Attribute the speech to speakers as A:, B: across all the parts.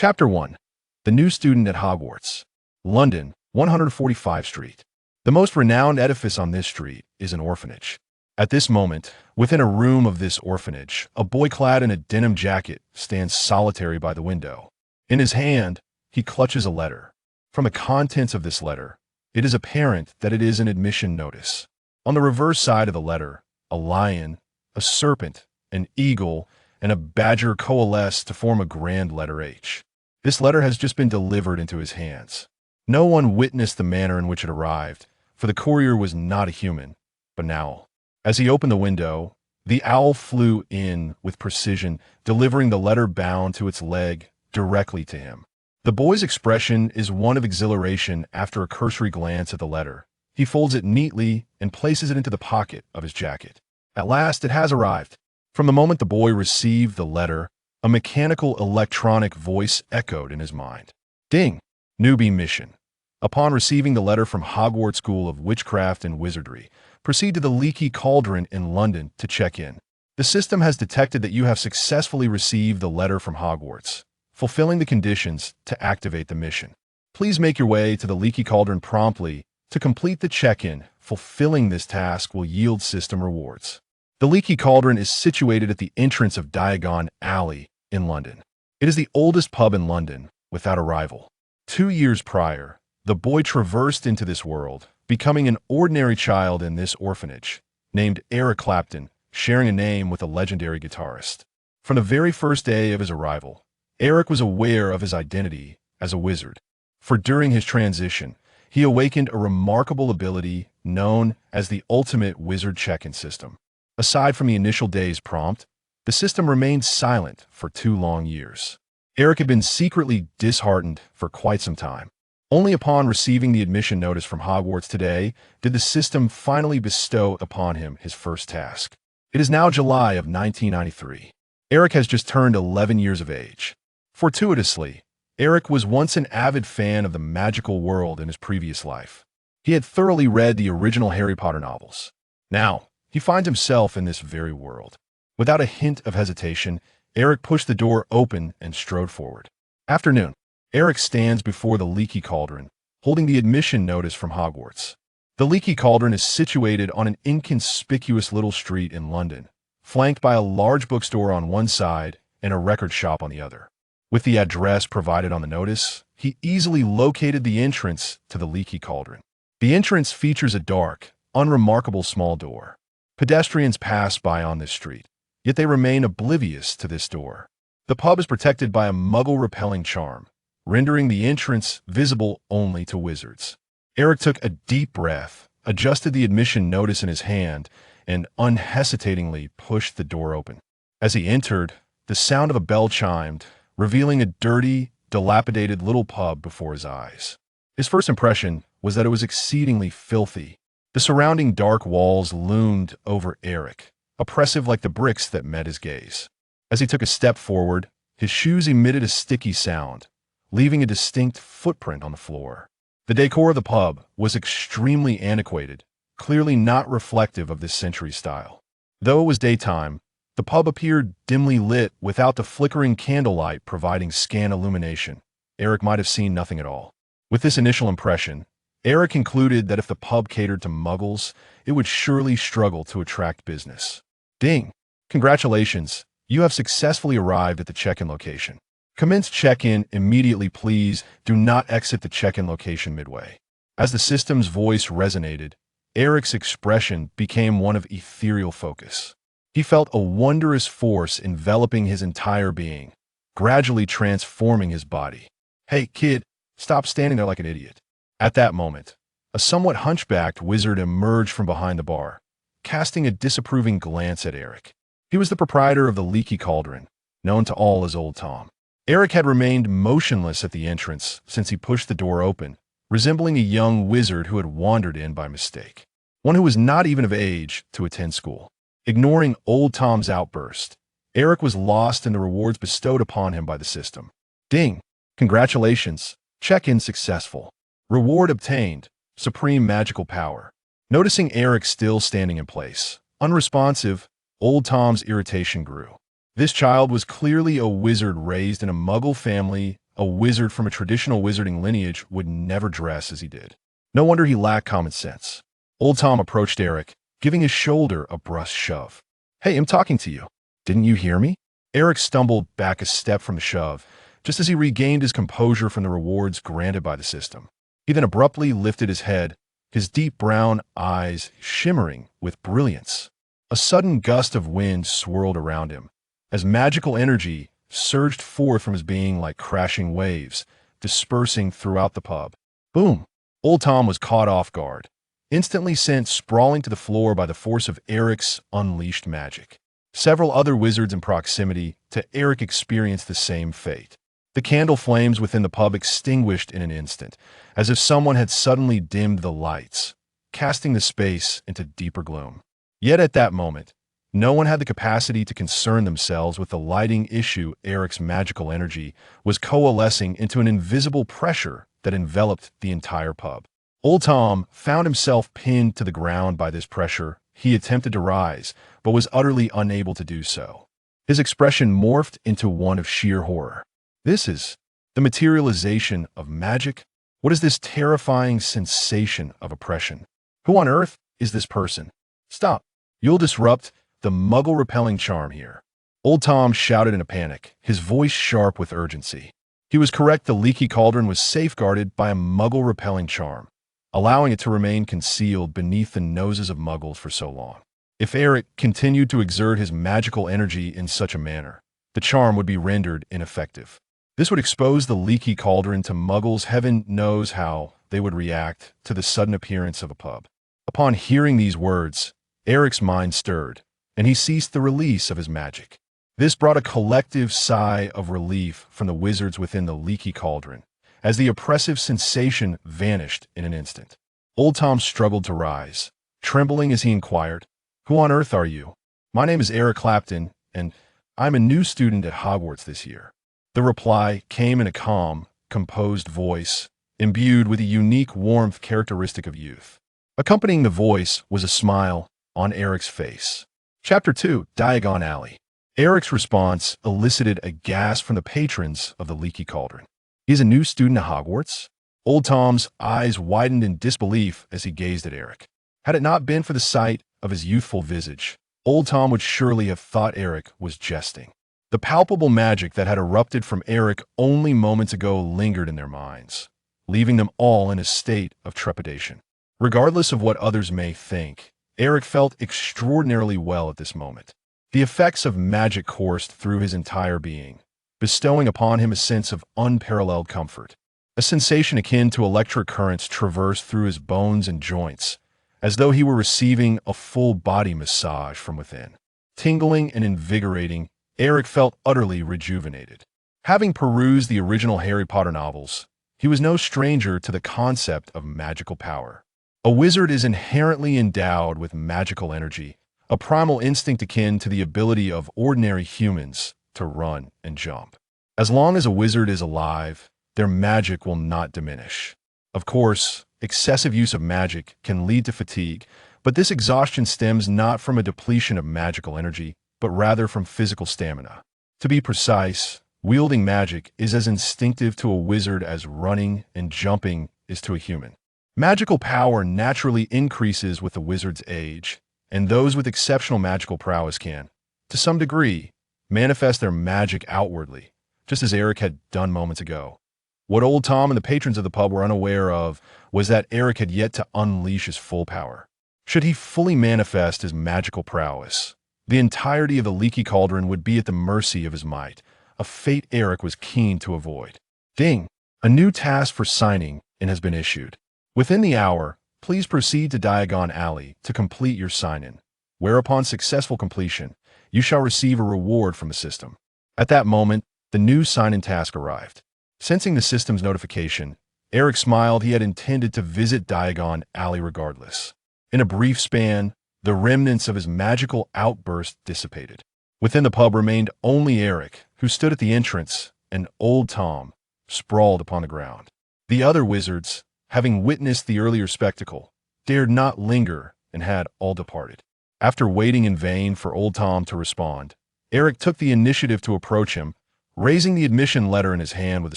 A: Chapter 1. The New Student at Hogwarts. London, 145 Street. The most renowned edifice on this street is an orphanage. At this moment, within a room of this orphanage, a boy clad in a denim jacket stands solitary by the window. In his hand, he clutches a letter. From the contents of this letter, it is apparent that it is an admission notice. On the reverse side of the letter, a lion, a serpent, an eagle, and a badger coalesce to form a grand letter H. This letter has just been delivered into his hands. No one witnessed the manner in which it arrived, for the courier was not a human, but an owl. As he opened the window, the owl flew in with precision, delivering the letter bound to its leg directly to him. The boy's expression is one of exhilaration after a cursory glance at the letter. He folds it neatly and places it into the pocket of his jacket. At last, it has arrived. From the moment the boy received the letter, a mechanical electronic voice echoed in his mind. Ding! Newbie mission. Upon receiving the letter from Hogwarts School of Witchcraft and Wizardry, proceed to the Leaky Cauldron in London to check in. The system has detected that you have successfully received the letter from Hogwarts, fulfilling the conditions to activate the mission. Please make your way to the Leaky Cauldron promptly to complete the check-in. Fulfilling this task will yield system rewards. The Leaky Cauldron is situated at the entrance of Diagon Alley in London. It is the oldest pub in London, without a rival. 2 years prior, the boy traversed into this world, becoming an ordinary child in this orphanage, named Eric Clapton, sharing a name with a legendary guitarist. From the very first day of his arrival, Eric was aware of his identity as a wizard, for during his transition, he awakened a remarkable ability known as the Ultimate Wizard Check-in System. Aside from the initial day's prompt, the system remained silent for 2 long years. Eric had been secretly disheartened for quite some time. Only upon receiving the admission notice from Hogwarts today did the system finally bestow upon him his first task. It is now July of 1993. Eric has just turned 11 years of age. Fortuitously, Eric was once an avid fan of the magical world in his previous life. He had thoroughly read the original Harry Potter novels. Now, he finds himself in this very world. Without a hint of hesitation, Eric pushed the door open and strode forward. Afternoon. Eric stands before the Leaky Cauldron, holding the admission notice from Hogwarts. The Leaky Cauldron is situated on an inconspicuous little street in London, flanked by a large bookstore on one side and a record shop on the other. With the address provided on the notice, he easily located the entrance to the Leaky Cauldron. The entrance features a dark, unremarkable small door. Pedestrians pass by on this street, yet they remain oblivious to this door. The pub is protected by a muggle-repelling charm, rendering the entrance visible only to wizards. Eric took a deep breath, adjusted the admission notice in his hand, and unhesitatingly pushed the door open. As he entered, the sound of a bell chimed, revealing a dirty, dilapidated little pub before his eyes. His first impression was that it was exceedingly filthy. The surrounding dark walls loomed over Eric, oppressive like the bricks that met his gaze. As he took a step forward, his shoes emitted a sticky sound, leaving a distinct footprint on the floor. The decor of the pub was extremely antiquated, clearly not reflective of this century's style. Though it was daytime, the pub appeared dimly lit without the flickering candlelight providing scant illumination. Eric might have seen nothing at all. With this initial impression, Eric concluded that if the pub catered to muggles, it would surely struggle to attract business. Ding! Congratulations, you have successfully arrived at the check-in location. Commence check-in immediately, please. Do not exit the check-in location midway. As the system's voice resonated, Eric's expression became one of ethereal focus. He felt a wondrous force enveloping his entire being, gradually transforming his body. Hey, kid, stop standing there like an idiot. At that moment, a somewhat hunchbacked wizard emerged from behind the bar, casting a disapproving glance at Eric. He was the proprietor of the Leaky Cauldron, known to all as Old Tom. Eric had remained motionless at the entrance since he pushed the door open, resembling a young wizard who had wandered in by mistake, one who was not even of age to attend school. Ignoring Old Tom's outburst, Eric was lost in the rewards bestowed upon him by the system. Ding! Congratulations! Check-in successful. Reward obtained, supreme magical power. Noticing Eric still standing in place, unresponsive, Old Tom's irritation grew. This child was clearly a wizard raised in a muggle family a wizard from a traditional wizarding lineage would never dress as he did. No wonder he lacked common sense. Old Tom approached Eric, giving his shoulder a brusque shove. "Hey, I'm talking to you. Didn't you hear me?" Eric stumbled back a step from the shove, just as he regained his composure from the rewards granted by the system. He then abruptly lifted his head, his deep brown eyes shimmering with brilliance. A sudden gust of wind swirled around him, as magical energy surged forth from his being like crashing waves, dispersing throughout the pub. Boom! Old Tom was caught off guard, instantly sent sprawling to the floor by the force of Eric's unleashed magic. Several other wizards in proximity to Eric experienced the same fate. The candle flames within the pub extinguished in an instant, as if someone had suddenly dimmed the lights, casting the space into deeper gloom. Yet at that moment, no one had the capacity to concern themselves with the lighting issue. Eric's magical energy was coalescing into an invisible pressure that enveloped the entire pub. Old Tom found himself pinned to the ground by this pressure. He attempted to rise, but was utterly unable to do so. His expression morphed into one of sheer horror. This is the materialization of magic? What is this terrifying sensation of oppression? Who on earth is this person? Stop! You'll disrupt the muggle-repelling charm here. Old Tom shouted in a panic, his voice sharp with urgency. He was correct. The leaky cauldron was safeguarded by a muggle-repelling charm, allowing it to remain concealed beneath the noses of muggles for so long. If Eric continued to exert his magical energy in such a manner, the charm would be rendered ineffective. This would expose the leaky cauldron to muggles. Heaven knows how they would react to the sudden appearance of a pub. Upon hearing these words, Eric's mind stirred, and he ceased the release of his magic. This brought a collective sigh of relief from the wizards within the leaky cauldron, as the oppressive sensation vanished in an instant. Old Tom struggled to rise, trembling as he inquired, "Who on earth are you?" "My name is Eric Clapton, and I'm a new student at Hogwarts this year." The reply came in a calm, composed voice, imbued with a unique warmth characteristic of youth. Accompanying the voice was a smile on Eric's face. Chapter 2, Diagon Alley. Eric's response elicited a gasp from the patrons of the leaky cauldron. "He's a new student at Hogwarts?" Old Tom's eyes widened in disbelief as he gazed at Eric. Had it not been for the sight of his youthful visage, Old Tom would surely have thought Eric was jesting. The palpable magic that had erupted from Eric only moments ago lingered in their minds, leaving them all in a state of trepidation. Regardless of what others may think, Eric felt extraordinarily well at this moment. The effects of magic coursed through his entire being, bestowing upon him a sense of unparalleled comfort. A sensation akin to electric currents traversed through his bones and joints, as though he were receiving a full-body massage from within. Tingling and invigorating, Eric felt utterly rejuvenated. Having perused the original Harry Potter novels, he was no stranger to the concept of magical power. A wizard is inherently endowed with magical energy, a primal instinct akin to the ability of ordinary humans to run and jump. As long as a wizard is alive, their magic will not diminish. Of course, excessive use of magic can lead to fatigue, but this exhaustion stems not from a depletion of magical energy, but rather from physical stamina. To be precise, wielding magic is as instinctive to a wizard as running and jumping is to a human. Magical power naturally increases with the wizard's age, and those with exceptional magical prowess can, to some degree, manifest their magic outwardly, just as Eric had done moments ago. What Old Tom and the patrons of the pub were unaware of was that Eric had yet to unleash his full power. Should he fully manifest his magical prowess, the entirety of the leaky cauldron would be at the mercy of his might, a fate Eric was keen to avoid. Ding! A new task for signing in has been issued. Within the hour, please proceed to Diagon Alley to complete your sign-in, where upon successful completion, you shall receive a reward from the system. At that moment, the new sign-in task arrived. Sensing the system's notification, Eric smiled. He had intended to visit Diagon Alley regardless. In a brief span, the remnants of his magical outburst dissipated. Within the pub remained only Eric, who stood at the entrance, and Old Tom, sprawled upon the ground. The other wizards, having witnessed the earlier spectacle, dared not linger and had all departed. After waiting in vain for Old Tom to respond, Eric took the initiative to approach him, raising the admission letter in his hand with a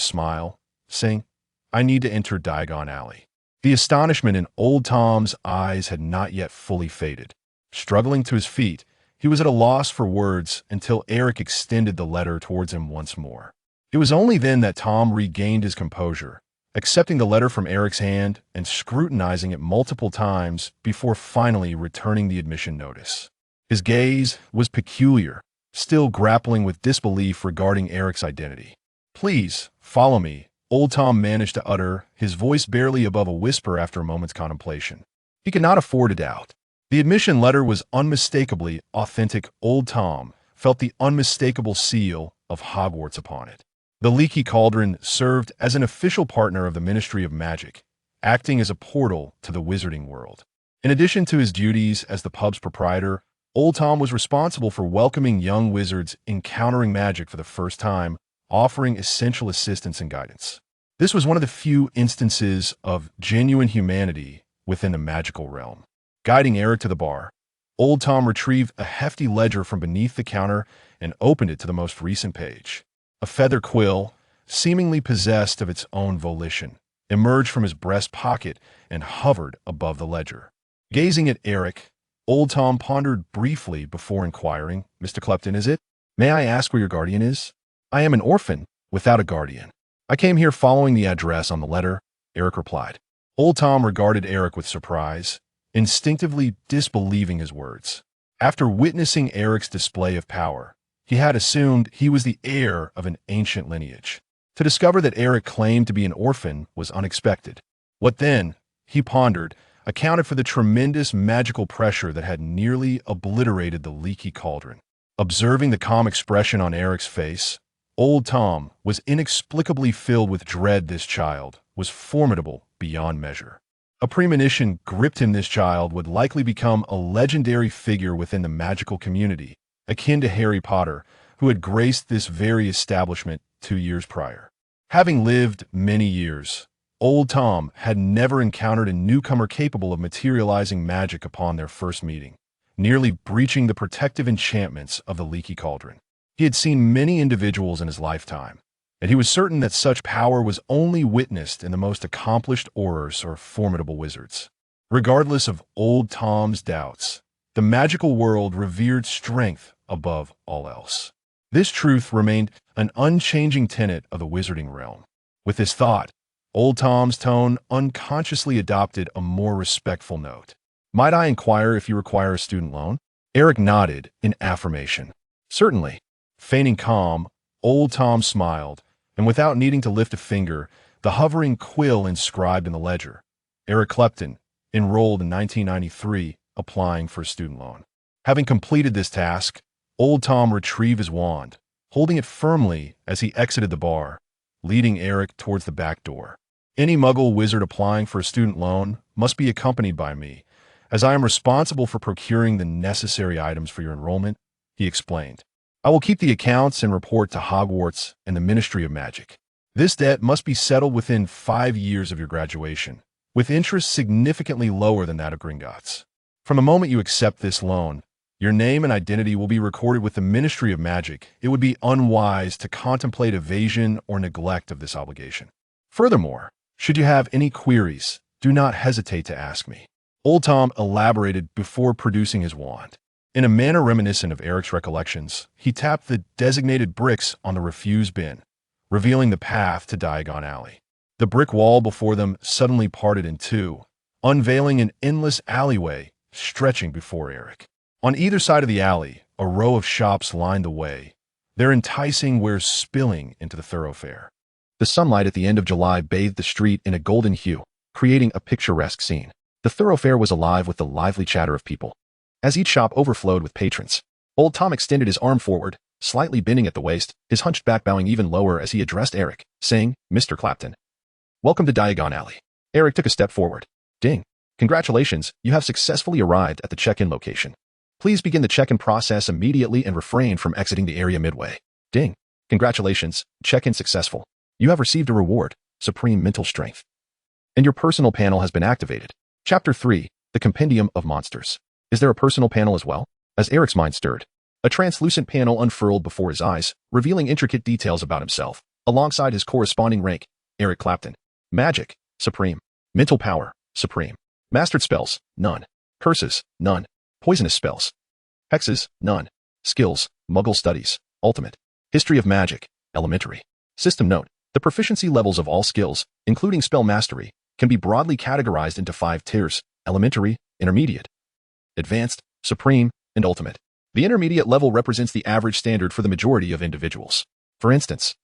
A: smile, saying, "I need to enter Diagon Alley." The astonishment in Old Tom's eyes had not yet fully faded. Struggling to his feet, he was at a loss for words until Eric extended the letter towards him once more. It was only then that Tom regained his composure, accepting the letter from Eric's hand and scrutinizing it multiple times before finally returning the admission notice. His gaze was peculiar, still grappling with disbelief regarding Eric's identity. "Please, follow me," Old Tom managed to utter, his voice barely above a whisper after a moment's contemplation. He could not afford a doubt. The admission letter was unmistakably authentic. Old Tom felt the unmistakable seal of Hogwarts upon it. The Leaky Cauldron served as an official partner of the Ministry of Magic, acting as a portal to the wizarding world. In addition to his duties as the pub's proprietor, Old Tom was responsible for welcoming young wizards encountering magic for the first time, offering essential assistance and guidance. This was one of the few instances of genuine humanity within the magical realm. Guiding Eric to the bar, Old Tom retrieved a hefty ledger from beneath the counter and opened it to the most recent page. A feather quill, seemingly possessed of its own volition, emerged from his breast pocket and hovered above the ledger. Gazing at Eric, Old Tom pondered briefly before inquiring, "Mr. Clepton, is it? May I ask where your guardian is?" "I am an orphan, without a guardian. I came here following the address on the letter," Eric replied. Old Tom regarded Eric with surprise, instinctively disbelieving his words. After witnessing Eric's display of power, he had assumed he was the heir of an ancient lineage. To discover that Eric claimed to be an orphan was unexpected. What then, he pondered, accounted for the tremendous magical pressure that had nearly obliterated the Leaky Cauldron. Observing the calm expression on Eric's face, Old Tom was inexplicably filled with dread. This child was formidable beyond measure. A premonition gripped him. This child would likely become a legendary figure within the magical community, akin to Harry Potter, who had graced this very establishment 2 years prior. Having lived many years, Old Tom had never encountered a newcomer capable of materializing magic upon their first meeting, nearly breaching the protective enchantments of the Leaky Cauldron. He had seen many individuals in his lifetime, and he was certain that such power was only witnessed in the most accomplished aurors or formidable wizards. Regardless of Old Tom's doubts, the magical world revered strength above all else. This truth remained an unchanging tenet of the wizarding realm. With this thought, Old Tom's tone unconsciously adopted a more respectful note. "Might I inquire if you require a student loan?" Eric nodded in affirmation. "Certainly." Feigning calm, Old Tom smiled, and without needing to lift a finger, the hovering quill inscribed in the ledger, "Eric Clepton, enrolled in 1993, applying for a student loan." Having completed this task, Old Tom retrieved his wand, holding it firmly as he exited the bar, leading Eric towards the back door. "Any Muggle wizard applying for a student loan must be accompanied by me, as I am responsible for procuring the necessary items for your enrollment," he explained. "I will keep the accounts and report to Hogwarts and the Ministry of Magic. This debt must be settled within 5 years of your graduation, with interest significantly lower than that of Gringotts. From the moment you accept this loan, your name and identity will be recorded with the Ministry of Magic. It would be unwise to contemplate evasion or neglect of this obligation. Furthermore, should you have any queries, do not hesitate to ask me." Old Tom elaborated before producing his wand. In a manner reminiscent of Eric's recollections, he tapped the designated bricks on the refuse bin, revealing the path to Diagon Alley. The brick wall before them suddenly parted in two, unveiling an endless alleyway stretching before Eric. On either side of the alley, a row of shops lined the way, their enticing wares spilling into the thoroughfare. The sunlight at the end of July bathed the street in a golden hue, creating a picturesque scene. The thoroughfare was alive with the lively chatter of people. As each shop overflowed with patrons, Old Tom extended his arm forward, slightly bending at the waist, his hunched back bowing even lower as he addressed Eric, saying, "Mr. Clepton, welcome to Diagon Alley." Eric took a step forward. "Ding. Congratulations, you have successfully arrived at the check-in location. Please begin the check-in process immediately and refrain from exiting the area midway." "Ding. Congratulations, check-in successful. You have received a reward, Supreme Mental Strength. And your personal panel has been activated. Chapter 3, The Compendium of Monsters. Is there a personal panel as well?" As Eric's mind stirred, A translucent panel unfurled before his eyes, revealing intricate details about himself, alongside his corresponding rank. Eric Clapton. Magic, supreme. Mental power, supreme. Mastered spells, none. Curses, none. Poisonous spells. Hexes, none. Skills, Muggle studies, ultimate. History of magic, elementary. System note: the proficiency levels of all skills, including spell mastery, can be broadly categorized into 5 tiers: elementary, intermediate, advanced, supreme, and ultimate. The intermediate level represents the average standard for the majority of individuals. For instance,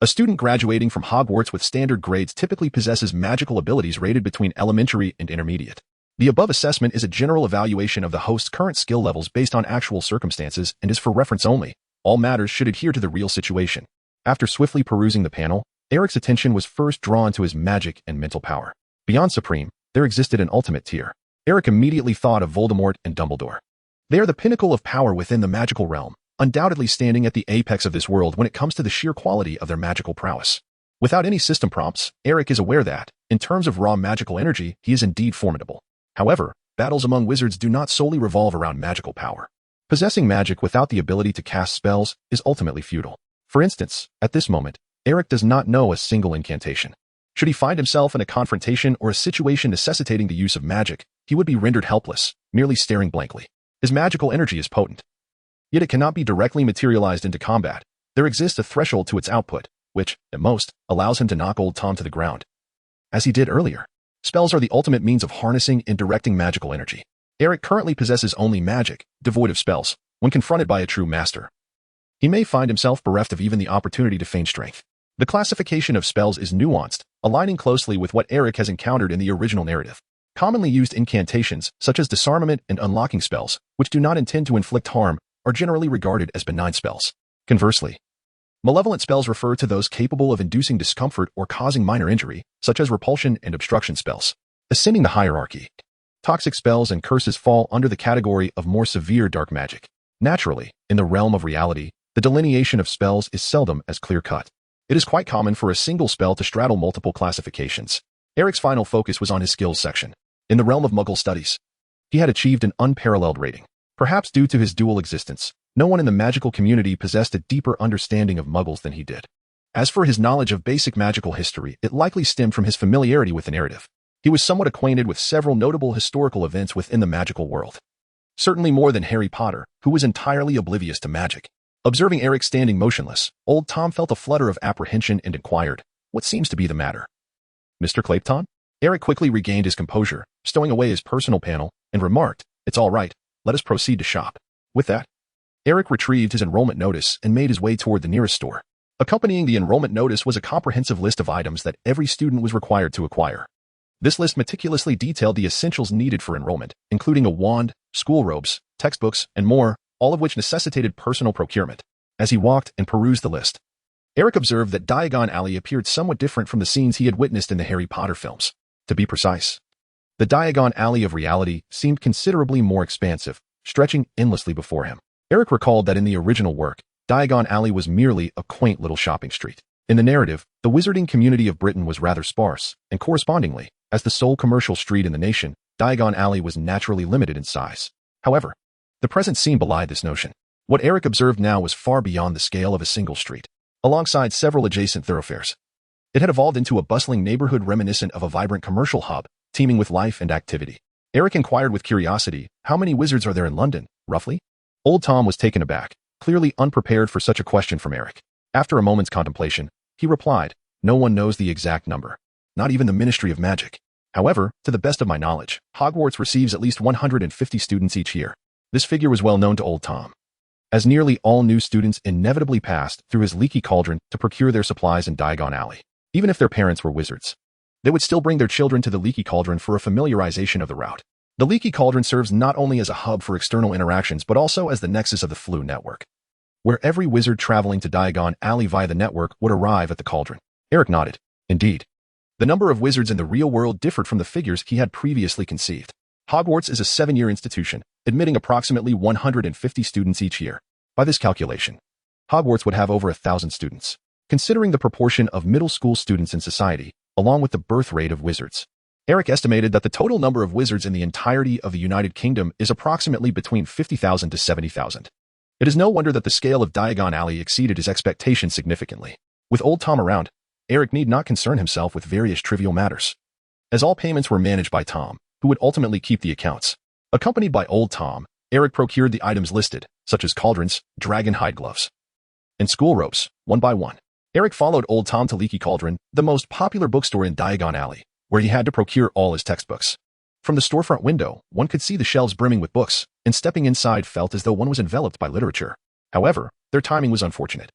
A: a student graduating from Hogwarts with standard grades typically possesses magical abilities rated between elementary and intermediate. The above assessment is a general evaluation of the host's current skill levels based on actual circumstances and is for reference only. All matters should adhere to the real situation. After swiftly perusing the panel, Eric's attention was first drawn to his magic and mental power. Beyond supreme, there existed an ultimate tier. Eric immediately thought of Voldemort and Dumbledore. They are the pinnacle of power within the magical realm, undoubtedly standing at the apex of this world when it comes to the sheer quality of their magical prowess. Without any system prompts, Eric is aware that, in terms of raw magical energy, he is indeed formidable. However, battles among wizards do not solely revolve around magical power. Possessing magic without the ability to cast spells is ultimately futile. For instance, at this moment, Eric does not know a single incantation. Should he find himself in a confrontation or a situation necessitating the use of magic, he would be rendered helpless, merely staring blankly. His magical energy is potent, yet it cannot be directly materialized into combat. There exists a threshold to its output, which, at most, allows him to knock old Tom to the ground, as he did earlier. Spells are the ultimate means of harnessing and directing magical energy. Eric currently possesses only magic, devoid of spells. When confronted by a true master, he may find himself bereft of even the opportunity to feign strength. The classification of spells is nuanced, aligning closely with what Eric has encountered in the original narrative. Commonly used incantations, such as disarmament and unlocking spells, which do not intend to inflict harm, are generally regarded as benign spells. Conversely, malevolent spells refer to those capable of inducing discomfort or causing minor injury, such as repulsion and obstruction spells. Ascending the hierarchy, toxic spells and curses fall under the category of more severe dark magic. Naturally, in the realm of reality, the delineation of spells is seldom as clear-cut. It is quite common for a single spell to straddle multiple classifications. Eric's final focus was on his skills section. In the realm of Muggle studies, he had achieved an unparalleled rating. Perhaps due to his dual existence, no one in the magical community possessed a deeper understanding of Muggles than he did. As for his knowledge of basic magical history, it likely stemmed from his familiarity with the narrative. He was somewhat acquainted with several notable historical events within the magical world. Certainly more than Harry Potter, who was entirely oblivious to magic. Observing Eric standing motionless, old Tom felt a flutter of apprehension and inquired, "What seems to be the matter, Mr. Clapton?" Eric quickly regained his composure, stowing away his personal panel, and remarked, "It's all right, let us proceed to shop." With that, Eric retrieved his enrollment notice and made his way toward the nearest store. Accompanying the enrollment notice was a comprehensive list of items that every student was required to acquire. This list meticulously detailed the essentials needed for enrollment, including a wand, school robes, textbooks, and more, all of which necessitated personal procurement. As he walked and perused the list, Eric observed that Diagon Alley appeared somewhat different from the scenes he had witnessed in the Harry Potter films. To be precise, the Diagon Alley of reality seemed considerably more expansive, stretching endlessly before him. Eric recalled that in the original work, Diagon Alley was merely a quaint little shopping street. In the narrative, the wizarding community of Britain was rather sparse, and correspondingly, as the sole commercial street in the nation, Diagon Alley was naturally limited in size. However, the present scene belied this notion. What Eric observed now was far beyond the scale of a single street. Alongside several adjacent thoroughfares, it had evolved into a bustling neighborhood reminiscent of a vibrant commercial hub, teeming with life and activity. Eric inquired with curiosity, "How many wizards are there in London, roughly?" Old Tom was taken aback, clearly unprepared for such a question from Eric. After a moment's contemplation, he replied, "No one knows the exact number, not even the Ministry of Magic. However, to the best of my knowledge, Hogwarts receives at least 150 students each year." This figure was well known to old Tom, as nearly all new students inevitably passed through his leaky cauldron to procure their supplies in Diagon Alley. Even if their parents were wizards, they would still bring their children to the leaky cauldron for a familiarization of the route. The leaky cauldron serves not only as a hub for external interactions but also as the nexus of the Flu network, where every wizard traveling to Diagon Alley via the network would arrive at the cauldron. Eric nodded. Indeed, the number of wizards in the real world differed from the figures he had previously conceived. Hogwarts is a 7-year institution, admitting approximately 150 students each year. By this calculation, Hogwarts would have over 1,000 students. Considering the proportion of middle school students in society, along with the birth rate of wizards, Eric estimated that the total number of wizards in the entirety of the United Kingdom is approximately between 50,000 to 70,000. It is no wonder that the scale of Diagon Alley exceeded his expectations significantly. With old Tom around, Eric need not concern himself with various trivial matters, as all payments were managed by Tom, who would ultimately keep the accounts. Accompanied by old Tom, Eric procured the items listed, such as cauldrons, dragon hide gloves, and school ropes, one by one. Eric followed old Tom to Leaky Cauldron, the most popular bookstore in Diagon Alley, where he had to procure all his textbooks. From the storefront window, one could see the shelves brimming with books, and stepping inside felt as though one was enveloped by literature. However, their timing was unfortunate,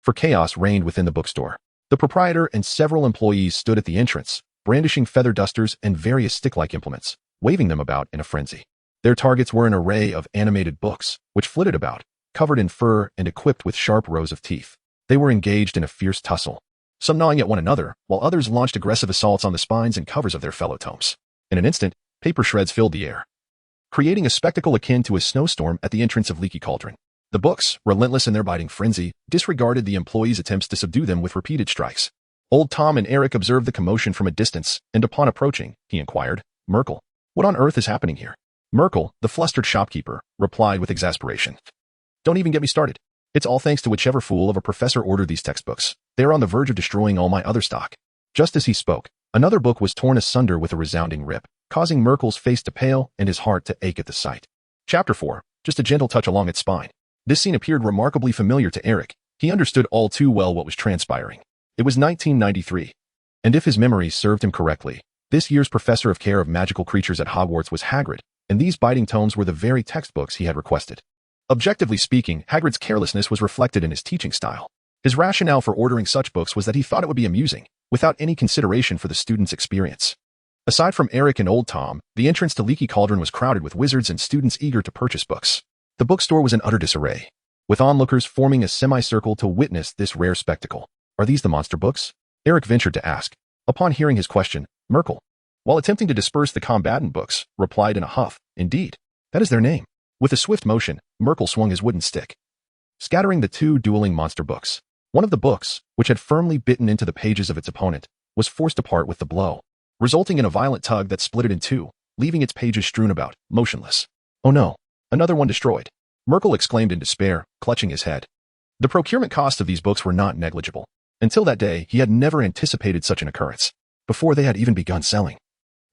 A: for chaos reigned within the bookstore. The proprietor and several employees stood at the entrance, brandishing feather dusters and various stick-like implements, waving them about in a frenzy. Their targets were an array of animated books, which flitted about, covered in fur and equipped with sharp rows of teeth. They were engaged in a fierce tussle, some gnawing at one another, while others launched aggressive assaults on the spines and covers of their fellow tomes. In an instant, paper shreds filled the air, creating a spectacle akin to a snowstorm at the entrance of Leaky Cauldron. The books, relentless in their biting frenzy, disregarded the employees' attempts to subdue them with repeated strikes. Old Tom and Eric observed the commotion from a distance, and upon approaching, he inquired, "Merkel, what on earth is happening here?" Merkel, the flustered shopkeeper, replied with exasperation, "Don't even get me started. It's all thanks to whichever fool of a professor ordered these textbooks. They are on the verge of destroying all my other stock." Just as he spoke, another book was torn asunder with a resounding rip, causing Merkel's face to pale and his heart to ache at the sight. Chapter 4. Just a gentle touch along its spine. This scene appeared remarkably familiar to Eric. He understood all too well what was transpiring. It was 1993, and if his memories served him correctly, this year's professor of care of magical creatures at Hogwarts was Hagrid, and these biting tomes were the very textbooks he had requested. Objectively speaking, Hagrid's carelessness was reflected in his teaching style. His rationale for ordering such books was that he thought it would be amusing, without any consideration for the student's experience. Aside from Eric and old Tom, the entrance to Leaky Cauldron was crowded with wizards and students eager to purchase books. The bookstore was in utter disarray, with onlookers forming a semicircle to witness this rare spectacle. "Are these the monster books?" Eric ventured to ask. Upon hearing his question, Merkel, while attempting to disperse the combatant books, replied in a huff, "Indeed, that is their name." With a swift motion, Merkel swung his wooden stick, scattering the two dueling monster books. One of the books, which had firmly bitten into the pages of its opponent, was forced apart with the blow, resulting in a violent tug that split it in two, leaving its pages strewn about, motionless. "Oh no, another one destroyed," Merkel exclaimed in despair, clutching his head. The procurement costs of these books were not negligible. Until that day, he had never anticipated such an occurrence, before they had even begun selling.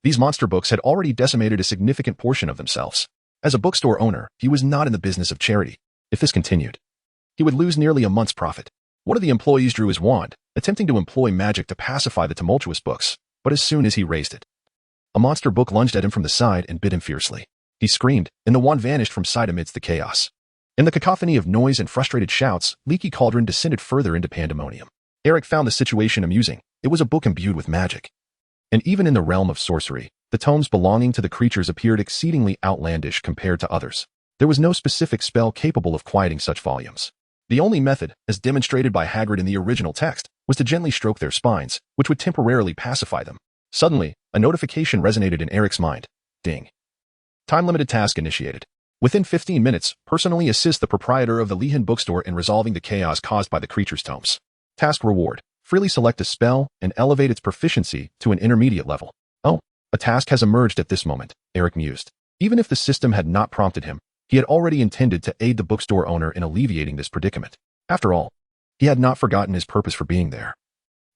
A: These monster books had already decimated a significant portion of themselves. As a bookstore owner, he was not in the business of charity. If this continued, he would lose nearly a month's profit. One of the employees drew his wand, attempting to employ magic to pacify the tumultuous books, but as soon as he raised it, a monster book lunged at him from the side and bit him fiercely. He screamed, and the wand vanished from sight amidst the chaos. In the cacophony of noise and frustrated shouts, Leaky Cauldron descended further into pandemonium. Eric found the situation amusing. It was a book imbued with magic, and even in the realm of sorcery, the tomes belonging to the creatures appeared exceedingly outlandish compared to others. There was no specific spell capable of quieting such volumes. The only method, as demonstrated by Hagrid in the original text, was to gently stroke their spines, which would temporarily pacify them. Suddenly, a notification resonated in Eric's mind. Ding. Time-limited task initiated. Within 15 minutes, personally assist the proprietor of the Lehan bookstore in resolving the chaos caused by the creature's tomes. Task reward. Freely select a spell and elevate its proficiency to an intermediate level. Oh, a task has emerged at this moment, Eric mused. Even if the system had not prompted him, he had already intended to aid the bookstore owner in alleviating this predicament. After all, he had not forgotten his purpose for being there.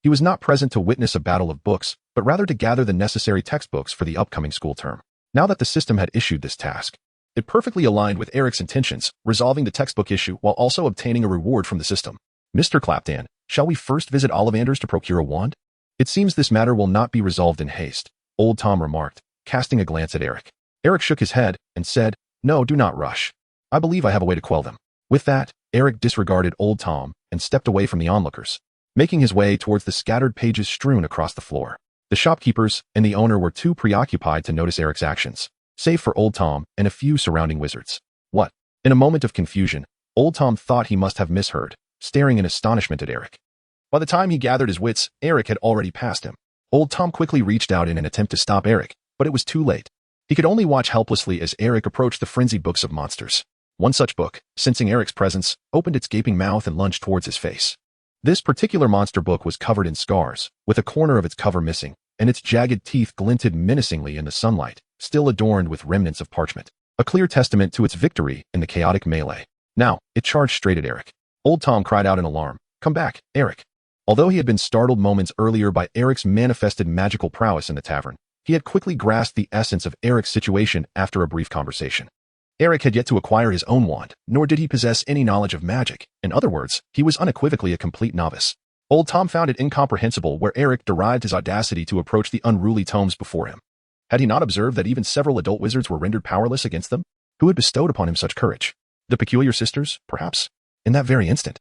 A: He was not present to witness a battle of books, but rather to gather the necessary textbooks for the upcoming school term. Now that the system had issued this task, it perfectly aligned with Eric's intentions, resolving the textbook issue while also obtaining a reward from the system. "Mr. Clapdan, shall we first visit Ollivanders to procure a wand? It seems this matter will not be resolved in haste," old Tom remarked, casting a glance at Eric. Eric shook his head and said, "No, do not rush. I believe I have a way to quell them." With that, Eric disregarded old Tom and stepped away from the onlookers, making his way towards the scattered pages strewn across the floor. The shopkeepers and the owner were too preoccupied to notice Eric's actions, save for old Tom and a few surrounding wizards. What? In a moment of confusion, old Tom thought he must have misheard, staring in astonishment at Eric. By the time he gathered his wits, Eric had already passed him. Old Tom quickly reached out in an attempt to stop Eric, but it was too late. He could only watch helplessly as Eric approached the frenzied books of monsters. One such book, sensing Eric's presence, opened its gaping mouth and lunged towards his face. This particular monster book was covered in scars, with a corner of its cover missing, and its jagged teeth glinted menacingly in the sunlight, still adorned with remnants of parchment. A clear testament to its victory in the chaotic melee. Now, it charged straight at Eric. Old Tom cried out in alarm, "Come back, Eric." Although he had been startled moments earlier by Eric's manifested magical prowess in the tavern, he had quickly grasped the essence of Eric's situation after a brief conversation. Eric had yet to acquire his own wand, nor did he possess any knowledge of magic. In other words, he was unequivocally a complete novice. Old Tom found it incomprehensible where Eric derived his audacity to approach the unruly tomes before him. Had he not observed that even several adult wizards were rendered powerless against them? Who had bestowed upon him such courage? The peculiar sisters, perhaps? In that very instant.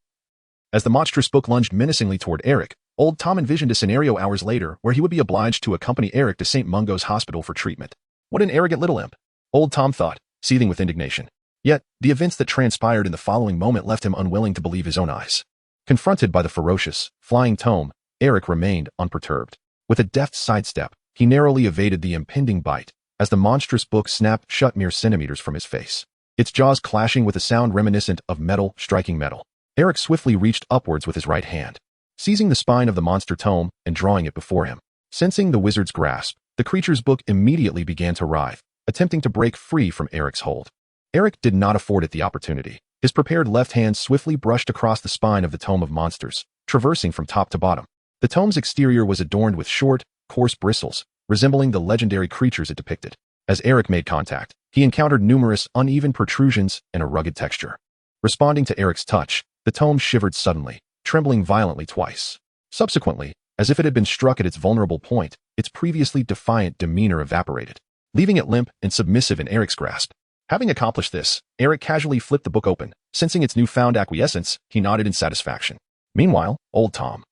A: As the monstrous book lunged menacingly toward Eric, Old Tom envisioned a scenario hours later where he would be obliged to accompany Eric to St. Mungo's hospital for treatment. What an arrogant little imp, Old Tom thought, seething with indignation. Yet, the events that transpired in the following moment left him unwilling to believe his own eyes. Confronted by the ferocious, flying tome, Eric remained unperturbed. With a deft sidestep, he narrowly evaded the impending bite, as the monstrous book snapped shut mere centimeters from his face. Its jaws clashing with a sound reminiscent of metal striking metal. Eric swiftly reached upwards with his right hand, seizing the spine of the monster tome and drawing it before him. Sensing the wizard's grasp, the creature's book immediately began to writhe, attempting to break free from Eric's hold. Eric did not afford it the opportunity. His prepared left hand swiftly brushed across the spine of the tome of monsters, traversing from top to bottom. The tome's exterior was adorned with short, coarse bristles, resembling the legendary creatures it depicted. As Eric made contact, he encountered numerous uneven protrusions and a rugged texture. Responding to Eric's touch, the tome shivered suddenly, trembling violently twice. Subsequently, as if it had been struck at its vulnerable point, its previously defiant demeanor evaporated, leaving it limp and submissive in Eric's grasp. Having accomplished this, Eric casually flipped the book open. Sensing its newfound acquiescence, he nodded in satisfaction. Meanwhile, Old Tom,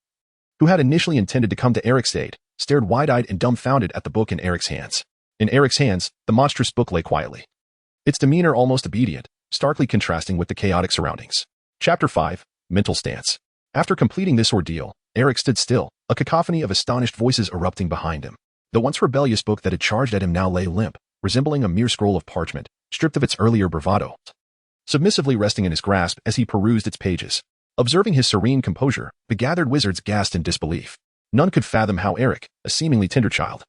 A: who had initially intended to come to Eric's aid, stared wide-eyed and dumbfounded at the book in Eric's hands. In Eric's hands, the monstrous book lay quietly, its demeanor almost obedient, starkly contrasting with the chaotic surroundings. Chapter 5, Mental Stance. After completing this ordeal, Eric stood still, a cacophony of astonished voices erupting behind him. The once rebellious book that had charged at him now lay limp, resembling a mere scroll of parchment, stripped of its earlier bravado, submissively resting in his grasp as he perused its pages. Observing his serene composure, the gathered wizards gasped in disbelief. None could fathom how Eric, a seemingly tender child,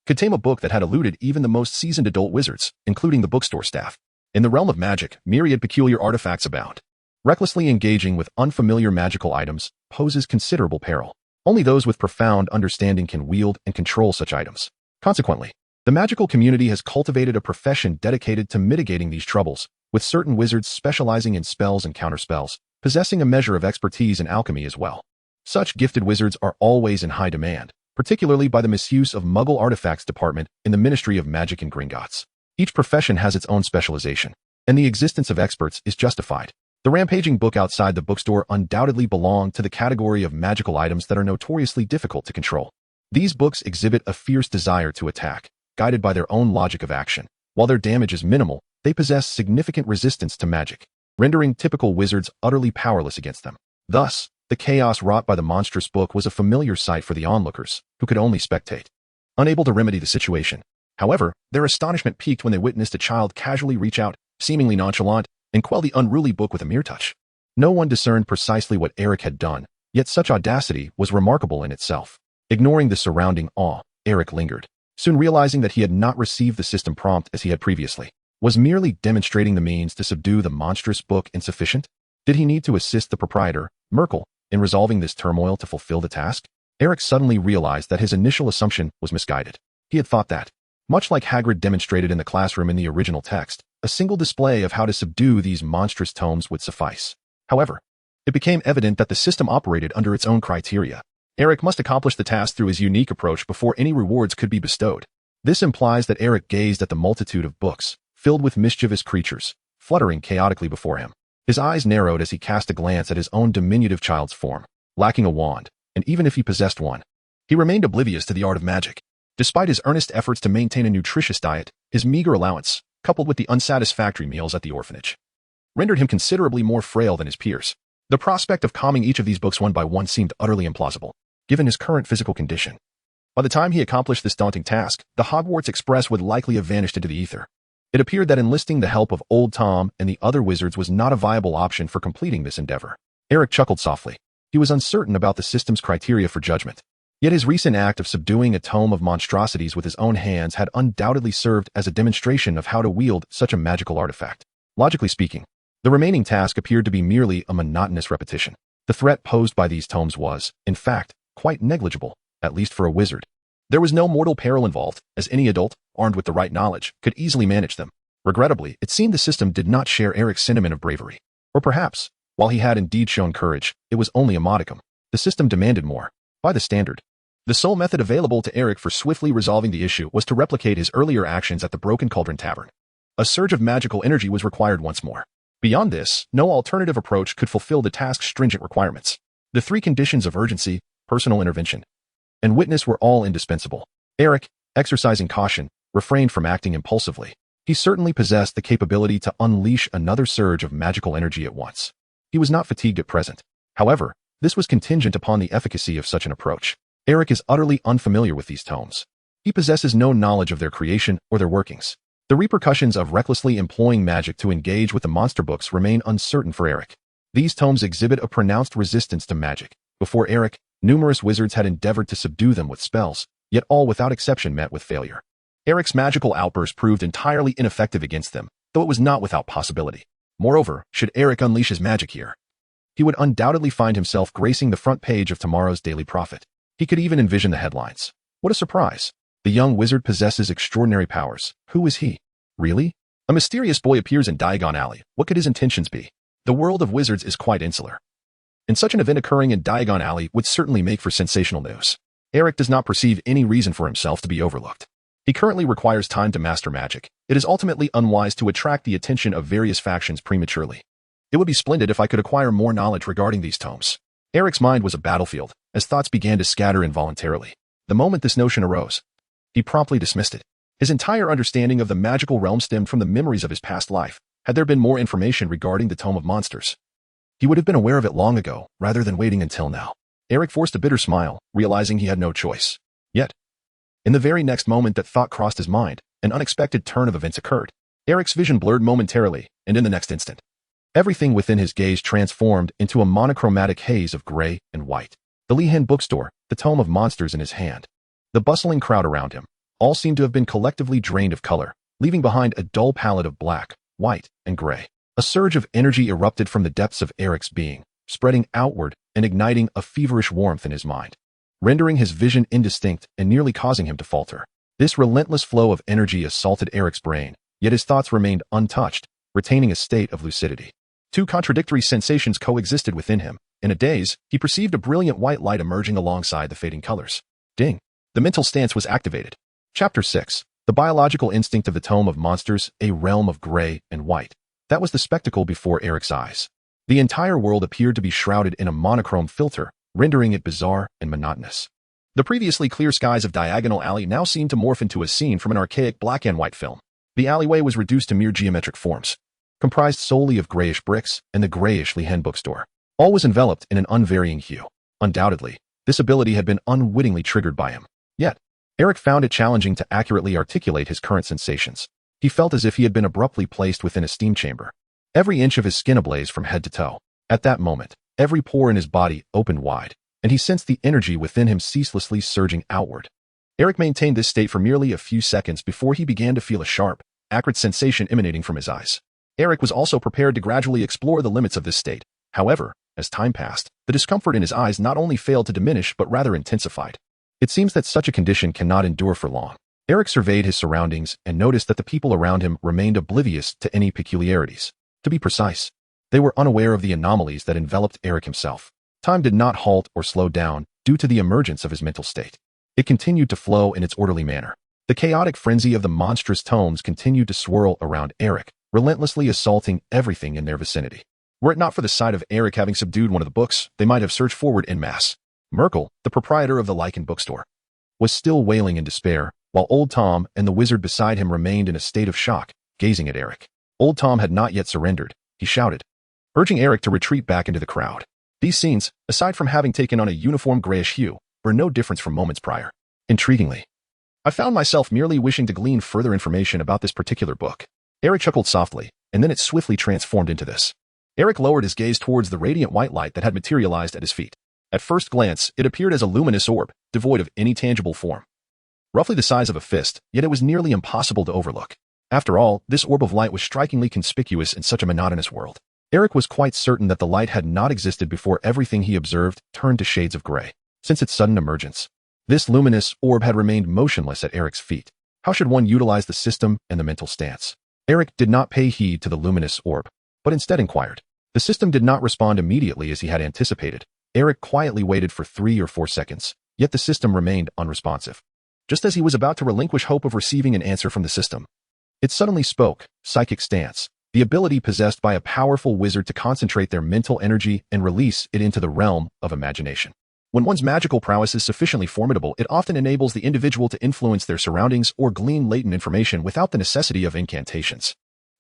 A: could tame a book that had eluded even the most seasoned adult wizards, including the bookstore staff. In the realm of magic, myriad peculiar artifacts abound. Recklessly engaging with unfamiliar magical items poses considerable peril. Only those with profound understanding can wield and control such items. Consequently, the magical community has cultivated a profession dedicated to mitigating these troubles, with certain wizards specializing in spells and counterspells, possessing a measure of expertise in alchemy as well. Such gifted wizards are always in high demand, particularly by the misuse of Muggle artifacts department in the Ministry of Magic and Gringotts. Each profession has its own specialization, and the existence of experts is justified. The rampaging book outside the bookstore undoubtedly belonged to the category of magical items that are notoriously difficult to control. These books exhibit a fierce desire to attack, guided by their own logic of action. While their damage is minimal, they possess significant resistance to magic, rendering typical wizards utterly powerless against them. Thus, the chaos wrought by the monstrous book was a familiar sight for the onlookers, who could only spectate, unable to remedy the situation. However, their astonishment peaked when they witnessed a child casually reach out, seemingly nonchalant, and quell the unruly book with a mere touch. No one discerned precisely what Eric had done, yet such audacity was remarkable in itself. Ignoring the surrounding awe, Eric lingered, soon realizing that he had not received the system prompt as he had previously. Was merely demonstrating the means to subdue the monstrous book insufficient? Did he need to assist the proprietor, Merkel, in resolving this turmoil to fulfill the task? Eric suddenly realized that his initial assumption was misguided. He had thought that, much like Hagrid demonstrated in the classroom in the original text, a single display of how to subdue these monstrous tomes would suffice. However, it became evident that the system operated under its own criteria. Eric must accomplish the task through his unique approach before any rewards could be bestowed. This implies that Eric gazed at the multitude of books, filled with mischievous creatures, fluttering chaotically before him. His eyes narrowed as he cast a glance at his own diminutive child's form. Lacking a wand, and even if he possessed one, he remained oblivious to the art of magic. Despite his earnest efforts to maintain a nutritious diet, his meager allowance, coupled with the unsatisfactory meals at the orphanage, rendered him considerably more frail than his peers. The prospect of calming each of these books one by one seemed utterly implausible, given his current physical condition. By the time he accomplished this daunting task, the Hogwarts Express would likely have vanished into the ether. It appeared that enlisting the help of Old Tom and the other wizards was not a viable option for completing this endeavor. Eric chuckled softly. He was uncertain about the system's criteria for judgment. Yet his recent act of subduing a tome of monstrosities with his own hands had undoubtedly served as a demonstration of how to wield such a magical artifact. Logically speaking, The remaining task appeared to be merely a monotonous repetition. The threat posed by these tomes was, in fact, quite negligible, at least for a wizard. There was no mortal peril involved, as any adult, armed with the right knowledge, could easily manage them. Regrettably, it seemed the system did not share Eric's sentiment of bravery. Or perhaps, while he had indeed shown courage, it was only a modicum. The system demanded more. By the standard. The sole method available to Eric for swiftly resolving the issue was to replicate his earlier actions at the Broken Cauldron Tavern. A surge of magical energy was required once more. Beyond this, no alternative approach could fulfill the task's stringent requirements. The three conditions of urgency, personal intervention, and witness were all indispensable. Eric, exercising caution, refrained from acting impulsively. He certainly possessed the capability to unleash another surge of magical energy at once. He was not fatigued at present. However, this was contingent upon the efficacy of such an approach. Eric is utterly unfamiliar with these tomes. He possesses no knowledge of their creation or their workings. The repercussions of recklessly employing magic to engage with the monster books remain uncertain for Eric. These tomes exhibit a pronounced resistance to magic. Before Eric, numerous wizards had endeavored to subdue them with spells, yet all without exception met with failure. Eric's magical outburst proved entirely ineffective against them, though it was not without possibility. Moreover, should Eric unleash his magic here, he would undoubtedly find himself gracing the front page of tomorrow's Daily Prophet. He could even envision the headlines. What a surprise! The young wizard possesses extraordinary powers. Who is he? Really? A mysterious boy appears in Diagon Alley. What could his intentions be? The world of wizards is quite insular, and such an event occurring in Diagon Alley would certainly make for sensational news. Eric does not perceive any reason for himself to be overlooked. He currently requires time to master magic. It is ultimately unwise to attract the attention of various factions prematurely. It would be splendid if I could acquire more knowledge regarding these tomes. Eric's mind was a battlefield, as thoughts began to scatter involuntarily. The moment this notion arose, he promptly dismissed it. His entire understanding of the magical realm stemmed from the memories of his past life. Had there been more information regarding the Tome of Monsters, he would have been aware of it long ago, rather than waiting until now. Eric forced a bitter smile, realizing he had no choice. Yet, in the very next moment that thought crossed his mind, an unexpected turn of events occurred. Eric's vision blurred momentarily, and in the next instant, everything within his gaze transformed into a monochromatic haze of gray and white. The Lehan bookstore, the Tome of Monsters in his hand, the bustling crowd around him, all seemed to have been collectively drained of color, leaving behind a dull palette of black, white, and gray. A surge of energy erupted from the depths of Eric's being, spreading outward and igniting a feverish warmth in his mind, rendering his vision indistinct and nearly causing him to falter. This relentless flow of energy assaulted Eric's brain, yet his thoughts remained untouched, retaining a state of lucidity. Two contradictory sensations coexisted within him. In a daze, he perceived a brilliant white light emerging alongside the fading colors. Ding! The mental stance was activated. Chapter 6. The biological instinct of the Tome of Monsters, a realm of gray and white. That was the spectacle before Eric's eyes. The entire world appeared to be shrouded in a monochrome filter, rendering it bizarre and monotonous. The previously clear skies of Diagonal Alley now seemed to morph into a scene from an archaic black and white film. The alleyway was reduced to mere geometric forms, comprised solely of grayish bricks and the grayish Lehan bookstore. All was enveloped in an unvarying hue. Undoubtedly, this ability had been unwittingly triggered by him. Yet, Eric found it challenging to accurately articulate his current sensations. He felt as if he had been abruptly placed within a steam chamber, every inch of his skin ablaze from head to toe. At that moment, every pore in his body opened wide, and he sensed the energy within him ceaselessly surging outward. Eric maintained this state for merely a few seconds before he began to feel a sharp, acrid sensation emanating from his eyes. Eric was also prepared to gradually explore the limits of this state. However, as time passed, the discomfort in his eyes not only failed to diminish but rather intensified. It seems that such a condition cannot endure for long. Eric surveyed his surroundings and noticed that the people around him remained oblivious to any peculiarities. To be precise, they were unaware of the anomalies that enveloped Eric himself. Time did not halt or slow down due to the emergence of his mental state. It continued to flow in its orderly manner. The chaotic frenzy of the monstrous tomes continued to swirl around Eric, relentlessly assaulting everything in their vicinity. Were it not for the sight of Eric having subdued one of the books, they might have surged forward en masse. Merkel, the proprietor of the Lycan bookstore, was still wailing in despair, while Old Tom and the wizard beside him remained in a state of shock, gazing at Eric. Old Tom had not yet surrendered. He shouted, urging Eric to retreat back into the crowd. These scenes, aside from having taken on a uniform grayish hue, were no difference from moments prior. Intriguingly, I found myself merely wishing to glean further information about this particular book. Eric chuckled softly, and then it swiftly transformed into this. Eric lowered his gaze towards the radiant white light that had materialized at his feet. At first glance, it appeared as a luminous orb, devoid of any tangible form. Roughly the size of a fist, yet it was nearly impossible to overlook. After all, this orb of light was strikingly conspicuous in such a monotonous world. Eric was quite certain that the light had not existed before everything he observed turned to shades of gray. Since its sudden emergence, this luminous orb had remained motionless at Eric's feet. How should one utilize the system and the mental stance? Eric did not pay heed to the luminous orb, but instead inquired. The system did not respond immediately as he had anticipated. Eric quietly waited for 3 or 4 seconds, yet the system remained unresponsive. Just as he was about to relinquish hope of receiving an answer from the system, it suddenly spoke. Psychic stance, the ability possessed by a powerful wizard to concentrate their mental energy and release it into the realm of imagination. When one's magical prowess is sufficiently formidable, it often enables the individual to influence their surroundings or glean latent information without the necessity of incantations.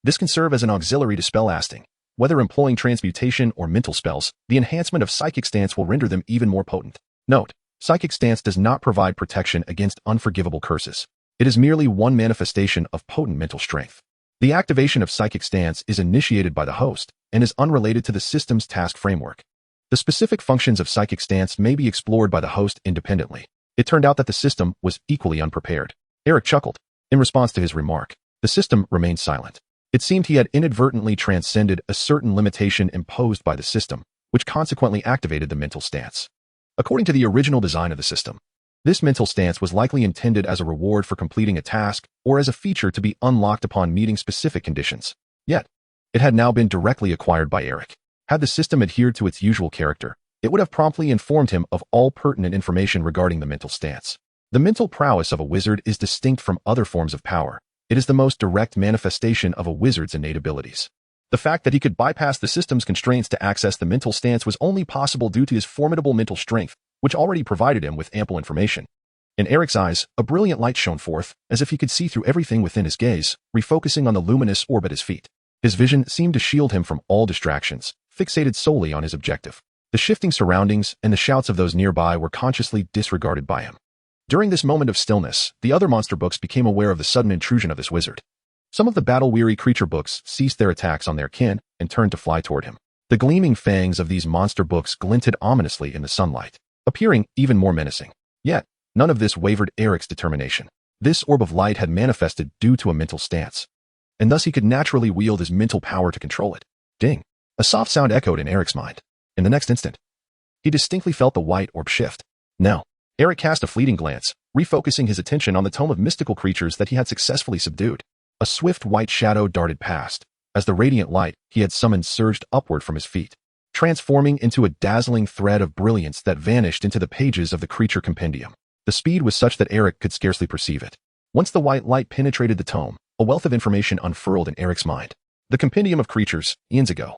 A: This can serve as an auxiliary to spellcasting. Whether employing transmutation or mental spells, the enhancement of psychic stance will render them even more potent. Note: psychic stance does not provide protection against unforgivable curses. It is merely one manifestation of potent mental strength. The activation of psychic stance is initiated by the host and is unrelated to the system's task framework. The specific functions of psychic stance may be explored by the host independently. It turned out that the system was equally unprepared. Eric chuckled. In response to his remark, the system remained silent. It seemed he had inadvertently transcended a certain limitation imposed by the system, which consequently activated the mental stance. According to the original design of the system, this mental stance was likely intended as a reward for completing a task or as a feature to be unlocked upon meeting specific conditions. Yet, it had now been directly acquired by Eric. Had the system adhered to its usual character, it would have promptly informed him of all pertinent information regarding the mental stance. The mental prowess of a wizard is distinct from other forms of power. It is the most direct manifestation of a wizard's innate abilities. The fact that he could bypass the system's constraints to access the mental stance was only possible due to his formidable mental strength, which already provided him with ample information. In Eric's eyes, a brilliant light shone forth, as if he could see through everything within his gaze, refocusing on the luminous orb at his feet. His vision seemed to shield him from all distractions, fixated solely on his objective. The shifting surroundings and the shouts of those nearby were consciously disregarded by him. During this moment of stillness, the other monster books became aware of the sudden intrusion of this wizard. Some of the battle-weary creature books ceased their attacks on their kin and turned to fly toward him. The gleaming fangs of these monster books glinted ominously in the sunlight, appearing even more menacing. Yet, none of this wavered Eric's determination. This orb of light had manifested due to a mental stance, and thus he could naturally wield his mental power to control it. Ding! A soft sound echoed in Eric's mind. In the next instant, he distinctly felt the white orb shift. Now, Eric cast a fleeting glance, refocusing his attention on the tome of mystical creatures that he had successfully subdued. A swift white shadow darted past, as the radiant light he had summoned surged upward from his feet, transforming into a dazzling thread of brilliance that vanished into the pages of the creature compendium. The speed was such that Eric could scarcely perceive it. Once the white light penetrated the tome, a wealth of information unfurled in Eric's mind. The compendium of creatures, eons ago.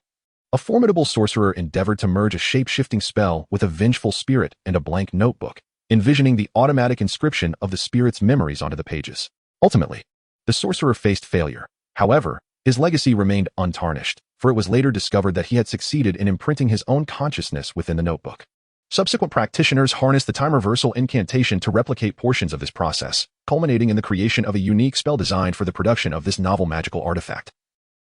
A: A formidable sorcerer endeavored to merge a shape-shifting spell with a vengeful spirit and a blank notebook, envisioning the automatic inscription of the spirit's memories onto the pages. Ultimately, the sorcerer faced failure. However, his legacy remained untarnished, for it was later discovered that he had succeeded in imprinting his own consciousness within the notebook. Subsequent practitioners harnessed the time reversal incantation to replicate portions of this process, culminating in the creation of a unique spell designed for the production of this novel magical artifact,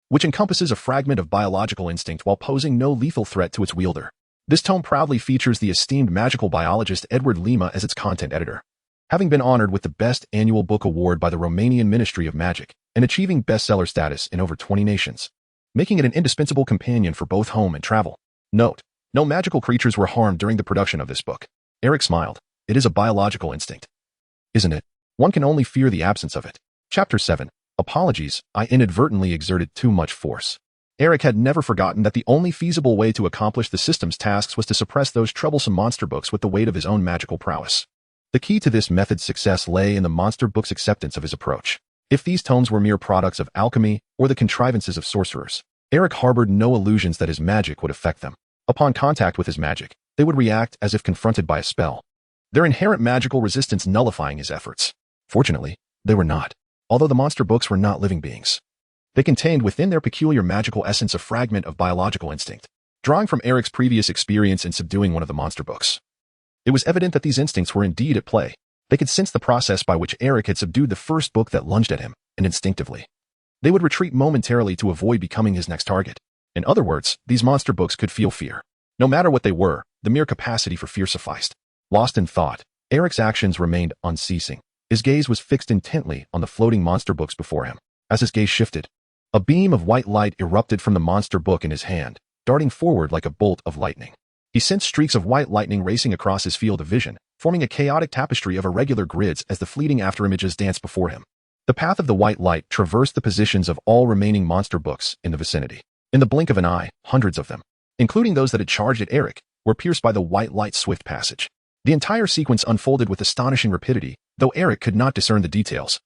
A: which encompasses a fragment of biological instinct while posing no lethal threat to its wielder. This tome proudly features the esteemed magical biologist Edward Lima as its content editor, having been honored with the Best Annual Book Award by the Romanian Ministry of Magic and achieving bestseller status in over 20 nations, making it an indispensable companion for both home and travel. Note: no magical creatures were harmed during the production of this book. Eric smiled. It is a biological instinct, isn't it? One can only fear the absence of it. Chapter 7. Apologies, I inadvertently exerted too much force. Eric had never forgotten that the only feasible way to accomplish the system's tasks was to suppress those troublesome monster books with the weight of his own magical prowess. The key to this method's success lay in the monster book's acceptance of his approach. If these tomes were mere products of alchemy or the contrivances of sorcerers, Eric harbored no illusions that his magic would affect them. Upon contact with his magic, they would react as if confronted by a spell, their inherent magical resistance nullifying his efforts. Fortunately, they were not. Although the monster books were not living beings, they contained within their peculiar magical essence a fragment of biological instinct. Drawing from Eric's previous experience in subduing one of the monster books, it was evident that these instincts were indeed at play. They could sense the process by which Eric had subdued the first book that lunged at him, and instinctively, they would retreat momentarily to avoid becoming his next target. In other words, these monster books could feel fear. No matter what they were, the mere capacity for fear sufficed. Lost in thought, Eric's actions remained unceasing. His gaze was fixed intently on the floating monster books before him. As his gaze shifted, A beam of white light erupted from the monster book in his hand, darting forward like a bolt of lightning. He sensed streaks of white lightning racing across his field of vision, forming a chaotic tapestry of irregular grids as the fleeting afterimages danced before him. The path of the white light traversed the positions of all remaining monster books in the vicinity. In the blink of an eye, hundreds of them, including those that had charged at Eric, were pierced by the white light's swift passage. The entire sequence unfolded with astonishing rapidity, though Eric could not discern the details.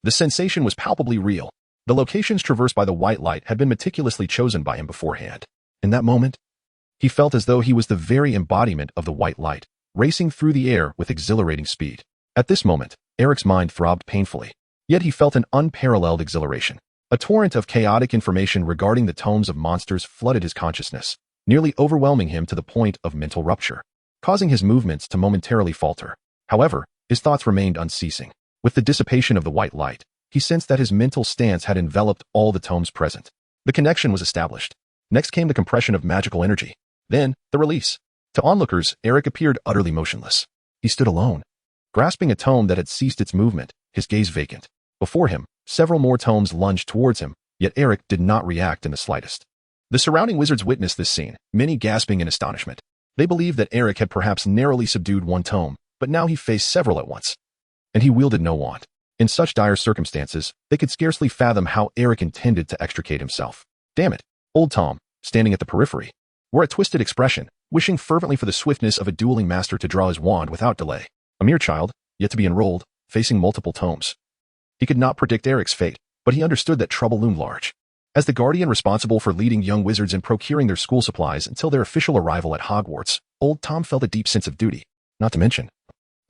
A: The sensation was palpably real. The locations traversed by the white light had been meticulously chosen by him beforehand. In that moment, he felt as though he was the very embodiment of the white light, racing through the air with exhilarating speed. At this moment, Eric's mind throbbed painfully. Yet he felt an unparalleled exhilaration. A torrent of chaotic information regarding the tomes of monsters flooded his consciousness, nearly overwhelming him to the point of mental rupture, causing his movements to momentarily falter. However, his thoughts remained unceasing. With the dissipation of the white light, he sensed that his mental stance had enveloped all the tomes present. The connection was established. Next came the compression of magical energy. Then, the release. To onlookers, Eric appeared utterly motionless. He stood alone, grasping a tome that had ceased its movement, his gaze vacant. Before him, several more tomes lunged towards him, yet Eric did not react in the slightest. The surrounding wizards witnessed this scene, many gasping in astonishment. They believed that Eric had perhaps narrowly subdued one tome, but now he faced several at once. And he wielded no wand. In such dire circumstances, they could scarcely fathom how Eric intended to extricate himself. Damn it! Old Tom, standing at the periphery, wore a twisted expression, wishing fervently for the swiftness of a dueling master to draw his wand without delay. A mere child, yet to be enrolled, facing multiple tomes. He could not predict Eric's fate, but he understood that trouble loomed large. As the guardian responsible for leading young wizards in procuring their school supplies until their official arrival at Hogwarts, Old Tom felt a deep sense of duty. Not to mention,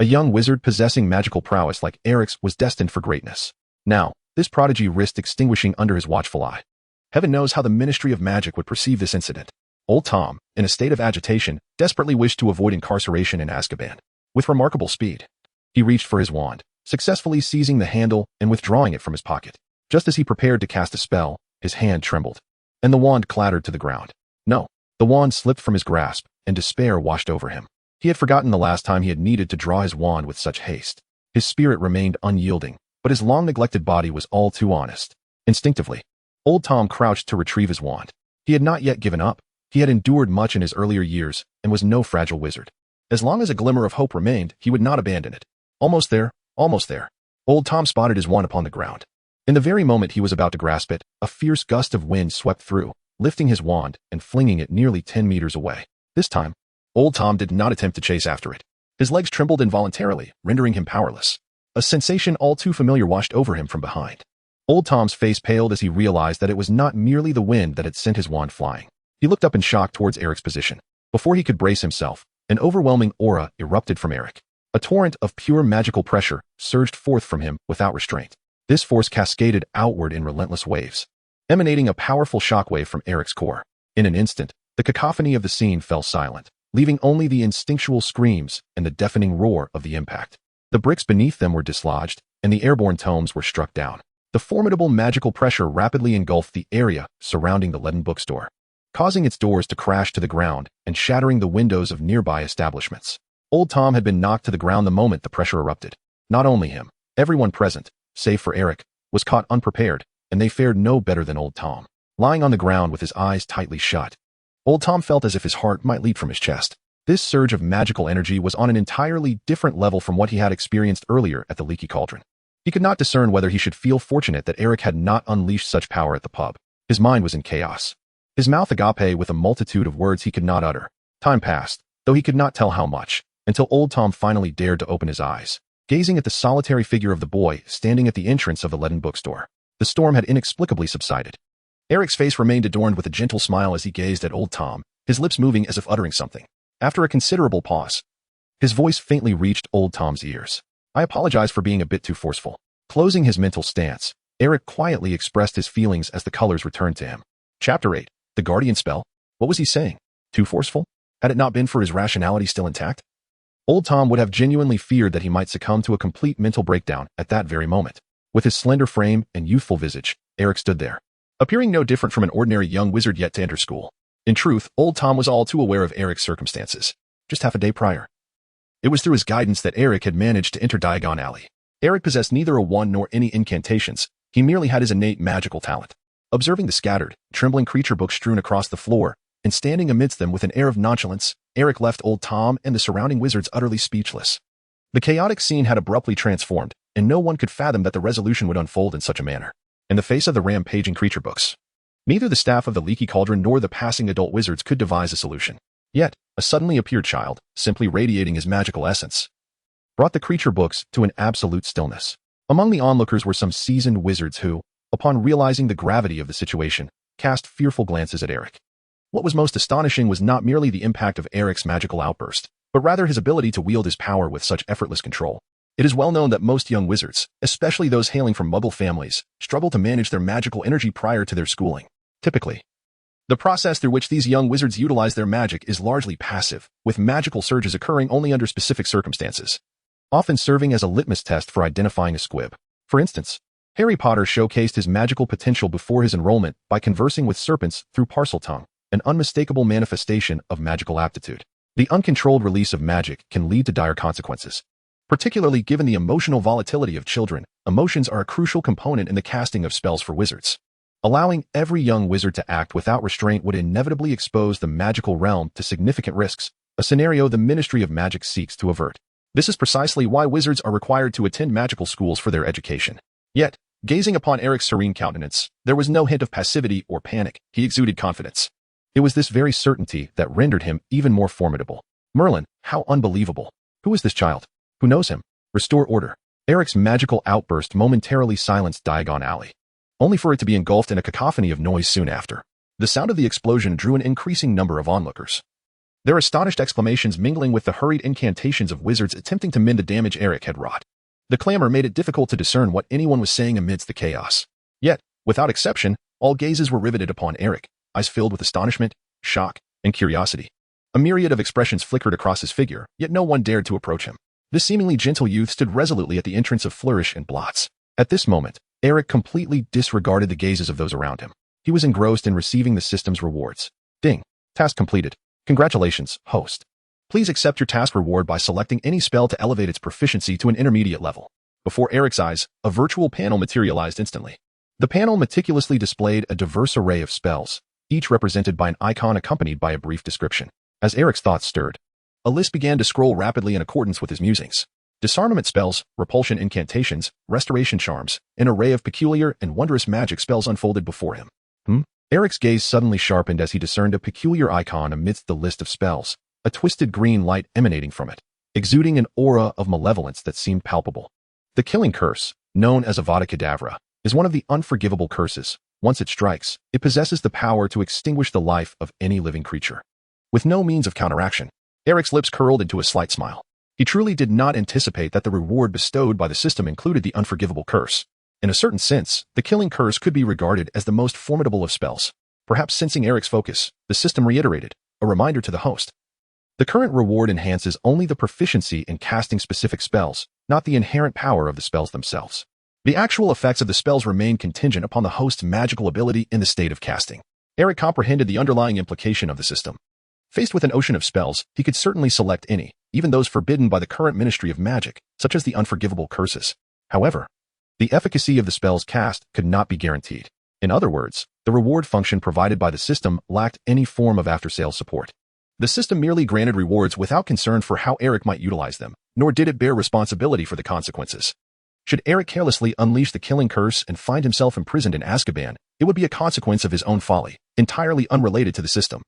A: a young wizard possessing magical prowess like Eric's was destined for greatness. Now, this prodigy risked extinguishing under his watchful eye. Heaven knows how the Ministry of Magic would perceive this incident. Old Tom, in a state of agitation, desperately wished to avoid incarceration in Azkaban. With remarkable speed, he reached for his wand, successfully seizing the handle and withdrawing it from his pocket. Just as he prepared to cast a spell, his hand trembled, and the wand clattered to the ground. No, the wand slipped from his grasp, and despair washed over him. He had forgotten the last time he had needed to draw his wand with such haste. His spirit remained unyielding, but his long-neglected body was all too honest. Instinctively, Old Tom crouched to retrieve his wand. He had not yet given up. He had endured much in his earlier years, and was no fragile wizard. As long as a glimmer of hope remained, he would not abandon it. Almost there, almost there. Old Tom spotted his wand upon the ground. In the very moment he was about to grasp it, a fierce gust of wind swept through, lifting his wand and flinging it nearly 10 meters away. This time, Old Tom did not attempt to chase after it. His legs trembled involuntarily, rendering him powerless. A sensation all too familiar washed over him from behind. Old Tom's face paled as he realized that it was not merely the wind that had sent his wand flying. He looked up in shock towards Eric's position. Before he could brace himself, an overwhelming aura erupted from Eric. A torrent of pure magical pressure surged forth from him without restraint. This force cascaded outward in relentless waves, emanating a powerful shockwave from Eric's core. In an instant, the cacophony of the scene fell silent, leaving only the instinctual screams and the deafening roar of the impact. The bricks beneath them were dislodged, and the airborne tomes were struck down. The formidable magical pressure rapidly engulfed the area surrounding the leaden bookstore, causing its doors to crash to the ground and shattering the windows of nearby establishments. Old Tom had been knocked to the ground the moment the pressure erupted. Not only him, everyone present, save for Eric, was caught unprepared, and they fared no better than Old Tom. Lying on the ground with his eyes tightly shut, Old Tom felt as if his heart might leap from his chest. This surge of magical energy was on an entirely different level from what he had experienced earlier at the Leaky Cauldron. He could not discern whether he should feel fortunate that Eric had not unleashed such power at the pub. His mind was in chaos, his mouth agape with a multitude of words he could not utter. Time passed, though he could not tell how much, until Old Tom finally dared to open his eyes, gazing at the solitary figure of the boy standing at the entrance of the leaden bookstore. The storm had inexplicably subsided. Eric's face remained adorned with a gentle smile as he gazed at Old Tom, his lips moving as if uttering something. After a considerable pause, his voice faintly reached Old Tom's ears. "I apologize for being a bit too forceful." Closing his mental stance, Eric quietly expressed his feelings as the colors returned to him. Chapter 8. The Guardian Spell? What was he saying? Too forceful? Had it not been for his rationality still intact? Old Tom would have genuinely feared that he might succumb to a complete mental breakdown at that very moment. With his slender frame and youthful visage, Eric stood there, appearing no different from an ordinary young wizard yet to enter school. In truth, Old Tom was all too aware of Eric's circumstances. Just half a day prior, it was through his guidance that Eric had managed to enter Diagon Alley. Eric possessed neither a wand nor any incantations. He merely had his innate magical talent. Observing the scattered, trembling creature books strewn across the floor, and standing amidst them with an air of nonchalance, Eric left old Tom and the surrounding wizards utterly speechless. The chaotic scene had abruptly transformed, and no one could fathom that the resolution would unfold in such a manner. In the face of the rampaging creature books, neither the staff of the Leaky Cauldron nor the passing adult wizards could devise a solution. Yet, a suddenly appeared child, simply radiating his magical essence, brought the creature books to an absolute stillness. Among the onlookers were some seasoned wizards who, upon realizing the gravity of the situation, cast fearful glances at Eric. What was most astonishing was not merely the impact of Eric's magical outburst, but rather his ability to wield his power with such effortless control. It is well known that most young wizards, especially those hailing from Muggle families, struggle to manage their magical energy prior to their schooling. Typically, the process through which these young wizards utilize their magic is largely passive, with magical surges occurring only under specific circumstances, often serving as a litmus test for identifying a squib. For instance, Harry Potter showcased his magical potential before his enrollment by conversing with serpents through Parseltongue, an unmistakable manifestation of magical aptitude. The uncontrolled release of magic can lead to dire consequences. Particularly given the emotional volatility of children, emotions are a crucial component in the casting of spells for wizards. Allowing every young wizard to act without restraint would inevitably expose the magical realm to significant risks, a scenario the Ministry of Magic seeks to avert. This is precisely why wizards are required to attend magical schools for their education. Yet, gazing upon Eric's serene countenance, there was no hint of passivity or panic. He exuded confidence. It was this very certainty that rendered him even more formidable. Merlin, how unbelievable. Who is this child? Who knows him? Restore order. Eric's magical outburst momentarily silenced Diagon Alley, only for it to be engulfed in a cacophony of noise soon after. The sound of the explosion drew an increasing number of onlookers, their astonished exclamations mingling with the hurried incantations of wizards attempting to mend the damage Eric had wrought. The clamor made it difficult to discern what anyone was saying amidst the chaos. Yet, without exception, all gazes were riveted upon Eric, eyes filled with astonishment, shock, and curiosity. A myriad of expressions flickered across his figure, yet no one dared to approach him. This seemingly gentle youth stood resolutely at the entrance of Flourish and Blots. At this moment, Eric completely disregarded the gazes of those around him. He was engrossed in receiving the system's rewards. Ding. Task completed. Congratulations, host. Please accept your task reward by selecting any spell to elevate its proficiency to an intermediate level. Before Eric's eyes, a virtual panel materialized instantly. The panel meticulously displayed a diverse array of spells, each represented by an icon accompanied by a brief description. As Eric's thoughts stirred, a list began to scroll rapidly in accordance with his musings. Disarmament spells, repulsion incantations, restoration charms, an array of peculiar and wondrous magic spells unfolded before him. Eric's gaze suddenly sharpened as he discerned a peculiar icon amidst the list of spells, a twisted green light emanating from it, exuding an aura of malevolence that seemed palpable. The killing curse, known as Avada Kedavra, is one of the unforgivable curses. Once it strikes, it possesses the power to extinguish the life of any living creature. With no means of counteraction, Eric's lips curled into a slight smile. He truly did not anticipate that the reward bestowed by the system included the unforgivable curse. In a certain sense, the killing curse could be regarded as the most formidable of spells. Perhaps sensing Eric's focus, the system reiterated, a reminder to the host. The current reward enhances only the proficiency in casting specific spells, not the inherent power of the spells themselves. The actual effects of the spells remain contingent upon the host's magical ability in the state of casting. Eric comprehended the underlying implication of the system. Faced with an ocean of spells, he could certainly select any, even those forbidden by the current Ministry of Magic, such as the unforgivable curses. However, the efficacy of the spells cast could not be guaranteed. In other words, the reward function provided by the system lacked any form of after-sales support. The system merely granted rewards without concern for how Eric might utilize them, nor did it bear responsibility for the consequences. Should Eric carelessly unleash the killing curse and find himself imprisoned in Azkaban, it would be a consequence of his own folly, entirely unrelated to the system.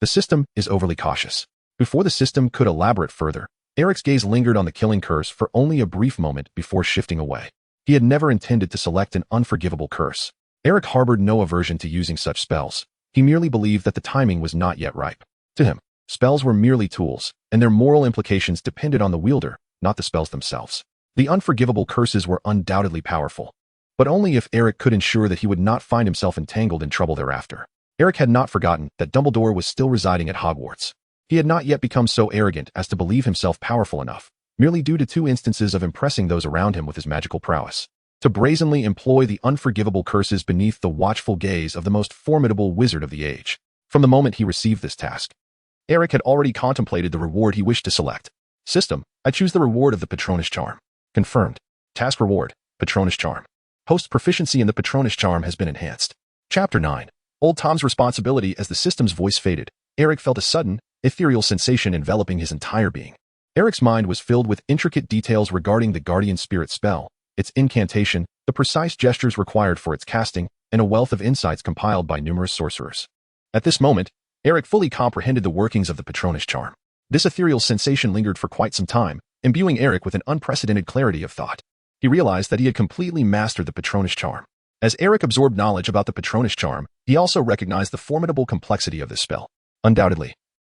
A: The system is overly cautious. Before the system could elaborate further, Eric's gaze lingered on the killing curse for only a brief moment before shifting away. He had never intended to select an unforgivable curse. Eric harbored no aversion to using such spells. He merely believed that the timing was not yet ripe. To him, spells were merely tools, and their moral implications depended on the wielder, not the spells themselves. The unforgivable curses were undoubtedly powerful, but only if Eric could ensure that he would not find himself entangled in trouble thereafter. Eric had not forgotten that Dumbledore was still residing at Hogwarts. He had not yet become so arrogant as to believe himself powerful enough, merely due to 2 instances of impressing those around him with his magical prowess, to brazenly employ the unforgivable curses beneath the watchful gaze of the most formidable wizard of the age. From the moment he received this task, Eric had already contemplated the reward he wished to select. System, I choose the reward of the Patronus Charm. Confirmed. Task reward, Patronus Charm. Host proficiency in the Patronus charm has been enhanced. Chapter 9. Old Tom's responsibility. As the system's voice faded, Eric felt a sudden, ethereal sensation enveloping his entire being. Eric's mind was filled with intricate details regarding the Guardian Spirit spell, its incantation, the precise gestures required for its casting, and a wealth of insights compiled by numerous sorcerers. At this moment, Eric fully comprehended the workings of the Patronus charm. This ethereal sensation lingered for quite some time, imbuing Eric with an unprecedented clarity of thought. He realized that he had completely mastered the Patronus charm. As Eric absorbed knowledge about the Patronus charm, he also recognized the formidable complexity of this spell. Undoubtedly,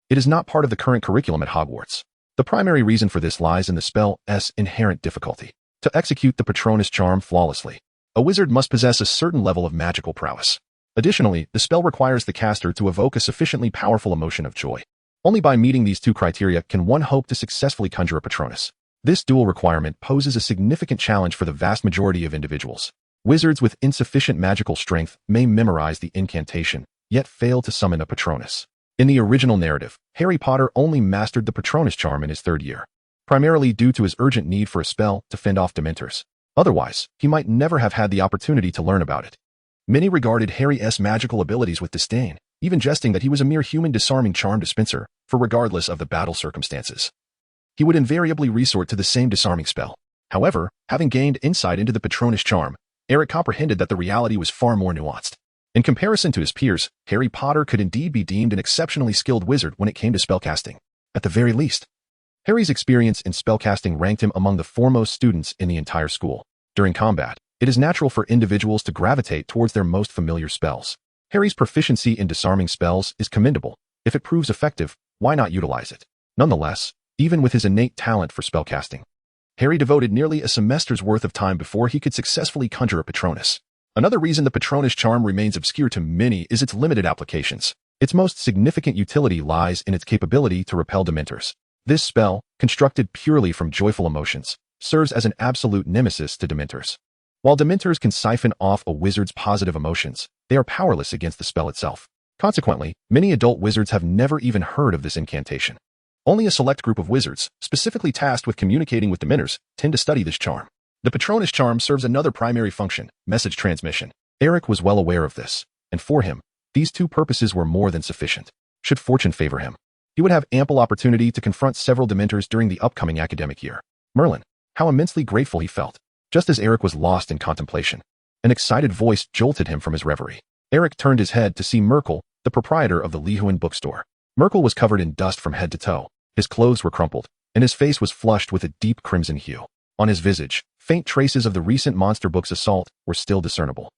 A: it is not part of the current curriculum at Hogwarts. The primary reason for this lies in the spell's inherent difficulty. To execute the Patronus charm flawlessly, a wizard must possess a certain level of magical prowess. Additionally, the spell requires the caster to evoke a sufficiently powerful emotion of joy. Only by meeting these two criteria can one hope to successfully conjure a Patronus. This dual requirement poses a significant challenge for the vast majority of individuals. Wizards with insufficient magical strength may memorize the incantation, yet fail to summon a Patronus. In the original narrative, Harry Potter only mastered the Patronus charm in his 3rd year, primarily due to his urgent need for a spell to fend off Dementors. Otherwise, he might never have had the opportunity to learn about it. Many regarded Harry's magical abilities with disdain, even jesting that he was a mere human disarming charm dispenser, for regardless of the battle circumstances, he would invariably resort to the same disarming spell. However, having gained insight into the Patronus charm, Eric comprehended that the reality was far more nuanced. In comparison to his peers, Harry Potter could indeed be deemed an exceptionally skilled wizard when it came to spellcasting. At the very least, Harry's experience in spellcasting ranked him among the foremost students in the entire school. During combat, it is natural for individuals to gravitate towards their most familiar spells. Harry's proficiency in disarming spells is commendable. If it proves effective, why not utilize it? Nonetheless, even with his innate talent for spellcasting, Harry devoted nearly a semester's worth of time before he could successfully conjure a Patronus. Another reason the Patronus charm remains obscure to many is its limited applications. Its most significant utility lies in its capability to repel Dementors. This spell, constructed purely from joyful emotions, serves as an absolute nemesis to Dementors. While Dementors can siphon off a wizard's positive emotions, they are powerless against the spell itself. Consequently, many adult wizards have never even heard of this incantation. Only a select group of wizards, specifically tasked with communicating with Dementors, tend to study this charm. The Patronus charm serves another primary function, message transmission. Eric was well aware of this, and for him, these two purposes were more than sufficient. Should fortune favor him, he would have ample opportunity to confront several Dementors during the upcoming academic year. Merlin, how immensely grateful he felt. Just as Eric was lost in contemplation, an excited voice jolted him from his reverie. Eric turned his head to see Merkel, the proprietor of the Lehuan bookstore. Merkel was covered in dust from head to toe. His clothes were crumpled, and his face was flushed with a deep crimson hue. On his visage, faint traces of the recent monster book's assault were still discernible.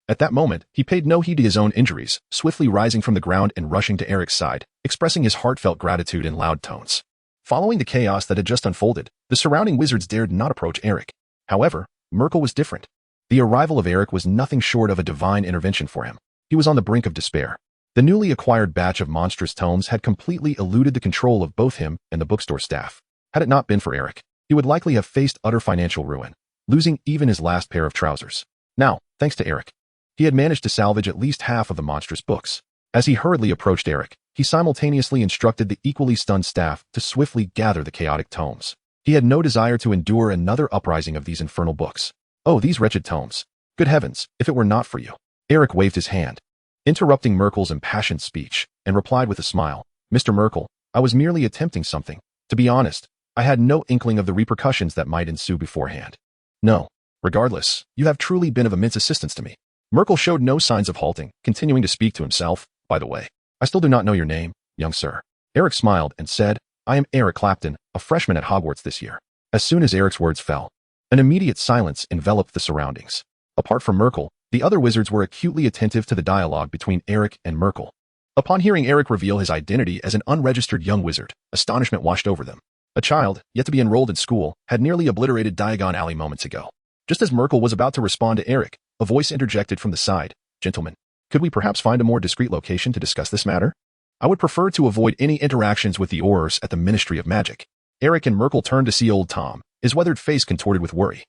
A: At that moment, he paid no heed to his own injuries, swiftly rising from the ground and rushing to Eric's side, expressing his heartfelt gratitude in loud tones. Following the chaos that had just unfolded, the surrounding wizards dared not approach Eric. However, Merkel was different. The arrival of Eric was nothing short of a divine intervention for him. He was on the brink of despair. The newly acquired batch of monstrous tomes had completely eluded the control of both him and the bookstore staff. Had it not been for Eric, he would likely have faced utter financial ruin, losing even his last pair of trousers. Now, thanks to Eric, he had managed to salvage at least half of the monstrous books. As he hurriedly approached Eric, he simultaneously instructed the equally stunned staff to swiftly gather the chaotic tomes. He had no desire to endure another uprising of these infernal books. Oh, these wretched tomes. Good heavens, if it were not for you. Eric waved his hand, interrupting Merkel's impassioned speech, and replied with a smile. Mr. Merkel, I was merely attempting something. To be honest, I had no inkling of the repercussions that might ensue beforehand. No. Regardless, you have truly been of immense assistance to me. Merkel showed no signs of halting, continuing to speak to himself. By the way, I still do not know your name, young sir. Eric smiled and said, I am Eric Clapton, a freshman at Hogwarts this year. As soon as Eric's words fell, an immediate silence enveloped the surroundings. Apart from Merkel, the other wizards were acutely attentive to the dialogue between Eric and Merkel. Upon hearing Eric reveal his identity as an unregistered young wizard, astonishment washed over them. A child, yet to be enrolled in school, had nearly obliterated Diagon Alley moments ago. Just as Merkel was about to respond to Eric, a voice interjected from the side. Gentlemen, could we perhaps find a more discreet location to discuss this matter? I would prefer to avoid any interactions with the Aurors at the Ministry of Magic. Eric and Merkel turned to see old Tom, his weathered face contorted with worry.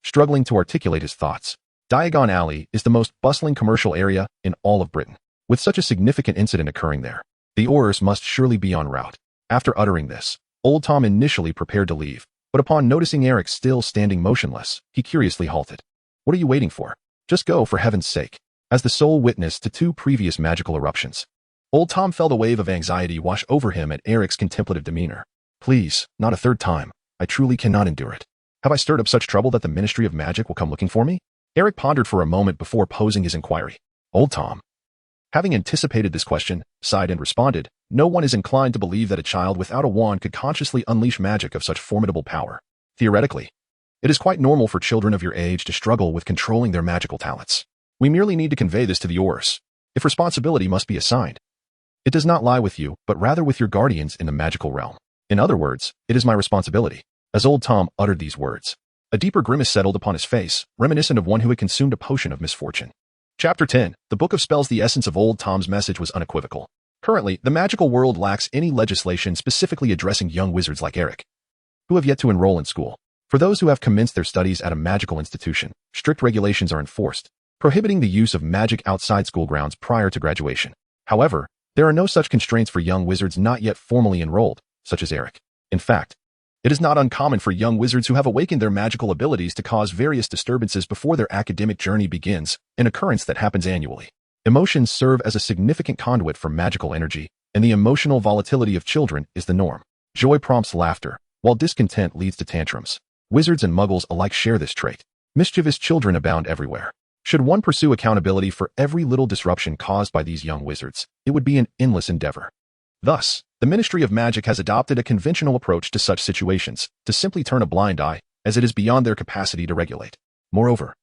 A: Struggling to articulate his thoughts, Diagon Alley is the most bustling commercial area in all of Britain. With such a significant incident occurring there, the Aurors must surely be en route. After uttering this, old Tom initially prepared to leave, but upon noticing Eric still standing motionless, he curiously halted. What are you waiting for? Just go, for heaven's sake. As the sole witness to 2 previous magical eruptions, Old Tom felt a wave of anxiety wash over him at Eric's contemplative demeanor. Please, not a 3rd time. I truly cannot endure it. Have I stirred up such trouble that the Ministry of Magic will come looking for me? Eric pondered for a moment before posing his inquiry. Old Tom, having anticipated this question, sighed and responded, no one is inclined to believe that a child without a wand could consciously unleash magic of such formidable power. Theoretically, it is quite normal for children of your age to struggle with controlling their magical talents. We merely need to convey this to the Aurors. If responsibility must be assigned, it does not lie with you, but rather with your guardians in the magical realm. In other words, it is my responsibility. As Old Tom uttered these words, a deeper grimace settled upon his face, reminiscent of one who had consumed a potion of misfortune. Chapter 10. The Book of Spells. The essence of Old Tom's message was unequivocal. Currently, the magical world lacks any legislation specifically addressing young wizards like Eric, who have yet to enroll in school. For those who have commenced their studies at a magical institution, strict regulations are enforced, prohibiting the use of magic outside school grounds prior to graduation. However, there are no such constraints for young wizards not yet formally enrolled, such as Eric. In fact, it is not uncommon for young wizards who have awakened their magical abilities to cause various disturbances before their academic journey begins, an occurrence that happens annually. Emotions serve as a significant conduit for magical energy, and the emotional volatility of children is the norm. Joy prompts laughter, while discontent leads to tantrums. Wizards and muggles alike share this trait. Mischievous children abound everywhere. Should one pursue accountability for every little disruption caused by these young wizards, it would be an endless endeavor. Thus, the Ministry of Magic has adopted a conventional approach to such situations, to simply turn a blind eye, as it is beyond their capacity to regulate. Moreover,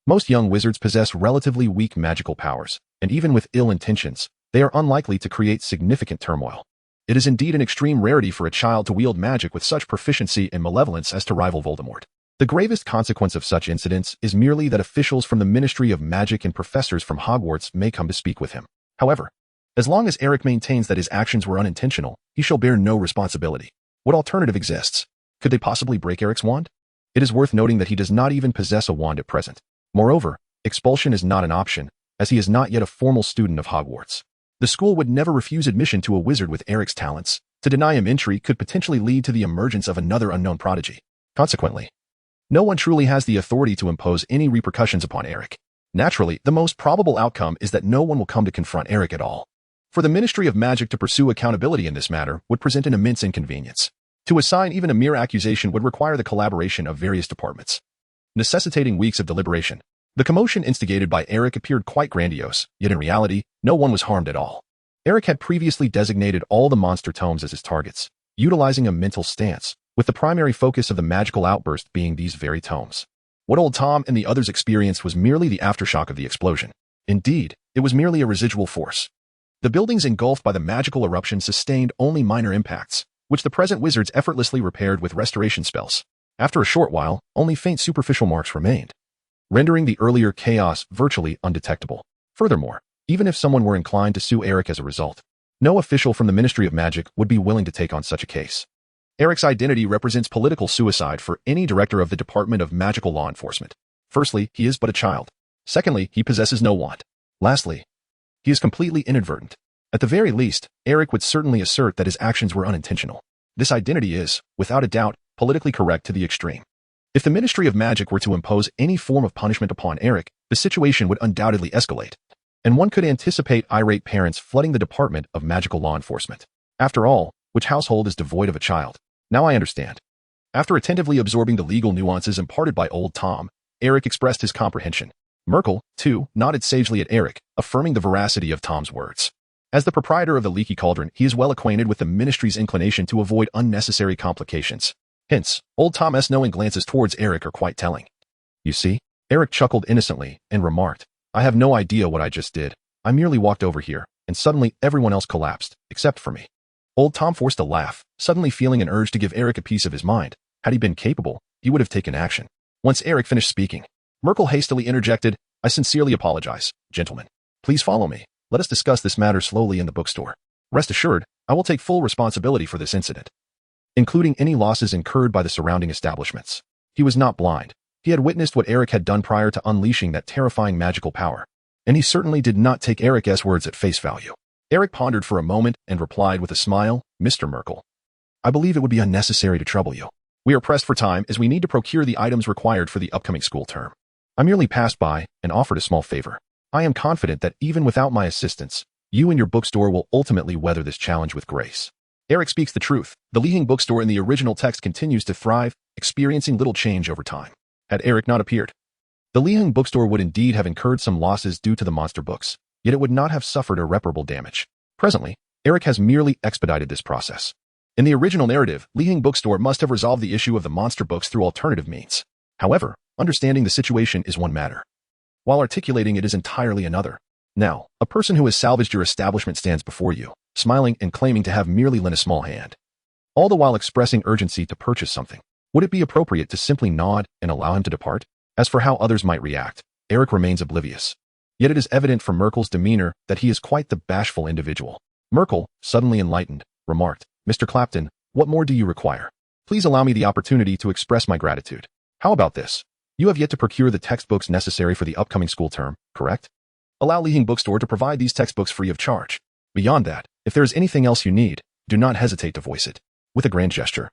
A: most young wizards possess relatively weak magical powers, and even with ill intentions, they are unlikely to create significant turmoil. It is indeed an extreme rarity for a child to wield magic with such proficiency and malevolence as to rival Voldemort. The gravest consequence of such incidents is merely that officials from the Ministry of Magic and professors from Hogwarts may come to speak with him. However, as long as Eric maintains that his actions were unintentional, he shall bear no responsibility. What alternative exists? Could they possibly break Eric's wand? It is worth noting that he does not even possess a wand at present. Moreover, expulsion is not an option, as he is not yet a formal student of Hogwarts. The school would never refuse admission to a wizard with Eric's talents. To deny him entry could potentially lead to the emergence of another unknown prodigy. Consequently, no one truly has the authority to impose any repercussions upon Eric. Naturally, the most probable outcome is that no one will come to confront Eric at all. For the Ministry of Magic to pursue accountability in this matter would present an immense inconvenience. To assign even a mere accusation would require the collaboration of various departments, necessitating weeks of deliberation. The commotion instigated by Eric appeared quite grandiose, yet in reality, no one was harmed at all. Eric had previously designated all the monster tomes as his targets, utilizing a mental stance, with the primary focus of the magical outburst being these very tomes. What Old Tom and the others experienced was merely the aftershock of the explosion. Indeed, it was merely a residual force. The buildings engulfed by the magical eruption sustained only minor impacts, which the present wizards effortlessly repaired with restoration spells. After a short while, only faint superficial marks remained, rendering the earlier chaos virtually undetectable. Furthermore, even if someone were inclined to sue Eric as a result, no official from the Ministry of Magic would be willing to take on such a case. Eric's identity represents political suicide for any director of the Department of Magical Law Enforcement. Firstly, he is but a child. Secondly, he possesses no wand. Lastly, he is completely inadvertent. At the very least, Eric would certainly assert that his actions were unintentional. This identity is, without a doubt, politically correct to the extreme. If the Ministry of Magic were to impose any form of punishment upon Eric, the situation would undoubtedly escalate, and one could anticipate irate parents flooding the Department of Magical Law Enforcement. After all, which household is devoid of a child? Now I understand. After attentively absorbing the legal nuances imparted by Old Tom, Eric expressed his comprehension. Merkel, too, nodded sagely at Eric, affirming the veracity of Tom's words. As the proprietor of the Leaky Cauldron, he is well acquainted with the Ministry's inclination to avoid unnecessary complications. Hence, Old Tom's knowing glances towards Eric are quite telling. You see? Eric chuckled innocently and remarked, I have no idea what I just did. I merely walked over here, and suddenly everyone else collapsed, except for me. Old Tom forced a laugh, suddenly feeling an urge to give Eric a piece of his mind. Had he been capable, he would have taken action. Once Eric finished speaking, Merkel hastily interjected, I sincerely apologize, gentlemen. Please follow me. Let us discuss this matter slowly in the bookstore. Rest assured, I will take full responsibility for this incident, including any losses incurred by the surrounding establishments. He was not blind. He had witnessed what Eric had done prior to unleashing that terrifying magical power, and he certainly did not take Eric's words at face value. Eric pondered for a moment and replied with a smile, Mr. Merkel, I believe it would be unnecessary to trouble you. We are pressed for time as we need to procure the items required for the upcoming school term. I merely passed by and offered a small favor. I am confident that even without my assistance, you and your bookstore will ultimately weather this challenge with grace. Eric speaks the truth. The Li Hing bookstore in the original text continues to thrive, experiencing little change over time. Had Eric not appeared, the Li Hing bookstore would indeed have incurred some losses due to the monster books, yet it would not have suffered irreparable damage. Presently, Eric has merely expedited this process. In the original narrative, Li Hing bookstore must have resolved the issue of the monster books through alternative means. However, understanding the situation is one matter, while articulating it is entirely another. Now, a person who has salvaged your establishment stands before you, smiling and claiming to have merely lent a small hand, all the while expressing urgency to purchase something. Would it be appropriate to simply nod and allow him to depart? As for how others might react, Eric remains oblivious. Yet it is evident from Merkel's demeanor that he is quite the bashful individual. Merkel, suddenly enlightened, remarked, "Mr. Clapton, what more do you require? Please allow me the opportunity to express my gratitude. How about this? You have yet to procure the textbooks necessary for the upcoming school term, correct? Allow Li Hing bookstore to provide these textbooks free of charge. Beyond that, if there is anything else you need, do not hesitate to voice it." With a grand gesture,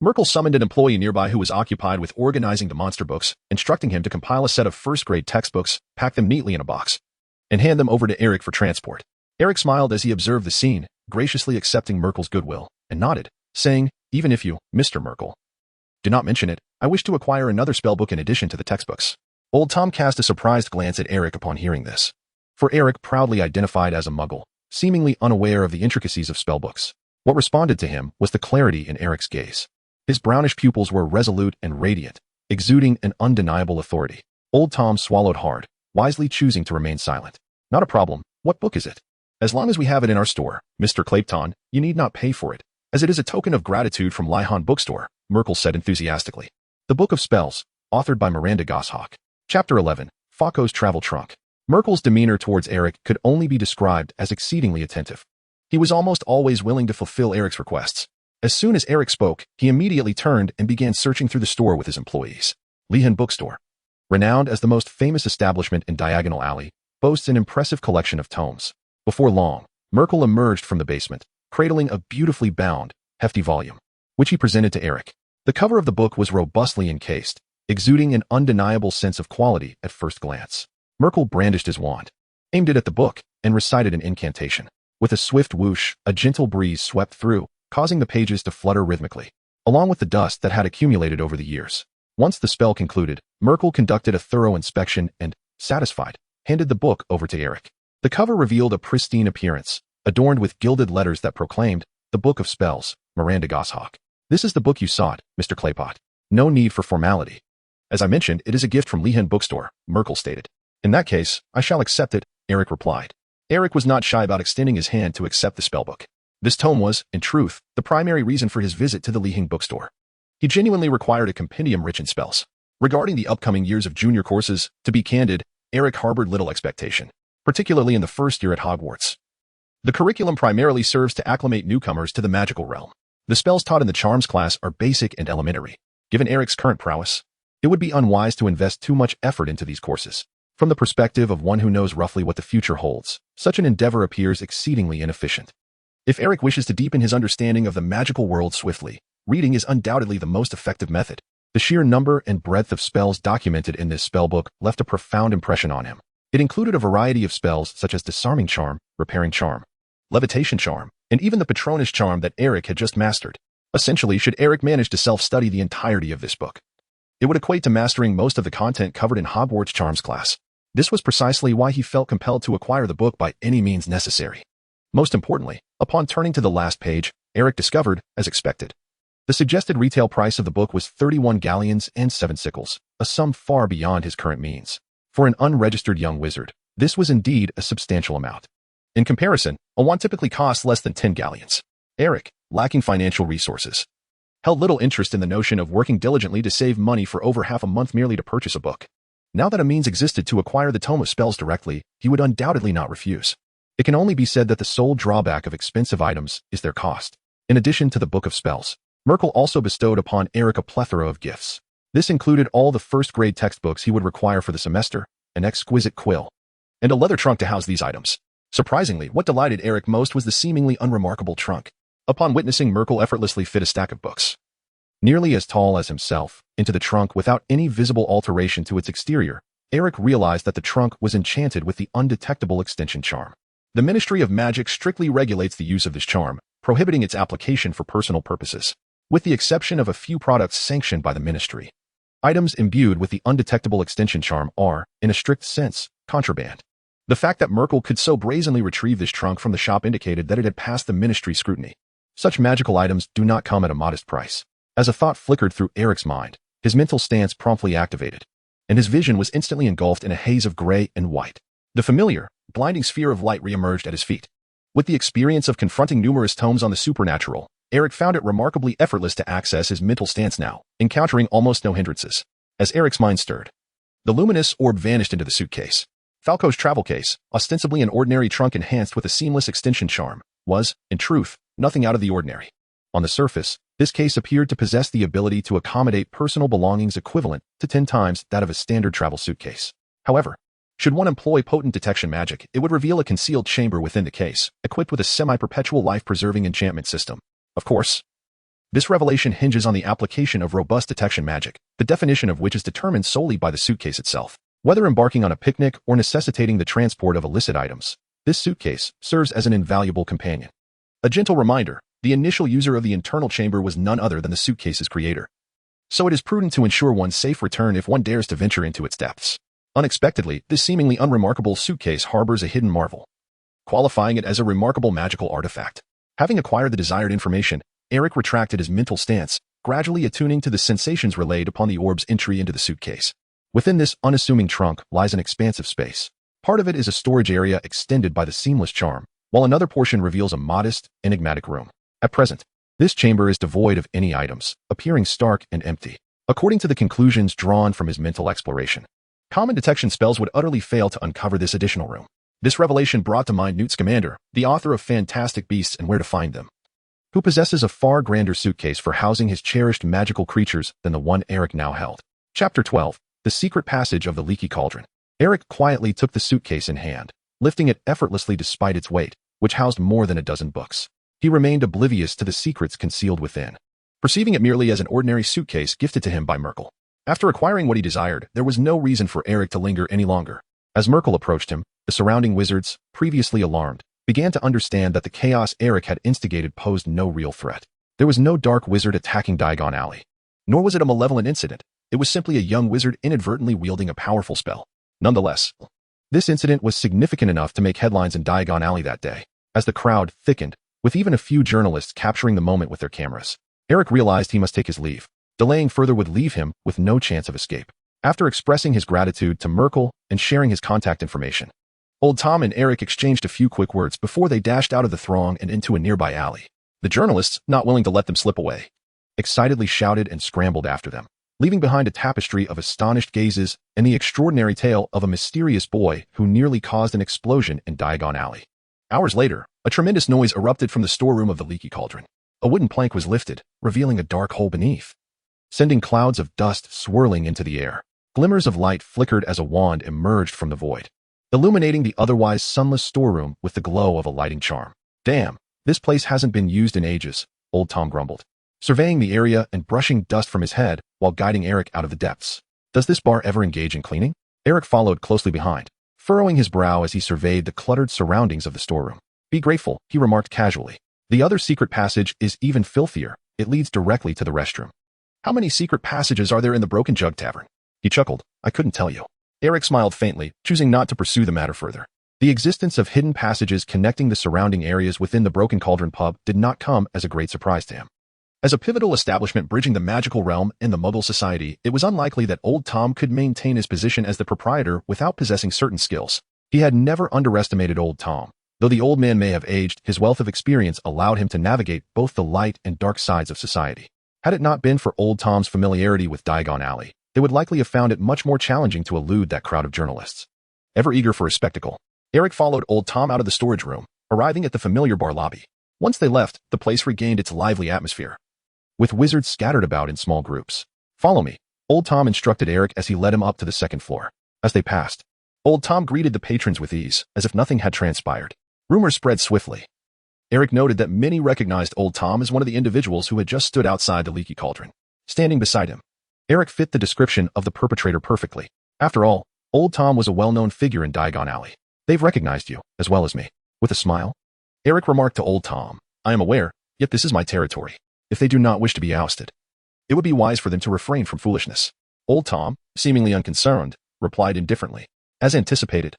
A: Merkel summoned an employee nearby who was occupied with organizing the monster books, instructing him to compile a set of first-grade textbooks, pack them neatly in a box, and hand them over to Eric for transport. Eric smiled as he observed the scene, graciously accepting Merkel's goodwill, and nodded, saying, "Even if you, Mr. Merkel, do not mention it, I wish to acquire another spellbook in addition to the textbooks." Old Tom cast a surprised glance at Eric upon hearing this. For Eric proudly identified as a muggle, seemingly unaware of the intricacies of spellbooks. What responded to him was the clarity in Eric's gaze. His brownish pupils were resolute and radiant, exuding an undeniable authority. Old Tom swallowed hard, wisely choosing to remain silent. "Not a problem. What book is it?" "As long as we have it in our store, Mr. Clapton, you need not pay for it, as it is a token of gratitude from Li Hing bookstore," Merkel said enthusiastically. The Book of Spells, authored by Miranda Goshawk. Chapter 11, Fawco's Travel Trunk. Merkel's demeanor towards Eric could only be described as exceedingly attentive. He was almost always willing to fulfill Eric's requests. As soon as Eric spoke, he immediately turned and began searching through the store with his employees. Li Hing bookstore, renowned as the most famous establishment in Diagon Alley, boasts an impressive collection of tomes. Before long, Merkel emerged from the basement, cradling a beautifully bound, hefty volume, which he presented to Eric. The cover of the book was robustly encased, exuding an undeniable sense of quality at first glance. Merkel brandished his wand, aimed it at the book, and recited an incantation. With a swift whoosh, a gentle breeze swept through, causing the pages to flutter rhythmically, along with the dust that had accumulated over the years. Once the spell concluded, Merkel conducted a thorough inspection and, satisfied, handed the book over to Eric. The cover revealed a pristine appearance, adorned with gilded letters that proclaimed, "The Book of Spells, Miranda Goshawk. This is the book you sought, Mr. Claypot. No need for formality. As I mentioned, it is a gift from Li Hing bookstore," Merkel stated. "In that case, I shall accept it," Eric replied. Eric was not shy about extending his hand to accept the spellbook. This tome was, in truth, the primary reason for his visit to the Li Hing bookstore. He genuinely required a compendium rich in spells. Regarding the upcoming years of junior courses, to be candid, Eric harbored little expectation, particularly in the first year at Hogwarts. The curriculum primarily serves to acclimate newcomers to the magical realm. The spells taught in the charms class are basic and elementary. Given Eric's current prowess, it would be unwise to invest too much effort into these courses. From the perspective of one who knows roughly what the future holds, such an endeavor appears exceedingly inefficient. If Eric wishes to deepen his understanding of the magical world swiftly, reading is undoubtedly the most effective method. The sheer number and breadth of spells documented in this spellbook left a profound impression on him. It included a variety of spells such as Disarming Charm, Repairing Charm, Levitation Charm, and even the Patronus Charm that Eric had just mastered. Essentially, should Eric manage to self-study the entirety of this book, it would equate to mastering most of the content covered in Hogwarts Charms class. This was precisely why he felt compelled to acquire the book by any means necessary. Most importantly, upon turning to the last page, Eric discovered, as expected, the suggested retail price of the book was 31 galleons and 7 sickles, a sum far beyond his current means. For an unregistered young wizard, this was indeed a substantial amount. In comparison, a wand typically costs less than 10 galleons. Eric, lacking financial resources, held little interest in the notion of working diligently to save money for over half a month merely to purchase a book. Now that a means existed to acquire the Tome of Spells directly, he would undoubtedly not refuse. It can only be said that the sole drawback of expensive items is their cost. In addition to the Book of Spells, Merkel also bestowed upon Eric a plethora of gifts. This included all the first-grade textbooks he would require for the semester, an exquisite quill, and a leather trunk to house these items. Surprisingly, what delighted Eric most was the seemingly unremarkable trunk. Upon witnessing Merkel effortlessly fit a stack of books, nearly as tall as himself, into the trunk without any visible alteration to its exterior, Eric realized that the trunk was enchanted with the undetectable extension charm. The Ministry of Magic strictly regulates the use of this charm, prohibiting its application for personal purposes, with the exception of a few products sanctioned by the ministry. Items imbued with the undetectable extension charm are, in a strict sense, contraband. The fact that Merkel could so brazenly retrieve this trunk from the shop indicated that it had passed the ministry's scrutiny. Such magical items do not come at a modest price. As a thought flickered through Eric's mind, his mental stance promptly activated, and his vision was instantly engulfed in a haze of gray and white. The familiar, blinding sphere of light re-emerged at his feet. With the experience of confronting numerous tomes on the supernatural, Eric found it remarkably effortless to access his mental stance now, encountering almost no hindrances. As Eric's mind stirred, the luminous orb vanished into the suitcase. Falco's travel case, ostensibly an ordinary trunk enhanced with a seamless extension charm, was, in truth, nothing out of the ordinary. On the surface, this case appeared to possess the ability to accommodate personal belongings equivalent to 10 times that of a standard travel suitcase. However, should one employ potent detection magic, it would reveal a concealed chamber within the case, equipped with a semi-perpetual life-preserving enchantment system. Of course, this revelation hinges on the application of robust detection magic, the definition of which is determined solely by the suitcase itself. Whether embarking on a picnic or necessitating the transport of illicit items, this suitcase serves as an invaluable companion. A gentle reminder, the initial user of the internal chamber was none other than the suitcase's creator. So it is prudent to ensure one's safe return if one dares to venture into its depths. Unexpectedly, this seemingly unremarkable suitcase harbors a hidden marvel, qualifying it as a remarkable magical artifact. Having acquired the desired information, Eric retracted his mental stance, gradually attuning to the sensations relayed upon the orb's entry into the suitcase. Within this unassuming trunk lies an expansive space. Part of it is a storage area extended by the seamless charm, while another portion reveals a modest, enigmatic room. At present, this chamber is devoid of any items, appearing stark and empty. According to the conclusions drawn from his mental exploration, common detection spells would utterly fail to uncover this additional room. This revelation brought to mind Newt Scamander, the author of Fantastic Beasts and Where to Find Them, who possesses a far grander suitcase for housing his cherished magical creatures than the one Eric now held. Chapter 12. The Secret Passage of the Leaky Cauldron. Eric quietly took the suitcase in hand, lifting it effortlessly despite its weight, which housed more than a dozen books. He remained oblivious to the secrets concealed within, perceiving it merely as an ordinary suitcase gifted to him by Merkel. After acquiring what he desired, there was no reason for Eric to linger any longer. As Merkel approached him, the surrounding wizards, previously alarmed, began to understand that the chaos Eric had instigated posed no real threat. There was no dark wizard attacking Diagon Alley, nor was it a malevolent incident. It was simply a young wizard inadvertently wielding a powerful spell. Nonetheless, this incident was significant enough to make headlines in Diagon Alley that day. As the crowd thickened, with even a few journalists capturing the moment with their cameras, Eric realized he must take his leave. Delaying further would leave him with no chance of escape. After expressing his gratitude to Merkel and sharing his contact information, Old Tom and Eric exchanged a few quick words before they dashed out of the throng and into a nearby alley. The journalists, not willing to let them slip away, excitedly shouted and scrambled after them, leaving behind a tapestry of astonished gazes and the extraordinary tale of a mysterious boy who nearly caused an explosion in Diagon Alley. Hours later, a tremendous noise erupted from the storeroom of the Leaky Cauldron. A wooden plank was lifted, revealing a dark hole beneath, sending clouds of dust swirling into the air. Glimmers of light flickered as a wand emerged from the void, illuminating the otherwise sunless storeroom with the glow of a lighting charm. Damn, this place hasn't been used in ages, Old Tom grumbled, surveying the area and brushing dust from his head while guiding Eric out of the depths. Does this bar ever engage in cleaning? Eric followed closely behind, furrowing his brow as he surveyed the cluttered surroundings of the storeroom. Be grateful, he remarked casually. The other secret passage is even filthier. It leads directly to the restroom. How many secret passages are there in the Broken Jug Tavern? He chuckled. I couldn't tell you. Eric smiled faintly, choosing not to pursue the matter further. The existence of hidden passages connecting the surrounding areas within the Broken Cauldron pub did not come as a great surprise to him. As a pivotal establishment bridging the magical realm and the Muggle society, it was unlikely that Old Tom could maintain his position as the proprietor without possessing certain skills. He had never underestimated Old Tom. Though the old man may have aged, his wealth of experience allowed him to navigate both the light and dark sides of society. Had it not been for Old Tom's familiarity with Diagon Alley, they would likely have found it much more challenging to elude that crowd of journalists. Ever eager for a spectacle, Eric followed Old Tom out of the storage room, arriving at the familiar bar lobby. Once they left, the place regained its lively atmosphere, with wizards scattered about in small groups. Follow me, Old Tom instructed Eric as he led him up to the second floor. As they passed, Old Tom greeted the patrons with ease, as if nothing had transpired. Rumors spread swiftly. Eric noted that many recognized Old Tom as one of the individuals who had just stood outside the Leaky Cauldron. Standing beside him, Eric fit the description of the perpetrator perfectly. After all, Old Tom was a well-known figure in Diagon Alley. They've recognized you, as well as me. With a smile, Eric remarked to Old Tom, I am aware, yet this is my territory. If they do not wish to be ousted, it would be wise for them to refrain from foolishness. Old Tom, seemingly unconcerned, replied indifferently. As anticipated,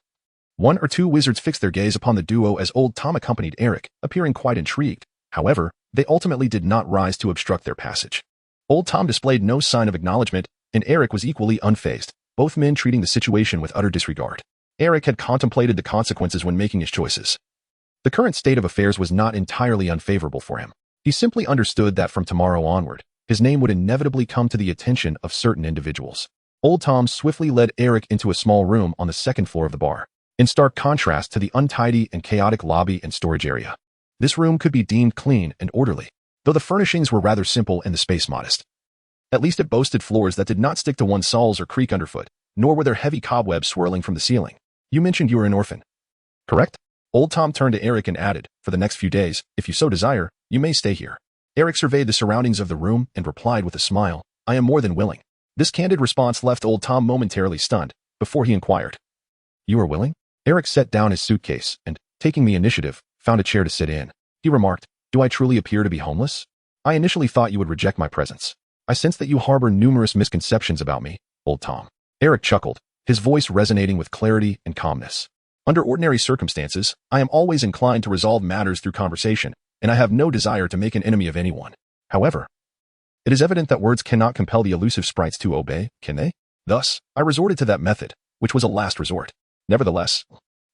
A: one or two wizards fixed their gaze upon the duo as Old Tom accompanied Eric, appearing quite intrigued. However, they ultimately did not rise to obstruct their passage. Old Tom displayed no sign of acknowledgement, and Eric was equally unfazed, both men treating the situation with utter disregard. Eric had contemplated the consequences when making his choices. The current state of affairs was not entirely unfavorable for him. He simply understood that from tomorrow onward, his name would inevitably come to the attention of certain individuals. Old Tom swiftly led Eric into a small room on the second floor of the bar, in stark contrast to the untidy and chaotic lobby and storage area. This room could be deemed clean and orderly, though the furnishings were rather simple and the space modest. At least it boasted floors that did not stick to one's soles or creak underfoot, nor were there heavy cobwebs swirling from the ceiling. You mentioned you were an orphan, correct? Old Tom turned to Eric and added, for the next few days, if you so desire, you may stay here. Eric surveyed the surroundings of the room and replied with a smile, I am more than willing. This candid response left Old Tom momentarily stunned, before he inquired, You are willing? Eric set down his suitcase and, taking the initiative, found a chair to sit in. He remarked, Do I truly appear to be homeless? I initially thought you would reject my presence. I sense that you harbor numerous misconceptions about me, Old Tom. Eric chuckled, his voice resonating with clarity and calmness. Under ordinary circumstances, I am always inclined to resolve matters through conversation, and I have no desire to make an enemy of anyone. However, it is evident that words cannot compel the elusive sprites to obey, can they? Thus, I resorted to that method, which was a last resort. Nevertheless,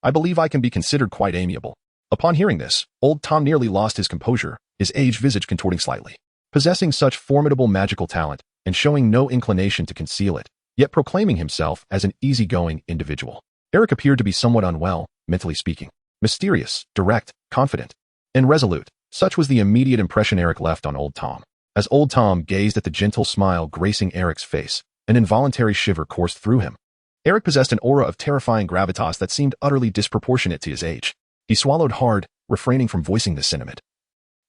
A: I believe I can be considered quite amiable. Upon hearing this, Old Tom nearly lost his composure, his aged visage contorting slightly. Possessing such formidable magical talent, and showing no inclination to conceal it, yet proclaiming himself as an easygoing individual, Eric appeared to be somewhat unwell, mentally speaking. Mysterious, direct, confident, and resolute, such was the immediate impression Eric left on Old Tom. As Old Tom gazed at the gentle smile gracing Eric's face, an involuntary shiver coursed through him. Eric possessed an aura of terrifying gravitas that seemed utterly disproportionate to his age. He swallowed hard, refraining from voicing this sentiment,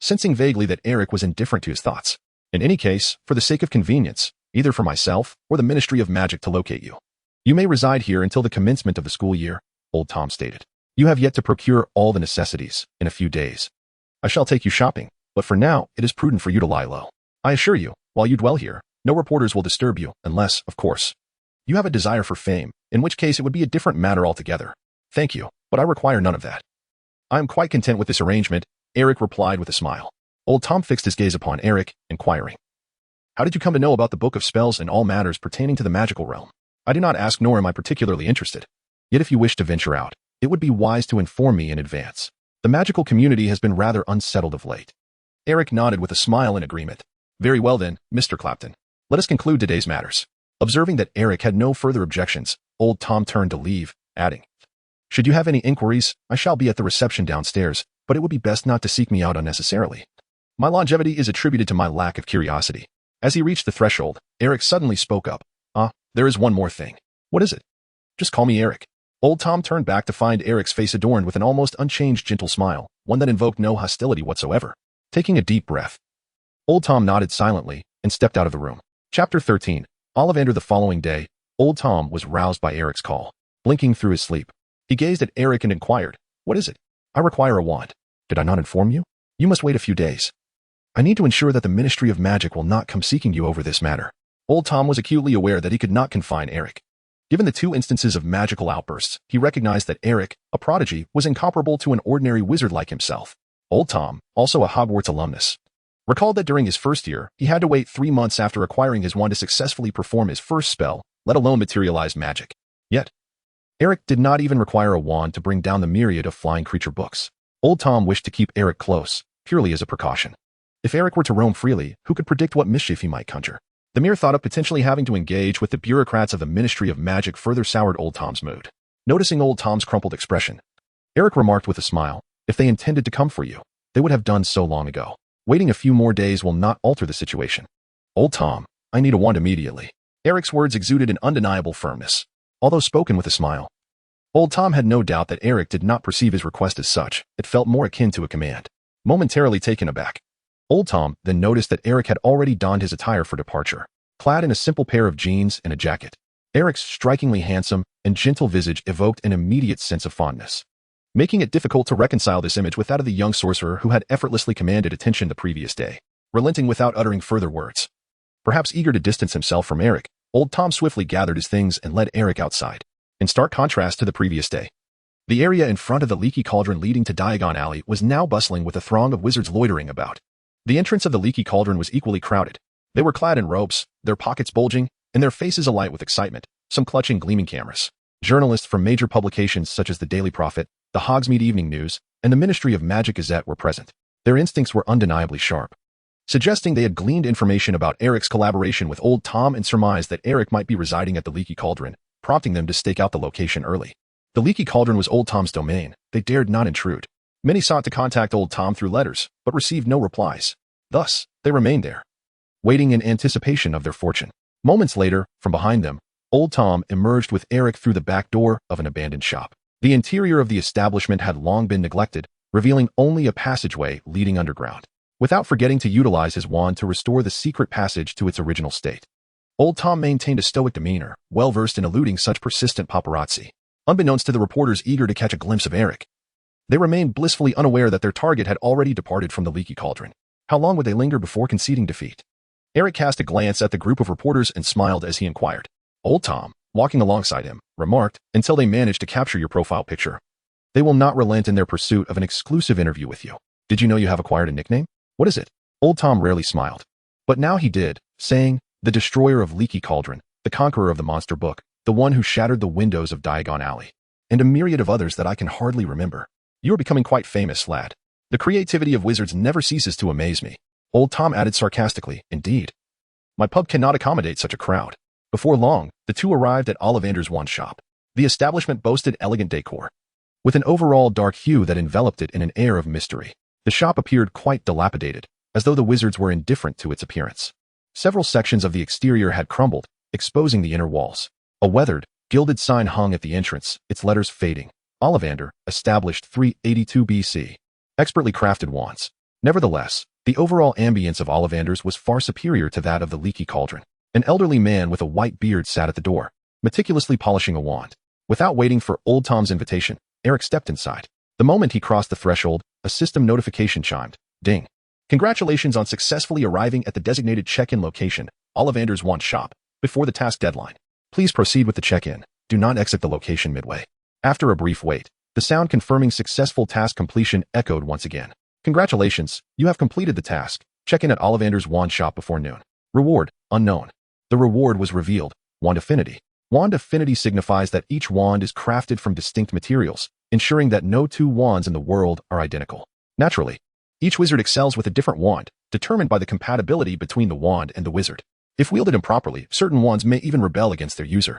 A: sensing vaguely that Eric was indifferent to his thoughts. In any case, for the sake of convenience, either for myself or the Ministry of Magic to locate you, you may reside here until the commencement of the school year, Old Tom stated. You have yet to procure all the necessities in a few days. I shall take you shopping, but for now, it is prudent for you to lie low. I assure you, while you dwell here, no reporters will disturb you unless, of course, you have a desire for fame, in which case it would be a different matter altogether. Thank you, but I require none of that. I am quite content with this arrangement, Eric replied with a smile. Old Tom fixed his gaze upon Eric, inquiring, How did you come to know about the Book of Spells and all matters pertaining to the magical realm? I do not ask, nor am I particularly interested. Yet if you wish to venture out, it would be wise to inform me in advance. The magical community has been rather unsettled of late. Eric nodded with a smile in agreement. Very well then, Mr. Clapton. Let us conclude today's matters. Observing that Eric had no further objections, Old Tom turned to leave, adding, Should you have any inquiries, I shall be at the reception downstairs, but it would be best not to seek me out unnecessarily. My longevity is attributed to my lack of curiosity. As he reached the threshold, Eric suddenly spoke up. There is one more thing. What is it? Just call me Eric. Old Tom turned back to find Eric's face adorned with an almost unchanged gentle smile, one that invoked no hostility whatsoever. Taking a deep breath, Old Tom nodded silently and stepped out of the room. Chapter 13. Ollivander. The following day, Old Tom was roused by Eric's call. Blinking through his sleep, he gazed at Eric and inquired, What is it? I require a wand. Did I not inform you? You must wait a few days. I need to ensure that the Ministry of Magic will not come seeking you over this matter. Old Tom was acutely aware that he could not confine Eric. Given the two instances of magical outbursts, he recognized that Eric, a prodigy, was incomparable to an ordinary wizard like himself. Old Tom, also a Hogwarts alumnus, recalled that during his first year, he had to wait 3 months after acquiring his wand to successfully perform his first spell, let alone materialize magic. Yet, Eric did not even require a wand to bring down the myriad of flying creature books. Old Tom wished to keep Eric close, purely as a precaution. If Eric were to roam freely, who could predict what mischief he might conjure? The mere thought of potentially having to engage with the bureaucrats of the Ministry of Magic further soured Old Tom's mood. Noticing Old Tom's crumpled expression, Eric remarked with a smile, If they intended to come for you, they would have done so long ago. Waiting a few more days will not alter the situation. Old Tom, I need a wand immediately. Eric's words exuded an undeniable firmness. Although spoken with a smile, Old Tom had no doubt that Eric did not perceive his request as such. It felt more akin to a command. Momentarily taken aback, Old Tom then noticed that Eric had already donned his attire for departure, clad in a simple pair of jeans and a jacket. Eric's strikingly handsome and gentle visage evoked an immediate sense of fondness, making it difficult to reconcile this image with that of the young sorcerer who had effortlessly commanded attention the previous day, relenting without uttering further words. Perhaps eager to distance himself from Eric, old Tom swiftly gathered his things and led Eric outside. In stark contrast to the previous day, the area in front of the leaky cauldron leading to Diagon Alley was now bustling with a throng of wizards loitering about. The entrance of the leaky cauldron was equally crowded. They were clad in robes, their pockets bulging, and their faces alight with excitement, some clutching gleaming cameras. Journalists from major publications such as the Daily Prophet, the Hogsmeade Evening News, and the Ministry of Magic Gazette were present. Their instincts were undeniably sharp, suggesting they had gleaned information about Eric's collaboration with old Tom and surmised that Eric might be residing at the leaky cauldron, prompting them to stake out the location early. The leaky cauldron was old Tom's domain. They dared not intrude. Many sought to contact old Tom through letters, but received no replies. Thus, they remained there, waiting in anticipation of their fortune. Moments later, from behind them, old Tom emerged with Eric through the back door of an abandoned shop. The interior of the establishment had long been neglected, revealing only a passageway leading underground, without forgetting to utilize his wand to restore the secret passage to its original state. Old Tom maintained a stoic demeanor, well-versed in eluding such persistent paparazzi. Unbeknownst to the reporters eager to catch a glimpse of Eric, they remained blissfully unaware that their target had already departed from the leaky cauldron. How long would they linger before conceding defeat? Eric cast a glance at the group of reporters and smiled as he inquired. Old Tom, walking alongside him, remarked, until they manage to capture your profile picture, they will not relent in their pursuit of an exclusive interview with you. Did you know you have acquired a nickname? What is it? Old Tom rarely smiled. But now he did, saying, the destroyer of Leaky Cauldron, the conqueror of the monster book, the one who shattered the windows of Diagon Alley, and a myriad of others that I can hardly remember. You are becoming quite famous, lad. The creativity of wizards never ceases to amaze me. Old Tom added sarcastically, indeed. My pub cannot accommodate such a crowd. Before long, the two arrived at Ollivander's wand shop. The establishment boasted elegant decor, with an overall dark hue that enveloped it in an air of mystery. The shop appeared quite dilapidated, as though the wizards were indifferent to its appearance. Several sections of the exterior had crumbled, exposing the inner walls. A weathered, gilded sign hung at the entrance, its letters fading. Ollivander, established 382 BC. Expertly crafted wands. Nevertheless, the overall ambience of Ollivander's was far superior to that of the Leaky Cauldron. An elderly man with a white beard sat at the door, meticulously polishing a wand. Without waiting for old Tom's invitation, Eric stepped inside. The moment he crossed the threshold, a system notification chimed. Ding. Congratulations on successfully arriving at the designated check-in location, Ollivander's wand shop, before the task deadline. Please proceed with the check-in. Do not exit the location midway. After a brief wait, the sound confirming successful task completion echoed once again. Congratulations, you have completed the task. Check in at Ollivander's wand shop before noon. Reward, unknown. The reward was revealed. Wand affinity. Wand affinity signifies that each wand is crafted from distinct materials, ensuring that no two wands in the world are identical. Naturally, each wizard excels with a different wand, determined by the compatibility between the wand and the wizard. If wielded improperly, certain wands may even rebel against their user.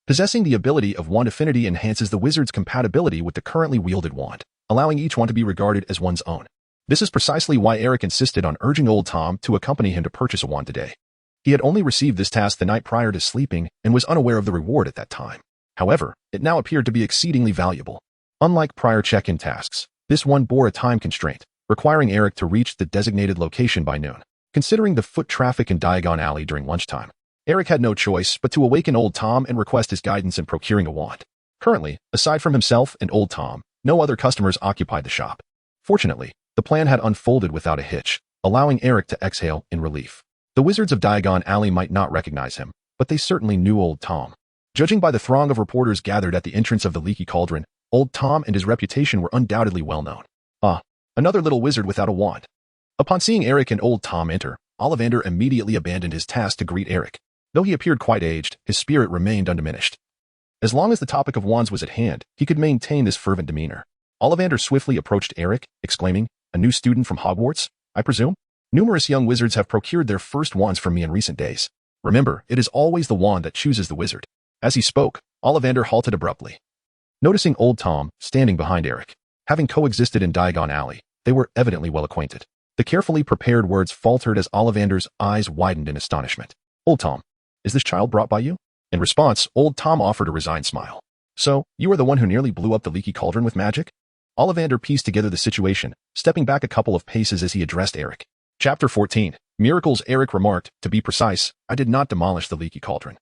A: Possessing the ability of wand affinity enhances the wizard's compatibility with the currently wielded wand, allowing each one to be regarded as one's own. This is precisely why Eric insisted on urging old Tom to accompany him to purchase a wand today. He had only received this task the night prior to sleeping and was unaware of the reward at that time. However, it now appeared to be exceedingly valuable. Unlike prior check-in tasks, this one bore a time constraint, requiring Eric to reach the designated location by noon. Considering the foot traffic in Diagon Alley during lunchtime, Eric had no choice but to awaken old Tom and request his guidance in procuring a wand. Currently, aside from himself and old Tom, no other customers occupied the shop. Fortunately, the plan had unfolded without a hitch, allowing Eric to exhale in relief. The wizards of Diagon Alley might not recognize him, but they certainly knew old Tom. Judging by the throng of reporters gathered at the entrance of the Leaky Cauldron, old Tom and his reputation were undoubtedly well known. Ah, another little wizard without a wand. Upon seeing Eric and old Tom enter, Ollivander immediately abandoned his task to greet Eric. Though he appeared quite aged, his spirit remained undiminished. As long as the topic of wands was at hand, he could maintain this fervent demeanor. Ollivander swiftly approached Eric, exclaiming, "A new student from Hogwarts, I presume? Numerous young wizards have procured their first wands from me in recent days. Remember, it is always the wand that chooses the wizard." As he spoke, Ollivander halted abruptly, noticing old Tom standing behind Eric. Having coexisted in Diagon Alley, they were evidently well acquainted. The carefully prepared words faltered as Ollivander's eyes widened in astonishment. "Old Tom, is this child brought by you?" In response, old Tom offered a resigned smile. "So, you are the one who nearly blew up the Leaky Cauldron with magic?" Ollivander pieced together the situation, stepping back a couple of paces as he addressed Eric. Chapter 14. Miracles. Eric remarked, "To be precise, I did not demolish the Leaky Cauldron.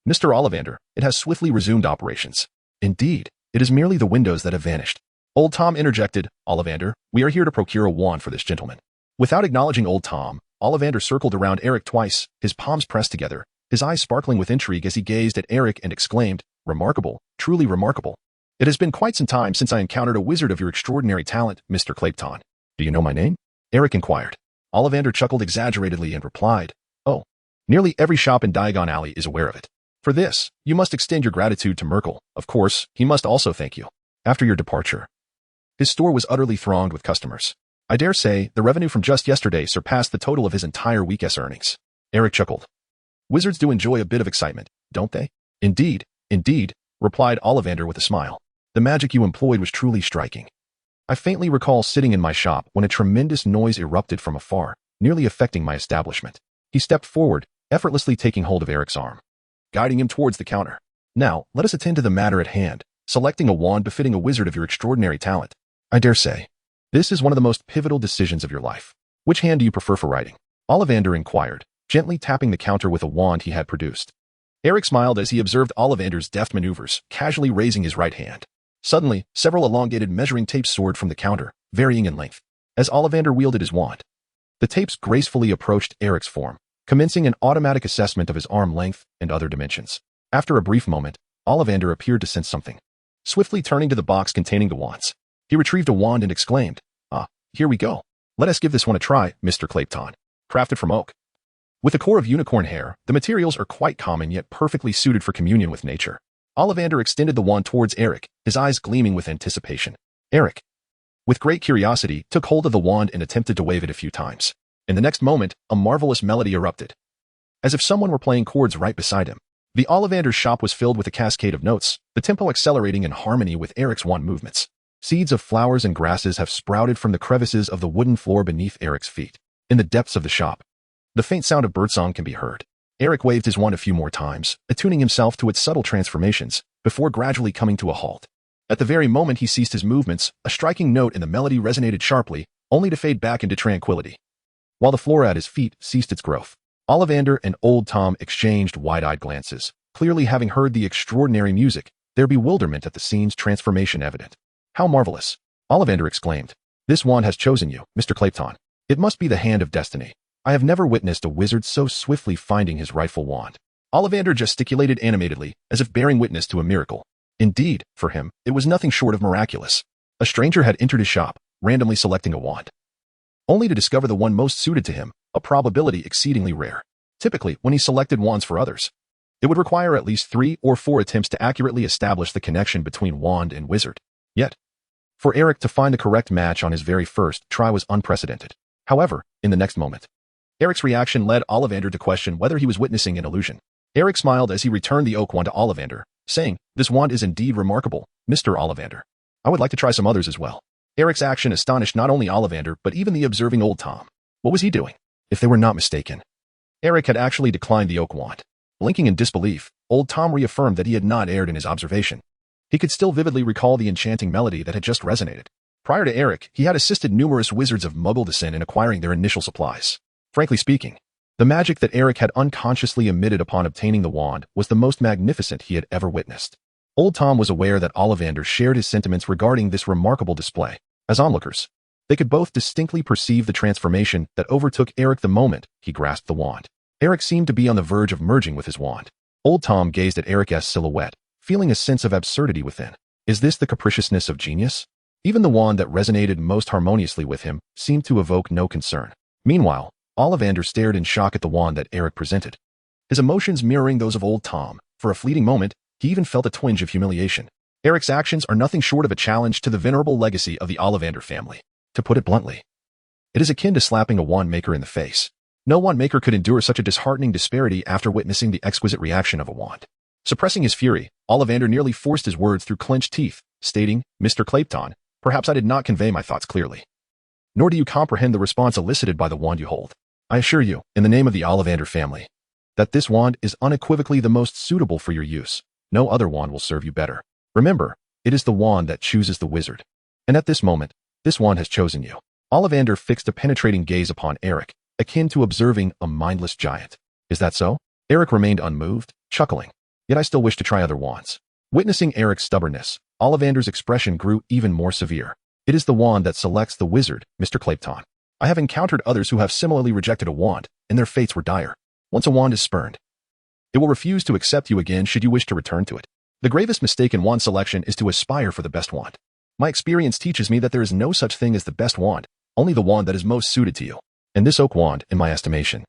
A: Mr. Ollivander, it has swiftly resumed operations. Indeed, it is merely the windows that have vanished. Old Tom interjected, Ollivander, we are here to procure a wand for this gentleman. Without acknowledging Old Tom, Ollivander circled around Eric twice, his palms pressed together, his eyes sparkling with intrigue as he gazed at Eric and exclaimed, remarkable, truly remarkable. It has been quite some time since I encountered a wizard of your extraordinary talent, Mr. Clayton. Do you know my name? Eric inquired. Ollivander chuckled exaggeratedly and replied, oh, nearly every shop in Diagon Alley is aware of it. For this, you must extend your gratitude to Merkel. Of course, he must also thank you. After your departure, his store was utterly thronged with customers. I dare say the revenue from just yesterday surpassed the total of his entire week's earnings. Eric chuckled. Wizards do enjoy a bit of excitement, don't they? Indeed, replied Ollivander with a smile. The magic you employed was truly striking. I faintly recall sitting in my shop when a tremendous noise erupted from afar, nearly affecting my establishment. He stepped forward, effortlessly taking hold of Eric's arm, guiding him towards the counter. Now, let us attend to the matter at hand, selecting a wand befitting a wizard of your extraordinary talent. I dare say, this is one of the most pivotal decisions of your life. Which hand do you prefer for writing? Ollivander inquired, gently tapping the counter with a wand he had produced. Eric smiled as he observed Ollivander's deft maneuvers, casually raising his right hand. Suddenly, several elongated measuring tapes soared from the counter, varying in length. As Ollivander wielded his wand, the tapes gracefully approached Eric's form, commencing an automatic assessment of his arm length and other dimensions. After a brief moment, Ollivander appeared to sense something. Swiftly turning to the box containing the wands, he retrieved a wand and exclaimed, ah, here we go. Let us give this one a try, Mr. Clayton. Crafted from oak. With a core of unicorn hair, the materials are quite common yet perfectly suited for communion with nature. Ollivander extended the wand towards Eric, his eyes gleaming with anticipation. Eric, with great curiosity, took hold of the wand and attempted to wave it a few times. In the next moment, a marvelous melody erupted. As if someone were playing chords right beside him. The Ollivander's shop was filled with a cascade of notes, the tempo accelerating in harmony with Eric's wand movements. Seeds of flowers and grasses have sprouted from the crevices of the wooden floor beneath Eric's feet. In the depths of the shop, the faint sound of birdsong can be heard. Eric waved his wand a few more times, attuning himself to its subtle transformations, before gradually coming to a halt. At the very moment he ceased his movements, a striking note in the melody resonated sharply, only to fade back into tranquility. While the flora at his feet ceased its growth, Ollivander and Old Tom exchanged wide-eyed glances, clearly having heard the extraordinary music, their bewilderment at the scene's transformation evident. How marvelous! Ollivander exclaimed. This wand has chosen you, Mr. Clayton. It must be the hand of destiny. I have never witnessed a wizard so swiftly finding his rightful wand. Ollivander gesticulated animatedly, as if bearing witness to a miracle. Indeed, for him, it was nothing short of miraculous. A stranger had entered his shop, randomly selecting a wand, only to discover the one most suited to him, a probability exceedingly rare. Typically, when he selected wands for others, it would require at least 3 or 4 attempts to accurately establish the connection between wand and wizard. Yet, for Eric to find the correct match on his very first try was unprecedented. However, in the next moment, Eric's reaction led Ollivander to question whether he was witnessing an illusion. Eric smiled as he returned the oak wand to Ollivander, saying, this wand is indeed remarkable, Mr. Ollivander. I would like to try some others as well. Eric's action astonished not only Ollivander but even the observing Old Tom. What was he doing? If they were not mistaken, Eric had actually declined the oak wand. Blinking in disbelief, Old Tom reaffirmed that he had not erred in his observation. He could still vividly recall the enchanting melody that had just resonated. Prior to Eric, he had assisted numerous wizards of Muggle descent in acquiring their initial supplies. Frankly speaking, the magic that Eric had unconsciously emitted upon obtaining the wand was the most magnificent he had ever witnessed. Old Tom was aware that Ollivander shared his sentiments regarding this remarkable display. As onlookers, they could both distinctly perceive the transformation that overtook Eric the moment he grasped the wand. Eric seemed to be on the verge of merging with his wand. Old Tom gazed at Eric's silhouette, feeling a sense of absurdity within. Is this the capriciousness of genius? Even the wand that resonated most harmoniously with him seemed to evoke no concern. Meanwhile, Ollivander stared in shock at the wand that Eric presented. His emotions mirroring those of Old Tom. For a fleeting moment, he even felt a twinge of humiliation. Eric's actions are nothing short of a challenge to the venerable legacy of the Ollivander family. To put it bluntly, it is akin to slapping a wand maker in the face. No wand maker could endure such a disheartening disparity after witnessing the exquisite reaction of a wand. Suppressing his fury, Ollivander nearly forced his words through clenched teeth, stating, Mr. Clayton, perhaps I did not convey my thoughts clearly. Nor do you comprehend the response elicited by the wand you hold. I assure you, in the name of the Ollivander family, that this wand is unequivocally the most suitable for your use. No other wand will serve you better. Remember, it is the wand that chooses the wizard. And at this moment, this wand has chosen you. Ollivander fixed a penetrating gaze upon Eric, akin to observing a mindless giant. Is that so? Eric remained unmoved, chuckling. Yet I still wish to try other wands. Witnessing Eric's stubbornness, Ollivander's expression grew even more severe. It is the wand that selects the wizard, Mr. Clayton. I have encountered others who have similarly rejected a wand, and their fates were dire. Once a wand is spurned, it will refuse to accept you again should you wish to return to it. The gravest mistake in wand selection is to aspire for the best wand. My experience teaches me that there is no such thing as the best wand, only the wand that is most suited to you. And this oak wand, in my estimation,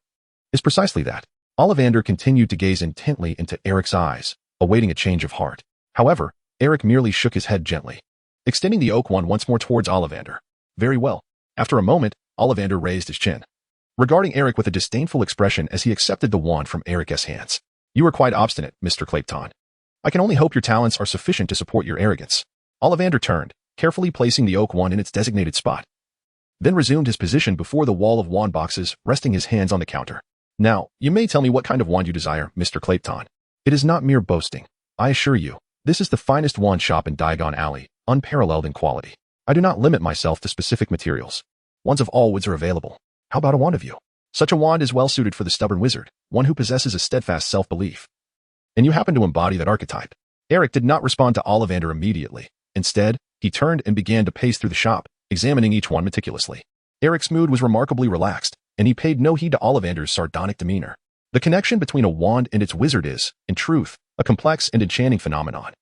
A: is precisely that. Ollivander continued to gaze intently into Eric's eyes, awaiting a change of heart. However, Eric merely shook his head gently, extending the oak wand once more towards Ollivander. Very well. After a moment, Ollivander raised his chin, regarding Eric with a disdainful expression as he accepted the wand from Eric's hands. You are quite obstinate, Mr. Clayton. I can only hope your talents are sufficient to support your arrogance. Ollivander turned, carefully placing the oak wand in its designated spot, then resumed his position before the wall of wand boxes, resting his hands on the counter. Now, you may tell me what kind of wand you desire, Mr. Clayton. It is not mere boasting. I assure you, this is the finest wand shop in Diagon Alley, unparalleled in quality. I do not limit myself to specific materials. Wands of all woods are available. How about a wand of you? Such a wand is well suited for the stubborn wizard, one who possesses a steadfast self-belief. And you happen to embody that archetype. Eric did not respond to Ollivander immediately. Instead, he turned and began to pace through the shop, examining each one meticulously. Eric's mood was remarkably relaxed, and he paid no heed to Ollivander's sardonic demeanor. The connection between a wand and its wizard is, in truth, a complex and enchanting phenomenon.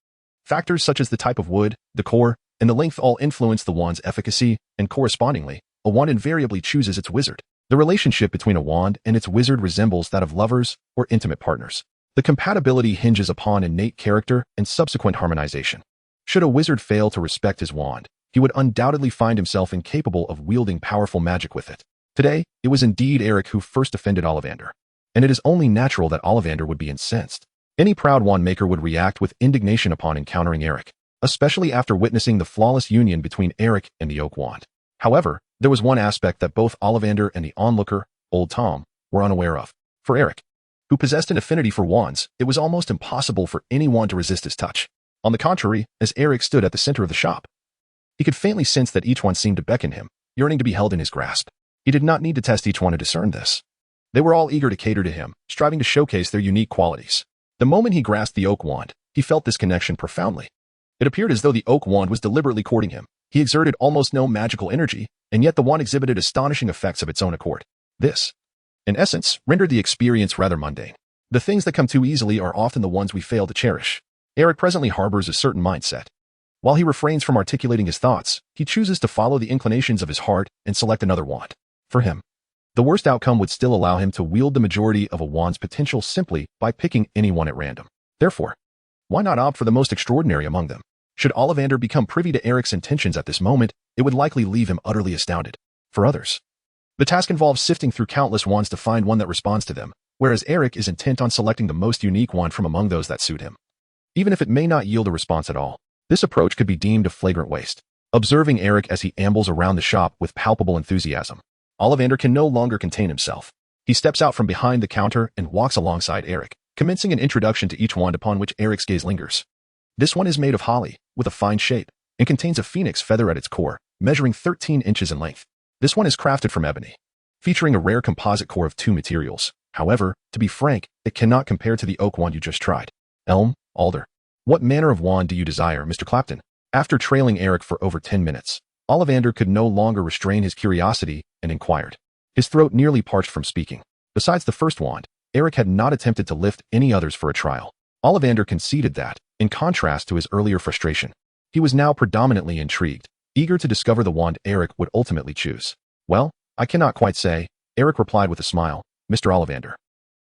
A: Factors such as the type of wood, the core, and the length all influence the wand's efficacy, and correspondingly, a wand invariably chooses its wizard. The relationship between a wand and its wizard resembles that of lovers or intimate partners. The compatibility hinges upon innate character and subsequent harmonization. Should a wizard fail to respect his wand, he would undoubtedly find himself incapable of wielding powerful magic with it. Today, it was indeed Eric who first offended Ollivander, and it is only natural that Ollivander would be incensed. Any proud wand maker would react with indignation upon encountering Eric, especially after witnessing the flawless union between Eric and the oak wand. However, there was one aspect that both Ollivander and the onlooker, Old Tom, were unaware of. For Eric, who possessed an affinity for wands, it was almost impossible for anyone to resist his touch. On the contrary, as Eric stood at the center of the shop, he could faintly sense that each one seemed to beckon him, yearning to be held in his grasp. He did not need to test each one to discern this. They were all eager to cater to him, striving to showcase their unique qualities. The moment he grasped the oak wand, he felt this connection profoundly. It appeared as though the oak wand was deliberately courting him. He exerted almost no magical energy, and yet the wand exhibited astonishing effects of its own accord. This, in essence, rendered the experience rather mundane. The things that come too easily are often the ones we fail to cherish. Eric presently harbors a certain mindset. While he refrains from articulating his thoughts, he chooses to follow the inclinations of his heart and select another wand. For him, the worst outcome would still allow him to wield the majority of a wand's potential simply by picking any one at random. Therefore, why not opt for the most extraordinary among them? Should Ollivander become privy to Eric's intentions at this moment, it would likely leave him utterly astounded. For others, the task involves sifting through countless wands to find one that responds to them, whereas Eric is intent on selecting the most unique one from among those that suit him. Even if it may not yield a response at all, this approach could be deemed a flagrant waste. Observing Eric as he ambles around the shop with palpable enthusiasm, Ollivander can no longer contain himself. He steps out from behind the counter and walks alongside Eric, commencing an introduction to each wand upon which Eric's gaze lingers. This one is made of holly, with a fine shape, and contains a phoenix feather at its core, measuring 13 inches in length. This one is crafted from ebony, featuring a rare composite core of 2 materials. However, to be frank, it cannot compare to the oak wand you just tried. Elm, alder. What manner of wand do you desire, Mr. Clapton? After trailing Eric for over 10 minutes, Ollivander could no longer restrain his curiosity and inquired. His throat nearly parched from speaking. Besides the first wand, Eric had not attempted to lift any others for a trial. Ollivander conceded that, in contrast to his earlier frustration, he was now predominantly intrigued, eager to discover the wand Eric would ultimately choose. Well, I cannot quite say, Eric replied with a smile. Mr. Ollivander,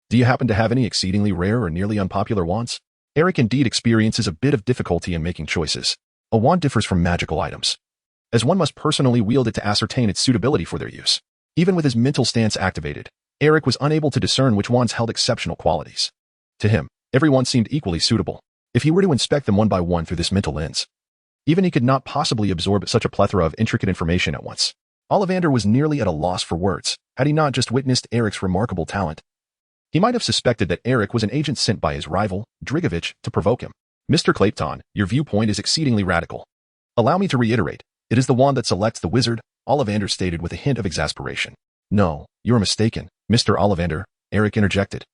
A: do you happen to have any exceedingly rare or nearly unpopular wands? Eric indeed experiences a bit of difficulty in making choices. A wand differs from magical items, as one must personally wield it to ascertain its suitability for their use. Even with his mental stance activated, Eric was unable to discern which wands held exceptional qualities. To him, every wand seemed equally suitable, if he were to inspect them one by one through this mental lens. Even he could not possibly absorb such a plethora of intricate information at once. Ollivander was nearly at a loss for words, had he not just witnessed Eric's remarkable talent. He might have suspected that Eric was an agent sent by his rival, Drigovich, to provoke him. Mr. Clayton, your viewpoint is exceedingly radical. Allow me to reiterate, it is the wand that selects the wizard, Ollivander stated with a hint of exasperation. No, you are mistaken, Mr. Ollivander, Eric interjected,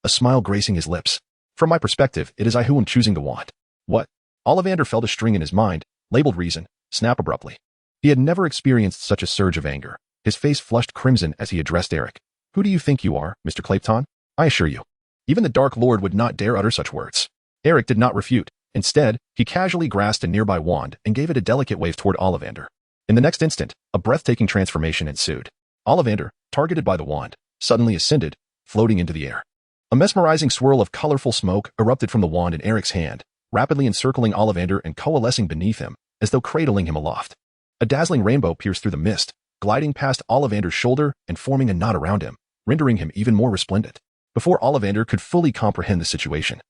A: a smile gracing his lips. From my perspective, it is I who am choosing the wand. What? Ollivander felt a string in his mind, labeled reason, snap abruptly. He had never experienced such a surge of anger. His face flushed crimson as he addressed Eric. Who do you think you are, Mr. Clayton? I assure you. Even the Dark Lord would not dare utter such words. Eric did not refute. Instead, he casually grasped a nearby wand and gave it a delicate wave toward Ollivander. In the next instant, a breathtaking transformation ensued. Ollivander, targeted by the wand, suddenly ascended, floating into the air. A mesmerizing swirl of colorful smoke erupted from the wand in Eric's hand, rapidly encircling Ollivander and coalescing beneath him, as though cradling him aloft. A dazzling rainbow pierced through the mist, gliding past Ollivander's shoulder and forming a knot around him, rendering him even more resplendent. Before Ollivander could fully comprehend the situation,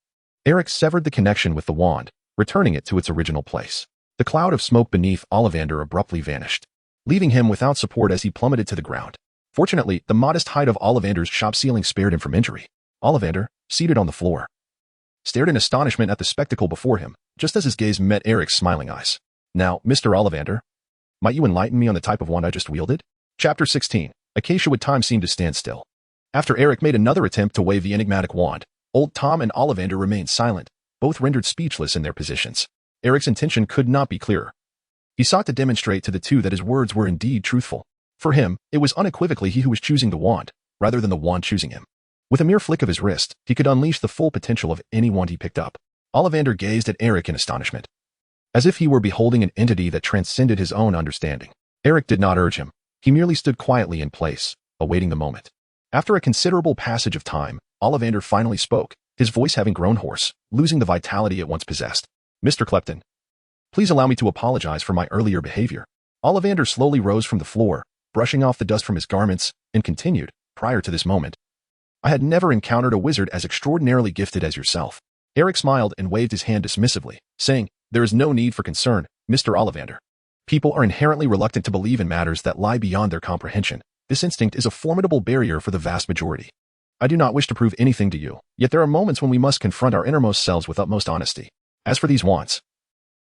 A: Eric severed the connection with the wand, returning it to its original place. The cloud of smoke beneath Ollivander abruptly vanished, leaving him without support as he plummeted to the ground. Fortunately, the modest height of Ollivander's shop ceiling spared him from injury. Ollivander, seated on the floor, stared in astonishment at the spectacle before him, just as his gaze met Eric's smiling eyes. Now, Mr. Ollivander, might you enlighten me on the type of wand I just wielded? Chapter 16. Acacia Wood. Time seemed to stand still. After Eric made another attempt to wave the enigmatic wand, Old Tom and Ollivander remained silent, both rendered speechless in their positions. Eric's intention could not be clearer. He sought to demonstrate to the two that his words were indeed truthful. For him, it was unequivocally he who was choosing the wand, rather than the wand choosing him. With a mere flick of his wrist, he could unleash the full potential of any wand he picked up. Ollivander gazed at Eric in astonishment, as if he were beholding an entity that transcended his own understanding. Eric did not urge him. He merely stood quietly in place, awaiting the moment. After a considerable passage of time, Ollivander finally spoke, his voice having grown hoarse, losing the vitality it once possessed. Mr. Clepton, please allow me to apologize for my earlier behavior. Ollivander slowly rose from the floor, brushing off the dust from his garments, and continued, prior to this moment, I had never encountered a wizard as extraordinarily gifted as yourself. Eric smiled and waved his hand dismissively, saying, There is no need for concern, Mr. Ollivander. People are inherently reluctant to believe in matters that lie beyond their comprehension. This instinct is a formidable barrier for the vast majority. I do not wish to prove anything to you, yet there are moments when we must confront our innermost selves with utmost honesty. As for these wands,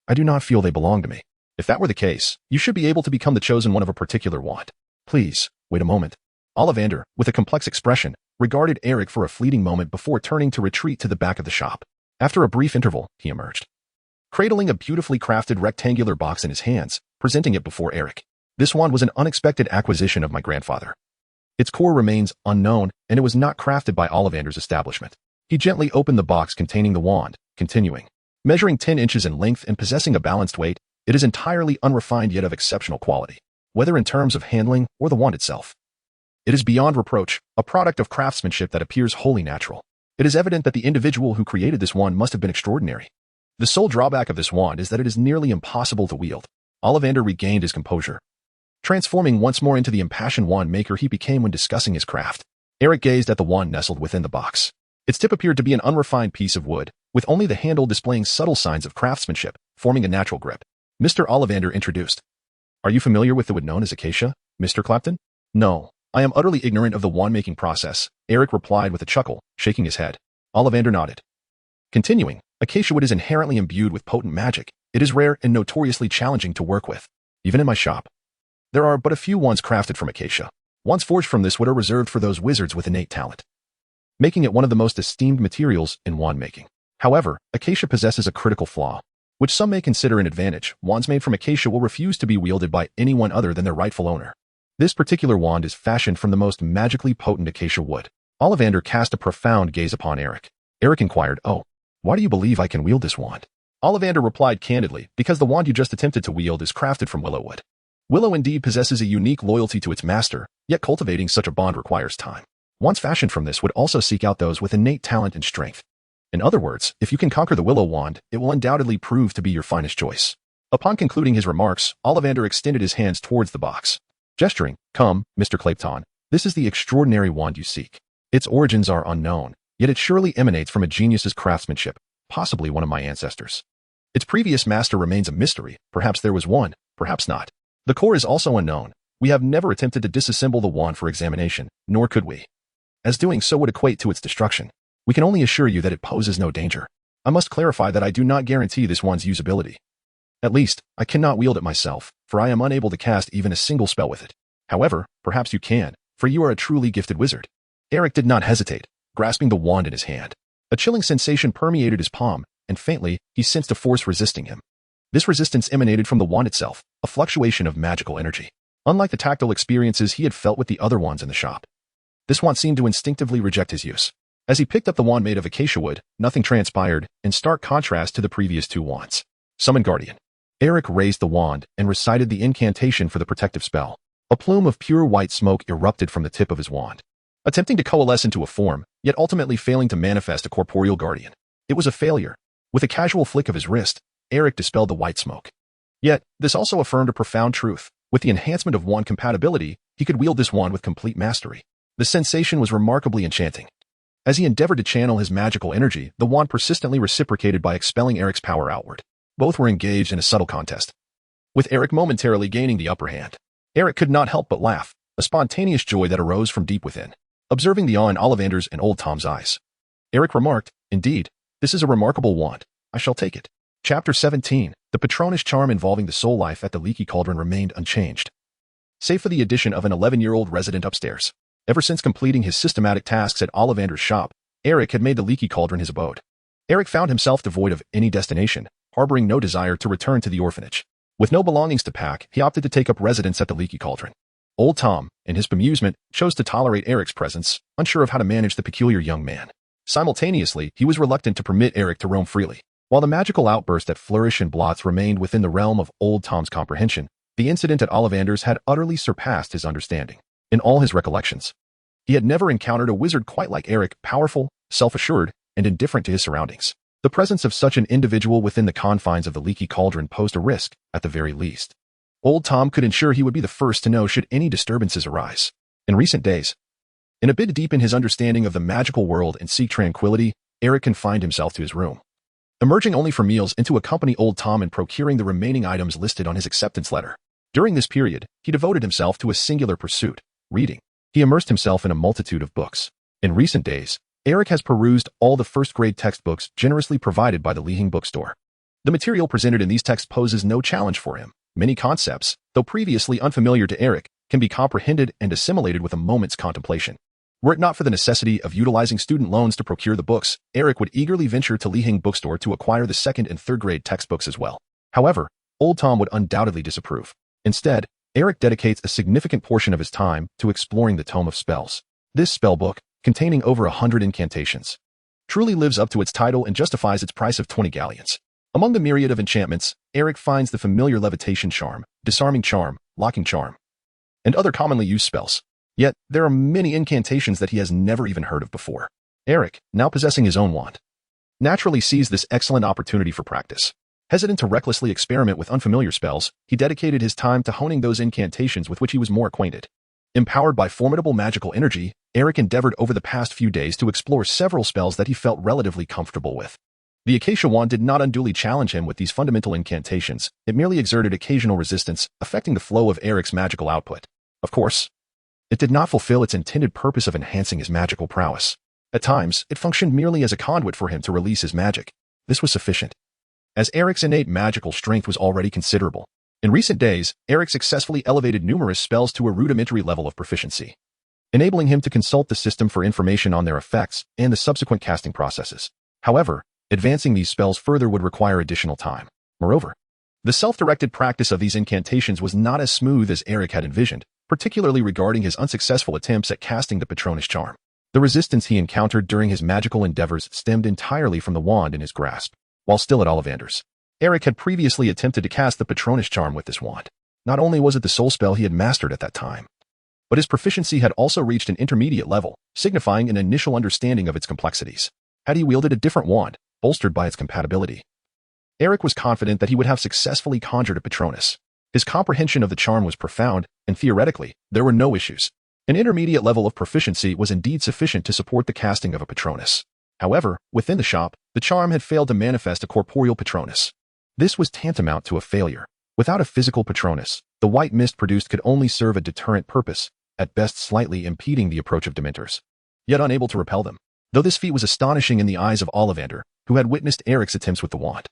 A: I do not feel they belong to me. If that were the case, you should be able to become the chosen one of a particular wand. Please, wait a moment. Ollivander, with a complex expression, regarded Eric for a fleeting moment before turning to retreat to the back of the shop. After a brief interval, he emerged, cradling a beautifully crafted rectangular box in his hands, presenting it before Eric. This wand was an unexpected acquisition of my grandfather. Its core remains unknown, and it was not crafted by Ollivander's establishment. He gently opened the box containing the wand, continuing, measuring 10 inches in length and possessing a balanced weight, it is entirely unrefined yet of exceptional quality, whether in terms of handling or the wand itself. It is beyond reproach, a product of craftsmanship that appears wholly natural. It is evident that the individual who created this wand must have been extraordinary. The sole drawback of this wand is that it is nearly impossible to wield. Ollivander regained his composure, transforming once more into the impassioned wand maker he became when discussing his craft. Eric gazed at the wand nestled within the box. Its tip appeared to be an unrefined piece of wood, with only the handle displaying subtle signs of craftsmanship, forming a natural grip. Mr. Ollivander introduced. Are you familiar with the wood known as acacia, Mr. Clapton? No, I am utterly ignorant of the wand-making process, Eric replied with a chuckle, shaking his head. Ollivander nodded. Continuing, acacia wood is inherently imbued with potent magic. It is rare and notoriously challenging to work with. Even in my shop, there are but a few wands crafted from acacia. Wands forged from this wood are reserved for those wizards with innate talent, making it one of the most esteemed materials in wand making. However, acacia possesses a critical flaw, which some may consider an advantage. Wands made from acacia will refuse to be wielded by anyone other than their rightful owner. This particular wand is fashioned from the most magically potent acacia wood. Ollivander cast a profound gaze upon Eric. Eric inquired, Oh, why do you believe I can wield this wand? Ollivander replied candidly, because the wand you just attempted to wield is crafted from willow wood. Willow indeed possesses a unique loyalty to its master, yet cultivating such a bond requires time. Wands fashioned from this would also seek out those with innate talent and strength. In other words, if you can conquer the willow wand, it will undoubtedly prove to be your finest choice. Upon concluding his remarks, Ollivander extended his hands towards the box, gesturing, Come, Mr. Clayton, this is the extraordinary wand you seek. Its origins are unknown, yet it surely emanates from a genius's craftsmanship, possibly one of my ancestors. Its previous master remains a mystery. Perhaps there was one, perhaps not. The core is also unknown. We have never attempted to disassemble the wand for examination, nor could we, as doing so would equate to its destruction. We can only assure you that it poses no danger. I must clarify that I do not guarantee this wand's usability. At least, I cannot wield it myself, for I am unable to cast even a single spell with it. However, perhaps you can, for you are a truly gifted wizard. Eric did not hesitate, grasping the wand in his hand. A chilling sensation permeated his palm, and faintly, he sensed a force resisting him. This resistance emanated from the wand itself, a fluctuation of magical energy. Unlike the tactile experiences he had felt with the other wands in the shop, this wand seemed to instinctively reject his use. As he picked up the wand made of acacia wood, nothing transpired, in stark contrast to the previous two wands. Summon Guardian. Eric raised the wand and recited the incantation for the protective spell. A plume of pure white smoke erupted from the tip of his wand, attempting to coalesce into a form, yet ultimately failing to manifest a corporeal guardian. It was a failure. With a casual flick of his wrist, Eric dispelled the white smoke. Yet, this also affirmed a profound truth. With the enhancement of wand compatibility, he could wield this wand with complete mastery. The sensation was remarkably enchanting. As he endeavored to channel his magical energy, the wand persistently reciprocated by expelling Eric's power outward. Both were engaged in a subtle contest, with Eric momentarily gaining the upper hand. Eric could not help but laugh, a spontaneous joy that arose from deep within, observing the awe in Ollivander's and Old Tom's eyes. Eric remarked, "Indeed, this is a remarkable wand. I shall take it." Chapter 17. The Patronus charm involving the soul life at the Leaky Cauldron remained unchanged, save for the addition of an 11-year-old resident upstairs. Ever since completing his systematic tasks at Ollivander's shop, Eric had made the Leaky Cauldron his abode. Eric found himself devoid of any destination, harboring no desire to return to the orphanage. With no belongings to pack, he opted to take up residence at the Leaky Cauldron. Old Tom, in his bemusement, chose to tolerate Eric's presence, unsure of how to manage the peculiar young man. Simultaneously, he was reluctant to permit Eric to roam freely. While the magical outburst that Flourish and Blots remained within the realm of Old Tom's comprehension, the incident at Ollivander's had utterly surpassed his understanding. In all his recollections, he had never encountered a wizard quite like Eric, powerful, self-assured, and indifferent to his surroundings. The presence of such an individual within the confines of the Leaky Cauldron posed a risk, at the very least. Old Tom could ensure he would be the first to know should any disturbances arise. In recent days, in a bid to deepen his understanding of the magical world and seek tranquility, Eric confined himself to his room, emerging only for meals and to accompany Old Tom in procuring the remaining items listed on his acceptance letter. During this period, he devoted himself to a singular pursuit, reading. He immersed himself in a multitude of books. In recent days, Eric has perused all the first-grade textbooks generously provided by the Leahing bookstore. The material presented in these texts poses no challenge for him. Many concepts, though previously unfamiliar to Eric, can be comprehended and assimilated with a moment's contemplation. Were it not for the necessity of utilizing student loans to procure the books, Eric would eagerly venture to Leahing bookstore to acquire the second and third-grade textbooks as well. However, Old Tom would undoubtedly disapprove. Instead, Eric dedicates a significant portion of his time to exploring the Tome of Spells. This spellbook, containing over 100 incantations, truly lives up to its title and justifies its price of 20 galleons. Among the myriad of enchantments, Eric finds the familiar levitation charm, disarming charm, locking charm, and other commonly used spells. Yet, there are many incantations that he has never even heard of before. Eric, now possessing his own wand, naturally sees this excellent opportunity for practice. Hesitant to recklessly experiment with unfamiliar spells, he dedicated his time to honing those incantations with which he was more acquainted. Empowered by formidable magical energy, Eric endeavored over the past few days to explore several spells that he felt relatively comfortable with. The Acacia Wand did not unduly challenge him with these fundamental incantations, it merely exerted occasional resistance, affecting the flow of Eric's magical output. Of course, it did not fulfill its intended purpose of enhancing his magical prowess. At times, it functioned merely as a conduit for him to release his magic. This was sufficient, as Eric's innate magical strength was already considerable. In recent days, Eric successfully elevated numerous spells to a rudimentary level of proficiency, enabling him to consult the system for information on their effects and the subsequent casting processes. However, advancing these spells further would require additional time. Moreover, the self-directed practice of these incantations was not as smooth as Eric had envisioned, particularly regarding his unsuccessful attempts at casting the Patronus charm. The resistance he encountered during his magical endeavors stemmed entirely from the wand in his grasp. While still at Ollivander's, Eric had previously attempted to cast the Patronus charm with this wand. Not only was it the soul spell he had mastered at that time, but his proficiency had also reached an intermediate level, signifying an initial understanding of its complexities. Had he wielded a different wand, bolstered by its compatibility, Eric was confident that he would have successfully conjured a Patronus. His comprehension of the charm was profound, and theoretically, there were no issues. An intermediate level of proficiency was indeed sufficient to support the casting of a Patronus. However, within the shop, the charm had failed to manifest a corporeal Patronus. This was tantamount to a failure. Without a physical Patronus, the white mist produced could only serve a deterrent purpose, at best slightly impeding the approach of Dementors, yet unable to repel them. Though this feat was astonishing in the eyes of Ollivander, who had witnessed Eric's attempts with the wand,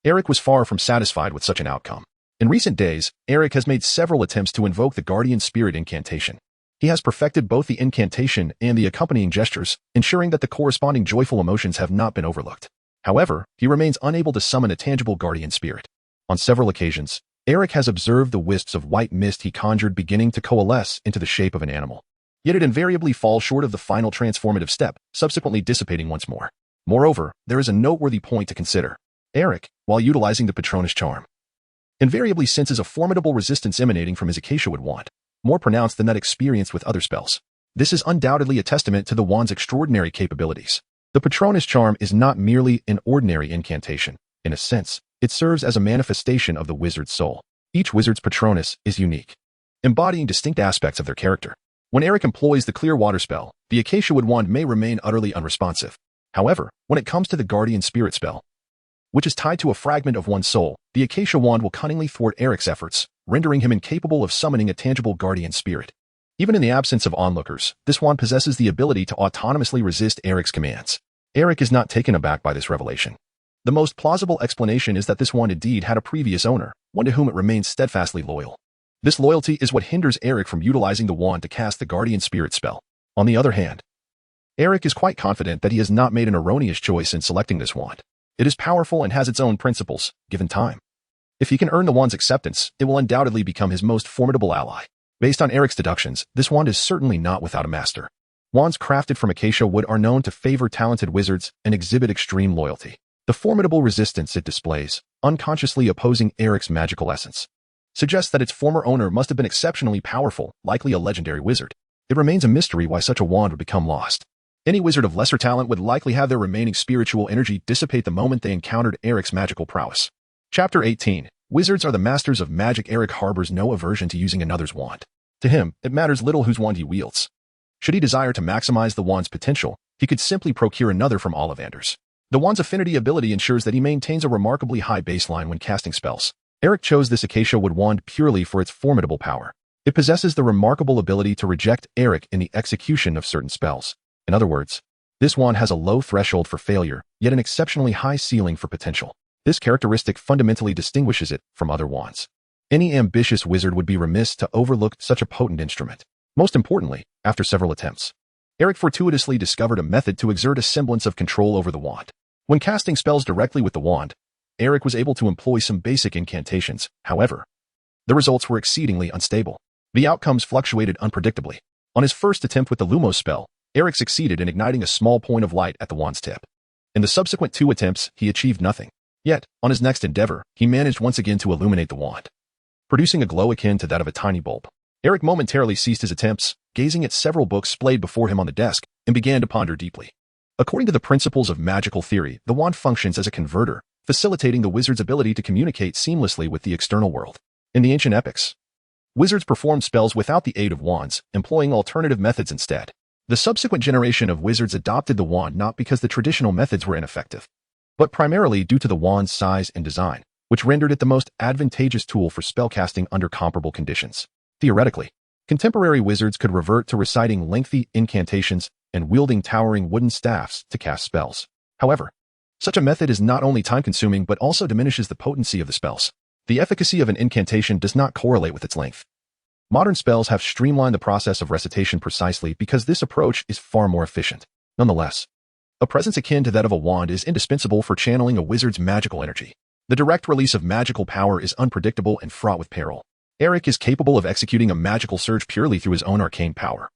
A: Eric was far from satisfied with such an outcome. In recent days, Eric has made several attempts to invoke the Guardian Spirit incantation. He has perfected both the incantation and the accompanying gestures, ensuring that the corresponding joyful emotions have not been overlooked. However, he remains unable to summon a tangible guardian spirit. On several occasions, Eric has observed the wisps of white mist he conjured beginning to coalesce into the shape of an animal. Yet it invariably falls short of the final transformative step, subsequently dissipating once more. Moreover, there is a noteworthy point to consider. Eric, while utilizing the Patronus charm, invariably senses a formidable resistance emanating from his acacia wood wand, more pronounced than that experienced with other spells. This is undoubtedly a testament to the wand's extraordinary capabilities. The Patronus charm is not merely an ordinary incantation. In a sense, it serves as a manifestation of the wizard's soul. Each wizard's Patronus is unique, embodying distinct aspects of their character. When Eric employs the clear water spell, the acacia wood wand may remain utterly unresponsive. However, when it comes to the guardian spirit spell, which is tied to a fragment of one's soul, the acacia wand will cunningly thwart Eric's efforts, rendering him incapable of summoning a tangible guardian spirit. Even in the absence of onlookers, this wand possesses the ability to autonomously resist Eric's commands. Eric is not taken aback by this revelation. The most plausible explanation is that this wand indeed had a previous owner, one to whom it remains steadfastly loyal. This loyalty is what hinders Eric from utilizing the wand to cast the guardian spirit spell. On the other hand, Eric is quite confident that he has not made an erroneous choice in selecting this wand. It is powerful and has its own principles, given time. If he can earn the wand's acceptance, it will undoubtedly become his most formidable ally. Based on Eric's deductions, this wand is certainly not without a master. Wands crafted from acacia wood are known to favor talented wizards and exhibit extreme loyalty. The formidable resistance it displays, unconsciously opposing Eric's magical essence, suggests that its former owner must have been exceptionally powerful, likely a legendary wizard. It remains a mystery why such a wand would become lost. Any wizard of lesser talent would likely have their remaining spiritual energy dissipate the moment they encountered Eric's magical prowess. Chapter 18. Wizards are the masters of magic. Eric harbors no aversion to using another's wand. To him, it matters little whose wand he wields. Should he desire to maximize the wand's potential, he could simply procure another from Ollivander's. The wand's affinity ability ensures that he maintains a remarkably high baseline when casting spells. Eric chose this acacia wood wand purely for its formidable power. It possesses the remarkable ability to reject Eric in the execution of certain spells. In other words, this wand has a low threshold for failure, yet an exceptionally high ceiling for potential. This characteristic fundamentally distinguishes it from other wands. Any ambitious wizard would be remiss to overlook such a potent instrument. Most importantly, after several attempts, Eric fortuitously discovered a method to exert a semblance of control over the wand. When casting spells directly with the wand, Eric was able to employ some basic incantations. However, the results were exceedingly unstable. The outcomes fluctuated unpredictably. On his first attempt with the Lumos spell, Eric succeeded in igniting a small point of light at the wand's tip. In the subsequent 2 attempts, he achieved nothing. Yet, on his next endeavor, he managed once again to illuminate the wand, producing a glow akin to that of a tiny bulb. Eric momentarily ceased his attempts, gazing at several books splayed before him on the desk, and began to ponder deeply. According to the principles of magical theory, the wand functions as a converter, facilitating the wizard's ability to communicate seamlessly with the external world. In the ancient epics, wizards performed spells without the aid of wands, employing alternative methods instead. The subsequent generation of wizards adopted the wand not because the traditional methods were ineffective, but primarily due to the wand's size and design, which rendered it the most advantageous tool for spellcasting under comparable conditions. Theoretically, contemporary wizards could revert to reciting lengthy incantations and wielding towering wooden staffs to cast spells. However, such a method is not only time-consuming but also diminishes the potency of the spells. The efficacy of an incantation does not correlate with its length. Modern spells have streamlined the process of recitation precisely because this approach is far more efficient. Nonetheless, a presence akin to that of a wand is indispensable for channeling a wizard's magical energy. The direct release of magical power is unpredictable and fraught with peril. Eric is capable of executing a magical surge purely through his own arcane power,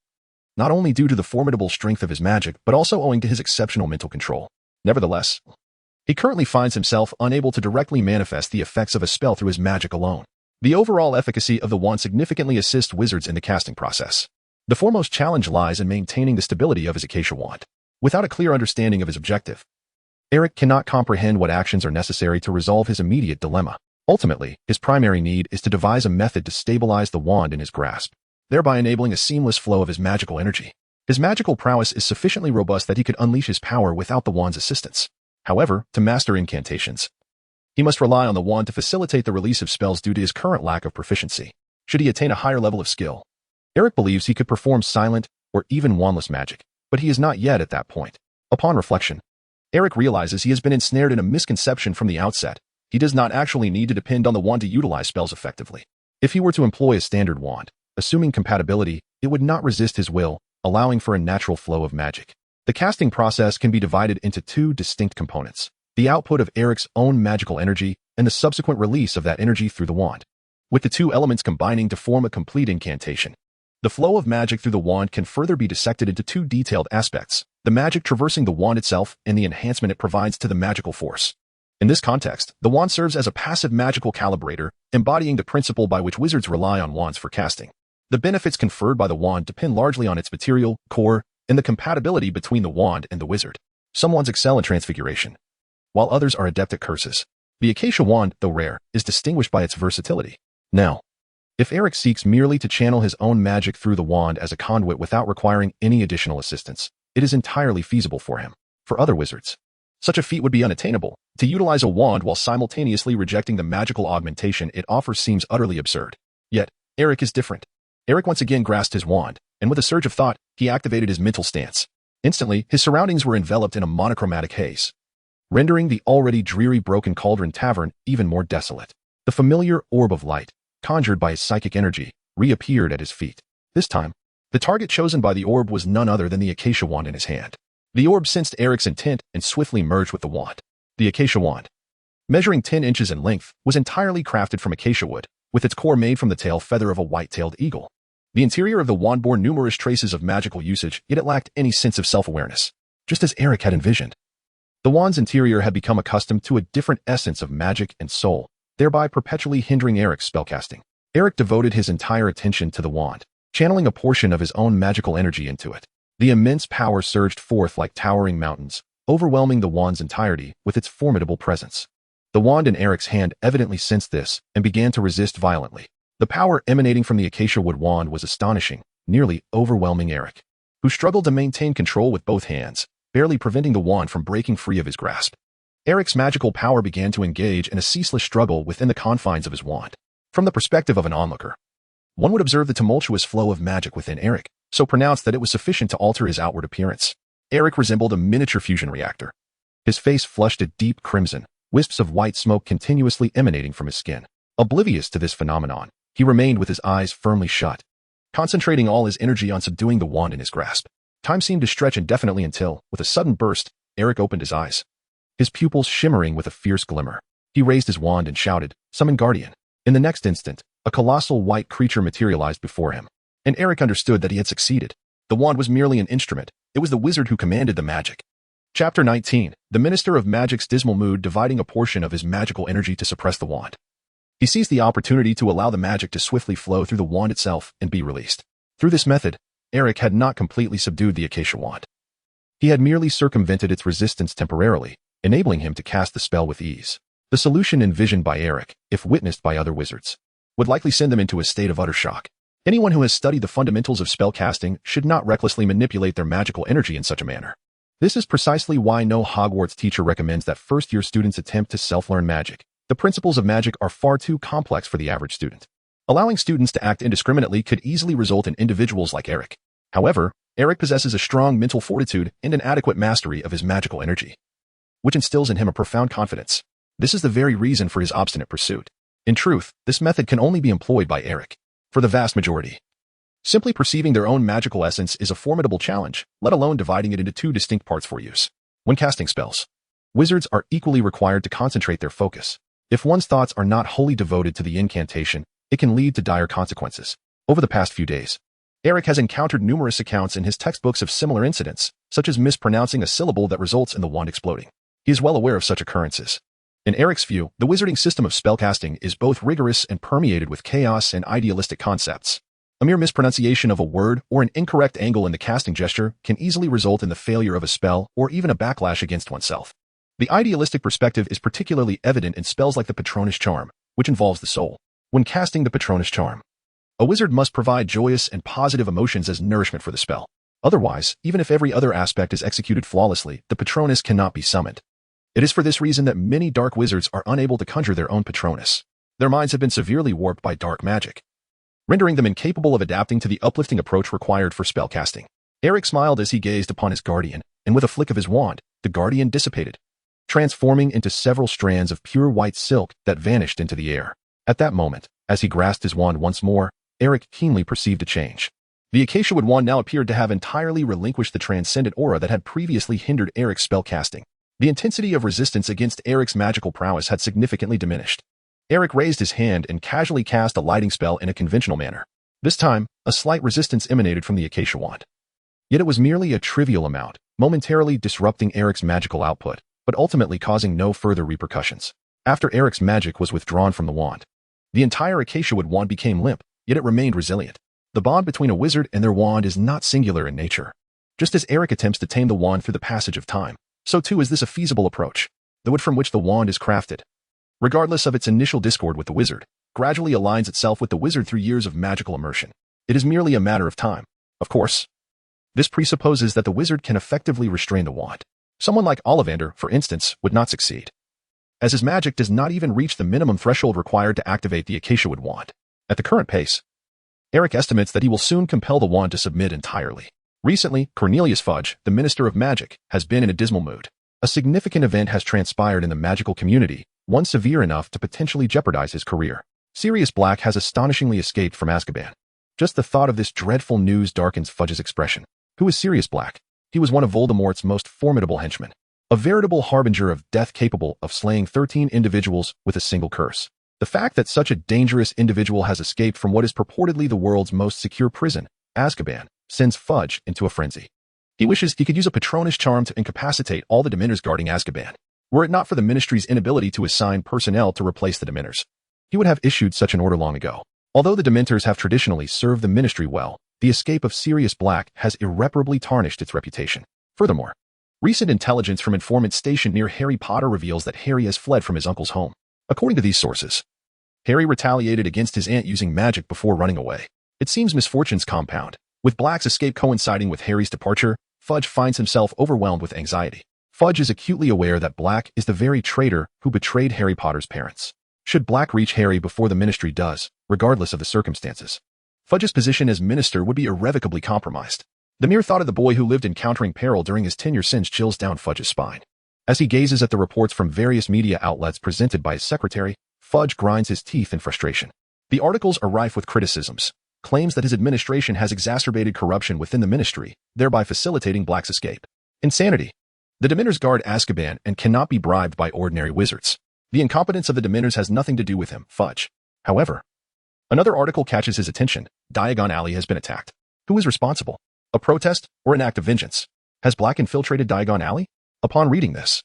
A: not only due to the formidable strength of his magic, but also owing to his exceptional mental control. Nevertheless, he currently finds himself unable to directly manifest the effects of a spell through his magic alone. The overall efficacy of the wand significantly assists wizards in the casting process. The foremost challenge lies in maintaining the stability of his acacia wand. Without a clear understanding of his objective, Eric cannot comprehend what actions are necessary to resolve his immediate dilemma. Ultimately, his primary need is to devise a method to stabilize the wand in his grasp, thereby enabling a seamless flow of his magical energy. His magical prowess is sufficiently robust that he could unleash his power without the wand's assistance. However, to master incantations, he must rely on the wand to facilitate the release of spells due to his current lack of proficiency. Should he attain a higher level of skill, Eric believes he could perform silent or even wandless magic, but he is not yet at that point. Upon reflection, Eric realizes he has been ensnared in a misconception from the outset. He does not actually need to depend on the wand to utilize spells effectively. If he were to employ a standard wand, assuming compatibility, it would not resist his will, allowing for a natural flow of magic. The casting process can be divided into two distinct components: the output of Eric's own magical energy and the subsequent release of that energy through the wand, with the two elements combining to form a complete incantation. The flow of magic through the wand can further be dissected into two detailed aspects: the magic traversing the wand itself and the enhancement it provides to the magical force. In this context, the wand serves as a passive magical calibrator, embodying the principle by which wizards rely on wands for casting. The benefits conferred by the wand depend largely on its material, core, and the compatibility between the wand and the wizard. Some wands excel in transfiguration, while others are adept at curses. The Acacia wand, though rare, is distinguished by its versatility. Now, if Eric seeks merely to channel his own magic through the wand as a conduit without requiring any additional assistance, it is entirely feasible for him. For other wizards, such a feat would be unattainable. To utilize a wand while simultaneously rejecting the magical augmentation it offers seems utterly absurd. Yet, Eric is different. Eric once again grasped his wand, and with a surge of thought, he activated his mental stance. Instantly, his surroundings were enveloped in a monochromatic haze, rendering the already dreary Broken Cauldron Tavern even more desolate. The familiar orb of light, conjured by his psychic energy, reappeared at his feet. This time, the target chosen by the orb was none other than the Acacia wand in his hand. The orb sensed Eric's intent and swiftly merged with the wand. The Acacia wand, measuring 10 inches in length, was entirely crafted from acacia wood, with its core made from the tail feather of a white-tailed eagle. The interior of the wand bore numerous traces of magical usage, yet it lacked any sense of self-awareness, just as Eric had envisioned. The wand's interior had become accustomed to a different essence of magic and soul, thereby perpetually hindering Eric's spellcasting. Eric devoted his entire attention to the wand, channeling a portion of his own magical energy into it. The immense power surged forth like towering mountains, overwhelming the wand's entirety with its formidable presence. The wand in Eric's hand evidently sensed this and began to resist violently. The power emanating from the acacia wood wand was astonishing, nearly overwhelming Eric, who struggled to maintain control with both hands, barely preventing the wand from breaking free of his grasp. Eric's magical power began to engage in a ceaseless struggle within the confines of his wand. From the perspective of an onlooker, one would observe the tumultuous flow of magic within Eric, so pronounced that it was sufficient to alter his outward appearance. Eric resembled a miniature fusion reactor. His face flushed a deep crimson, wisps of white smoke continuously emanating from his skin. Oblivious to this phenomenon, he remained with his eyes firmly shut, concentrating all his energy on subduing the wand in his grasp. Time seemed to stretch indefinitely until, with a sudden burst, Eric opened his eyes, his pupils shimmering with a fierce glimmer. He raised his wand and shouted, "Summon Guardian." In the next instant, a colossal white creature materialized before him, and Eric understood that he had succeeded. The wand was merely an instrument. It was the wizard who commanded the magic. Chapter 19. The Minister of Magic's dismal mood dividing a portion of his magical energy to suppress the wand. He seized the opportunity to allow the magic to swiftly flow through the wand itself and be released. Through this method, Eric had not completely subdued the acacia wand. He had merely circumvented its resistance temporarily, enabling him to cast the spell with ease. The solution envisioned by Eric, if witnessed by other wizards, would likely send them into a state of utter shock. Anyone who has studied the fundamentals of spellcasting should not recklessly manipulate their magical energy in such a manner. This is precisely why no Hogwarts teacher recommends that first-year students attempt to self-learn magic. The principles of magic are far too complex for the average student. Allowing students to act indiscriminately could easily result in individuals like Eric. However, Eric possesses a strong mental fortitude and an adequate mastery of his magical energy, which instills in him a profound confidence. This is the very reason for his obstinate pursuit. In truth, this method can only be employed by Eric. For the vast majority, simply perceiving their own magical essence is a formidable challenge, let alone dividing it into two distinct parts for use. When casting spells, wizards are equally required to concentrate their focus. If one's thoughts are not wholly devoted to the incantation, it can lead to dire consequences. Over the past few days, Eric has encountered numerous accounts in his textbooks of similar incidents, such as mispronouncing a syllable that results in the wand exploding. He is well aware of such occurrences. In Eric's view, the wizarding system of spellcasting is both rigorous and permeated with chaos and idealistic concepts. A mere mispronunciation of a word or an incorrect angle in the casting gesture can easily result in the failure of a spell or even a backlash against oneself. The idealistic perspective is particularly evident in spells like the Patronus Charm, which involves the soul. When casting the Patronus Charm, a wizard must provide joyous and positive emotions as nourishment for the spell. Otherwise, even if every other aspect is executed flawlessly, the Patronus cannot be summoned. It is for this reason that many dark wizards are unable to conjure their own Patronus. Their minds have been severely warped by dark magic, rendering them incapable of adapting to the uplifting approach required for spellcasting. Eric smiled as he gazed upon his guardian, and with a flick of his wand, the guardian dissipated, transforming into several strands of pure white silk that vanished into the air. At that moment, as he grasped his wand once more, Eric keenly perceived a change. The Acacia Wood Wand now appeared to have entirely relinquished the transcendent aura that had previously hindered Eric's spellcasting. The intensity of resistance against Eric's magical prowess had significantly diminished. Eric raised his hand and casually cast a lighting spell in a conventional manner. This time, a slight resistance emanated from the Acacia Wand. Yet it was merely a trivial amount, momentarily disrupting Eric's magical output, but ultimately causing no further repercussions. After Eric's magic was withdrawn from the wand, the entire Acacia Wood Wand became limp, yet it remained resilient. The bond between a wizard and their wand is not singular in nature. Just as Eric attempts to tame the wand through the passage of time, so too is this a feasible approach. The wood from which the wand is crafted, regardless of its initial discord with the wizard, gradually aligns itself with the wizard through years of magical immersion. It is merely a matter of time. Of course, this presupposes that the wizard can effectively restrain the wand. Someone like Ollivander, for instance, would not succeed, as his magic does not even reach the minimum threshold required to activate the Acacia Wood Wand. At the current pace, Eric estimates that he will soon compel the wand to submit entirely. Recently, Cornelius Fudge, the Minister of Magic, has been in a dismal mood. A significant event has transpired in the magical community, one severe enough to potentially jeopardize his career. Sirius Black has astonishingly escaped from Azkaban. Just the thought of this dreadful news darkens Fudge's expression. Who is Sirius Black? He was one of Voldemort's most formidable henchmen, a veritable harbinger of death capable of slaying 13 individuals with a single curse. The fact that such a dangerous individual has escaped from what is purportedly the world's most secure prison, Azkaban, sends Fudge into a frenzy. He wishes he could use a Patronus charm to incapacitate all the Dementors guarding Azkaban. Were it not for the Ministry's inability to assign personnel to replace the Dementors, he would have issued such an order long ago. Although the Dementors have traditionally served the Ministry well, the escape of Sirius Black has irreparably tarnished its reputation. Furthermore, recent intelligence from informants stationed near Harry Potter reveals that Harry has fled from his uncle's home. According to these sources, Harry retaliated against his aunt using magic before running away. It seems misfortunes compound. With Black's escape coinciding with Harry's departure, Fudge finds himself overwhelmed with anxiety. Fudge is acutely aware that Black is the very traitor who betrayed Harry Potter's parents. Should Black reach Harry before the Ministry does, regardless of the circumstances, Fudge's position as minister would be irrevocably compromised. The mere thought of the boy who lived encountering peril during his tenure sends chills down Fudge's spine. As he gazes at the reports from various media outlets presented by his secretary, Fudge grinds his teeth in frustration. The articles are rife with criticisms, claims that his administration has exacerbated corruption within the Ministry, thereby facilitating Black's escape. Insanity. The Dementors guard Azkaban and cannot be bribed by ordinary wizards. The incompetence of the Dementors has nothing to do with him, Fudge. However, another article catches his attention. Diagon Alley has been attacked. Who is responsible? A protest or an act of vengeance? Has Black infiltrated Diagon Alley? Upon reading this,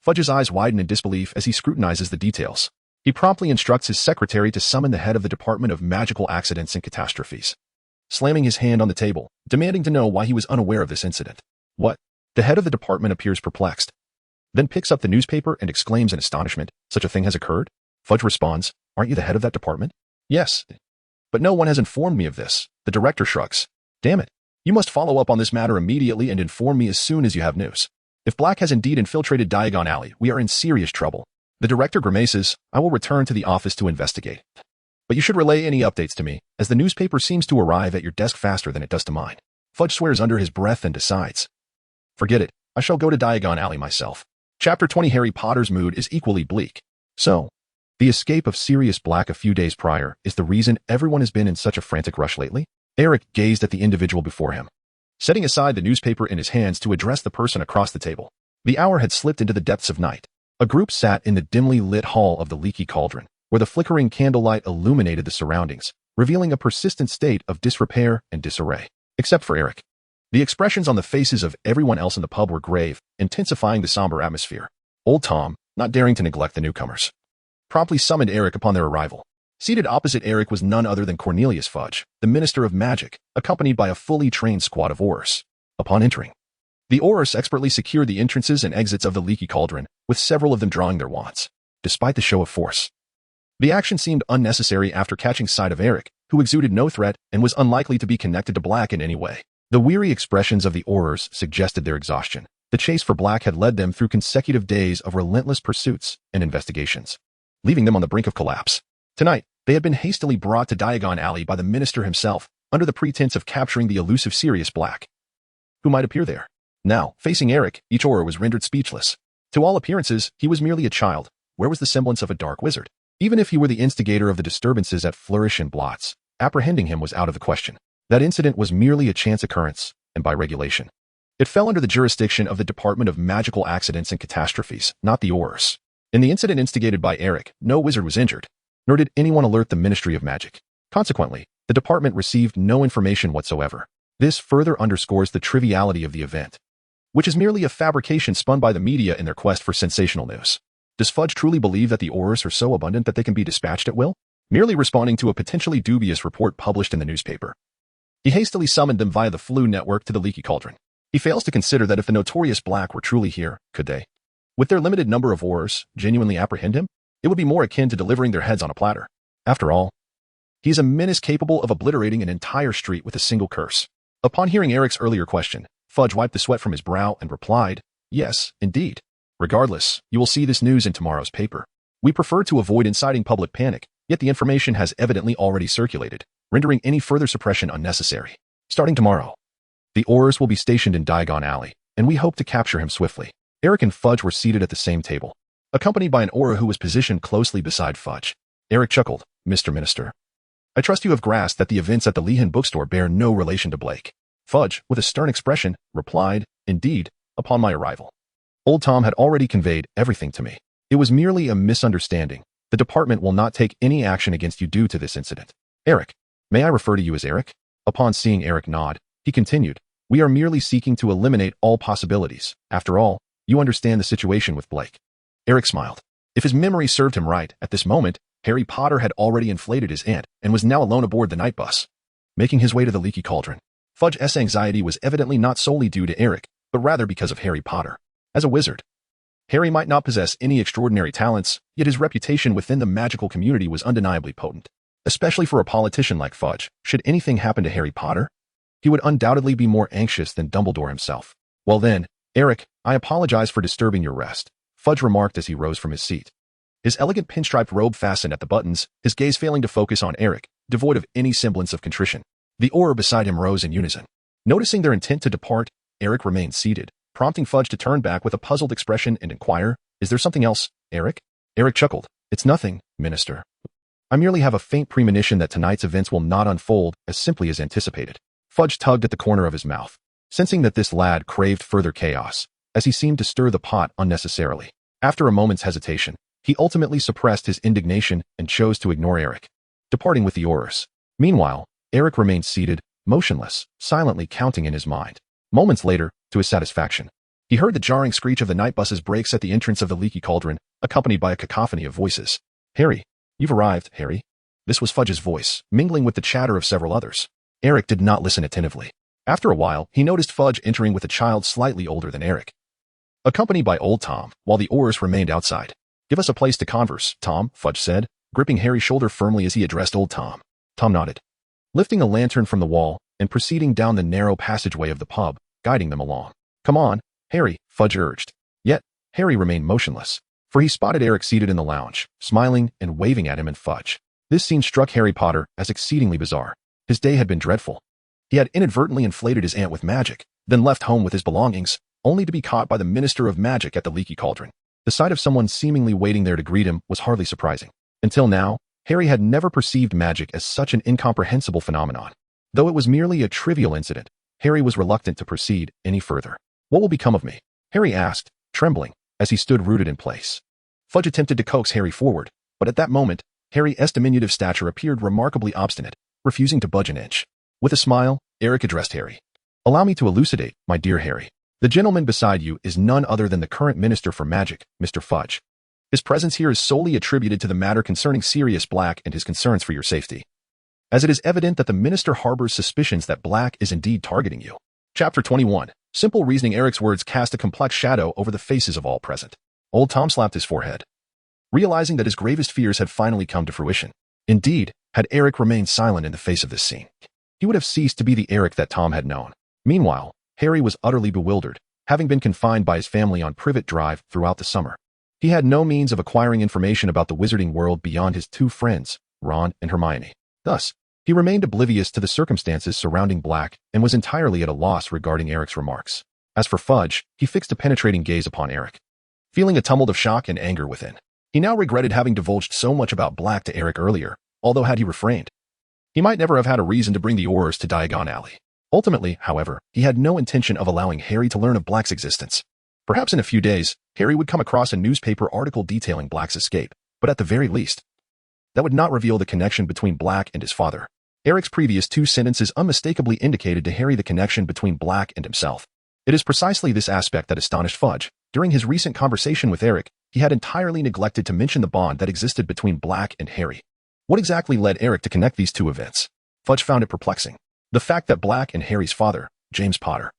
A: Fudge's eyes widen in disbelief as he scrutinizes the details. He promptly instructs his secretary to summon the head of the Department of Magical Accidents and Catastrophes, slamming his hand on the table, demanding to know why he was unaware of this incident. What? The head of the department appears perplexed, then picks up the newspaper and exclaims in astonishment, "Such a thing has occurred?" Fudge responds, "Aren't you the head of that department?" "Yes, but no one has informed me of this." The director shrugs. "Damn it. You must follow up on this matter immediately and inform me as soon as you have news. If Black has indeed infiltrated Diagon Alley, we are in serious trouble." The director grimaces. "I will return to the office to investigate. But you should relay any updates to me, as the newspaper seems to arrive at your desk faster than it does to mine." Fudge swears under his breath and decides, "Forget it. I shall go to Diagon Alley myself." Chapter 20. Harry Potter's mood is equally bleak. So, the escape of Sirius Black a few days prior is the reason everyone has been in such a frantic rush lately? Eric gazed at the individual before him, setting aside the newspaper in his hands to address the person across the table. The hour had slipped into the depths of night. A group sat in the dimly lit hall of the Leaky Cauldron, where the flickering candlelight illuminated the surroundings, revealing a persistent state of disrepair and disarray. Except for Eric. The expressions on the faces of everyone else in the pub were grave, intensifying the somber atmosphere. Old Tom, not daring to neglect the newcomers, promptly summoned Eric upon their arrival. Seated opposite Eric was none other than Cornelius Fudge, the Minister of Magic, accompanied by a fully trained squad of Aurors. Upon entering, the Aurors expertly secured the entrances and exits of the Leaky Cauldron, with several of them drawing their wands. Despite the show of force, the action seemed unnecessary after catching sight of Eric, who exuded no threat and was unlikely to be connected to Black in any way. The weary expressions of the Aurors suggested their exhaustion. The chase for Black had led them through consecutive days of relentless pursuits and investigations, leaving them on the brink of collapse. Tonight, they had been hastily brought to Diagon Alley by the minister himself, under the pretense of capturing the elusive Sirius Black, who might appear there. Now, facing Eric, each Auror was rendered speechless. To all appearances, he was merely a child. Where was the semblance of a dark wizard? Even if he were the instigator of the disturbances at Flourish and Blots, Apprehending him was out of the question. That incident was merely a chance occurrence, and by regulation. It fell under the jurisdiction of the Department of Magical Accidents and Catastrophes, not the Aurors. In the incident instigated by Eric, no wizard was injured, nor did anyone alert the Ministry of Magic. Consequently, the department received no information whatsoever. This further underscores the triviality of the event, which is merely a fabrication spun by the media in their quest for sensational news. Does Fudge truly believe that the Aurors are so abundant that they can be dispatched at will? Merely responding to a potentially dubious report published in the newspaper, he hastily summoned them via the Flu network to the Leaky Cauldron. He fails to consider that if the notorious Black were truly here, could they, with their limited number of Aurors, genuinely apprehend him? It would be more akin to delivering their heads on a platter. After all, he is a menace capable of obliterating an entire street with a single curse. Upon hearing Eric's earlier question, Fudge wiped the sweat from his brow and replied, "Yes, indeed. Regardless, you will see this news in tomorrow's paper. We prefer to avoid inciting public panic, yet the information has evidently already circulated, rendering any further suppression unnecessary. Starting tomorrow, the Aurors will be stationed in Diagon Alley, and we hope to capture him swiftly." Eric and Fudge were seated at the same table, accompanied by an Auror who was positioned closely beside Fudge. Eric chuckled, "Mr. Minister, I trust you have grasped that the events at the Lehan bookstore bear no relation to Blake." Fudge, with a stern expression, replied, "Indeed, upon my arrival, Old Tom had already conveyed everything to me. It was merely a misunderstanding. The department will not take any action against you due to this incident. Eric, may I refer to you as Eric?" Upon seeing Eric nod, he continued, "We are merely seeking to eliminate all possibilities. After all, you understand the situation with Blake." Eric smiled. If his memory served him right, at this moment, Harry Potter had already inflated his ant and was now alone aboard the night bus, making his way to the Leaky Cauldron. Fudge's anxiety was evidently not solely due to Eric, but rather because of Harry Potter. As a wizard, Harry might not possess any extraordinary talents, yet his reputation within the magical community was undeniably potent. Especially for a politician like Fudge, should anything happen to Harry Potter, he would undoubtedly be more anxious than Dumbledore himself. "Well then, Eric, I apologize for disturbing your rest," Fudge remarked as he rose from his seat. His elegant pinstriped robe fastened at the buttons, his gaze failing to focus on Eric, devoid of any semblance of contrition. The Auror beside him rose in unison. Noticing their intent to depart, Eric remained seated, prompting Fudge to turn back with a puzzled expression and inquire, "Is there something else, Eric?" Eric chuckled, "It's nothing, Minister. I merely have a faint premonition that tonight's events will not unfold as simply as anticipated." Fudge tugged at the corner of his mouth, sensing that this lad craved further chaos, as he seemed to stir the pot unnecessarily. After a moment's hesitation, he ultimately suppressed his indignation and chose to ignore Eric, departing with the Aurors. Meanwhile, Eric remained seated, motionless, silently counting in his mind. Moments later, to his satisfaction, he heard the jarring screech of the night bus's brakes at the entrance of the Leaky Cauldron, accompanied by a cacophony of voices. "Harry, you've arrived, Harry." This was Fudge's voice, mingling with the chatter of several others. Eric did not listen attentively. After a while, he noticed Fudge entering with a child slightly older than Eric, accompanied by Old Tom, while the Aurors remained outside. "Give us a place to converse, Tom," Fudge said, gripping Harry's shoulder firmly as he addressed Old Tom. Tom nodded, lifting a lantern from the wall and proceeding down the narrow passageway of the pub, guiding them along. "Come on, Harry," Fudge urged. Yet, Harry remained motionless, for he spotted Eric seated in the lounge, smiling and waving at him and Fudge. This scene struck Harry Potter as exceedingly bizarre. His day had been dreadful. He had inadvertently inflated his aunt with magic, then left home with his belongings, only to be caught by the Minister of Magic at the Leaky Cauldron. The sight of someone seemingly waiting there to greet him was hardly surprising. Until now, Harry had never perceived magic as such an incomprehensible phenomenon. Though it was merely a trivial incident, Harry was reluctant to proceed any further. "What will become of me?" Harry asked, trembling, as he stood rooted in place. Fudge attempted to coax Harry forward, but at that moment, Harry's diminutive stature appeared remarkably obstinate, refusing to budge an inch. With a smile, Eric addressed Harry. "Allow me to elucidate, my dear Harry. The gentleman beside you is none other than the current Minister for Magic, Mr. Fudge. His presence here is solely attributed to the matter concerning Sirius Black and his concerns for your safety, as it is evident that the Minister harbors suspicions that Black is indeed targeting you." Chapter 21. Simple reasoning. Eric's words cast a complex shadow over the faces of all present. Old Tom slapped his forehead, realizing that his gravest fears had finally come to fruition. Indeed, had Eric remained silent in the face of this scene, he would have ceased to be the Eric that Tom had known. Meanwhile, Harry was utterly bewildered, having been confined by his family on Privet Drive throughout the summer. He had no means of acquiring information about the wizarding world beyond his two friends, Ron and Hermione. Thus, he remained oblivious to the circumstances surrounding Black and was entirely at a loss regarding Eric's remarks. As for Fudge, he fixed a penetrating gaze upon Eric, feeling a tumult of shock and anger within. He now regretted having divulged so much about Black to Eric earlier, although had he refrained, He might never have had a reason to bring the Aurors to Diagon Alley. Ultimately, however, he had no intention of allowing Harry to learn of Black's existence. Perhaps in a few days, Harry would come across a newspaper article detailing Black's escape, but at the very least, that would not reveal the connection between Black and his father. Eric's previous 2 sentences unmistakably indicated to Harry the connection between Black and himself. It is precisely this aspect that astonished Fudge. During his recent conversation with Eric, he had entirely neglected to mention the bond that existed between Black and Harry. What exactly led Eric to connect these 2 events? Fudge found it perplexing. The fact that Black and Harry's father, James Potter,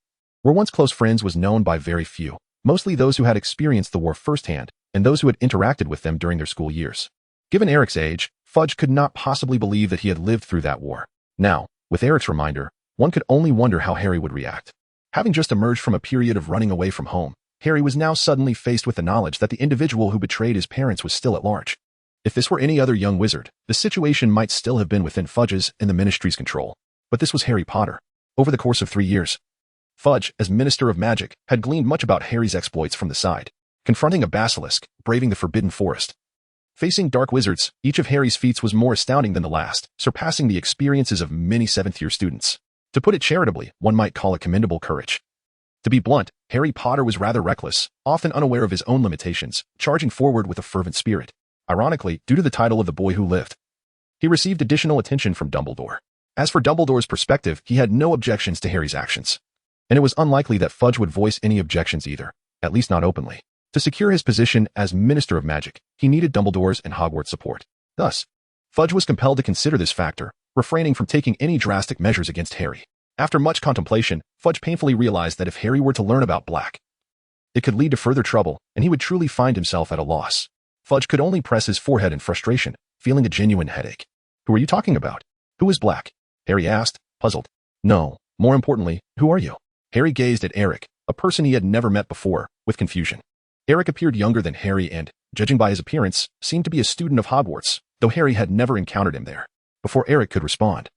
A: were once close friends was known by very few, mostly those who had experienced the war firsthand and those who had interacted with them during their school years. Given Eric's age, Fudge could not possibly believe that he had lived through that war. Now, with Eric's reminder, one could only wonder how Harry would react. Having just emerged from a period of running away from home, Harry was now suddenly faced with the knowledge that the individual who betrayed his parents was still at large. If this were any other young wizard, the situation might still have been within Fudge's and the Ministry's control. But this was Harry Potter. Over the course of 3 years, Fudge, as Minister of Magic, had gleaned much about Harry's exploits from the side. Confronting a basilisk, braving the Forbidden Forest, facing dark wizards, each of Harry's feats was more astounding than the last, surpassing the experiences of many 7th-year students. To put it charitably, one might call it commendable courage. To be blunt, Harry Potter was rather reckless, often unaware of his own limitations, charging forward with a fervent spirit. Ironically, due to the title of the boy who lived, he received additional attention from Dumbledore. As for Dumbledore's perspective, he had no objections to Harry's actions. And it was unlikely that Fudge would voice any objections either, at least not openly. To secure his position as Minister of Magic, he needed Dumbledore's and Hogwarts' support. Thus, Fudge was compelled to consider this factor, refraining from taking any drastic measures against Harry. After much contemplation, Fudge painfully realized that if Harry were to learn about Black, it could lead to further trouble, and he would truly find himself at a loss. Fudge could only press his forehead in frustration, feeling a genuine headache. Who are you talking about? Who is Black? Harry asked, puzzled. No, more importantly, who are you? Harry gazed at Eric, a person he had never met before, with confusion. Eric appeared younger than Harry and, judging by his appearance, seemed to be a student of Hogwarts, though Harry had never encountered him there. Before Eric could respond,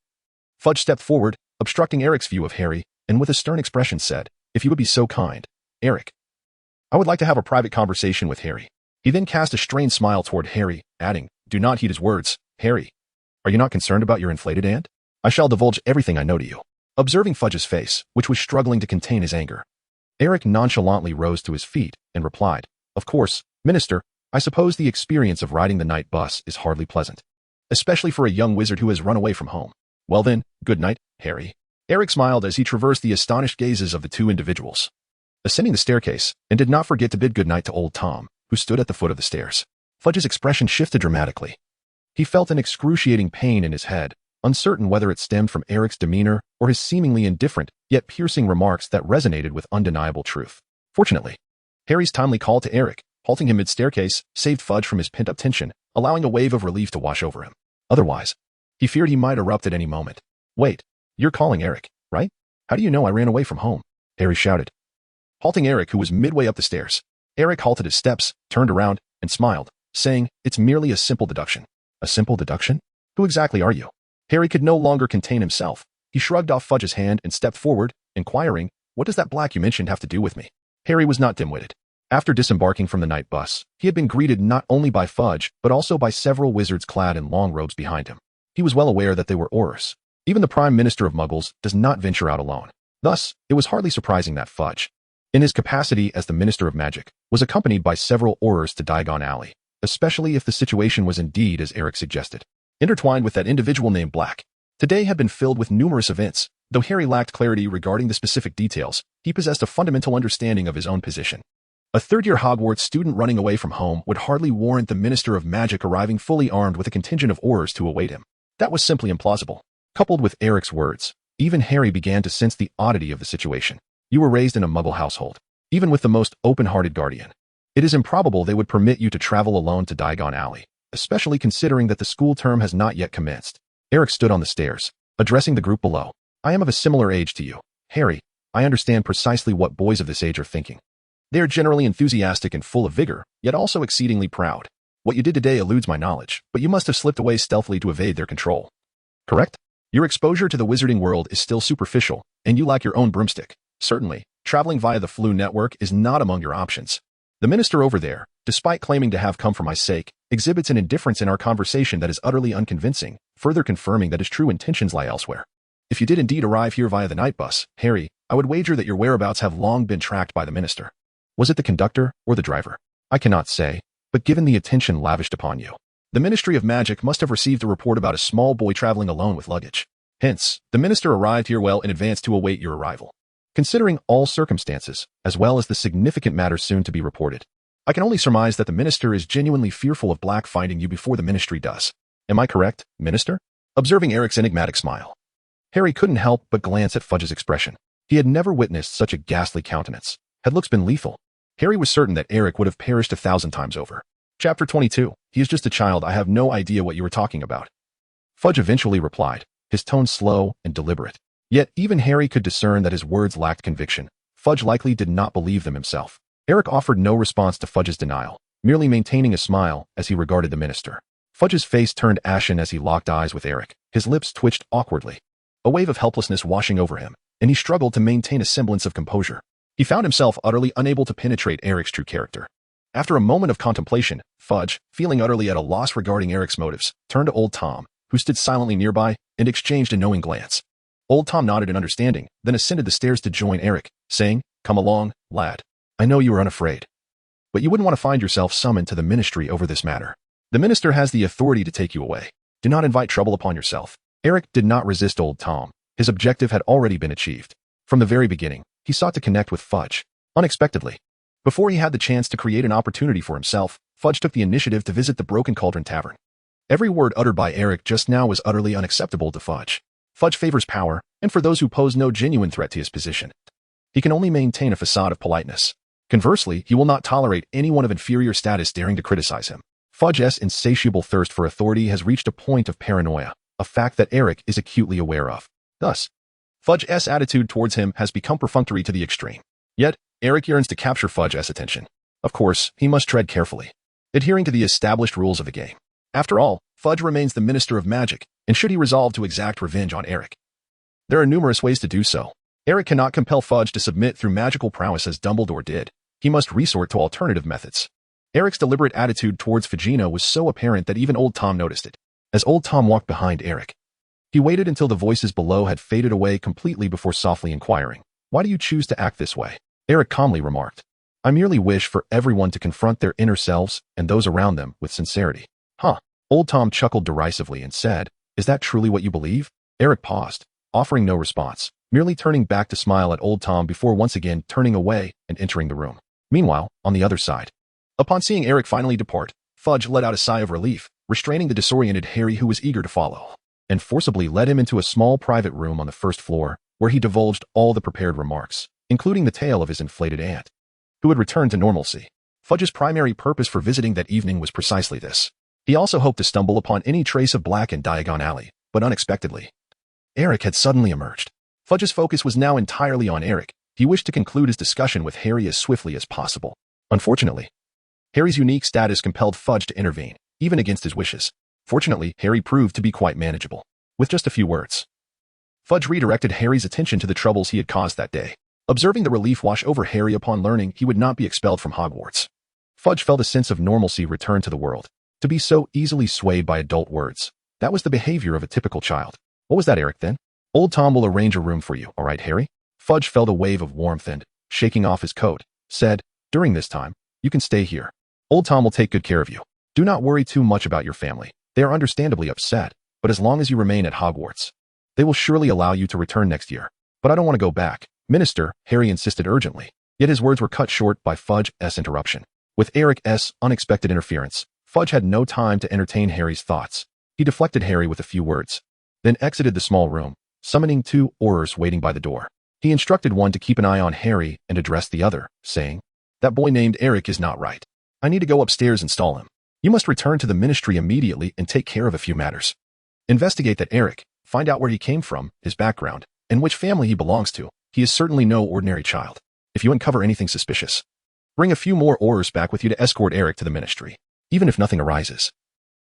A: Fudge stepped forward, obstructing Eric's view of Harry, and with a stern expression said, "If you would be so kind, Eric, I would like to have a private conversation with Harry." He then cast a strained smile toward Harry, adding, "Do not heed his words, Harry. Are you not concerned about your inflated aunt? I shall divulge everything I know to you." Observing Fudge's face, which was struggling to contain his anger, Eric nonchalantly rose to his feet and replied, "Of course, Minister, I suppose the experience of riding the night bus is hardly pleasant, especially for a young wizard who has run away from home. Well then, good night, Harry." Eric smiled as he traversed the astonished gazes of the 2 individuals, ascending the staircase, and did not forget to bid good night to old Tom, who stood at the foot of the stairs. Fudge's expression shifted dramatically. He felt an excruciating pain in his head, uncertain whether it stemmed from Eric's demeanor or his seemingly indifferent, yet piercing remarks that resonated with undeniable truth. Fortunately, Harry's timely call to Eric, halting him mid-staircase, saved Fudge from his pent-up tension, allowing a wave of relief to wash over him. Otherwise, he feared he might erupt at any moment. "Wait, you're calling Eric, right? How do you know I ran away from home?" Harry shouted, halting Eric, who was midway up the stairs. Eric halted his steps, turned around, and smiled, saying, "It's merely a simple deduction." "A simple deduction? Who exactly are you?" Harry could no longer contain himself. He shrugged off Fudge's hand and stepped forward, inquiring, "What does that Black you mentioned have to do with me?" Harry was not dim-witted. After disembarking from the night bus, he had been greeted not only by Fudge, but also by several wizards clad in long robes behind him. He was well aware that they were Aurors. Even the Prime Minister of Muggles does not venture out alone. Thus, it was hardly surprising that Fudge, in his capacity as the Minister of Magic, was accompanied by several Aurors to Diagon Alley, especially if the situation was indeed as Eric suggested, intertwined with that individual named Black. Today had been filled with numerous events. Though Harry lacked clarity regarding the specific details, he possessed a fundamental understanding of his own position. A third-year Hogwarts student running away from home would hardly warrant the Minister of Magic arriving fully armed with a contingent of Aurors to await him. That was simply implausible. Coupled with Eric's words, even Harry began to sense the oddity of the situation. You were raised in a Muggle household, even with the most open-hearted guardian. It is improbable they would permit you to travel alone to Diagon Alley, especially considering that the school term has not yet commenced. Eric stood on the stairs, addressing the group below. "I am of a similar age to you, Harry. I understand precisely what boys of this age are thinking. They are generally enthusiastic and full of vigor, yet also exceedingly proud. What you did today eludes my knowledge, but you must have slipped away stealthily to evade their control. Correct? Your exposure to the wizarding world is still superficial, and you lack your own broomstick. Certainly, traveling via the Flu network is not among your options. The minister over there, despite claiming to have come for my sake, exhibits an indifference in our conversation that is utterly unconvincing." further confirming that his true intentions lie elsewhere. If you did indeed arrive here via the night bus, Harry, I would wager that your whereabouts have long been tracked by the minister. Was it the conductor or the driver? I cannot say, but given the attention lavished upon you, the Ministry of Magic must have received a report about a small boy traveling alone with luggage. Hence, the minister arrived here well in advance to await your arrival. Considering all circumstances, as well as the significant matters soon to be reported, I can only surmise that the minister is genuinely fearful of Black finding you before the ministry does. Am I correct, minister? Observing Eric's enigmatic smile, Harry couldn't help but glance at Fudge's expression. He had never witnessed such a ghastly countenance. Had looks been lethal, Harry was certain that Eric would have perished 1,000 times over. Chapter 22. He is just a child. I have no idea what you were talking about. Fudge eventually replied, his tone slow and deliberate. Yet even Harry could discern that his words lacked conviction. Fudge likely did not believe them himself. Eric offered no response to Fudge's denial, merely maintaining a smile as he regarded the minister. Fudge's face turned ashen as he locked eyes with Eric. His lips twitched awkwardly, a wave of helplessness washing over him, and he struggled to maintain a semblance of composure. He found himself utterly unable to penetrate Eric's true character. After a moment of contemplation, Fudge, feeling utterly at a loss regarding Eric's motives, turned to Old Tom, who stood silently nearby, and exchanged a knowing glance. Old Tom nodded in understanding, then ascended the stairs to join Eric, saying, "Come along, lad. I know you are unafraid. But you wouldn't want to find yourself summoned to the ministry over this matter. The minister has the authority to take you away. Do not invite trouble upon yourself." Eric did not resist Old Tom. His objective had already been achieved. From the very beginning, he sought to connect with Fudge. Unexpectedly, before he had the chance to create an opportunity for himself, Fudge took the initiative to visit the Broken Cauldron Tavern. Every word uttered by Eric just now was utterly unacceptable to Fudge. Fudge favors power, and for those who pose no genuine threat to his position, he can only maintain a facade of politeness. Conversely, he will not tolerate anyone of inferior status daring to criticize him. Fudge's insatiable thirst for authority has reached a point of paranoia, a fact that Eric is acutely aware of. Thus, Fudge's attitude towards him has become perfunctory to the extreme. Yet, Eric yearns to capture Fudge's attention. Of course, he must tread carefully, adhering to the established rules of the game. After all, Fudge remains the Minister of Magic, and should he resolve to exact revenge on Eric, there are numerous ways to do so. Eric cannot compel Fudge to submit through magical prowess as Dumbledore did. He must resort to alternative methods. Eric's deliberate attitude towards Fudgina was so apparent that even Old Tom noticed it. As Old Tom walked behind Eric, he waited until the voices below had faded away completely before softly inquiring, "Why do you choose to act this way?" Eric calmly remarked, "I merely wish for everyone to confront their inner selves and those around them with sincerity." Huh. Old Tom chuckled derisively and said, "Is that truly what you believe?" Eric paused, offering no response, merely turning back to smile at Old Tom before once again turning away and entering the room. Meanwhile, on the other side, upon seeing Eric finally depart, Fudge let out a sigh of relief, restraining the disoriented Harry who was eager to follow, and forcibly led him into a small private room on the first floor, where he divulged all the prepared remarks, including the tale of his inflated aunt, who had returned to normalcy. Fudge's primary purpose for visiting that evening was precisely this. He also hoped to stumble upon any trace of Black in Diagon Alley, but unexpectedly, Eric had suddenly emerged. Fudge's focus was now entirely on Eric. He wished to conclude his discussion with Harry as swiftly as possible. Unfortunately, Harry's unique status compelled Fudge to intervene, even against his wishes. Fortunately, Harry proved to be quite manageable. With just a few words, Fudge redirected Harry's attention to the troubles he had caused that day. Observing the relief wash over Harry upon learning he would not be expelled from Hogwarts, Fudge felt a sense of normalcy return to the world. To be so easily swayed by adult words, that was the behavior of a typical child. What was that, Eric, then? Old Tom will arrange a room for you, all right, Harry? Fudge felt a wave of warmth and, shaking off his coat, said, "During this time, you can stay here. Old Tom will take good care of you. Do not worry too much about your family. They are understandably upset, but as long as you remain at Hogwarts, they will surely allow you to return next year." "But I don't want to go back, Minister," Harry insisted urgently. Yet his words were cut short by Fudge's interruption. With Eric's unexpected interference, Fudge had no time to entertain Harry's thoughts. He deflected Harry with a few words, then exited the small room, summoning two Aurors waiting by the door. He instructed one to keep an eye on Harry and addressed the other, saying, "That boy named Eric is not right. I need to go upstairs and stall him. You must return to the ministry immediately and take care of a few matters. Investigate that Eric, find out where he came from, his background, and which family he belongs to. He is certainly no ordinary child. If you uncover anything suspicious, bring a few more Aurors back with you to escort Eric to the ministry, even if nothing arises.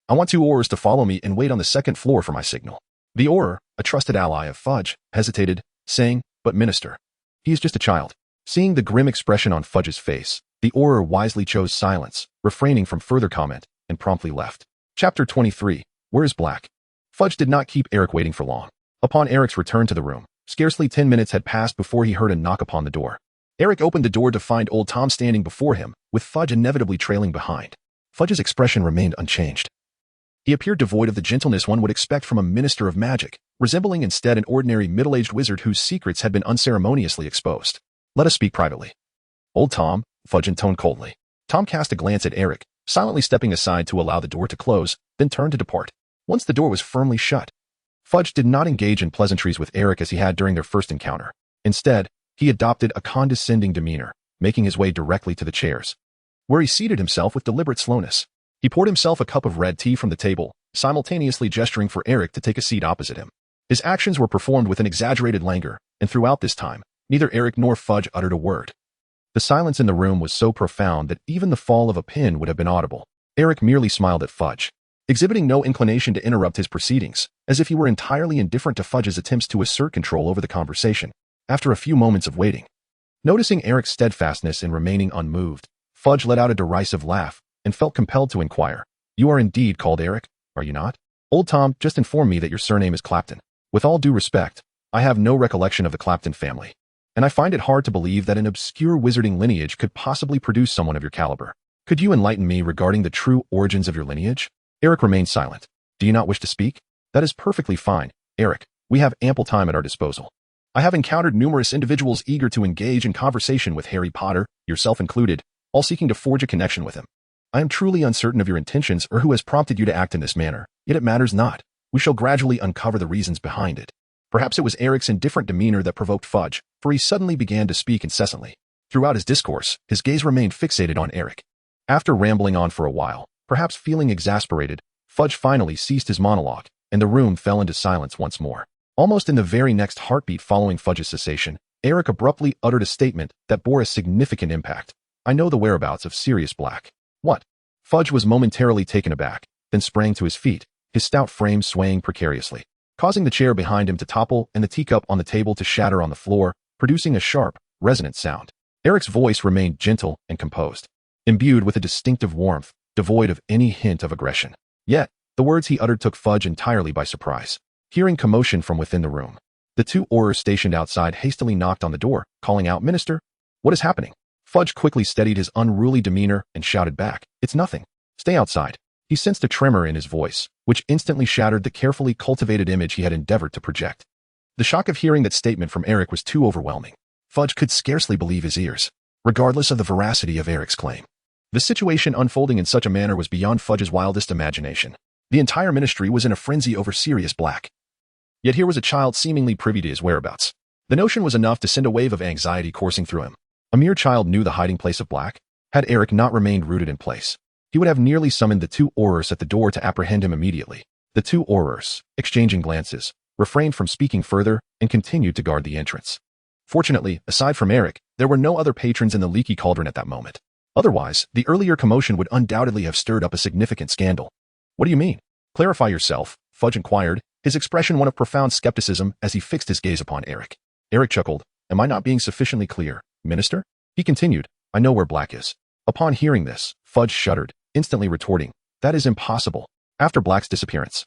A: I want two Aurors to follow me and wait on the second floor for my signal." The Auror, a trusted ally of Fudge, hesitated, saying, "But Minister, he is just a child." Seeing the grim expression on Fudge's face, the Auror wisely chose silence, refraining from further comment, and promptly left. Chapter 23. Where is Black? Fudge did not keep Eric waiting for long. Upon Eric's return to the room, scarcely 10 minutes had passed before he heard a knock upon the door. Eric opened the door to find old Tom standing before him, with Fudge inevitably trailing behind. Fudge's expression remained unchanged. He appeared devoid of the gentleness one would expect from a minister of magic, resembling instead an ordinary middle-aged wizard whose secrets had been unceremoniously exposed. "Let us speak privately." "Old Tom," Fudge intoned coldly. Tom cast a glance at Eric, silently stepping aside to allow the door to close, then turned to depart. Once the door was firmly shut, Fudge did not engage in pleasantries with Eric as he had during their first encounter. Instead, he adopted a condescending demeanor, making his way directly to the chairs, where he seated himself with deliberate slowness. He poured himself a cup of red tea from the table, simultaneously gesturing for Eric to take a seat opposite him. His actions were performed with an exaggerated languor, and throughout this time, neither Eric nor Fudge uttered a word. The silence in the room was so profound that even the fall of a pin would have been audible. Eric merely smiled at Fudge, exhibiting no inclination to interrupt his proceedings, as if he were entirely indifferent to Fudge's attempts to assert control over the conversation. After a few moments of waiting, noticing Eric's steadfastness in remaining unmoved, Fudge let out a derisive laugh and felt compelled to inquire, "You are indeed called Eric, are you not? Old Tom just informed me that your surname is Clapton. With all due respect, I have no recollection of the Clapton family, and I find it hard to believe that an obscure wizarding lineage could possibly produce someone of your caliber. Could you enlighten me regarding the true origins of your lineage?" Eric remained silent. "Do you not wish to speak? That is perfectly fine, Eric. We have ample time at our disposal. I have encountered numerous individuals eager to engage in conversation with Harry Potter, yourself included, all seeking to forge a connection with him. I am truly uncertain of your intentions or who has prompted you to act in this manner, yet it matters not. We shall gradually uncover the reasons behind it." Perhaps it was Eric's indifferent demeanor that provoked Fudge, for he suddenly began to speak incessantly. Throughout his discourse, his gaze remained fixated on Eric. After rambling on for a while, perhaps feeling exasperated, Fudge finally ceased his monologue, and the room fell into silence once more. Almost in the very next heartbeat following Fudge's cessation, Eric abruptly uttered a statement that bore a significant impact. "I know the whereabouts of Sirius Black." "What?" Fudge was momentarily taken aback, then sprang to his feet, his stout frame swaying precariously, causing the chair behind him to topple and the teacup on the table to shatter on the floor, producing a sharp, resonant sound. Eric's voice remained gentle and composed, imbued with a distinctive warmth, devoid of any hint of aggression. Yet, the words he uttered took Fudge entirely by surprise. Hearing commotion from within the room, the two Aurors stationed outside hastily knocked on the door, calling out, "Minister, what is happening?" Fudge quickly steadied his unruly demeanor and shouted back, "It's nothing. Stay outside." He sensed a tremor in his voice, which instantly shattered the carefully cultivated image he had endeavored to project. The shock of hearing that statement from Eric was too overwhelming. Fudge could scarcely believe his ears, regardless of the veracity of Eric's claim. The situation unfolding in such a manner was beyond Fudge's wildest imagination. The entire ministry was in a frenzy over Sirius Black. Yet here was a child seemingly privy to his whereabouts. The notion was enough to send a wave of anxiety coursing through him. A mere child knew the hiding place of Black. Had Eric not remained rooted in place, he would have nearly summoned the two Aurors at the door to apprehend him immediately. The two Aurors, exchanging glances, refrained from speaking further and continued to guard the entrance. Fortunately, aside from Eric, there were no other patrons in the leaky cauldron at that moment. Otherwise, the earlier commotion would undoubtedly have stirred up a significant scandal. "What do you mean? Clarify yourself," Fudge inquired, his expression one of profound skepticism as he fixed his gaze upon Eric. Eric chuckled. "Am I not being sufficiently clear, Minister?" He continued, "I know where Black is." Upon hearing this, Fudge shuddered, instantly retorting, "That is impossible. After Black's disappearance,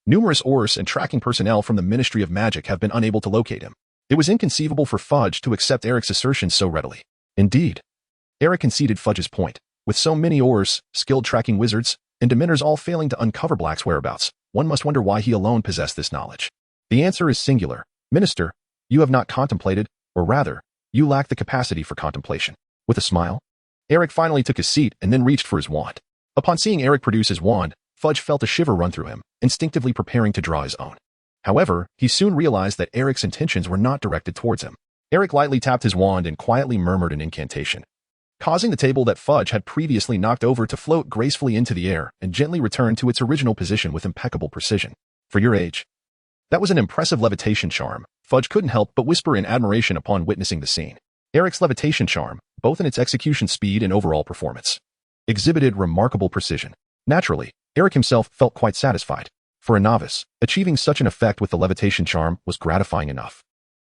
A: numerous Aurors and tracking personnel from the Ministry of Magic have been unable to locate him." It was inconceivable for Fudge to accept Eric's assertion so readily. Indeed, Eric conceded Fudge's point. With so many Aurors, skilled tracking wizards, and Dementors all failing to uncover Black's whereabouts, one must wonder why he alone possessed this knowledge. The answer is singular. Minister, you have not contemplated, or rather, you lack the capacity for contemplation. With a smile, Eric finally took his seat and then reached for his wand. Upon seeing Eric produce his wand, Fudge felt a shiver run through him, instinctively preparing to draw his own. However, he soon realized that Eric's intentions were not directed towards him. Eric lightly tapped his wand and quietly murmured an incantation, causing the table that Fudge had previously knocked over to float gracefully into the air and gently return to its original position with impeccable precision. "For your age, that was an impressive levitation charm," Fudge couldn't help but whisper in admiration upon witnessing the scene. Eric's levitation charm, both in its execution speed and overall performance, exhibited remarkable precision. Naturally, Eric himself felt quite satisfied. For a novice, achieving such an effect with the levitation charm was gratifying enough,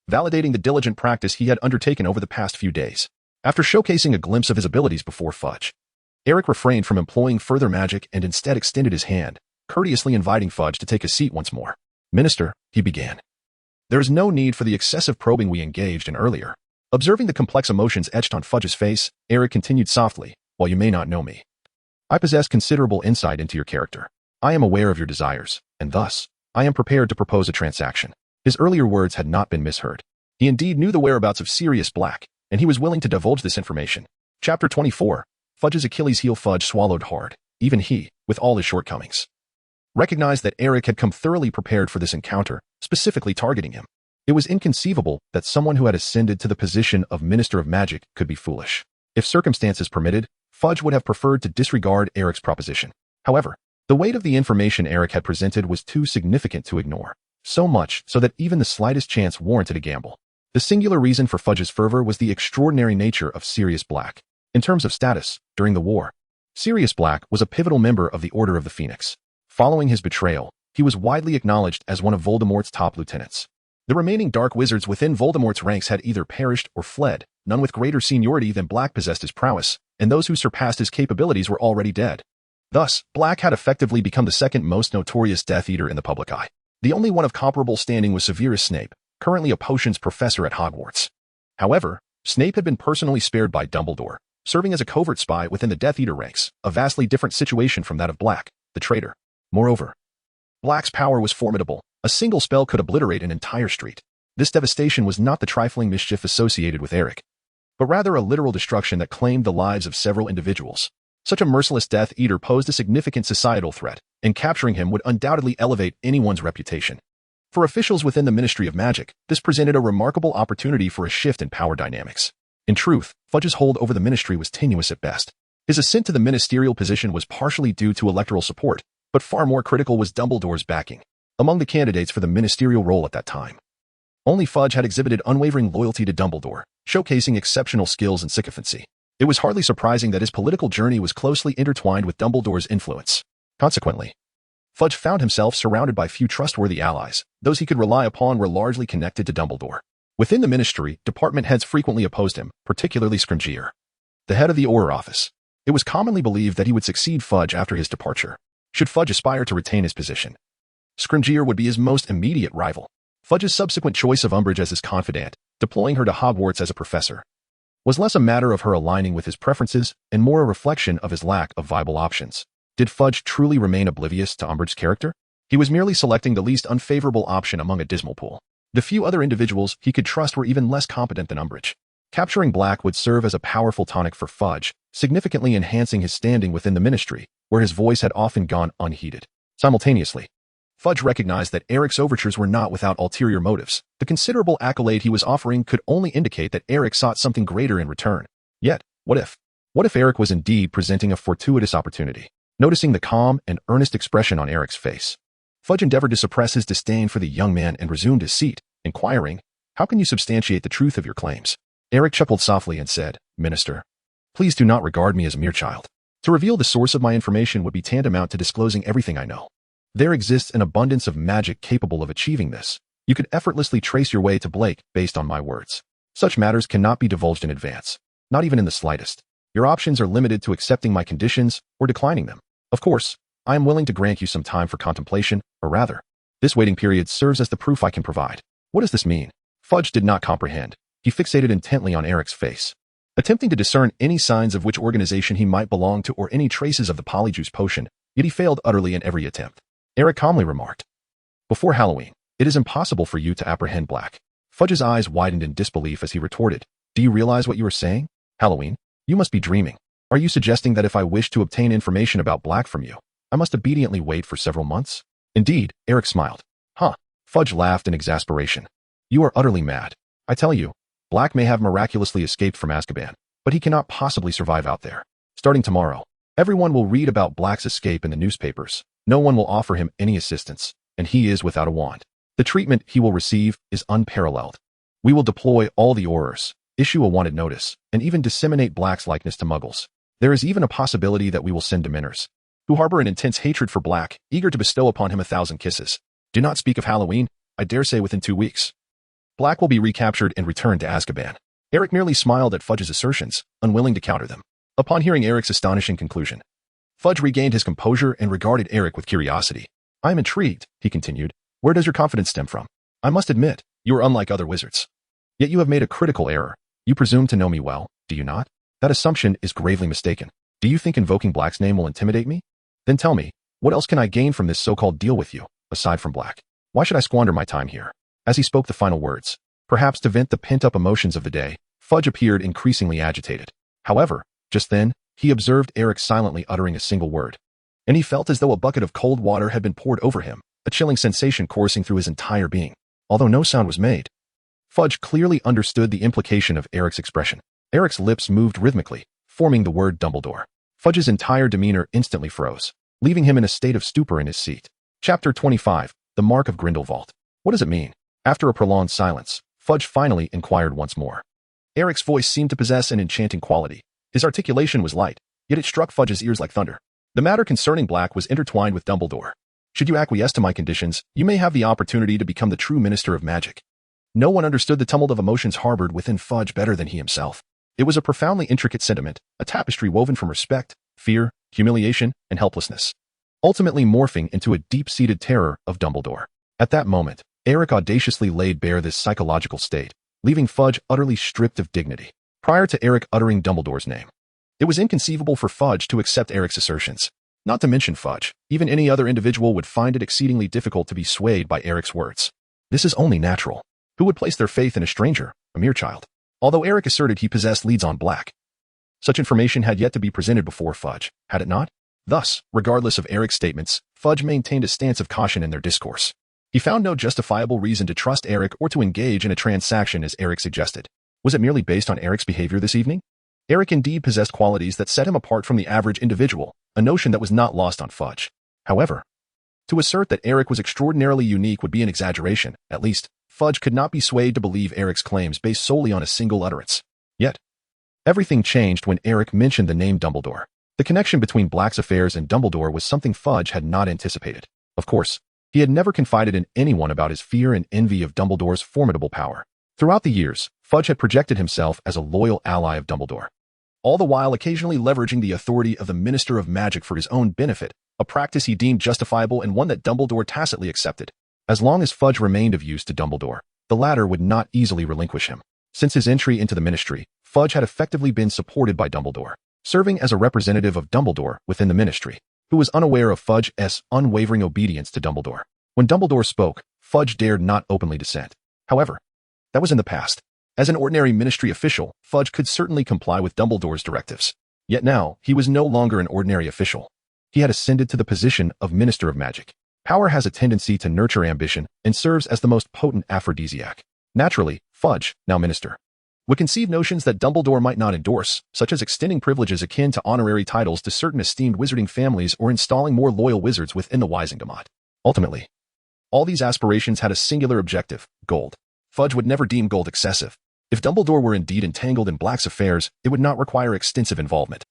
A: validating the diligent practice he had undertaken over the past few days. After showcasing a glimpse of his abilities before Fudge, Eric refrained from employing further magic and instead extended his hand, courteously inviting Fudge to take a seat once more. "Minister," he began. "There is no need for the excessive probing we engaged in earlier." Observing the complex emotions etched on Fudge's face, Eric continued softly, "While you may not know me, I possess considerable insight into your character. I am aware of your desires, and thus, I am prepared to propose a transaction." His earlier words had not been misheard. He indeed knew the whereabouts of Sirius Black, and he was willing to divulge this information. Chapter 24. Fudge's Achilles heel. Fudge swallowed hard. Even he, with all his shortcomings, recognized that Eric had come thoroughly prepared for this encounter, specifically targeting him. It was inconceivable that someone who had ascended to the position of Minister of Magic could be foolish. If circumstances permitted, Fudge would have preferred to disregard Eric's proposition. However, the weight of the information Eric had presented was too significant to ignore, so much so that even the slightest chance warranted a gamble. The singular reason for Fudge's fervor was the extraordinary nature of Sirius Black. In terms of status, during the war, Sirius Black was a pivotal member of the Order of the Phoenix. Following his betrayal, he was widely acknowledged as one of Voldemort's top lieutenants. The remaining dark wizards within Voldemort's ranks had either perished or fled. None with greater seniority than Black possessed his prowess, and those who surpassed his capabilities were already dead. Thus, Black had effectively become the second most notorious Death Eater in the public eye. The only one of comparable standing was Severus Snape, currently a potions professor at Hogwarts. However, Snape had been personally spared by Dumbledore, serving as a covert spy within the Death Eater ranks, a vastly different situation from that of Black, the traitor. Moreover, Black's power was formidable. A single spell could obliterate an entire street. This devastation was not the trifling mischief associated with Eric, but rather a literal destruction that claimed the lives of several individuals. Such a merciless Death Eater posed a significant societal threat, and capturing him would undoubtedly elevate anyone's reputation. For officials within the Ministry of Magic, this presented a remarkable opportunity for a shift in power dynamics. In truth, Fudge's hold over the ministry was tenuous at best. His ascent to the ministerial position was partially due to electoral support, but far more critical was Dumbledore's backing. Among the candidates for the ministerial role at that time, only Fudge had exhibited unwavering loyalty to Dumbledore, showcasing exceptional skills and sycophancy. It was hardly surprising that his political journey was closely intertwined with Dumbledore's influence. Consequently, Fudge found himself surrounded by few trustworthy allies. Those he could rely upon were largely connected to Dumbledore. Within the ministry, department heads frequently opposed him, particularly Scrimgeour, the head of the Auror office. It was commonly believed that he would succeed Fudge after his departure, should Fudge aspire to retain his position. Scrimgeour would be his most immediate rival. Fudge's subsequent choice of Umbridge as his confidant, deploying her to Hogwarts as a professor, was less a matter of her aligning with his preferences and more a reflection of his lack of viable options. Did Fudge truly remain oblivious to Umbridge's character? He was merely selecting the least unfavorable option among a dismal pool. The few other individuals he could trust were even less competent than Umbridge. Capturing Black would serve as a powerful tonic for Fudge, significantly enhancing his standing within the ministry, where his voice had often gone unheeded. Simultaneously, Fudge recognized that Eric's overtures were not without ulterior motives. The considerable accolade he was offering could only indicate that Eric sought something greater in return. Yet, what if? What if Eric was indeed presenting a fortuitous opportunity? Noticing the calm and earnest expression on Eric's face, Fudge endeavored to suppress his disdain for the young man and resumed his seat, inquiring, "How can you substantiate the truth of your claims?" Eric chuckled softly and said, "Minister, please do not regard me as a mere child. To reveal the source of my information would be tantamount to disclosing everything I know. There exists an abundance of magic capable of achieving this. You could effortlessly trace your way to Blake based on my words. Such matters cannot be divulged in advance, not even in the slightest. Your options are limited to accepting my conditions or declining them. Of course, I am willing to grant you some time for contemplation, or rather, this waiting period serves as the proof I can provide." What does this mean? Fudge did not comprehend. He fixated intently on Eric's face, attempting to discern any signs of which organization he might belong to or any traces of the polyjuice potion, yet he failed utterly in every attempt. Eric calmly remarked, "Before Halloween, it is impossible for you to apprehend Black." Fudge's eyes widened in disbelief as he retorted, "Do you realize what you are saying? Halloween? You must be dreaming. Are you suggesting that if I wish to obtain information about Black from you, I must obediently wait for several months?" Indeed, Eric smiled. "Huh." Fudge laughed in exasperation. "You are utterly mad. I tell you, Black may have miraculously escaped from Azkaban, but he cannot possibly survive out there. Starting tomorrow, everyone will read about Black's escape in the newspapers. No one will offer him any assistance, and he is without a wand. The treatment he will receive is unparalleled. We will deploy all the Aurors, issue a wanted notice, and even disseminate Black's likeness to Muggles. There is even a possibility that we will send Dementors, who harbor an intense hatred for Black, eager to bestow upon him 1,000 kisses. Do not speak of Halloween. I dare say within 2 weeks, Black will be recaptured and returned to Azkaban." Eric merely smiled at Fudge's assertions, unwilling to counter them. Upon hearing Eric's astonishing conclusion, Fudge regained his composure and regarded Eric with curiosity. "I am intrigued," he continued. "Where does your confidence stem from? I must admit, you are unlike other wizards. Yet you have made a critical error. You presume to know me well, do you not? That assumption is gravely mistaken. Do you think invoking Black's name will intimidate me? Then tell me, what else can I gain from this so-called deal with you, aside from Black? Why should I squander my time here?" As he spoke the final words, perhaps to vent the pent-up emotions of the day, Fudge appeared increasingly agitated. However, just then, he observed Eric silently uttering a single word. And he felt as though a bucket of cold water had been poured over him, a chilling sensation coursing through his entire being. Although no sound was made, Fudge clearly understood the implication of Eric's expression. Eric's lips moved rhythmically, forming the word Dumbledore. Fudge's entire demeanor instantly froze, leaving him in a state of stupor in his seat. Chapter 25, The Mark of Grindelwald. What does it mean? After a prolonged silence, Fudge finally inquired once more. Eric's voice seemed to possess an enchanting quality. His articulation was light, yet it struck Fudge's ears like thunder. The matter concerning Black was intertwined with Dumbledore. Should you acquiesce to my conditions, you may have the opportunity to become the true Minister of Magic. No one understood the tumult of emotions harbored within Fudge better than he himself. It was a profoundly intricate sentiment, a tapestry woven from respect, fear, humiliation, and helplessness, ultimately morphing into a deep-seated terror of Dumbledore. At that moment, Eric audaciously laid bare this psychological state, leaving Fudge utterly stripped of dignity. Prior to Eric uttering Dumbledore's name, it was inconceivable for Fudge to accept Eric's assertions. Not to mention Fudge, even any other individual would find it exceedingly difficult to be swayed by Eric's words. This is only natural. Who would place their faith in a stranger, a mere child? Although Eric asserted he possessed leads on Black, such information had yet to be presented before Fudge, had it not? Thus, regardless of Eric's statements, Fudge maintained a stance of caution in their discourse. He found no justifiable reason to trust Eric or to engage in a transaction as Eric suggested. Was it merely based on Eric's behavior this evening? Eric indeed possessed qualities that set him apart from the average individual, a notion that was not lost on Fudge. However, to assert that Eric was extraordinarily unique would be an exaggeration. At least, Fudge could not be swayed to believe Eric's claims based solely on a single utterance. Yet, everything changed when Eric mentioned the name Dumbledore. The connection between Black's affairs and Dumbledore was something Fudge had not anticipated. Of course, he had never confided in anyone about his fear and envy of Dumbledore's formidable power. Throughout the years, Fudge had projected himself as a loyal ally of Dumbledore, all the while occasionally leveraging the authority of the Minister of Magic for his own benefit, a practice he deemed justifiable and one that Dumbledore tacitly accepted. As long as Fudge remained of use to Dumbledore, the latter would not easily relinquish him. Since his entry into the ministry, Fudge had effectively been supported by Dumbledore, serving as a representative of Dumbledore within the ministry, who was unaware of Fudge's unwavering obedience to Dumbledore. When Dumbledore spoke, Fudge dared not openly dissent. However, that was in the past. As an ordinary ministry official, Fudge could certainly comply with Dumbledore's directives. Yet now, he was no longer an ordinary official. He had ascended to the position of Minister of Magic. Power has a tendency to nurture ambition and serves as the most potent aphrodisiac. Naturally, Fudge, now minister, would conceive notions that Dumbledore might not endorse, such as extending privileges akin to honorary titles to certain esteemed wizarding families or installing more loyal wizards within the Wisingamot. Ultimately, all these aspirations had a singular objective: gold. Fudge would never deem gold excessive. If Dumbledore were indeed entangled in Black's affairs, it would not require extensive involvement.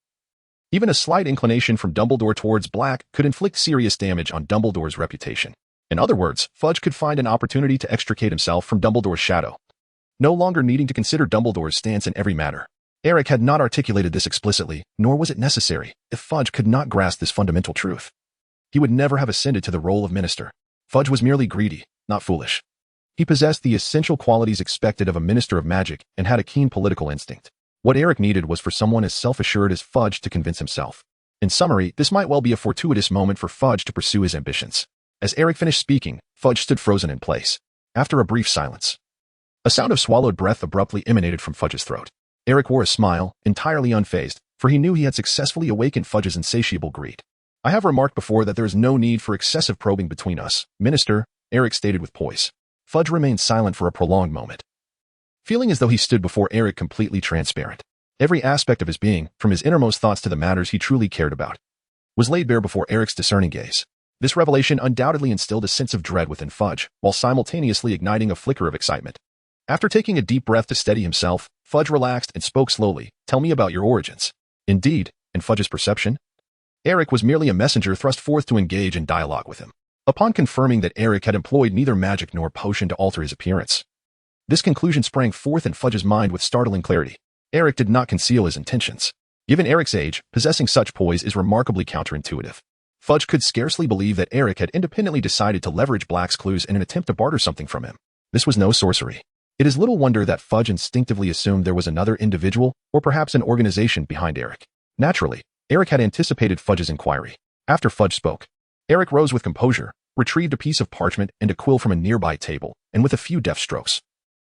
A: Even a slight inclination from Dumbledore towards Black could inflict serious damage on Dumbledore's reputation. In other words, Fudge could find an opportunity to extricate himself from Dumbledore's shadow, no longer needing to consider Dumbledore's stance in every matter. Eric had not articulated this explicitly, nor was it necessary. If Fudge could not grasp this fundamental truth, he would never have ascended to the role of minister. Fudge was merely greedy, not foolish. He possessed the essential qualities expected of a minister of magic and had a keen political instinct. What Eric needed was for someone as self-assured as Fudge to convince himself. In summary, this might well be a fortuitous moment for Fudge to pursue his ambitions. As Eric finished speaking, Fudge stood frozen in place. After a brief silence, a sound of swallowed breath abruptly emanated from Fudge's throat. Eric wore a smile, entirely unfazed, for he knew he had successfully awakened Fudge's insatiable greed. "I have remarked before that there is no need for excessive probing between us, Minister," Eric stated with poise. Fudge remained silent for a prolonged moment, feeling as though he stood before Eric completely transparent. Every aspect of his being, from his innermost thoughts to the matters he truly cared about, was laid bare before Eric's discerning gaze. This revelation undoubtedly instilled a sense of dread within Fudge, while simultaneously igniting a flicker of excitement. After taking a deep breath to steady himself, Fudge relaxed and spoke slowly. "Tell me about your origins." Indeed, in Fudge's perception, Eric was merely a messenger thrust forth to engage in dialogue with him. Upon confirming that Eric had employed neither magic nor potion to alter his appearance, this conclusion sprang forth in Fudge's mind with startling clarity. Eric did not conceal his intentions. Given Eric's age, possessing such poise is remarkably counterintuitive. Fudge could scarcely believe that Eric had independently decided to leverage Black's clues in an attempt to barter something from him. This was no sorcery. It is little wonder that Fudge instinctively assumed there was another individual, or perhaps an organization, behind Eric. Naturally, Eric had anticipated Fudge's inquiry. After Fudge spoke, Eric rose with composure, retrieved a piece of parchment and a quill from a nearby table, and with a few deft strokes,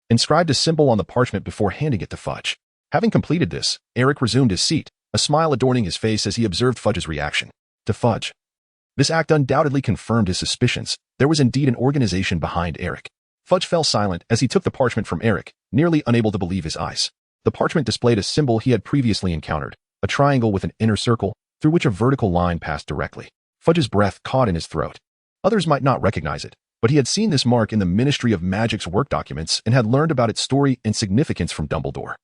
A: inscribed a symbol on the parchment before handing it to Fudge. Having completed this, Eric resumed his seat, a smile adorning his face as he observed Fudge's reaction. To Fudge, this act undoubtedly confirmed his suspicions. There was indeed an organization behind Eric. Fudge fell silent as he took the parchment from Eric, nearly unable to believe his eyes. The parchment displayed a symbol he had previously encountered, a triangle with an inner circle, through which a vertical line passed directly. Fudge's breath caught in his throat. Others might not recognize it, but he had seen this mark in the Ministry of Magic's work documents and had learned about its story and significance from Dumbledore.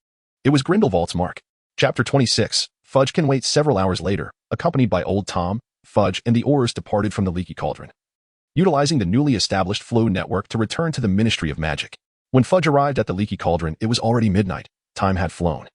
A: It was Grindelwald's mark. Chapter 26. Fudge can wait. Several hours later, accompanied by Old Tom, Fudge and the Aurors departed from the Leaky Cauldron, utilizing the newly established flow network to return to the Ministry of Magic. When Fudge arrived at the Leaky Cauldron, it was already midnight. Time had flown,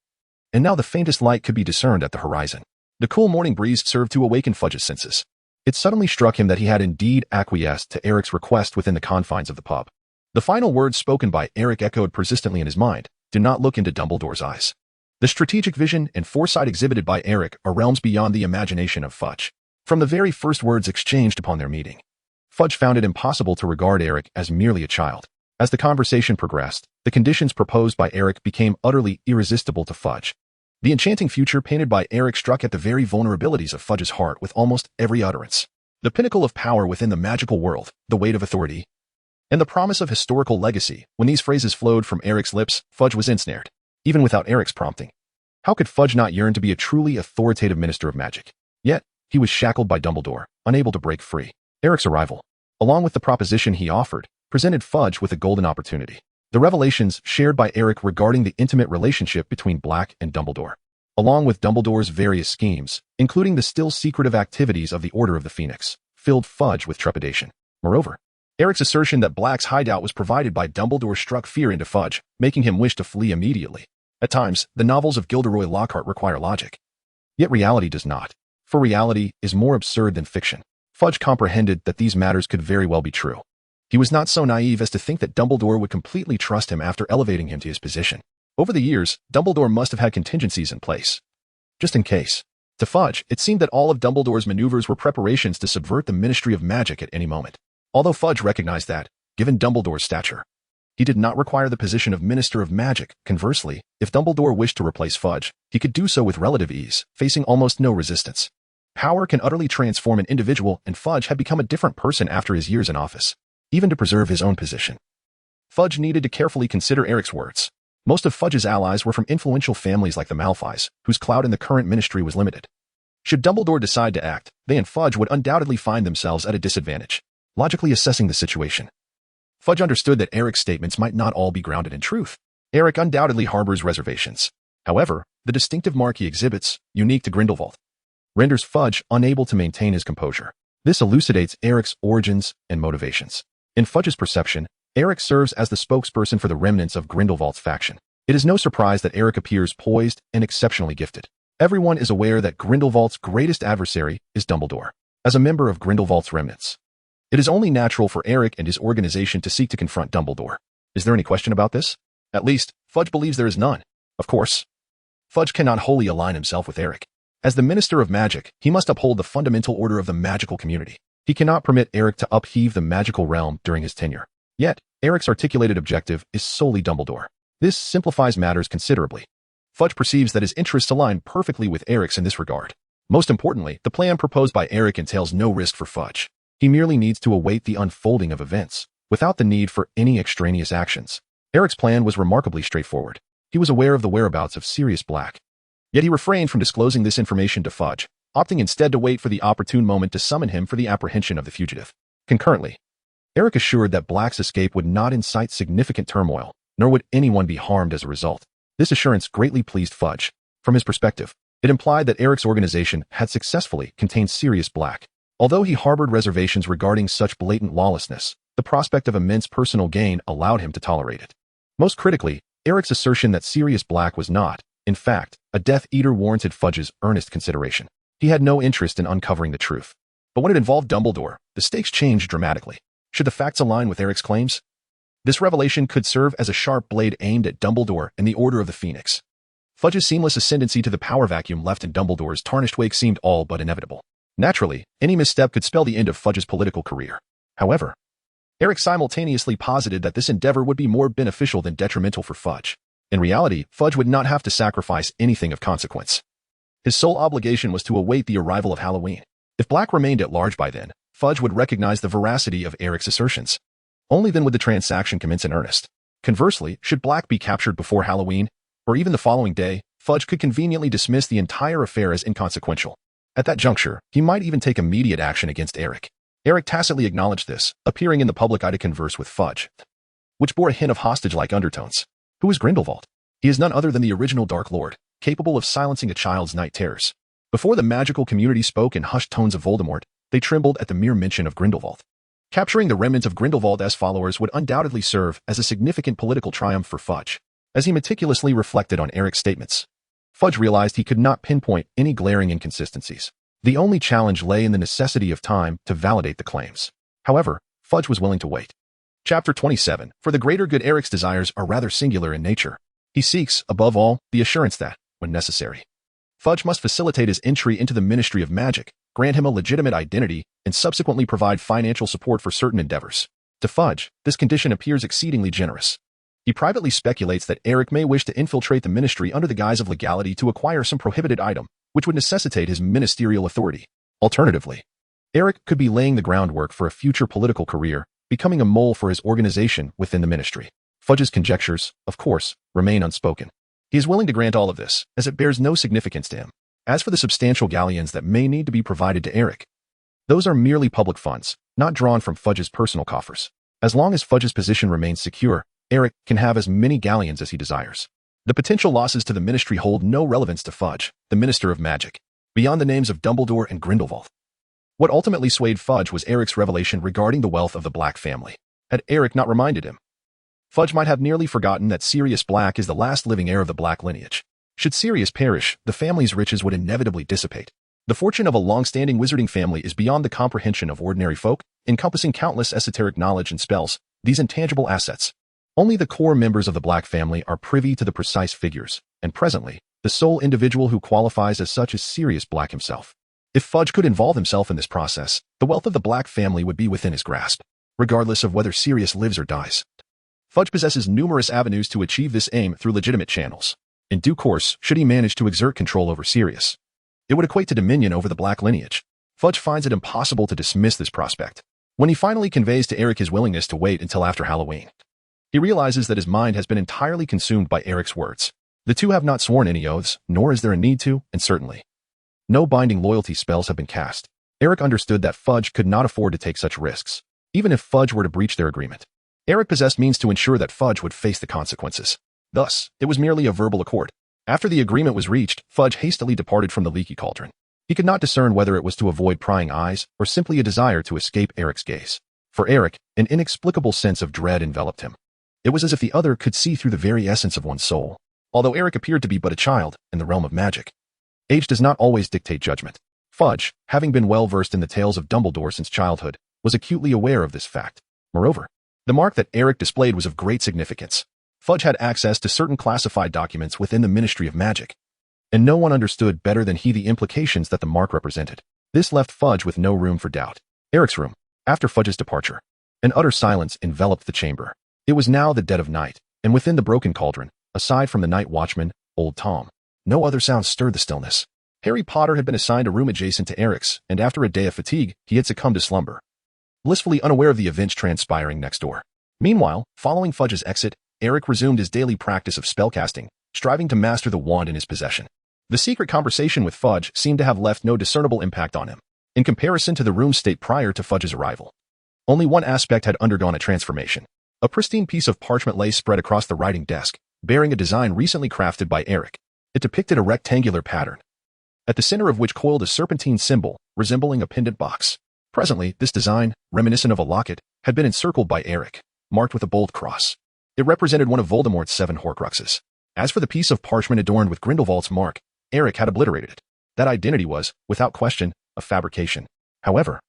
A: and now the faintest light could be discerned at the horizon. The cool morning breeze served to awaken Fudge's senses. It suddenly struck him that he had indeed acquiesced to Eric's request within the confines of the pub. The final words spoken by Eric echoed persistently in his mind: do not look into Dumbledore's eyes. The strategic vision and foresight exhibited by Eric are realms beyond the imagination of Fudge. From the very first words exchanged upon their meeting, Fudge found it impossible to regard Eric as merely a child. As the conversation progressed, the conditions proposed by Eric became utterly irresistible to Fudge. The enchanting future painted by Eric struck at the very vulnerabilities of Fudge's heart with almost every utterance. The pinnacle of power within the magical world, the weight of authority, and the promise of historical legacy. When these phrases flowed from Eric's lips, Fudge was ensnared, even without Eric's prompting. How could Fudge not yearn to be a truly authoritative minister of magic? Yet, he was shackled by Dumbledore, unable to break free. Eric's arrival, along with the proposition he offered, presented Fudge with a golden opportunity. The revelations shared by Eric regarding the intimate relationship between Black and Dumbledore, along with Dumbledore's various schemes, including the still secretive activities of the Order of the Phoenix, filled Fudge with trepidation. Moreover, Eric's assertion that Black's hideout was provided by Dumbledore struck fear into Fudge, making him wish to flee immediately. At times, the novels of Gilderoy Lockhart require logic. Yet reality does not, for reality is more absurd than fiction. Fudge comprehended that these matters could very well be true. He was not so naive as to think that Dumbledore would completely trust him after elevating him to his position. Over the years, Dumbledore must have had contingencies in place, just in case. To Fudge, it seemed that all of Dumbledore's maneuvers were preparations to subvert the Ministry of Magic at any moment. Although Fudge recognized that, given Dumbledore's stature, he did not require the position of Minister of Magic. Conversely, if Dumbledore wished to replace Fudge, he could do so with relative ease, facing almost no resistance. Power can utterly transform an individual, and Fudge had become a different person after his years in office. Even to preserve his own position, Fudge needed to carefully consider Eric's words. Most of Fudge's allies were from influential families like the Malfoys, whose clout in the current ministry was limited. Should Dumbledore decide to act, they and Fudge would undoubtedly find themselves at a disadvantage. Logically assessing the situation, Fudge understood that Eric's statements might not all be grounded in truth. Eric undoubtedly harbors reservations. However, the distinctive mark he exhibits, unique to Grindelwald, renders Fudge unable to maintain his composure. This elucidates Eric's origins and motivations. In Fudge's perception, Eric serves as the spokesperson for the remnants of Grindelwald's faction. It is no surprise that Eric appears poised and exceptionally gifted. Everyone is aware that Grindelwald's greatest adversary is Dumbledore. As a member of Grindelwald's remnants, it is only natural for Eric and his organization to seek to confront Dumbledore. Is there any question about this? At least, Fudge believes there is none. Of course, Fudge cannot wholly align himself with Eric. As the Minister of Magic, he must uphold the fundamental order of the magical community. He cannot permit Eric to upheave the magical realm during his tenure. Yet, Eric's articulated objective is solely Dumbledore. This simplifies matters considerably. Fudge perceives that his interests align perfectly with Eric's in this regard. Most importantly, the plan proposed by Eric entails no risk for Fudge. He merely needs to await the unfolding of events, without the need for any extraneous actions. Eric's plan was remarkably straightforward. He was aware of the whereabouts of Sirius Black. Yet he refrained from disclosing this information to Fudge, opting instead to wait for the opportune moment to summon him for the apprehension of the fugitive. Concurrently, Eric assured that Black's escape would not incite significant turmoil, nor would anyone be harmed as a result. This assurance greatly pleased Fudge. From his perspective, it implied that Eric's organization had successfully contained Sirius Black. Although he harbored reservations regarding such blatant lawlessness, the prospect of immense personal gain allowed him to tolerate it. Most critically, Eric's assertion that Sirius Black was not, In fact, a Death Eater warranted Fudge's earnest consideration. He had no interest in uncovering the truth. But when it involved Dumbledore, the stakes changed dramatically. Should the facts align with Eric's claims? This revelation could serve as a sharp blade aimed at Dumbledore and the Order of the Phoenix. Fudge's seamless ascendancy to the power vacuum left in Dumbledore's tarnished wake seemed all but inevitable. Naturally, any misstep could spell the end of Fudge's political career. However, Eric simultaneously posited that this endeavor would be more beneficial than detrimental for Fudge. In reality, Fudge would not have to sacrifice anything of consequence. His sole obligation was to await the arrival of Halloween. If Black remained at large by then, Fudge would recognize the veracity of Eric's assertions. Only then would the transaction commence in earnest. Conversely, should Black be captured before Halloween, or even the following day, Fudge could conveniently dismiss the entire affair as inconsequential. At that juncture, he might even take immediate action against Eric. Eric tacitly acknowledged this, appearing in the public eye to converse with Fudge, which bore a hint of hostage-like undertones. Who is Grindelwald? He is none other than the original Dark Lord, capable of silencing a child's night terrors. Before the magical community spoke in hushed tones of Voldemort, they trembled at the mere mention of Grindelwald. Capturing the remnants of Grindelwald's followers would undoubtedly serve as a significant political triumph for Fudge. As he meticulously reflected on Eric's statements, Fudge realized he could not pinpoint any glaring inconsistencies. The only challenge lay in the necessity of time to validate the claims. However, Fudge was willing to wait. Chapter 27. For the greater good, Eric's desires are rather singular in nature. He seeks, above all, the assurance that, when necessary, Fudge must facilitate his entry into the Ministry of Magic, grant him a legitimate identity, and subsequently provide financial support for certain endeavors. To Fudge, this condition appears exceedingly generous. He privately speculates that Eric may wish to infiltrate the ministry under the guise of legality to acquire some prohibited item, which would necessitate his ministerial authority. Alternatively, Eric could be laying the groundwork for a future political career, becoming a mole for his organization within the ministry. Fudge's conjectures, of course, remain unspoken. He is willing to grant all of this, as it bears no significance to him. As for the substantial galleons that may need to be provided to Eric, those are merely public funds, not drawn from Fudge's personal coffers. As long as Fudge's position remains secure, Eric can have as many galleons as he desires. The potential losses to the ministry hold no relevance to Fudge, the Minister of Magic, beyond the names of Dumbledore and Grindelwald. What ultimately swayed Fudge was Eric's revelation regarding the wealth of the Black family. Had Eric not reminded him, Fudge might have nearly forgotten that Sirius Black is the last living heir of the Black lineage. Should Sirius perish, the family's riches would inevitably dissipate. The fortune of a long-standing wizarding family is beyond the comprehension of ordinary folk, encompassing countless esoteric knowledge and spells, these intangible assets. Only the core members of the Black family are privy to the precise figures, and presently, the sole individual who qualifies as such is Sirius Black himself. If Fudge could involve himself in this process, the wealth of the Black family would be within his grasp, regardless of whether Sirius lives or dies. Fudge possesses numerous avenues to achieve this aim through legitimate channels. In due course, should he manage to exert control over Sirius, it would equate to dominion over the Black lineage. Fudge finds it impossible to dismiss this prospect. When he finally conveys to Eric his willingness to wait until after Halloween, he realizes that his mind has been entirely consumed by Eric's words. The two have not sworn any oaths, nor is there a need to, and certainly, no binding loyalty spells have been cast. Eric understood that Fudge could not afford to take such risks, even if Fudge were to breach their agreement. Eric possessed means to ensure that Fudge would face the consequences. Thus, it was merely a verbal accord. After the agreement was reached, Fudge hastily departed from the leaky cauldron. He could not discern whether it was to avoid prying eyes or simply a desire to escape Eric's gaze. For Eric, an inexplicable sense of dread enveloped him. It was as if the other could see through the very essence of one's soul. Although Eric appeared to be but a child in the realm of magic, age does not always dictate judgment. Fudge, having been well versed in the tales of Dumbledore since childhood, was acutely aware of this fact. Moreover, the mark that Eric displayed was of great significance. Fudge had access to certain classified documents within the Ministry of Magic, and no one understood better than he the implications that the mark represented. This left Fudge with no room for doubt. Eric's room, after Fudge's departure, an utter silence enveloped the chamber. It was now the dead of night, and within the broken cauldron, aside from the night watchman, Old Tom, no other sound stirred the stillness. Harry Potter had been assigned a room adjacent to Eric's, and after a day of fatigue, he had succumbed to slumber, blissfully unaware of the events transpiring next door. Meanwhile, following Fudge's exit, Eric resumed his daily practice of spellcasting, striving to master the wand in his possession. The secret conversation with Fudge seemed to have left no discernible impact on him, in comparison to the room's state prior to Fudge's arrival. Only one aspect had undergone a transformation. A pristine piece of parchment lay spread across the writing desk, bearing a design recently crafted by Eric. It depicted a rectangular pattern, at the center of which coiled a serpentine symbol, resembling a pendant box. Presently, this design, reminiscent of a locket, had been encircled by Eric, marked with a bold cross. It represented one of Voldemort's 7 Horcruxes. As for the piece of parchment adorned with Grindelwald's mark, Eric had obliterated it. That identity was, without question, a fabrication. However,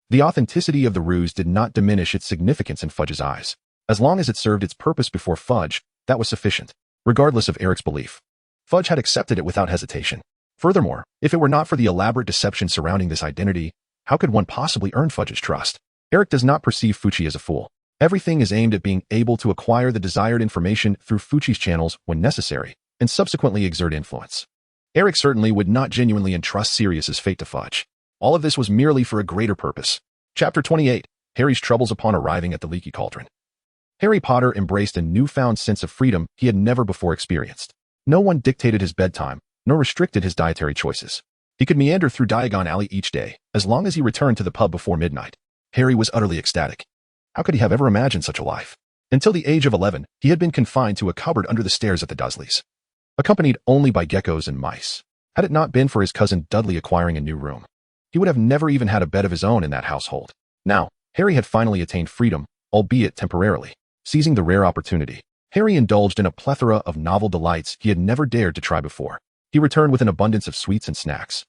A: the authenticity of the ruse did not diminish its significance in Fudge's eyes. As long as it served its purpose before Fudge, that was sufficient. Regardless of Eric's belief, Fudge had accepted it without hesitation. Furthermore, if it were not for the elaborate deception surrounding this identity, how could one possibly earn Fudge's trust? Eric does not perceive Fucci as a fool. Everything is aimed at being able to acquire the desired information through Fucci's channels when necessary, and subsequently exert influence. Eric certainly would not genuinely entrust Sirius's fate to Fudge. All of this was merely for a greater purpose. Chapter 28. Harry's troubles upon arriving at the Leaky Cauldron. Harry Potter embraced a newfound sense of freedom he had never before experienced. No one dictated his bedtime, nor restricted his dietary choices. He could meander through Diagon Alley each day, as long as he returned to the pub before midnight. Harry was utterly ecstatic. How could he have ever imagined such a life? Until the age of 11, he had been confined to a cupboard under the stairs at the Dursleys, accompanied only by geckos and mice. Had it not been for his cousin Dudley acquiring a new room, he would have never even had a bed of his own in that household. Now, Harry had finally attained freedom, albeit temporarily. Seizing the rare opportunity, Harry indulged in a plethora of novel delights he had never dared to try before. He returned with an abundance of sweets and snacks,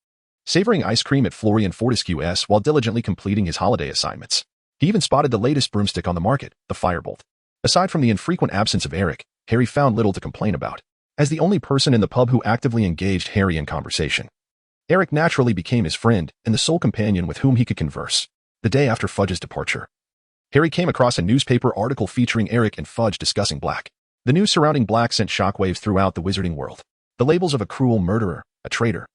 A: savoring ice cream at Florian Fortescue's while diligently completing his holiday assignments. He even spotted the latest broomstick on the market, the Firebolt. Aside from the infrequent absence of Eric, Harry found little to complain about. As the only person in the pub who actively engaged Harry in conversation, Eric naturally became his friend and the sole companion with whom he could converse. The day after Fudge's departure, Harry came across a newspaper article featuring Eric and Fudge discussing Black. The news surrounding Black sent shockwaves throughout the wizarding world. The labels of a cruel murderer, a traitor,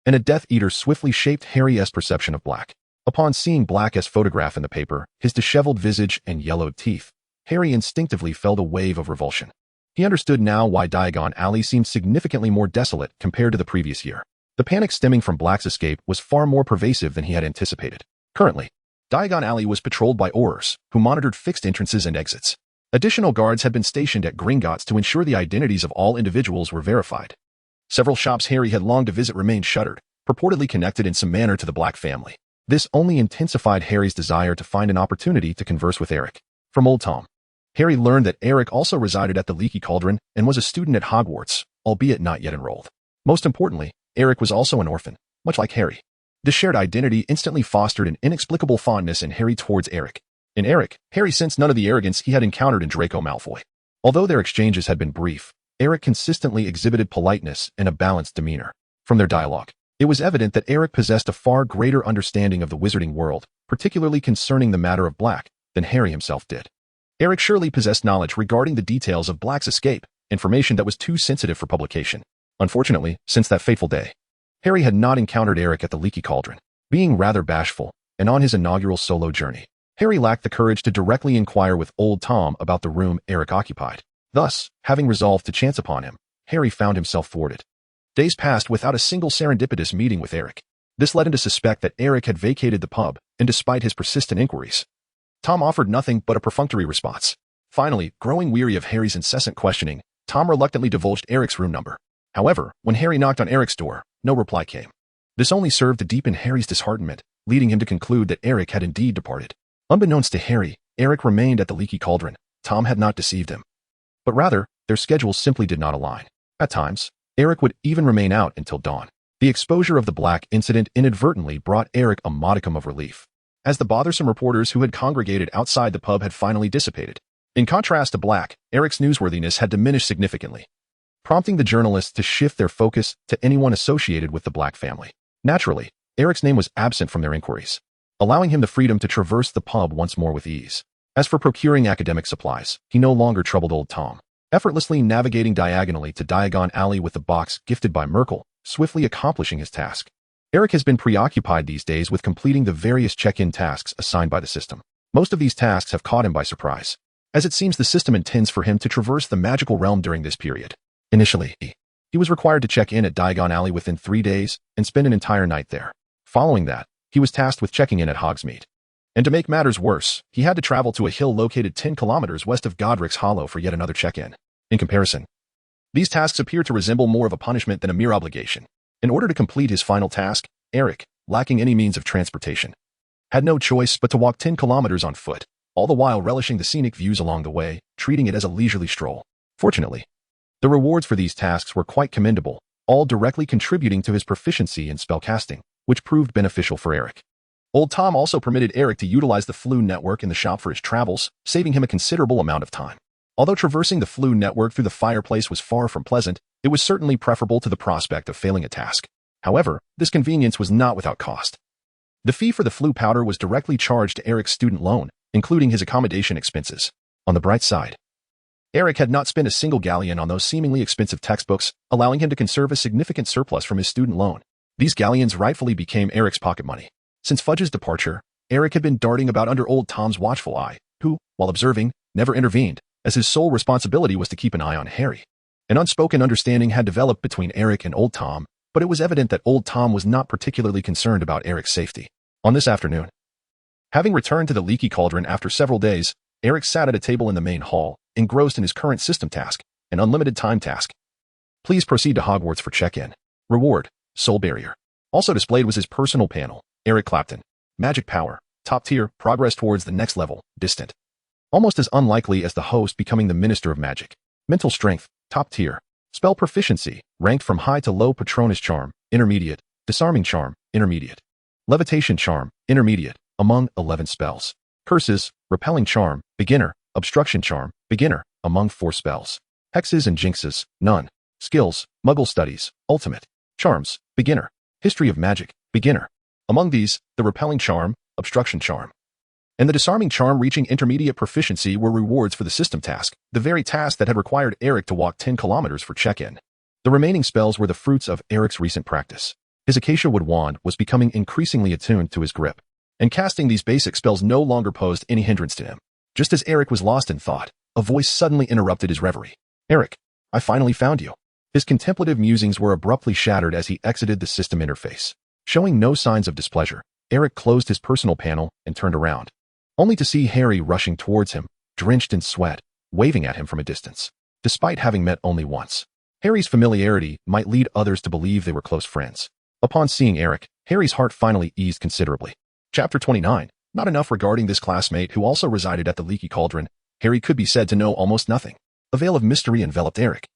A: and a Death Eater swiftly shaped Harry's perception of Black. Upon seeing Black's photograph in the paper, his disheveled visage and yellowed teeth, Harry instinctively felt a wave of revulsion. He understood now why Diagon Alley seemed significantly more desolate compared to the previous year. The panic stemming from Black's escape was far more pervasive than he had anticipated. Currently, Diagon Alley was patrolled by Aurors, who monitored fixed entrances and exits. Additional guards had been stationed at Gringotts to ensure the identities of all individuals were verified. Several shops Harry had longed to visit remained shuttered, purportedly connected in some manner to the Black family. This only intensified Harry's desire to find an opportunity to converse with Eric. From Old Tom, Harry learned that Eric also resided at the Leaky Cauldron and was a student at Hogwarts, albeit not yet enrolled. Most importantly, Eric was also an orphan, much like Harry. This shared identity instantly fostered an inexplicable fondness in Harry towards Eric. In Eric, Harry sensed none of the arrogance he had encountered in Draco Malfoy. Although their exchanges had been brief, Eric consistently exhibited politeness and a balanced demeanor. From their dialogue, it was evident that Eric possessed a far greater understanding of the wizarding world, particularly concerning the matter of Black, than Harry himself did. Eric surely possessed knowledge regarding the details of Black's escape, information that was too sensitive for publication. Unfortunately, since that fateful day, Harry had not encountered Eric at the Leaky Cauldron. Being rather bashful, and on his inaugural solo journey, Harry lacked the courage to directly inquire with Old Tom about the room Eric occupied. Thus, having resolved to chance upon him, Harry found himself thwarted. Days passed without a single serendipitous meeting with Eric. This led him to suspect that Eric had vacated the pub, and despite his persistent inquiries, Tom offered nothing but a perfunctory response. Finally, growing weary of Harry's incessant questioning, Tom reluctantly divulged Eric's room number. However, when Harry knocked on Eric's door, no reply came. This only served to deepen Harry's disheartenment, leading him to conclude that Eric had indeed departed. Unbeknownst to Harry, Eric remained at the Leaky Cauldron. Tom had not deceived him. But rather, their schedules simply did not align. At times, Eric would even remain out until dawn. The exposure of the Black incident inadvertently brought Eric a modicum of relief, as the bothersome reporters who had congregated outside the pub had finally dissipated. In contrast to Black, Eric's newsworthiness had diminished significantly, prompting the journalists to shift their focus to anyone associated with the Black family. Naturally, Eric's name was absent from their inquiries, allowing him the freedom to traverse the pub once more with ease. As for procuring academic supplies, he no longer troubled Old Tom, effortlessly navigating diagonally to Diagon Alley with the box gifted by Merkel, swiftly accomplishing his task. Eric has been preoccupied these days with completing the various check-in tasks assigned by the system. Most of these tasks have caught him by surprise, as it seems the system intends for him to traverse the magical realm during this period. Initially, he was required to check in at Diagon Alley within 3 days and spend an entire night there. Following that, he was tasked with checking in at Hogsmeade. And to make matters worse, he had to travel to a hill located 10 kilometers west of Godric's Hollow for yet another check-in. In comparison, these tasks appear to resemble more of a punishment than a mere obligation. In order to complete his final task, Eric, lacking any means of transportation, had no choice but to walk 10 kilometers on foot, all the while relishing the scenic views along the way, treating it as a leisurely stroll. Fortunately, The rewards for these tasks were quite commendable, all directly contributing to his proficiency in spellcasting, which proved beneficial for Eric. Old Tom also permitted Eric to utilize the Floo network in the shop for his travels, saving him a considerable amount of time. Although traversing the Floo network through the fireplace was far from pleasant, it was certainly preferable to the prospect of failing a task. However, this convenience was not without cost. The fee for the Floo powder was directly charged to Eric's student loan, including his accommodation expenses. On the bright side, Eric had not spent a single galleon on those seemingly expensive textbooks, allowing him to conserve a significant surplus from his student loan. These galleons rightfully became Eric's pocket money. Since Fudge's departure, Eric had been darting about under Old Tom's watchful eye, who, while observing, never intervened, as his sole responsibility was to keep an eye on Harry. An unspoken understanding had developed between Eric and Old Tom, but it was evident that Old Tom was not particularly concerned about Eric's safety. On this afternoon, having returned to the leaky cauldron after several days, Eric sat at a table in the main hall, engrossed in his current system task, an unlimited time task. Please proceed to Hogwarts for check-in. Reward, Soul Barrier. Also displayed was his personal panel, Eric Clapton. Magic power, top tier, progress towards the next level, distant. Almost as unlikely as the host becoming the Minister of Magic. Mental strength, top tier. Spell proficiency, ranked from high to low. Patronus charm, intermediate. Disarming charm, intermediate. Levitation charm, intermediate, among 11 spells. Curses, repelling charm, beginner. Obstruction charm, beginner, among 4 spells. Hexes and jinxes, none. Skills, Muggle studies, ultimate. Charms, beginner. History of magic, beginner. Among these, the repelling charm, obstruction charm, and the disarming charm reaching intermediate proficiency were rewards for the system task, the very task that had required Eric to walk 10 kilometers for check-in. The remaining spells were the fruits of Eric's recent practice. His acacia wood wand was becoming increasingly attuned to his grip, and casting these basic spells no longer posed any hindrance to him. Just as Eric was lost in thought, a voice suddenly interrupted his reverie. Eric, I finally found you. His contemplative musings were abruptly shattered as he exited the system interface. Showing no signs of displeasure, Eric closed his personal panel and turned around, only to see Harry rushing towards him, drenched in sweat, waving at him from a distance. Despite having met only once, Harry's familiarity might lead others to believe they were close friends. Upon seeing Eric, Harry's heart finally eased considerably. Chapter 29. Not enough regarding this classmate who also resided at the Leaky Cauldron. Harry could be said to know almost nothing. A veil of mystery enveloped Eric,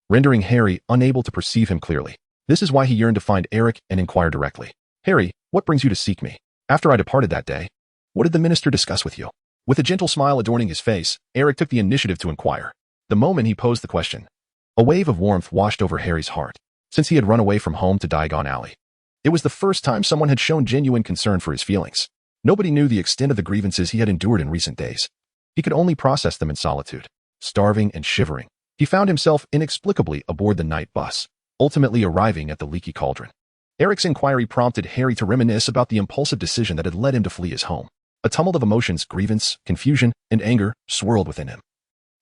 A: rendering Harry unable to perceive him clearly. This is why he yearned to find Eric and inquire directly. Harry, what brings you to seek me? After I departed that day, what did the minister discuss with you? With a gentle smile adorning his face, Eric took the initiative to inquire. The moment he posed the question, a wave of warmth washed over Harry's heart. Since he had run away from home to Diagon Alley, it was the first time someone had shown genuine concern for his feelings. Nobody knew the extent of the grievances he had endured in recent days. He could only process them in solitude. Starving and shivering, he found himself inexplicably aboard the night bus, ultimately arriving at the Leaky Cauldron. Eric's inquiry prompted Harry to reminisce about the impulsive decision that had led him to flee his home. A tumult of emotions, grievance, confusion, and anger swirled within him,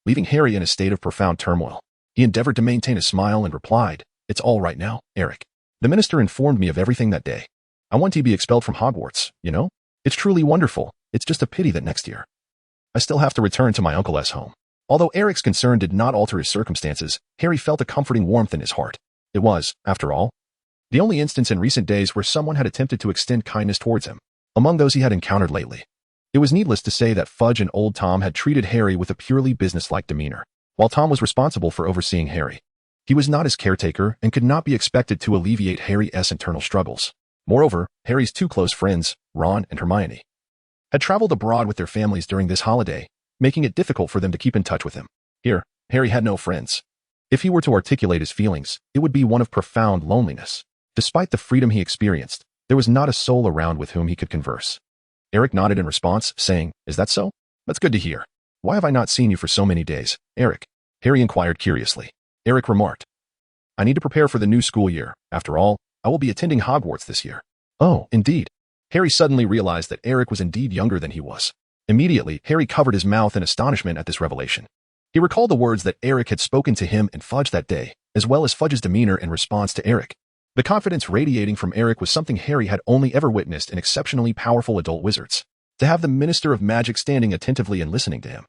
A: leaving Harry in a state of profound turmoil. He endeavored to maintain a smile and replied, "It's all right now, Eric. The minister informed me of everything that day. I want to be expelled from Hogwarts, you know? It's truly wonderful. It's just a pity that next year I still have to return to my uncle's home." Although Eric's concern did not alter his circumstances, Harry felt a comforting warmth in his heart. It was, after all, the only instance in recent days where someone had attempted to extend kindness towards him, among those he had encountered lately. It was needless to say that Fudge and Old Tom had treated Harry with a purely businesslike demeanor. While Tom was responsible for overseeing Harry, he was not his caretaker and could not be expected to alleviate Harry's internal struggles. Moreover, Harry's 2 close friends, Ron and Hermione, had traveled abroad with their families during this holiday, making it difficult for them to keep in touch with him. Here, Harry had no friends. If he were to articulate his feelings, it would be one of profound loneliness. Despite the freedom he experienced, there was not a soul around with whom he could converse. Eric nodded in response, saying, "Is that so? That's good to hear. Why have I not seen you for so many days, Eric?" Harry inquired curiously. Eric remarked, "I need to prepare for the new school year. After all, I will be attending Hogwarts this year." "Oh, indeed." Harry suddenly realized that Eric was indeed younger than he was. Immediately, Harry covered his mouth in astonishment at this revelation. He recalled the words that Eric had spoken to him and Fudge that day, as well as Fudge's demeanor in response to Eric. The confidence radiating from Eric was something Harry had only ever witnessed in exceptionally powerful adult wizards. To have the Minister of Magic standing attentively and listening to him,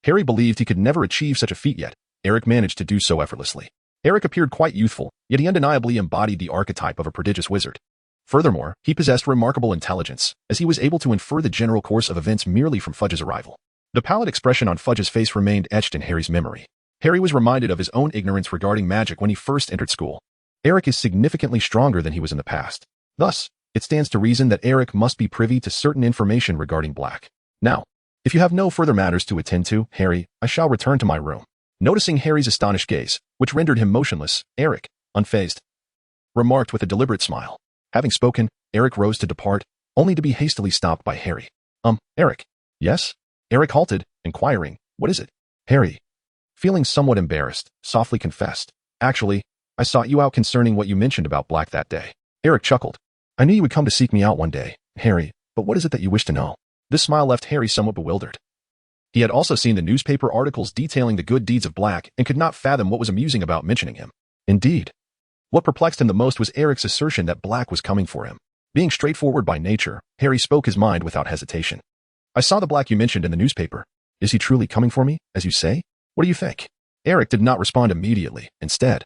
A: Harry believed he could never achieve such a feat yet. Eric managed to do so effortlessly. Eric appeared quite youthful, yet he undeniably embodied the archetype of a prodigious wizard. Furthermore, he possessed remarkable intelligence, as he was able to infer the general course of events merely from Fudge's arrival. The pallid expression on Fudge's face remained etched in Harry's memory. Harry was reminded of his own ignorance regarding magic when he first entered school. Eric is significantly stronger than he was in the past. Thus, it stands to reason that Eric must be privy to certain information regarding Black. Now, if you have no further matters to attend to, Harry, I shall return to my room. Noticing Harry's astonished gaze, which rendered him motionless, Eric, unfazed, remarked with a deliberate smile. Having spoken, Eric rose to depart, only to be hastily stopped by Harry. Eric. Yes? Eric halted, inquiring, what is it? Harry, feeling somewhat embarrassed, softly confessed. Actually, I sought you out concerning what you mentioned about Black that day. Eric chuckled. I knew you would come to seek me out one day, Harry, but what is it that you wish to know? This smile left Harry somewhat bewildered. He had also seen the newspaper articles detailing the good deeds of Black and could not fathom what was amusing about mentioning him. Indeed, what perplexed him the most was Eric's assertion that Black was coming for him. Being straightforward by nature, Harry spoke his mind without hesitation. I saw the Black you mentioned in the newspaper. Is he truly coming for me, as you say? What do you think? Eric did not respond immediately. Instead,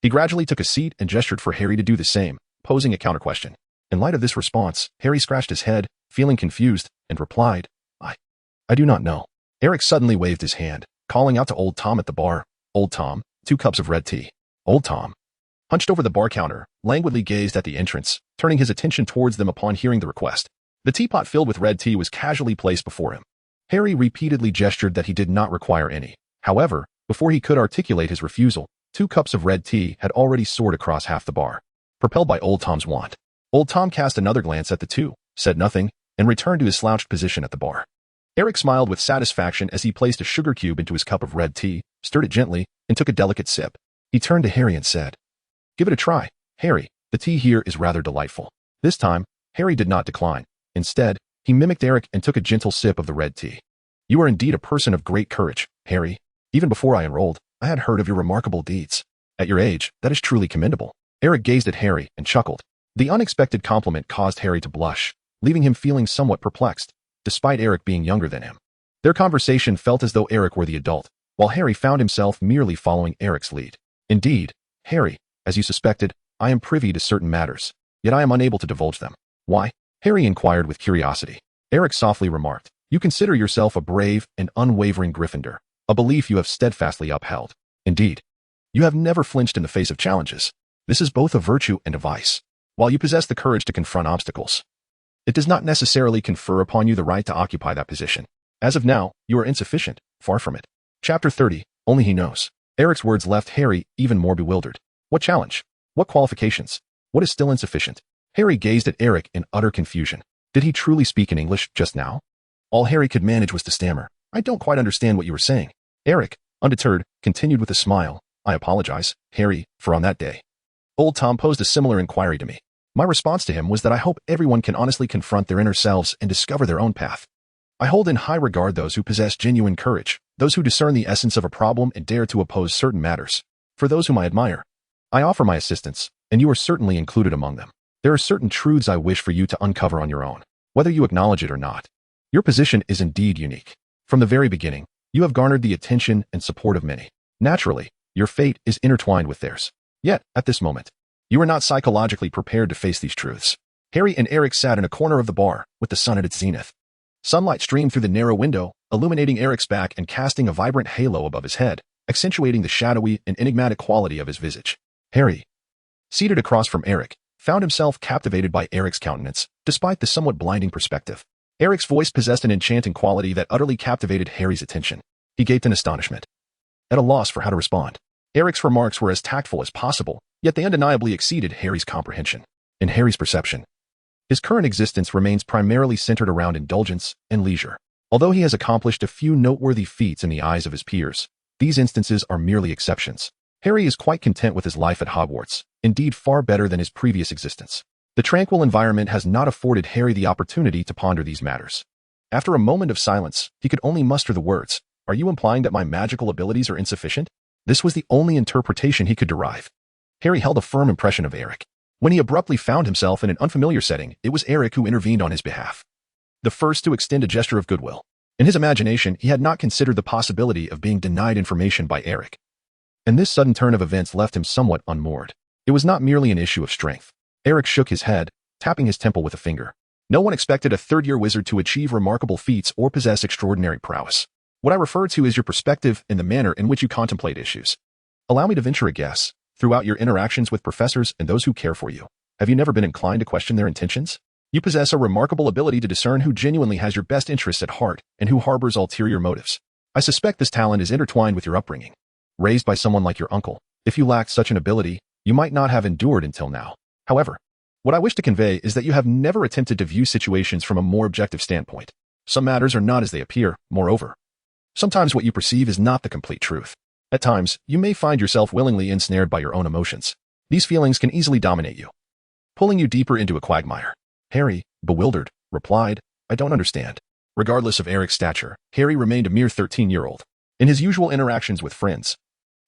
A: he gradually took a seat and gestured for Harry to do the same, posing a counter-question. In light of this response, Harry scratched his head, feeling confused, and replied, I do not know. Eric suddenly waved his hand, calling out to Old Tom at the bar. Old Tom, 2 cups of red tea. Old Tom, hunched over the bar counter, languidly gazed at the entrance, turning his attention towards them upon hearing the request. The teapot filled with red tea was casually placed before him. Harry repeatedly gestured that he did not require any. However, before he could articulate his refusal, 2 cups of red tea had already soared across half the bar. Propelled by Old Tom's wand, Old Tom cast another glance at the two, said nothing, and returned to his slouched position at the bar. Eric smiled with satisfaction as he placed a sugar cube into his cup of red tea, stirred it gently, and took a delicate sip. He turned to Harry and said, Give it a try, Harry. The tea here is rather delightful. This time, Harry did not decline. Instead, he mimicked Eric and took a gentle sip of the red tea. You are indeed a person of great courage, Harry. Even before I enrolled, I had heard of your remarkable deeds. At your age, that is truly commendable. Eric gazed at Harry and chuckled. The unexpected compliment caused Harry to blush, leaving him feeling somewhat perplexed, despite Eric being younger than him. Their conversation felt as though Eric were the adult, while Harry found himself merely following Eric's lead. Indeed, Harry, as you suspected, I am privy to certain matters, yet I am unable to divulge them. Why? Harry inquired with curiosity. Eric softly remarked, You consider yourself a brave and unwavering Gryffindor, a belief you have steadfastly upheld. Indeed, you have never flinched in the face of challenges. This is both a virtue and a vice. While you possess the courage to confront obstacles, it does not necessarily confer upon you the right to occupy that position. As of now, you are insufficient, far from it. Chapter 30, Only He Knows. Eric's words left Harry even more bewildered. What challenge? What qualifications? What is still insufficient? Harry gazed at Eric in utter confusion. Did he truly speak in English just now? All Harry could manage was to stammer. I don't quite understand what you were saying. Eric, undeterred, continued with a smile. I apologize, Harry, for on that day, Old Tom posed a similar inquiry to me. My response to him was that I hope everyone can honestly confront their inner selves and discover their own path. I hold in high regard those who possess genuine courage, those who discern the essence of a problem and dare to oppose certain matters. For those whom I admire, I offer my assistance, and you are certainly included among them. There are certain truths I wish for you to uncover on your own, whether you acknowledge it or not. Your position is indeed unique. From the very beginning, you have garnered the attention and support of many. Naturally, your fate is intertwined with theirs. Yet, at this moment, you are not psychologically prepared to face these truths. Harry and Eric sat in a corner of the bar, with the sun at its zenith. Sunlight streamed through the narrow window, illuminating Eric's back and casting a vibrant halo above his head, accentuating the shadowy and enigmatic quality of his visage. Harry, seated across from Eric, found himself captivated by Eric's countenance, despite the somewhat blinding perspective. Eric's voice possessed an enchanting quality that utterly captivated Harry's attention. He gaped in astonishment, at a loss for how to respond. Eric's remarks were as tactful as possible, yet they undeniably exceeded Harry's comprehension. In Harry's perception, his current existence remains primarily centered around indulgence and leisure. Although he has accomplished a few noteworthy feats in the eyes of his peers, these instances are merely exceptions. Harry is quite content with his life at Hogwarts, indeed far better than his previous existence. The tranquil environment has not afforded Harry the opportunity to ponder these matters. After a moment of silence, he could only muster the words, "Are you implying that my magical abilities are insufficient?" This was the only interpretation he could derive. Harry held a firm impression of Eric. When he abruptly found himself in an unfamiliar setting, it was Eric who intervened on his behalf, the first to extend a gesture of goodwill. In his imagination, he had not considered the possibility of being denied information by Eric. And this sudden turn of events left him somewhat unmoored. It was not merely an issue of strength. Eric shook his head, tapping his temple with a finger. No one expected a third-year wizard to achieve remarkable feats or possess extraordinary prowess. What I refer to is your perspective and the manner in which you contemplate issues. Allow me to venture a guess. Throughout your interactions with professors and those who care for you, have you never been inclined to question their intentions? You possess a remarkable ability to discern who genuinely has your best interests at heart and who harbors ulterior motives. I suspect this talent is intertwined with your upbringing. Raised by someone like your uncle, if you lacked such an ability, you might not have endured until now. However, what I wish to convey is that you have never attempted to view situations from a more objective standpoint. Some matters are not as they appear, moreover. Sometimes what you perceive is not the complete truth. At times, you may find yourself willingly ensnared by your own emotions. These feelings can easily dominate you, pulling you deeper into a quagmire. Harry, bewildered, replied, I don't understand. Regardless of Eric's stature, Harry remained a mere 13-year-old. In his usual interactions with friends,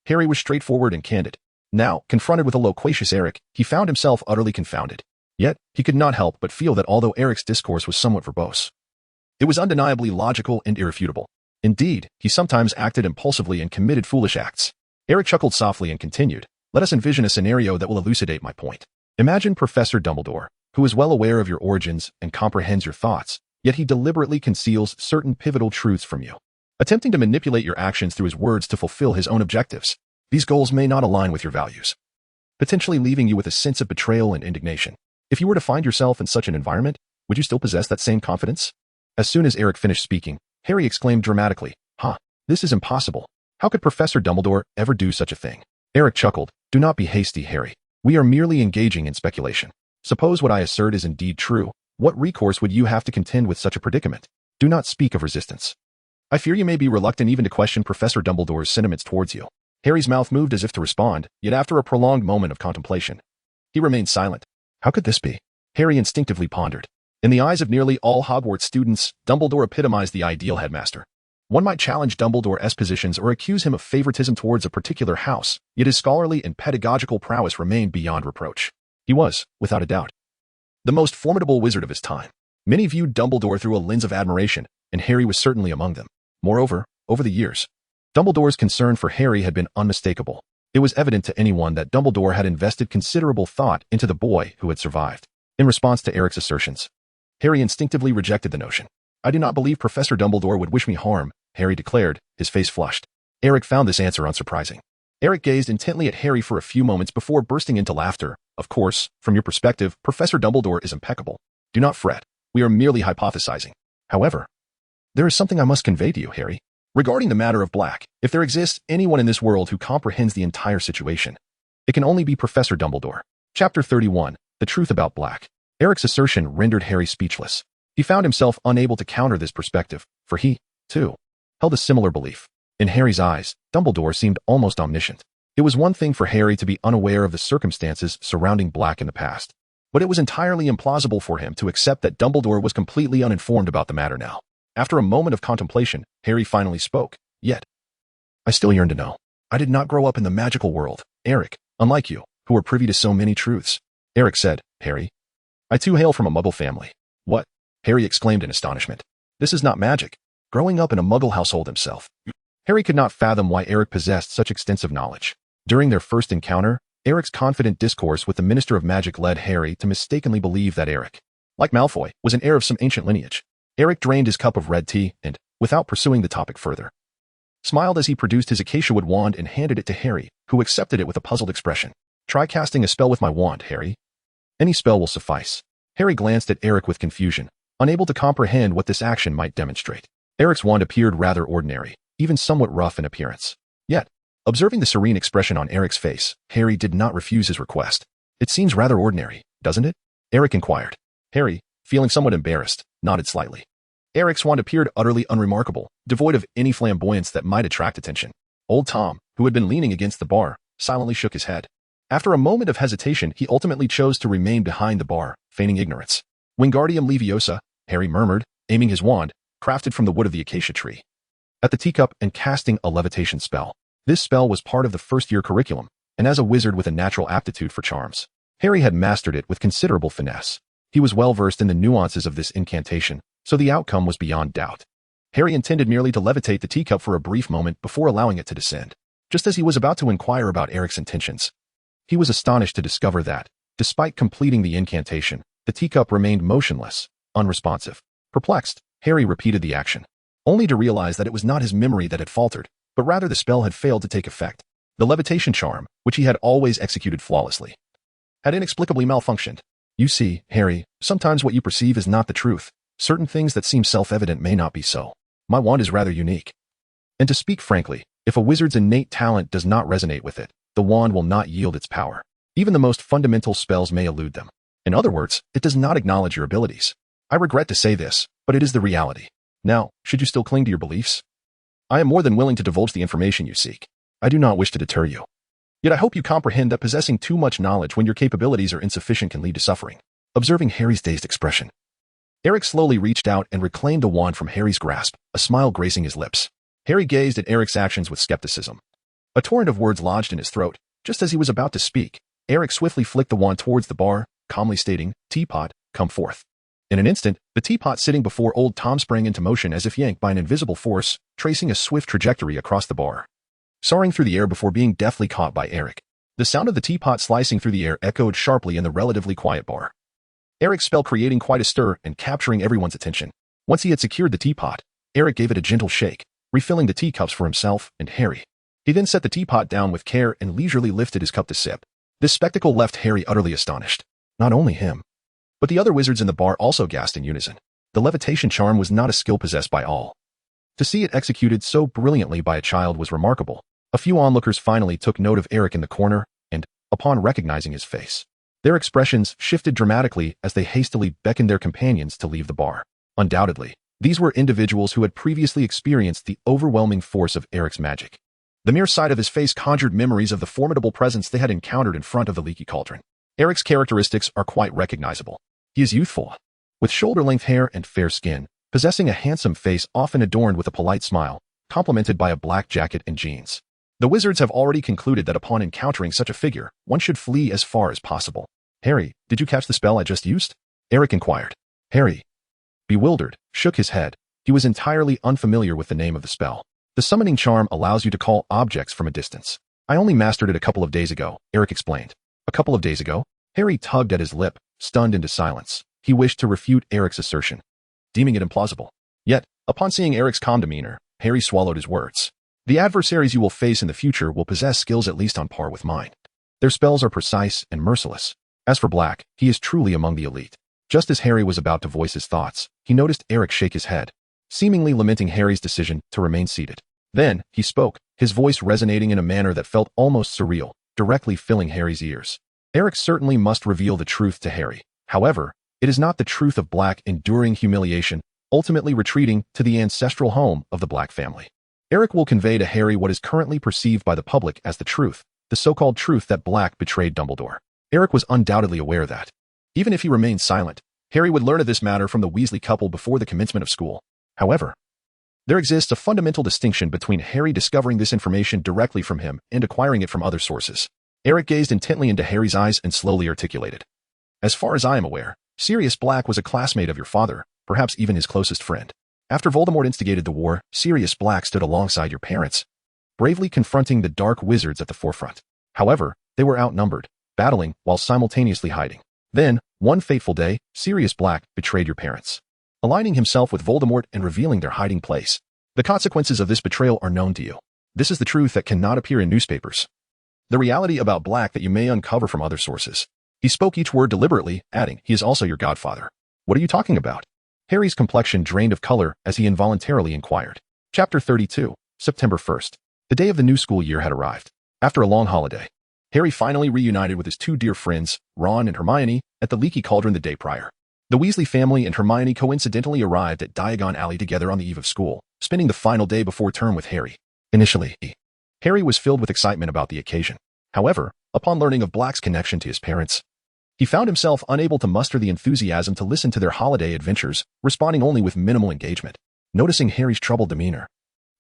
A: Harry was straightforward and candid. Now, confronted with a loquacious Eric, he found himself utterly confounded. Yet, he could not help but feel that although Eric's discourse was somewhat verbose, it was undeniably logical and irrefutable. Indeed, he sometimes acted impulsively and committed foolish acts. Eric chuckled softly and continued, let us envision a scenario that will elucidate my point. Imagine Professor Dumbledore, who is well aware of your origins and comprehends your thoughts, yet he deliberately conceals certain pivotal truths from you, attempting to manipulate your actions through his words to fulfill his own objectives. These goals may not align with your values, potentially leaving you with a sense of betrayal and indignation. If you were to find yourself in such an environment, would you still possess that same confidence? As soon as Eric finished speaking, Harry exclaimed dramatically, this is impossible. How could Professor Dumbledore ever do such a thing? Eric chuckled, do not be hasty, Harry. We are merely engaging in speculation. Suppose what I assert is indeed true. What recourse would you have to contend with such a predicament? Do not speak of resistance. I fear you may be reluctant even to question Professor Dumbledore's sentiments towards you. Harry's mouth moved as if to respond, yet after a prolonged moment of contemplation, he remained silent. How could this be? Harry instinctively pondered. In the eyes of nearly all Hogwarts students, Dumbledore epitomized the ideal headmaster. One might challenge Dumbledore's positions or accuse him of favoritism towards a particular house, yet his scholarly and pedagogical prowess remained beyond reproach. He was, without a doubt, the most formidable wizard of his time. Many viewed Dumbledore through a lens of admiration, and Harry was certainly among them. Moreover, over the years, Dumbledore's concern for Harry had been unmistakable. It was evident to anyone that Dumbledore had invested considerable thought into the boy who had survived. In response to Eric's assertions, Harry instinctively rejected the notion. I do not believe Professor Dumbledore would wish me harm, Harry declared, his face flushed. Eric found this answer unsurprising. Eric gazed intently at Harry for a few moments before bursting into laughter. Of course, from your perspective, Professor Dumbledore is impeccable. Do not fret. We are merely hypothesizing. However, there is something I must convey to you, Harry. Regarding the matter of Black, if there exists anyone in this world who comprehends the entire situation, it can only be Professor Dumbledore. Chapter 31, The Truth About Black. Eric's assertion rendered Harry speechless. He found himself unable to counter this perspective, for he, too, held a similar belief. In Harry's eyes, Dumbledore seemed almost omniscient. It was one thing for Harry to be unaware of the circumstances surrounding Black in the past, but it was entirely implausible for him to accept that Dumbledore was completely uninformed about the matter now. After a moment of contemplation, Harry finally spoke. Yet, I still yearn to know. I did not grow up in the magical world, Eric, unlike you, who are privy to so many truths. Eric said, Harry, I too hail from a Muggle family. What? Harry exclaimed in astonishment. This is not magic. Growing up in a Muggle household himself, Harry could not fathom why Eric possessed such extensive knowledge. During their first encounter, Eric's confident discourse with the Minister of Magic led Harry to mistakenly believe that Eric, like Malfoy, was an heir of some ancient lineage. Eric drained his cup of red tea and, without pursuing the topic further, smiled as he produced his acacia-wood wand and handed it to Harry, who accepted it with a puzzled expression. Try casting a spell with my wand, Harry. Any spell will suffice. Harry glanced at Eric with confusion, unable to comprehend what this action might demonstrate. Eric's wand appeared rather ordinary, even somewhat rough in appearance. Yet, observing the serene expression on Eric's face, Harry did not refuse his request. It seems rather ordinary, doesn't it? Eric inquired. Harry, feeling somewhat embarrassed, nodded slightly. Eric's wand appeared utterly unremarkable, devoid of any flamboyance that might attract attention. Old Tom, who had been leaning against the bar, silently shook his head. After a moment of hesitation, he ultimately chose to remain behind the bar, feigning ignorance. Wingardium Leviosa, Harry murmured, aiming his wand, crafted from the wood of the acacia tree, at the teacup and casting a levitation spell. This spell was part of the first-year curriculum, and as a wizard with a natural aptitude for charms, Harry had mastered it with considerable finesse. He was well versed in the nuances of this incantation, so the outcome was beyond doubt. Harry intended merely to levitate the teacup for a brief moment before allowing it to descend. Just as he was about to inquire about Eric's intentions, he was astonished to discover that, despite completing the incantation, the teacup remained motionless, unresponsive. Perplexed, Harry repeated the action. only to realize that it was not his memory that had faltered, but rather the spell had failed to take effect. The levitation charm, which he had always executed flawlessly, had inexplicably malfunctioned. You see, Harry, sometimes what you perceive is not the truth. Certain things that seem self-evident may not be so. My wand is rather unique. And to speak frankly, if a wizard's innate talent does not resonate with it, the wand will not yield its power. Even the most fundamental spells may elude them. In other words, it does not acknowledge your abilities. I regret to say this, but it is the reality. Now, should you still cling to your beliefs? I am more than willing to divulge the information you seek. I do not wish to deter you. Yet I hope you comprehend that possessing too much knowledge when your capabilities are insufficient can lead to suffering. Observing Harry's dazed expression, Eric slowly reached out and reclaimed the wand from Harry's grasp, a smile gracing his lips. Harry gazed at Eric's actions with skepticism. A torrent of words lodged in his throat. Just as he was about to speak, Eric swiftly flicked the wand towards the bar, calmly stating, "Teapot, come forth." In an instant, the teapot sitting before old Tom sprang into motion as if yanked by an invisible force, tracing a swift trajectory across the bar, soaring through the air before being deftly caught by Eric. The sound of the teapot slicing through the air echoed sharply in the relatively quiet bar, Eric's spell creating quite a stir and capturing everyone's attention. Once he had secured the teapot, Eric gave it a gentle shake, refilling the teacups for himself and Harry. He then set the teapot down with care and leisurely lifted his cup to sip. This spectacle left Harry utterly astonished. Not only him, but the other wizards in the bar also gasped in unison. The levitation charm was not a skill possessed by all. To see it executed so brilliantly by a child was remarkable. A few onlookers finally took note of Eric in the corner, and, upon recognizing his face, their expressions shifted dramatically as they hastily beckoned their companions to leave the bar. Undoubtedly, these were individuals who had previously experienced the overwhelming force of Eric's magic. The mere sight of his face conjured memories of the formidable presence they had encountered in front of the leaky cauldron. Eric's characteristics are quite recognizable. He is youthful, with shoulder-length hair and fair skin, possessing a handsome face often adorned with a polite smile, complemented by a black jacket and jeans. The wizards have already concluded that upon encountering such a figure, one should flee as far as possible. Harry, did you catch the spell I just used? Eric inquired. Harry, bewildered, shook his head. He was entirely unfamiliar with the name of the spell. The summoning charm allows you to call objects from a distance. I only mastered it a couple of days ago, Eric explained. A couple of days ago? Harry tugged at his lip, stunned into silence. He wished to refute Eric's assertion, deeming it implausible. Yet, upon seeing Eric's calm demeanor, Harry swallowed his words. The adversaries you will face in the future will possess skills at least on par with mine. Their spells are precise and merciless. As for Black, he is truly among the elite. Just as Harry was about to voice his thoughts, he noticed Eric shake his head, seemingly lamenting Harry's decision to remain seated. Then, he spoke, his voice resonating in a manner that felt almost surreal, directly filling Harry's ears. Eric certainly must reveal the truth to Harry. However, it is not the truth of Black enduring humiliation, ultimately retreating to the ancestral home of the Black family. Eric will convey to Harry what is currently perceived by the public as the truth, the so-called truth that Black betrayed Dumbledore. Eric was undoubtedly aware that, even if he remained silent, Harry would learn of this matter from the Weasley couple before the commencement of school. However, there exists a fundamental distinction between Harry discovering this information directly from him and acquiring it from other sources. Eric gazed intently into Harry's eyes and slowly articulated. As far as I am aware, Sirius Black was a classmate of your father, perhaps even his closest friend. After Voldemort instigated the war, Sirius Black stood alongside your parents, bravely confronting the dark wizards at the forefront. However, they were outnumbered, battling while simultaneously hiding. Then, one fateful day, Sirius Black betrayed your parents, aligning himself with Voldemort and revealing their hiding place. The consequences of this betrayal are known to you. This is the truth that cannot appear in newspapers. The reality about Black that you may uncover from other sources. He spoke each word deliberately, adding, he is also your godfather. What are you talking about? Harry's complexion drained of color as he involuntarily inquired. Chapter 32, September 1st. The day of the new school year had arrived. After a long holiday, Harry finally reunited with his two dear friends, Ron and Hermione, at the Leaky Cauldron the day prior. The Weasley family and Hermione coincidentally arrived at Diagon Alley together on the eve of school, spending the final day before term with Harry. Initially, Harry was filled with excitement about the occasion. However, upon learning of Black's connection to his parents, he found himself unable to muster the enthusiasm to listen to their holiday adventures, responding only with minimal engagement. Noticing Harry's troubled demeanor,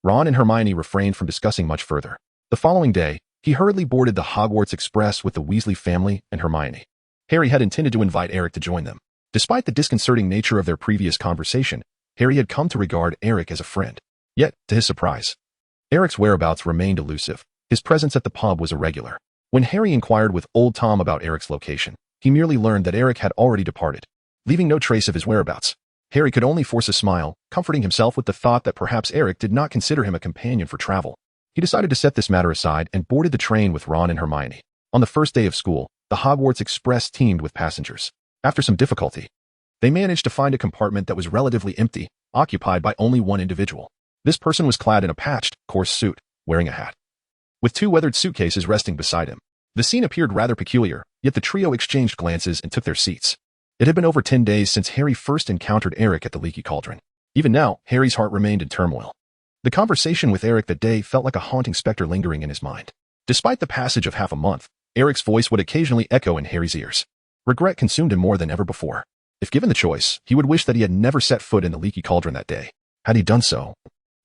A: Ron and Hermione refrained from discussing much further. The following day, he hurriedly boarded the Hogwarts Express with the Weasley family and Hermione. Harry had intended to invite Eric to join them. Despite the disconcerting nature of their previous conversation, Harry had come to regard Eric as a friend. Yet, to his surprise, Eric's whereabouts remained elusive. His presence at the pub was irregular. When Harry inquired with old Tom about Eric's location, he merely learned that Eric had already departed, leaving no trace of his whereabouts. Harry could only force a smile, comforting himself with the thought that perhaps Eric did not consider him a companion for travel. He decided to set this matter aside and boarded the train with Ron and Hermione. On the first day of school, the Hogwarts Express teemed with passengers. After some difficulty, they managed to find a compartment that was relatively empty, occupied by only one individual. This person was clad in a patched, coarse suit, wearing a hat, with two weathered suitcases resting beside him. The scene appeared rather peculiar, yet the trio exchanged glances and took their seats. It had been over 10 days since Harry first encountered Eric at the Leaky Cauldron. Even now, Harry's heart remained in turmoil. The conversation with Eric that day felt like a haunting specter lingering in his mind. Despite the passage of half a month, Eric's voice would occasionally echo in Harry's ears. Regret consumed him more than ever before. If given the choice, he would wish that he had never set foot in the Leaky Cauldron that day. Had he done so,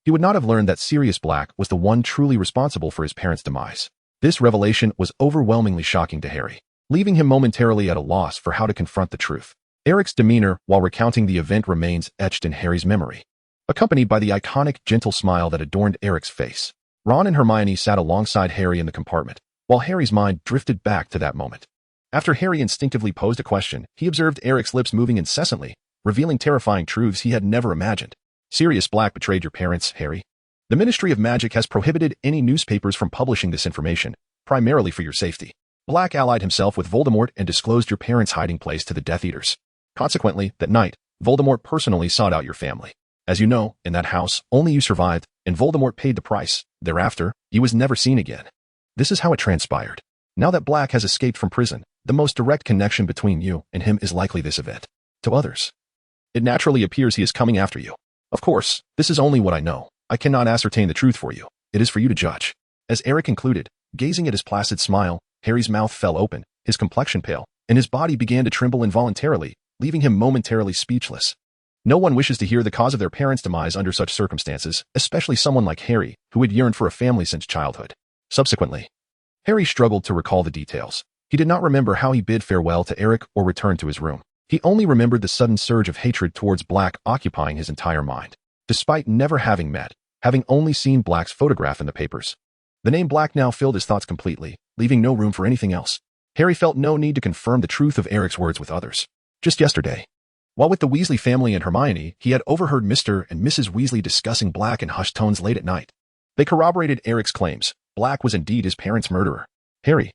A: he would not have learned that Sirius Black was the one truly responsible for his parents' demise. This revelation was overwhelmingly shocking to Harry, leaving him momentarily at a loss for how to confront the truth. Eric's demeanor while recounting the event remains etched in Harry's memory, accompanied by the iconic gentle smile that adorned Eric's face. Ron and Hermione sat alongside Harry in the compartment, while Harry's mind drifted back to that moment. After Harry instinctively posed a question, he observed Eric's lips moving incessantly, revealing terrifying truths he had never imagined. Sirius Black betrayed your parents, Harry. The Ministry of Magic has prohibited any newspapers from publishing this information, primarily for your safety. Black allied himself with Voldemort and disclosed your parents' hiding place to the Death Eaters. Consequently, that night, Voldemort personally sought out your family. As you know, in that house, only you survived, and Voldemort paid the price. Thereafter, he was never seen again. This is how it transpired. Now that Black has escaped from prison, the most direct connection between you and him is likely this event. To others, it naturally appears he is coming after you. Of course, this is only what I know. I cannot ascertain the truth for you. It is for you to judge. As Eric concluded, gazing at his placid smile, Harry's mouth fell open, his complexion pale, and his body began to tremble involuntarily, leaving him momentarily speechless. No one wishes to hear the cause of their parents' demise under such circumstances, especially someone like Harry, who had yearned for a family since childhood. Subsequently, Harry struggled to recall the details. He did not remember how he bid farewell to Eric or returned to his room. He only remembered the sudden surge of hatred towards Black occupying his entire mind. Despite never having met, having only seen Black's photograph in the papers, the name Black now filled his thoughts completely, leaving no room for anything else. Harry felt no need to confirm the truth of Eric's words with others. Just yesterday, while with the Weasley family and Hermione, he had overheard Mr. and Mrs. Weasley discussing Black in hushed tones late at night. They corroborated Eric's claims. Black was indeed his parents' murderer. Harry.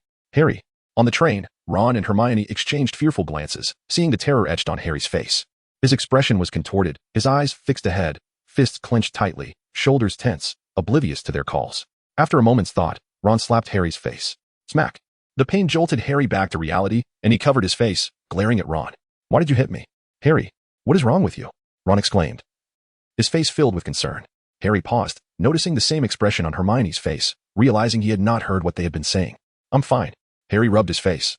A: On the train, Ron and Hermione exchanged fearful glances, seeing the terror etched on Harry's face. His expression was contorted, his eyes fixed ahead, fists clenched tightly, shoulders tense, oblivious to their calls. After a moment's thought, Ron slapped Harry's face. Smack. The pain jolted Harry back to reality, and he covered his face, glaring at Ron. Why did you hit me? Harry, what is wrong with you? Ron exclaimed, his face filled with concern. Harry paused, noticing the same expression on Hermione's face, realizing he had not heard what they had been saying. I'm fine. Harry rubbed his face,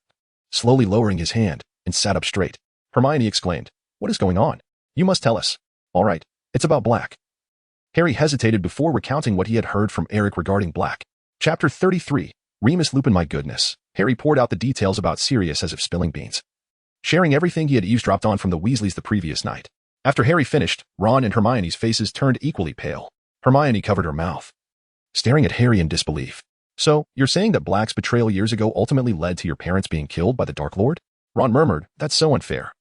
A: slowly lowering his hand, and sat up straight. Hermione exclaimed, what is going on? You must tell us. All right, it's about Black. Harry hesitated before recounting what he had heard from Eric regarding Black. Chapter 33, Remus Lupin. My goodness. Harry poured out the details about Sirius as if spilling beans, sharing everything he had eavesdropped on from the Weasleys the previous night. After Harry finished, Ron and Hermione's faces turned equally pale. Hermione covered her mouth, staring at Harry in disbelief. So, you're saying that Black's betrayal years ago ultimately led to your parents being killed by the Dark Lord? Ron murmured, that's so unfair.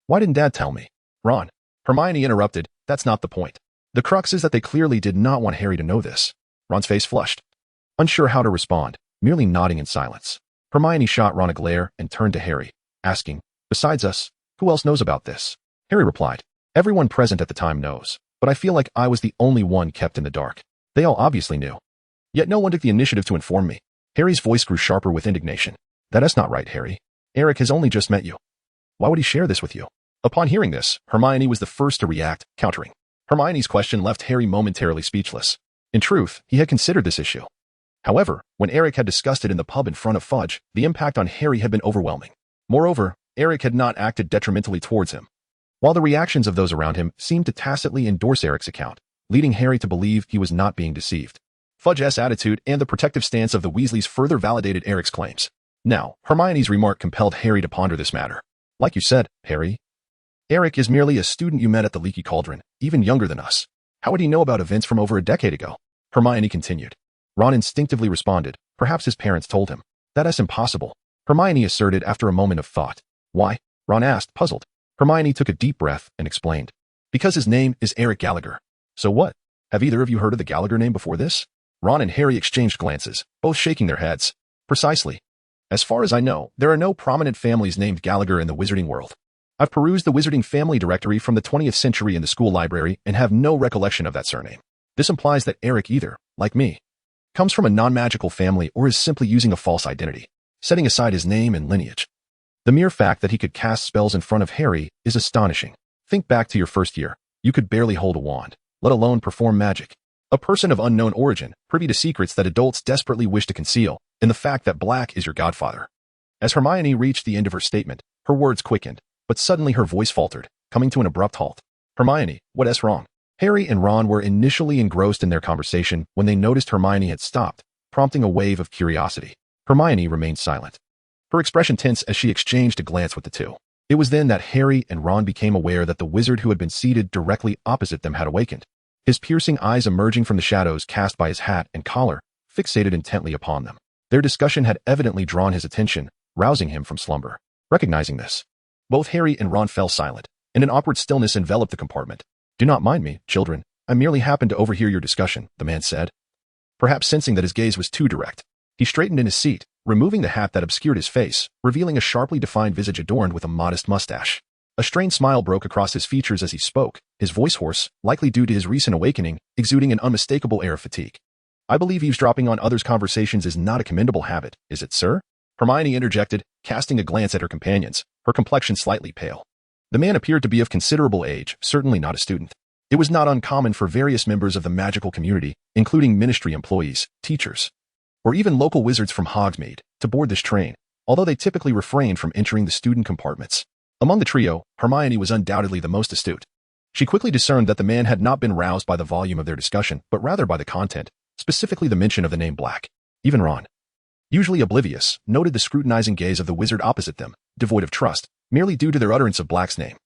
A: Why didn't Dad tell me? Ron. Hermione interrupted, that's not the point. The crux is that they clearly did not want Harry to know this. Ron's face flushed, unsure how to respond, merely nodding in silence. Hermione shot Ron a glare and turned to Harry, asking, besides us, who else knows about this? Harry replied, everyone present at the time knows, but I feel like I was the only one kept in the dark. They all obviously knew. Yet no one took the initiative to inform me. Harry's voice grew sharper with indignation. That is not right, Harry. Eric has only just met you. Why would he share this with you? Upon hearing this, Hermione was the first to react, countering. Hermione's question left Harry momentarily speechless. In truth, he had considered this issue. However, when Eric had discussed it in the pub in front of Fudge, the impact on Harry had been overwhelming. Moreover, Eric had not acted detrimentally towards him, while the reactions of those around him seemed to tacitly endorse Eric's account, leading Harry to believe he was not being deceived. Fudge's attitude and the protective stance of the Weasleys further validated Eric's claims. Now, Hermione's remark compelled Harry to ponder this matter. Like you said, Harry, Eric is merely a student you met at the Leaky Cauldron, even younger than us. How would he know about events from over a decade ago? Hermione continued. Ron instinctively responded, perhaps his parents told him. That is impossible, Hermione asserted after a moment of thought. Why? Ron asked, puzzled. Hermione took a deep breath and explained. Because his name is Eric Gallagher. So what? Have either of you heard of the Gallagher name before this? Ron and Harry exchanged glances, both shaking their heads. Precisely. As far as I know, there are no prominent families named Gallagher in the wizarding world. I've perused the wizarding family directory from the 20th century in the school library and have no recollection of that surname. This implies that Eric either, like me, comes from a non-magical family or is simply using a false identity, setting aside his name and lineage. The mere fact that he could cast spells in front of Harry is astonishing. Think back to your first year. You could barely hold a wand, let alone perform magic. A person of unknown origin, privy to secrets that adults desperately wish to conceal, and the fact that Black is your godfather. As Hermione reached the end of her statement, her words quickened, but suddenly her voice faltered, coming to an abrupt halt. Hermione, what's wrong? Harry and Ron were initially engrossed in their conversation when they noticed Hermione had stopped, prompting a wave of curiosity. Hermione remained silent. Her expression tense as she exchanged a glance with the two. It was then that Harry and Ron became aware that the wizard who had been seated directly opposite them had awakened. His piercing eyes emerging from the shadows cast by his hat and collar, fixated intently upon them. Their discussion had evidently drawn his attention, rousing him from slumber. Recognizing this, both Harry and Ron fell silent, and an awkward stillness enveloped the compartment. Do not mind me, children. I merely happened to overhear your discussion, the man said. Perhaps sensing that his gaze was too direct, he straightened in his seat, removing the hat that obscured his face, revealing a sharply defined visage adorned with a modest mustache. A strained smile broke across his features as he spoke, his voice hoarse, likely due to his recent awakening, exuding an unmistakable air of fatigue. I believe eavesdropping on others' conversations is not a commendable habit, is it, sir? Hermione interjected, casting a glance at her companions, her complexion slightly pale. The man appeared to be of considerable age, certainly not a student. It was not uncommon for various members of the magical community, including ministry employees, teachers, or even local wizards from Hogsmeade, to board this train, although they typically refrained from entering the student compartments. Among the trio, Hermione was undoubtedly the most astute. She quickly discerned that the man had not been roused by the volume of their discussion, but rather by the content, specifically the mention of the name Black. Even Ron, usually oblivious, noted the scrutinizing gaze of the wizard opposite them, devoid of trust, merely due to their utterance of Black's name.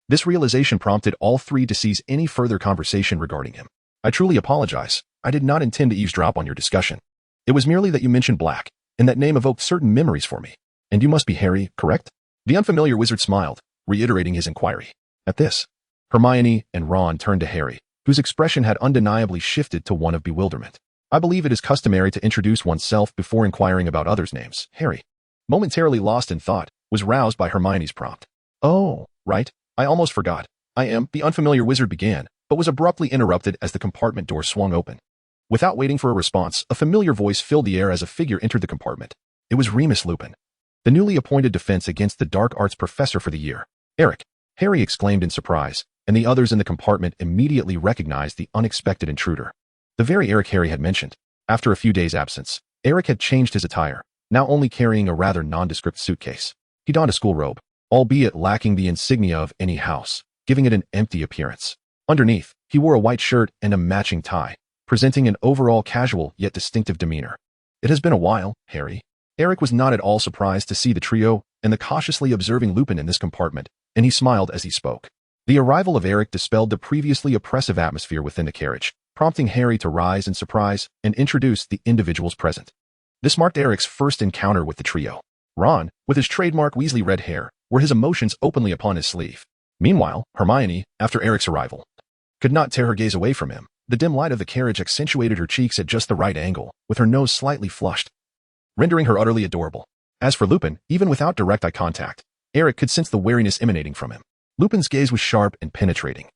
A: This realization prompted all three to cease any further conversation regarding him. I truly apologize. I did not intend to eavesdrop on your discussion. It was merely that you mentioned Black, and that name evoked certain memories for me. And you must be Harry, correct? The unfamiliar wizard smiled, reiterating his inquiry. At this, Hermione and Ron turned to Harry, whose expression had undeniably shifted to one of bewilderment. I believe it is customary to introduce oneself before inquiring about others' names. Harry, momentarily lost in thought, was roused by Hermione's prompt. Oh, right. I almost forgot. I am, the unfamiliar wizard began, but was abruptly interrupted as the compartment door swung open. Without waiting for a response, a familiar voice filled the air as a figure entered the compartment. It was Remus Lupin, the newly appointed Defense Against the Dark Arts professor for the year. Eric, Harry exclaimed in surprise, and the others in the compartment immediately recognized the unexpected intruder. The very Eric Harry had mentioned. After a few days' absence, Eric had changed his attire, now only carrying a rather nondescript suitcase. He donned a school robe, albeit lacking the insignia of any house, giving it an empty appearance. Underneath, he wore a white shirt and a matching tie, presenting an overall casual yet distinctive demeanor. It has been a while, Harry. Eric was not at all surprised to see the trio and the cautiously observing Lupin in this compartment, and he smiled as he spoke. The arrival of Eric dispelled the previously oppressive atmosphere within the carriage, prompting Harry to rise in surprise and introduce the individuals present. This marked Eric's first encounter with the trio. Ron, with his trademark Weasley red hair, wore his emotions openly upon his sleeve. Meanwhile, Hermione, after Eric's arrival, could not tear her gaze away from him. The dim light of the carriage accentuated her cheeks at just the right angle, with her nose slightly flushed, rendering her utterly adorable. As for Lupin, even without direct eye contact, Eric could sense the wariness emanating from him. Lupin's gaze was sharp and penetrating,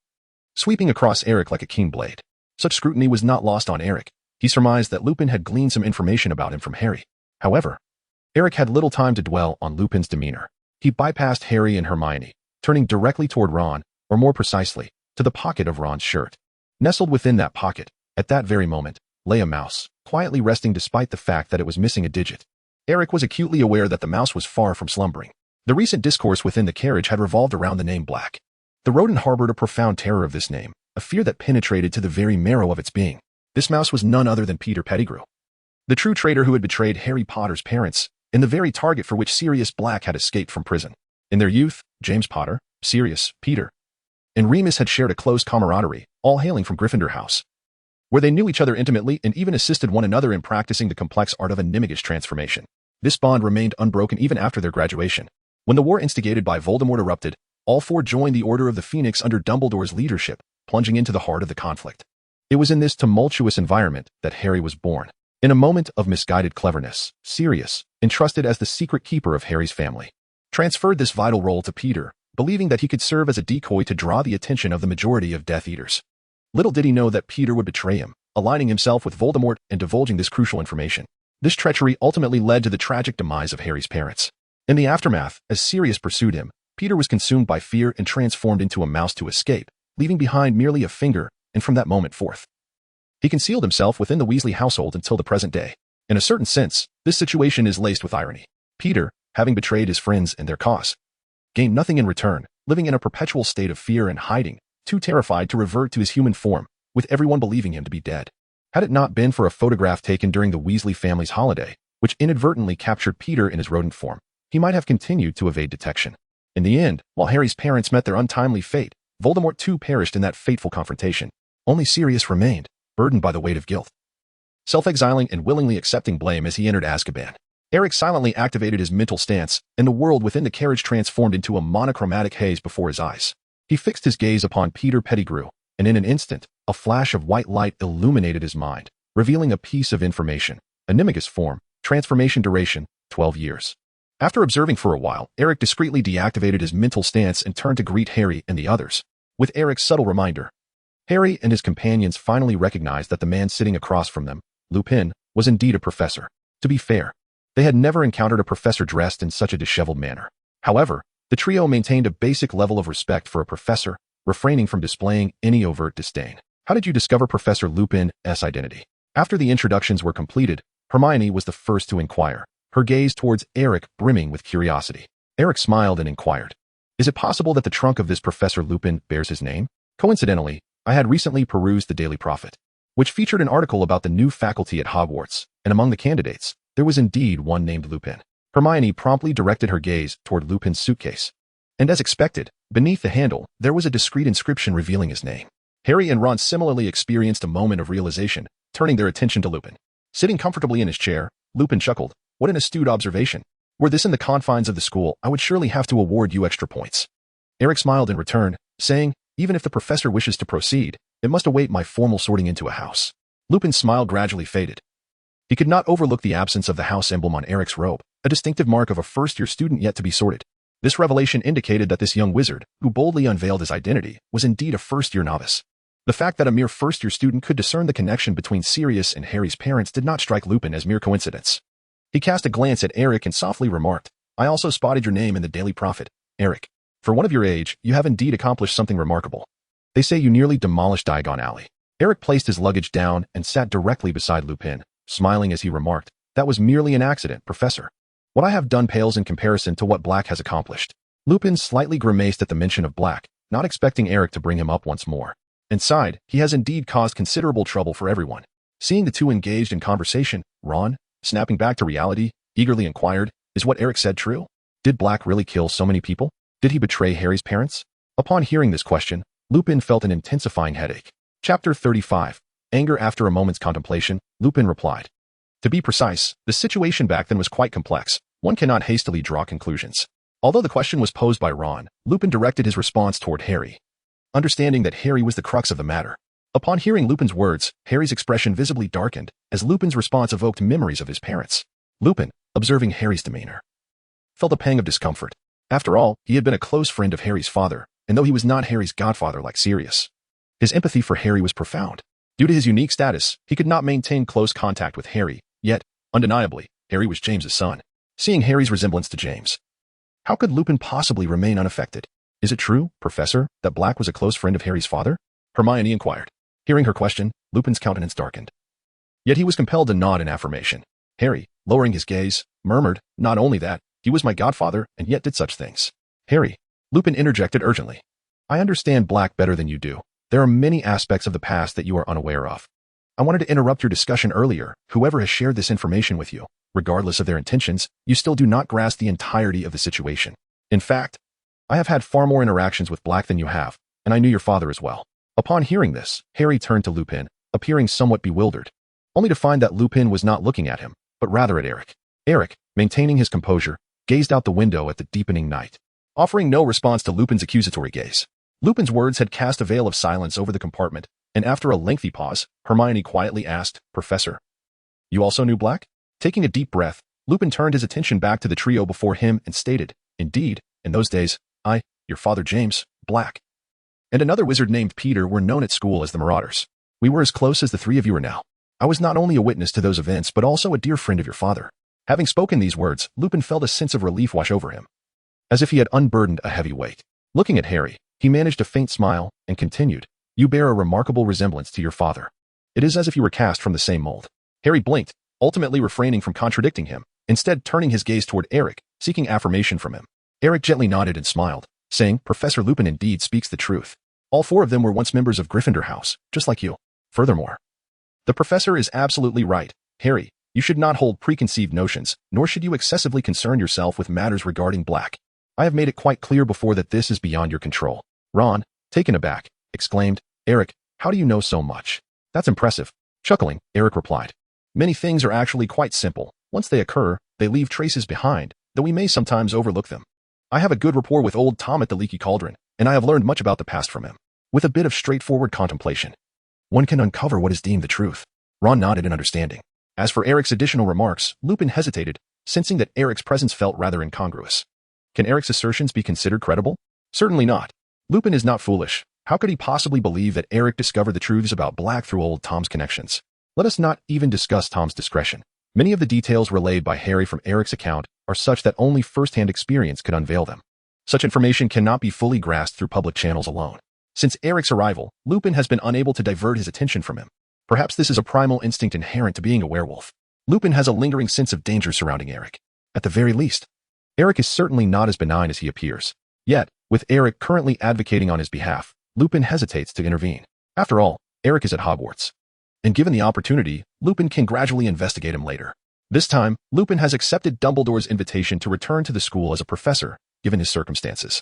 A: sweeping across Eric like a keen blade. Such scrutiny was not lost on Eric. He surmised that Lupin had gleaned some information about him from Harry. However, Eric had little time to dwell on Lupin's demeanor. He bypassed Harry and Hermione, turning directly toward Ron, or more precisely, to the pocket of Ron's shirt. Nestled within that pocket, at that very moment, lay a mouse, quietly resting despite the fact that it was missing a digit. Eric was acutely aware that the mouse was far from slumbering. The recent discourse within the carriage had revolved around the name Black. The rodent harbored a profound terror of this name, a fear that penetrated to the very marrow of its being. This mouse was none other than Peter Pettigrew, the true traitor who had betrayed Harry Potter's parents, and the very target for which Sirius Black had escaped from prison. In their youth, James Potter, Sirius, Peter, and Remus had shared a close camaraderie, all hailing from Gryffindor House, where they knew each other intimately and even assisted one another in practicing the complex art of enigmatic transformation. This bond remained unbroken even after their graduation. When the war instigated by Voldemort erupted, all four joined the Order of the Phoenix under Dumbledore's leadership, plunging into the heart of the conflict. It was in this tumultuous environment that Harry was born. In a moment of misguided cleverness, Sirius, entrusted as the secret keeper of Harry's family, transferred this vital role to Peter, believing that he could serve as a decoy to draw the attention of the majority of Death Eaters. Little did he know that Peter would betray him, aligning himself with Voldemort and divulging this crucial information. This treachery ultimately led to the tragic demise of Harry's parents. In the aftermath, as Sirius pursued him, Peter was consumed by fear and transformed into a mouse to escape, leaving behind merely a finger, and from that moment forth, he concealed himself within the Weasley household until the present day. In a certain sense, this situation is laced with irony. Peter, having betrayed his friends and their cause, gained nothing in return, living in a perpetual state of fear and hiding, too terrified to revert to his human form, with everyone believing him to be dead. Had it not been for a photograph taken during the Weasley family's holiday, which inadvertently captured Peter in his rodent form, he might have continued to evade detection. In the end, while Harry's parents met their untimely fate, Voldemort too perished in that fateful confrontation. Only Sirius remained, burdened by the weight of guilt, self-exiling and willingly accepting blame as he entered Azkaban. Eric silently activated his mental stance, and the world within the carriage transformed into a monochromatic haze before his eyes. He fixed his gaze upon Peter Pettigrew, and in an instant, a flash of white light illuminated his mind, revealing a piece of information. Animagus form, transformation duration, 12 years. After observing for a while, Eric discreetly deactivated his mental stance and turned to greet Harry and the others. With Eric's subtle reminder, Harry and his companions finally recognized that the man sitting across from them, Lupin, was indeed a professor. To be fair, they had never encountered a professor dressed in such a disheveled manner. However, the trio maintained a basic level of respect for a professor, refraining from displaying any overt disdain. How did you discover Professor Lupin's identity? After the introductions were completed, Hermione was the first to inquire, her gaze towards Eric brimming with curiosity. Eric smiled and inquired, "Is it possible that the trunk of this Professor Lupin bears his name?" Coincidentally, I had recently perused the Daily Prophet, which featured an article about the new faculty at Hogwarts, and among the candidates, there was indeed one named Lupin. Hermione promptly directed her gaze toward Lupin's suitcase. And as expected, beneath the handle, there was a discreet inscription revealing his name. Harry and Ron similarly experienced a moment of realization, turning their attention to Lupin. Sitting comfortably in his chair, Lupin chuckled. What an astute observation. Were this in the confines of the school, I would surely have to award you extra points. Eric smiled in return, saying, even if the professor wishes to proceed, it must await my formal sorting into a house. Lupin's smile gradually faded. He could not overlook the absence of the house emblem on Eric's robe, a distinctive mark of a first-year student yet to be sorted. This revelation indicated that this young wizard, who boldly unveiled his identity, was indeed a first-year novice. The fact that a mere first-year student could discern the connection between Sirius and Harry's parents did not strike Lupin as mere coincidence. He cast a glance at Eric and softly remarked, I also spotted your name in the Daily Prophet, Eric. For one of your age, you have indeed accomplished something remarkable. They say you nearly demolished Diagon Alley. Eric placed his luggage down and sat directly beside Lupin, smiling as he remarked, that was merely an accident, Professor. What I have done pales in comparison to what Black has accomplished. Lupin slightly grimaced at the mention of Black, not expecting Eric to bring him up once more. Inside, he has indeed caused considerable trouble for everyone. Seeing the two engaged in conversation, Ron, snapping back to reality, eagerly inquired, is what Eric said true? Did Black really kill so many people? Did he betray Harry's parents? Upon hearing this question, Lupin felt an intensifying headache. Chapter 35. Anger after a moment's contemplation, Lupin replied. To be precise, the situation back then was quite complex. One cannot hastily draw conclusions. Although the question was posed by Ron, Lupin directed his response toward Harry, understanding that Harry was the crux of the matter. Upon hearing Lupin's words, Harry's expression visibly darkened, as Lupin's response evoked memories of his parents. Lupin, observing Harry's demeanor, felt a pang of discomfort. After all, he had been a close friend of Harry's father, and though he was not Harry's godfather like Sirius, his empathy for Harry was profound. Due to his unique status, he could not maintain close contact with Harry, yet, undeniably, Harry was James's son. Seeing Harry's resemblance to James, how could Lupin possibly remain unaffected? Is it true, Professor, that Black was a close friend of Harry's father? Hermione inquired. Hearing her question, Lupin's countenance darkened. Yet he was compelled to nod in affirmation. Harry, lowering his gaze, murmured, not only that, he was my godfather and yet did such things. Harry, Lupin interjected urgently. I understand Black better than you do. There are many aspects of the past that you are unaware of. I wanted to interrupt your discussion earlier. Whoever has shared this information with you, regardless of their intentions, you still do not grasp the entirety of the situation. In fact, I have had far more interactions with Black than you have, and I knew your father as well. Upon hearing this, Harry turned to Lupin, appearing somewhat bewildered, only to find that Lupin was not looking at him, but rather at Eric. Eric, maintaining his composure, gazed out the window at the deepening night. offering no response to Lupin's accusatory gaze. Lupin's words had cast a veil of silence over the compartment, and after a lengthy pause, Hermione quietly asked, "Professor, you also knew Black?" Taking a deep breath, Lupin turned his attention back to the trio before him and stated, "Indeed, in those days, your father James, Black, and another wizard named Peter were known at school as the Marauders. We were as close as the three of you are now. I was not only a witness to those events but also a dear friend of your father." Having spoken these words, Lupin felt a sense of relief wash over him, as if he had unburdened a heavy weight. Looking at Harry, he managed a faint smile and continued, "You bear a remarkable resemblance to your father. It is as if you were cast from the same mold." Harry blinked, ultimately refraining from contradicting him, instead turning his gaze toward Eric, seeking affirmation from him. Eric gently nodded and smiled, saying, "Professor Lupin indeed speaks the truth. All four of them were once members of Gryffindor House, just like you. Furthermore, the professor is absolutely right. Harry, you should not hold preconceived notions, nor should you excessively concern yourself with matters regarding Black. I have made it quite clear before that this is beyond your control." Ron, taken aback, exclaimed, "Eric, how do you know so much?" "That's impressive." Chuckling, Eric replied, "Many things are actually quite simple. Once they occur, they leave traces behind, though we may sometimes overlook them. I have a good rapport with old Tom at the Leaky Cauldron, and I have learned much about the past from him. With a bit of straightforward contemplation, one can uncover what is deemed the truth." Ron nodded in understanding. As for Eric's additional remarks, Lupin hesitated, sensing that Eric's presence felt rather incongruous. Can Eric's assertions be considered credible? Certainly not. Lupin is not foolish. How could he possibly believe that Eric discovered the truths about Black through old Tom's connections? Let us not even discuss Tom's discretion. Many of the details relayed by Harry from Eric's account are such that only first-hand experience could unveil them. Such information cannot be fully grasped through public channels alone. Since Eric's arrival, Lupin has been unable to divert his attention from him. Perhaps this is a primal instinct inherent to being a werewolf. Lupin has a lingering sense of danger surrounding Eric. At the very least, Eric is certainly not as benign as he appears. Yet, with Eric currently advocating on his behalf, Lupin hesitates to intervene. After all, Eric is at Hogwarts, and given the opportunity, Lupin can gradually investigate him later. This time, Lupin has accepted Dumbledore's invitation to return to the school as a professor, given his circumstances.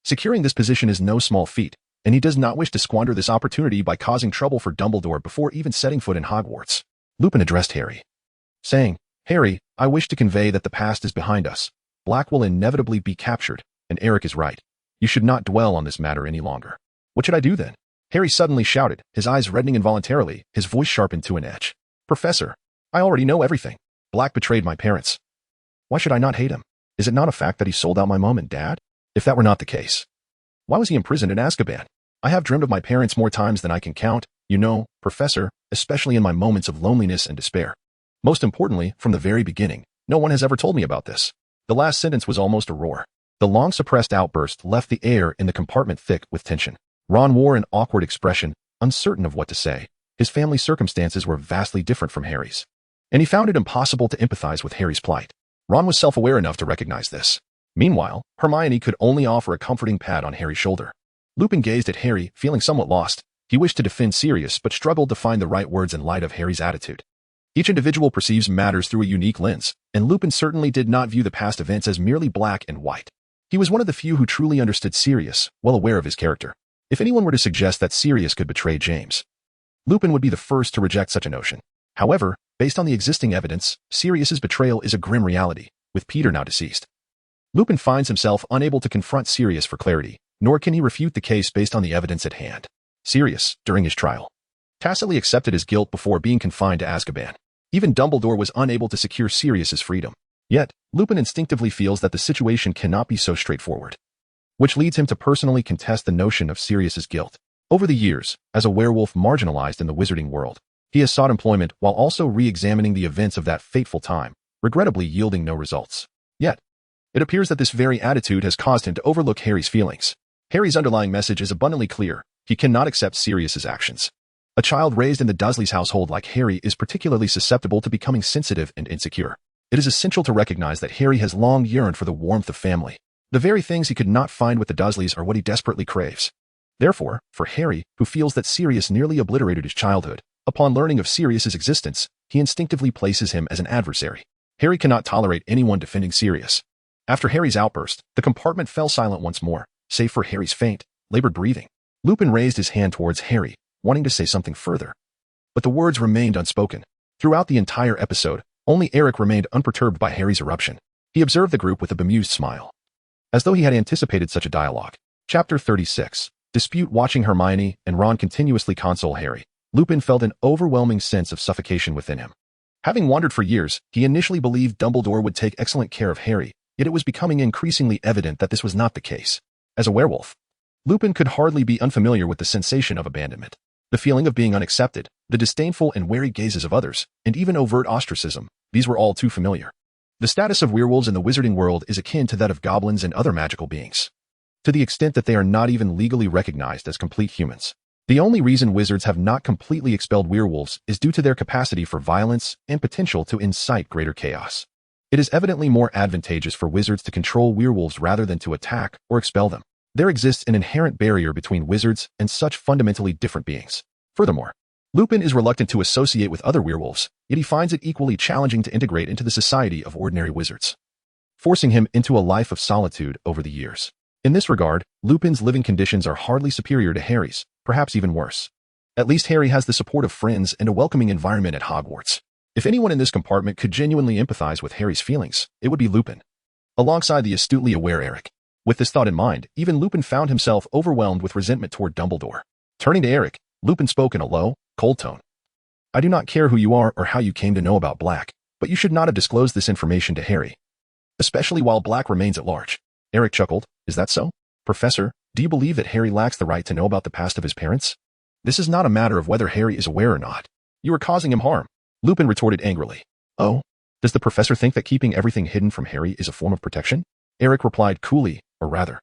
A: Securing this position is no small feat, and he does not wish to squander this opportunity by causing trouble for Dumbledore before even setting foot in Hogwarts. Lupin addressed Harry, saying, "Harry, I wish to convey that the past is behind us. Black will inevitably be captured, and Eric is right. You should not dwell on this matter any longer." "What should I do then?" Harry suddenly shouted, his eyes reddening involuntarily, his voice sharpened to an edge. "Professor, I already know everything. Black betrayed my parents. Why should I not hate him? Is it not a fact that he sold out my mom and dad? If that were not the case, why was he imprisoned in Azkaban? I have dreamed of my parents more times than I can count, you know, Professor, especially in my moments of loneliness and despair. Most importantly, from the very beginning, no one has ever told me about this." The last sentence was almost a roar. The long-suppressed outburst left the air in the compartment thick with tension. Ron wore an awkward expression, uncertain of what to say. His family circumstances were vastly different from Harry's, and he found it impossible to empathize with Harry's plight. Ron was self-aware enough to recognize this. Meanwhile, Hermione could only offer a comforting pat on Harry's shoulder. Lupin gazed at Harry, feeling somewhat lost. He wished to defend Sirius but struggled to find the right words in light of Harry's attitude. Each individual perceives matters through a unique lens, and Lupin certainly did not view the past events as merely black and white. He was one of the few who truly understood Sirius, well aware of his character. If anyone were to suggest that Sirius could betray James, Lupin would be the first to reject such a notion. However, based on the existing evidence, Sirius's betrayal is a grim reality, with Peter now deceased. Lupin finds himself unable to confront Sirius for clarity, nor can he refute the case based on the evidence at hand. Sirius, during his trial, tacitly accepted his guilt before being confined to Azkaban. Even Dumbledore was unable to secure Sirius's freedom. Yet, Lupin instinctively feels that the situation cannot be so straightforward, which leads him to personally contest the notion of Sirius's guilt. Over the years, as a werewolf marginalized in the wizarding world, he has sought employment while also re-examining the events of that fateful time, regrettably yielding no results. Yet, it appears that this very attitude has caused him to overlook Harry's feelings. Harry's underlying message is abundantly clear. He cannot accept Sirius's actions. A child raised in the Dursleys' household like Harry is particularly susceptible to becoming sensitive and insecure. It is essential to recognize that Harry has long yearned for the warmth of family. The very things he could not find with the Dursleys are what he desperately craves. Therefore, for Harry, who feels that Sirius nearly obliterated his childhood, upon learning of Sirius's existence, he instinctively places him as an adversary. Harry cannot tolerate anyone defending Sirius. After Harry's outburst, the compartment fell silent once more, save for Harry's faint, labored breathing. Lupin raised his hand towards Harry, wanting to say something further, but the words remained unspoken. Throughout the entire episode, only Eric remained unperturbed by Harry's eruption. He observed the group with a bemused smile. as though he had anticipated such a dialogue. Chapter 36. Dispute. Watching Hermione and Ron continuously console Harry, Lupin felt an overwhelming sense of suffocation within him. Having wandered for years, he initially believed Dumbledore would take excellent care of Harry, yet it was becoming increasingly evident that this was not the case. As a werewolf, Lupin could hardly be unfamiliar with the sensation of abandonment. The feeling of being unaccepted, the disdainful and wary gazes of others, and even overt ostracism, these were all too familiar. The status of werewolves in the wizarding world is akin to that of goblins and other magical beings, to the extent that they are not even legally recognized as complete humans. The only reason wizards have not completely expelled werewolves is due to their capacity for violence and potential to incite greater chaos. It is evidently more advantageous for wizards to control werewolves rather than to attack or expel them. There exists an inherent barrier between wizards and such fundamentally different beings. Furthermore, Lupin is reluctant to associate with other werewolves, yet he finds it equally challenging to integrate into the society of ordinary wizards, forcing him into a life of solitude over the years. In this regard, Lupin's living conditions are hardly superior to Harry's, perhaps even worse. At least Harry has the support of friends and a welcoming environment at Hogwarts. If anyone in this compartment could genuinely empathize with Harry's feelings, it would be Lupin, alongside the astutely aware Eric. With this thought in mind, even Lupin found himself overwhelmed with resentment toward Dumbledore. Turning to Eric, Lupin spoke in a low, cold tone. I do not care who you are or how you came to know about Black, but you should not have disclosed this information to Harry, especially while Black remains at large. Eric chuckled. Is that so? Professor, do you believe that Harry lacks the right to know about the past of his parents? This is not a matter of whether Harry is aware or not. You are causing him harm. Lupin retorted angrily. Oh? Does the professor think that keeping everything hidden from Harry is a form of protection? Eric replied coolly, or rather,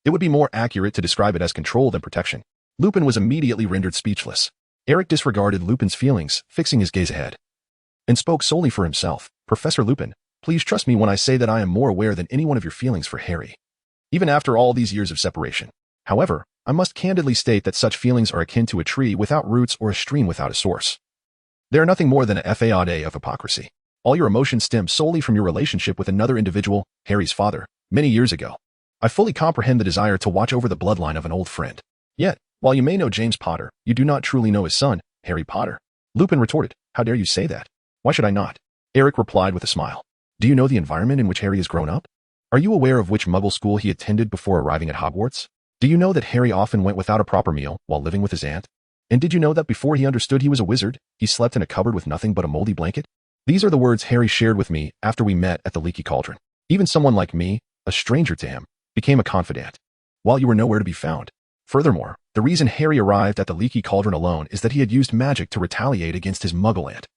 A: it would be more accurate to describe it as control than protection. Lupin was immediately rendered speechless. Eric disregarded Lupin's feelings, fixing his gaze ahead, and spoke solely for himself. Professor Lupin, please trust me when I say that I am more aware than any one of your feelings for Harry, even after all these years of separation. However, I must candidly state that such feelings are akin to a tree without roots or a stream without a source. They are nothing more than a facade of hypocrisy. All your emotions stem solely from your relationship with another individual, Harry's father, many years ago. I fully comprehend the desire to watch over the bloodline of an old friend. Yet, while you may know James Potter, you do not truly know his son, Harry Potter. Lupin retorted, how dare you say that? Why should I not? Eric replied with a smile. Do you know the environment in which Harry has grown up? Are you aware of which Muggle school he attended before arriving at Hogwarts? Do you know that Harry often went without a proper meal while living with his aunt? And did you know that before he understood he was a wizard, he slept in a cupboard with nothing but a moldy blanket? These are the words Harry shared with me after we met at the Leaky Cauldron. Even someone like me, a stranger to him, became a confidant, while you were nowhere to be found. Furthermore, the reason Harry arrived at the Leaky Cauldron alone is that he had used magic to retaliate against his Muggle aunt,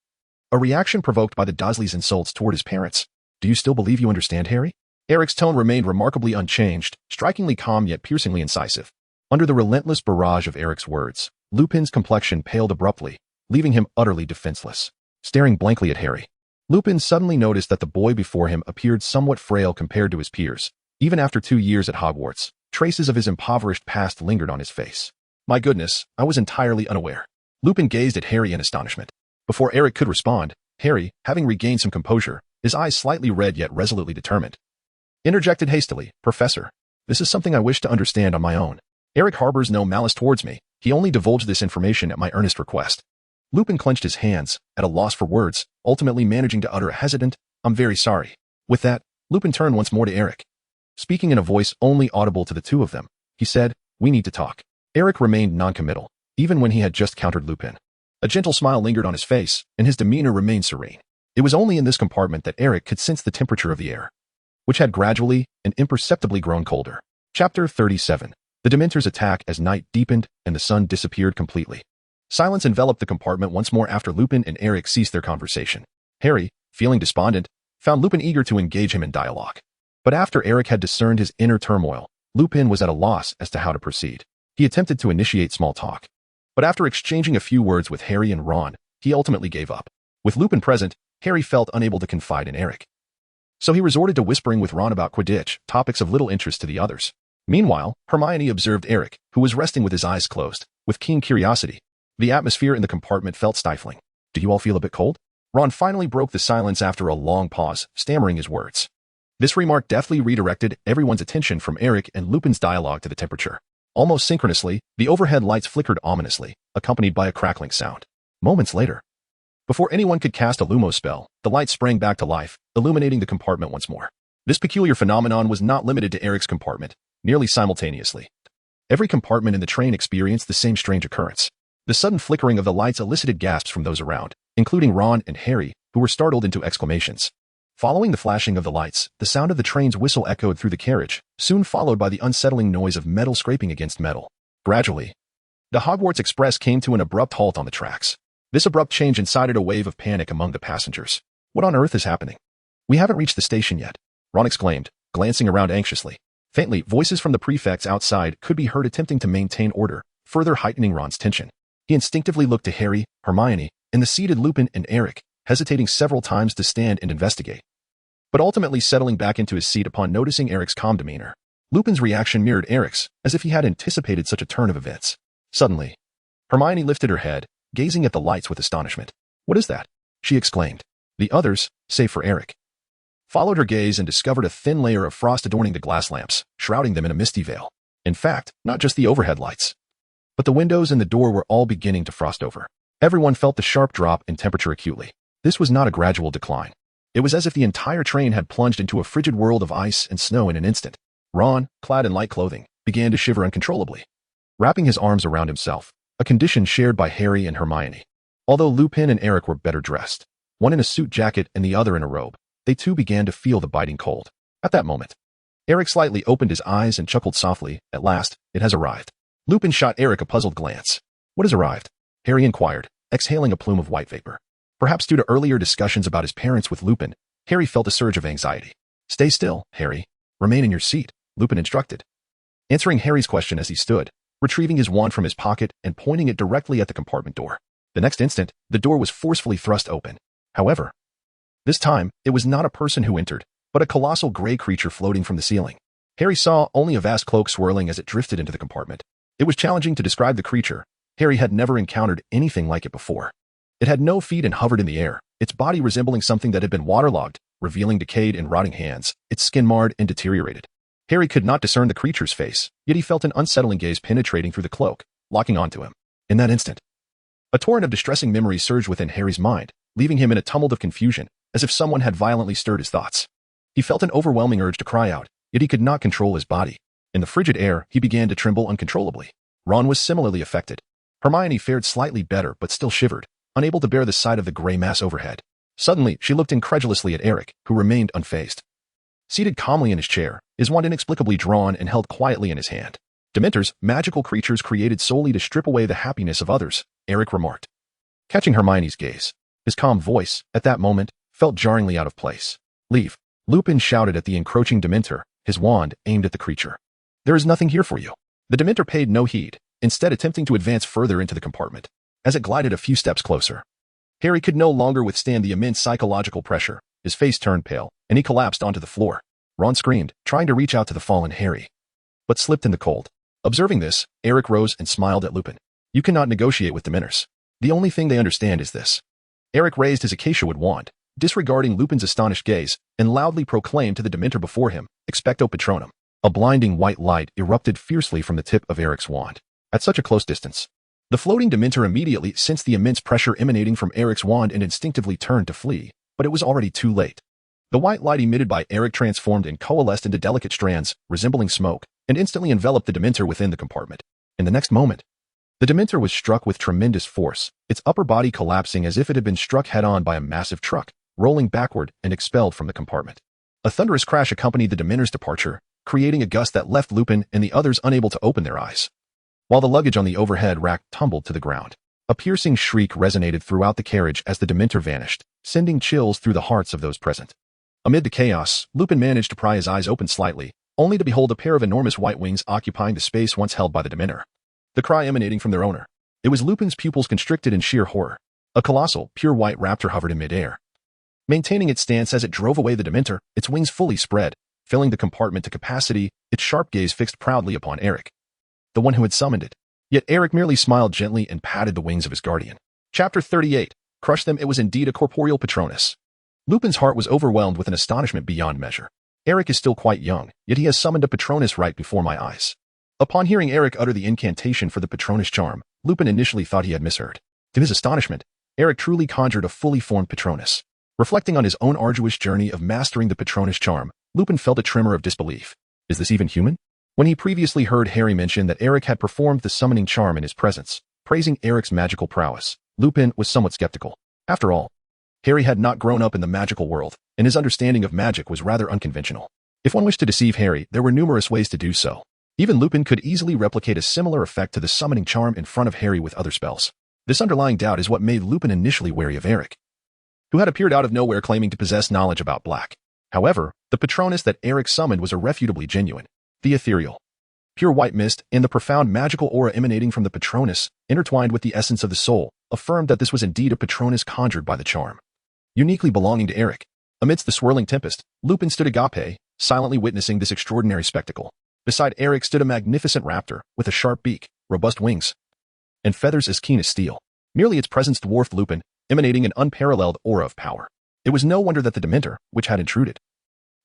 A: a reaction provoked by the Dursleys' insults toward his parents. Do you still believe you understand, Harry? Eric's tone remained remarkably unchanged, strikingly calm yet piercingly incisive. Under the relentless barrage of Eric's words, Lupin's complexion paled abruptly, leaving him utterly defenseless. Staring blankly at Harry, Lupin suddenly noticed that the boy before him appeared somewhat frail compared to his peers. Even after 2 years at Hogwarts, traces of his impoverished past lingered on his face. My goodness, I was entirely unaware. Lupin gazed at Harry in astonishment. Before Eric could respond, Harry, having regained some composure, his eyes slightly red yet resolutely determined, interjected hastily, Professor, this is something I wish to understand on my own. Eric harbors no malice towards me. He only divulged this information at my earnest request. Lupin clenched his hands, at a loss for words, ultimately managing to utter a hesitant, I'm very sorry. With that, Lupin turned once more to Eric. Speaking in a voice only audible to the two of them, he said, we need to talk. Eric remained noncommittal, even when he had just countered Lupin. A gentle smile lingered on his face, and his demeanor remained serene. It was only in this compartment that Eric could sense the temperature of the air, which had gradually and imperceptibly grown colder. Chapter 37. The Dementors attack as night deepened and the sun disappeared completely. Silence enveloped the compartment once more after Lupin and Eric ceased their conversation. Harry, feeling despondent, found Lupin eager to engage him in dialogue. But after Eric had discerned his inner turmoil, Lupin was at a loss as to how to proceed. He attempted to initiate small talk, but after exchanging a few words with Harry and Ron, he ultimately gave up. With Lupin present, Harry felt unable to confide in Eric, so he resorted to whispering with Ron about Quidditch, topics of little interest to the others. Meanwhile, Hermione observed Eric, who was resting with his eyes closed, with keen curiosity. The atmosphere in the compartment felt stifling. Do you all feel a bit cold? Ron finally broke the silence after a long pause, stammering his words. This remark deftly redirected everyone's attention from Eric and Lupin's dialogue to the temperature. Almost synchronously, the overhead lights flickered ominously, accompanied by a crackling sound. Moments later, before anyone could cast a Lumos spell, the lights sprang back to life, illuminating the compartment once more. This peculiar phenomenon was not limited to Eric's compartment. Nearly simultaneously, every compartment in the train experienced the same strange occurrence. The sudden flickering of the lights elicited gasps from those around, including Ron and Harry, who were startled into exclamations. Following the flashing of the lights, the sound of the train's whistle echoed through the carriage, soon followed by the unsettling noise of metal scraping against metal. Gradually, the Hogwarts Express came to an abrupt halt on the tracks. This abrupt change incited a wave of panic among the passengers. What on earth is happening? We haven't reached the station yet, Ron exclaimed, glancing around anxiously. Faintly, voices from the prefects outside could be heard attempting to maintain order, further heightening Ron's tension. He instinctively looked to Harry, Hermione, and the seated Lupin and Eric, hesitating several times to stand and investigate, but ultimately settling back into his seat upon noticing Eric's calm demeanor. Lupin's reaction mirrored Eric's, as if he had anticipated such a turn of events. Suddenly, Hermione lifted her head, gazing at the lights with astonishment. "What is that?" she exclaimed. The others, save for Eric, followed her gaze and discovered a thin layer of frost adorning the glass lamps, shrouding them in a misty veil. In fact, not just the overhead lights, but the windows and the door were all beginning to frost over. Everyone felt the sharp drop in temperature acutely. This was not a gradual decline. It was as if the entire train had plunged into a frigid world of ice and snow in an instant. Ron, clad in light clothing, began to shiver uncontrollably, wrapping his arms around himself, a condition shared by Harry and Hermione. Although Lupin and Eric were better dressed, one in a suit jacket and the other in a robe, they too began to feel the biting cold. At that moment, Eric slightly opened his eyes and chuckled softly. At last, it has arrived. Lupin shot Eric a puzzled glance. What has arrived? Harry inquired, exhaling a plume of white vapor. Perhaps due to earlier discussions about his parents with Lupin, Harry felt a surge of anxiety. Stay still, Harry. Remain in your seat, Lupin instructed, answering Harry's question as he stood, retrieving his wand from his pocket and pointing it directly at the compartment door. The next instant, the door was forcefully thrust open. However, this time, it was not a person who entered, but a colossal gray creature floating from the ceiling. Harry saw only a vast cloak swirling as it drifted into the compartment. It was challenging to describe the creature. Harry had never encountered anything like it before. It had no feet and hovered in the air, its body resembling something that had been waterlogged, revealing decayed and rotting hands, its skin marred and deteriorated. Harry could not discern the creature's face, yet he felt an unsettling gaze penetrating through the cloak, locking onto him. In that instant, a torrent of distressing memories surged within Harry's mind, leaving him in a tumult of confusion, as if someone had violently stirred his thoughts. He felt an overwhelming urge to cry out, yet he could not control his body. In the frigid air, he began to tremble uncontrollably. Ron was similarly affected. Hermione fared slightly better but still shivered, unable to bear the sight of the gray mass overhead. Suddenly, she looked incredulously at Eric, who remained unfazed. Seated calmly in his chair, his wand inexplicably drawn and held quietly in his hand. Dementors, magical creatures created solely to strip away the happiness of others, Eric remarked. Catching Hermione's gaze, his calm voice, at that moment, felt jarringly out of place. Leave, Lupin shouted at the encroaching Dementor, his wand aimed at the creature. There is nothing here for you. The Dementor paid no heed, instead attempting to advance further into the compartment. As it glided a few steps closer, Harry could no longer withstand the immense psychological pressure. His face turned pale, and he collapsed onto the floor. Ron screamed, trying to reach out to the fallen Harry, but slipped in the cold. Observing this, Eric rose and smiled at Lupin. You cannot negotiate with Dementors. The only thing they understand is this. Eric raised his acacia wood wand, disregarding Lupin's astonished gaze, and loudly proclaimed to the Dementor before him, Expecto Patronum. A blinding white light erupted fiercely from the tip of Eric's wand. At such a close distance, the floating Dementor immediately sensed the immense pressure emanating from Eric's wand and instinctively turned to flee, but it was already too late. The white light emitted by Eric transformed and coalesced into delicate strands, resembling smoke, and instantly enveloped the Dementor within the compartment. In the next moment, the Dementor was struck with tremendous force, its upper body collapsing as if it had been struck head-on by a massive truck, rolling backward and expelled from the compartment. A thunderous crash accompanied the Dementor's departure, creating a gust that left Lupin and the others unable to open their eyes, while the luggage on the overhead rack tumbled to the ground. A piercing shriek resonated throughout the carriage as the Dementor vanished, sending chills through the hearts of those present. Amid the chaos, Lupin managed to pry his eyes open slightly, only to behold a pair of enormous white wings occupying the space once held by the Dementor. The cry emanating from their owner. It was Lupin's pupils constricted in sheer horror. A colossal, pure white raptor hovered in midair, maintaining its stance as it drove away the Dementor, its wings fully spread, filling the compartment to capacity, its sharp gaze fixed proudly upon Eric, the one who had summoned it. Yet Eric merely smiled gently and patted the wings of his guardian. Chapter 38. Crush them. It was indeed a corporeal Patronus. Lupin's heart was overwhelmed with an astonishment beyond measure. Eric is still quite young, yet he has summoned a Patronus right before my eyes. Upon hearing Eric utter the incantation for the Patronus charm, Lupin initially thought he had misheard. To his astonishment, Eric truly conjured a fully formed Patronus. Reflecting on his own arduous journey of mastering the Patronus charm, Lupin felt a tremor of disbelief. Is this even human? When he previously heard Harry mention that Eric had performed the summoning charm in his presence, praising Eric's magical prowess, Lupin was somewhat skeptical. After all, Harry had not grown up in the magical world, and his understanding of magic was rather unconventional. If one wished to deceive Harry, there were numerous ways to do so. Even Lupin could easily replicate a similar effect to the summoning charm in front of Harry with other spells. This underlying doubt is what made Lupin initially wary of Eric, who had appeared out of nowhere claiming to possess knowledge about black. However, the Patronus that Eric summoned was irrefutably genuine. The ethereal, pure white mist and the profound magical aura emanating from the Patronus, intertwined with the essence of the soul, affirmed that this was indeed a Patronus conjured by the charm, uniquely belonging to Eric. Amidst the swirling tempest, Lupin stood agape, silently witnessing this extraordinary spectacle. Beside Eric stood a magnificent raptor, with a sharp beak, robust wings, and feathers as keen as steel. Merely its presence dwarfed Lupin, emanating an unparalleled aura of power. It was no wonder that the Dementor, which had intruded,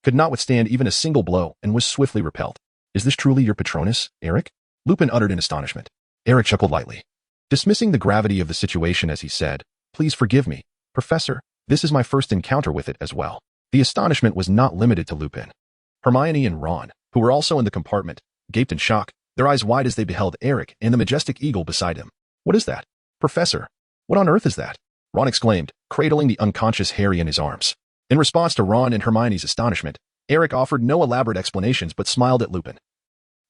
A: could not withstand even a single blow and was swiftly repelled. Is this truly your Patronus, Eric? Lupin uttered in astonishment. Eric chuckled lightly, dismissing the gravity of the situation as he said, Please forgive me, Professor. This is my first encounter with it as well. The astonishment was not limited to Lupin. Hermione and Ron, who were also in the compartment, gaped in shock, their eyes wide as they beheld Eric and the majestic eagle beside him. What is that? Professor, what on earth is that? Ron exclaimed, cradling the unconscious Harry in his arms. In response to Ron and Hermione's astonishment, Eric offered no elaborate explanations but smiled at Lupin,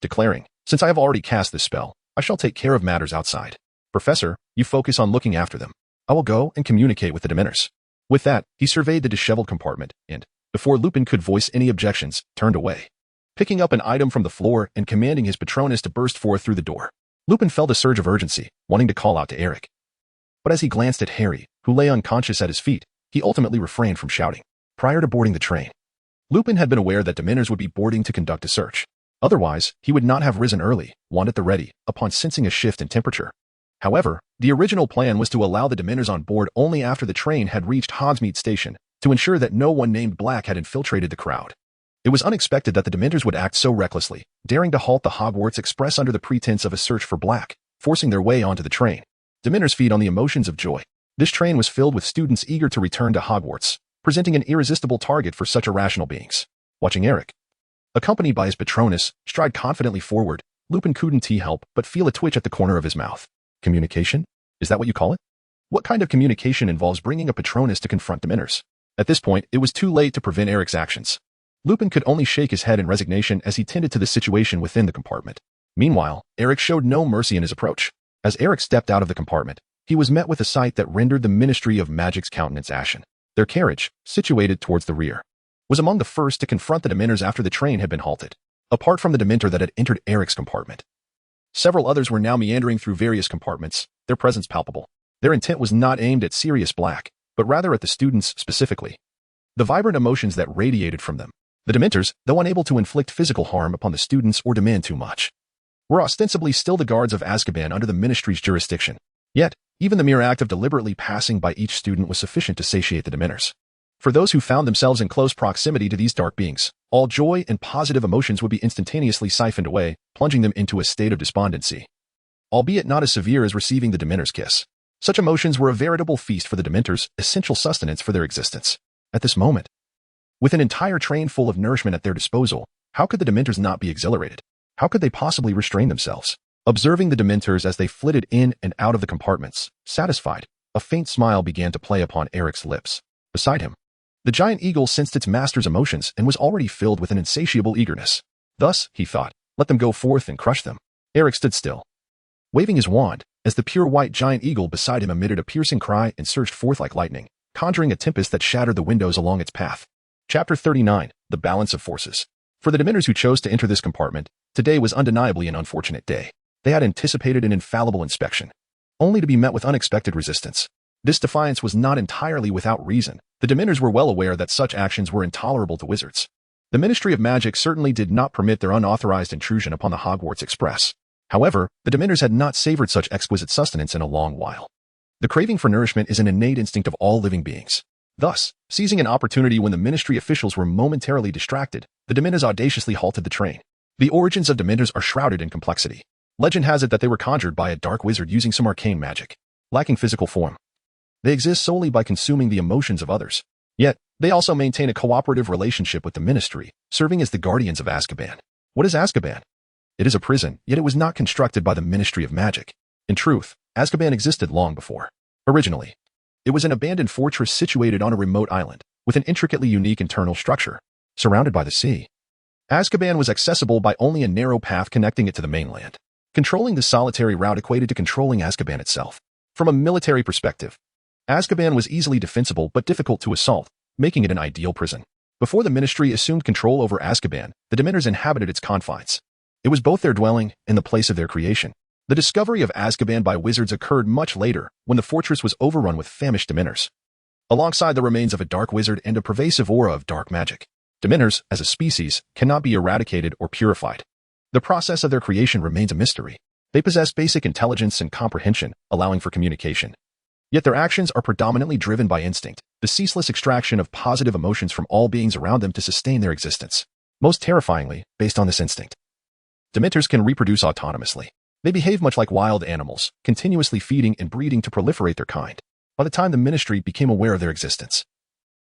A: declaring, Since I have already cast this spell, I shall take care of matters outside. Professor, you focus on looking after them. I will go and communicate with the Dementors. With that, he surveyed the disheveled compartment and, before Lupin could voice any objections, turned away. Picking up an item from the floor and commanding his Patronus to burst forth through the door, Lupin felt a surge of urgency, wanting to call out to Eric. But as he glanced at Harry, who lay unconscious at his feet, he ultimately refrained from shouting. Prior to boarding the train, Lupin had been aware that Dementors would be boarding to conduct a search. Otherwise, he would not have risen early, wand at the ready, upon sensing a shift in temperature. However, the original plan was to allow the Dementors on board only after the train had reached Hogsmeade Station, to ensure that no one named Black had infiltrated the crowd. It was unexpected that the Dementors would act so recklessly, daring to halt the Hogwarts Express under the pretense of a search for Black, forcing their way onto the train. Dementors feed on the emotions of joy. This train was filled with students eager to return to Hogwarts, presenting an irresistible target for such irrational beings. Watching Eric, accompanied by his Patronus, stride confidently forward, Lupin couldn't help but feel a twitch at the corner of his mouth. Communication? Is that what you call it? What kind of communication involves bringing a Patronus to confront Dementors? At this point, it was too late to prevent Eric's actions. Lupin could only shake his head in resignation as he tended to the situation within the compartment. Meanwhile, Eric showed no mercy in his approach. As Eric stepped out of the compartment, he was met with a sight that rendered the Ministry of Magic's countenance ashen. Their carriage, situated towards the rear, was among the first to confront the Dementors after the train had been halted. Apart from the Dementor that had entered Eric's compartment, several others were now meandering through various compartments, their presence palpable. Their intent was not aimed at Sirius Black, but rather at the students specifically. The vibrant emotions that radiated from them, the Dementors, though unable to inflict physical harm upon the students or demand too much, were ostensibly still the guards of Azkaban under the Ministry's jurisdiction. Yet, even the mere act of deliberately passing by each student was sufficient to satiate the Dementors. For those who found themselves in close proximity to these dark beings, all joy and positive emotions would be instantaneously siphoned away, plunging them into a state of despondency. Albeit not as severe as receiving the Dementor's kiss. Such emotions were a veritable feast for the Dementors, essential sustenance for their existence. At this moment, with an entire train full of nourishment at their disposal, how could the Dementors not be exhilarated? How could they possibly restrain themselves? Observing the Dementors as they flitted in and out of the compartments, satisfied, a faint smile began to play upon Eric's lips. Beside him, the giant eagle sensed its master's emotions and was already filled with an insatiable eagerness. Thus, he thought, let them go forth and crush them. Eric stood still, waving his wand, as the pure white giant eagle beside him emitted a piercing cry and surged forth like lightning, conjuring a tempest that shattered the windows along its path. Chapter 39, The Balance of Forces. For the Dementors who chose to enter this compartment, today was undeniably an unfortunate day. They had anticipated an infallible inspection, only to be met with unexpected resistance. This defiance was not entirely without reason. The Dementors were well aware that such actions were intolerable to wizards. The Ministry of Magic certainly did not permit their unauthorized intrusion upon the Hogwarts Express. However, the Dementors had not savored such exquisite sustenance in a long while. The craving for nourishment is an innate instinct of all living beings. Thus, seizing an opportunity when the Ministry officials were momentarily distracted, the Dementors audaciously halted the train. The origins of Dementors are shrouded in complexity. Legend has it that they were conjured by a dark wizard using some arcane magic. Lacking physical form, they exist solely by consuming the emotions of others. Yet, they also maintain a cooperative relationship with the Ministry, serving as the guardians of Azkaban. What is Azkaban? It is a prison, yet it was not constructed by the Ministry of Magic. In truth, Azkaban existed long before. Originally, it was an abandoned fortress situated on a remote island, with an intricately unique internal structure, surrounded by the sea. Azkaban was accessible by only a narrow path connecting it to the mainland. Controlling the solitary route equated to controlling Azkaban itself. From a military perspective, Azkaban was easily defensible but difficult to assault, making it an ideal prison. Before the Ministry assumed control over Azkaban, the Dementors inhabited its confines. It was both their dwelling and the place of their creation. The discovery of Azkaban by wizards occurred much later, when the fortress was overrun with famished Dementors, alongside the remains of a dark wizard and a pervasive aura of dark magic. Dementors, as a species, cannot be eradicated or purified. The process of their creation remains a mystery. They possess basic intelligence and comprehension, allowing for communication. Yet their actions are predominantly driven by instinct, the ceaseless extraction of positive emotions from all beings around them to sustain their existence. Most terrifyingly, based on this instinct, Dementors can reproduce autonomously. They behave much like wild animals, continuously feeding and breeding to proliferate their kind. By the time the Ministry became aware of their existence,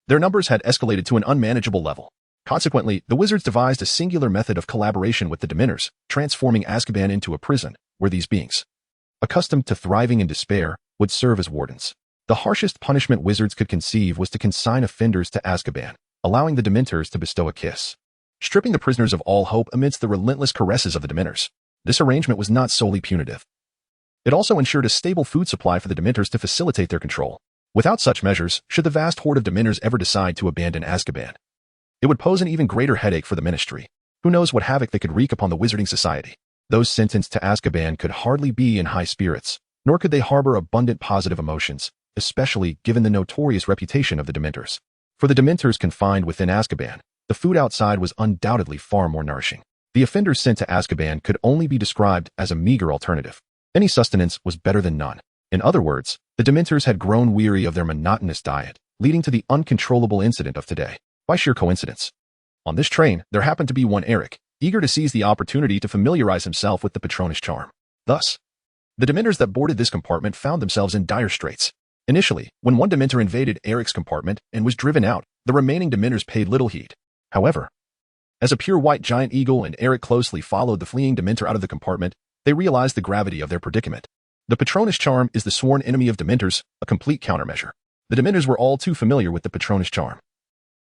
A: their numbers had escalated to an unmanageable level. Consequently, the wizards devised a singular method of collaboration with the Dementors, transforming Azkaban into a prison, where these beings, accustomed to thriving in despair, would serve as wardens. The harshest punishment wizards could conceive was to consign offenders to Azkaban, allowing the Dementors to bestow a kiss, stripping the prisoners of all hope amidst the relentless caresses of the Dementors. This arrangement was not solely punitive. It also ensured a stable food supply for the Dementors to facilitate their control. Without such measures, should the vast horde of Dementors ever decide to abandon Azkaban, it would pose an even greater headache for the Ministry. Who knows what havoc they could wreak upon the Wizarding Society? Those sentenced to Azkaban could hardly be in high spirits, nor could they harbor abundant positive emotions, especially given the notorious reputation of the Dementors. For the Dementors confined within Azkaban, the food outside was undoubtedly far more nourishing. The offenders sent to Azkaban could only be described as a meager alternative. Any sustenance was better than none. In other words, the Dementors had grown weary of their monotonous diet, leading to the uncontrollable incident of today. By sheer coincidence, on this train, there happened to be one Eric, eager to seize the opportunity to familiarize himself with the Patronus charm. Thus, the Dementors that boarded this compartment found themselves in dire straits. Initially, when one Dementor invaded Eric's compartment and was driven out, the remaining Dementors paid little heed. However, as a pure white giant eagle and Eric closely followed the fleeing Dementor out of the compartment, they realized the gravity of their predicament. The Patronus charm is the sworn enemy of Dementors, a complete countermeasure. The Dementors were all too familiar with the Patronus charm.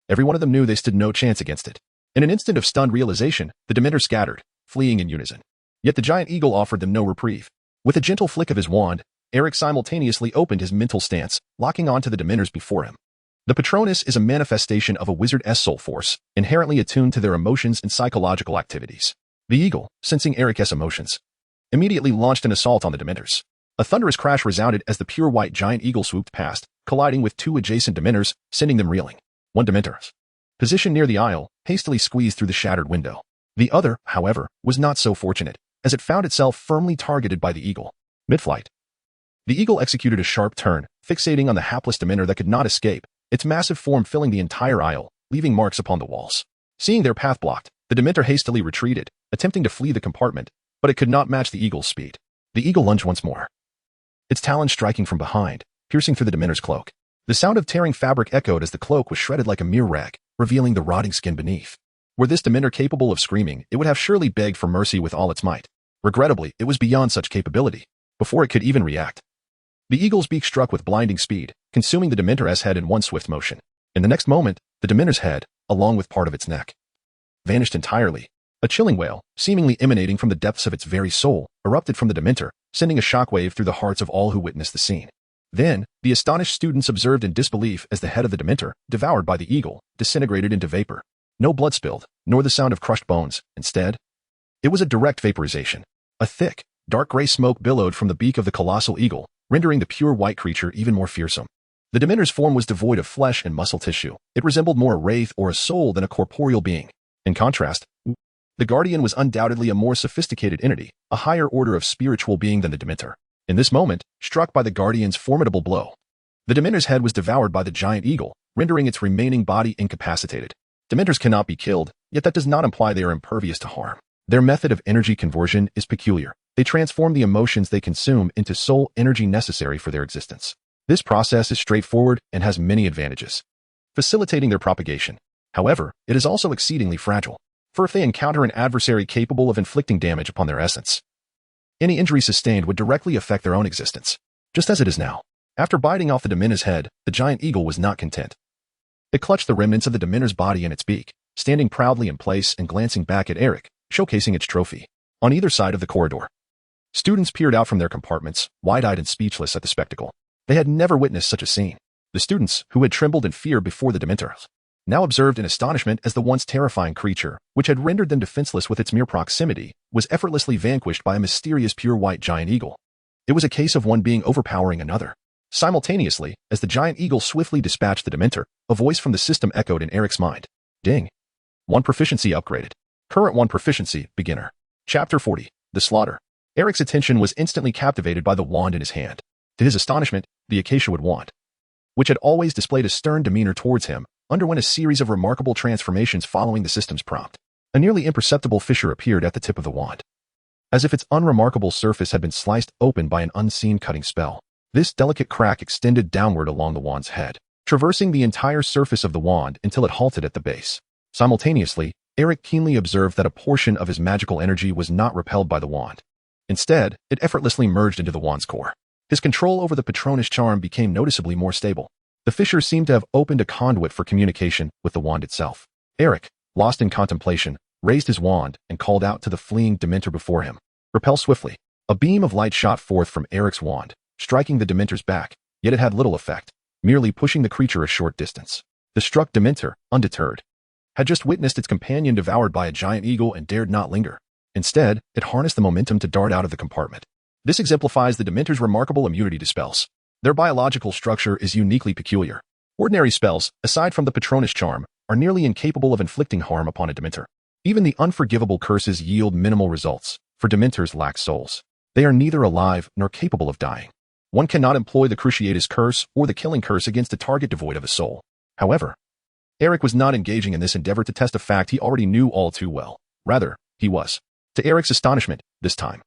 A: Every one of them knew they stood no chance against it. In an instant of stunned realization, the Dementors scattered, fleeing in unison. Yet the giant eagle offered them no reprieve. With a gentle flick of his wand, Eric simultaneously opened his mental stance, locking onto the Dementors before him. The Patronus is a manifestation of a wizard's soul force, inherently attuned to their emotions and psychological activities. The eagle, sensing Eric's emotions, immediately launched an assault on the Dementors. A thunderous crash resounded as the pure white giant eagle swooped past, colliding with two adjacent Dementors, sending them reeling. One Dementor, positioned near the aisle, hastily squeezed through the shattered window. The other, however, was not so fortunate, as it found itself firmly targeted by the eagle. Mid-flight, the eagle executed a sharp turn, fixating on the hapless Dementor that could not escape, its massive form filling the entire aisle, leaving marks upon the walls. Seeing their path blocked, the Dementor hastily retreated, attempting to flee the compartment, but it could not match the eagle's speed. The eagle lunged once more, its talons striking from behind, piercing through the Dementor's cloak. The sound of tearing fabric echoed as the cloak was shredded like a mere rag, revealing the rotting skin beneath. Were this Dementor capable of screaming, it would have surely begged for mercy with all its might. Regrettably, it was beyond such capability. Before it could even react, the eagle's beak struck with blinding speed, consuming the Dementor's head in one swift motion. In the next moment, the Dementor's head, along with part of its neck, vanished entirely. A chilling wail, seemingly emanating from the depths of its very soul, erupted from the Dementor, sending a shockwave through the hearts of all who witnessed the scene. Then, the astonished students observed in disbelief as the head of the Dementor, devoured by the eagle, disintegrated into vapor. No blood spilled, nor the sound of crushed bones. Instead, it was a direct vaporization. A thick, dark gray smoke billowed from the beak of the colossal eagle, rendering the pure white creature even more fearsome. The Dementor's form was devoid of flesh and muscle tissue. It resembled more a wraith or a soul than a corporeal being. In contrast, the Guardian was undoubtedly a more sophisticated entity, a higher order of spiritual being than the Dementor. In this moment, struck by the Guardian's formidable blow, the Dementor's head was devoured by the giant eagle, rendering its remaining body incapacitated. Dementors cannot be killed, yet that does not imply they are impervious to harm. Their method of energy conversion is peculiar. They transform the emotions they consume into soul energy necessary for their existence. This process is straightforward and has many advantages. facilitating their propagation. However, it is also exceedingly fragile, for if they encounter an adversary capable of inflicting damage upon their essence, any injury sustained would directly affect their own existence, just as it is now. After biting off the Dementor's head, the giant eagle was not content. It clutched the remnants of the Dementor's body in its beak, standing proudly in place and glancing back at Eric, showcasing its trophy. On either side of the corridor, students peered out from their compartments, wide-eyed and speechless at the spectacle. They had never witnessed such a scene. The students, who had trembled in fear before the Dementors, now observed in astonishment as the once terrifying creature, which had rendered them defenseless with its mere proximity, was effortlessly vanquished by a mysterious pure white giant eagle. It was a case of one being overpowering another. Simultaneously, as the giant eagle swiftly dispatched the Dementor, a voice from the system echoed in Eric's mind. Ding. 1 proficiency upgraded. Current 1 proficiency, beginner. Chapter 40, The Slaughter. Eric's attention was instantly captivated by the wand in his hand. To his astonishment, the acacia wood wand, which had always displayed a stern demeanor towards him, underwent a series of remarkable transformations following the system's prompt. A nearly imperceptible fissure appeared at the tip of the wand, as if its unremarkable surface had been sliced open by an unseen cutting spell. This delicate crack extended downward along the wand's head, traversing the entire surface of the wand until it halted at the base. Simultaneously, Eric keenly observed that a portion of his magical energy was not repelled by the wand. Instead, it effortlessly merged into the wand's core. His control over the Patronus charm became noticeably more stable. The fissure seemed to have opened a conduit for communication with the wand itself. Eric, lost in contemplation, raised his wand and called out to the fleeing Dementor before him. Repel swiftly. A beam of light shot forth from Eric's wand, striking the Dementor's back, yet it had little effect, merely pushing the creature a short distance. The struck Dementor, undeterred, had just witnessed its companion devoured by a giant eagle and dared not linger. Instead, it harnessed the momentum to dart out of the compartment. This exemplifies the Dementor's remarkable immunity to spells. Their biological structure is uniquely peculiar. Ordinary spells, aside from the Patronus charm, are nearly incapable of inflicting harm upon a Dementor. Even the unforgivable curses yield minimal results, for Dementors lack souls. They are neither alive nor capable of dying. One cannot employ the Cruciatus curse or the killing curse against a target devoid of a soul. However, Eric was not engaging in this endeavor to test a fact he already knew all too well. Rather, he was, to Eric's astonishment, this time,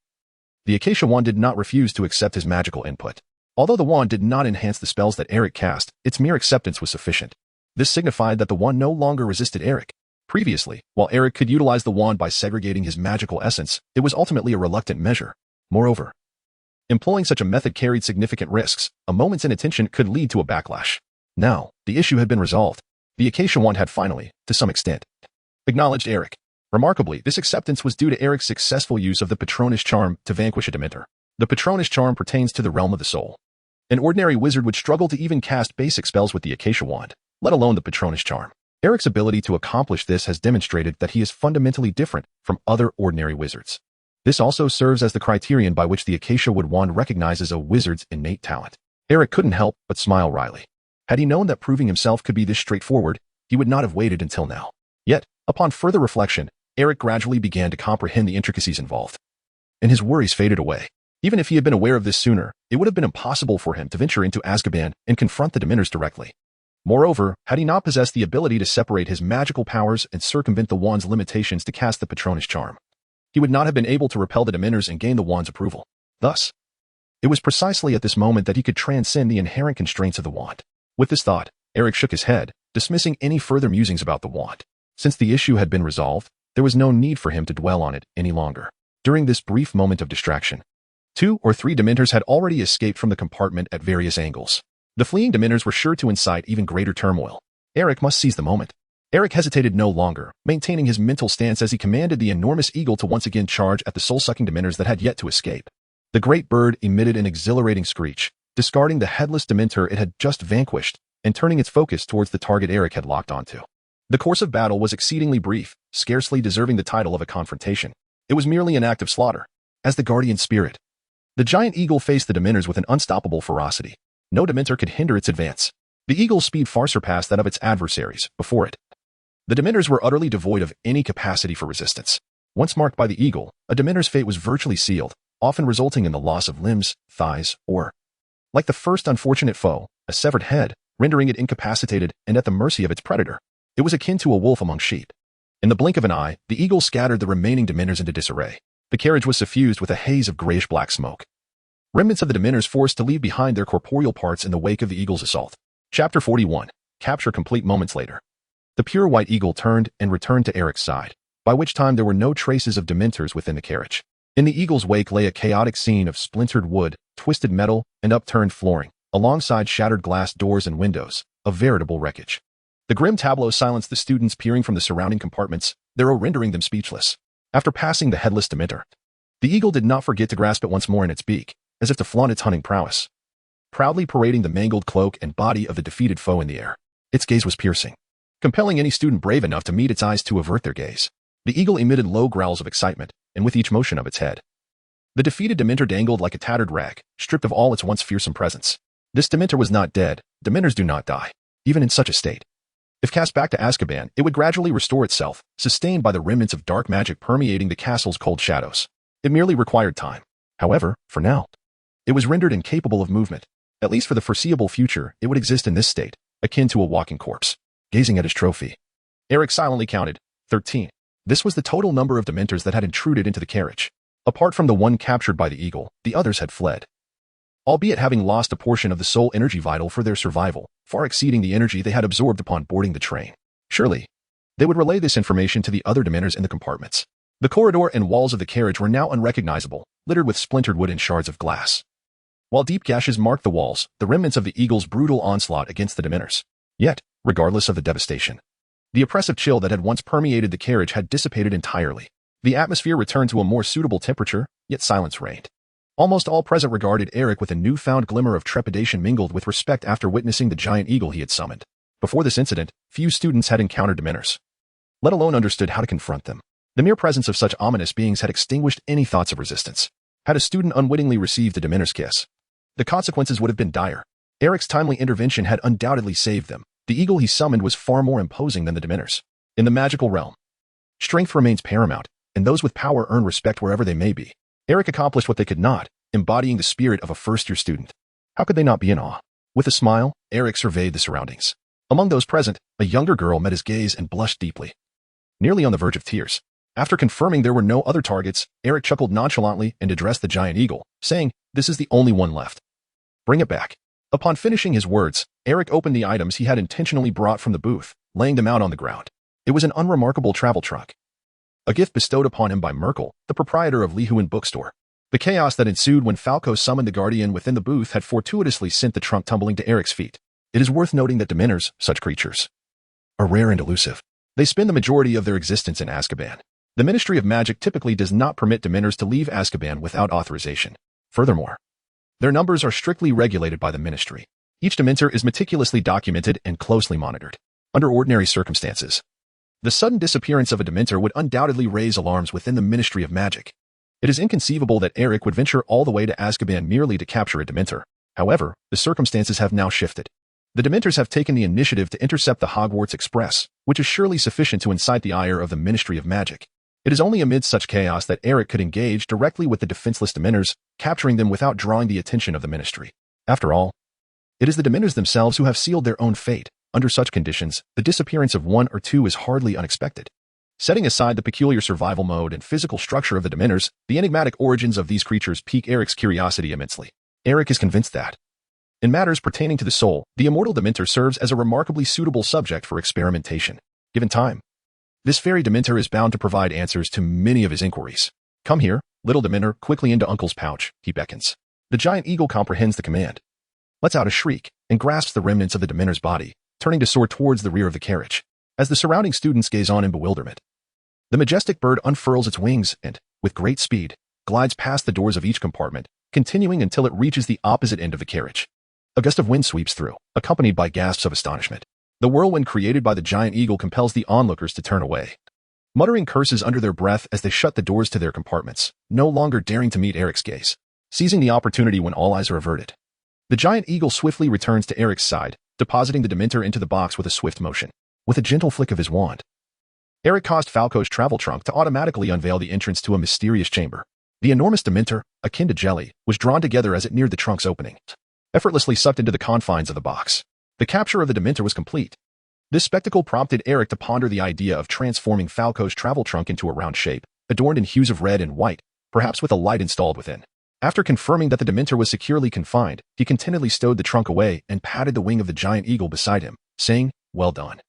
A: the acacia wand did not refuse to accept his magical input. Although the wand did not enhance the spells that Eric cast, its mere acceptance was sufficient. This signified that the wand no longer resisted Eric. Previously, while Eric could utilize the wand by segregating his magical essence, it was ultimately a reluctant measure. Moreover, employing such a method carried significant risks. A moment's inattention could lead to a backlash. Now, the issue had been resolved. The acacia wand had finally, to some extent, acknowledged Eric. Remarkably, this acceptance was due to Eric's successful use of the Patronus charm to vanquish a Dementor. The Patronus charm pertains to the realm of the soul. An ordinary wizard would struggle to even cast basic spells with the acacia wand, let alone the Patronus charm. Eric's ability to accomplish this has demonstrated that he is fundamentally different from other ordinary wizards. This also serves as the criterion by which the acacia wood wand recognizes a wizard's innate talent. Eric couldn't help but smile wryly. Had he known that proving himself could be this straightforward, he would not have waited until now. Yet, upon further reflection, Eric gradually began to comprehend the intricacies involved, and his worries faded away. Even if he had been aware of this sooner, it would have been impossible for him to venture into Azkaban and confront the Dementors directly. Moreover, had he not possessed the ability to separate his magical powers and circumvent the wand's limitations to cast the Patronus charm, he would not have been able to repel the Dementors and gain the wand's approval. Thus, it was precisely at this moment that he could transcend the inherent constraints of the wand. With this thought, Eric shook his head, dismissing any further musings about the wand. Since the issue had been resolved, there was no need for him to dwell on it any longer. During this brief moment of distraction, 2 or 3 Dementors had already escaped from the compartment at various angles. The fleeing Dementors were sure to incite even greater turmoil. Eric must seize the moment. Eric hesitated no longer, maintaining his mental stance as he commanded the enormous eagle to once again charge at the soul-sucking Dementors that had yet to escape. The great bird emitted an exhilarating screech, discarding the headless Dementor it had just vanquished, and turning its focus towards the target Eric had locked onto. The course of battle was exceedingly brief, scarcely deserving the title of a confrontation. It was merely an act of slaughter. As the guardian spirit, the giant eagle faced the Dementors with an unstoppable ferocity. No Dementor could hinder its advance. The eagle's speed far surpassed that of its adversaries before it. The Dementors were utterly devoid of any capacity for resistance. Once marked by the eagle, a Dementor's fate was virtually sealed, often resulting in the loss of limbs, thighs, or, like the first unfortunate foe, a severed head, rendering it incapacitated and at the mercy of its predator. It was akin to a wolf among sheep. In the blink of an eye, the eagle scattered the remaining Dementors into disarray. The carriage was suffused with a haze of grayish-black smoke. Remnants of the Dementors forced to leave behind their corporeal parts in the wake of the eagle's assault. Chapter 41. capture complete moments later. The pure white eagle turned and returned to Eric's side, by which time there were no traces of Dementors within the carriage. In the eagle's wake lay a chaotic scene of splintered wood, twisted metal, and upturned flooring, alongside shattered glass doors and windows, a veritable wreckage. The grim tableau silenced the students peering from the surrounding compartments, their rendering them speechless. After passing the headless Dementor, the eagle did not forget to grasp it once more in its beak, as if to flaunt its hunting prowess, proudly parading the mangled cloak and body of the defeated foe in the air. Its gaze was piercing, compelling any student brave enough to meet its eyes to avert their gaze. The eagle emitted low growls of excitement, and with each motion of its head, the defeated Dementor dangled like a tattered rag, stripped of all its once fearsome presence. This Dementor was not dead. Dementors do not die, even in such a state. If cast back to Azkaban, it would gradually restore itself, sustained by the remnants of dark magic permeating the castle's cold shadows. It merely required time. However, for now, it was rendered incapable of movement. At least for the foreseeable future, it would exist in this state, akin to a walking corpse. Gazing at his trophy, Eric silently counted 13. This was the total number of Dementors that had intruded into the carriage. Apart from the one captured by the eagle, the others had fled, albeit having lost a portion of the soul energy vital for their survival, far exceeding the energy they had absorbed upon boarding the train. Surely, they would relay this information to the other Dementors in the compartments. The corridor and walls of the carriage were now unrecognizable, littered with splintered wood and shards of glass. While deep gashes marked the walls, the remnants of the eagle's brutal onslaught against the Dementors. Yet, regardless of the devastation, the oppressive chill that had once permeated the carriage had dissipated entirely. The atmosphere returned to a more suitable temperature, yet silence reigned. Almost all present regarded Eric with a newfound glimmer of trepidation mingled with respect after witnessing the giant eagle he had summoned. Before this incident, few students had encountered Dementors, let alone understood how to confront them. The mere presence of such ominous beings had extinguished any thoughts of resistance. Had a student unwittingly received a Dementor's kiss, the consequences would have been dire. Eric's timely intervention had undoubtedly saved them. The eagle he summoned was far more imposing than the Dementors. In the magical realm, strength remains paramount, and those with power earn respect wherever they may be. Eric accomplished what they could not, embodying the spirit of a first-year student. How could they not be in awe? With a smile, Eric surveyed the surroundings. Among those present, a younger girl met his gaze and blushed deeply, nearly on the verge of tears. After confirming there were no other targets, Eric chuckled nonchalantly and addressed the giant eagle, saying, "This is the only one left. Bring it back." Upon finishing his words, Eric opened the items he had intentionally brought from the booth, laying them out on the ground. It was an unremarkable travel trunk, a gift bestowed upon him by Merkel, the proprietor of Lihuan bookstore. The chaos that ensued when Falco summoned the guardian within the booth had fortuitously sent the trunk tumbling to Eric's feet. It is worth noting that Dementors, such creatures, are rare and elusive. They spend the majority of their existence in Azkaban. The Ministry of Magic typically does not permit Dementors to leave Azkaban without authorization. Furthermore, their numbers are strictly regulated by the Ministry. Each Dementor is meticulously documented and closely monitored. Under ordinary circumstances, the sudden disappearance of a Dementor would undoubtedly raise alarms within the Ministry of Magic. It is inconceivable that Eric would venture all the way to Azkaban merely to capture a Dementor. However, the circumstances have now shifted. The Dementors have taken the initiative to intercept the Hogwarts Express, which is surely sufficient to incite the ire of the Ministry of Magic. It is only amid such chaos that Eric could engage directly with the defenseless Dementors, capturing them without drawing the attention of the Ministry. After all, it is the Dementors themselves who have sealed their own fate. Under such conditions, the disappearance of one or two is hardly unexpected. Setting aside the peculiar survival mode and physical structure of the Dementors, the enigmatic origins of these creatures pique Eric's curiosity immensely. Eric is convinced that, in matters pertaining to the soul, the immortal Dementor serves as a remarkably suitable subject for experimentation. Given time, this fairy Dementor is bound to provide answers to many of his inquiries. "Come here, little Dementor, quickly into Uncle's pouch," he beckons. The giant eagle comprehends the command, lets out a shriek, and grasps the remnants of the Dementor's body, turning to soar towards the rear of the carriage. As the surrounding students gaze on in bewilderment, the majestic bird unfurls its wings and, with great speed, glides past the doors of each compartment, continuing until it reaches the opposite end of the carriage. A gust of wind sweeps through, accompanied by gasps of astonishment. The whirlwind created by the giant eagle compels the onlookers to turn away, muttering curses under their breath as they shut the doors to their compartments, no longer daring to meet Eric's gaze. Seizing the opportunity when all eyes are averted, the giant eagle swiftly returns to Eric's side, depositing the Dementor into the box with a swift motion. With a gentle flick of his wand, Eric caused Falco's travel trunk to automatically unveil the entrance to a mysterious chamber. The enormous Dementor, akin to jelly, was drawn together as it neared the trunk's opening, effortlessly sucked into the confines of the box. The capture of the Dementor was complete. This spectacle prompted Eric to ponder the idea of transforming Falco's travel trunk into a round shape, adorned in hues of red and white, perhaps with a light installed within. After confirming that the Dementor was securely confined, he contentedly stowed the trunk away and patted the wing of the giant eagle beside him, saying, "Well done."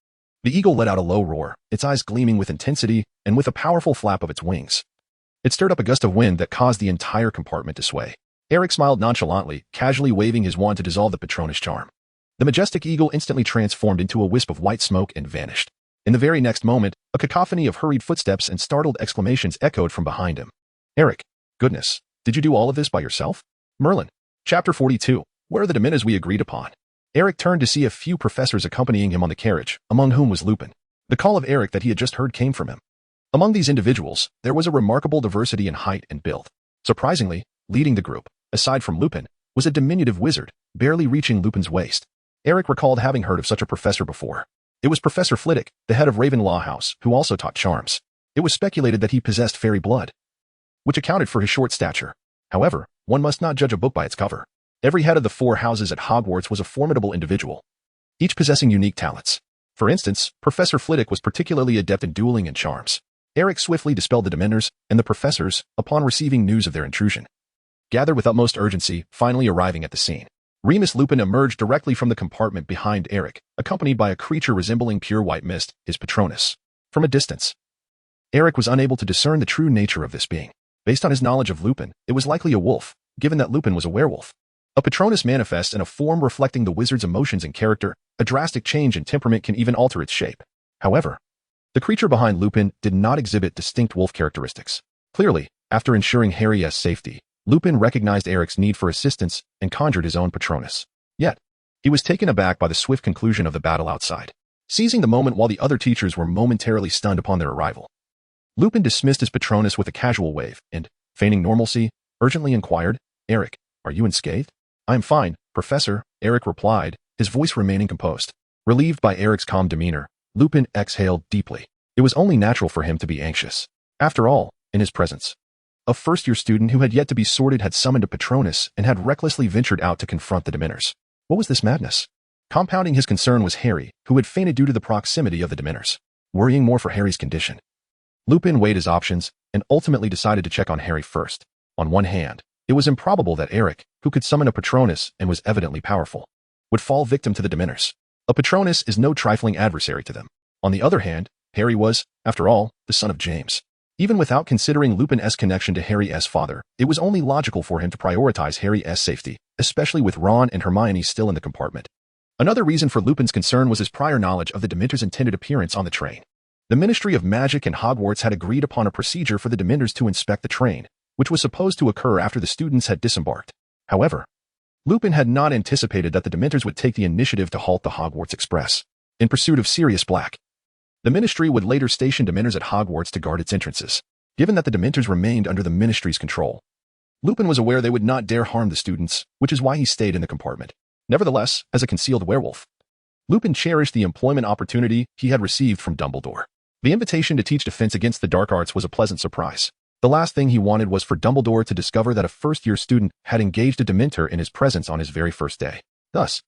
A: The eagle let out a low roar, its eyes gleaming with intensity, and with a powerful flap of its wings, it stirred up a gust of wind that caused the entire compartment to sway. Eric smiled nonchalantly, casually waving his wand to dissolve the Patronus charm. The majestic eagle instantly transformed into a wisp of white smoke and vanished. In the very next moment, a cacophony of hurried footsteps and startled exclamations echoed from behind him. "Eric, goodness, did you do all of this by yourself?" Merlin. Chapter 42. Where are the Dementors we agreed upon? Eric turned to see a few professors accompanying him on the carriage, among whom was Lupin. The call of Eric that he had just heard came from him. Among these individuals, there was a remarkable diversity in height and build. Surprisingly, leading the group, aside from Lupin, was a diminutive wizard, barely reaching Lupin's waist. Eric recalled having heard of such a professor before. It was Professor Flitwick, the head of Ravenlaw House, who also taught charms. It was speculated that he possessed fairy blood, which accounted for his short stature. However, one must not judge a book by its cover. Every head of the 4 houses at Hogwarts was a formidable individual, each possessing unique talents. For instance, Professor Flitwick was particularly adept in dueling and charms. Eric swiftly dispelled the Dementors, and the professors, upon receiving news of their intrusion, gathered with utmost urgency, finally arriving at the scene. Remus Lupin emerged directly from the compartment behind Eric, accompanied by a creature resembling pure white mist, his Patronus. From a distance, Eric was unable to discern the true nature of this being. Based on his knowledge of Lupin, it was likely a wolf, given that Lupin was a werewolf. A Patronus manifests in a form reflecting the wizard's emotions and character. A drastic change in temperament can even alter its shape. However, the creature behind Lupin did not exhibit distinct wolf characteristics. Clearly, after ensuring Harry's safety, Lupin recognized Eric's need for assistance and conjured his own Patronus. Yet, he was taken aback by the swift conclusion of the battle outside. Seizing the moment while the other teachers were momentarily stunned upon their arrival, Lupin dismissed his Patronus with a casual wave and, feigning normalcy, urgently inquired, "Eric, are you unscathed?" "I am fine, Professor," Eric replied, his voice remaining composed. Relieved by Eric's calm demeanor, Lupin exhaled deeply. It was only natural for him to be anxious. After all, in his presence, a first-year student who had yet to be sorted had summoned a Patronus and had recklessly ventured out to confront the Dementors. What was this madness? Compounding his concern was Harry, who had fainted due to the proximity of the Dementors. Worrying more for Harry's condition, Lupin weighed his options and ultimately decided to check on Harry first. On one hand, it was improbable that Eric, who could summon a Patronus and was evidently powerful, would fall victim to the Dementors. A Patronus is no trifling adversary to them. On the other hand, Harry was, after all, the son of James. Even without considering Lupin's connection to Harry's father, it was only logical for him to prioritize Harry's safety, especially with Ron and Hermione still in the compartment. Another reason for Lupin's concern was his prior knowledge of the Dementors' intended appearance on the train. The Ministry of Magic and Hogwarts had agreed upon a procedure for the Dementors to inspect the train, which was supposed to occur after the students had disembarked. However, Lupin had not anticipated that the Dementors would take the initiative to halt the Hogwarts Express. In pursuit of Sirius Black, the Ministry would later station Dementors at Hogwarts to guard its entrances. Given that the Dementors remained under the Ministry's control, Lupin was aware they would not dare harm the students, which is why he stayed in the compartment. Nevertheless, as a concealed werewolf, Lupin cherished the employment opportunity he had received from Dumbledore. The invitation to teach defense against the dark arts was a pleasant surprise. The last thing he wanted was for Dumbledore to discover that a first-year student had engaged a Dementor in his presence on his very first day. Thus,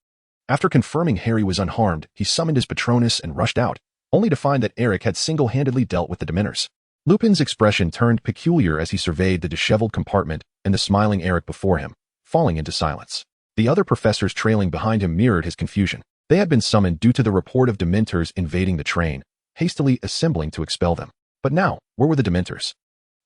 A: after confirming Harry was unharmed, he summoned his Patronus and rushed out, only to find that Eric had single-handedly dealt with the Dementors. Lupin's expression turned peculiar as he surveyed the disheveled compartment and the smiling Eric before him, falling into silence. The other professors trailing behind him mirrored his confusion. They had been summoned due to the report of Dementors invading the train, hastily assembling to expel them. But now, where were the Dementors?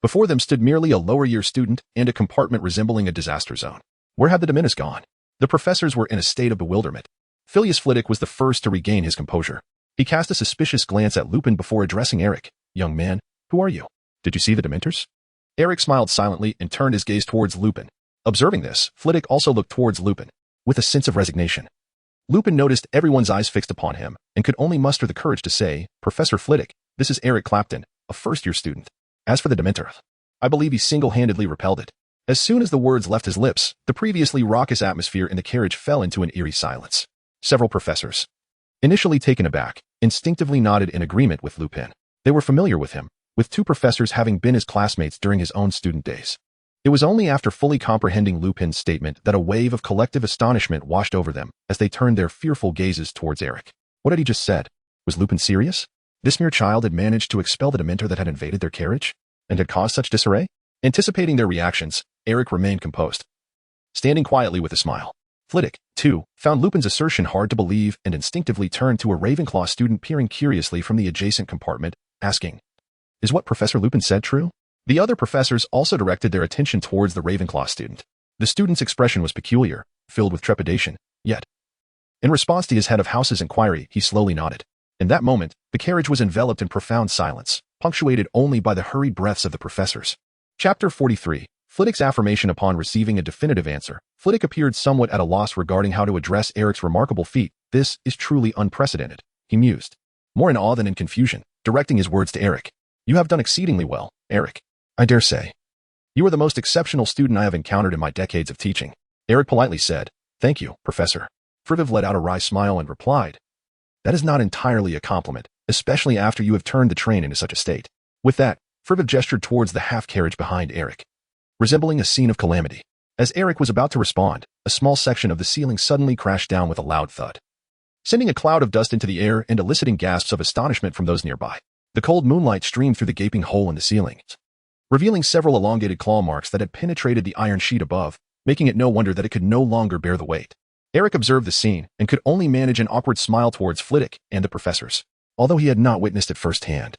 A: Before them stood merely a lower-year student and a compartment resembling a disaster zone. Where had the Dementors gone? The professors were in a state of bewilderment. Sirius Black was the first to regain his composure. He cast a suspicious glance at Lupin before addressing Eric. "Young man, who are you? Did you see the Dementors?" Eric smiled silently and turned his gaze towards Lupin. Observing this, Flitwick also looked towards Lupin, with a sense of resignation. Lupin noticed everyone's eyes fixed upon him and could only muster the courage to say, "Professor Flitwick, this is Eric Clapton, a first-year student. As for the Dementor, I believe he single-handedly repelled it." As soon as the words left his lips, the previously raucous atmosphere in the carriage fell into an eerie silence. Several professors, initially taken aback, instinctively nodded in agreement with Lupin. They were familiar with him, with 2 professors having been his classmates during his own student days. It was only after fully comprehending Lupin's statement that a wave of collective astonishment washed over them as they turned their fearful gazes towards Eric. What had he just said? Was Lupin serious? This mere child had managed to expel the Dementor that had invaded their carriage and had caused such disarray? Anticipating their reactions, Eric remained composed, standing quietly with a smile. Flitwick, too, found Lupin's assertion hard to believe and instinctively turned to a Ravenclaw student peering curiously from the adjacent compartment, asking, "Is what Professor Lupin said true?" The other professors also directed their attention towards the Ravenclaw student. The student's expression was peculiar, filled with trepidation, yet, in response to his head of house's inquiry, he slowly nodded. In that moment, the carriage was enveloped in profound silence, punctuated only by the hurried breaths of the professors. Chapter 43. Flitwick's affirmation. Upon receiving a definitive answer, Flitwick appeared somewhat at a loss regarding how to address Eric's remarkable feat. "This is truly unprecedented," he mused, more in awe than in confusion, directing his words to Eric. "You have done exceedingly well, Eric. I dare say. You are the most exceptional student I have encountered in my decades of teaching." Eric politely said, "Thank you, Professor." Flitwick let out a wry smile and replied, "That is not entirely a compliment, especially after you have turned the train into such a state." With that, Flitwick gestured towards the half-carriage behind Eric, resembling a scene of calamity. As Eric was about to respond, a small section of the ceiling suddenly crashed down with a loud thud, sending a cloud of dust into the air and eliciting gasps of astonishment from those nearby. The cold moonlight streamed through the gaping hole in the ceiling, revealing several elongated claw marks that had penetrated the iron sheet above, making it no wonder that it could no longer bear the weight. Eric observed the scene and could only manage an awkward smile towards Flitwick and the professors. Although he had not witnessed it firsthand,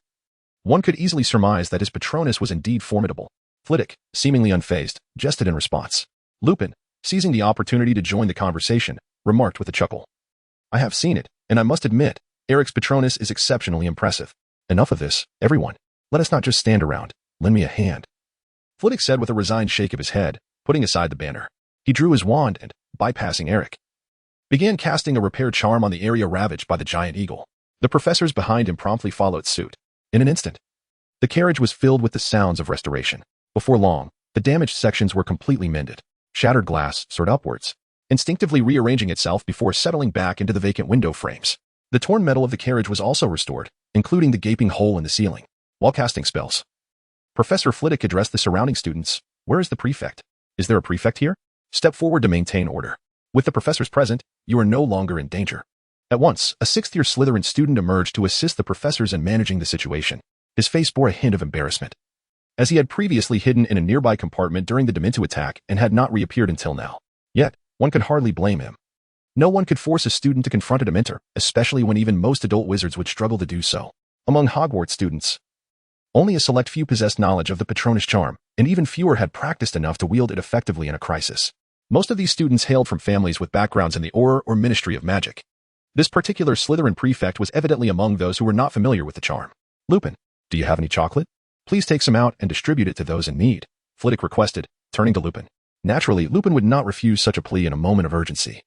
A: one could easily surmise that his Patronus was indeed formidable. Flitwick, seemingly unfazed, jested in response. Lupin, seizing the opportunity to join the conversation, remarked with a chuckle, "I have seen it, and I must admit, Eric's Patronus is exceptionally impressive. Enough of this, everyone. Let us not just stand around. Lend me a hand." Flitwick said with a resigned shake of his head, putting aside the banner. He drew his wand and, bypassing Eric, began casting a repair charm on the area ravaged by the giant eagle. The professors behind him promptly followed suit. In an instant, the carriage was filled with the sounds of restoration. Before long, the damaged sections were completely mended. Shattered glass soared upwards, instinctively rearranging itself before settling back into the vacant window frames. The torn metal of the carriage was also restored, including the gaping hole in the ceiling. While casting spells, Professor Flitwick addressed the surrounding students. "Where is the prefect? Is there a prefect here? Step forward to maintain order. With the professors present, you are no longer in danger." At once, a sixth-year Slytherin student emerged to assist the professors in managing the situation. His face bore a hint of embarrassment, as he had previously hidden in a nearby compartment during the Dementu attack and had not reappeared until now. Yet, one could hardly blame him. No one could force a student to confront a Dementor, especially when even most adult wizards would struggle to do so. Among Hogwarts students, only a select few possessed knowledge of the Patronus charm, and even fewer had practiced enough to wield it effectively in a crisis. Most of these students hailed from families with backgrounds in the Auror or Ministry of Magic. This particular Slytherin prefect was evidently among those who were not familiar with the charm. "Lupin, do you have any chocolate? Please take some out and distribute it to those in need," Flitwick requested, turning to Lupin. Naturally, Lupin would not refuse such a plea in a moment of urgency.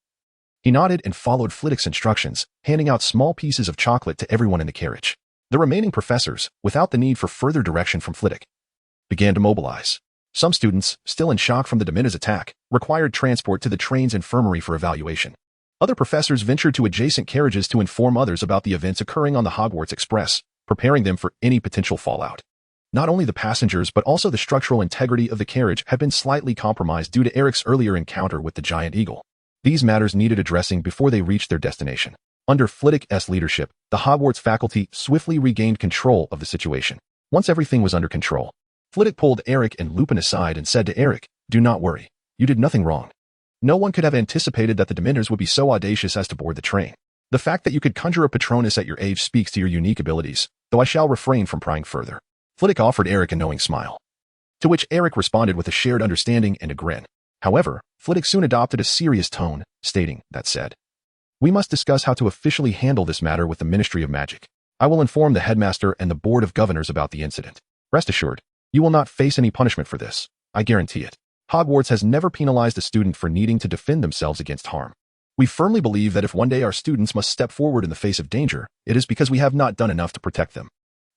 A: He nodded and followed Flitwick's instructions, handing out small pieces of chocolate to everyone in the carriage. The remaining professors, without the need for further direction from Flitwick, began to mobilize. Some students, still in shock from the Dementor's attack, required transport to the train's infirmary for evaluation. Other professors ventured to adjacent carriages to inform others about the events occurring on the Hogwarts Express, preparing them for any potential fallout. Not only the passengers but also the structural integrity of the carriage had been slightly compromised due to Eric's earlier encounter with the giant eagle. These matters needed addressing before they reached their destination. Under Flitwick's leadership, the Hogwarts faculty swiftly regained control of the situation. Once everything was under control, Flitwick pulled Eric and Lupin aside and said to Eric, "Do not worry. You did nothing wrong. No one could have anticipated that the Dementors would be so audacious as to board the train. The fact that you could conjure a Patronus at your age speaks to your unique abilities, though I shall refrain from prying further." Flitwick offered Eric a knowing smile, to which Eric responded with a shared understanding and a grin. However, Flitwick soon adopted a serious tone, stating, "That said, we must discuss how to officially handle this matter with the Ministry of Magic. I will inform the Headmaster and the Board of Governors about the incident. Rest assured, you will not face any punishment for this. I guarantee it. Hogwarts has never penalized a student for needing to defend themselves against harm. We firmly believe that if one day our students must step forward in the face of danger, it is because we have not done enough to protect them."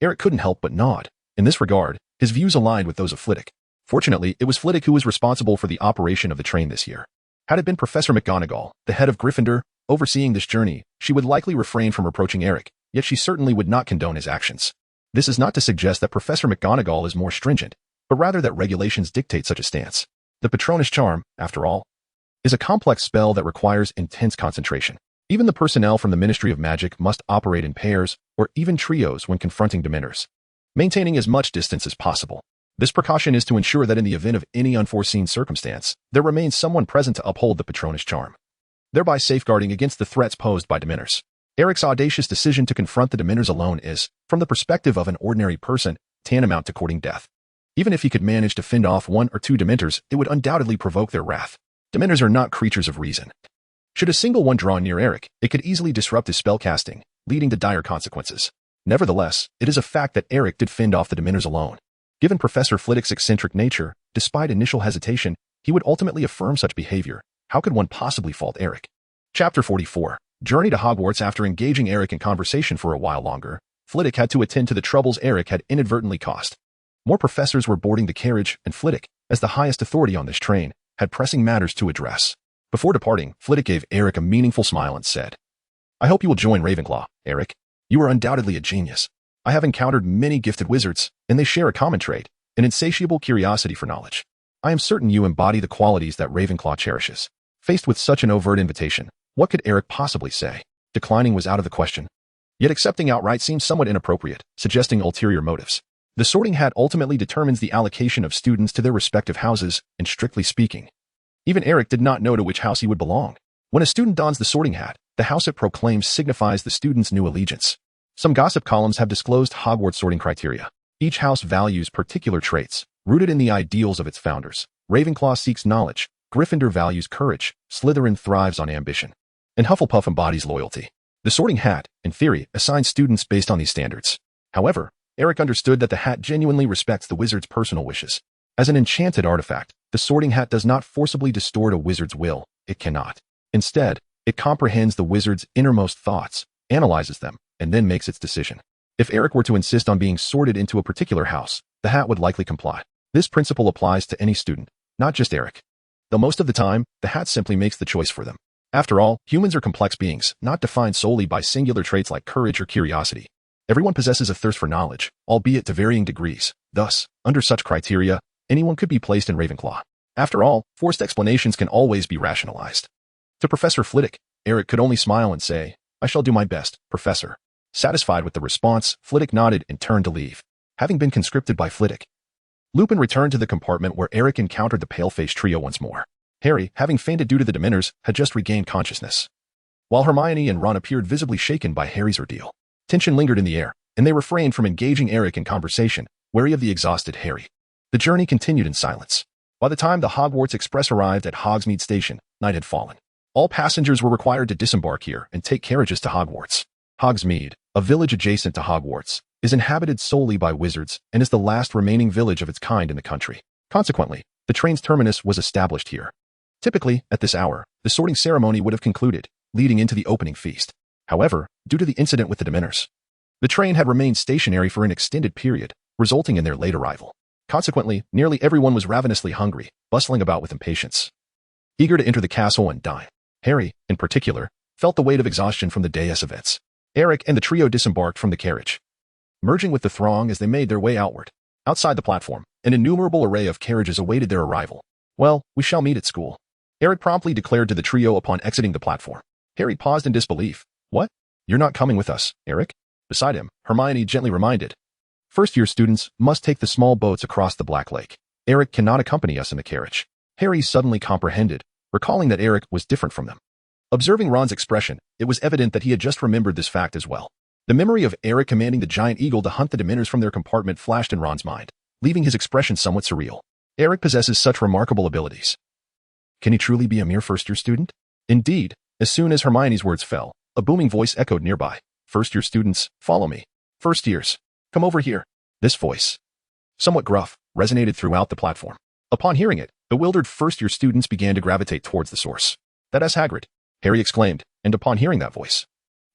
A: Eric couldn't help but nod. In this regard, his views aligned with those of Flitwick. Fortunately, it was Flitwick who was responsible for the operation of the train this year. Had it been Professor McGonagall, the head of Gryffindor, overseeing this journey, she would likely refrain from reproaching Eric, yet she certainly would not condone his actions. This is not to suggest that Professor McGonagall is more stringent, but rather that regulations dictate such a stance. The Patronus charm, after all, is a complex spell that requires intense concentration. Even the personnel from the Ministry of Magic must operate in pairs or even trios when confronting Dementors, maintaining as much distance as possible. This precaution is to ensure that in the event of any unforeseen circumstance, there remains someone present to uphold the Patronus charm. thereby safeguarding against the threats posed by Dementors. Eric's audacious decision to confront the Dementors alone is, from the perspective of an ordinary person, tantamount to courting death. Even if he could manage to fend off 1 or 2 Dementors, it would undoubtedly provoke their wrath. Dementors are not creatures of reason. Should a single one draw near Eric, it could easily disrupt his spellcasting, leading to dire consequences. Nevertheless, it is a fact that Eric did fend off the Dementors alone. Given Professor Flitwick's eccentric nature, despite initial hesitation, he would ultimately affirm such behavior. How could one possibly fault Eric? Chapter 44. Journey to Hogwarts. After engaging Eric in conversation for a while longer, Flitwick had to attend to the troubles Eric had inadvertently caused. More professors were boarding the carriage, and Flitwick, as the highest authority on this train, had pressing matters to address. Before departing, Flitwick gave Eric a meaningful smile and said, "I hope you will join Ravenclaw, Eric. You are undoubtedly a genius. I have encountered many gifted wizards, and they share a common trait, an insatiable curiosity for knowledge. I am certain you embody the qualities that Ravenclaw cherishes." Faced with such an overt invitation, what could Eric possibly say? Declining was out of the question. Yet accepting outright seemed somewhat inappropriate, suggesting ulterior motives. The Sorting Hat ultimately determines the allocation of students to their respective houses, and strictly speaking, even Eric did not know to which house he would belong. When a student dons the Sorting Hat, the house it proclaims signifies the student's new allegiance. Some gossip columns have disclosed Hogwarts sorting criteria. Each house values particular traits, rooted in the ideals of its founders. Ravenclaw seeks knowledge, Gryffindor values courage, Slytherin thrives on ambition, and Hufflepuff embodies loyalty. The Sorting Hat, in theory, assigns students based on these standards. However, Eric understood that the hat genuinely respects the wizard's personal wishes. As an enchanted artifact, the Sorting Hat does not forcibly distort a wizard's will. It cannot. Instead, it comprehends the wizard's innermost thoughts, analyzes them, and then makes its decision. If Eric were to insist on being sorted into a particular house, the hat would likely comply. This principle applies to any student, not just Eric. Though most of the time, the hat simply makes the choice for them. After all, humans are complex beings, not defined solely by singular traits like courage or curiosity. Everyone possesses a thirst for knowledge, albeit to varying degrees. Thus, under such criteria, anyone could be placed in Ravenclaw. After all, forced explanations can always be rationalized. To Professor Flitwick, Eric could only smile and say, "I shall do my best, Professor." Satisfied with the response, Flitwick nodded and turned to leave. Having been conscripted by Flitwick, Lupin returned to the compartment where Eric encountered the pale-faced trio once more. Harry, having fainted due to the Dementors, had just regained consciousness, while Hermione and Ron appeared visibly shaken by Harry's ordeal. Tension lingered in the air, and they refrained from engaging Eric in conversation, wary of the exhausted Harry. The journey continued in silence. By the time the Hogwarts Express arrived at Hogsmeade Station, night had fallen. All passengers were required to disembark here and take carriages to Hogwarts. Hogsmeade, a village adjacent to Hogwarts, is inhabited solely by wizards and is the last remaining village of its kind in the country. Consequently, the train's terminus was established here. Typically, at this hour, the sorting ceremony would have concluded, leading into the opening feast. However, due to the incident with the Dementors, the train had remained stationary for an extended period, resulting in their late arrival. Consequently, nearly everyone was ravenously hungry, bustling about with impatience, eager to enter the castle and dine. Harry, in particular, felt the weight of exhaustion from the day's events. Eric and the trio disembarked from the carriage, merging with the throng as they made their way outward. Outside the platform, an innumerable array of carriages awaited their arrival. "Well, we shall meet at school," Eric promptly declared to the trio upon exiting the platform. Harry paused in disbelief. "What? You're not coming with us, Eric?" Beside him, Hermione gently reminded, "First-year students must take the small boats across the Black Lake. Eric cannot accompany us in the carriage." Harry suddenly comprehended, recalling that Eric was different from them. Observing Ron's expression, it was evident that he had just remembered this fact as well. The memory of Eric commanding the giant eagle to hunt the Dementors from their compartment flashed in Ron's mind, leaving his expression somewhat surreal. Eric possesses such remarkable abilities. Can he truly be a mere first-year student? Indeed, as soon as Hermione's words fell, a booming voice echoed nearby. "First-year students, follow me. First years, come over here." This voice, somewhat gruff, resonated throughout the platform. Upon hearing it, bewildered first-year students began to gravitate towards the source. "That is Hagrid," Harry exclaimed, and upon hearing that voice,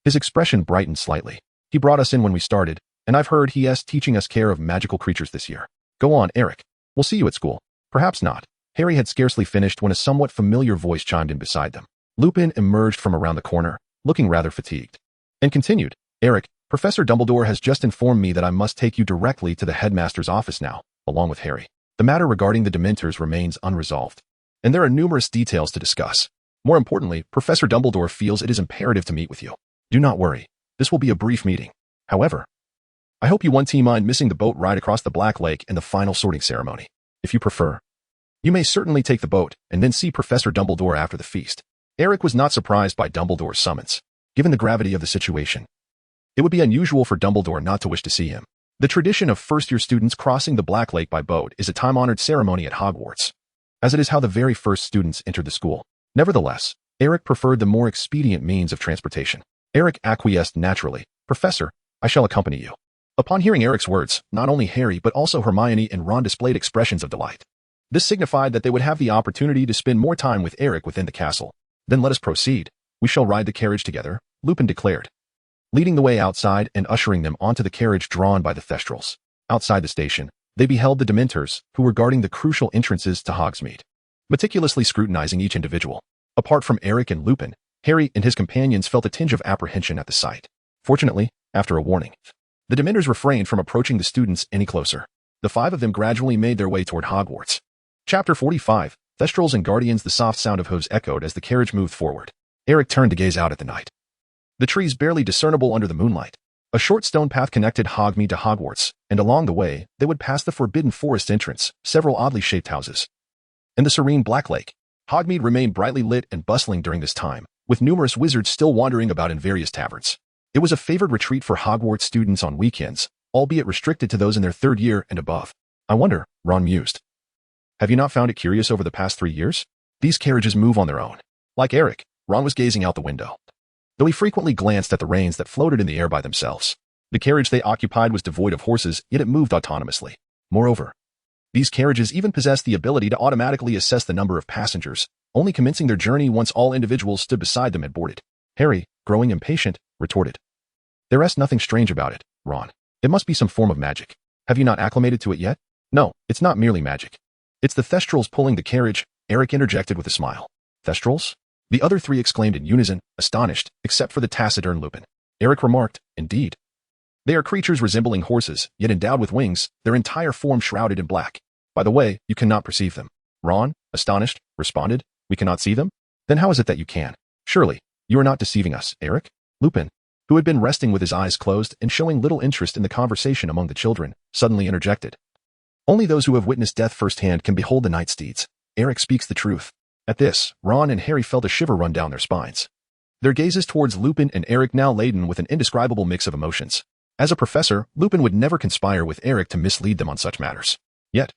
A: his expression brightened slightly. "He brought us in when we started, and I've heard he is teaching us care of magical creatures this year. Go on, Eric. We'll see you at school." "Perhaps not." Harry had scarcely finished when a somewhat familiar voice chimed in beside them. Lupin emerged from around the corner, looking rather fatigued, and continued, "Eric, Professor Dumbledore has just informed me that I must take you directly to the Headmaster's office now, along with Harry. The matter regarding the Dementors remains unresolved, and there are numerous details to discuss. More importantly, Professor Dumbledore feels it is imperative to meet with you. Do not worry. This will be a brief meeting. However, I hope you won't mind missing the boat ride across the Black Lake and the final sorting ceremony. If you prefer, you may certainly take the boat and then see Professor Dumbledore after the feast." Eric was not surprised by Dumbledore's summons, given the gravity of the situation. It would be unusual for Dumbledore not to wish to see him. The tradition of first-year students crossing the Black Lake by boat is a time-honored ceremony at Hogwarts, as it is how the very first students entered the school. Nevertheless, Eric preferred the more expedient means of transportation. Eric acquiesced naturally. "Professor, I shall accompany you." Upon hearing Eric's words, not only Harry but also Hermione and Ron displayed expressions of delight. This signified that they would have the opportunity to spend more time with Eric within the castle. "Then let us proceed. We shall ride the carriage together," Lupin declared, leading the way outside and ushering them onto the carriage drawn by the Thestrals. Outside the station, they beheld the Dementors, who were guarding the crucial entrances to Hogsmeade, meticulously scrutinizing each individual. Apart from Eric and Lupin, Harry and his companions felt a tinge of apprehension at the sight. Fortunately, after a warning, the Dementors refrained from approaching the students any closer. The five of them gradually made their way toward Hogwarts. Chapter 45, Thestrals and Guardians. The soft sound of hooves echoed as the carriage moved forward. Eric turned to gaze out at the night. The trees barely discernible under the moonlight. A short stone path connected Hogsmeade to Hogwarts, and along the way, they would pass the Forbidden Forest entrance, several oddly shaped houses, and the serene Black Lake. Hogsmeade remained brightly lit and bustling during this time, with numerous wizards still wandering about in various taverns. It was a favored retreat for Hogwarts students on weekends, albeit restricted to those in their third year and above. "I wonder," Ron mused. "Have you not found it curious over the past 3 years? These carriages move on their own." Like Eric, Ron was gazing out the window, though he frequently glanced at the reins that floated in the air by themselves. The carriage they occupied was devoid of horses, yet it moved autonomously. Moreover, these carriages even possessed the ability to automatically assess the number of passengers, only commencing their journey once all individuals stood beside them had boarded. Harry, growing impatient, retorted, "There is nothing strange about it, Ron. It must be some form of magic. Have you not acclimated to it yet?" "No, it's not merely magic. It's the Thestrals pulling the carriage," Eric interjected with a smile. "Thestrals?" The other three exclaimed in unison, astonished, except for the taciturn Lupin. Eric remarked, "Indeed. They are creatures resembling horses, yet endowed with wings, their entire form shrouded in black. By the way, you cannot perceive them." Ron, astonished, responded, "We cannot see them? Then how is it that you can? Surely, you are not deceiving us, Eric?" Lupin, who had been resting with his eyes closed and showing little interest in the conversation among the children, suddenly interjected. "Only those who have witnessed death firsthand can behold the night steeds. Eric speaks the truth." At this, Ron and Harry felt a shiver run down their spines, their gazes towards Lupin and Eric now laden with an indescribable mix of emotions. As a professor, Lupin would never conspire with Eric to mislead them on such matters. Yet,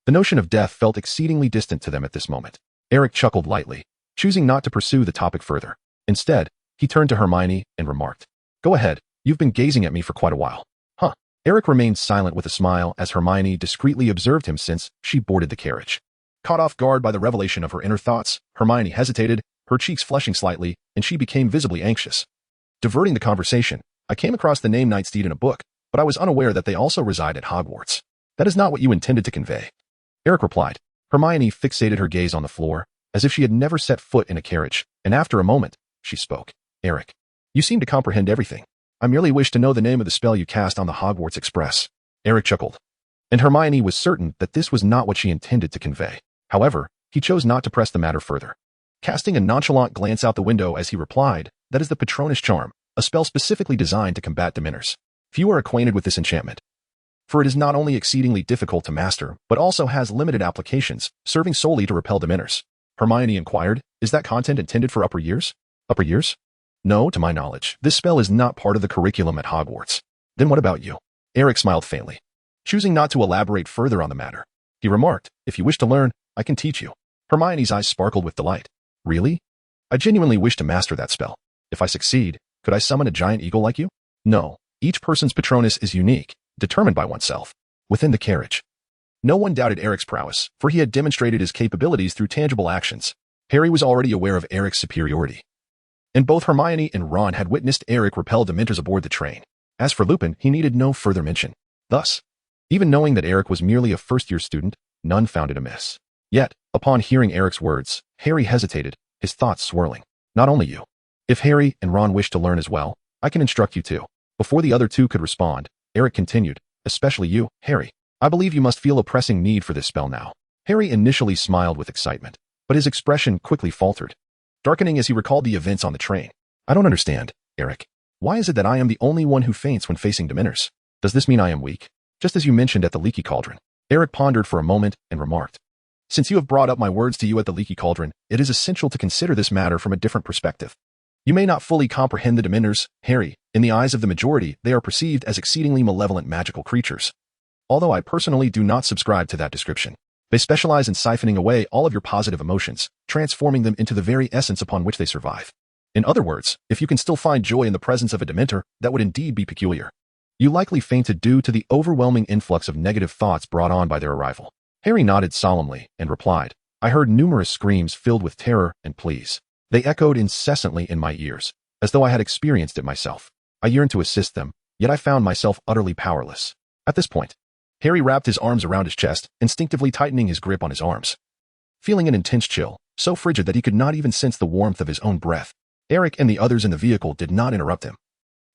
A: the notion of death felt exceedingly distant to them at this moment. Eric chuckled lightly, choosing not to pursue the topic further. Instead, he turned to Hermione and remarked, "Go ahead, you've been gazing at me for quite a while." "Huh." Eric remained silent with a smile as Hermione discreetly observed him since she boarded the carriage. Caught off guard by the revelation of her inner thoughts, Hermione hesitated, her cheeks flushing slightly, and she became visibly anxious. Diverting the conversation, "I came across the name Nightsteed in a book, but I was unaware that they also reside at Hogwarts. That is not what you intended to convey." Eric replied. Hermione fixated her gaze on the floor, as if she had never set foot in a carriage, and after a moment, she spoke. "Eric, you seem to comprehend everything. I merely wish to know the name of the spell you cast on the Hogwarts Express." Eric chuckled, and Hermione was certain that this was not what she intended to convey. However, he chose not to press the matter further, casting a nonchalant glance out the window as he replied, "That is the Patronus Charm, a spell specifically designed to combat Dementors. Few are acquainted with this enchantment, for it is not only exceedingly difficult to master, but also has limited applications, serving solely to repel Dementors." Hermione inquired, "Is that content intended for upper years?" "Upper years? No, to my knowledge. This spell is not part of the curriculum at Hogwarts." "Then what about you?" Eric smiled faintly, choosing not to elaborate further on the matter. He remarked, "If you wish to learn, I can teach you." Hermione's eyes sparkled with delight. "Really? I genuinely wish to master that spell. If I succeed, could I summon a giant eagle like you?" "No. Each person's Patronus is unique, determined by oneself." Within the carriage, no one doubted Eric's prowess, for he had demonstrated his capabilities through tangible actions. Harry was already aware of Eric's superiority, and both Hermione and Ron had witnessed Eric repel Dementors aboard the train. As for Lupin, he needed no further mention. Thus, even knowing that Eric was merely a first-year student, none found it amiss. Yet, upon hearing Eric's words, Harry hesitated, his thoughts swirling. "Not only you. If Harry and Ron wish to learn as well, I can instruct you too." Before the other two could respond, Eric continued, "Especially you, Harry. I believe you must feel a pressing need for this spell now." Harry initially smiled with excitement, but his expression quickly faltered, darkening as he recalled the events on the train. "I don't understand, Eric. Why is it that I am the only one who faints when facing Dementors? Does this mean I am weak? Just as you mentioned at the Leaky Cauldron." Eric pondered for a moment and remarked, Since you have brought up my words to you at the Leaky Cauldron, it is essential to consider this matter from a different perspective. You may not fully comprehend the Dementors, Harry. In the eyes of the majority, they are perceived as exceedingly malevolent magical creatures. Although I personally do not subscribe to that description. They specialize in siphoning away all of your positive emotions, transforming them into the very essence upon which they survive. In other words, if you can still find joy in the presence of a Dementor, that would indeed be peculiar. You likely fainted due to the overwhelming influx of negative thoughts brought on by their arrival. Harry nodded solemnly and replied, I heard numerous screams filled with terror and pleas. They echoed incessantly in my ears, as though I had experienced it myself. I yearned to assist them, yet I found myself utterly powerless. At this point, Harry wrapped his arms around his chest, instinctively tightening his grip on his arms. Feeling an intense chill, so frigid that he could not even sense the warmth of his own breath, Eric and the others in the vehicle did not interrupt him.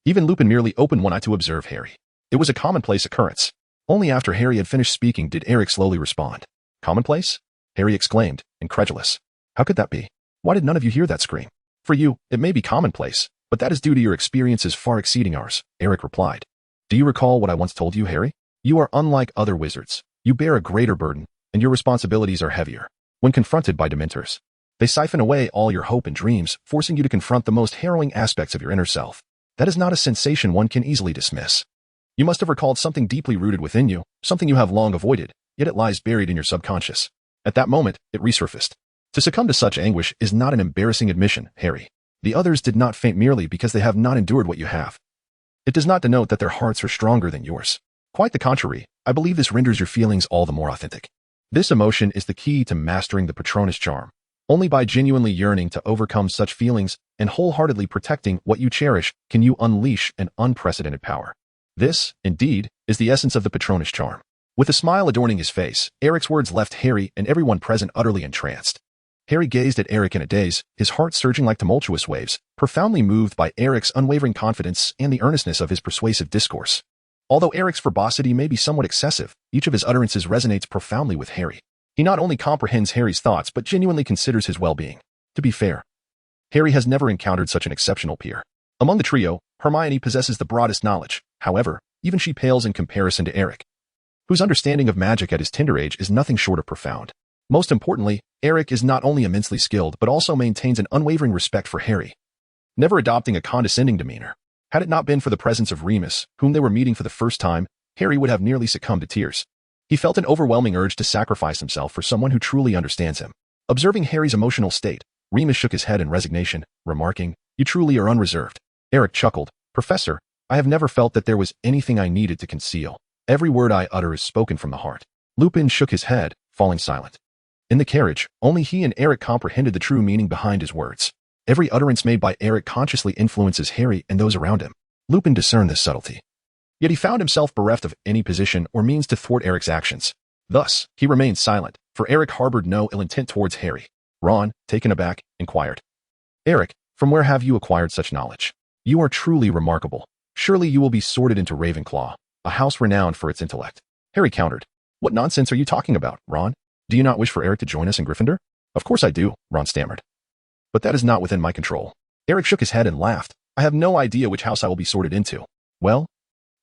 A: Even Lupin merely opened one eye to observe Harry. It was a commonplace occurrence. Only after Harry had finished speaking did Eric slowly respond. Commonplace? Harry exclaimed, incredulous. How could that be? Why did none of you hear that scream? For you, it may be commonplace, but that is due to your experiences far exceeding ours, Eric replied. Do you recall what I once told you, Harry? You are unlike other wizards. You bear a greater burden, and your responsibilities are heavier. When confronted by Dementors, they siphon away all your hope and dreams, forcing you to confront the most harrowing aspects of your inner self. That is not a sensation one can easily dismiss. You must have recalled something deeply rooted within you, something you have long avoided, yet it lies buried in your subconscious. At that moment, it resurfaced. To succumb to such anguish is not an embarrassing admission, Harry. The others did not faint merely because they have not endured what you have. It does not denote that their hearts are stronger than yours. Quite the contrary, I believe this renders your feelings all the more authentic. This emotion is the key to mastering the Patronus charm. Only by genuinely yearning to overcome such feelings and wholeheartedly protecting what you cherish can you unleash an unprecedented power. This, indeed, is the essence of the Patronus charm. With a smile adorning his face, Eric's words left Harry and everyone present utterly entranced. Harry gazed at Eric in a daze, his heart surging like tumultuous waves, profoundly moved by Eric's unwavering confidence and the earnestness of his persuasive discourse. Although Eric's verbosity may be somewhat excessive, each of his utterances resonates profoundly with Harry. He not only comprehends Harry's thoughts but genuinely considers his well-being. To be fair, Harry has never encountered such an exceptional peer. Among the trio, Hermione possesses the broadest knowledge. However, even she pales in comparison to Eric, whose understanding of magic at his tender age is nothing short of profound. Most importantly, Eric is not only immensely skilled but also maintains an unwavering respect for Harry, never adopting a condescending demeanor. Had it not been for the presence of Remus, whom they were meeting for the first time, Harry would have nearly succumbed to tears. He felt an overwhelming urge to sacrifice himself for someone who truly understands him. Observing Harry's emotional state, Remus shook his head in resignation, remarking, "You truly are unreserved." Eric chuckled, "Professor, I have never felt that there was anything I needed to conceal. Every word I utter is spoken from the heart." Lupin shook his head, falling silent. In the carriage, only he and Eric comprehended the true meaning behind his words. Every utterance made by Eric consciously influences Harry and those around him. Lupin discerned this subtlety. Yet he found himself bereft of any position or means to thwart Eric's actions. Thus, he remained silent, for Eric harbored no ill intent towards Harry. Ron, taken aback, inquired, "Eric, from where have you acquired such knowledge? You are truly remarkable. Surely you will be sorted into Ravenclaw, a house renowned for its intellect." Harry countered, "What nonsense are you talking about, Ron? Do you not wish for Eric to join us in Gryffindor?" "Of course I do," Ron stammered. "But that is not within my control." Eric shook his head and laughed. "I have no idea which house I will be sorted into." "Well,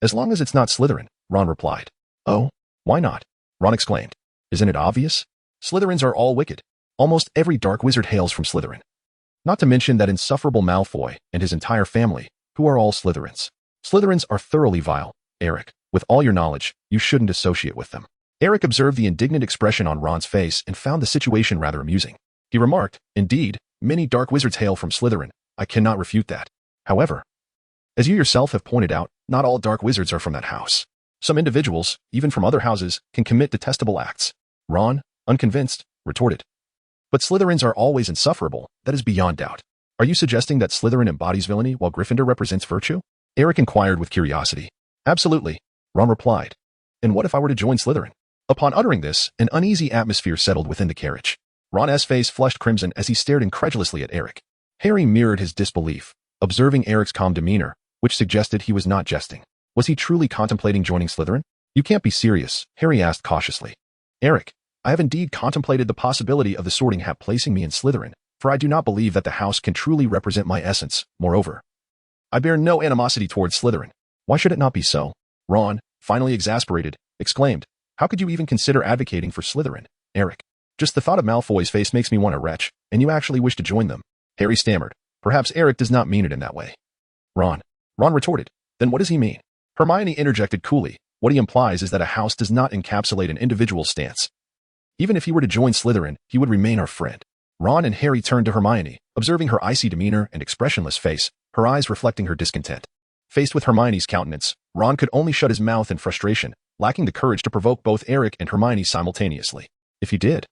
A: as long as it's not Slytherin," Ron replied. "Oh, why not?" Ron exclaimed. "Isn't it obvious? Slytherins are all wicked. Almost every dark wizard hails from Slytherin. Not to mention that insufferable Malfoy and his entire family, who are all Slytherins. Slytherins are thoroughly vile. Eric, with all your knowledge, you shouldn't associate with them." Eric observed the indignant expression on Ron's face and found the situation rather amusing. He remarked, "Indeed, many dark wizards hail from Slytherin. I cannot refute that. However, as you yourself have pointed out, not all dark wizards are from that house. Some individuals, even from other houses, can commit detestable acts." Ron, unconvinced, retorted, "But Slytherins are always insufferable, that is beyond doubt. Are you suggesting that Slytherin embodies villainy while Gryffindor represents virtue?" Eric inquired with curiosity. "Absolutely," Ron replied. "And what if I were to join Slytherin?" Upon uttering this, an uneasy atmosphere settled within the carriage. Ron's face flushed crimson as he stared incredulously at Eric. Harry mirrored his disbelief, observing Eric's calm demeanor, which suggested he was not jesting. Was he truly contemplating joining Slytherin? "You can't be serious," Harry asked cautiously. "Eric, I have indeed contemplated the possibility of the Sorting Hat placing me in Slytherin, for I do not believe that the house can truly represent my essence. Moreover, I bear no animosity towards Slytherin. Why should it not be so?" Ron, finally exasperated, exclaimed, "How could you even consider advocating for Slytherin, Eric? Just the thought of Malfoy's face makes me want to retch, and you actually wish to join them. Harry stammered. Perhaps Eric does not mean it in that way. Ron retorted. Then what does he mean? Hermione interjected coolly. What he implies is that a house does not encapsulate an individual's stance. Even if he were to join Slytherin, he would remain our friend. Ron and Harry turned to Hermione, observing her icy demeanor and expressionless face, her eyes reflecting her discontent. Faced with Hermione's countenance, Ron could only shut his mouth in frustration, lacking the courage to provoke both Eric and Hermione simultaneously. If he did,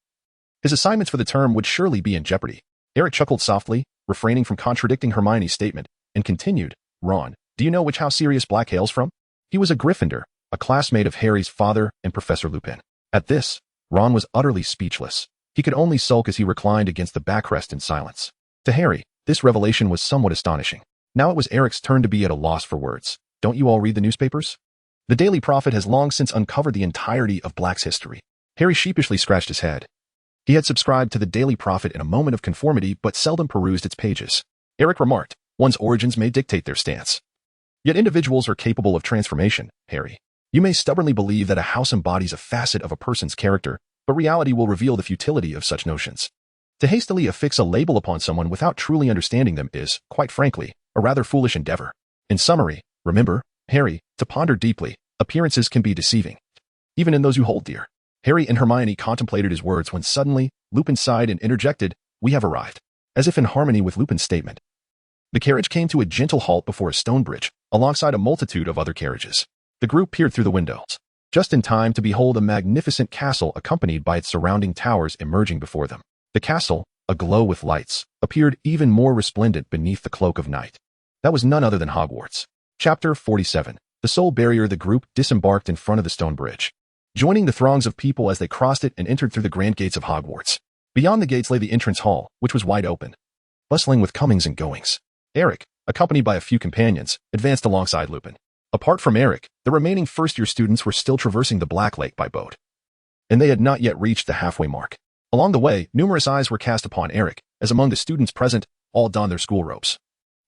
A: his assignments for the term would surely be in jeopardy. Eric chuckled softly, refraining from contradicting Hermione's statement, and continued, Ron, do you know which house Sirius Black hails from? He was a Gryffindor, a classmate of Harry's father and Professor Lupin. At this, Ron was utterly speechless. He could only sulk as he reclined against the backrest in silence. To Harry, this revelation was somewhat astonishing. Now it was Eric's turn to be at a loss for words. Don't you all read the newspapers? The Daily Prophet has long since uncovered the entirety of Black's history. Harry sheepishly scratched his head. He had subscribed to the Daily Prophet in a moment of conformity but seldom perused its pages. Eric remarked, one's origins may dictate their stance. Yet individuals are capable of transformation, Harry. You may stubbornly believe that a house embodies a facet of a person's character, but reality will reveal the futility of such notions. To hastily affix a label upon someone without truly understanding them is, quite frankly, a rather foolish endeavor. In summary, remember, Harry, to ponder deeply, appearances can be deceiving, even in those you hold dear. Harry and Hermione contemplated his words when suddenly, Lupin sighed and interjected, we have arrived. As if in harmony with Lupin's statement. The carriage came to a gentle halt before a stone bridge, alongside a multitude of other carriages. The group peered through the windows, just in time to behold a magnificent castle accompanied by its surrounding towers emerging before them. The castle, aglow with lights, appeared even more resplendent beneath the cloak of night. That was none other than Hogwarts. Chapter 47. The Soul Barrier. The group disembarked in front of the stone bridge, joining the throngs of people as they crossed it and entered through the grand gates of Hogwarts. Beyond the gates lay the entrance hall, which was wide open, bustling with comings and goings. Eric, accompanied by a few companions, advanced alongside Lupin. Apart from Eric, the remaining first-year students were still traversing the Black Lake by boat, and they had not yet reached the halfway mark. Along the way, numerous eyes were cast upon Eric, as among the students present, all donned their school robes.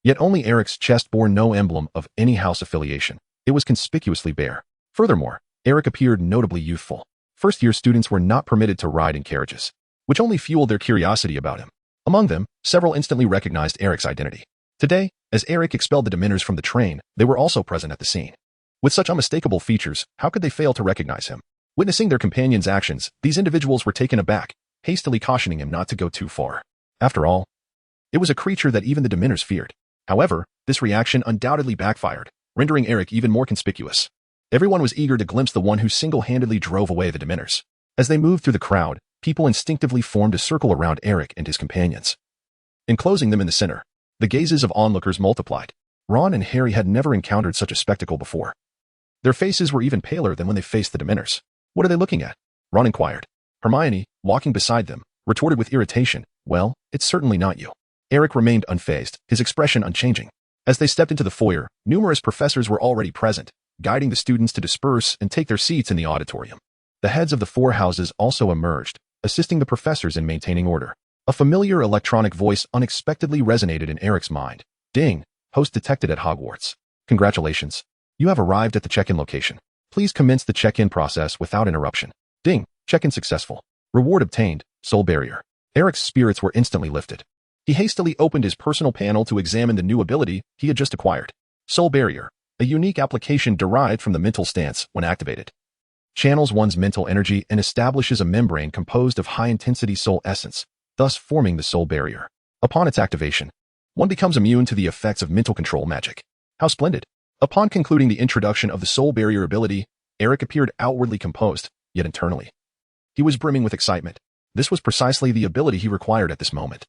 A: Yet only Eric's chest bore no emblem of any house affiliation. It was conspicuously bare. Furthermore, Eric appeared notably youthful. First-year students were not permitted to ride in carriages, which only fueled their curiosity about him. Among them, several instantly recognized Eric's identity. Today, as Eric expelled the Dementors from the train, they were also present at the scene. With such unmistakable features, how could they fail to recognize him? Witnessing their companion's actions, these individuals were taken aback, hastily cautioning him not to go too far. After all, it was a creature that even the Dementors feared. However, this reaction undoubtedly backfired, rendering Eric even more conspicuous. Everyone was eager to glimpse the one who single-handedly drove away the Dementors. As they moved through the crowd, people instinctively formed a circle around Eric and his companions, enclosing them in the center. The gazes of onlookers multiplied. Ron and Harry had never encountered such a spectacle before. Their faces were even paler than when they faced the Dementors. What are they looking at? Ron inquired. Hermione, walking beside them, retorted with irritation, well, it's certainly not you. Eric remained unfazed, his expression unchanging. As they stepped into the foyer, numerous professors were already present, guiding the students to disperse and take their seats in the auditorium. The heads of the four houses also emerged, assisting the professors in maintaining order. A familiar electronic voice unexpectedly resonated in Eric's mind. Ding, host detected at Hogwarts. Congratulations. You have arrived at the check-in location. Please commence the check-in process without interruption. Ding, check-in successful. Reward obtained, Soul Barrier. Eric's spirits were instantly lifted. He hastily opened his personal panel to examine the new ability he had just acquired. Soul Barrier, a unique application derived from the mental stance when activated. Channels one's mental energy and establishes a membrane composed of high-intensity soul essence, thus forming the Soul Barrier. Upon its activation, one becomes immune to the effects of mental control magic. How splendid! Upon concluding the introduction of the Soul Barrier ability, Eric appeared outwardly composed, yet internally he was brimming with excitement. This was precisely the ability he required at this moment.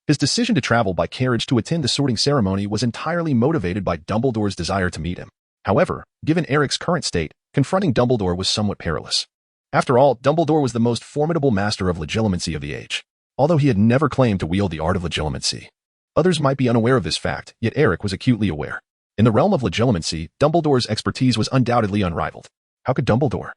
A: His decision to travel by carriage to attend the sorting ceremony was entirely motivated by Dumbledore's desire to meet him. However, given Eric's current state, confronting Dumbledore was somewhat perilous. After all, Dumbledore was the most formidable master of legilimency of the age. Although he had never claimed to wield the art of legilimency, others might be unaware of this fact, yet Eric was acutely aware. In the realm of legilimency, Dumbledore's expertise was undoubtedly unrivaled. How could Dumbledore,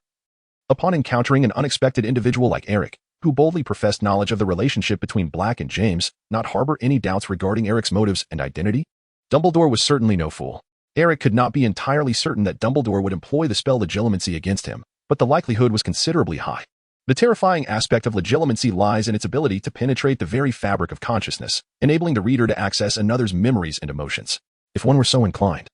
A: upon encountering an unexpected individual like Eric, who boldly professed knowledge of the relationship between Black and James, not harbor any doubts regarding Eric's motives and identity? Dumbledore was certainly no fool. Eric could not be entirely certain that Dumbledore would employ the spell legilimency against him, but the likelihood was considerably high. The terrifying aspect of legilimency lies in its ability to penetrate the very fabric of consciousness, enabling the reader to access another's memories and emotions, if one were so inclined.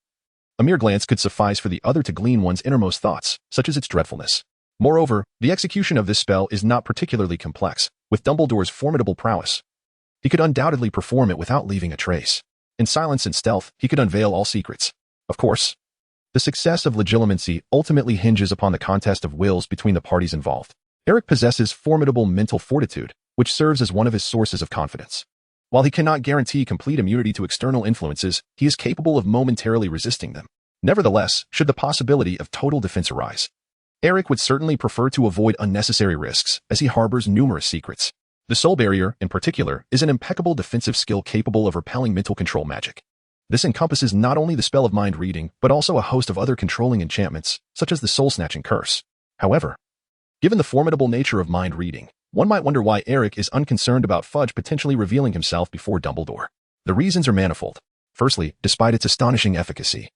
A: A mere glance could suffice for the other to glean one's innermost thoughts, such as its dreadfulness. Moreover, the execution of this spell is not particularly complex, with Dumbledore's formidable prowess. He could undoubtedly perform it without leaving a trace. In silence and stealth, he could unveil all secrets. Of course, the success of legilimency ultimately hinges upon the contest of wills between the parties involved. Eric possesses formidable mental fortitude, which serves as one of his sources of confidence. While he cannot guarantee complete immunity to external influences, he is capable of momentarily resisting them. Nevertheless, should the possibility of total defense arise, Eric would certainly prefer to avoid unnecessary risks, as he harbors numerous secrets. The Soul Barrier, in particular, is an impeccable defensive skill capable of repelling mental control magic. This encompasses not only the spell of mind reading, but also a host of other controlling enchantments, such as the soul-snatching curse. However, given the formidable nature of mind reading, one might wonder why Eric is unconcerned about Fudge potentially revealing himself before Dumbledore. The reasons are manifold. Firstly, despite its astonishing efficacy,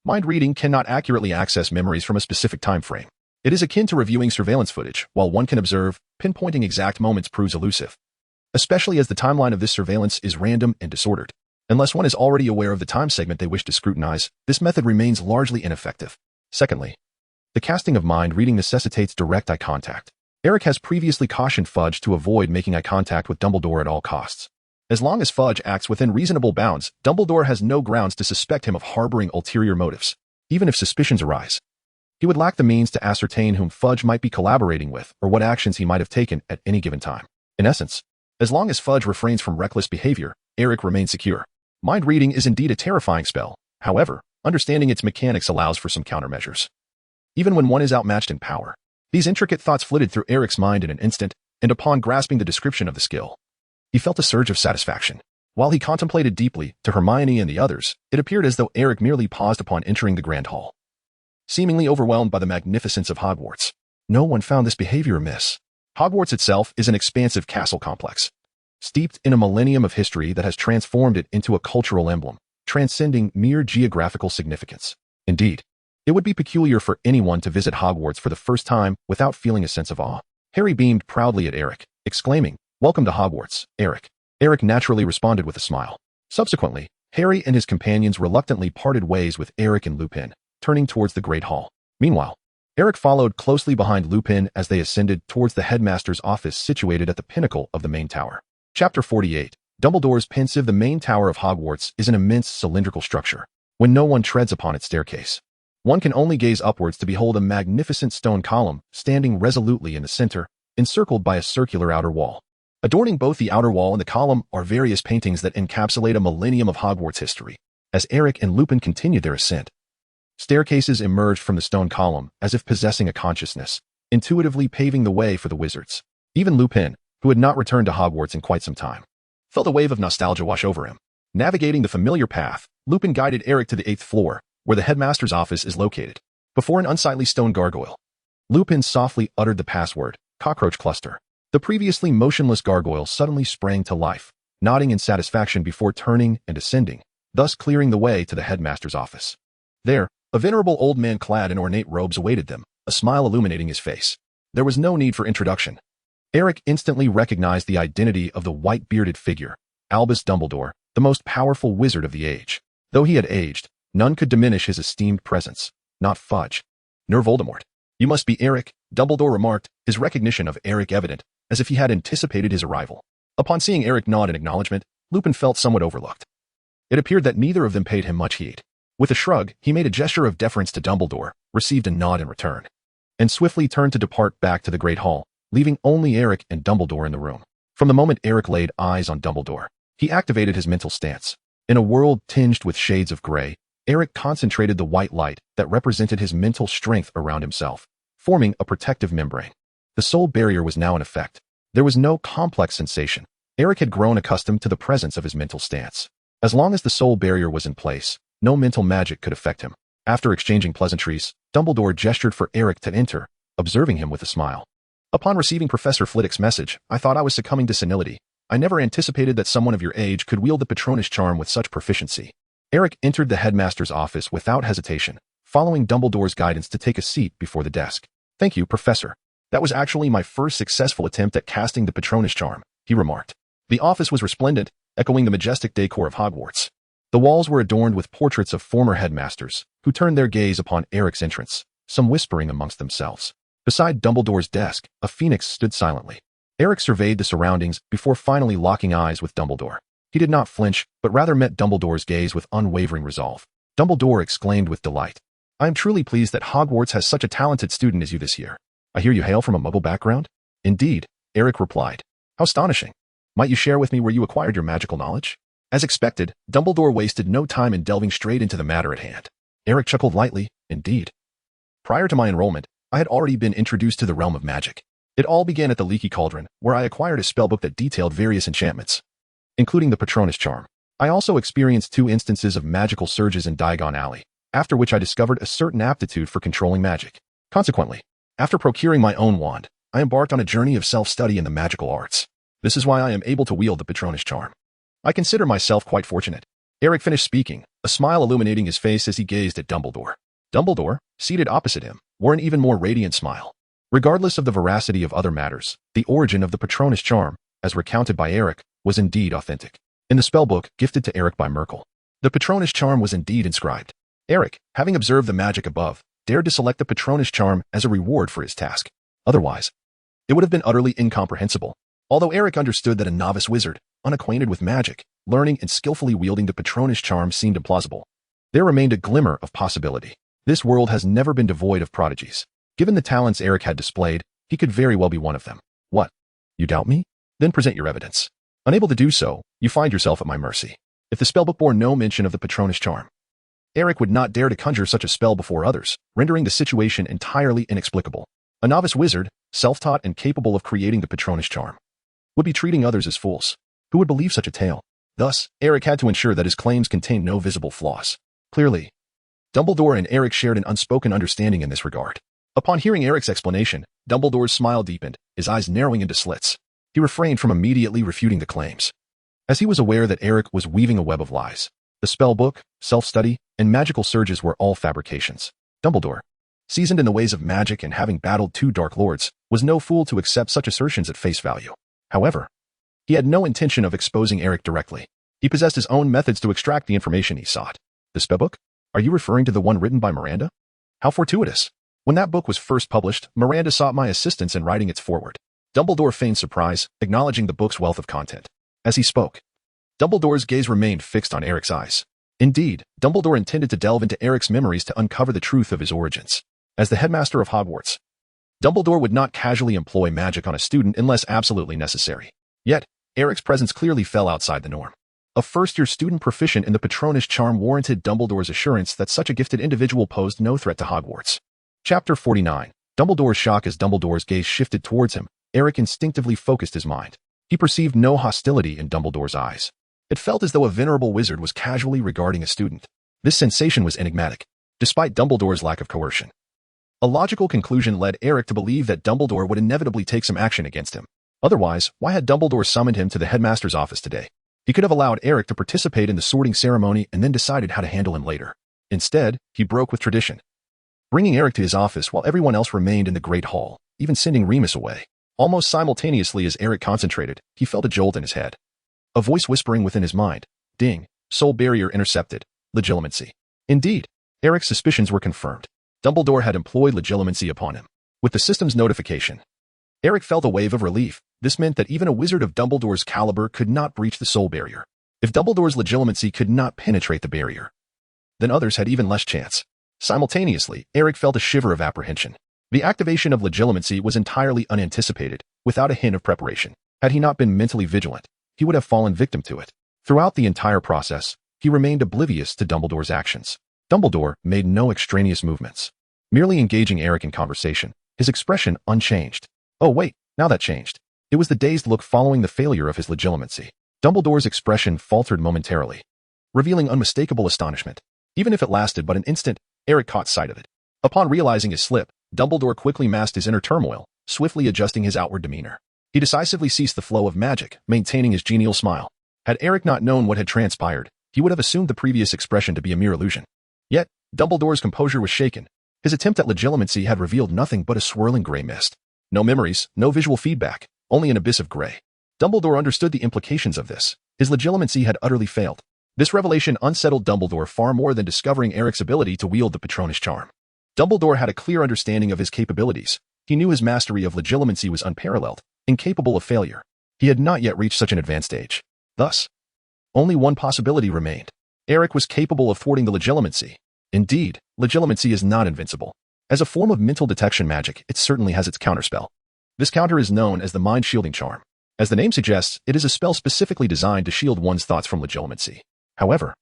A: mind reading cannot accurately access memories from a specific time frame. It is akin to reviewing surveillance footage. While one can observe, pinpointing exact moments proves elusive, especially as the timeline of this surveillance is random and disordered. Unless one is already aware of the time segment they wish to scrutinize, this method remains largely ineffective. Secondly, the casting of mind reading necessitates direct eye contact. Eric has previously cautioned Fudge to avoid making eye contact with Dumbledore at all costs. As long as Fudge acts within reasonable bounds, Dumbledore has no grounds to suspect him of harboring ulterior motives. Even if suspicions arise, he would lack the means to ascertain whom Fudge might be collaborating with or what actions he might have taken at any given time. In essence, as long as Fudge refrains from reckless behavior, Eric remains secure. Mind reading is indeed a terrifying spell. However, understanding its mechanics allows for some countermeasures. Even when one is outmatched in power, these intricate thoughts flitted through Eric's mind in an instant, and upon grasping the description of the skill, he felt a surge of satisfaction. While he contemplated deeply, to Hermione and the others, it appeared as though Eric merely paused upon entering the Grand Hall. Seemingly overwhelmed by the magnificence of Hogwarts, no one found this behavior amiss. Hogwarts itself is an expansive castle complex, steeped in a millennium of history that has transformed it into a cultural emblem, transcending mere geographical significance. Indeed, it would be peculiar for anyone to visit Hogwarts for the first time without feeling a sense of awe. Harry beamed proudly at Eric, exclaiming, "Welcome to Hogwarts, Eric." Eric naturally responded with a smile. Subsequently, Harry and his companions reluctantly parted ways with Eric and Lupin, turning towards the Great Hall. Meanwhile, Eric followed closely behind Lupin as they ascended towards the Headmaster's office situated at the pinnacle of the main tower. Chapter 48. Dumbledore's Pensive. The main tower of Hogwarts is an immense cylindrical structure. When no one treads upon its staircase, one can only gaze upwards to behold a magnificent stone column standing resolutely in the center, encircled by a circular outer wall. Adorning both the outer wall and the column are various paintings that encapsulate a millennium of Hogwarts history. As Eric and Lupin continued their ascent, staircases emerged from the stone column as if possessing a consciousness, intuitively paving the way for the wizards. Even Lupin, who had not returned to Hogwarts in quite some time, felt a wave of nostalgia wash over him. Navigating the familiar path, Lupin guided Eric to the 8th floor, where the Headmaster's office is located. Before an unsightly stone gargoyle, Lupin softly uttered the password, "Cockroach Cluster." The previously motionless gargoyle suddenly sprang to life, nodding in satisfaction before turning and ascending, thus clearing the way to the Headmaster's office. There, a venerable old man clad in ornate robes awaited them, a smile illuminating his face. There was no need for introduction. Eric instantly recognized the identity of the white-bearded figure, Albus Dumbledore, the most powerful wizard of the age. Though he had aged, none could diminish his esteemed presence, not Fudge, nor Voldemort. "You must be Eric," Dumbledore remarked, his recognition of Eric evident, as if he had anticipated his arrival. Upon seeing Eric nod in acknowledgement, Lupin felt somewhat overlooked. It appeared that neither of them paid him much heed. With a shrug, he made a gesture of deference to Dumbledore, received a nod in return, and swiftly turned to depart back to the Great Hall, leaving only Eric and Dumbledore in the room. From the moment Eric laid eyes on Dumbledore, he activated his mental stance. In a world tinged with shades of gray, Eric concentrated the white light that represented his mental strength around himself, forming a protective membrane. The soul barrier was now in effect. There was no complex sensation. Eric had grown accustomed to the presence of his mental stance. As long as the soul barrier was in place, no mental magic could affect him. After exchanging pleasantries, Dumbledore gestured for Eric to enter, observing him with a smile. "Upon receiving Professor Flitwick's message, I thought I was succumbing to senility. I never anticipated that someone of your age could wield the Patronus charm with such proficiency." Eric entered the Headmaster's office without hesitation, following Dumbledore's guidance to take a seat before the desk. "Thank you, Professor." That was actually my first successful attempt at casting the Patronus charm, he remarked. The office was resplendent, echoing the majestic decor of Hogwarts. The walls were adorned with portraits of former headmasters, who turned their gaze upon Eric's entrance, some whispering amongst themselves. Beside Dumbledore's desk, a phoenix stood silently. Eric surveyed the surroundings before finally locking eyes with Dumbledore. He did not flinch, but rather met Dumbledore's gaze with unwavering resolve. Dumbledore exclaimed with delight, "I am truly pleased that Hogwarts has such a talented student as you this year. I hear you hail from a Muggle background?" "Indeed," Eric replied. "How astonishing. Might you share with me where you acquired your magical knowledge?" As expected, Dumbledore wasted no time in delving straight into the matter at hand. Eric chuckled lightly. "Indeed. Prior to my enrollment, I had already been introduced to the realm of magic. It all began at the Leaky Cauldron, where I acquired a spellbook that detailed various enchantments, including the Patronus charm. I also experienced 2 instances of magical surges in Diagon Alley, after which I discovered a certain aptitude for controlling magic. Consequently, after procuring my own wand, I embarked on a journey of self-study in the magical arts. This is why I am able to wield the Patronus charm. I consider myself quite fortunate." Eric finished speaking, a smile illuminating his face as he gazed at Dumbledore. Dumbledore, seated opposite him, wore an even more radiant smile. Regardless of the veracity of other matters, the origin of the Patronus charm, as recounted by Eric, was indeed authentic. In the spellbook gifted to Eric by Merkel, the Patronus charm was indeed inscribed. Eric, having observed the magic above, dared to select the Patronus charm as a reward for his task. Otherwise, it would have been utterly incomprehensible. Although Eric understood that a novice wizard, unacquainted with magic, learning and skillfully wielding the Patronus charm seemed implausible, there remained a glimmer of possibility. This world has never been devoid of prodigies. Given the talents Eric had displayed, he could very well be one of them. "What? You doubt me? Then present your evidence. Unable to do so, you find yourself at my mercy." If the spellbook bore no mention of the Patronus charm, Eric would not dare to conjure such a spell before others, rendering the situation entirely inexplicable. A novice wizard, self-taught and capable of creating the Patronus charm, would be treating others as fools. Who would believe such a tale? Thus, Eric had to ensure that his claims contained no visible flaws. Clearly, Dumbledore and Eric shared an unspoken understanding in this regard. Upon hearing Eric's explanation, Dumbledore's smile deepened, his eyes narrowing into slits. He refrained from immediately refuting the claims, as he was aware that Eric was weaving a web of lies. The spellbook, self-study, and magical surges were all fabrications. Dumbledore, seasoned in the ways of magic and having battled 2 Dark Lords, was no fool to accept such assertions at face value. However, he had no intention of exposing Eric directly. He possessed his own methods to extract the information he sought. The spellbook? Are you referring to the one written by Miranda? How fortuitous. When that book was first published, Miranda sought my assistance in writing its foreword. Dumbledore feigned surprise, acknowledging the book's wealth of content. As he spoke, Dumbledore's gaze remained fixed on Eric's eyes. Indeed, Dumbledore intended to delve into Eric's memories to uncover the truth of his origins. As the headmaster of Hogwarts, Dumbledore would not casually employ magic on a student unless absolutely necessary. Yet, Eric's presence clearly fell outside the norm. A first-year student proficient in the Patronus charm warranted Dumbledore's assurance that such a gifted individual posed no threat to Hogwarts. Chapter 49. Dumbledore's shock. As Dumbledore's gaze shifted towards him, Eric instinctively focused his mind. He perceived no hostility in Dumbledore's eyes. It felt as though a venerable wizard was casually regarding a student. This sensation was enigmatic, despite Dumbledore's lack of coercion. A logical conclusion led Eric to believe that Dumbledore would inevitably take some action against him. Otherwise, why had Dumbledore summoned him to the headmaster's office today? He could have allowed Eric to participate in the sorting ceremony and then decided how to handle him later. Instead, he broke with tradition, bringing Eric to his office while everyone else remained in the Great Hall, even sending Remus away. Almost simultaneously as Eric concentrated, he felt a jolt in his head. A voice whispering within his mind, "Ding, soul barrier intercepted, legilimency." Indeed, Eric's suspicions were confirmed. Dumbledore had employed legilimency upon him. With the system's notification, Eric felt a wave of relief. This meant that even a wizard of Dumbledore's caliber could not breach the soul barrier. If Dumbledore's legilimency could not penetrate the barrier, then others had even less chance. Simultaneously, Eric felt a shiver of apprehension. The activation of legilimency was entirely unanticipated, without a hint of preparation. Had he not been mentally vigilant, he would have fallen victim to it. Throughout the entire process, he remained oblivious to Dumbledore's actions. Dumbledore made no extraneous movements, merely engaging Eric in conversation, his expression unchanged. Oh wait, now that changed. It was the dazed look following the failure of his legilimency. Dumbledore's expression faltered momentarily, revealing unmistakable astonishment. Even if it lasted but an instant, Eric caught sight of it. Upon realizing his slip, Dumbledore quickly masked his inner turmoil, swiftly adjusting his outward demeanor. He decisively ceased the flow of magic, maintaining his genial smile. Had Eric not known what had transpired, he would have assumed the previous expression to be a mere illusion. Yet, Dumbledore's composure was shaken. His attempt at legilimency had revealed nothing but a swirling gray mist. No memories, no visual feedback, only an abyss of gray. Dumbledore understood the implications of this. His legitimacy had utterly failed. This revelation unsettled Dumbledore far more than discovering Eric's ability to wield the Patronus charm. Dumbledore had a clear understanding of his capabilities. He knew his mastery of legitimacy was unparalleled, incapable of failure. He had not yet reached such an advanced stage. Thus, only one possibility remained. Eric was capable of thwarting the legitimacy. Indeed, legitimacy is not invincible. As a form of mental detection magic, it certainly has its counterspell. This counter is known as the mind-shielding charm. As the name suggests, it is a spell specifically designed to shield one's thoughts from legitimacy. However,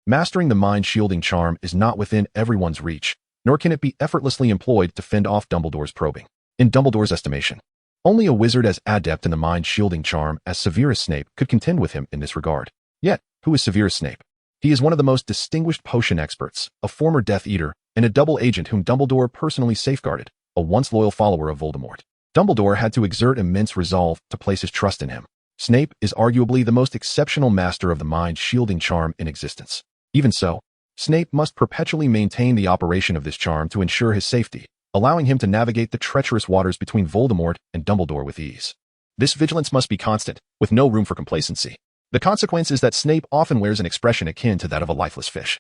A: mastering the mind-shielding charm is not within everyone's reach, nor can it be effortlessly employed to fend off Dumbledore's probing. In Dumbledore's estimation, only a wizard as adept in the mind-shielding charm as Severus Snape could contend with him in this regard. Yet, who is Severus Snape? He is one of the most distinguished potion experts, a former Death Eater, and a double agent whom Dumbledore personally safeguarded, a once loyal follower of Voldemort. Dumbledore had to exert immense resolve to place his trust in him. Snape is arguably the most exceptional master of the mind-shielding charm in existence. Even so, Snape must perpetually maintain the operation of this charm to ensure his safety, allowing him to navigate the treacherous waters between Voldemort and Dumbledore with ease. This vigilance must be constant, with no room for complacency. The consequence is that Snape often wears an expression akin to that of a lifeless fish.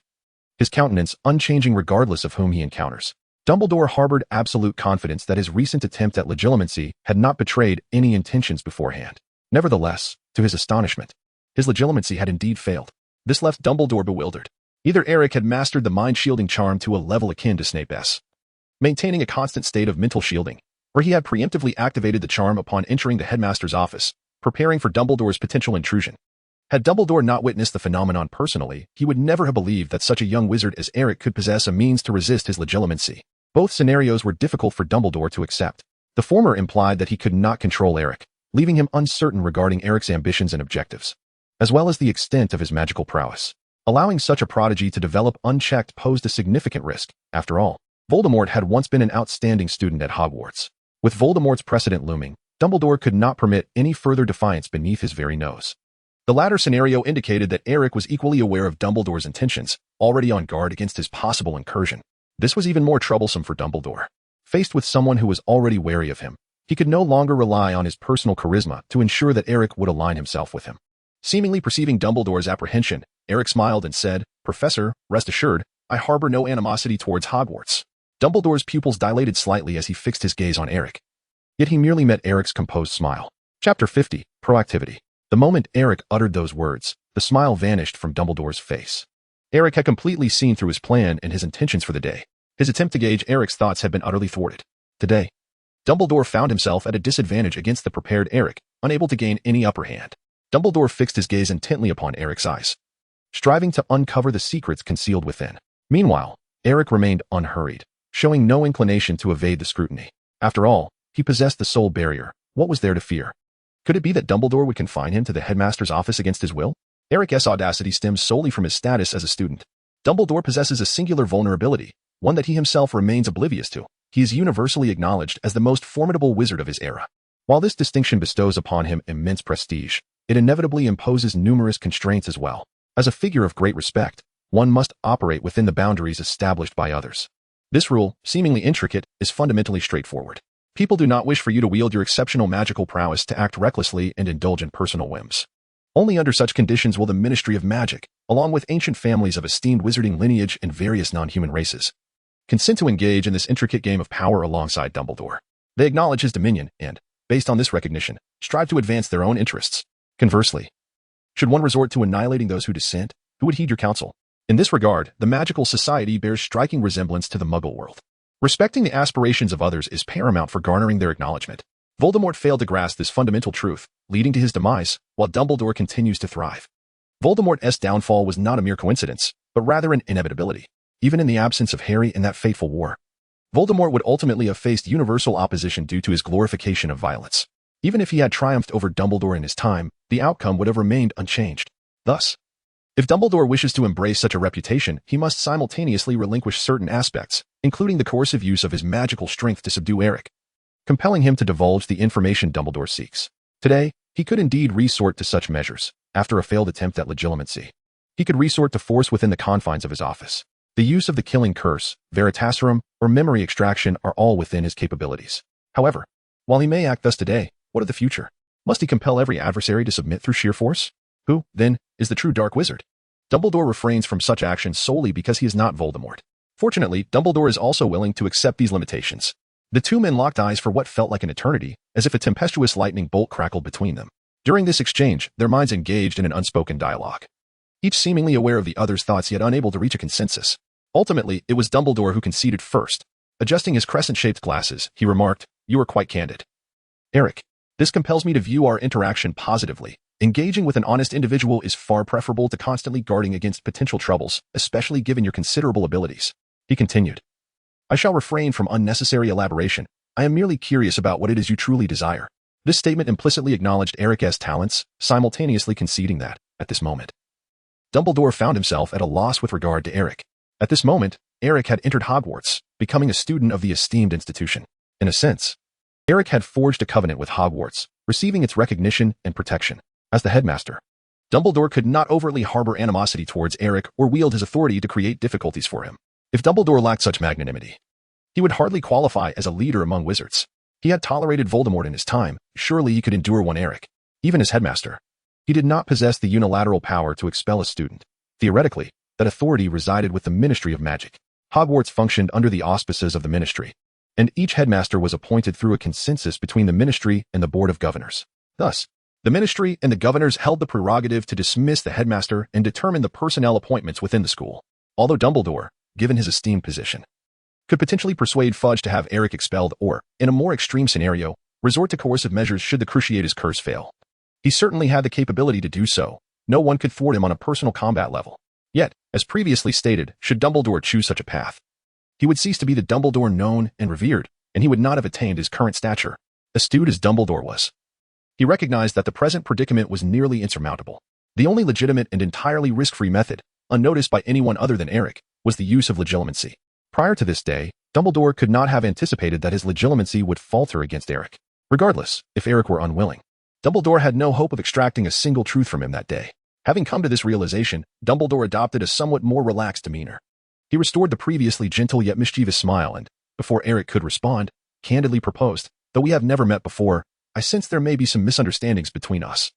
A: His countenance unchanging regardless of whom he encounters. Dumbledore harbored absolute confidence that his recent attempt at legitimacy had not betrayed any intentions beforehand. Nevertheless, to his astonishment, his legitimacy had indeed failed. This left Dumbledore bewildered. Either Eric had mastered the mind-shielding charm to a level akin to Snape's, maintaining a constant state of mental shielding, or he had preemptively activated the charm upon entering the Headmaster's office, preparing for Dumbledore's potential intrusion. Had Dumbledore not witnessed the phenomenon personally, he would never have believed that such a young wizard as Eric could possess a means to resist his legitimacy. Both scenarios were difficult for Dumbledore to accept. The former implied that he could not control Eric, leaving him uncertain regarding Eric's ambitions and objectives, as well as the extent of his magical prowess. Allowing such a prodigy to develop unchecked posed a significant risk. After all, Voldemort had once been an outstanding student at Hogwarts. With Voldemort's precedent looming, Dumbledore could not permit any further defiance beneath his very nose. The latter scenario indicated that Eric was equally aware of Dumbledore's intentions, already on guard against his possible incursion. This was even more troublesome for Dumbledore. Faced with someone who was already wary of him, he could no longer rely on his personal charisma to ensure that Eric would align himself with him. Seemingly perceiving Dumbledore's apprehension, Eric smiled and said, "Professor, rest assured, I harbor no animosity towards Hogwarts." Dumbledore's pupils dilated slightly as he fixed his gaze on Eric. Yet he merely met Eric's composed smile. Chapter 50, Proactivity. The moment Eric uttered those words, the smile vanished from Dumbledore's face. Eric had completely seen through his plan and his intentions for the day. His attempt to gauge Eric's thoughts had been utterly thwarted. Today, Dumbledore found himself at a disadvantage against the prepared Eric, unable to gain any upper hand. Dumbledore fixed his gaze intently upon Eric's eyes, striving to uncover the secrets concealed within. Meanwhile, Eric remained unhurried, showing no inclination to evade the scrutiny. After all, he possessed the soul barrier. What was there to fear? Could it be that Dumbledore would confine him to the Headmaster's office against his will? Eric's audacity stems solely from his status as a student. Dumbledore possesses a singular vulnerability, one that he himself remains oblivious to. He is universally acknowledged as the most formidable wizard of his era. While this distinction bestows upon him immense prestige, it inevitably imposes numerous constraints as well. As a figure of great respect, one must operate within the boundaries established by others. This rule, seemingly intricate, is fundamentally straightforward. People do not wish for you to wield your exceptional magical prowess to act recklessly and indulge in personal whims. Only under such conditions will the Ministry of Magic, along with ancient families of esteemed wizarding lineage and various non-human races, consent to engage in this intricate game of power alongside Dumbledore. They acknowledge his dominion and, based on this recognition, strive to advance their own interests. Conversely, should one resort to annihilating those who dissent, who would heed your counsel? In this regard, the magical society bears striking resemblance to the Muggle world. Respecting the aspirations of others is paramount for garnering their acknowledgement. Voldemort failed to grasp this fundamental truth, leading to his demise, while Dumbledore continues to thrive. Voldemort's downfall was not a mere coincidence, but rather an inevitability. Even in the absence of Harry in that fateful war, Voldemort would ultimately have faced universal opposition due to his glorification of violence. Even if he had triumphed over Dumbledore in his time, the outcome would have remained unchanged. Thus, if Dumbledore wishes to embrace such a reputation, he must simultaneously relinquish certain aspects, including the coercive use of his magical strength to subdue Eric, compelling him to divulge the information Dumbledore seeks. Today, he could indeed resort to such measures. After a failed attempt at legitimacy, he could resort to force within the confines of his office. The use of the killing curse, veritaserum, or memory extraction are all within his capabilities. However, While he may act thus today, what of the future? Must he compel every adversary to submit through sheer force? Who, then, is the true Dark Wizard? Dumbledore refrains from such actions solely because he is not Voldemort. Fortunately, Dumbledore is also willing to accept these limitations. The two men locked eyes for what felt like an eternity, as if a tempestuous lightning bolt crackled between them. During this exchange, their minds engaged in an unspoken dialogue. Each seemingly aware of the other's thoughts yet unable to reach a consensus. Ultimately, it was Dumbledore who conceded first. Adjusting his crescent-shaped glasses, he remarked, "You are quite candid. Eric, this compels me to view our interaction positively. Engaging with an honest individual is far preferable to constantly guarding against potential troubles, especially given your considerable abilities." He continued, "I shall refrain from unnecessary elaboration. I am merely curious about what it is you truly desire." This statement implicitly acknowledged Eric's talents, simultaneously conceding that, at this moment, Dumbledore found himself at a loss with regard to Eric. At this moment, Eric had entered Hogwarts, becoming a student of the esteemed institution. In a sense, Eric had forged a covenant with Hogwarts, receiving its recognition and protection. As the headmaster, Dumbledore could not overtly harbor animosity towards Eric or wield his authority to create difficulties for him. If Dumbledore lacked such magnanimity, he would hardly qualify as a leader among wizards. He had tolerated Voldemort in his time, surely he could endure one Eric. Even as headmaster, he did not possess the unilateral power to expel a student. Theoretically, that authority resided with the Ministry of Magic. Hogwarts functioned under the auspices of the Ministry, and each headmaster was appointed through a consensus between the Ministry and the Board of Governors. Thus, the Ministry and the Governors held the prerogative to dismiss the headmaster and determine the personnel appointments within the school. Although Dumbledore, given his esteemed position, could potentially persuade Fudge to have Eric expelled or, in a more extreme scenario, resort to coercive measures should the Cruciatus curse fail. He certainly had the capability to do so. No one could thwart him on a personal combat level. Yet, as previously stated, should Dumbledore choose such a path, he would cease to be the Dumbledore known and revered, and he would not have attained his current stature. Astute as Dumbledore was, he recognized that the present predicament was nearly insurmountable. The only legitimate and entirely risk-free method, unnoticed by anyone other than Eric, was the use of legilimency. Prior to this day, Dumbledore could not have anticipated that his legilimency would falter against Eric. Regardless, if Eric were unwilling, Dumbledore had no hope of extracting a single truth from him that day. Having come to this realization, Dumbledore adopted a somewhat more relaxed demeanor. He restored the previously gentle yet mischievous smile and, before Eric could respond, candidly proposed, "Though we have never met before, I sense there may be some misunderstandings between us.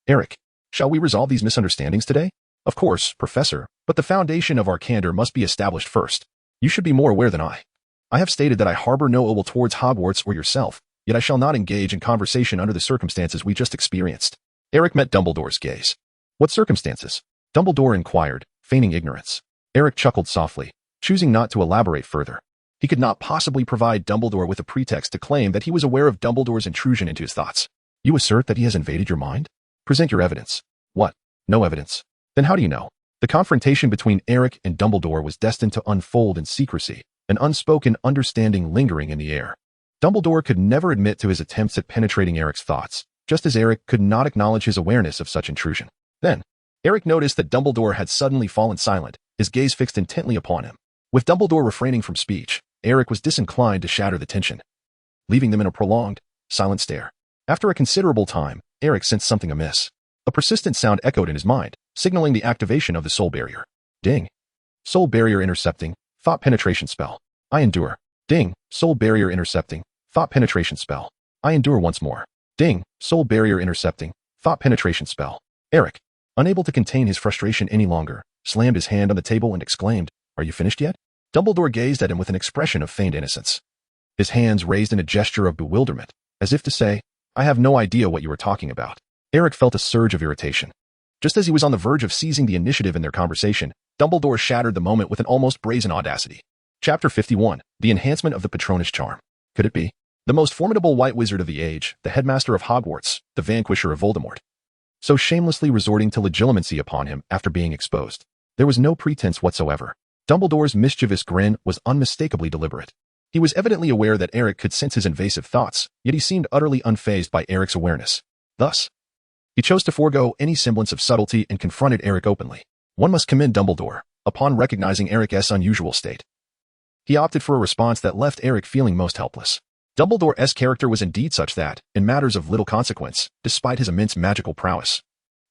A: Eric, shall we resolve these misunderstandings today?" "Of course, Professor, but the foundation of our candor must be established first. You should be more aware than I. I have stated that I harbor no ill will towards Hogwarts or yourself, yet I shall not engage in conversation under the circumstances we just experienced." Eric met Dumbledore's gaze. "What circumstances?" Dumbledore inquired, feigning ignorance. Eric chuckled softly, choosing not to elaborate further. He could not possibly provide Dumbledore with a pretext to claim that he was aware of Dumbledore's intrusion into his thoughts. "You assert that he has invaded your mind? Present your evidence." "What? No evidence? Then how do you know?" The confrontation between Eric and Dumbledore was destined to unfold in secrecy, an unspoken understanding lingering in the air. Dumbledore could never admit to his attempts at penetrating Eric's thoughts, just as Eric could not acknowledge his awareness of such intrusion. Then, Eric noticed that Dumbledore had suddenly fallen silent, his gaze fixed intently upon him. With Dumbledore refraining from speech, Eric was disinclined to shatter the tension, leaving them in a prolonged, silent stare. After a considerable time, Eric sensed something amiss. A persistent sound echoed in his mind, signaling the activation of the soul barrier. Ding. Soul barrier intercepting, thought penetration spell. I endure. Ding. Soul barrier intercepting, thought penetration spell. I endure once more. Ding. Soul barrier intercepting, thought penetration spell. Eric, unable to contain his frustration any longer, slammed his hand on the table and exclaimed, "Are you finished yet?" Dumbledore gazed at him with an expression of feigned innocence. His hands raised in a gesture of bewilderment, as if to say, "I have no idea what you are talking about." Eric felt a surge of irritation. Just as he was on the verge of seizing the initiative in their conversation, Dumbledore shattered the moment with an almost brazen audacity. Chapter 51, The Enhancement of the Patronus Charm. Could it be? The most formidable white wizard of the age, the headmaster of Hogwarts, the vanquisher of Voldemort, so shamelessly resorting to legilimency upon him after being exposed. There was no pretense whatsoever. Dumbledore's mischievous grin was unmistakably deliberate. He was evidently aware that Eric could sense his invasive thoughts, yet he seemed utterly unfazed by Eric's awareness. Thus, he chose to forego any semblance of subtlety and confronted Eric openly. One must commend Dumbledore, upon recognizing Eric's unusual state. He opted for a response that left Eric feeling most helpless. Dumbledore's character was indeed such that, in matters of little consequence, despite his immense magical prowess,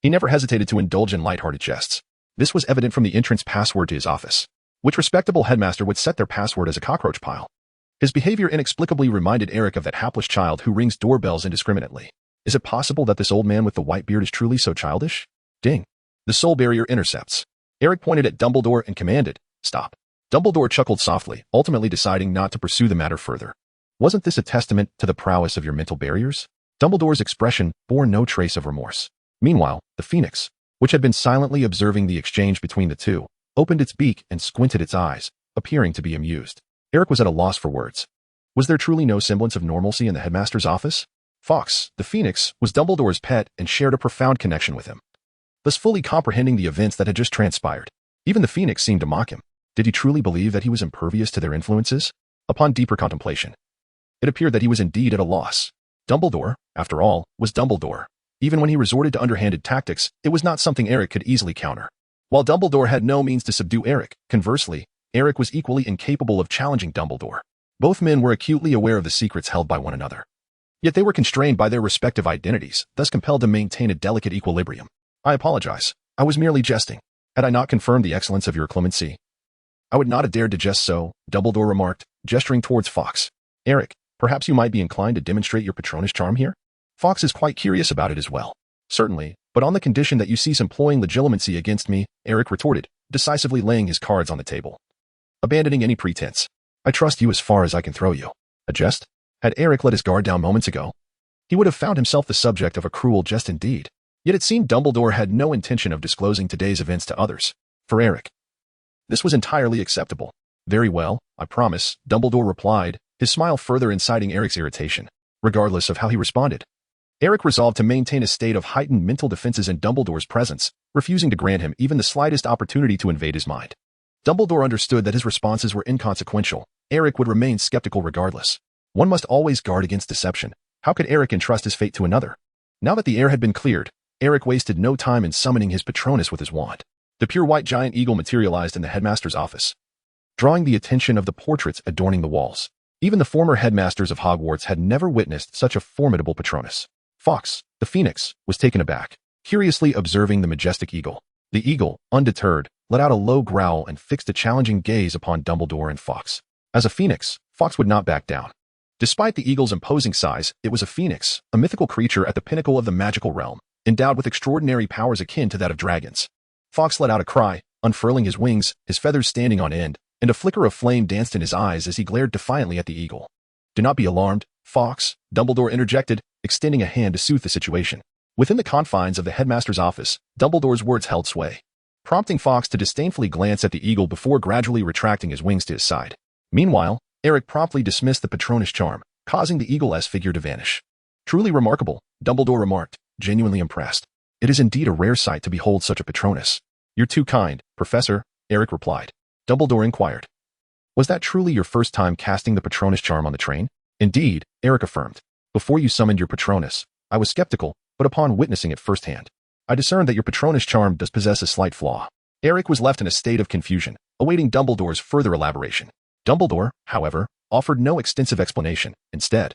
A: he never hesitated to indulge in light-hearted jests. This was evident from the entrance password to his office. Which respectable headmaster would set their password as a cockroach pile? His behavior inexplicably reminded Eric of that hapless child who rings doorbells indiscriminately. Is it possible that this old man with the white beard is truly so childish? Ding. The soul barrier intercepts. Eric pointed at Dumbledore and commanded, "Stop." Dumbledore chuckled softly, ultimately deciding not to pursue the matter further. Wasn't this a testament to the prowess of your mental barriers? Dumbledore's expression bore no trace of remorse. Meanwhile, the Phoenix, which had been silently observing the exchange between the two, opened its beak and squinted its eyes, appearing to be amused. Eric was at a loss for words. Was there truly no semblance of normalcy in the headmaster's office? Fawkes, the Phoenix, was Dumbledore's pet and shared a profound connection with him, thus fully comprehending the events that had just transpired. Even the Phoenix seemed to mock him. Did he truly believe that he was impervious to their influences? Upon deeper contemplation, it appeared that he was indeed at a loss. Dumbledore, after all, was Dumbledore. Even when he resorted to underhanded tactics, it was not something Eric could easily counter. While Dumbledore had no means to subdue Eric, conversely, Eric was equally incapable of challenging Dumbledore. Both men were acutely aware of the secrets held by one another. Yet they were constrained by their respective identities, thus compelled to maintain a delicate equilibrium. I apologize. I was merely jesting. Had I not confirmed the excellence of your clemency, I would not have dared to jest so, Dumbledore remarked, gesturing towards Fawkes. Eric, perhaps you might be inclined to demonstrate your Patronus charm here? Fawkes is quite curious about it as well. Certainly, but on the condition that you cease employing legitimacy against me, Eric retorted, decisively laying his cards on the table. Abandoning any pretense. I trust you as far as I can throw you. A jest? Had Eric let his guard down moments ago, he would have found himself the subject of a cruel jest indeed. Yet it seemed Dumbledore had no intention of disclosing today's events to others. For Eric, this was entirely acceptable. Very well, I promise, Dumbledore replied, his smile further inciting Eric's irritation, regardless of how he responded. Eric resolved to maintain a state of heightened mental defenses in Dumbledore's presence, refusing to grant him even the slightest opportunity to invade his mind. Dumbledore understood that his responses were inconsequential. Eric would remain skeptical regardless. One must always guard against deception. How could Eric entrust his fate to another? Now that the air had been cleared, Eric wasted no time in summoning his Patronus with his wand. The pure white giant eagle materialized in the headmaster's office, drawing the attention of the portraits adorning the walls. Even the former headmasters of Hogwarts had never witnessed such a formidable Patronus. Fawkes, the Phoenix, was taken aback, curiously observing the majestic eagle. The eagle, undeterred, let out a low growl and fixed a challenging gaze upon Dumbledore and Fawkes. As a phoenix, Fawkes would not back down. Despite the eagle's imposing size, it was a phoenix, a mythical creature at the pinnacle of the magical realm, endowed with extraordinary powers akin to that of dragons. Fawkes let out a cry, unfurling his wings, his feathers standing on end, and a flicker of flame danced in his eyes as he glared defiantly at the eagle. Do not be alarmed, Fawkes, Dumbledore interjected, extending a hand to soothe the situation. Within the confines of the headmaster's office, Dumbledore's words held sway, prompting Fawkes to disdainfully glance at the eagle before gradually retracting his wings to his side. Meanwhile, Eric promptly dismissed the Patronus charm, causing the eagle-esque figure to vanish. Truly remarkable, Dumbledore remarked, genuinely impressed. It is indeed a rare sight to behold such a Patronus. You're too kind, Professor, Eric replied. Dumbledore inquired. Was that truly your first time casting the Patronus charm on the train? Indeed, Eric affirmed. Before you summoned your Patronus, I was skeptical, but upon witnessing it firsthand, I discerned that your Patronus charm does possess a slight flaw. Eric was left in a state of confusion, awaiting Dumbledore's further elaboration. Dumbledore, however, offered no extensive explanation. Instead,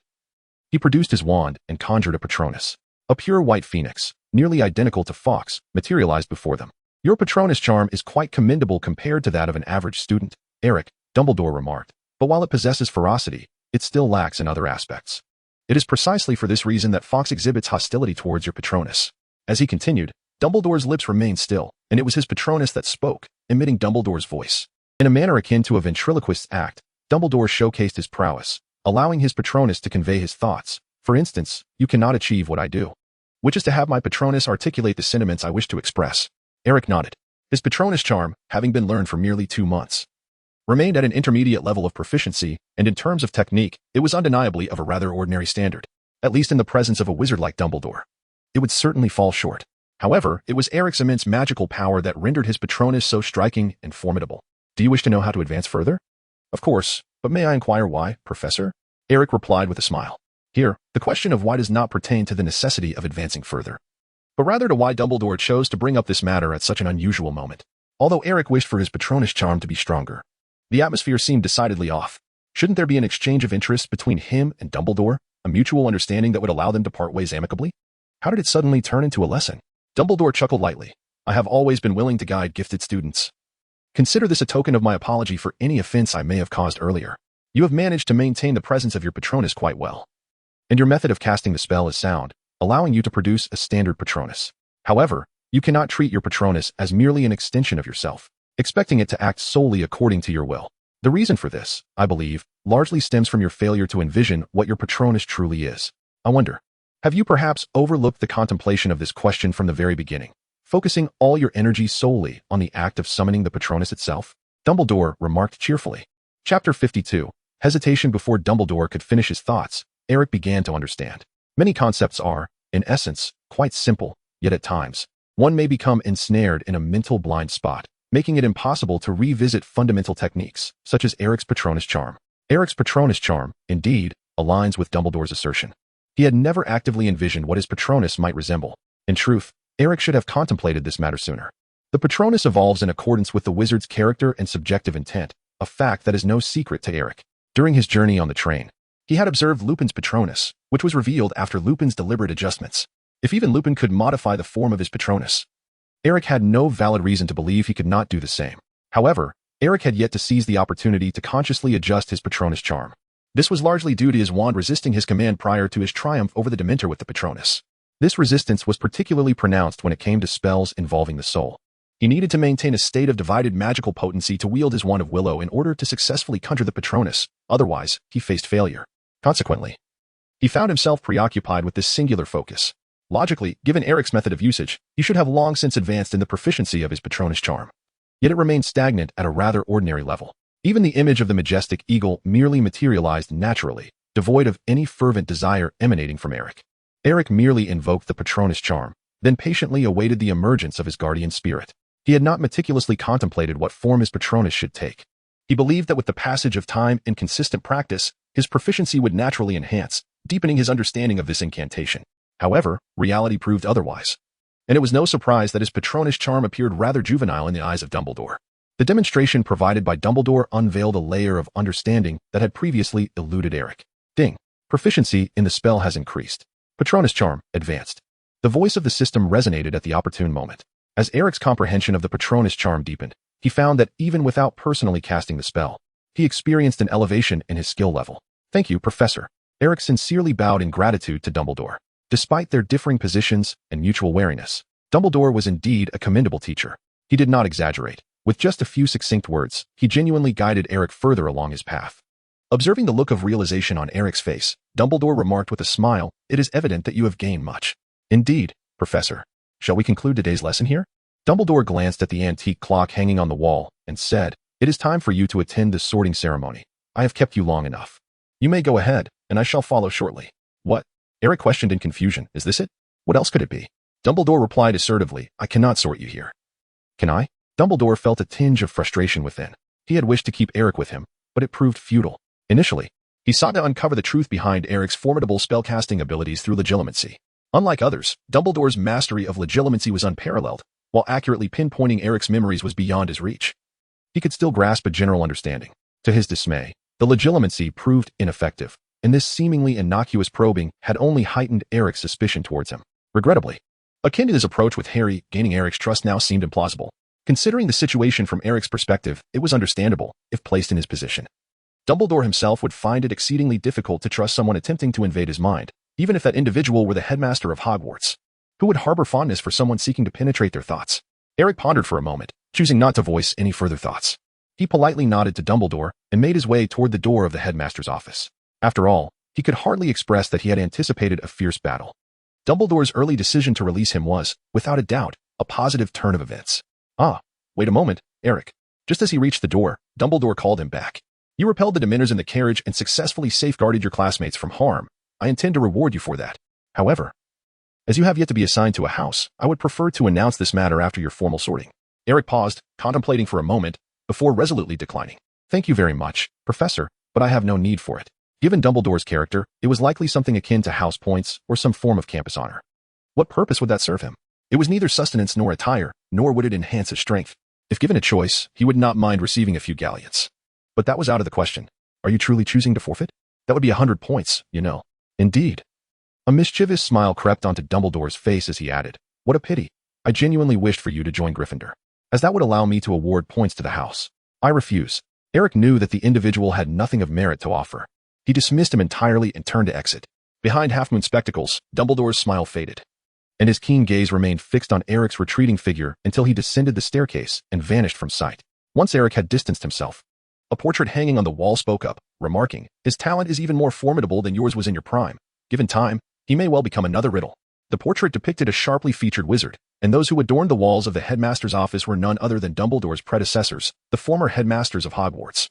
A: he produced his wand and conjured a Patronus. A pure white phoenix, nearly identical to Fawkes, materialized before them. Your Patronus charm is quite commendable compared to that of an average student, Eric, Dumbledore remarked, but while it possesses ferocity, it still lacks in other aspects. It is precisely for this reason that Fawkes exhibits hostility towards your Patronus. As he continued, Dumbledore's lips remained still, and it was his Patronus that spoke, emitting Dumbledore's voice. In a manner akin to a ventriloquist's act, Dumbledore showcased his prowess, allowing his Patronus to convey his thoughts. For instance, you cannot achieve what I do, which is to have my Patronus articulate the sentiments I wish to express. Eric nodded. His Patronus charm, having been learned for merely 2 months, remained at an intermediate level of proficiency, and in terms of technique, it was undeniably of a rather ordinary standard. At least in the presence of a wizard like Dumbledore, it would certainly fall short. However, it was Eric's immense magical power that rendered his Patronus so striking and formidable. Do you wish to know how to advance further? Of course, but may I inquire why, Professor? Eric replied with a smile. Here, the question of why does not pertain to the necessity of advancing further, but rather to why Dumbledore chose to bring up this matter at such an unusual moment. Although Eric wished for his Patronus charm to be stronger, the atmosphere seemed decidedly off. Shouldn't there be an exchange of interests between him and Dumbledore, a mutual understanding that would allow them to part ways amicably? How did it suddenly turn into a lesson? Dumbledore chuckled lightly. I have always been willing to guide gifted students. Consider this a token of my apology for any offense I may have caused earlier. You have managed to maintain the presence of your Patronus quite well. And your method of casting the spell is sound, allowing you to produce a standard Patronus. However, you cannot treat your Patronus as merely an extension of yourself, expecting it to act solely according to your will. The reason for this, I believe, largely stems from your failure to envision what your Patronus truly is. I wonder, have you perhaps overlooked the contemplation of this question from the very beginning, focusing all your energy solely on the act of summoning the Patronus itself? Dumbledore remarked cheerfully. Chapter 52. Hesitation. Before Dumbledore could finish his thoughts, Eric began to understand. Many concepts are, in essence, quite simple, yet at times, one may become ensnared in a mental blind spot, making it impossible to revisit fundamental techniques, such as Eric's Patronus charm. Eric's Patronus charm, indeed, aligns with Dumbledore's assertion. He had never actively envisioned what his Patronus might resemble. In truth, Eric should have contemplated this matter sooner. The Patronus evolves in accordance with the wizard's character and subjective intent, a fact that is no secret to Eric. During his journey on the train, he had observed Lupin's Patronus, which was revealed after Lupin's deliberate adjustments. If even Lupin could modify the form of his Patronus, Eric had no valid reason to believe he could not do the same. However, Eric had yet to seize the opportunity to consciously adjust his Patronus charm. This was largely due to his wand resisting his command prior to his triumph over the Dementor with the Patronus. This resistance was particularly pronounced when it came to spells involving the soul. He needed to maintain a state of divided magical potency to wield his Wand of Willow in order to successfully conjure the Patronus, otherwise, he faced failure. Consequently, he found himself preoccupied with this singular focus. Logically, given Eric's method of usage, he should have long since advanced in the proficiency of his Patronus charm. Yet it remained stagnant at a rather ordinary level. Even the image of the majestic eagle merely materialized naturally, devoid of any fervent desire emanating from Eric. Eric merely invoked the Patronus charm, then patiently awaited the emergence of his guardian spirit. He had not meticulously contemplated what form his Patronus should take. He believed that with the passage of time and consistent practice, his proficiency would naturally enhance, deepening his understanding of this incantation. However, reality proved otherwise. And it was no surprise that his Patronus charm appeared rather juvenile in the eyes of Dumbledore. The demonstration provided by Dumbledore unveiled a layer of understanding that had previously eluded Eric. Ding. Proficiency in the spell has increased. Patronus charm, advanced. The voice of the system resonated at the opportune moment. As Eric's comprehension of the Patronus charm deepened, he found that even without personally casting the spell, he experienced an elevation in his skill level. Thank you, Professor. Eric sincerely bowed in gratitude to Dumbledore. Despite their differing positions and mutual wariness, Dumbledore was indeed a commendable teacher. He did not exaggerate. With just a few succinct words, he genuinely guided Eric further along his path. Observing the look of realization on Eric's face, Dumbledore remarked with a smile, "It is evident that you have gained much." "Indeed, Professor. Shall we conclude today's lesson here?" Dumbledore glanced at the antique clock hanging on the wall and said, "It is time for you to attend the sorting ceremony. I have kept you long enough. You may go ahead, and I shall follow shortly." "What?" Eric questioned in confusion. "Is this it? What else could it be?" Dumbledore replied assertively, "I cannot sort you here." "Can I?" Dumbledore felt a tinge of frustration within. He had wished to keep Eric with him, but it proved futile. Initially, he sought to uncover the truth behind Eric's formidable spellcasting abilities through legilimency. Unlike others, Dumbledore's mastery of legilimency was unparalleled, while accurately pinpointing Eric's memories was beyond his reach. He could still grasp a general understanding. To his dismay, the legilimency proved ineffective, and this seemingly innocuous probing had only heightened Eric's suspicion towards him. Regrettably, akin to his approach with Harry, gaining Eric's trust now seemed implausible. Considering the situation from Eric's perspective, it was understandable, if placed in his position. Dumbledore himself would find it exceedingly difficult to trust someone attempting to invade his mind, even if that individual were the headmaster of Hogwarts. Who would harbor fondness for someone seeking to penetrate their thoughts? Eric pondered for a moment, choosing not to voice any further thoughts. He politely nodded to Dumbledore and made his way toward the door of the headmaster's office. After all, he could hardly express that he had anticipated a fierce battle. Dumbledore's early decision to release him was, without a doubt, a positive turn of events. "Ah, wait a moment, Eric." Just as he reached the door, Dumbledore called him back. "You repelled the Dementors in the carriage and successfully safeguarded your classmates from harm. I intend to reward you for that. However, as you have yet to be assigned to a house, I would prefer to announce this matter after your formal sorting." Eric paused, contemplating for a moment, before resolutely declining. "Thank you very much, Professor, but I have no need for it." Given Dumbledore's character, it was likely something akin to house points or some form of campus honor. What purpose would that serve him? It was neither sustenance nor attire, nor would it enhance his strength. If given a choice, he would not mind receiving a few galleons. But that was out of the question. Are you truly choosing to forfeit? That would be 100 points, you know. Indeed. A mischievous smile crept onto Dumbledore's face as he added, "What a pity. I genuinely wished for you to join Gryffindor, as that would allow me to award points to the house." "I refuse." Eric knew that the individual had nothing of merit to offer. He dismissed him entirely and turned to exit. Behind half-moon spectacles, Dumbledore's smile faded, and his keen gaze remained fixed on Eric's retreating figure until he descended the staircase and vanished from sight. Once Eric had distanced himself, a portrait hanging on the wall spoke up, remarking, "His talent is even more formidable than yours was in your prime. Given time, he may well become another riddle." The portrait depicted a sharply featured wizard, and those who adorned the walls of the headmaster's office were none other than Dumbledore's predecessors, the former headmasters of Hogwarts.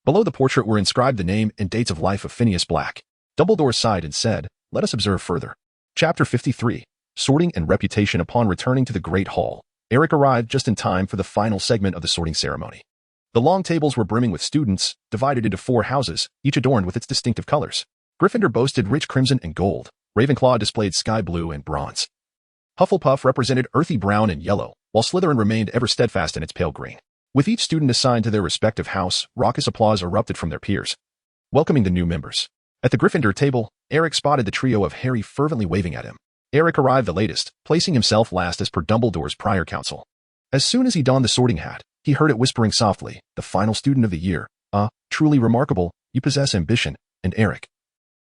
A: Below the portrait were inscribed the name and dates of life of Sirius Black. Dumbledore sighed and said, "Let us observe further." Chapter 53. Sorting and Reputation. Upon returning to the Great Hall, Eric arrived just in time for the final segment of the sorting ceremony. The long tables were brimming with students, divided into 4 houses, each adorned with its distinctive colors. Gryffindor boasted rich crimson and gold. Ravenclaw displayed sky blue and bronze. Hufflepuff represented earthy brown and yellow, while Slytherin remained ever steadfast in its pale green. With each student assigned to their respective house, raucous applause erupted from their peers, welcoming the new members. At the Gryffindor table, Eric spotted the trio of Harry fervently waving at him. Eric arrived the latest, placing himself last as per Dumbledore's prior counsel. As soon as he donned the sorting hat, he heard it whispering softly, "The final student of the year. Truly remarkable, you possess ambition." And Eric,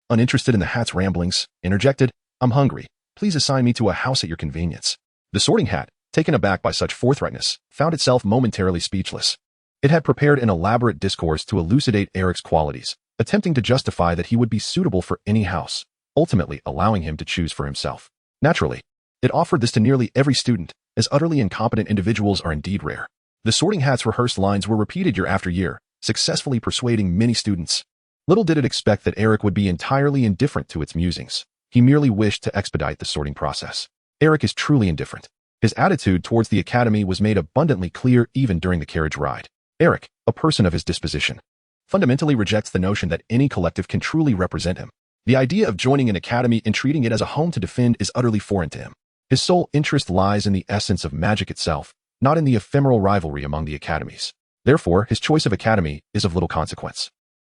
A: uninterested in the hat's ramblings, interjected, "I'm hungry. Please assign me to a house at your convenience." The sorting hat, taken aback by such forthrightness, found itself momentarily speechless. It had prepared an elaborate discourse to elucidate Eric's qualities, attempting to justify that he would be suitable for any house, ultimately allowing him to choose for himself. Naturally, it offered this to nearly every student, as utterly incompetent individuals are indeed rare. The sorting hat's rehearsed lines were repeated year after year, successfully persuading many students. Little did it expect that Eric would be entirely indifferent to its musings. He merely wished to expedite the sorting process. Eric is truly indifferent. His attitude towards the academy was made abundantly clear even during the carriage ride. Eric, a person of his disposition, fundamentally rejects the notion that any collective can truly represent him. The idea of joining an academy and treating it as a home to defend is utterly foreign to him. His sole interest lies in the essence of magic itself, not in the ephemeral rivalry among the academies. Therefore, his choice of academy is of little consequence.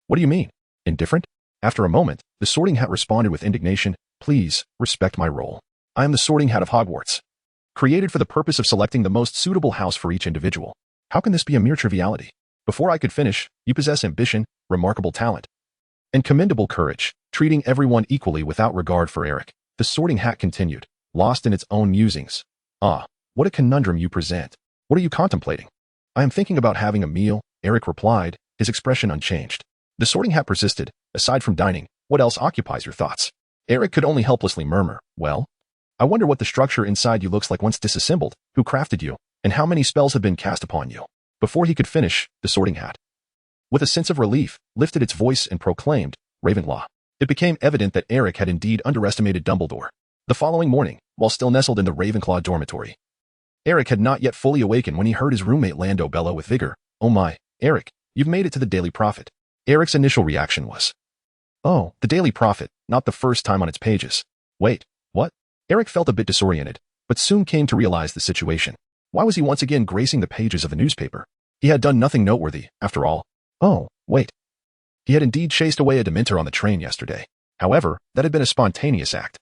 A: "What do you mean? Indifferent?" After a moment, the sorting hat responded with indignation, "Please, respect my role. I am the sorting hat of Hogwarts, created for the purpose of selecting the most suitable house for each individual. How can this be a mere triviality? Before I could finish, you possess ambition, remarkable talent, and commendable courage." Treating everyone equally without regard for Eric, the sorting hat continued, lost in its own musings. What a conundrum you present. What are you contemplating?" "I am thinking about having a meal," Eric replied, his expression unchanged. The sorting hat persisted, "Aside from dining, what else occupies your thoughts?" Eric could only helplessly murmur, "Well, I wonder what the structure inside you looks like once disassembled, who crafted you, and how many spells have been cast upon you." Before he could finish, the sorting hat, with a sense of relief, lifted its voice and proclaimed, "Ravenclaw." It became evident that Eric had indeed underestimated Dumbledore. The following morning, while still nestled in the Ravenclaw dormitory, Eric had not yet fully awakened when he heard his roommate Lando bellow with vigor, "Oh my, Eric, you've made it to the Daily Prophet." Eric's initial reaction was, "Oh, the Daily Prophet, not the first time on its pages. Wait, what?" Eric felt a bit disoriented, but soon came to realize the situation. Why was he once again gracing the pages of a newspaper? He had done nothing noteworthy, after all. Oh, wait. He had indeed chased away a Dementor on the train yesterday. However, that had been a spontaneous act.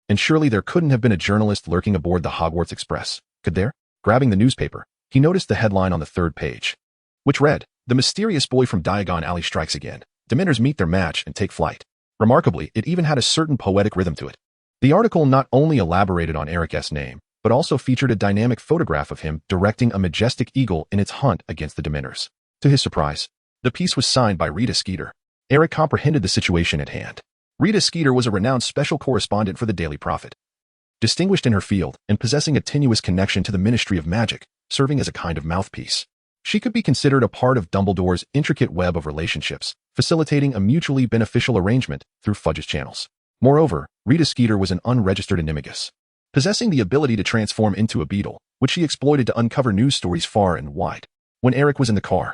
A: And surely there couldn't have been a journalist lurking aboard the Hogwarts Express, could there? Grabbing the newspaper, he noticed the headline on the 3rd page, which read, "The mysterious boy from Diagon Alley strikes again. Dementors meet their match and take flight." Remarkably, it even had a certain poetic rhythm to it. The article not only elaborated on Eric's name, but also featured a dynamic photograph of him directing a majestic eagle in its hunt against the Dementors. To his surprise, the piece was signed by Rita Skeeter. Eric comprehended the situation at hand. Rita Skeeter was a renowned special correspondent for the Daily Prophet, distinguished in her field and possessing a tenuous connection to the Ministry of Magic, serving as a kind of mouthpiece. She could be considered a part of Dumbledore's intricate web of relationships, facilitating a mutually beneficial arrangement through Fudge's channels. Moreover, Rita Skeeter was an unregistered animagus, possessing the ability to transform into a beetle, which she exploited to uncover news stories far and wide. When Eric was in the car,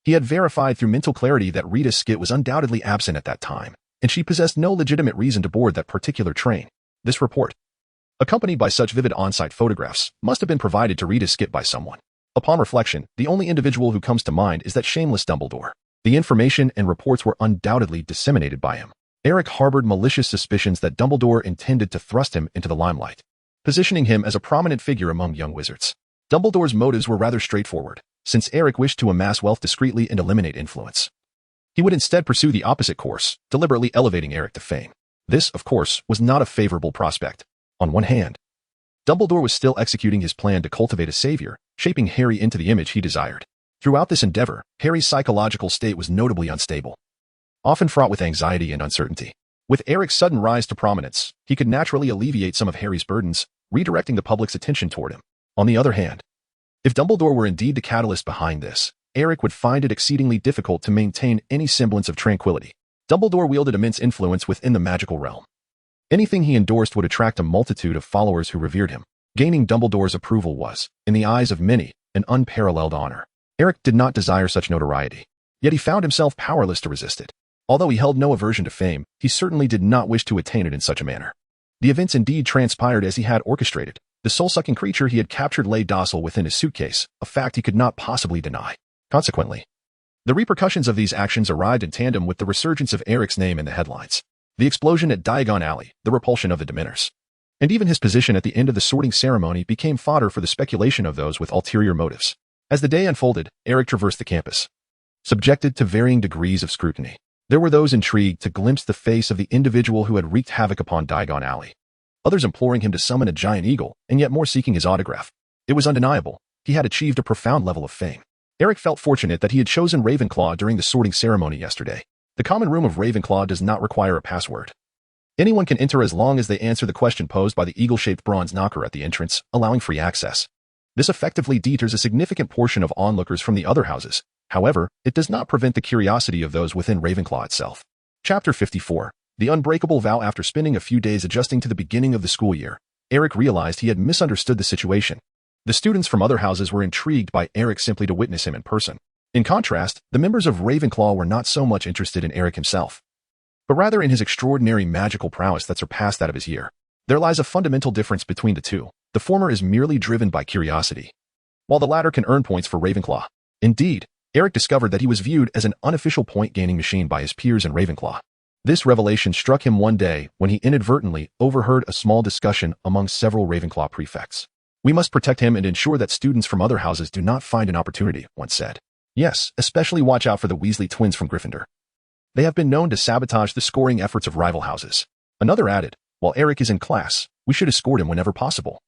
A: he had verified through mental clarity that Rita Skeeter was undoubtedly absent at that time, and she possessed no legitimate reason to board that particular train. This report, accompanied by such vivid on-site photographs, must have been provided to Rita Skeeter by someone. Upon reflection, the only individual who comes to mind is that shameless Dumbledore. The information and reports were undoubtedly disseminated by him. Eric harbored malicious suspicions that Dumbledore intended to thrust him into the limelight, positioning him as a prominent figure among young wizards. Dumbledore's motives were rather straightforward: since Eric wished to amass wealth discreetly and eliminate influence. He would instead pursue the opposite course, deliberately elevating Eric to fame. This, of course, was not a favorable prospect. On one hand, Dumbledore was still executing his plan to cultivate a savior, shaping Harry into the image he desired. Throughout this endeavor, Harry's psychological state was notably unstable, often fraught with anxiety and uncertainty. With Eric's sudden rise to prominence, he could naturally alleviate some of Harry's burdens, redirecting the public's attention toward him. On the other hand, if Dumbledore were indeed the catalyst behind this, Eric would find it exceedingly difficult to maintain any semblance of tranquility. Dumbledore wielded immense influence within the magical realm. Anything he endorsed would attract a multitude of followers who revered him. Gaining Dumbledore's approval was, in the eyes of many, an unparalleled honor. Eric did not desire such notoriety, yet he found himself powerless to resist it. Although he held no aversion to fame, he certainly did not wish to attain it in such a manner. The events indeed transpired as he had orchestrated. The soul-sucking creature he had captured lay docile within his suitcase, a fact he could not possibly deny. Consequently, the repercussions of these actions arrived in tandem with the resurgence of Eric's name in the headlines. The explosion at Diagon Alley, the repulsion of the Dementors, and even his position at the end of the sorting ceremony became fodder for the speculation of those with ulterior motives. As the day unfolded, Eric traversed the campus, subjected to varying degrees of scrutiny. There were those intrigued to glimpse the face of the individual who had wreaked havoc upon Diagon Alley, others imploring him to summon a giant eagle, and yet more seeking his autograph. It was undeniable. He had achieved a profound level of fame. Eric felt fortunate that he had chosen Ravenclaw during the sorting ceremony yesterday. The common room of Ravenclaw does not require a password. Anyone can enter as long as they answer the question posed by the eagle-shaped bronze knocker at the entrance, allowing free access. This effectively deters a significant portion of onlookers from the other houses. However, it does not prevent the curiosity of those within Ravenclaw itself. Chapter 54. The Unbreakable Vow. After spending a few days adjusting to the beginning of the school year, Eric realized he had misunderstood the situation. The students from other houses were intrigued by Eric simply to witness him in person. In contrast, the members of Ravenclaw were not so much interested in Eric himself, but rather in his extraordinary magical prowess that surpassed that of his year. There lies a fundamental difference between the two. The former is merely driven by curiosity, while the latter can earn points for Ravenclaw. Indeed, Eric discovered that he was viewed as an unofficial point-gaining machine by his peers in Ravenclaw. This revelation struck him one day when he inadvertently overheard a small discussion among several Ravenclaw prefects. "We must protect him and ensure that students from other houses do not find an opportunity," one said. "Yes, especially watch out for the Weasley twins from Gryffindor. They have been known to sabotage the scoring efforts of rival houses." Another added, "While Eric is in class, we should escort him whenever possible,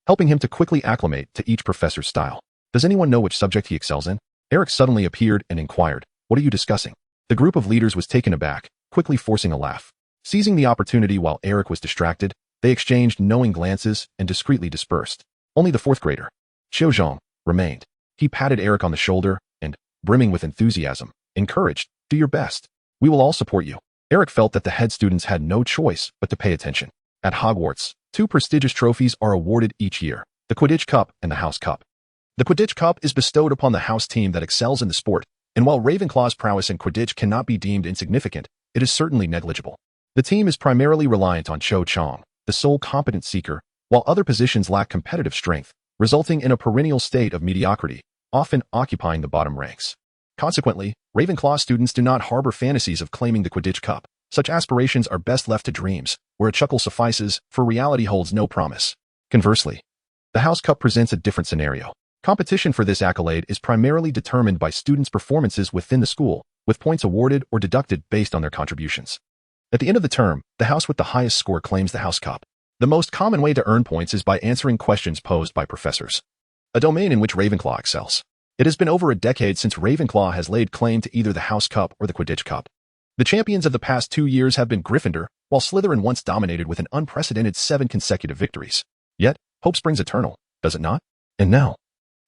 A: helping him to quickly acclimate to each professor's style. Does anyone know which subject he excels in?" Eric suddenly appeared and inquired, "What are you discussing?" The group of leaders was taken aback, quickly forcing a laugh. Seizing the opportunity while Eric was distracted, they exchanged knowing glances and discreetly dispersed. Only the fourth grader, Xiao Zhang, remained. He patted Eric on the shoulder and, brimming with enthusiasm, encouraged, "Do your best. We will all support you." Eric felt that the head students had no choice but to pay attention. At Hogwarts, two prestigious trophies are awarded each year, the Quidditch Cup and the House Cup. The Quidditch Cup is bestowed upon the house team that excels in the sport, and while Ravenclaw's prowess in Quidditch cannot be deemed insignificant, it is certainly negligible. The team is primarily reliant on Cho Chang, the sole competent seeker, while other positions lack competitive strength, resulting in a perennial state of mediocrity, often occupying the bottom ranks. Consequently, Ravenclaw students do not harbor fantasies of claiming the Quidditch Cup. Such aspirations are best left to dreams, where a chuckle suffices, for reality holds no promise. Conversely, the House Cup presents a different scenario. Competition for this accolade is primarily determined by students' performances within the school, with points awarded or deducted based on their contributions. At the end of the term, the house with the highest score claims the House Cup. The most common way to earn points is by answering questions posed by professors, a domain in which Ravenclaw excels. It has been over a decade since Ravenclaw has laid claim to either the House Cup or the Quidditch Cup. The champions of the past 2 years have been Gryffindor, while Slytherin once dominated with an unprecedented 7 consecutive victories. Yet, hope springs eternal, does it not? And now,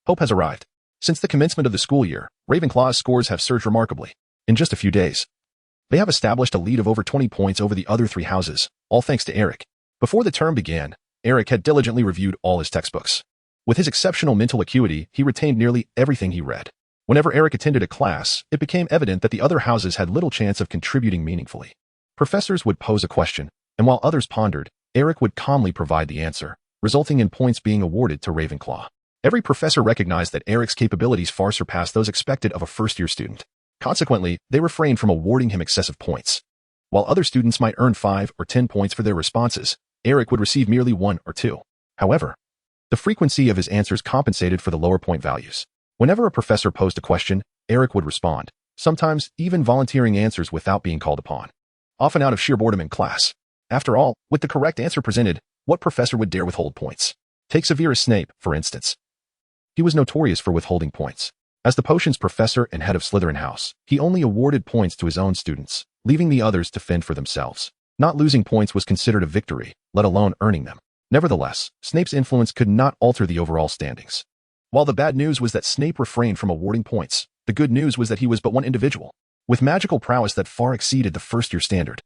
A: hope has arrived. Since the commencement of the school year, Ravenclaw's scores have surged remarkably. In just a few days, they have established a lead of over 20 points over the other 3 houses, all thanks to Eric. Before the term began, Eric had diligently reviewed all his textbooks. With his exceptional mental acuity, he retained nearly everything he read. Whenever Eric attended a class, it became evident that the other houses had little chance of contributing meaningfully. Professors would pose a question, and while others pondered, Eric would calmly provide the answer, resulting in points being awarded to Ravenclaw. Every professor recognized that Eric's capabilities far surpassed those expected of a first-year student. Consequently, they refrained from awarding him excessive points. While other students might earn 5 or 10 points for their responses, Eric would receive merely 1 or 2. However, the frequency of his answers compensated for the lower point values. Whenever a professor posed a question, Eric would respond, sometimes even volunteering answers without being called upon, often out of sheer boredom in class. After all, with the correct answer presented, what professor would dare withhold points? Take Severus Snape, for instance. He was notorious for withholding points. As the potions professor and head of Slytherin House, he only awarded points to his own students, leaving the others to fend for themselves. Not losing points was considered a victory, let alone earning them. Nevertheless, Snape's influence could not alter the overall standings. While the bad news was that Snape refrained from awarding points, the good news was that he was but one individual, with magical prowess that far exceeded the first-year standard.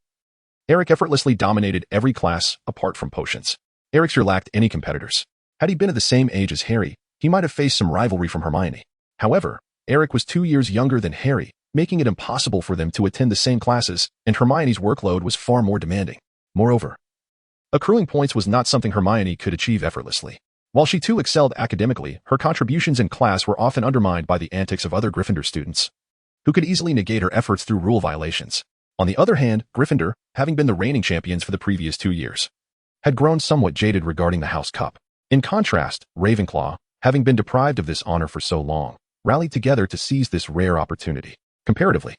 A: Eric effortlessly dominated every class, apart from potions. Eric's year lacked any competitors. Had he been at the same age as Harry, he might have faced some rivalry from Hermione. However, Eric was 2 years younger than Harry, making it impossible for them to attend the same classes, and Hermione's workload was far more demanding. Moreover, accruing points was not something Hermione could achieve effortlessly. While she too excelled academically, her contributions in class were often undermined by the antics of other Gryffindor students, who could easily negate her efforts through rule violations. On the other hand, Gryffindor, having been the reigning champions for the previous 2 years, had grown somewhat jaded regarding the House Cup. In contrast, Ravenclaw, having been deprived of this honor for so long, rallied together to seize this rare opportunity. Comparatively,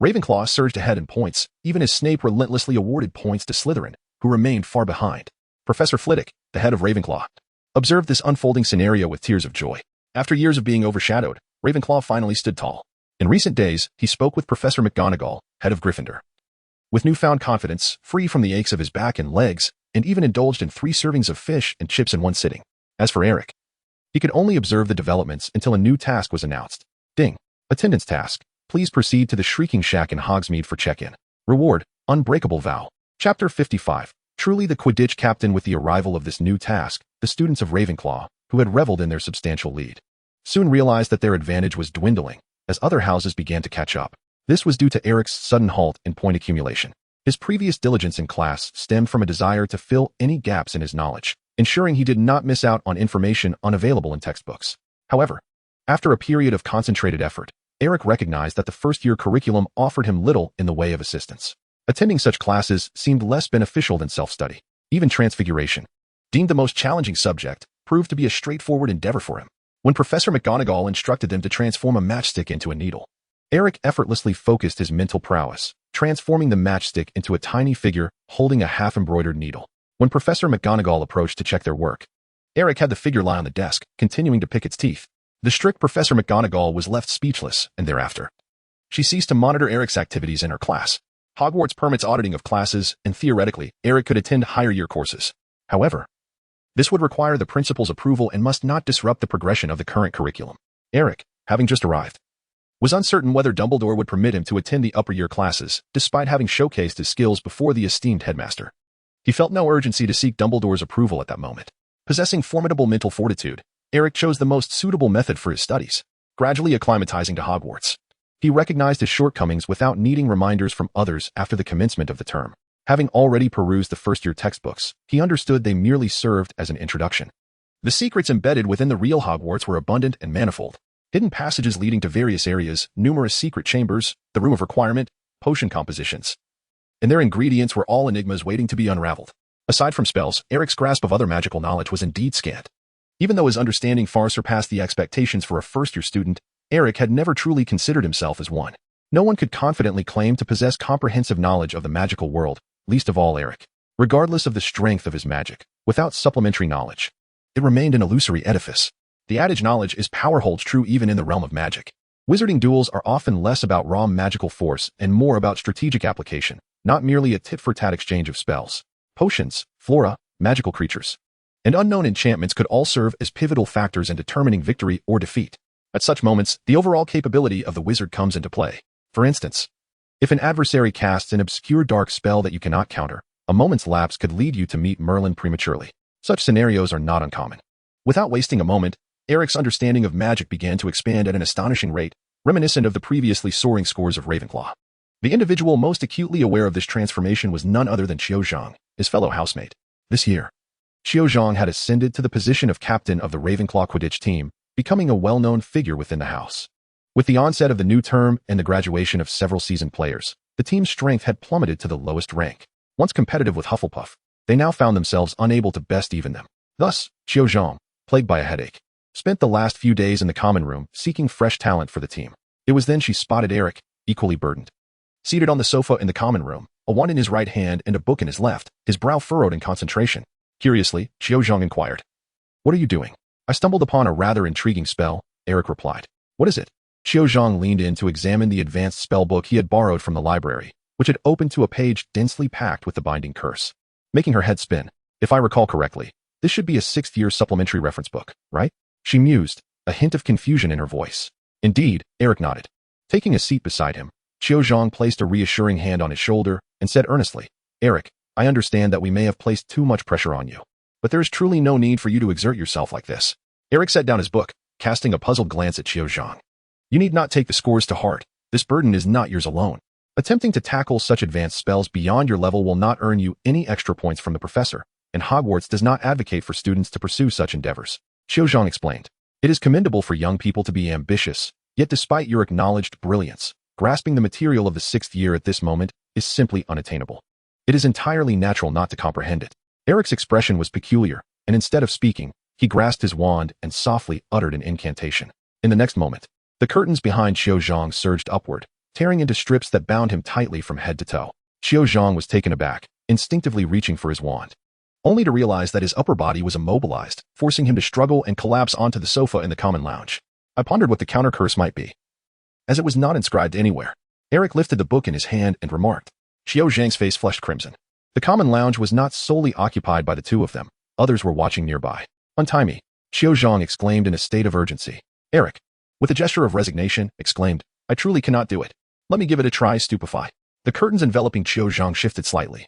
A: Ravenclaw surged ahead in points, even as Snape relentlessly awarded points to Slytherin, who remained far behind. Professor Flitwick, the head of Ravenclaw, observed this unfolding scenario with tears of joy. After years of being overshadowed, Ravenclaw finally stood tall. In recent days, he spoke with Professor McGonagall, head of Gryffindor. With newfound confidence, free from the aches of his back and legs, and even indulged in 3 servings of fish and chips in one sitting. As for Eric, he could only observe the developments until a new task was announced. Ding. Attendance task. Please proceed to the Shrieking Shack in Hogsmeade for check-in. Reward, Unbreakable Vow. Chapter 55. Truly the Quidditch captain. With the arrival of this new task, the students of Ravenclaw, who had reveled in their substantial lead, soon realized that their advantage was dwindling, as other houses began to catch up. This was due to Eric's sudden halt in point accumulation. His previous diligence in class stemmed from a desire to fill any gaps in his knowledge, ensuring he did not miss out on information unavailable in textbooks. However, after a period of concentrated effort, Eric recognized that the first-year curriculum offered him little in the way of assistance. Attending such classes seemed less beneficial than self-study. Even Transfiguration, deemed the most challenging subject, proved to be a straightforward endeavor for him. When Professor McGonagall instructed them to transform a matchstick into a needle, Eric effortlessly focused his mental prowess, transforming the matchstick into a tiny figure holding a half-embroidered needle. When Professor McGonagall approached to check their work, Eric had the figure lie on the desk, continuing to pick its teeth. The strict Professor McGonagall was left speechless, and thereafter, she ceased to monitor Eric's activities in her class. Hogwarts permits auditing of classes, and theoretically, Eric could attend higher-year courses. However, this would require the principal's approval and must not disrupt the progression of the current curriculum. Eric, having just arrived, was uncertain whether Dumbledore would permit him to attend the upper-year classes, despite having showcased his skills before the esteemed headmaster. He felt no urgency to seek Dumbledore's approval at that moment. Possessing formidable mental fortitude, Eric chose the most suitable method for his studies, gradually acclimatizing to Hogwarts. He recognized his shortcomings without needing reminders from others after the commencement of the term. Having already perused the first-year textbooks, he understood they merely served as an introduction. The secrets embedded within the real Hogwarts were abundant and manifold. Hidden passages leading to various areas, numerous secret chambers, the room of requirement, potion compositions, and their ingredients were all enigmas waiting to be unraveled. Aside from spells, Eric's grasp of other magical knowledge was indeed scant. Even though his understanding far surpassed the expectations for a first-year student, Eric had never truly considered himself as one. No one could confidently claim to possess comprehensive knowledge of the magical world, least of all Eric. Regardless of the strength of his magic, without supplementary knowledge, it remained an illusory edifice. The adage knowledge is power holds true even in the realm of magic. Wizarding duels are often less about raw magical force and more about strategic application, not merely a tit-for-tat exchange of spells. Potions, flora, magical creatures, and unknown enchantments could all serve as pivotal factors in determining victory or defeat. At such moments, the overall capability of the wizard comes into play. For instance, if an adversary casts an obscure dark spell that you cannot counter, a moment's lapse could lead you to meet Merlin prematurely. Such scenarios are not uncommon. Without wasting a moment, Eric's understanding of magic began to expand at an astonishing rate, reminiscent of the previously soaring scores of Ravenclaw. The individual most acutely aware of this transformation was none other than Xiao Zhang, his fellow housemate. This year, Xiao Zhang had ascended to the position of captain of the Ravenclaw Quidditch team, becoming a well-known figure within the house. With the onset of the new term and the graduation of several seasoned players, the team's strength had plummeted to the lowest rank. Once competitive with Hufflepuff, they now found themselves unable to best even them. Thus, Xiao Zhang, plagued by a headache, spent the last few days in the common room seeking fresh talent for the team. It was then she spotted Eric, equally burdened. Seated on the sofa in the common room, a wand in his right hand and a book in his left, his brow furrowed in concentration. Curiously, Qiuzhang inquired. "What are you doing?" "I stumbled upon a rather intriguing spell," Eric replied. "What is it?" Qiuzhang leaned in to examine the advanced spell book he had borrowed from the library, which had opened to a page densely packed with the binding curse. Making her head spin. "If I recall correctly, this should be a 6th-year supplementary reference book, right?" She mused, a hint of confusion in her voice. "Indeed," Eric nodded. Taking a seat beside him, Qiuzhang placed a reassuring hand on his shoulder and said earnestly, "Eric, I understand that we may have placed too much pressure on you, but there is truly no need for you to exert yourself like this." Eric set down his book, casting a puzzled glance at Qiuzhang. "You need not take the scores to heart. This burden is not yours alone. Attempting to tackle such advanced spells beyond your level will not earn you any extra points from the professor, and Hogwarts does not advocate for students to pursue such endeavors," Qiuzhang explained. "It is commendable for young people to be ambitious, yet despite your acknowledged brilliance, grasping the material of the 6th year at this moment is simply unattainable. It is entirely natural not to comprehend it." Eric's expression was peculiar, and instead of speaking, he grasped his wand and softly uttered an incantation. In the next moment, the curtains behind Qiuzhang surged upward, tearing into strips that bound him tightly from head to toe. Qiuzhang was taken aback, instinctively reaching for his wand, only to realize that his upper body was immobilized, forcing him to struggle and collapse onto the sofa in the common lounge. I pondered what the counter curse might be, as it was not inscribed anywhere. Eric lifted the book in his hand and remarked. Qiuzhang's face flushed crimson. The common lounge was not solely occupied by the two of them. Others were watching nearby. "Untie me," Qiuzhang exclaimed in a state of urgency. Eric, with a gesture of resignation, exclaimed, "I truly cannot do it. Let me give it a try, Stupefy." The curtains enveloping Qiuzhang shifted slightly,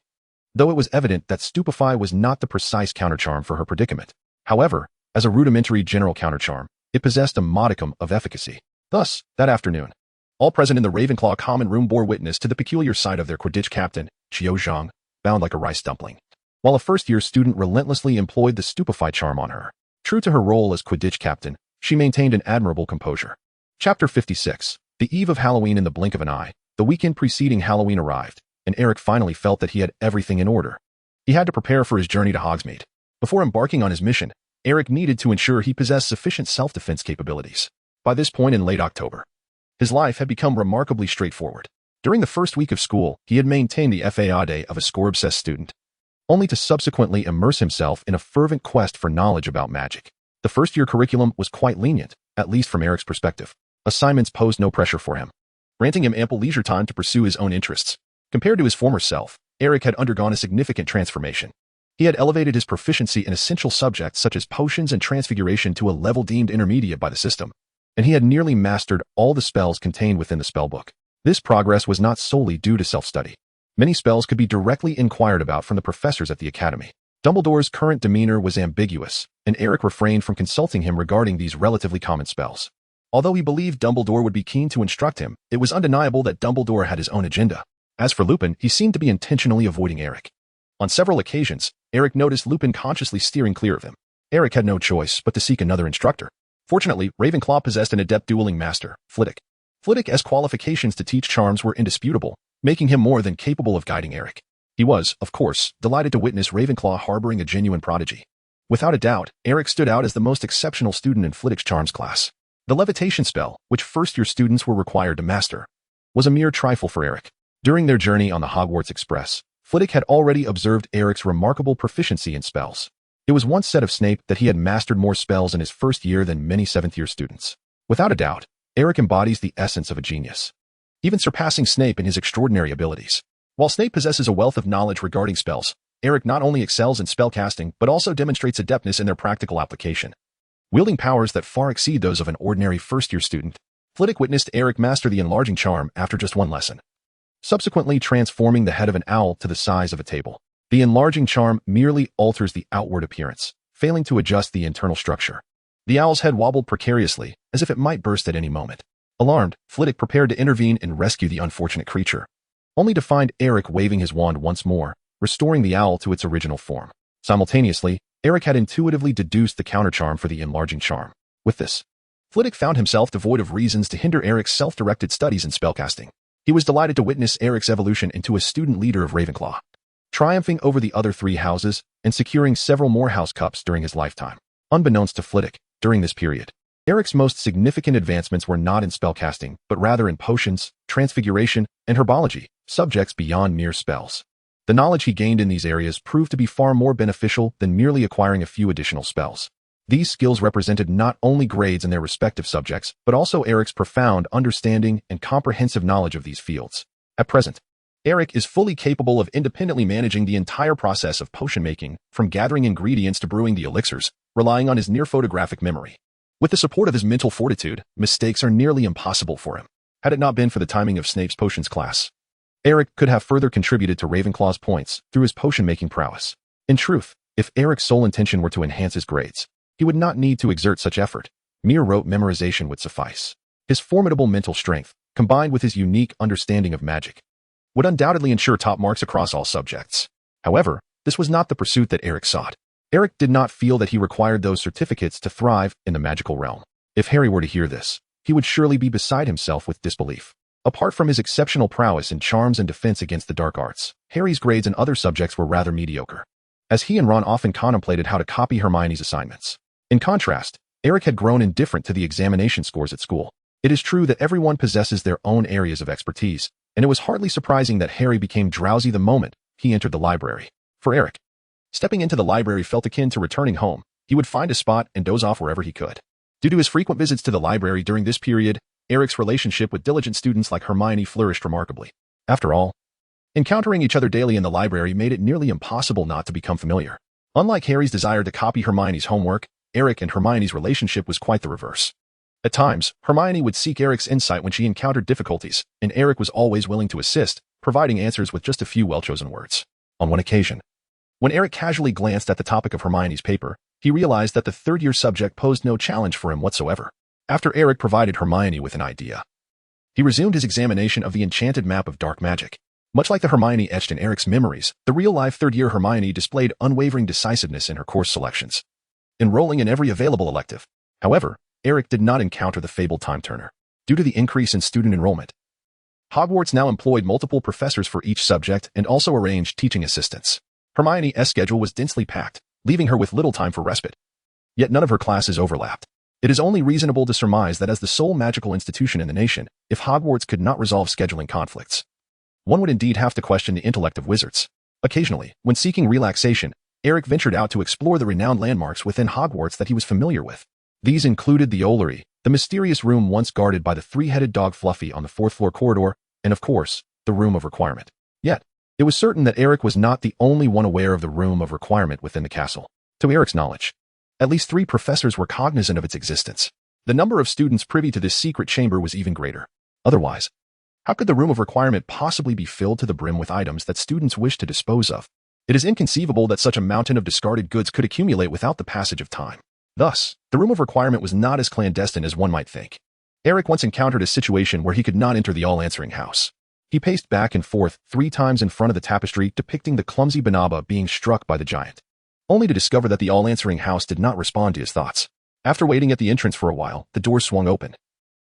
A: though it was evident that Stupefy was not the precise countercharm for her predicament. However, as a rudimentary general countercharm, it possessed a modicum of efficacy. Thus, that afternoon, all present in the Ravenclaw common room bore witness to the peculiar sight of their Quidditch captain, Qiuzhang, bound like a rice dumpling, while a first-year student relentlessly employed the Stupefy charm on her. True to her role as Quidditch captain, she maintained an admirable composure. Chapter 56. The eve of Halloween. In the blink of an eye, the weekend preceding Halloween arrived, and Eric finally felt that he had everything in order. He had to prepare for his journey to Hogsmeade. Before embarking on his mission, Eric needed to ensure he possessed sufficient self-defense capabilities. By this point in late October, his life had become remarkably straightforward. During the first week of school, he had maintained the faiade of a score-obsessed student, only to subsequently immerse himself in a fervent quest for knowledge about magic. The first-year curriculum was quite lenient, at least from Eric's perspective. Assignments posed no pressure for him, granting him ample leisure time to pursue his own interests. Compared to his former self, Eric had undergone a significant transformation. He had elevated his proficiency in essential subjects such as potions and transfiguration to a level deemed intermediate by the system, and he had nearly mastered all the spells contained within the spellbook. This progress was not solely due to self-study. Many spells could be directly inquired about from the professors at the academy. Dumbledore's current demeanor was ambiguous, and Eric refrained from consulting him regarding these relatively common spells. Although he believed Dumbledore would be keen to instruct him, it was undeniable that Dumbledore had his own agenda. As for Lupin, he seemed to be intentionally avoiding Eric. On several occasions, Eric noticed Lupin consciously steering clear of him. Eric had no choice but to seek another instructor. Fortunately, Ravenclaw possessed an adept dueling master, Flitwick. Flitwick's qualifications to teach charms were indisputable, making him more than capable of guiding Eric. He was, of course, delighted to witness Ravenclaw harboring a genuine prodigy. Without a doubt, Eric stood out as the most exceptional student in Flitwick's charms class. The levitation spell, which first-year students were required to master, was a mere trifle for Eric. During their journey on the Hogwarts Express, Flitwick had already observed Eric's remarkable proficiency in spells. It was once said of Snape that he had mastered more spells in his first year than many seventh-year students. Without a doubt, Eric embodies the essence of a genius, even surpassing Snape in his extraordinary abilities. While Snape possesses a wealth of knowledge regarding spells, Eric not only excels in spellcasting but also demonstrates adeptness in their practical application. Wielding powers that far exceed those of an ordinary first-year student, Flitwick witnessed Eric master the enlarging charm after just one lesson, subsequently transforming the head of an owl to the size of a table. The enlarging charm merely alters the outward appearance, failing to adjust the internal structure. The owl's head wobbled precariously, as if it might burst at any moment. Alarmed, Flitwick prepared to intervene and rescue the unfortunate creature, only to find Eric waving his wand once more, restoring the owl to its original form. Simultaneously, Eric had intuitively deduced the countercharm for the enlarging charm. With this, Flitwick found himself devoid of reasons to hinder Eric's self-directed studies in spellcasting. He was delighted to witness Eric's evolution into a student leader of Ravenclaw, triumphing over the other three houses and securing several more house cups during his lifetime. Unbeknownst to Flitwick, during this period, Eric's most significant advancements were not in spellcasting, but rather in potions, transfiguration, and herbology, subjects beyond mere spells. The knowledge he gained in these areas proved to be far more beneficial than merely acquiring a few additional spells. These skills represented not only grades in their respective subjects, but also Eric's profound understanding and comprehensive knowledge of these fields. At present, Eric is fully capable of independently managing the entire process of potion making, from gathering ingredients to brewing the elixirs, relying on his near-photographic memory. With the support of his mental fortitude, mistakes are nearly impossible for him. Had it not been for the timing of Snape's potions class, Eric could have further contributed to Ravenclaw's points through his potion-making prowess. In truth, if Eric's sole intention were to enhance his grades, he would not need to exert such effort. Mere rote memorization would suffice. His formidable mental strength, combined with his unique understanding of magic, would undoubtedly ensure top marks across all subjects. However, this was not the pursuit that Eric sought. Eric did not feel that he required those certificates to thrive in the magical realm. If Harry were to hear this, he would surely be beside himself with disbelief. Apart from his exceptional prowess in charms and defense against the dark arts, Harry's grades in other subjects were rather mediocre, as he and Ron often contemplated how to copy Hermione's assignments. In contrast, Eric had grown indifferent to the examination scores at school. It is true that everyone possesses their own areas of expertise, and it was hardly surprising that Harry became drowsy the moment he entered the library. For Eric, stepping into the library felt akin to returning home. He would find a spot and doze off wherever he could. Due to his frequent visits to the library during this period, Eric's relationship with diligent students like Hermione flourished remarkably. After all, encountering each other daily in the library made it nearly impossible not to become familiar. Unlike Harry's desire to copy Hermione's homework, Eric and Hermione's relationship was quite the reverse. At times, Hermione would seek Eric's insight when she encountered difficulties, and Eric was always willing to assist, providing answers with just a few well-chosen words. On one occasion, when Eric casually glanced at the topic of Hermione's paper, he realized that the third-year subject posed no challenge for him whatsoever. After Eric provided Hermione with an idea, he resumed his examination of the enchanted map of dark magic. Much like the Hermione etched in Eric's memories, the real-life third-year Hermione displayed unwavering decisiveness in her course selections, enrolling in every available elective. However, Eric did not encounter the fabled time-turner. Due to the increase in student enrollment, Hogwarts now employed multiple professors for each subject and also arranged teaching assistants. Hermione's schedule was densely packed, leaving her with little time for respite. Yet none of her classes overlapped. It is only reasonable to surmise that as the sole magical institution in the nation, if Hogwarts could not resolve scheduling conflicts, one would indeed have to question the intellect of wizards. Occasionally, when seeking relaxation, Eric ventured out to explore the renowned landmarks within Hogwarts that he was familiar with. These included the Ollery, the mysterious room once guarded by the three-headed dog Fluffy on the fourth-floor corridor, and of course, the Room of Requirement. Yet, it was certain that Eric was not the only one aware of the Room of Requirement within the castle. To Eric's knowledge, at least 3 professors were cognizant of its existence. The number of students privy to this secret chamber was even greater. Otherwise, how could the Room of Requirement possibly be filled to the brim with items that students wished to dispose of? It is inconceivable that such a mountain of discarded goods could accumulate without the passage of time. Thus, the Room of Requirement was not as clandestine as one might think. Eric once encountered a situation where he could not enter the all-answering house. He paced back and forth 3 times in front of the tapestry depicting the clumsy Banaba being struck by the giant, only to discover that the all-answering house did not respond to his thoughts. After waiting at the entrance for a while, the door swung open,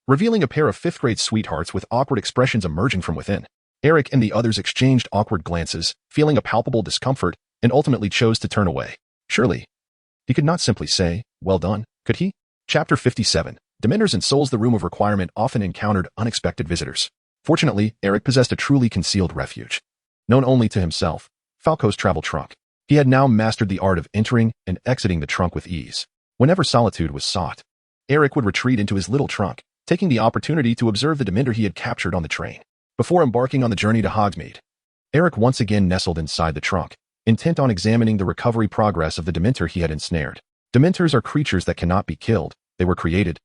A: revealing a pair of 5th-grade sweethearts with awkward expressions emerging from within. Eric and the others exchanged awkward glances, feeling a palpable discomfort, and ultimately chose to turn away. Surely, he could not simply say, "Well done," could he? Chapter 57. Dementors and Souls. The Room of Requirement often encountered unexpected visitors. Fortunately, Eric possessed a truly concealed refuge. Known only to himself, Falco's travel trunk. He had now mastered the art of entering and exiting the trunk with ease. Whenever solitude was sought, Eric would retreat into his little trunk, taking the opportunity to observe the Dementor he had captured on the train. Before embarking on the journey to Hogsmeade, Eric once again nestled inside the trunk, intent on examining the recovery progress of the Dementor he had ensnared. Dementors are creatures that cannot be killed. They were created,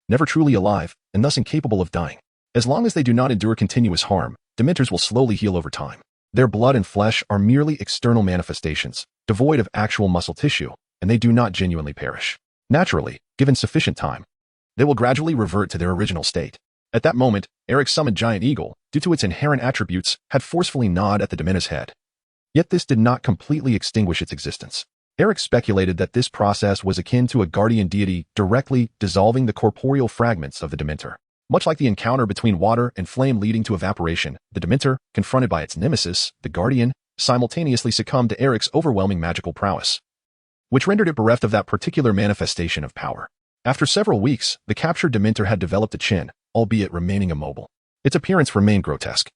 A: never truly alive, and thus incapable of dying. As long as they do not endure continuous harm, Dementors will slowly heal over time. Their blood and flesh are merely external manifestations, devoid of actual muscle tissue, and they do not genuinely perish. Naturally, given sufficient time, they will gradually revert to their original state. At that moment, Eric summoned Giant Eagle, due to its inherent attributes, had forcefully gnawed at the Dementor's head. Yet this did not completely extinguish its existence. Eric speculated that this process was akin to a guardian deity directly dissolving the corporeal fragments of the Dementor. Much like the encounter between water and flame leading to evaporation, the Dementor, confronted by its nemesis, the Guardian, simultaneously succumbed to Eric's overwhelming magical prowess. which rendered it bereft of that particular manifestation of power. After several weeks, the captured Dementor had developed a chin, albeit remaining immobile. Its appearance remained grotesque.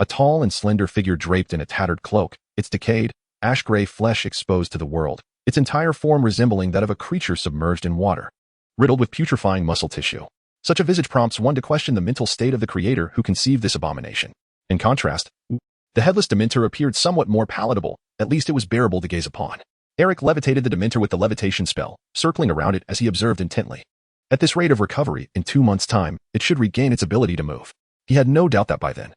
A: A tall and slender figure draped in a tattered cloak, its decayed, ash-gray flesh exposed to the world, its entire form resembling that of a creature submerged in water, riddled with putrefying muscle tissue. Such a visage prompts one to question the mental state of the creator who conceived this abomination. In contrast, the headless Dementor appeared somewhat more palatable, at least it was bearable to gaze upon. Eric levitated the Dementor with the levitation spell, circling around it as he observed intently. At this rate of recovery, in 2 months' time, it should regain its ability to move. He had no doubt that by then,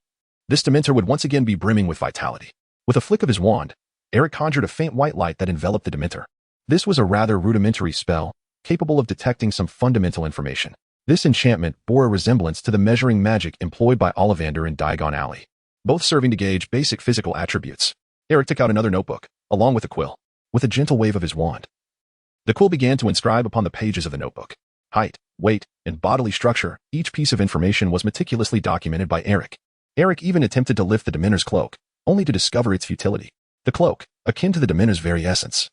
A: this Dementor would once again be brimming with vitality. With a flick of his wand, Eric conjured a faint white light that enveloped the Dementor. This was a rather rudimentary spell, capable of detecting some fundamental information. This enchantment bore a resemblance to the measuring magic employed by Ollivander in Diagon Alley, both serving to gauge basic physical attributes. Eric took out another notebook, along with a quill. With a gentle wave of his wand, the quill began to inscribe upon the pages of the notebook. Height, weight, and bodily structure, each piece of information was meticulously documented by Eric. Eric even attempted to lift the Dementor's cloak, only to discover its futility. The cloak, akin to the Dementor's very essence,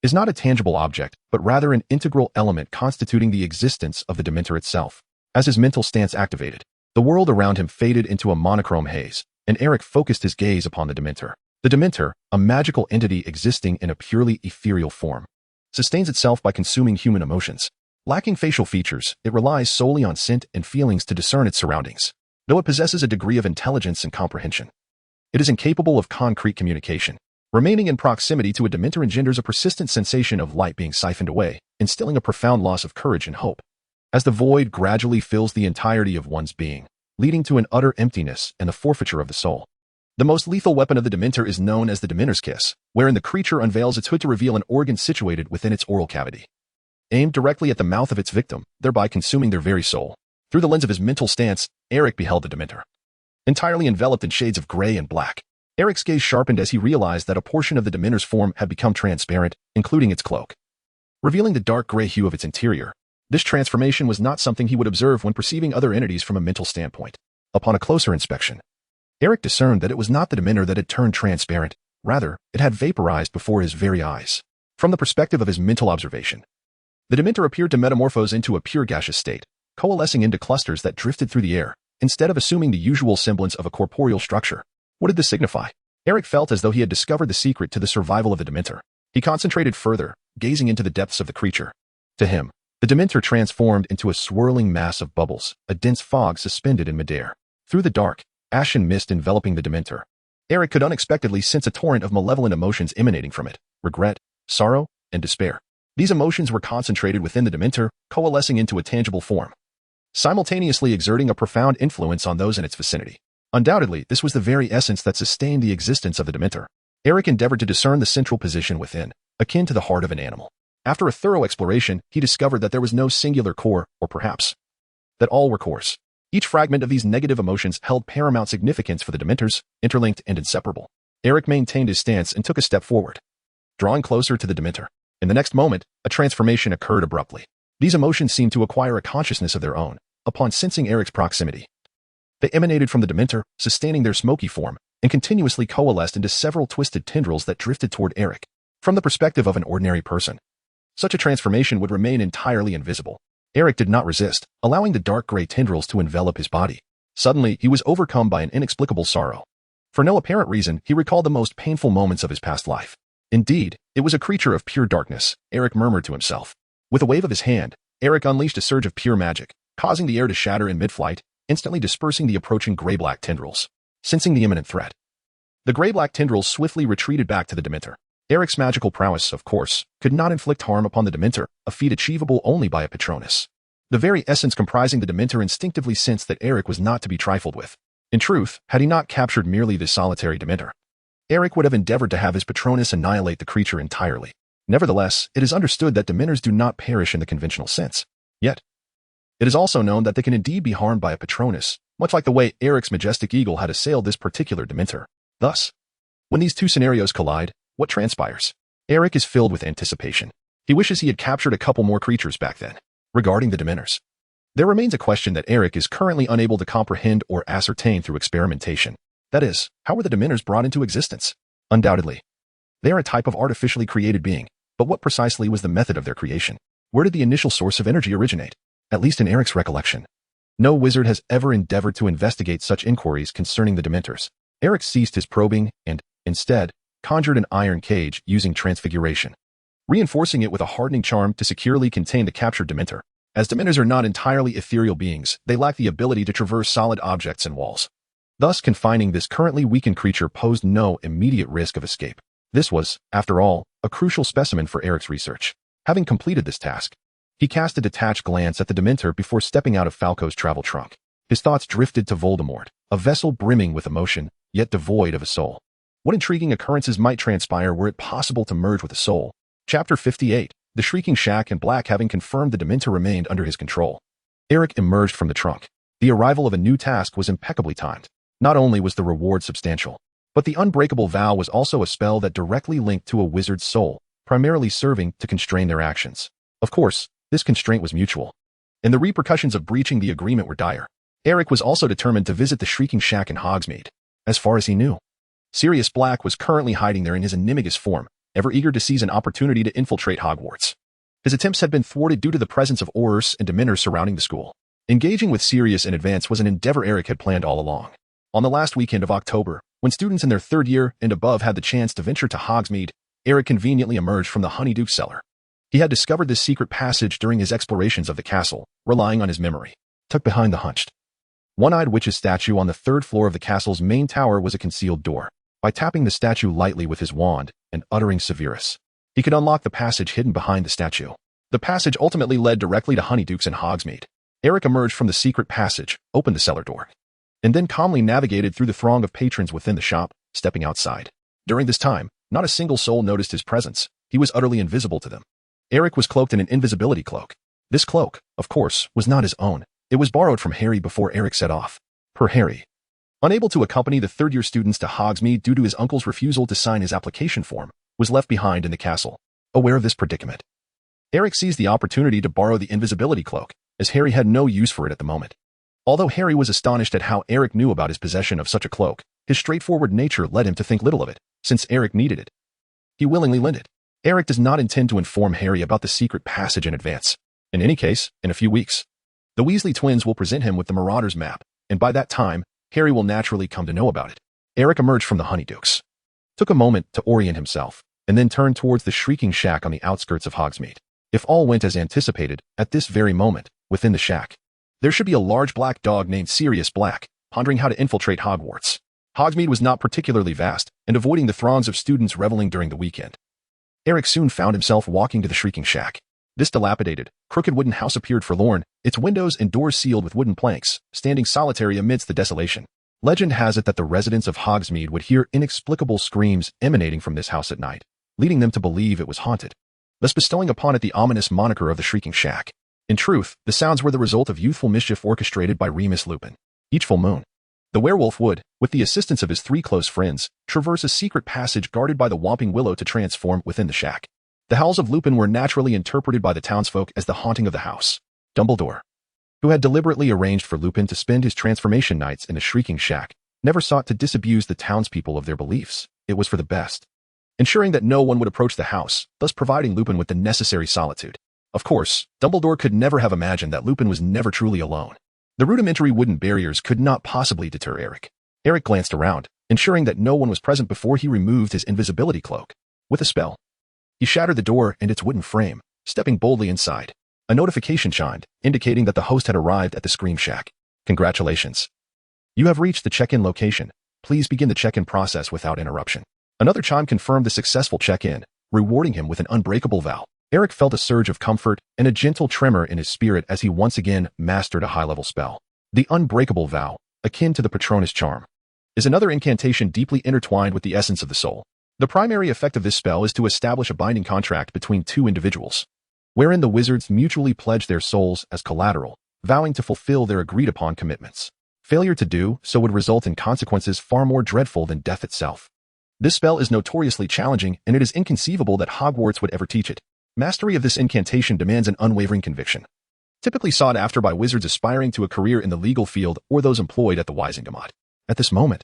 A: is not a tangible object, but rather an integral element constituting the existence of the Dementor itself. As his mental stance activated, the world around him faded into a monochrome haze, and Eric focused his gaze upon the Dementor. The Dementor, a magical entity existing in a purely ethereal form, sustains itself by consuming human emotions. Lacking facial features, it relies solely on scent and feelings to discern its surroundings. Though it possesses a degree of intelligence and comprehension, it is incapable of concrete communication. Remaining in proximity to a Dementor engenders a persistent sensation of light being siphoned away, instilling a profound loss of courage and hope, as the void gradually fills the entirety of one's being, leading to an utter emptiness and the forfeiture of the soul. The most lethal weapon of the Dementor is known as the Dementor's kiss, wherein the creature unveils its hood to reveal an organ situated within its oral cavity, aimed directly at the mouth of its victim, thereby consuming their very soul. Through the lens of his mental stance, Eric beheld the Dementor, entirely enveloped in shades of gray and black. Eric's gaze sharpened as he realized that a portion of the Dementor's form had become transparent, including its cloak, revealing the dark gray hue of its interior. This transformation was not something he would observe when perceiving other entities from a mental standpoint. Upon a closer inspection, Eric discerned that it was not the Dementor that had turned transparent, rather, it had vaporized before his very eyes. From the perspective of his mental observation, the Dementor appeared to metamorphose into a pure gaseous state, coalescing into clusters that drifted through the air, instead of assuming the usual semblance of a corporeal structure. What did this signify? Eric felt as though he had discovered the secret to the survival of the Dementor. He concentrated further, gazing into the depths of the creature. To him, the Dementor transformed into a swirling mass of bubbles, a dense fog suspended in midair. Through the dark, ashen mist enveloping the Dementor, Eric could unexpectedly sense a torrent of malevolent emotions emanating from it: regret, sorrow, and despair. These emotions were concentrated within the Dementor, coalescing into a tangible form, simultaneously exerting a profound influence on those in its vicinity. Undoubtedly, this was the very essence that sustained the existence of the Dementor. Eric endeavored to discern the central position within, akin to the heart of an animal. After a thorough exploration, he discovered that there was no singular core, or perhaps that all were cores. Each fragment of these negative emotions held paramount significance for the Dementors, interlinked and inseparable. Eric maintained his stance and took a step forward, drawing closer to the Dementor. In the next moment, a transformation occurred abruptly. These emotions seemed to acquire a consciousness of their own, upon sensing Eric's proximity. They emanated from the Dementor, sustaining their smoky form, and continuously coalesced into several twisted tendrils that drifted toward Eric. From the perspective of an ordinary person, such a transformation would remain entirely invisible. Eric did not resist, allowing the dark gray tendrils to envelop his body. Suddenly, he was overcome by an inexplicable sorrow. For no apparent reason, he recalled the most painful moments of his past life. Indeed, it was a creature of pure darkness, Eric murmured to himself. With a wave of his hand, Eric unleashed a surge of pure magic, causing the air to shatter in mid-flight, instantly dispersing the approaching gray-black tendrils. Sensing the imminent threat, the gray-black tendrils swiftly retreated back to the Dementor. Eric's magical prowess, of course, could not inflict harm upon the Dementor, a feat achievable only by a Patronus. The very essence comprising the Dementor instinctively sensed that Eric was not to be trifled with. In truth, had he not captured merely this solitary Dementor, Eric would have endeavored to have his Patronus annihilate the creature entirely. Nevertheless, it is understood that Dementors do not perish in the conventional sense. Yet, it is also known that they can indeed be harmed by a Patronus, much like the way Eric's majestic eagle had assailed this particular Dementor. Thus, when these two scenarios collide, what transpires? Eric is filled with anticipation. He wishes he had captured a couple more creatures back then. Regarding the Dementors, there remains a question that Eric is currently unable to comprehend or ascertain through experimentation. That is, how were the Dementors brought into existence? Undoubtedly, they are a type of artificially created being, But what precisely was the method of their creation? Where did the initial source of energy originate? At least in Eric's recollection, no wizard has ever endeavored to investigate such inquiries concerning the Dementors. Eric ceased his probing and, instead, conjured an iron cage using transfiguration, reinforcing it with a hardening charm to securely contain the captured Dementor. As Dementors are not entirely ethereal beings, they lack the ability to traverse solid objects and walls. Thus, confining this currently weakened creature posed no immediate risk of escape. This was, after all, a crucial specimen for Eric's research. Having completed this task, he cast a detached glance at the Dementor before stepping out of Falco's travel trunk. His thoughts drifted to Voldemort, a vessel brimming with emotion, yet devoid of a soul. What intriguing occurrences might transpire were it possible to merge with a soul? Chapter 58. The Shrieking Shack and Black. Having confirmed the Dementor remained under his control, Eric emerged from the trunk. The arrival of a new task was impeccably timed. Not only was the reward substantial, but the Unbreakable Vow was also a spell that directly linked to a wizard's soul, primarily serving to constrain their actions. Of course, this constraint was mutual, and the repercussions of breaching the agreement were dire. Eric was also determined to visit the Shrieking Shack in Hogsmeade. As far as he knew, Sirius Black was currently hiding there in his animagus form, ever eager to seize an opportunity to infiltrate Hogwarts. His attempts had been thwarted due to the presence of Aurors and Dementors surrounding the school. Engaging with Sirius in advance was an endeavor Eric had planned all along. On the last weekend of October, when students in their third year and above had the chance to venture to Hogsmeade, Eric conveniently emerged from the Honeyduke cellar. He had discovered this secret passage during his explorations of the castle, relying on his memory. Tucked behind the hunched, one-eyed witch's statue on the third floor of the castle's main tower was a concealed door. By tapping the statue lightly with his wand and uttering Severus, he could unlock the passage hidden behind the statue. The passage ultimately led directly to Honeyduke's in Hogsmeade. Eric emerged from the secret passage, opened the cellar door, and then calmly navigated through the throng of patrons within the shop, stepping outside. During this time, not a single soul noticed his presence. He was utterly invisible to them. Eric was cloaked in an invisibility cloak. This cloak, of course, was not his own. It was borrowed from Harry before Eric set off. Per Harry, unable to accompany the third-year students to Hogsmeade due to his uncle's refusal to sign his application form, was left behind in the castle. Aware of this predicament, Eric seized the opportunity to borrow the invisibility cloak, as Harry had no use for it at the moment. Although Harry was astonished at how Eric knew about his possession of such a cloak, his straightforward nature led him to think little of it, since Eric needed it. He willingly lent it. Eric does not intend to inform Harry about the secret passage in advance. In any case, in a few weeks, the Weasley twins will present him with the Marauders map, and by that time, Harry will naturally come to know about it. Eric emerged from the Honeydukes, took a moment to orient himself, and then turned towards the Shrieking Shack on the outskirts of Hogsmeade. If all went as anticipated, at this very moment, within the shack, there should be a large black dog named Sirius Black, pondering how to infiltrate Hogwarts. Hogsmeade was not particularly vast, and avoiding the throngs of students reveling during the weekend, Eric soon found himself walking to the Shrieking Shack. This dilapidated, crooked wooden house appeared forlorn, its windows and doors sealed with wooden planks, standing solitary amidst the desolation. Legend has it that the residents of Hogsmeade would hear inexplicable screams emanating from this house at night, leading them to believe it was haunted, thus bestowing upon it the ominous moniker of the Shrieking Shack. In truth, the sounds were the result of youthful mischief orchestrated by Remus Lupin. Each full moon, the werewolf would, with the assistance of his three close friends, traverse a secret passage guarded by the Whomping Willow to transform within the shack. The howls of Lupin were naturally interpreted by the townsfolk as the haunting of the house. Dumbledore, who had deliberately arranged for Lupin to spend his transformation nights in the Shrieking Shack, never sought to disabuse the townspeople of their beliefs. It was for the best, ensuring that no one would approach the house, thus providing Lupin with the necessary solitude. Of course, Dumbledore could never have imagined that Lupin was never truly alone. The rudimentary wooden barriers could not possibly deter Eric. Eric glanced around, ensuring that no one was present before he removed his invisibility cloak. With a spell, he shattered the door and its wooden frame, stepping boldly inside. A notification chimed, indicating that the host had arrived at the Scream Shack. Congratulations. You have reached the check-in location. Please begin the check-in process without interruption. Another chime confirmed the successful check-in, rewarding him with an unbreakable vow. Eric felt a surge of comfort and a gentle tremor in his spirit as he once again mastered a high-level spell. The Unbreakable Vow, akin to the Patronus Charm, is another incantation deeply intertwined with the essence of the soul. The primary effect of this spell is to establish a binding contract between two individuals, wherein the wizards mutually pledge their souls as collateral, vowing to fulfill their agreed-upon commitments. Failure to do so would result in consequences far more dreadful than death itself. This spell is notoriously challenging, and it is inconceivable that Hogwarts would ever teach it. Mastery of this incantation demands an unwavering conviction, typically sought after by wizards aspiring to a career in the legal field or those employed at the Wisingamot. At this moment,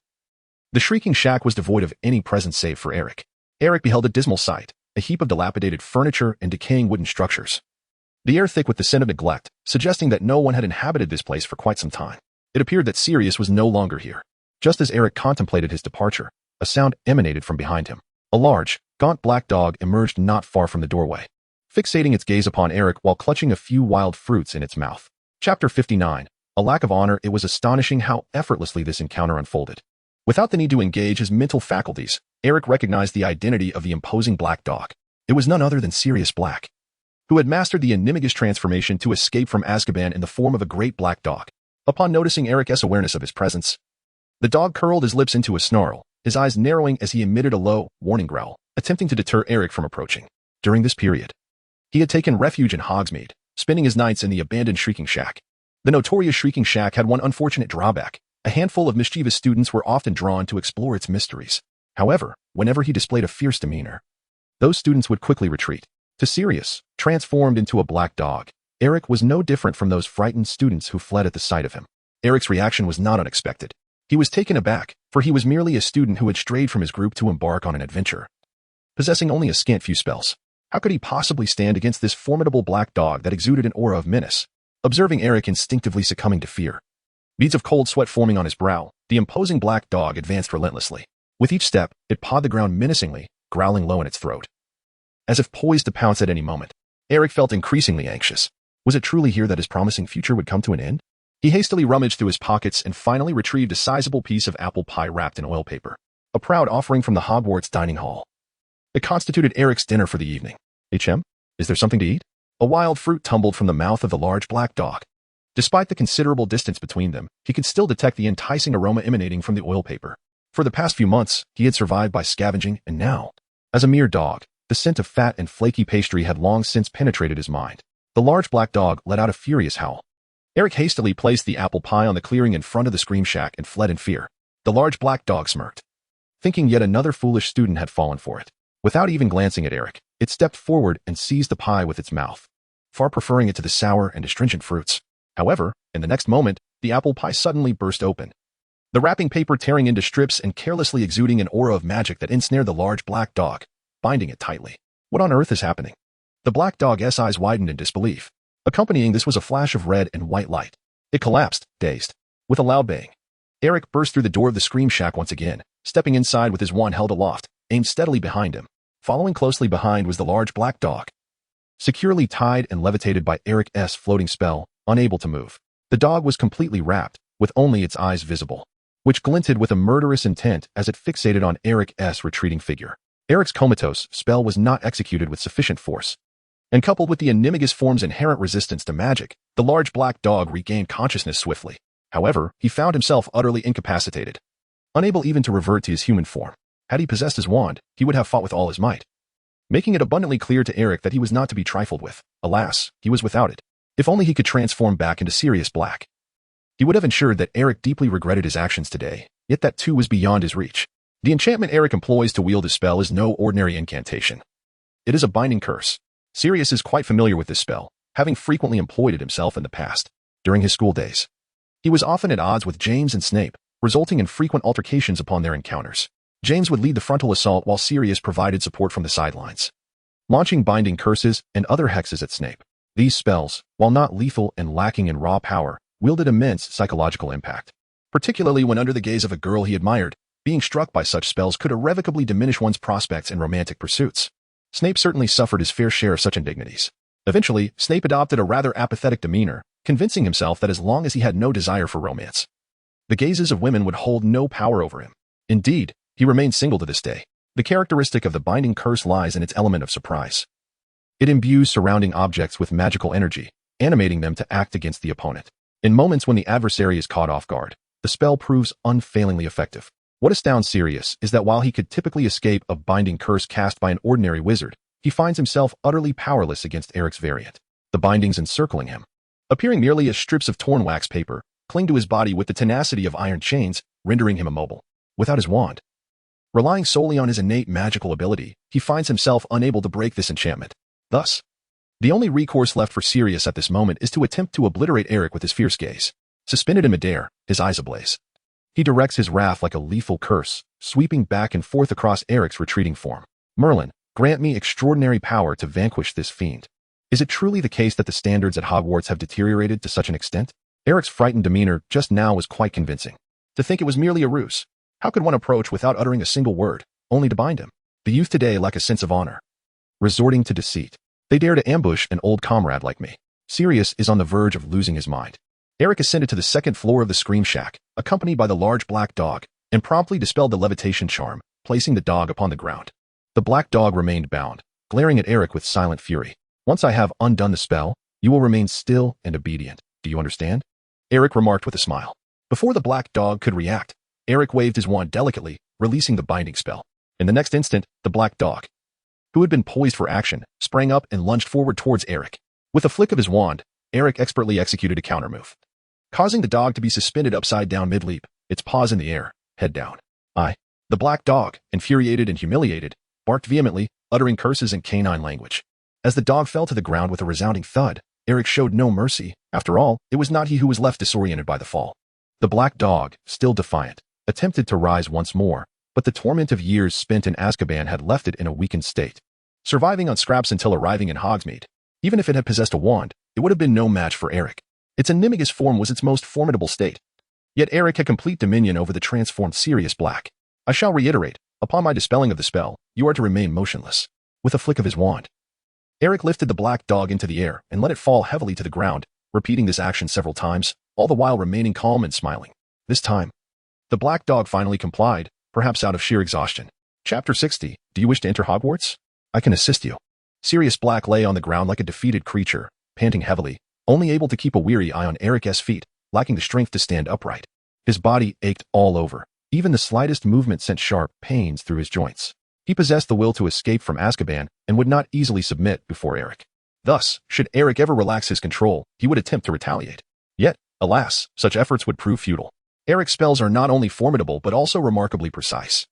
A: the Shrieking Shack was devoid of any presence save for Eric. Eric beheld a dismal sight. a heap of dilapidated furniture and decaying wooden structures. The air thick with the scent of neglect, suggesting that no one had inhabited this place for quite some time. It appeared that Sirius was no longer here. Just as Eric contemplated his departure, a sound emanated from behind him. A large, gaunt black dog emerged not far from the doorway, fixating its gaze upon Eric while clutching a few wild fruits in its mouth. Chapter 59. A lack of honor. It was astonishing how effortlessly this encounter unfolded. Without the need to engage his mental faculties, Eric recognized the identity of the imposing black dog. It was none other than Sirius Black, who had mastered the enigmatic transformation to escape from Azkaban in the form of a great black dog. Upon noticing Eric's awareness of his presence, the dog curled his lips into a snarl, his eyes narrowing as he emitted a low, warning growl, attempting to deter Eric from approaching. During this period, he had taken refuge in Hogsmeade, spending his nights in the abandoned Shrieking Shack. The notorious Shrieking Shack had one unfortunate drawback. A handful of mischievous students were often drawn to explore its mysteries. However, whenever he displayed a fierce demeanor, those students would quickly retreat. To Sirius, transformed into a black dog, Eric was no different from those frightened students who fled at the sight of him. Eric's reaction was not unexpected. He was taken aback, for he was merely a student who had strayed from his group to embark on an adventure, possessing only a scant few spells. How could he possibly stand against this formidable black dog that exuded an aura of menace? Observing Eric instinctively succumbing to fear, beads of cold sweat forming on his brow, the imposing black dog advanced relentlessly. With each step, it pawed the ground menacingly, growling low in its throat, as if poised to pounce at any moment. Eric felt increasingly anxious. Was it truly here that his promising future would come to an end? He hastily rummaged through his pockets and finally retrieved a sizable piece of apple pie wrapped in oil paper, a proud offering from the Hogwarts dining hall. It constituted Eric's dinner for the evening. Is there something to eat? A wild fruit tumbled from the mouth of the large black dog. Despite the considerable distance between them, he could still detect the enticing aroma emanating from the oil paper. For the past few months, he had survived by scavenging, and now, as a mere dog, the scent of fat and flaky pastry had long since penetrated his mind. The large black dog let out a furious howl. Eric hastily placed the apple pie on the clearing in front of the Scream Shack and fled in fear. The large black dog smirked, thinking yet another foolish student had fallen for it. Without even glancing at Eric, it stepped forward and seized the pie with its mouth, far preferring it to the sour and astringent fruits. However, in the next moment, the apple pie suddenly burst open, the wrapping paper tearing into strips and carelessly exuding an aura of magic that ensnared the large black dog, binding it tightly. What on earth is happening? The black dog's eyes widened in disbelief. Accompanying this was a flash of red and white light. It collapsed, dazed. With a loud bang, Eric burst through the door of the Scream Shack once again, stepping inside with his wand held aloft, aimed steadily behind him. Following closely behind was the large black dog, securely tied and levitated by Eric's floating spell, unable to move. The dog was completely wrapped, with only its eyes visible, which glinted with a murderous intent as it fixated on Eric's retreating figure. Eric's comatose spell was not executed with sufficient force, and coupled with the enigmatic form's inherent resistance to magic, the large black dog regained consciousness swiftly. However, he found himself utterly incapacitated, unable even to revert to his human form. Had he possessed his wand, he would have fought with all his might, making it abundantly clear to Eric that he was not to be trifled with. Alas, he was without it. If only he could transform back into Sirius Black, he would have ensured that Eric deeply regretted his actions today, yet that too was beyond his reach. The enchantment Eric employs to wield his spell is no ordinary incantation. It is a binding curse. Sirius is quite familiar with this spell, having frequently employed it himself in the past. During his school days, he was often at odds with James and Snape, resulting in frequent altercations upon their encounters. James would lead the frontal assault while Sirius provided support from the sidelines, launching binding curses and other hexes at Snape. These spells, while not lethal and lacking in raw power, wielded immense psychological impact. Particularly when under the gaze of a girl he admired, being struck by such spells could irrevocably diminish one's prospects in romantic pursuits. Snape certainly suffered his fair share of such indignities. Eventually, Snape adopted a rather apathetic demeanor, convincing himself that as long as he had no desire for romance, the gazes of women would hold no power over him. Indeed, he remained single to this day. The characteristic of the binding curse lies in its element of surprise. It imbues surrounding objects with magical energy, animating them to act against the opponent. In moments when the adversary is caught off guard, the spell proves unfailingly effective. What astounds Sirius is that while he could typically escape a binding curse cast by an ordinary wizard, he finds himself utterly powerless against Eric's variant. The bindings encircling him, appearing merely as strips of torn wax paper, cling to his body with the tenacity of iron chains, rendering him immobile. Without his wand, relying solely on his innate magical ability, he finds himself unable to break this enchantment. Thus, the only recourse left for Sirius at this moment is to attempt to obliterate Eric with his fierce gaze. Suspended in midair, his eyes ablaze, he directs his wrath like a lethal curse, sweeping back and forth across Eric's retreating form. Merlin, Grant me extraordinary power to vanquish this fiend. Is it truly the case that the standards at Hogwarts have deteriorated to such an extent? Eric's frightened demeanor just now was quite convincing. To think it was merely a ruse. How could one approach without uttering a single word, only to bind him? The youth today lack a sense of honor. Resorting to deceit. They dare to ambush an old comrade like me. Sirius is on the verge of losing his mind. Eric ascended to the second floor of the Scream Shack, accompanied by the large black dog, and promptly dispelled the levitation charm, placing the dog upon the ground. The black dog remained bound, glaring at Eric with silent fury. Once I have undone the spell, you will remain still and obedient. Do you understand? Eric remarked with a smile. Before the black dog could react, Eric waved his wand delicately, releasing the binding spell. In the next instant, the black dog, who had been poised for action, sprang up and lunged forward towards Eric. With a flick of his wand, Eric expertly executed a countermove, causing the dog to be suspended upside down mid-leap, its paws in the air, head down. The black dog, infuriated and humiliated, barked vehemently, uttering curses in canine language. As the dog fell to the ground with a resounding thud, Eric showed no mercy. After all, it was not he who was left disoriented by the fall. The black dog, still defiant, attempted to rise once more, but the torment of years spent in Azkaban had left it in a weakened state. Surviving on scraps until arriving in Hogsmeade, even if it had possessed a wand, it would have been no match for Eric. Its animagus form was its most formidable state. Yet Eric had complete dominion over the transformed Sirius Black. I shall reiterate, upon my dispelling of the spell, you are to remain motionless. With a flick of his wand, Eric lifted the black dog into the air and let it fall heavily to the ground, repeating this action several times, all the while remaining calm and smiling. This time, the black dog finally complied, perhaps out of sheer exhaustion. Chapter 60. Do you wish to enter Hogwarts? I can assist you. Sirius Black lay on the ground like a defeated creature, panting heavily, only able to keep a weary eye on Eric's feet, lacking the strength to stand upright. His body ached all over. Even the slightest movement sent sharp pains through his joints. He possessed the will to escape from Azkaban and would not easily submit before Eric. Thus, should Eric ever relax his control, he would attempt to retaliate. Yet, alas, such efforts would prove futile. Eric's spells are not only formidable but also remarkably precise.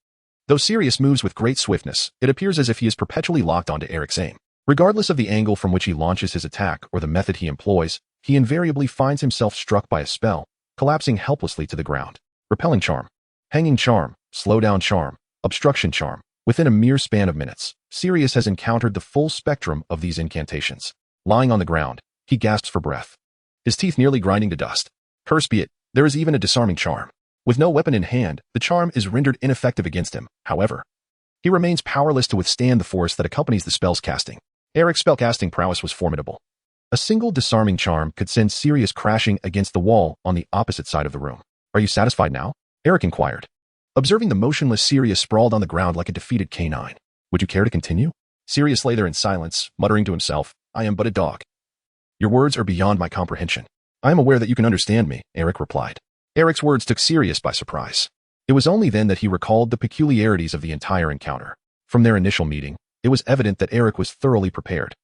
A: Though Sirius moves with great swiftness, it appears as if he is perpetually locked onto Eric's aim. Regardless of the angle from which he launches his attack or the method he employs, he invariably finds himself struck by a spell, collapsing helplessly to the ground. Repelling charm, hanging charm, slow down charm, obstruction charm. Within a mere span of minutes, Sirius has encountered the full spectrum of these incantations. Lying on the ground, he gasps for breath, his teeth nearly grinding to dust. Curse be it, there is even a disarming charm. With no weapon in hand, the charm is rendered ineffective against him. However, he remains powerless to withstand the force that accompanies the spell's casting. Eric's spellcasting prowess was formidable. A single disarming charm could send Sirius crashing against the wall on the opposite side of the room. Are you satisfied now? Eric inquired, observing the motionless Sirius sprawled on the ground like a defeated canine. Would you care to continue? Sirius lay there in silence, muttering to himself, I am but a dog. Your words are beyond my comprehension. I am aware that you can understand me, Eric replied. Eric's words took Sirius by surprise. It was only then that he recalled the peculiarities of the entire encounter. From their initial meeting, it was evident that Eric was thoroughly prepared.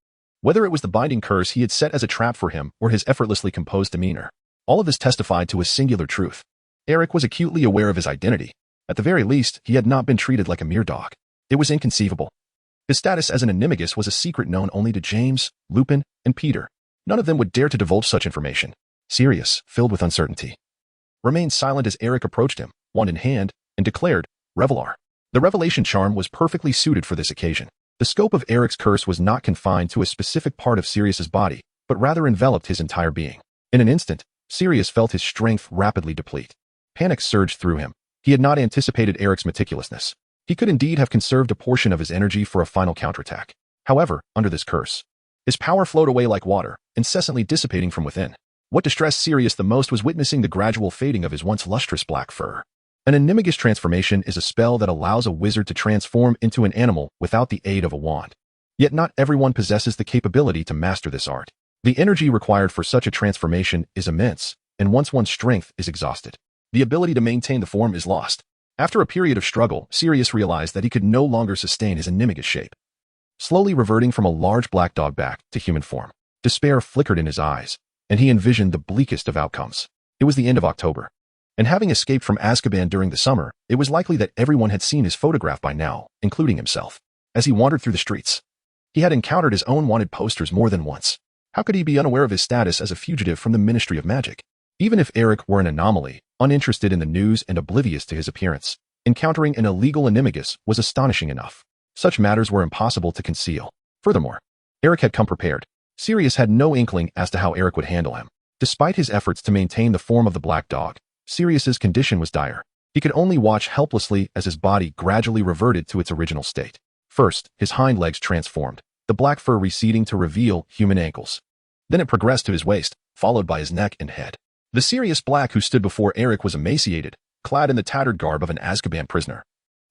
A: Whether it was the binding curse he had set as a trap for him or his effortlessly composed demeanor, all of this testified to a singular truth. Eric was acutely aware of his identity. At the very least, he had not been treated like a mere dog. It was inconceivable. His status as an animagus was a secret known only to James, Lupin, and Peter. None of them would dare to divulge such information. Sirius, filled with uncertainty, remained silent as Eric approached him, wand in hand, and declared, Revelar. The revelation charm was perfectly suited for this occasion. The scope of Eric's curse was not confined to a specific part of Sirius's body, but rather enveloped his entire being. In an instant, Sirius felt his strength rapidly deplete. Panic surged through him. He had not anticipated Eric's meticulousness. He could indeed have conserved a portion of his energy for a final counterattack. However, under this curse, his power flowed away like water, incessantly dissipating from within. What distressed Sirius the most was witnessing the gradual fading of his once lustrous black fur. An animagus transformation is a spell that allows a wizard to transform into an animal without the aid of a wand. Yet not everyone possesses the capability to master this art. The energy required for such a transformation is immense, and once one's strength is exhausted, the ability to maintain the form is lost. After a period of struggle, Sirius realized that he could no longer sustain his animagus shape. Slowly reverting from a large black dog back to human form, despair flickered in his eyes, and he envisioned the bleakest of outcomes. It was the end of October, and having escaped from Azkaban during the summer, it was likely that everyone had seen his photograph by now, including himself. As he wandered through the streets, he had encountered his own wanted posters more than once. How could he be unaware of his status as a fugitive from the Ministry of Magic? Even if Eric were an anomaly, uninterested in the news and oblivious to his appearance, encountering an illegal animagus was astonishing enough. Such matters were impossible to conceal. Furthermore, Eric had come prepared. Sirius had no inkling as to how Eric would handle him. Despite his efforts to maintain the form of the black dog, Sirius's condition was dire. He could only watch helplessly as his body gradually reverted to its original state. First, his hind legs transformed, the black fur receding to reveal human ankles. Then it progressed to his waist, followed by his neck and head. The Sirius Black who stood before Eric was emaciated, clad in the tattered garb of an Azkaban prisoner.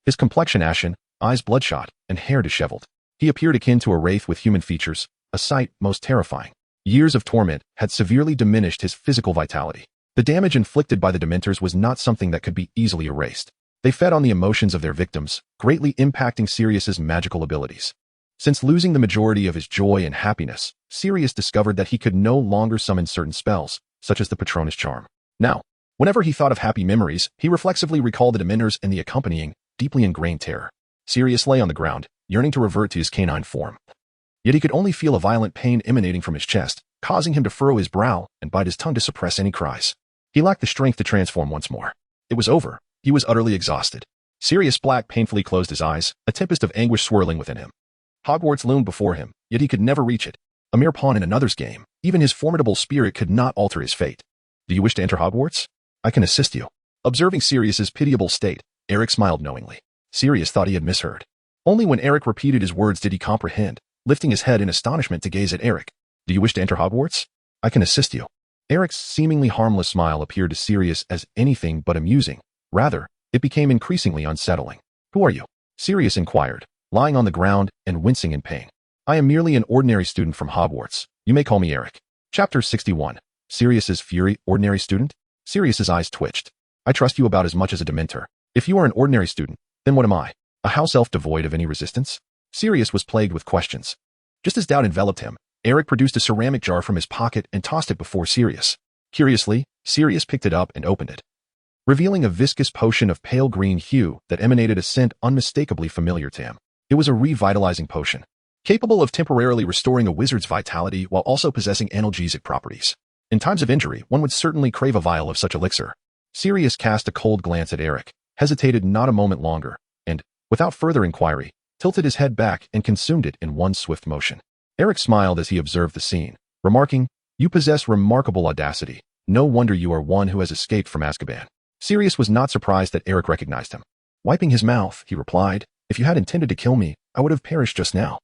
A: His complexion ashen, eyes bloodshot, and hair disheveled. He appeared akin to a wraith with human features, a sight most terrifying. Years of torment had severely diminished his physical vitality. The damage inflicted by the Dementors was not something that could be easily erased. They fed on the emotions of their victims, greatly impacting Sirius's magical abilities. Since losing the majority of his joy and happiness, Sirius discovered that he could no longer summon certain spells, such as the Patronus Charm. Now, whenever he thought of happy memories, he reflexively recalled the Dementors and the accompanying, deeply ingrained terror. Sirius lay on the ground, yearning to revert to his canine form. Yet he could only feel a violent pain emanating from his chest, causing him to furrow his brow and bite his tongue to suppress any cries. He lacked the strength to transform once more. It was over. He was utterly exhausted. Sirius Black painfully closed his eyes, a tempest of anguish swirling within him. Hogwarts loomed before him, yet he could never reach it. A mere pawn in another's game, even his formidable spirit could not alter his fate. Do you wish to enter Hogwarts? I can assist you. Observing Sirius's pitiable state, Eric smiled knowingly. Sirius thought he had misheard. Only when Eric repeated his words did he comprehend, lifting his head in astonishment to gaze at Eric. Do you wish to enter Hogwarts? I can assist you. Eric's seemingly harmless smile appeared to Sirius as anything but amusing. Rather, it became increasingly unsettling. Who are you? Sirius inquired, lying on the ground and wincing in pain. I am merely an ordinary student from Hogwarts. You may call me Eric. Chapter 61. Sirius's Fury, Ordinary Student? Sirius's eyes twitched. I trust you about as much as a Dementor. If you are an ordinary student, then what am I? A house elf devoid of any resistance? Sirius was plagued with questions. Just as doubt enveloped him, Eric produced a ceramic jar from his pocket and tossed it before Sirius. Curiously, Sirius picked it up and opened it, revealing a viscous potion of pale green hue that emanated a scent unmistakably familiar to him. It was a revitalizing potion, capable of temporarily restoring a wizard's vitality while also possessing analgesic properties. In times of injury, one would certainly crave a vial of such elixir. Sirius cast a cold glance at Eric, hesitated not a moment longer, and, without further inquiry, tilted his head back and consumed it in one swift motion. Eric smiled as he observed the scene, remarking, "You possess remarkable audacity. No wonder you are one who has escaped from Azkaban." Sirius was not surprised that Eric recognized him. Wiping his mouth, he replied, "If you had intended to kill me, I would have perished just now."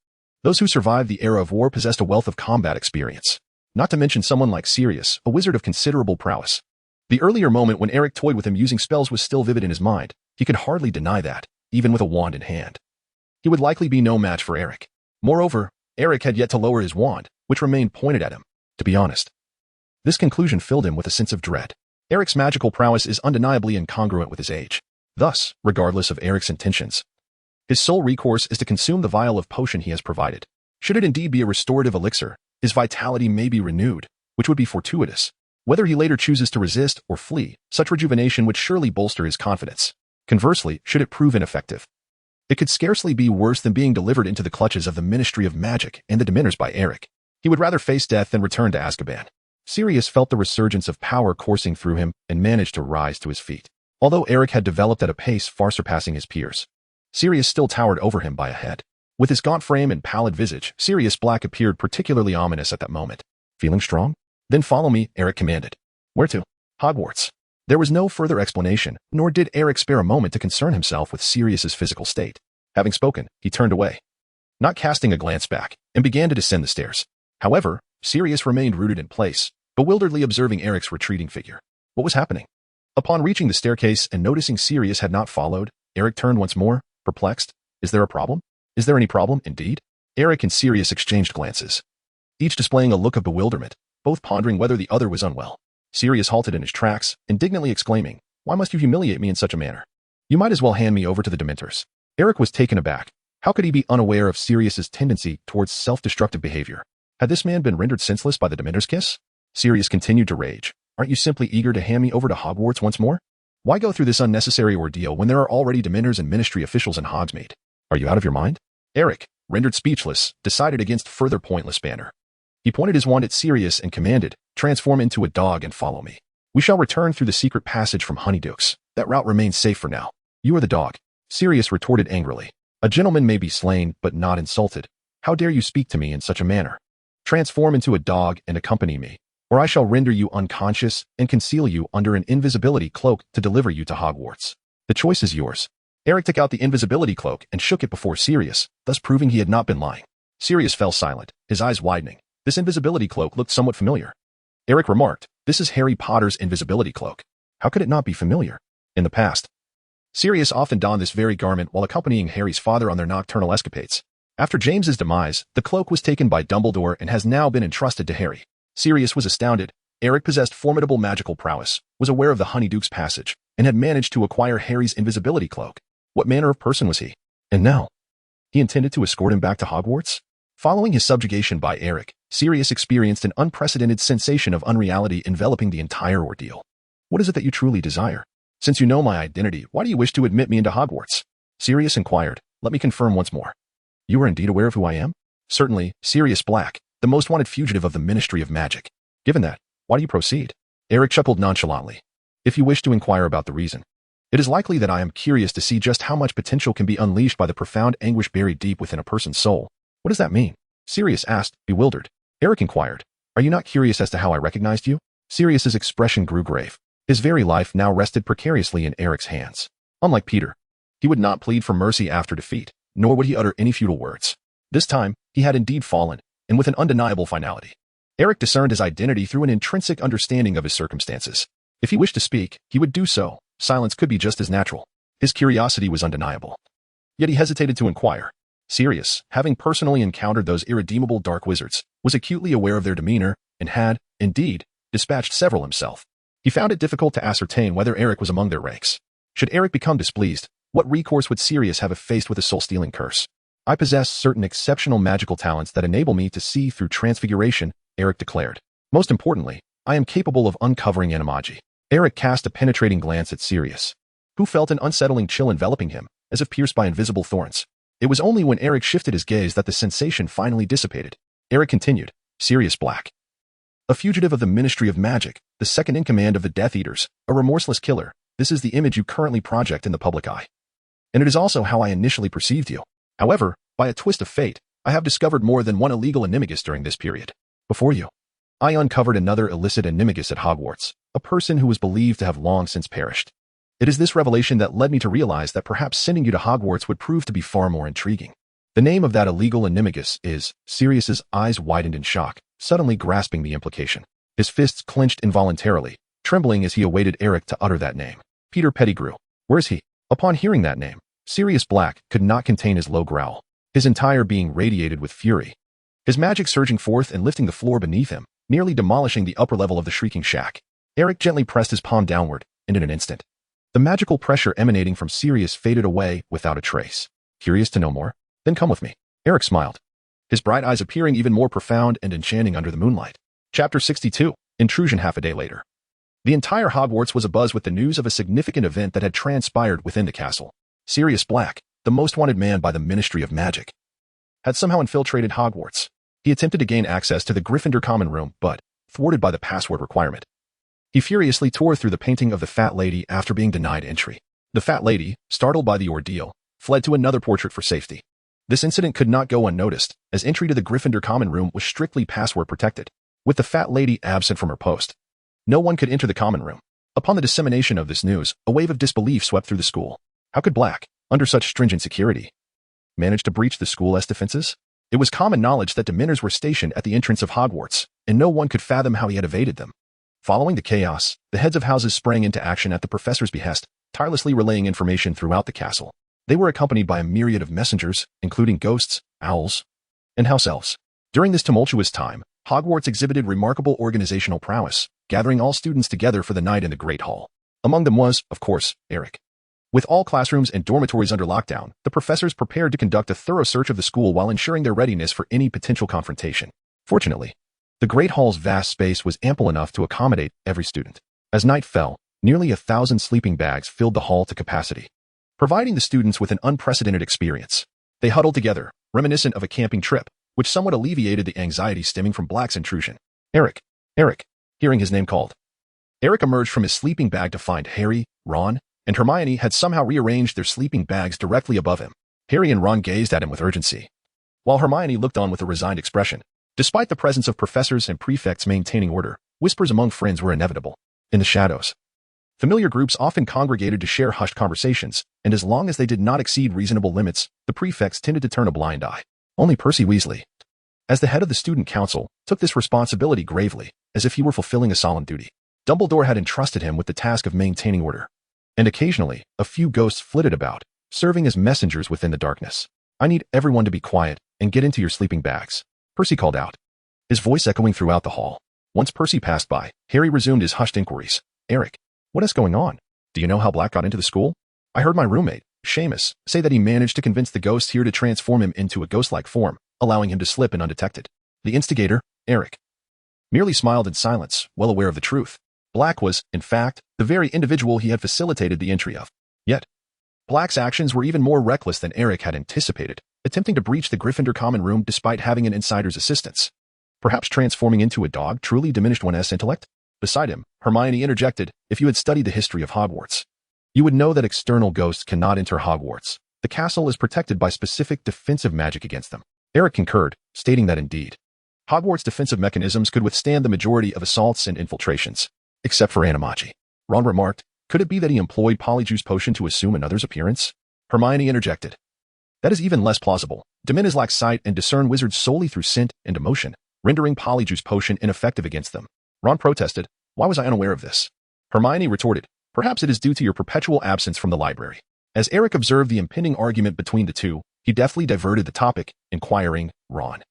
A: Those who survived the era of war possessed a wealth of combat experience. Not to mention someone like Sirius, a wizard of considerable prowess. The earlier moment when Eric toyed with him using spells was still vivid in his mind. He could hardly deny that, even with a wand in hand. He would likely be no match for Eric. Moreover, Eric had yet to lower his wand, which remained pointed at him. To be honest, this conclusion filled him with a sense of dread. Eric's magical prowess is undeniably incongruent with his age. Thus, regardless of Eric's intentions, his sole recourse is to consume the vial of potion he has provided. Should it indeed be a restorative elixir, his vitality may be renewed, which would be fortuitous. Whether he later chooses to resist or flee, such rejuvenation would surely bolster his confidence. Conversely, should it prove ineffective, it could scarcely be worse than being delivered into the clutches of the Ministry of Magic and the Dementors by Eric. He would rather face death than return to Azkaban. Sirius felt the resurgence of power coursing through him and managed to rise to his feet. Although Eric had developed at a pace far surpassing his peers, Sirius still towered over him by a head. With his gaunt frame and pallid visage, Sirius Black appeared particularly ominous at that moment. Feeling strong? Then follow me, Eric commanded. Where to? Hogwarts. There was no further explanation, nor did Eric spare a moment to concern himself with Sirius's physical state. Having spoken, he turned away, not casting a glance back, and began to descend the stairs. However, Sirius remained rooted in place, bewilderedly observing Eric's retreating figure. What was happening? Upon reaching the staircase and noticing Sirius had not followed, Eric turned once more, perplexed. Is there a problem? Is there any problem, indeed? Eric and Sirius exchanged glances, each displaying a look of bewilderment, both pondering whether the other was unwell. Sirius halted in his tracks, indignantly exclaiming, "Why must you humiliate me in such a manner? You might as well hand me over to the Dementors." Eric was taken aback. How could he be unaware of Sirius's tendency towards self-destructive behavior? Had this man been rendered senseless by the Dementor's kiss? Sirius continued to rage. Aren't you simply eager to hand me over to Hogwarts once more? Why go through this unnecessary ordeal when there are already Dementors and Ministry officials in Hogsmeade? Are you out of your mind? Eric, rendered speechless, decided against further pointless banter. He pointed his wand at Sirius and commanded, "Transform into a dog and follow me. We shall return through the secret passage from Honeydukes. That route remains safe for now. You are the dog." Sirius retorted angrily. A gentleman may be slain, but not insulted. How dare you speak to me in such a manner? Transform into a dog and accompany me, or I shall render you unconscious and conceal you under an invisibility cloak to deliver you to Hogwarts. The choice is yours. Eric took out the invisibility cloak and shook it before Sirius, thus proving he had not been lying. Sirius fell silent, his eyes widening. This invisibility cloak looked somewhat familiar. Eric remarked, "This is Harry Potter's invisibility cloak. How could it not be familiar? In the past, Sirius often donned this very garment while accompanying Harry's father on their nocturnal escapades. After James's demise, the cloak was taken by Dumbledore and has now been entrusted to Harry. Sirius was astounded. Eric possessed formidable magical prowess, was aware of the Honeyduke's passage, and had managed to acquire Harry's invisibility cloak. What manner of person was he? And now, he intended to escort him back to Hogwarts? Following his subjugation by Eric, Sirius experienced an unprecedented sensation of unreality enveloping the entire ordeal. What is it that you truly desire? Since you know my identity, why do you wish to admit me into Hogwarts? Sirius inquired. Let me confirm once more. You are indeed aware of who I am? Certainly, Sirius Black, the most wanted fugitive of the Ministry of Magic. Given that, why do you proceed? Eric chuckled nonchalantly. If you wish to inquire about the reason, it is likely that I am curious to see just how much potential can be unleashed by the profound anguish buried deep within a person's soul. What does that mean? Sirius asked, bewildered. Eric inquired. Are you not curious as to how I recognized you? Sirius's expression grew grave. His very life now rested precariously in Eric's hands. Unlike Peter, he would not plead for mercy after defeat, nor would he utter any futile words. This time, he had indeed fallen, and with an undeniable finality. Eric discerned his identity through an intrinsic understanding of his circumstances. If he wished to speak, he would do so. Silence could be just as natural. His curiosity was undeniable. Yet he hesitated to inquire. Sirius, having personally encountered those irredeemable dark wizards, was acutely aware of their demeanor, and had, indeed, dispatched several himself. He found it difficult to ascertain whether Eric was among their ranks. Should Eric become displeased, what recourse would Sirius have if faced with a soul-stealing curse? I possess certain exceptional magical talents that enable me to see through transfiguration, Eric declared. Most importantly, I am capable of uncovering animagi. Eric cast a penetrating glance at Sirius, who felt an unsettling chill enveloping him, as if pierced by invisible thorns. It was only when Eric shifted his gaze that the sensation finally dissipated. Eric continued, Sirius Black, a fugitive of the Ministry of Magic, the second in command of the Death Eaters, a remorseless killer. This is the image you currently project in the public eye. And it is also how I initially perceived you. However, by a twist of fate, I have discovered more than one illegal animagus during this period. Before you, I uncovered another illicit animagus at Hogwarts, a person who was believed to have long since perished. It is this revelation that led me to realize that perhaps sending you to Hogwarts would prove to be far more intriguing. The name of that illegal animagus is... Sirius's eyes widened in shock, suddenly grasping the implication. His fists clenched involuntarily, trembling as he awaited Eric to utter that name. Peter Pettigrew. Where is he? Upon hearing that name, Sirius Black could not contain his low growl. His entire being radiated with fury. His magic surging forth and lifting the floor beneath him, nearly demolishing the upper level of the shrieking shack. Eric gently pressed his palm downward, and in an instant, the magical pressure emanating from Sirius faded away without a trace. Curious to know more? Then come with me. Eric smiled, his bright eyes appearing even more profound and enchanting under the moonlight. Chapter 62. Intrusion. Half a day later, the entire Hogwarts was abuzz with the news of a significant event that had transpired within the castle. Sirius Black, the most wanted man by the Ministry of Magic, had somehow infiltrated Hogwarts. He attempted to gain access to the Gryffindor common room, but, thwarted by the password requirement, he furiously tore through the painting of the Fat Lady after being denied entry. The Fat Lady, startled by the ordeal, fled to another portrait for safety. This incident could not go unnoticed, as entry to the Gryffindor common room was strictly password protected. With the Fat Lady absent from her post, no one could enter the common room. Upon the dissemination of this news, a wave of disbelief swept through the school. How could Black, under such stringent security, manage to breach the school's defenses? It was common knowledge that Dementors were stationed at the entrance of Hogwarts, and no one could fathom how he had evaded them. Following the chaos, the heads of houses sprang into action at the professor's behest, tirelessly relaying information throughout the castle. They were accompanied by a myriad of messengers, including ghosts, owls, and house elves. During this tumultuous time, Hogwarts exhibited remarkable organizational prowess, gathering all students together for the night in the Great Hall. Among them was, of course, Eric. With all classrooms and dormitories under lockdown, the professors prepared to conduct a thorough search of the school while ensuring their readiness for any potential confrontation. Fortunately, the Great Hall's vast space was ample enough to accommodate every student. As night fell, nearly 1,000 sleeping bags filled the hall to capacity, providing the students with an unprecedented experience. They huddled together, reminiscent of a camping trip, which somewhat alleviated the anxiety stemming from Black's intrusion. Eric. Eric. Hearing his name called, Eric emerged from his sleeping bag to find Harry, Ron, and Hermione had somehow rearranged their sleeping bags directly above him. Harry and Ron gazed at him with urgency, while Hermione looked on with a resigned expression. Despite the presence of professors and prefects maintaining order, whispers among friends were inevitable. In the shadows, familiar groups often congregated to share hushed conversations, and as long as they did not exceed reasonable limits, the prefects tended to turn a blind eye. Only Percy Weasley, as the head of the student council, took this responsibility gravely, as if he were fulfilling a solemn duty. Dumbledore had entrusted him with the task of maintaining order, and occasionally, a few ghosts flitted about, serving as messengers within the darkness. "I need everyone to be quiet and get into your sleeping bags," Percy called out, his voice echoing throughout the hall. Once Percy passed by, Harry resumed his hushed inquiries. "Eric, what is going on? Do you know how Black got into the school? I heard my roommate, Seamus, say that he managed to convince the ghosts here to transform him into a ghost-like form, allowing him to slip in undetected. The instigator, Eric, merely smiled in silence, well aware of the truth. Black was, in fact, the very individual he had facilitated the entry of. Yet, Black's actions were even more reckless than Eric had anticipated, attempting to breach the Gryffindor common room despite having an insider's assistance. Perhaps transforming into a dog truly diminished one's intellect? Beside him, Hermione interjected, "If you had studied the history of Hogwarts, you would know that external ghosts cannot enter Hogwarts. The castle is protected by specific defensive magic against them." Eric concurred, stating that indeed, Hogwarts' defensive mechanisms could withstand the majority of assaults and infiltrations, except for Animagi. Ron remarked, "Could it be that he employed Polyjuice Potion to assume another's appearance?" Hermione interjected, "That is even less plausible. Dementors lack sight and discern wizards solely through scent and emotion, rendering Polyjuice Potion ineffective against them." Ron protested, "Why was I unaware of this?" Hermione retorted, "Perhaps it is due to your perpetual absence from the library." As Eric observed the impending argument between the two, he deftly diverted the topic, inquiring, "Ron,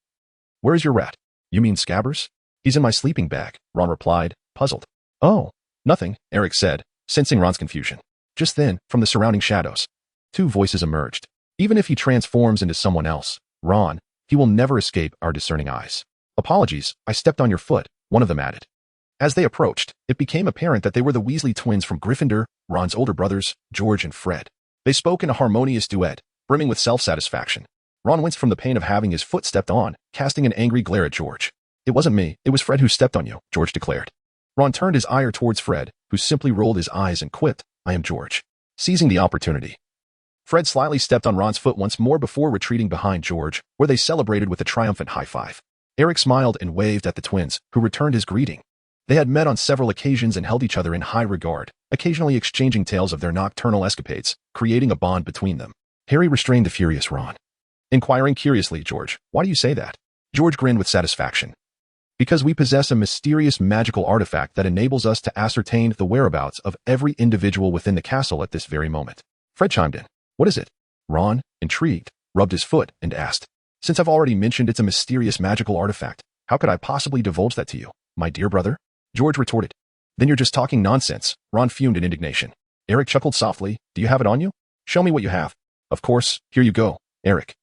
A: where is your rat?" "You mean Scabbers?" "He's in my sleeping bag," Ron replied, puzzled. "Oh, nothing," Eric said, sensing Ron's confusion. Just then, from the surrounding shadows, two voices emerged. "Even if he transforms into someone else, Ron, he will never escape our discerning eyes." "Apologies, I stepped on your foot," one of them added. As they approached, it became apparent that they were the Weasley twins from Gryffindor, Ron's older brothers, George and Fred. They spoke in a harmonious duet, brimming with self-satisfaction. Ron winced from the pain of having his foot stepped on, casting an angry glare at George. "It wasn't me, it was Fred who stepped on you," George declared. Ron turned his ire towards Fred, who simply rolled his eyes and quipped, "I am George." Seizing the opportunity, Fred slyly stepped on Ron's foot once more before retreating behind George, where they celebrated with a triumphant high-five. Eric smiled and waved at the twins, who returned his greeting. They had met on several occasions and held each other in high regard, occasionally exchanging tales of their nocturnal escapades, creating a bond between them. Harry restrained the furious Ron, inquiring curiously, "George, why do you say that?" George grinned with satisfaction. "Because we possess a mysterious magical artifact that enables us to ascertain the whereabouts of every individual within the castle at this very moment." Fred chimed in. "What is it?" Ron, intrigued, rubbed his foot and asked, "Since I've already mentioned it's a mysterious magical artifact, how could I possibly divulge that to you, my dear brother?" George retorted. "Then you're just talking nonsense." Ron fumed in indignation. Eric chuckled softly. "Do you have it on you? Show me what you have." "Of course, here you go, Eric."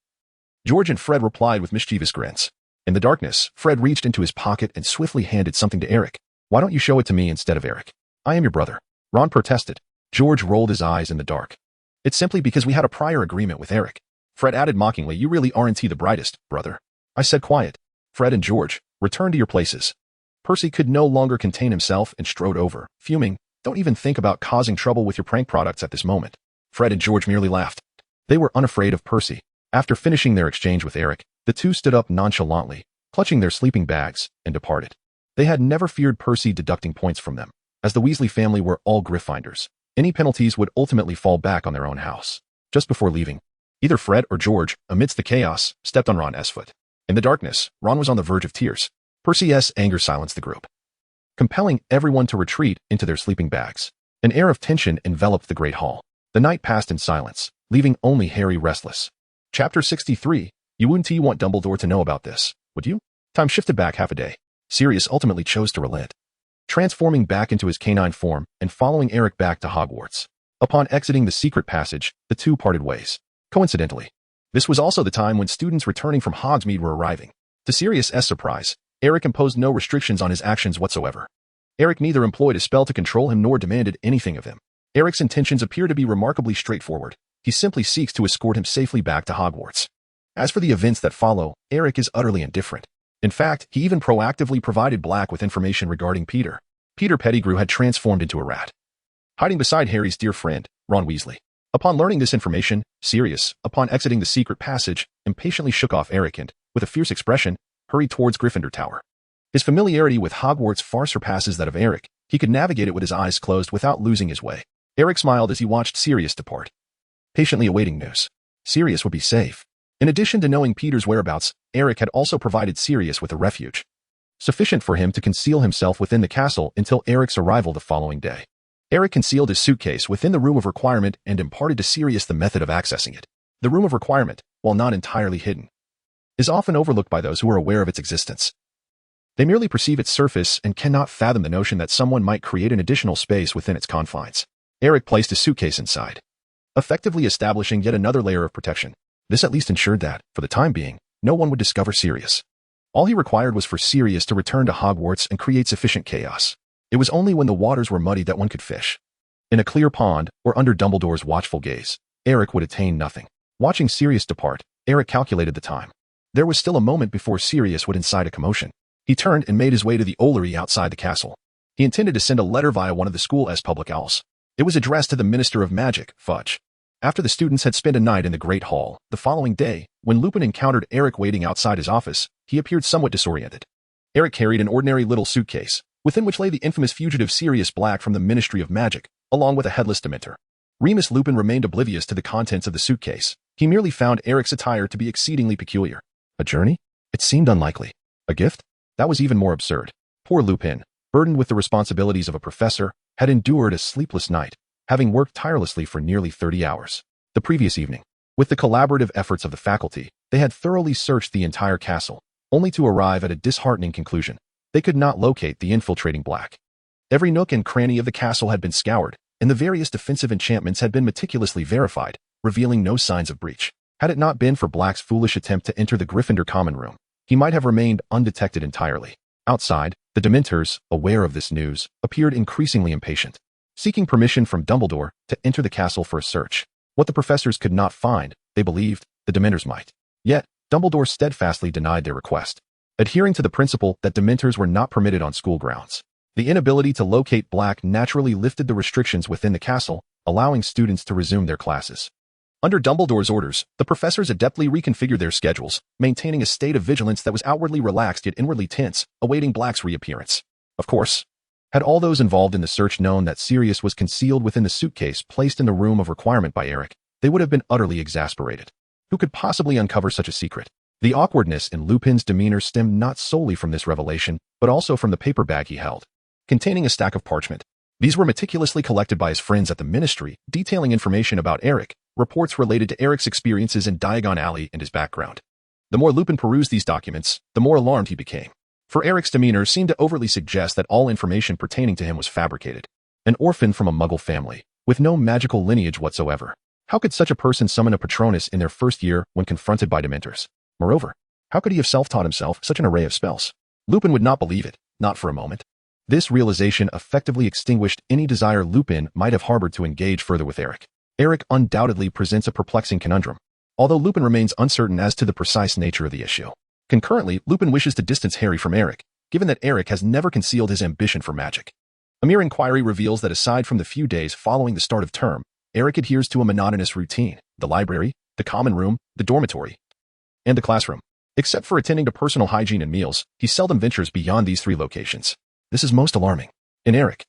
A: George and Fred replied with mischievous grins. In the darkness, Fred reached into his pocket and swiftly handed something to Eric. "Why don't you show it to me instead of Eric? I am your brother." Ron protested. George rolled his eyes in the dark. "It's simply because we had a prior agreement with Eric." Fred added mockingly, "You really aren't the brightest, brother." I said quiet. Fred and George, return to your places. Percy could no longer contain himself and strode over, fuming. "Don't even think about causing trouble with your prank products at this moment." Fred and George merely laughed. They were unafraid of Percy. After finishing their exchange with Eric, the two stood up nonchalantly, clutching their sleeping bags, and departed. They had never feared Percy deducting points from them. As the Weasley family were all Gryffindors, any penalties would ultimately fall back on their own house. Just before leaving, either Fred or George, amidst the chaos, stepped on Ron's foot. In the darkness, Ron was on the verge of tears. Percy's anger silenced the group, compelling everyone to retreat into their sleeping bags. An air of tension enveloped the great hall. The night passed in silence, leaving only Harry restless. Chapter 63. You wouldn't want Dumbledore to know about this, would you? Time shifted back half a day. Sirius ultimately chose to relent, transforming back into his canine form and following Eric back to Hogwarts. Upon exiting the secret passage, the two parted ways. Coincidentally, this was also the time when students returning from Hogsmeade were arriving. To Sirius's surprise, Eric imposed no restrictions on his actions whatsoever. Eric neither employed a spell to control him nor demanded anything of him. Eric's intentions appear to be remarkably straightforward. He simply seeks to escort him safely back to Hogwarts. As for the events that follow, Eric is utterly indifferent. In fact, he even proactively provided Black with information regarding Peter. Peter Pettigrew had transformed into a rat, hiding beside Harry's dear friend, Ron Weasley. Upon learning this information, Sirius, upon exiting the secret passage, impatiently shook off Eric and, with a fierce expression, hurried towards Gryffindor Tower. His familiarity with Hogwarts far surpasses that of Eric. He could navigate it with his eyes closed without losing his way. Eric smiled as he watched Sirius depart, patiently awaiting news. Sirius would be safe. In addition to knowing Peter's whereabouts, Eric had also provided Sirius with a refuge, sufficient for him to conceal himself within the castle until Eric's arrival the following day. Eric concealed his suitcase within the room of requirement and imparted to Sirius the method of accessing it. The room of requirement, while not entirely hidden, is often overlooked by those who are aware of its existence. They merely perceive its surface and cannot fathom the notion that someone might create an additional space within its confines. Eric placed his suitcase inside, effectively establishing yet another layer of protection. This at least ensured that, for the time being, no one would discover Sirius. All he required was for Sirius to return to Hogwarts and create sufficient chaos. It was only when the waters were muddy that one could fish. In a clear pond, or under Dumbledore's watchful gaze, Eric would attain nothing. Watching Sirius depart, Eric calculated the time. There was still a moment before Sirius would incite a commotion. He turned and made his way to the Ollery outside the castle. He intended to send a letter via one of the school's public owls. It was addressed to the Minister of Magic, Fudge. After the students had spent a night in the Great Hall, the following day, when Lupin encountered Eric waiting outside his office, he appeared somewhat disoriented. Eric carried an ordinary little suitcase, within which lay the infamous fugitive Sirius Black from the Ministry of Magic, along with a headless Dementor. Remus Lupin remained oblivious to the contents of the suitcase. He merely found Eric's attire to be exceedingly peculiar. A journey? It seemed unlikely. A gift? That was even more absurd. Poor Lupin, burdened with the responsibilities of a professor, had endured a sleepless night, having worked tirelessly for nearly 30 hours. The previous evening, with the collaborative efforts of the faculty, they had thoroughly searched the entire castle, only to arrive at a disheartening conclusion. They could not locate the infiltrating Black. Every nook and cranny of the castle had been scoured, and the various defensive enchantments had been meticulously verified, revealing no signs of breach. Had it not been for Black's foolish attempt to enter the Gryffindor common room, he might have remained undetected entirely. Outside, the Dementors, aware of this news, appeared increasingly impatient, seeking permission from Dumbledore to enter the castle for a search. What the professors could not find, they believed, the Dementors might. Yet, Dumbledore steadfastly denied their request, adhering to the principle that Dementors were not permitted on school grounds. The inability to locate Black naturally lifted the restrictions within the castle, allowing students to resume their classes. Under Dumbledore's orders, the professors adeptly reconfigured their schedules, maintaining a state of vigilance that was outwardly relaxed yet inwardly tense, awaiting Black's reappearance. Of course, had all those involved in the search known that Sirius was concealed within the suitcase placed in the room of requirement by Eric, they would have been utterly exasperated. Who could possibly uncover such a secret? The awkwardness in Lupin's demeanor stemmed not solely from this revelation, but also from the paper bag he held, containing a stack of parchment. These were meticulously collected by his friends at the Ministry, detailing information about Eric, reports related to Eric's experiences in Diagon Alley and his background. The more Lupin perused these documents, the more alarmed he became. For Eric's demeanor seemed to overtly suggest that all information pertaining to him was fabricated. An orphan from a Muggle family, with no magical lineage whatsoever. How could such a person summon a Patronus in their first year when confronted by Dementors? Moreover, how could he have self-taught himself such an array of spells? Lupin would not believe it, not for a moment. This realization effectively extinguished any desire Lupin might have harbored to engage further with Eric. Eric undoubtedly presents a perplexing conundrum, although Lupin remains uncertain as to the precise nature of the issue. Concurrently, Lupin wishes to distance Harry from Eric, given that Eric has never concealed his ambition for magic. A mere inquiry reveals that aside from the few days following the start of term, Eric adheres to a monotonous routine: the library, the common room, the dormitory, and the classroom. Except for attending to personal hygiene and meals, he seldom ventures beyond these three locations. This is most alarming. In Eric,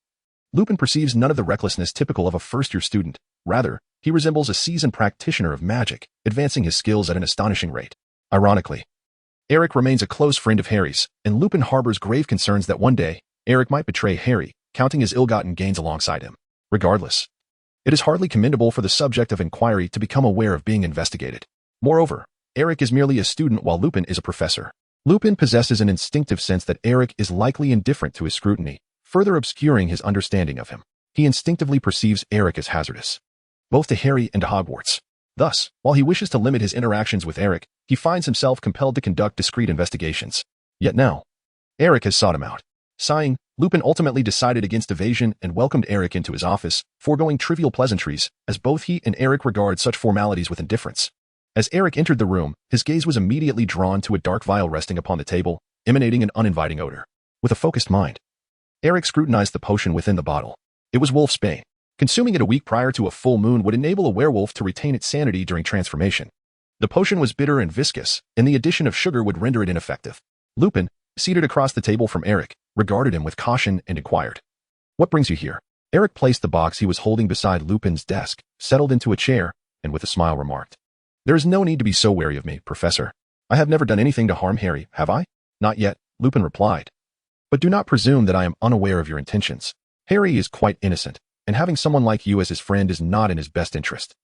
A: Lupin perceives none of the recklessness typical of a first-year student. Rather, he resembles a seasoned practitioner of magic, advancing his skills at an astonishing rate. Ironically, Eric remains a close friend of Harry's, and Lupin harbors grave concerns that one day, Eric might betray Harry, counting his ill-gotten gains alongside him. Regardless, it is hardly commendable for the subject of inquiry to become aware of being investigated. Moreover, Eric is merely a student while Lupin is a professor. Lupin possesses an instinctive sense that Eric is likely indifferent to his scrutiny, further obscuring his understanding of him. He instinctively perceives Eric as hazardous, both to Harry and to Hogwarts. Thus, while he wishes to limit his interactions with Eric, he finds himself compelled to conduct discreet investigations. Yet now, Eric has sought him out. Sighing, Lupin ultimately decided against evasion and welcomed Eric into his office, foregoing trivial pleasantries, as both he and Eric regard such formalities with indifference. As Eric entered the room, his gaze was immediately drawn to a dark vial resting upon the table, emanating an uninviting odor. With a focused mind, Eric scrutinized the potion within the bottle. It was Wolfsbane, Consuming it a week prior to a full moon would enable a werewolf to retain its sanity during transformation. The potion was bitter and viscous, and the addition of sugar would render it ineffective. Lupin, seated across the table from Eric, regarded him with caution and inquired, "What brings you here?" Eric placed the box he was holding beside Lupin's desk, settled into a chair, and with a smile remarked, "There is no need to be so wary of me, Professor. I have never done anything to harm Harry, have I?" "Not yet," Lupin replied. "But do not presume that I am unaware of your intentions. Harry is quite innocent, and having someone like you as his friend is not in his best interest."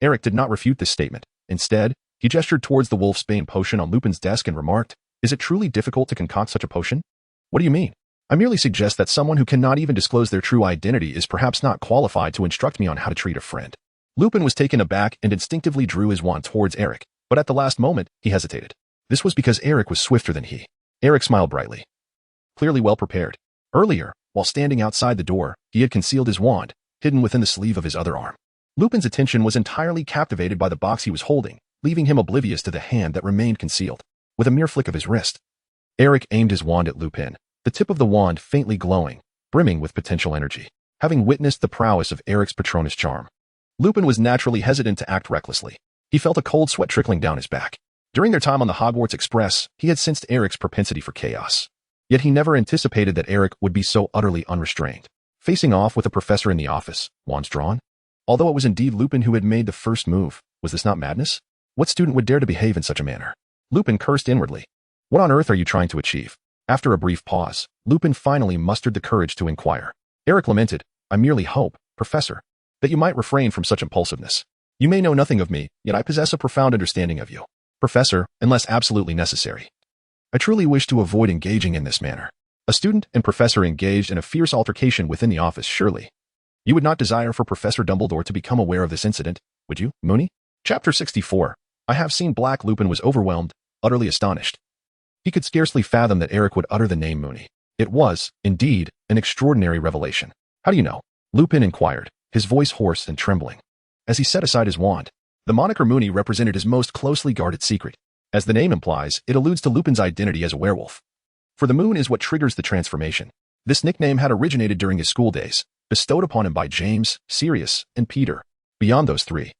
A: Eric did not refute this statement. Instead, he gestured towards the wolfsbane potion on Lupin's desk and remarked, "Is it truly difficult to concoct such a potion?" "What do you mean?" "I merely suggest that someone who cannot even disclose their true identity is perhaps not qualified to instruct me on how to treat a friend." Lupin was taken aback and instinctively drew his wand towards Eric, but at the last moment, he hesitated. This was because Eric was swifter than he. Eric smiled brightly, clearly well prepared. Earlier, while standing outside the door, he had concealed his wand, hidden within the sleeve of his other arm. Lupin's attention was entirely captivated by the box he was holding, leaving him oblivious to the hand that remained concealed. With a mere flick of his wrist, Eric aimed his wand at Lupin, the tip of the wand faintly glowing, brimming with potential energy. Having witnessed the prowess of Eric's Patronus charm, Lupin was naturally hesitant to act recklessly. He felt a cold sweat trickling down his back. During their time on the Hogwarts Express, he had sensed Eric's propensity for chaos. Yet he never anticipated that Eric would be so utterly unrestrained. Facing off with a professor in the office, wands drawn? Although it was indeed Lupin who had made the first move, was this not madness? What student would dare to behave in such a manner? Lupin cursed inwardly. What on earth are you trying to achieve? After a brief pause, Lupin finally mustered the courage to inquire. Eric lamented, "I merely hope, Professor, that you might refrain from such impulsiveness. You may know nothing of me, yet I possess a profound understanding of you, Professor, unless absolutely necessary. I truly wish to avoid engaging in this manner." A student and professor engaged in a fierce altercation within the office, surely. You would not desire for Professor Dumbledore to become aware of this incident, would you, Moony? Chapter 64. I have seen Black. Lupin was overwhelmed, utterly astonished. He could scarcely fathom that Eric would utter the name Moony. It was, indeed, an extraordinary revelation. "How do you know?" Lupin inquired, his voice hoarse and trembling. As he set aside his wand, the moniker Moony represented his most closely guarded secret. As the name implies, it alludes to Lupin's identity as a werewolf. For the moon is what triggers the transformation. This nickname had originated during his school days, bestowed upon him by James, Sirius, and Peter. Beyond those three,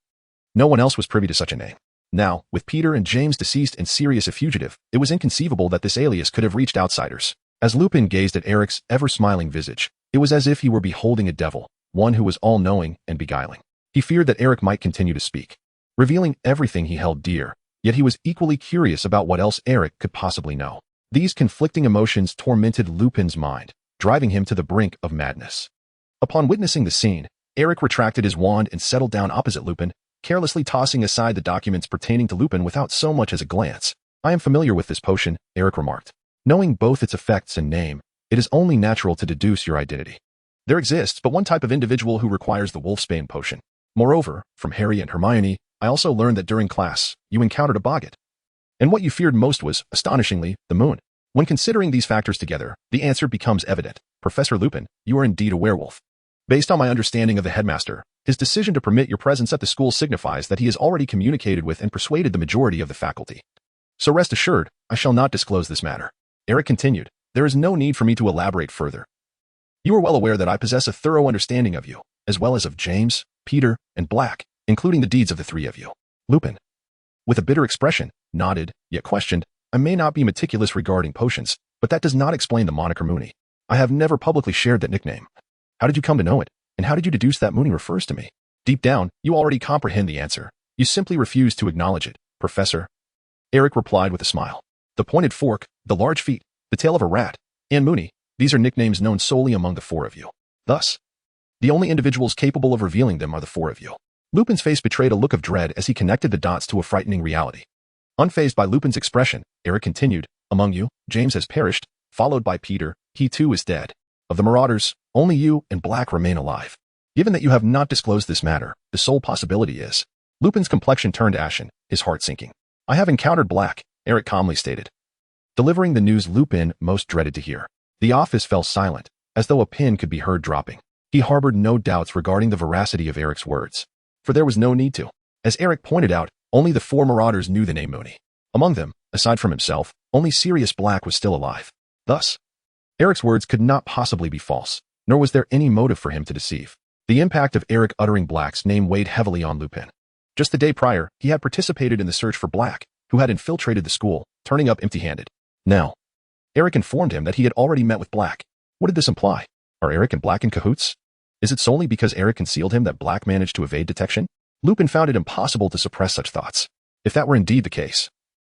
A: no one else was privy to such a name. Now, with Peter and James deceased and Sirius a fugitive, it was inconceivable that this alias could have reached outsiders. As Lupin gazed at Eric's ever-smiling visage, it was as if he were beholding a devil, one who was all-knowing and beguiling. He feared that Eric might continue to speak, revealing everything he held dear, yet he was equally curious about what else Eric could possibly know. These conflicting emotions tormented Lupin's mind, driving him to the brink of madness. Upon witnessing the scene, Eric retracted his wand and settled down opposite Lupin, carelessly tossing aside the documents pertaining to Lupin without so much as a glance. "I am familiar with this potion," Eric remarked. "Knowing both its effects and name, it is only natural to deduce your identity. There exists but one type of individual who requires the wolfsbane potion. Moreover, from Harry and Hermione, I also learned that during class, you encountered a boggart. And what you feared most was, astonishingly, the moon. When considering these factors together, the answer becomes evident. Professor Lupin, you are indeed a werewolf. Based on my understanding of the headmaster, his decision to permit your presence at the school signifies that he has already communicated with and persuaded the majority of the faculty. So rest assured, I shall not disclose this matter." Eric continued, "There is no need for me to elaborate further. You are well aware that I possess a thorough understanding of you, as well as of James, Peter, and Black, including the deeds of the three of you." Lupin, with a bitter expression, nodded, yet questioned, "I may not be meticulous regarding potions, but that does not explain the moniker Moony. I have never publicly shared that nickname. How did you come to know it, and how did you deduce that Moony refers to me?" "Deep down, you already comprehend the answer. You simply refuse to acknowledge it, Professor," Eric replied with a smile. "The pointed fork, the large feet, the tail of a rat, and Moony, these are nicknames known solely among the four of you. Thus, the only individuals capable of revealing them are the four of you." Lupin's face betrayed a look of dread as he connected the dots to a frightening reality. Unfazed by Lupin's expression, Eric continued, "Among you, James has perished, followed by Peter. He too is dead. Of the Marauders, only you and Black remain alive. Given that you have not disclosed this matter, the sole possibility is..." Lupin's complexion turned ashen, his heart sinking. "I have encountered Black," Eric calmly stated, delivering the news Lupin most dreaded to hear. The office fell silent, as though a pin could be heard dropping. He harbored no doubts regarding the veracity of Eric's words, for there was no need to. As Eric pointed out, only the four Marauders knew the name Moony. Among them, aside from himself, only Sirius Black was still alive. Thus, Eric's words could not possibly be false, nor was there any motive for him to deceive. The impact of Eric uttering Black's name weighed heavily on Lupin. Just the day prior, he had participated in the search for Black, who had infiltrated the school, turning up empty-handed. Now, Eric informed him that he had already met with Black. What did this imply? Are Eric and Black in cahoots? Is it solely because Eric concealed him that Black managed to evade detection? Lupin found it impossible to suppress such thoughts. If that were indeed the case,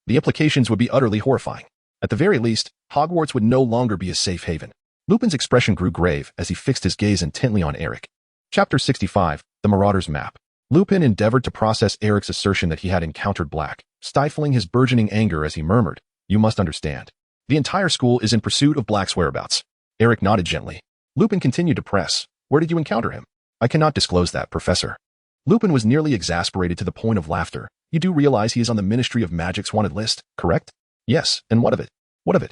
A: the implications would be utterly horrifying. At the very least, Hogwarts would no longer be a safe haven. Lupin's expression grew grave as he fixed his gaze intently on Eric. Chapter 65, The Marauder's Map. Lupin endeavored to process Eric's assertion that he had encountered Black, stifling his burgeoning anger as he murmured, "You must understand. The entire school is in pursuit of Black's whereabouts." Eric nodded gently. Lupin continued to press. "Where did you encounter him?" "I cannot disclose that, Professor." Lupin was nearly exasperated to the point of laughter. "You do realize he is on the Ministry of Magic's wanted list, correct?" "Yes, and what of it?" "What of it?"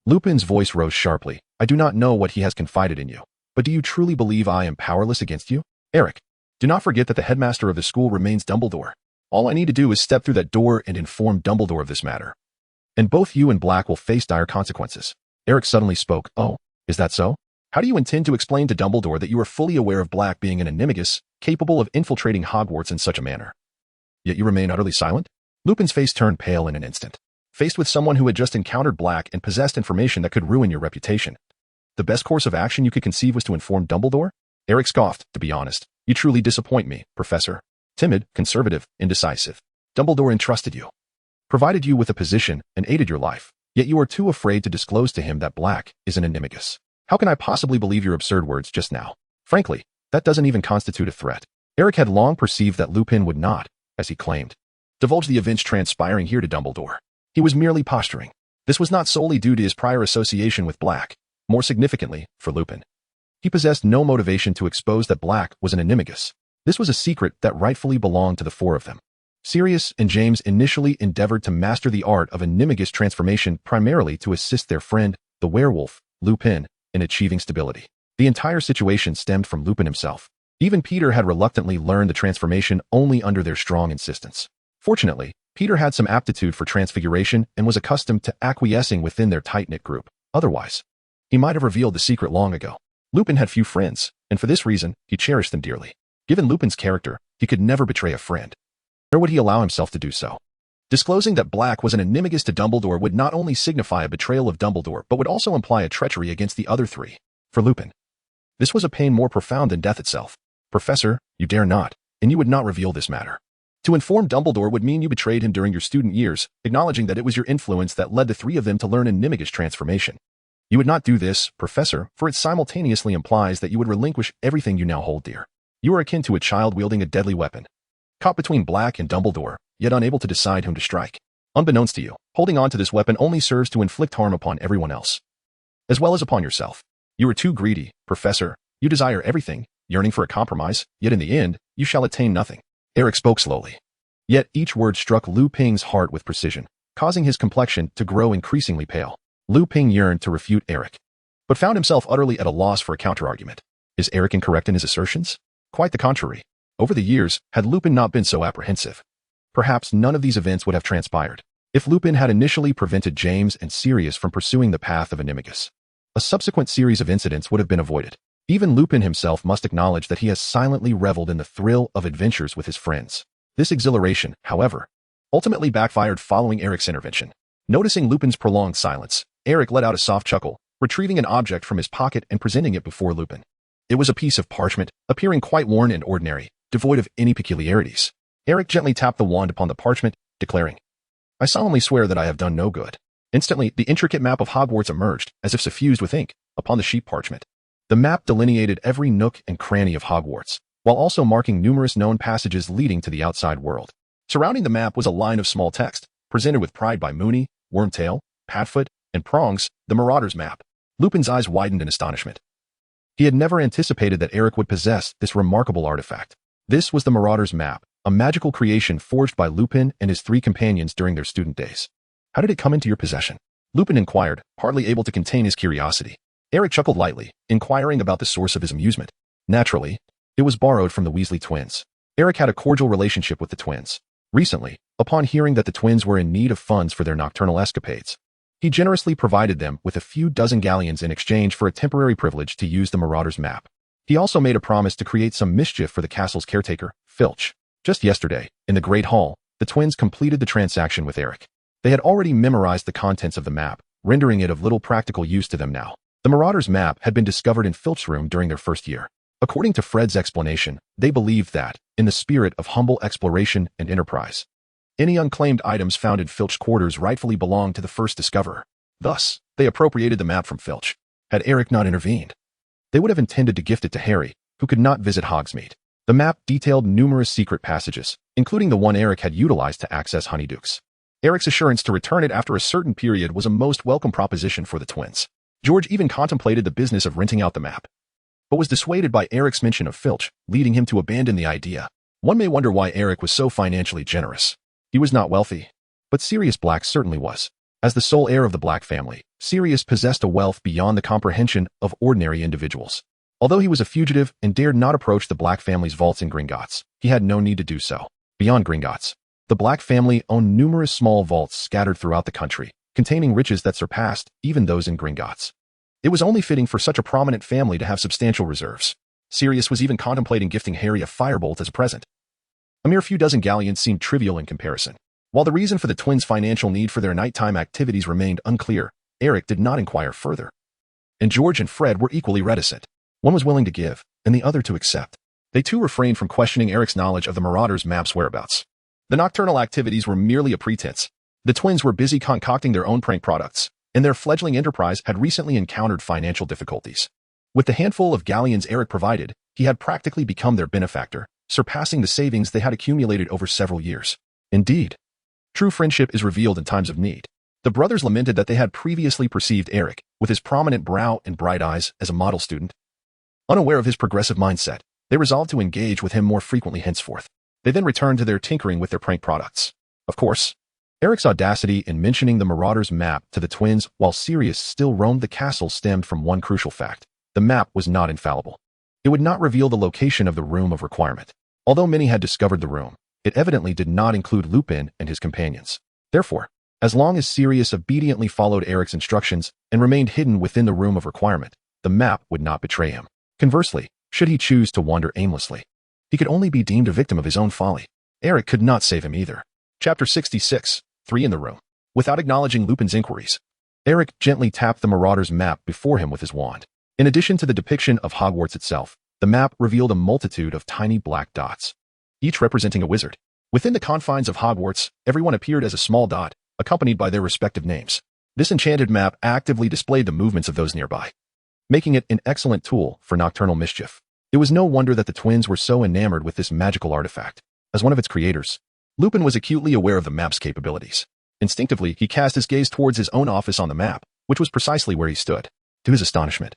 A: Lupin's voice rose sharply. "I do not know what he has confided in you, but do you truly believe I am powerless against you?" "Eric, do not forget that the headmaster of the school remains Dumbledore. All I need to do is step through that door and inform Dumbledore of this matter. And both you and Black will face dire consequences." Eric suddenly spoke. "Oh, is that so? How do you intend to explain to Dumbledore that you are fully aware of Black being an animagus, capable of infiltrating Hogwarts in such a manner? Yet you remain utterly silent?" Lupin's face turned pale in an instant. Faced with someone who had just encountered Black and possessed information that could ruin your reputation, the best course of action you could conceive was to inform Dumbledore? Eric scoffed. "To be honest, you truly disappoint me, Professor. Timid, conservative, indecisive. Dumbledore entrusted you, provided you with a position, and aided your life, yet you are too afraid to disclose to him that Black is an animagus. How can I possibly believe your absurd words just now? Frankly, that doesn't even constitute a threat." Eric had long perceived that Lupin would not, as he claimed, divulge the events transpiring here to Dumbledore. He was merely posturing. This was not solely due to his prior association with Black. More significantly, for Lupin, he possessed no motivation to expose that Black was an animagus. This was a secret that rightfully belonged to the four of them. Sirius and James initially endeavored to master the art of animagus transformation primarily to assist their friend, the werewolf, Lupin, in achieving stability. The entire situation stemmed from Lupin himself. Even Peter had reluctantly learned the transformation only under their strong insistence. Fortunately, Peter had some aptitude for transfiguration and was accustomed to acquiescing within their tight-knit group. Otherwise, he might have revealed the secret long ago. Lupin had few friends, and for this reason, he cherished them dearly. Given Lupin's character, he could never betray a friend. Nor would he allow himself to do so. Disclosing that Black was an animagus to Dumbledore would not only signify a betrayal of Dumbledore, but would also imply a treachery against the other three. For Lupin, this was a pain more profound than death itself. "Professor, you dare not, and you would not reveal this matter. To inform Dumbledore would mean you betrayed him during your student years, acknowledging that it was your influence that led the three of them to learn animagus transformation. You would not do this, Professor, for it simultaneously implies that you would relinquish everything you now hold dear. You are akin to a child wielding a deadly weapon, caught between Black and Dumbledore, yet unable to decide whom to strike. Unbeknownst to you, holding on to this weapon only serves to inflict harm upon everyone else, as well as upon yourself. You are too greedy, Professor. You desire everything, yearning for a compromise, yet in the end, you shall attain nothing." Eric spoke slowly. Yet each word struck Lupin's heart with precision, causing his complexion to grow increasingly pale. Lupin yearned to refute Eric, but found himself utterly at a loss for a counterargument. Is Eric incorrect in his assertions? Quite the contrary. Over the years, had Lupin not been so apprehensive, perhaps none of these events would have transpired. If Lupin had initially prevented James and Sirius from pursuing the path of animagus, a subsequent series of incidents would have been avoided. Even Lupin himself must acknowledge that he has silently reveled in the thrill of adventures with his friends. This exhilaration, however, ultimately backfired following Eric's intervention. Noticing Lupin's prolonged silence, Eric let out a soft chuckle, retrieving an object from his pocket and presenting it before Lupin. It was a piece of parchment, appearing quite worn and ordinary, devoid of any peculiarities. Eric gently tapped the wand upon the parchment, declaring, "I solemnly swear that I have done no good." Instantly, the intricate map of Hogwarts emerged, as if suffused with ink, upon the sheet parchment. The map delineated every nook and cranny of Hogwarts, while also marking numerous known passages leading to the outside world. Surrounding the map was a line of small text, presented with pride by Moony, Wormtail, Padfoot, and Prongs, the Marauder's Map. Lupin's eyes widened in astonishment. He had never anticipated that Eric would possess this remarkable artifact. This was the Marauder's Map, a magical creation forged by Lupin and his three companions during their student days. "How did it come into your possession?" Lupin inquired, hardly able to contain his curiosity. Eric chuckled lightly, inquiring about the source of his amusement. Naturally, it was borrowed from the Weasley twins. Eric had a cordial relationship with the twins. Recently, upon hearing that the twins were in need of funds for their nocturnal escapades, he generously provided them with a few dozen galleons in exchange for a temporary privilege to use the Marauder's Map. He also made a promise to create some mischief for the castle's caretaker, Filch. Just yesterday, in the Great Hall, the twins completed the transaction with Eric. They had already memorized the contents of the map, rendering it of little practical use to them now. The Marauder's map had been discovered in Filch's room during their first year. According to Fred's explanation, they believed that, in the spirit of humble exploration and enterprise, any unclaimed items found in Filch's quarters rightfully belonged to the first discoverer. Thus, they appropriated the map from Filch. Had Eric not intervened, they would have intended to gift it to Harry, who could not visit Hogsmeade. The map detailed numerous secret passages, including the one Eric had utilized to access Honeydukes. Eric's assurance to return it after a certain period was a most welcome proposition for the twins. George even contemplated the business of renting out the map, but was dissuaded by Eric's mention of Filch, leading him to abandon the idea. One may wonder why Eric was so financially generous. He was not wealthy, but Sirius Black certainly was. As the sole heir of the Black family, Sirius possessed a wealth beyond the comprehension of ordinary individuals. Although he was a fugitive and dared not approach the Black family's vaults in Gringotts, he had no need to do so. Beyond Gringotts, the Black family owned numerous small vaults scattered throughout the country, containing riches that surpassed even those in Gringotts. It was only fitting for such a prominent family to have substantial reserves. Sirius was even contemplating gifting Harry a firebolt as a present. A mere few dozen galleons seemed trivial in comparison. While the reason for the twins' financial need for their nighttime activities remained unclear, Eric did not inquire further. And George and Fred were equally reticent. One was willing to give, and the other to accept. They too refrained from questioning Eric's knowledge of the Marauder's map's whereabouts. The nocturnal activities were merely a pretense. The twins were busy concocting their own prank products, and their fledgling enterprise had recently encountered financial difficulties. With the handful of galleons Eric provided, he had practically become their benefactor, surpassing the savings they had accumulated over several years. Indeed, true friendship is revealed in times of need. The brothers lamented that they had previously perceived Eric, with his prominent brow and bright eyes, as a model student. Unaware of his progressive mindset, they resolved to engage with him more frequently henceforth. They then returned to their tinkering with their prank products. Of course, Eric's audacity in mentioning the Marauder's map to the twins while Sirius still roamed the castle stemmed from one crucial fact. The map was not infallible. It would not reveal the location of the room of requirement. Although many had discovered the room, it evidently did not include Lupin and his companions. Therefore, as long as Sirius obediently followed Eric's instructions and remained hidden within the room of requirement, the map would not betray him. Conversely, should he choose to wander aimlessly, he could only be deemed a victim of his own folly. Eric could not save him either. Chapter 66, 3 in the room. Without acknowledging Lupin's inquiries, Eric gently tapped the Marauder's map before him with his wand. In addition to the depiction of Hogwarts itself, the map revealed a multitude of tiny black dots, each representing a wizard. Within the confines of Hogwarts, everyone appeared as a small dot, accompanied by their respective names. This enchanted map actively displayed the movements of those nearby, making it an excellent tool for nocturnal mischief. It was no wonder that the twins were so enamored with this magical artifact. As one of its creators, Lupin was acutely aware of the map's capabilities. Instinctively, he cast his gaze towards his own office on the map, which was precisely where he stood. To his astonishment,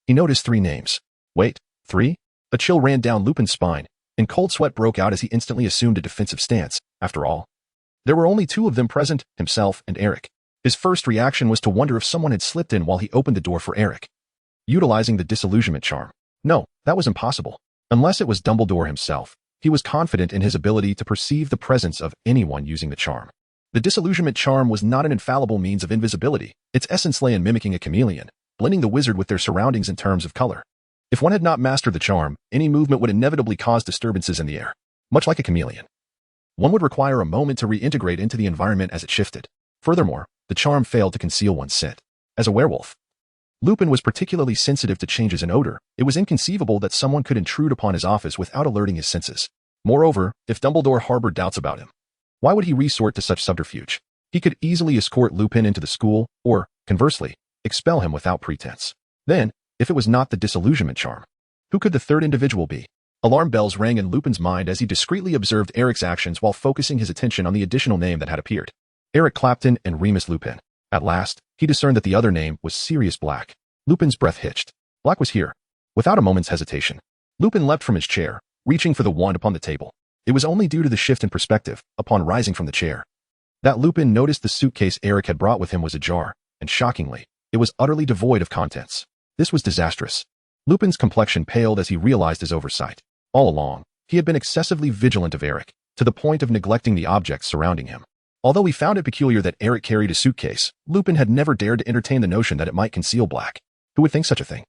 A: he noticed 3 names. Wait, 3? A chill ran down Lupin's spine, and cold sweat broke out as he instantly assumed a defensive stance. After all, there were only 2 of them present, himself and Eric. His first reaction was to wonder if someone had slipped in while he opened the door for Eric, utilizing the disillusionment charm. No, that was impossible. Unless it was Dumbledore himself, he was confident in his ability to perceive the presence of anyone using the charm. The disillusionment charm was not an infallible means of invisibility. Its essence lay in mimicking a chameleon, blending the wizard with their surroundings in terms of color. If one had not mastered the charm, any movement would inevitably cause disturbances in the air. Much like a chameleon, one would require a moment to reintegrate into the environment as it shifted. Furthermore, the charm failed to conceal one's scent. As a werewolf, Lupin was particularly sensitive to changes in odor. It was inconceivable that someone could intrude upon his office without alerting his senses. Moreover, if Dumbledore harbored doubts about him, why would he resort to such subterfuge? He could easily escort Lupin into the school, or, conversely, expel him without pretense. Then, if it was not the disillusionment charm, who could the third individual be? Alarm bells rang in Lupin's mind as he discreetly observed Eric's actions while focusing his attention on the additional name that had appeared. Eric Clapton and Remus Lupin. At last, he discerned that the other name was Sirius Black. Lupin's breath hitched. Black was here. Without a moment's hesitation, Lupin leapt from his chair, reaching for the wand upon the table. It was only due to the shift in perspective, upon rising from the chair, that Lupin noticed the suitcase Eric had brought with him was ajar, and shockingly, it was utterly devoid of contents. This was disastrous. Lupin's complexion paled as he realized his oversight. All along, he had been excessively vigilant of Eric, to the point of neglecting the objects surrounding him. Although he found it peculiar that Eric carried a suitcase, Lupin had never dared to entertain the notion that it might conceal Black. Who would think such a thing?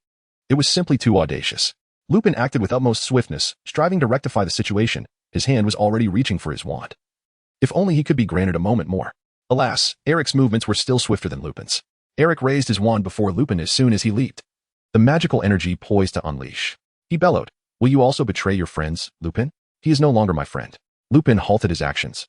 A: It was simply too audacious. Lupin acted with utmost swiftness, striving to rectify the situation. His hand was already reaching for his wand. If only he could be granted a moment more. Alas, Eric's movements were still swifter than Lupin's. Eric raised his wand before Lupin as soon as he leaped. The magical energy poised to unleash. He bellowed, "Will you also betray your friends, Lupin? He is no longer my friend." Lupin halted his actions.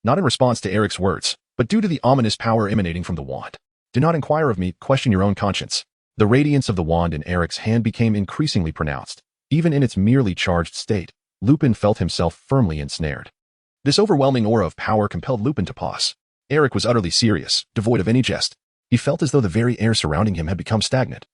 A: Not in response to Eric's words, but due to the ominous power emanating from the wand. "Do not inquire of me, question your own conscience." The radiance of the wand in Eric's hand became increasingly pronounced. Even in its merely charged state, Lupin felt himself firmly ensnared. This overwhelming aura of power compelled Lupin to pause. Eric was utterly serious, devoid of any jest. He felt as though the very air surrounding him had become stagnant,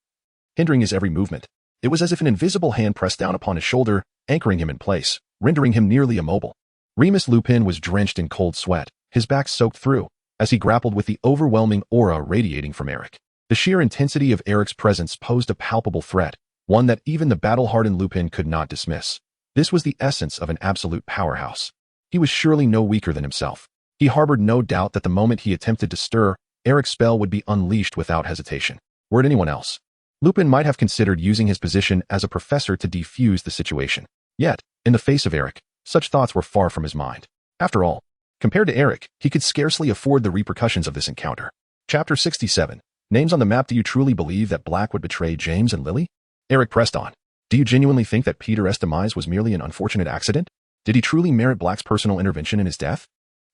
A: hindering his every movement. It was as if an invisible hand pressed down upon his shoulder, anchoring him in place, rendering him nearly immobile. Remus Lupin was drenched in cold sweat, his back soaked through, as he grappled with the overwhelming aura radiating from Eric. The sheer intensity of Eric's presence posed a palpable threat, one that even the battle-hardened Lupin could not dismiss. This was the essence of an absolute powerhouse. He was surely no weaker than himself. He harbored no doubt that the moment he attempted to stir, Eric's spell would be unleashed without hesitation. Were it anyone else, Lupin might have considered using his position as a professor to defuse the situation. Yet, in the face of Eric, such thoughts were far from his mind. After all, compared to Eric, he could scarcely afford the repercussions of this encounter. Chapter 67. Names on the map. Do you truly believe that Black would betray James and Lily? Eric pressed on. Do you genuinely think that Peter's demise was merely an unfortunate accident? Did he truly merit Black's personal intervention in his death?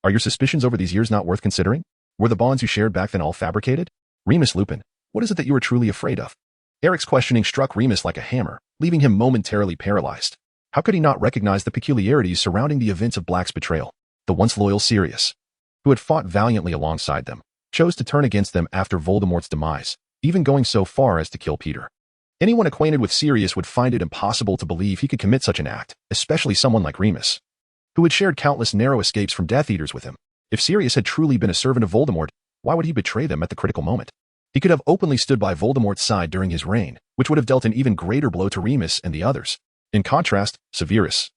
A: Are your suspicions over these years not worth considering? Were the bonds you shared back then all fabricated? Remus Lupin, what is it that you are truly afraid of? Eric's questioning struck Remus like a hammer, leaving him momentarily paralyzed. How could he not recognize the peculiarities surrounding the events of Black's betrayal? The once loyal Sirius, who had fought valiantly alongside them, chose to turn against them after Voldemort's demise, even going so far as to kill Peter. Anyone acquainted with Sirius would find it impossible to believe he could commit such an act, especially someone like Remus, who had shared countless narrow escapes from Death Eaters with him. If Sirius had truly been a servant of Voldemort, why would he betray them at the critical moment? He could have openly stood by Voldemort's side during his reign, which would have dealt an even greater blow to Remus and the others. In contrast, Severus,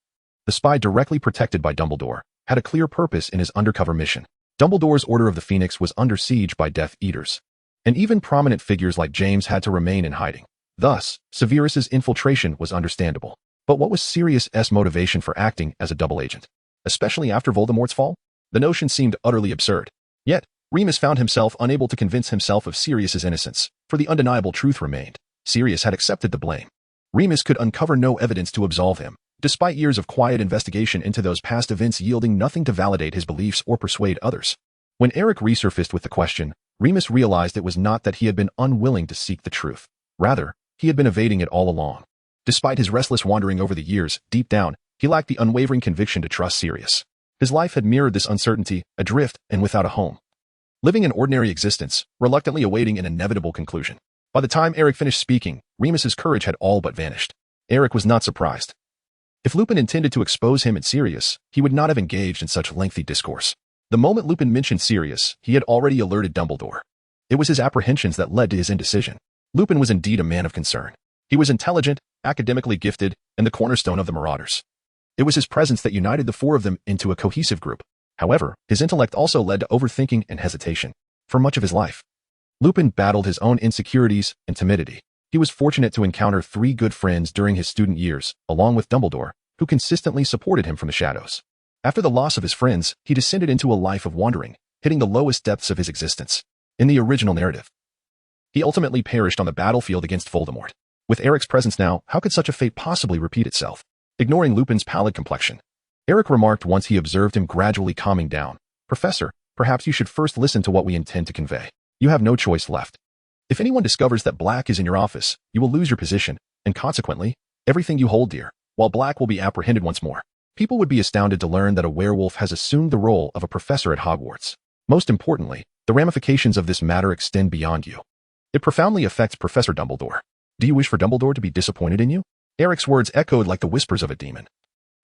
A: the spy directly protected by Dumbledore, had a clear purpose in his undercover mission. Dumbledore's Order of the Phoenix was under siege by Death Eaters, and even prominent figures like James had to remain in hiding. Thus, Severus's infiltration was understandable. But what was Sirius's motivation for acting as a double agent? Especially after Voldemort's fall? The notion seemed utterly absurd. Yet, Remus found himself unable to convince himself of Sirius's innocence, for the undeniable truth remained. Sirius had accepted the blame. Remus could uncover no evidence to absolve him, despite years of quiet investigation into those past events yielding nothing to validate his beliefs or persuade others. When Eric resurfaced with the question, Remus realized it was not that he had been unwilling to seek the truth. Rather, he had been evading it all along. Despite his restless wandering over the years, deep down, he lacked the unwavering conviction to trust Sirius. His life had mirrored this uncertainty, adrift and without a home, living an ordinary existence, reluctantly awaiting an inevitable conclusion. By the time Eric finished speaking, Remus's courage had all but vanished. Eric was not surprised. If Lupin intended to expose him and Sirius, he would not have engaged in such lengthy discourse. The moment Lupin mentioned Sirius, he had already alerted Dumbledore. It was his apprehensions that led to his indecision. Lupin was indeed a man of concern. He was intelligent, academically gifted, and the cornerstone of the Marauders. It was his presence that united the four of them into a cohesive group. However, his intellect also led to overthinking and hesitation. For much of his life, Lupin battled his own insecurities and timidity. He was fortunate to encounter 3 good friends during his student years, along with Dumbledore, who consistently supported him from the shadows. After the loss of his friends, he descended into a life of wandering, hitting the lowest depths of his existence. In the original narrative, he ultimately perished on the battlefield against Voldemort. With Eric's presence now, how could such a fate possibly repeat itself? Ignoring Lupin's pallid complexion, Eric remarked once he observed him gradually calming down, "Professor, perhaps you should first listen to what we intend to convey. You have no choice left. If anyone discovers that Black is in your office, you will lose your position, and consequently, everything you hold dear, while Black will be apprehended once more. People would be astounded to learn that a werewolf has assumed the role of a professor at Hogwarts. Most importantly, the ramifications of this matter extend beyond you. It profoundly affects Professor Dumbledore. Do you wish for Dumbledore to be disappointed in you?" Eric's words echoed like the whispers of a demon,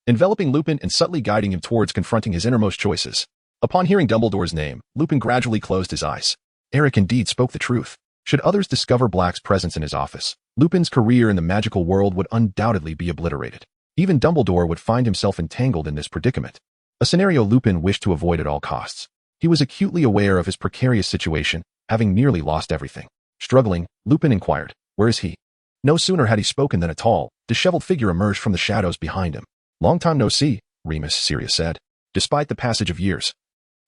A: enveloping Lupin and subtly guiding him towards confronting his innermost choices. Upon hearing Dumbledore's name, Lupin gradually closed his eyes. Eric indeed spoke the truth. Should others discover Black's presence in his office, Lupin's career in the magical world would undoubtedly be obliterated. Even Dumbledore would find himself entangled in this predicament, a scenario Lupin wished to avoid at all costs. He was acutely aware of his precarious situation, having nearly lost everything. Struggling, Lupin inquired, "Where is he?" No sooner had he spoken than a tall, disheveled figure emerged from the shadows behind him. "Long time no see," Remus, Sirius said. Despite the passage of years,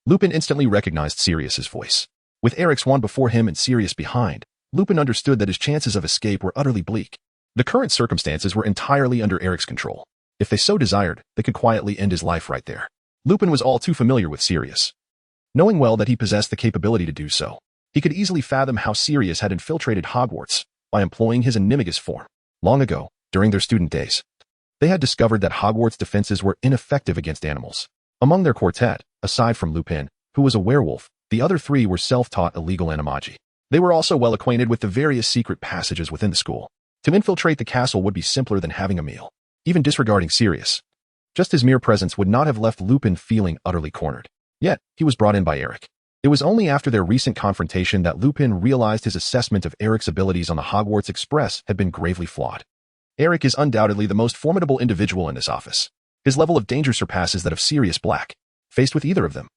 A: Lupin instantly recognized Sirius's voice. With Eric's wand before him and Sirius behind, Lupin understood that his chances of escape were utterly bleak. The current circumstances were entirely under Eric's control. If they so desired, they could quietly end his life right there. Lupin was all too familiar with Sirius. Knowing well that he possessed the capability to do so, he could easily fathom how Sirius had infiltrated Hogwarts by employing his animagus form. Long ago, during their student days, they had discovered that Hogwarts' defenses were ineffective against animals. Among their quartet, aside from Lupin, who was a werewolf, the other three were self-taught illegal animagi. They were also well acquainted with the various secret passages within the school. To infiltrate the castle would be simpler than having a meal, even disregarding Sirius. Just his mere presence would not have left Lupin feeling utterly cornered. Yet, he was brought in by Eric. It was only after their recent confrontation that Lupin realized his assessment of Eric's abilities on the Hogwarts Express had been gravely flawed. Eric is undoubtedly the most formidable individual in this office. His level of danger surpasses that of Sirius Black. Faced with either of them,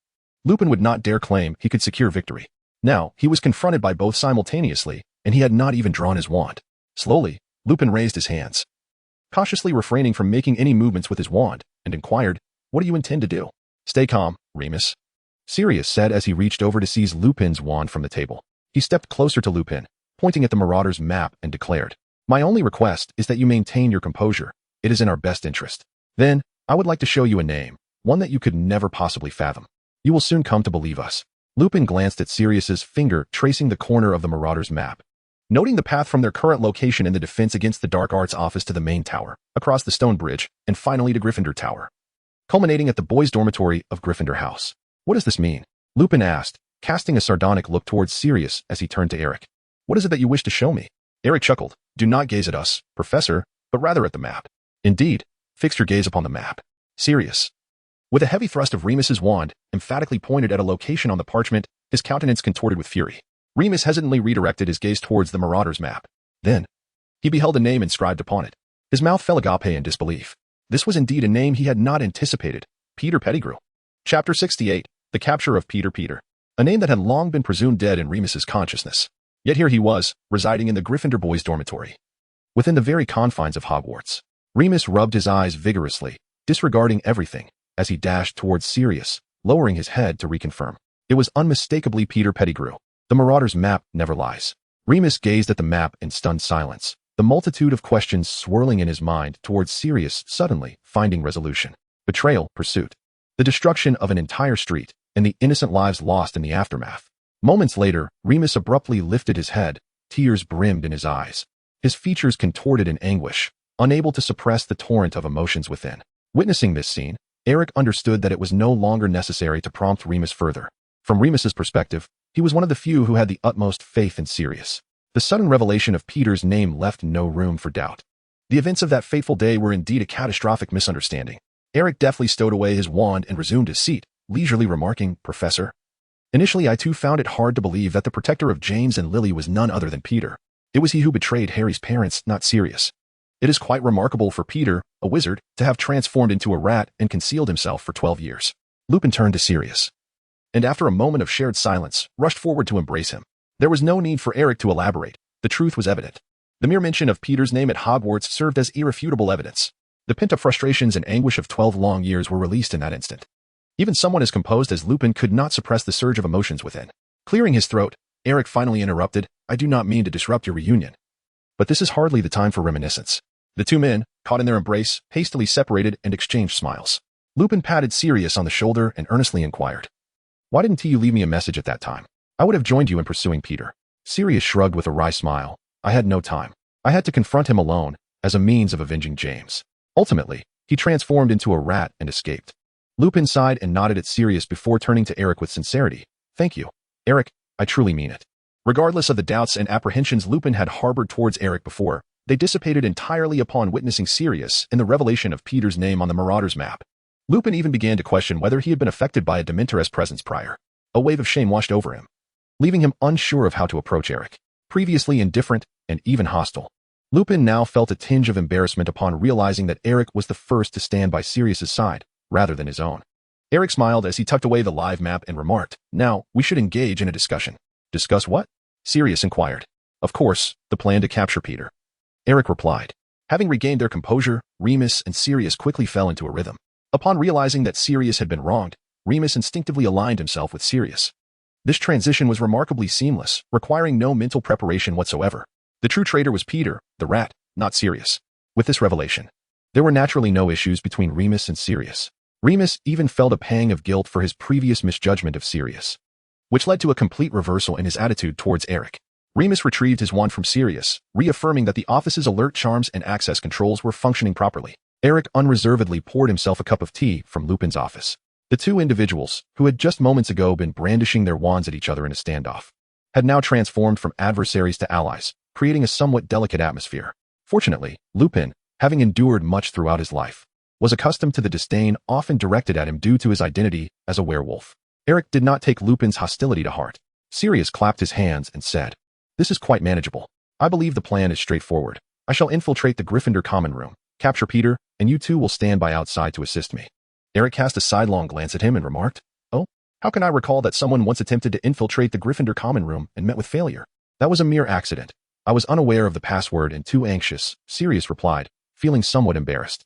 A: Lupin would not dare claim he could secure victory. Now, he was confronted by both simultaneously, and he had not even drawn his wand. Slowly, Lupin raised his hands, cautiously refraining from making any movements with his wand, and inquired, "What do you intend to do?" "Stay calm, Remus," Sirius said as he reached over to seize Lupin's wand from the table. He stepped closer to Lupin, pointing at the Marauder's map, and declared, "My only request is that you maintain your composure. It is in our best interest. Then, I would like to show you a name, one that you could never possibly fathom. You will soon come to believe us." Lupin glanced at Sirius's finger tracing the corner of the Marauder's map, noting the path from their current location in the Defense Against the Dark Arts office to the main tower, across the stone bridge, and finally to Gryffindor Tower, culminating at the boys' dormitory of Gryffindor House. "What does this mean?" Lupin asked, casting a sardonic look towards Sirius as he turned to Eric. "What is it that you wish to show me?" Eric chuckled. "Do not gaze at us, Professor, but rather at the map." "Indeed, fix your gaze upon the map." Sirius, with a heavy thrust of Remus's wand, emphatically pointed at a location on the parchment, his countenance contorted with fury. Remus hesitantly redirected his gaze towards the Marauder's map. Then, he beheld a name inscribed upon it. His mouth fell agape in disbelief. This was indeed a name he had not anticipated. Peter Pettigrew. Chapter 68, The Capture of Peter. A name that had long been presumed dead in Remus's consciousness. Yet here he was, residing in the Gryffindor boys' dormitory, within the very confines of Hogwarts. Remus rubbed his eyes vigorously, disregarding everything, as he dashed towards Sirius, lowering his head to reconfirm. It was unmistakably Peter Pettigrew. The Marauder's map never lies. Remus gazed at the map in stunned silence, the multitude of questions swirling in his mind towards Sirius suddenly finding resolution. Betrayal, pursuit, the destruction of an entire street, and the innocent lives lost in the aftermath. Moments later, Remus abruptly lifted his head, tears brimmed in his eyes. His features contorted in anguish, unable to suppress the torrent of emotions within. Witnessing this scene, Eric understood that it was no longer necessary to prompt Remus further. From Remus's perspective, he was one of the few who had the utmost faith in Sirius. The sudden revelation of Peter's name left no room for doubt. The events of that fateful day were indeed a catastrophic misunderstanding. Eric deftly stowed away his wand and resumed his seat, leisurely remarking, "Professor, initially I too found it hard to believe that the protector of James and Lily was none other than Peter. It was he who betrayed Harry's parents, not Sirius. It is quite remarkable for Peter, a wizard, to have transformed into a rat and concealed himself for 12 years. Lupin turned to Sirius, and after a moment of shared silence, rushed forward to embrace him. There was no need for Eric to elaborate. The truth was evident. The mere mention of Peter's name at Hogwarts served as irrefutable evidence. The pent-up frustrations and anguish of 12 long years were released in that instant. Even someone as composed as Lupin could not suppress the surge of emotions within. Clearing his throat, Eric finally interrupted, "I do not mean to disrupt your reunion, but this is hardly the time for reminiscence." The two men, caught in their embrace, hastily separated and exchanged smiles. Lupin patted Sirius on the shoulder and earnestly inquired, "Why didn't you leave me a message at that time? I would have joined you in pursuing Peter." Sirius shrugged with a wry smile. "I had no time. I had to confront him alone, as a means of avenging James. Ultimately, he transformed into a rat and escaped." Lupin sighed and nodded at Sirius before turning to Eric with sincerity. "Thank you, Eric, I truly mean it." Regardless of the doubts and apprehensions Lupin had harbored towards Eric before, they dissipated entirely upon witnessing Sirius in the revelation of Peter's name on the Marauder's map. Lupin even began to question whether he had been affected by a Dementor's presence prior. A wave of shame washed over him, leaving him unsure of how to approach Eric. Previously indifferent and even hostile, Lupin now felt a tinge of embarrassment upon realizing that Eric was the first to stand by Sirius's side, rather than his own. Eric smiled as he tucked away the live map and remarked, "Now, we should engage in a discussion." "Discuss what?" Sirius inquired. "Of course, the plan to capture Peter," Eric replied. Having regained their composure, Remus and Sirius quickly fell into a rhythm. Upon realizing that Sirius had been wronged, Remus instinctively aligned himself with Sirius. This transition was remarkably seamless, requiring no mental preparation whatsoever. The true traitor was Peter, the rat, not Sirius. With this revelation, there were naturally no issues between Remus and Sirius. Remus even felt a pang of guilt for his previous misjudgment of Sirius, which led to a complete reversal in his attitude towards Eric. Remus retrieved his wand from Sirius, reaffirming that the office's alert charms and access controls were functioning properly. Eric unreservedly poured himself a cup of tea from Lupin's office. The two individuals, who had just moments ago been brandishing their wands at each other in a standoff, had now transformed from adversaries to allies, creating a somewhat delicate atmosphere. Fortunately, Lupin, having endured much throughout his life, was accustomed to the disdain often directed at him due to his identity as a werewolf. Eric did not take Lupin's hostility to heart. Sirius clapped his hands and said, "This is quite manageable. I believe the plan is straightforward. I shall infiltrate the Gryffindor common room, capture Peter, and you two will stand by outside to assist me." Eric cast a sidelong glance at him and remarked, "Oh, how can I recall that someone once attempted to infiltrate the Gryffindor common room and met with failure? That was a mere accident. I was unaware of the password and too anxious," Sirius replied, feeling somewhat embarrassed.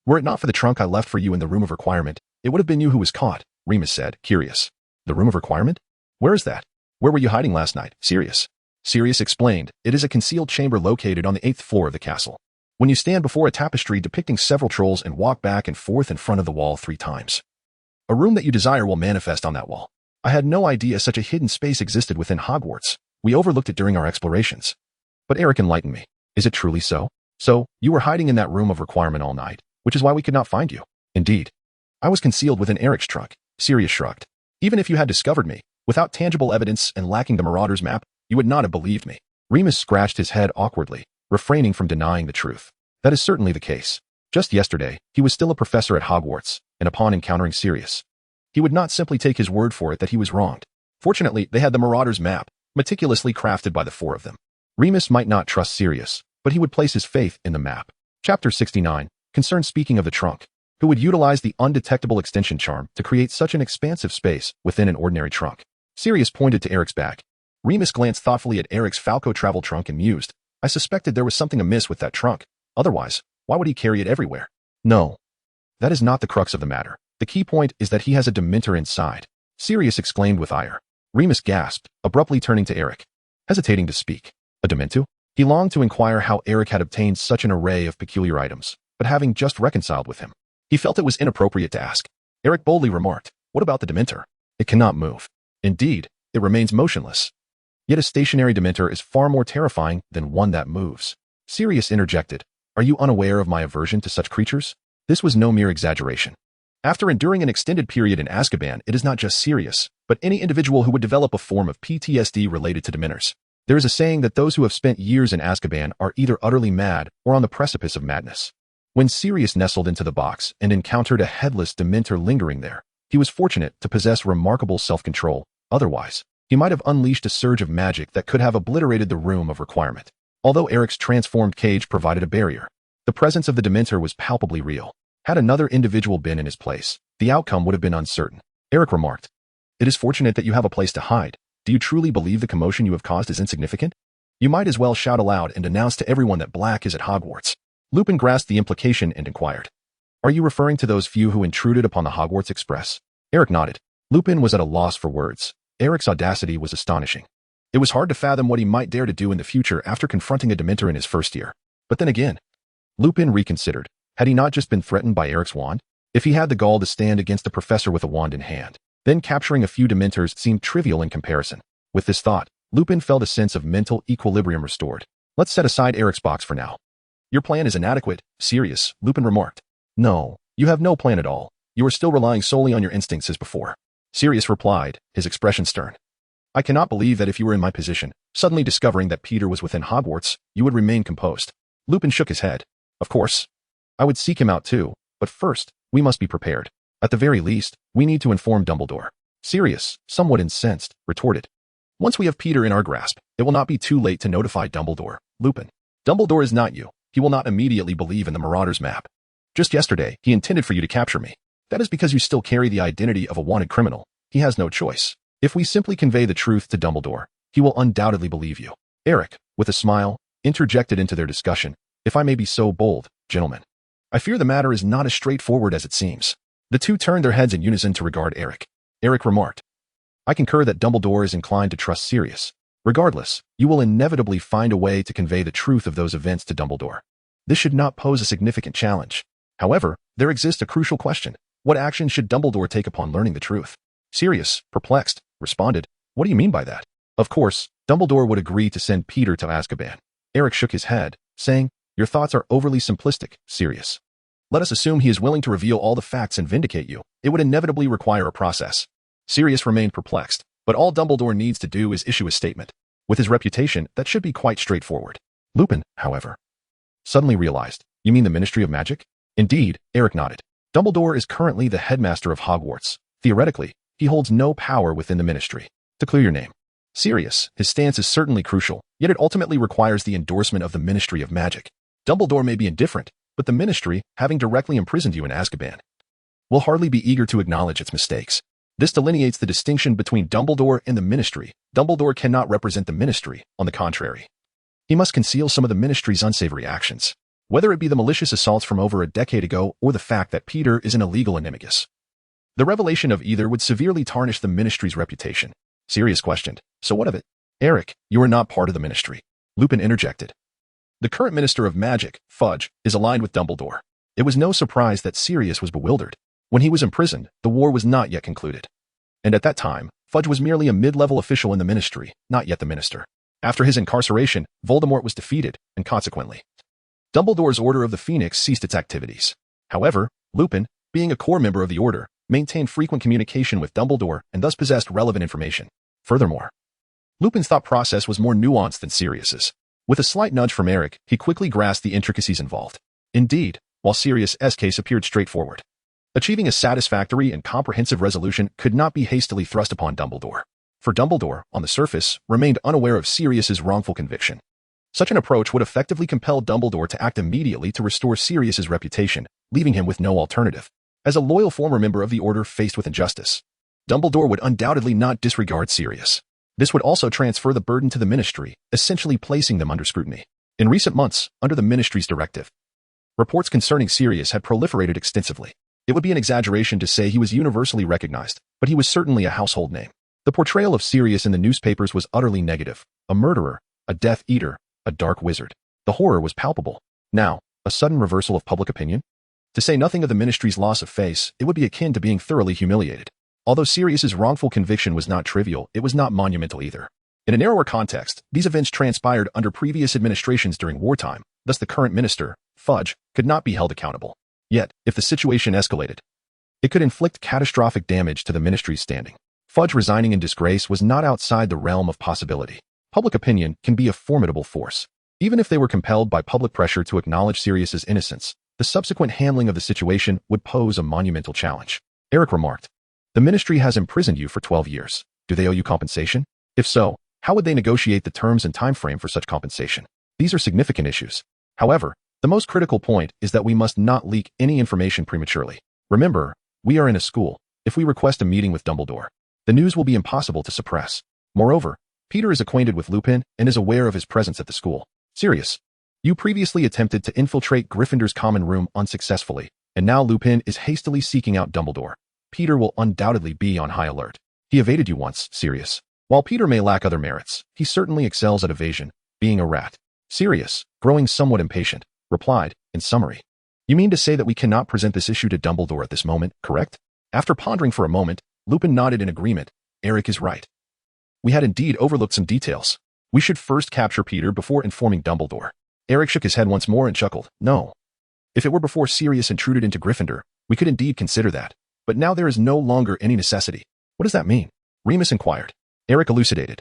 A: "Were it not for the trunk I left for you in the room of requirement, it would have been you who was caught," Remus said, curious. "The room of requirement? Where is that? Where were you hiding last night, Sirius?" Sirius explained, "It is a concealed chamber located on the 8th floor of the castle. When you stand before a tapestry depicting several trolls and walk back and forth in front of the wall 3 times, a room that you desire will manifest on that wall. I had no idea such a hidden space existed within Hogwarts. We overlooked it during our explorations. But Eric enlightened me. Is it truly so? So, you were hiding in that room of requirement all night, which is why we could not find you." "Indeed. I was concealed within Eric's trunk," Sirius shrugged. "Even if you had discovered me, without tangible evidence and lacking the Marauder's map, you would not have believed me." Remus scratched his head awkwardly, refraining from denying the truth. That is certainly the case. Just yesterday, he was still a professor at Hogwarts, and upon encountering Sirius, he would not simply take his word for it that he was wronged. Fortunately, they had the Marauder's map, meticulously crafted by the 4 of them. Remus might not trust Sirius, but he would place his faith in the map. Chapter 69 concerns speaking of the trunk, who would utilize the undetectable extension charm to create such an expansive space within an ordinary trunk. Sirius pointed to Eric's bag. Remus glanced thoughtfully at Eric's Falco travel trunk and mused, "I suspected there was something amiss with that trunk. Otherwise, why would he carry it everywhere?" "No. That is not the crux of the matter. The key point is that he has a Dementor inside," Sirius exclaimed with ire. Remus gasped, abruptly turning to Eric, hesitating to speak. A Dementor? He longed to inquire how Eric had obtained such an array of peculiar items, but having just reconciled with him, he felt it was inappropriate to ask. Eric boldly remarked, "What about the Dementor? It cannot move. Indeed, it remains motionless. Yet a stationary Dementor is far more terrifying than one that moves." Sirius interjected, "Are you unaware of my aversion to such creatures?" This was no mere exaggeration. After enduring an extended period in Azkaban, it is not just Sirius, but any individual who would develop a form of PTSD related to Dementors. There is a saying that those who have spent years in Azkaban are either utterly mad or on the precipice of madness. When Sirius nestled into the box and encountered a headless Dementor lingering there, he was fortunate to possess remarkable self-control. Otherwise, he might have unleashed a surge of magic that could have obliterated the room of requirement. Although Eric's transformed cage provided a barrier, the presence of the Dementor was palpably real. Had another individual been in his place, the outcome would have been uncertain. Eric remarked, "It is fortunate that you have a place to hide. Do you truly believe the commotion you have caused is insignificant? You might as well shout aloud and announce to everyone that Black is at Hogwarts." Lupin grasped the implication and inquired, "Are you referring to those few who intruded upon the Hogwarts Express?" Eric nodded. Lupin was at a loss for words. Eric's audacity was astonishing. It was hard to fathom what he might dare to do in the future after confronting a Dementor in his first year. But then again, Lupin reconsidered. Had he not just been threatened by Eric's wand? If he had the gall to stand against a professor with a wand in hand, then capturing a few Dementors seemed trivial in comparison. With this thought, Lupin felt a sense of mental equilibrium restored. "Let's set aside Eric's box for now." "Your plan is inadequate, Sirius," Lupin remarked. "No, you have no plan at all. You are still relying solely on your instincts as before," Sirius replied, his expression stern. "I cannot believe that if you were in my position, suddenly discovering that Peter was within Hogwarts, you would remain composed." Lupin shook his head. "Of course. I would seek him out too, but first, we must be prepared. At the very least, we need to inform Dumbledore." Sirius, somewhat incensed, retorted, "Once we have Peter in our grasp, it will not be too late to notify Dumbledore, Lupin. Dumbledore is not you. He will not immediately believe in the Marauder's map. Just yesterday, he intended for you to capture me. That is because you still carry the identity of a wanted criminal. He has no choice. If we simply convey the truth to Dumbledore, he will undoubtedly believe you." Eric, with a smile, interjected into their discussion, If I may be so bold, gentlemen, I fear the matter is not as straightforward as it seems. The two turned their heads in unison to regard Eric. Eric remarked, I concur that Dumbledore is inclined to trust Sirius. Regardless, you will inevitably find a way to convey the truth of those events to Dumbledore. This should not pose a significant challenge. However, there exists a crucial question. What action should Dumbledore take upon learning the truth? Sirius, perplexed, responded, What do you mean by that? Of course, Dumbledore would agree to send Peter to Azkaban. Eric shook his head, saying, Your thoughts are overly simplistic, Sirius. Let us assume he is willing to reveal all the facts and vindicate you. It would inevitably require a process. Sirius remained perplexed, but all Dumbledore needs to do is issue a statement. With his reputation, that should be quite straightforward. Lupin, however, suddenly realized, You mean the Ministry of Magic? Indeed, Eric nodded. Dumbledore is currently the headmaster of Hogwarts. Theoretically, he holds no power within the ministry. To clear your name. Sirius, his stance is certainly crucial, yet it ultimately requires the endorsement of the Ministry of Magic. Dumbledore may be indifferent, but the ministry, having directly imprisoned you in Azkaban, will hardly be eager to acknowledge its mistakes. This delineates the distinction between Dumbledore and the ministry. Dumbledore cannot represent the ministry, on the contrary. He must conceal some of the ministry's unsavory actions, whether it be the malicious assaults from over a decade ago or the fact that Peter is an illegal animagus. The revelation of either would severely tarnish the ministry's reputation. Sirius questioned, So what of it? Eric, you are not part of the ministry. Lupin interjected. The current Minister of Magic, Fudge, is aligned with Dumbledore. It was no surprise that Sirius was bewildered. When he was imprisoned, the war was not yet concluded. And at that time, Fudge was merely a mid-level official in the ministry, not yet the minister. After his incarceration, Voldemort was defeated, and consequently, Dumbledore's Order of the Phoenix ceased its activities. However, Lupin, being a core member of the Order, maintained frequent communication with Dumbledore and thus possessed relevant information. Furthermore, Lupin's thought process was more nuanced than Sirius's. With a slight nudge from Eric, he quickly grasped the intricacies involved. Indeed, while Sirius's case appeared straightforward, achieving a satisfactory and comprehensive resolution could not be hastily thrust upon Dumbledore. For Dumbledore, on the surface, remained unaware of Sirius's wrongful conviction. Such an approach would effectively compel Dumbledore to act immediately to restore Sirius's reputation, leaving him with no alternative. As a loyal former member of the Order faced with injustice, Dumbledore would undoubtedly not disregard Sirius. This would also transfer the burden to the ministry, essentially placing them under scrutiny. In recent months, under the ministry's directive, reports concerning Sirius had proliferated extensively. It would be an exaggeration to say he was universally recognized, but he was certainly a household name. The portrayal of Sirius in the newspapers was utterly negative. A murderer, a Death Eater, a dark wizard. The horror was palpable. Now, a sudden reversal of public opinion? To say nothing of the ministry's loss of face, it would be akin to being thoroughly humiliated. Although Sirius's wrongful conviction was not trivial, it was not monumental either. In a narrower context, these events transpired under previous administrations during wartime, thus the current minister, Fudge, could not be held accountable. Yet, if the situation escalated, it could inflict catastrophic damage to the ministry's standing. Fudge resigning in disgrace was not outside the realm of possibility. Public opinion can be a formidable force. Even if they were compelled by public pressure to acknowledge Sirius's innocence, the subsequent handling of the situation would pose a monumental challenge. Eric remarked, The ministry has imprisoned you for 12 years. Do they owe you compensation? If so, how would they negotiate the terms and time frame for such compensation? These are significant issues. However, the most critical point is that we must not leak any information prematurely. Remember, we are in a school. If we request a meeting with Dumbledore, the news will be impossible to suppress. Moreover, Peter is acquainted with Lupin and is aware of his presence at the school. Sirius, you previously attempted to infiltrate Gryffindor's common room unsuccessfully, and now Lupin is hastily seeking out Dumbledore. Peter will undoubtedly be on high alert. He evaded you once, Sirius. While Peter may lack other merits, he certainly excels at evasion, being a rat. Sirius, growing somewhat impatient, replied, in summary, You mean to say that we cannot present this issue to Dumbledore at this moment, correct? After pondering for a moment, Lupin nodded in agreement. Eric is right. We had indeed overlooked some details. We should first capture Peter before informing Dumbledore. Eric shook his head once more and chuckled. No. If it were before Sirius intruded into Gryffindor, we could indeed consider that. But now there is no longer any necessity. What does that mean? Remus inquired. Eric elucidated.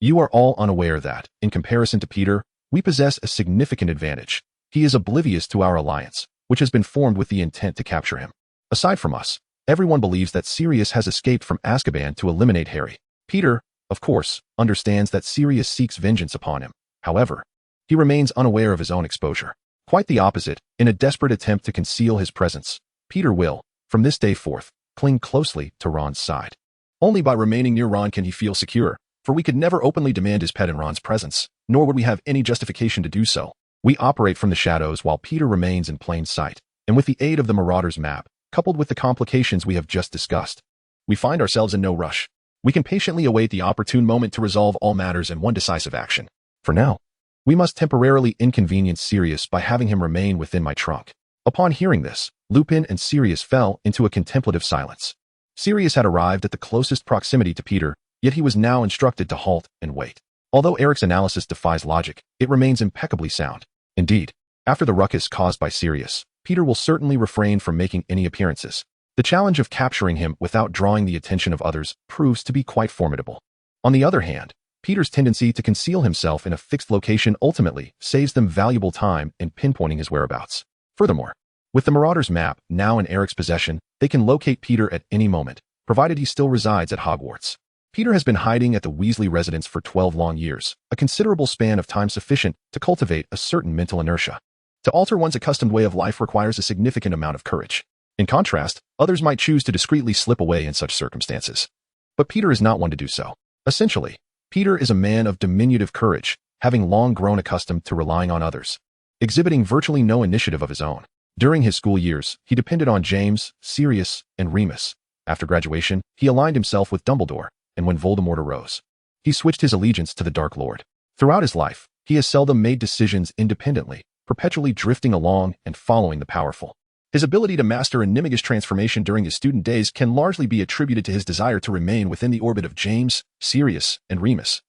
A: You are all unaware that, in comparison to Peter, we possess a significant advantage. He is oblivious to our alliance, which has been formed with the intent to capture him. Aside from us, everyone believes that Sirius has escaped from Azkaban to eliminate Harry. Peter, of course, understands that Sirius seeks vengeance upon him. However, he remains unaware of his own exposure. Quite the opposite, in a desperate attempt to conceal his presence, Peter will, from this day forth, cling closely to Ron's side. Only by remaining near Ron can he feel secure, for we could never openly demand his pet in Ron's presence, nor would we have any justification to do so. We operate from the shadows while Peter remains in plain sight, and with the aid of the Marauder's map, coupled with the complications we have just discussed, we find ourselves in no rush. We can patiently await the opportune moment to resolve all matters in one decisive action. For now, we must temporarily inconvenience Sirius by having him remain within my trunk. Upon hearing this, Lupin and Sirius fell into a contemplative silence. Sirius had arrived at the closest proximity to Peter, yet he was now instructed to halt and wait. Although Eric's analysis defies logic, it remains impeccably sound. Indeed, after the ruckus caused by Sirius, Peter will certainly refrain from making any appearances. The challenge of capturing him without drawing the attention of others proves to be quite formidable. On the other hand, Peter's tendency to conceal himself in a fixed location ultimately saves them valuable time in pinpointing his whereabouts. Furthermore, with the Marauder's map now in Eric's possession, they can locate Peter at any moment, provided he still resides at Hogwarts. Peter has been hiding at the Weasley residence for 12 long years, a considerable span of time sufficient to cultivate a certain mental inertia. To alter one's accustomed way of life requires a significant amount of courage. In contrast, others might choose to discreetly slip away in such circumstances. But Peter is not one to do so. Essentially, Peter is a man of diminutive courage, having long grown accustomed to relying on others, exhibiting virtually no initiative of his own. During his school years, he depended on James, Sirius, and Remus. After graduation, he aligned himself with Dumbledore, and when Voldemort arose, he switched his allegiance to the Dark Lord. Throughout his life, he has seldom made decisions independently, perpetually drifting along and following the powerful. His ability to master Animagus transformation during his student days can largely be attributed to his desire to remain within the orbit of James, Sirius, and Remus,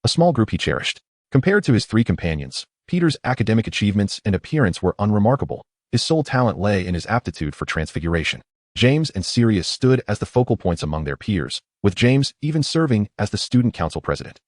A: a small group he cherished. Compared to his three companions, Peter's academic achievements and appearance were unremarkable. His sole talent lay in his aptitude for transfiguration. James and Sirius stood as the focal points among their peers, with James even serving as the student council president.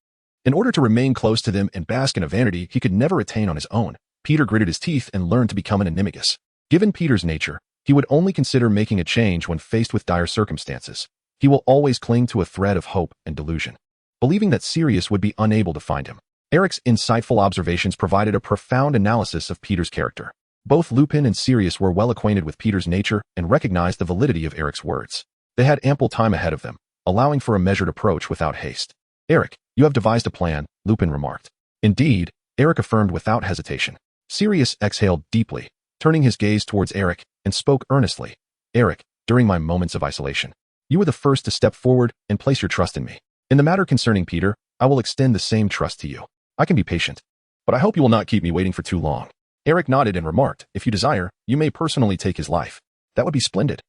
A: In order to remain close to them and bask in a vanity he could never attain on his own, Peter gritted his teeth and learned to become an Animagus. Given Peter's nature, he would only consider making a change when faced with dire circumstances. He will always cling to a thread of hope and delusion, believing that Sirius would be unable to find him. Eric's insightful observations provided a profound analysis of Peter's character. Both Lupin and Sirius were well acquainted with Peter's nature and recognized the validity of Eric's words. They had ample time ahead of them, allowing for a measured approach without haste. "Eric, you have devised a plan," Lupin remarked. "Indeed," Eric affirmed without hesitation. Sirius exhaled deeply, turning his gaze towards Eric, and spoke earnestly. "Eric, during my moments of isolation, you were the first to step forward and place your trust in me. In the matter concerning Peter, I will extend the same trust to you. I can be patient, but I hope you will not keep me waiting for too long." Eric nodded and remarked, "If you desire, you may personally take his life. That would be splendid."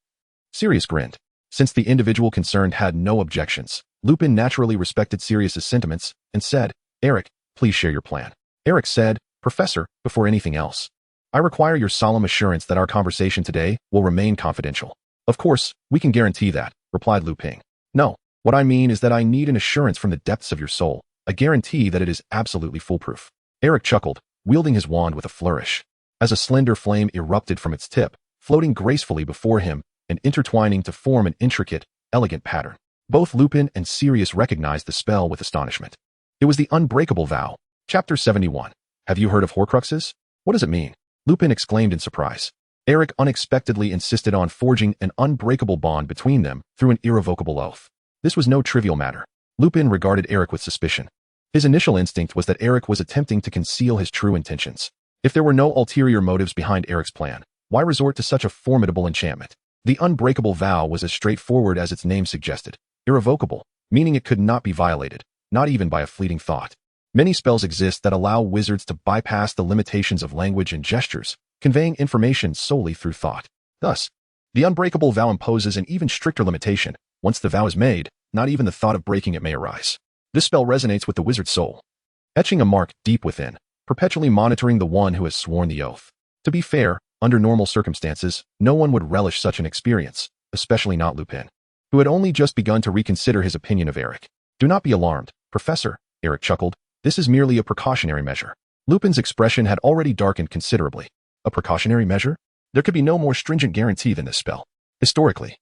A: Sirius grinned. Since the individual concerned had no objections, Lupin naturally respected Sirius's sentiments and said, "Eric, please share your plan." Eric said, "Professor, before anything else, I require your solemn assurance that our conversation today will remain confidential." "Of course, we can guarantee that," replied Lupin. "No, what I mean is that I need an assurance from the depths of your soul, a guarantee that it is absolutely foolproof." Eric chuckled, wielding his wand with a flourish. As a slender flame erupted from its tip, floating gracefully before him and intertwining to form an intricate, elegant pattern. Both Lupin and Sirius recognized the spell with astonishment. It was the unbreakable vow. Chapter 71. Have you heard of Horcruxes? What does it mean? Lupin exclaimed in surprise. Eric unexpectedly insisted on forging an unbreakable bond between them through an irrevocable oath. This was no trivial matter. Lupin regarded Eric with suspicion. His initial instinct was that Eric was attempting to conceal his true intentions. If there were no ulterior motives behind Eric's plan, why resort to such a formidable enchantment? The unbreakable vow was as straightforward as its name suggested. Irrevocable, meaning it could not be violated, not even by a fleeting thought. Many spells exist that allow wizards to bypass the limitations of language and gestures, conveying information solely through thought. Thus, the unbreakable vow imposes an even stricter limitation. Once the vow is made, not even the thought of breaking it may arise. This spell resonates with the wizard's soul, etching a mark deep within, perpetually monitoring the one who has sworn the oath. To be fair, under normal circumstances, no one would relish such an experience, especially not Lupin, who had only just begun to reconsider his opinion of Eric. "Do not be alarmed, Professor," Eric chuckled. "This is merely a precautionary measure." Lupin's expression had already darkened considerably. A precautionary measure? There could be no more stringent guarantee than this spell. Historically,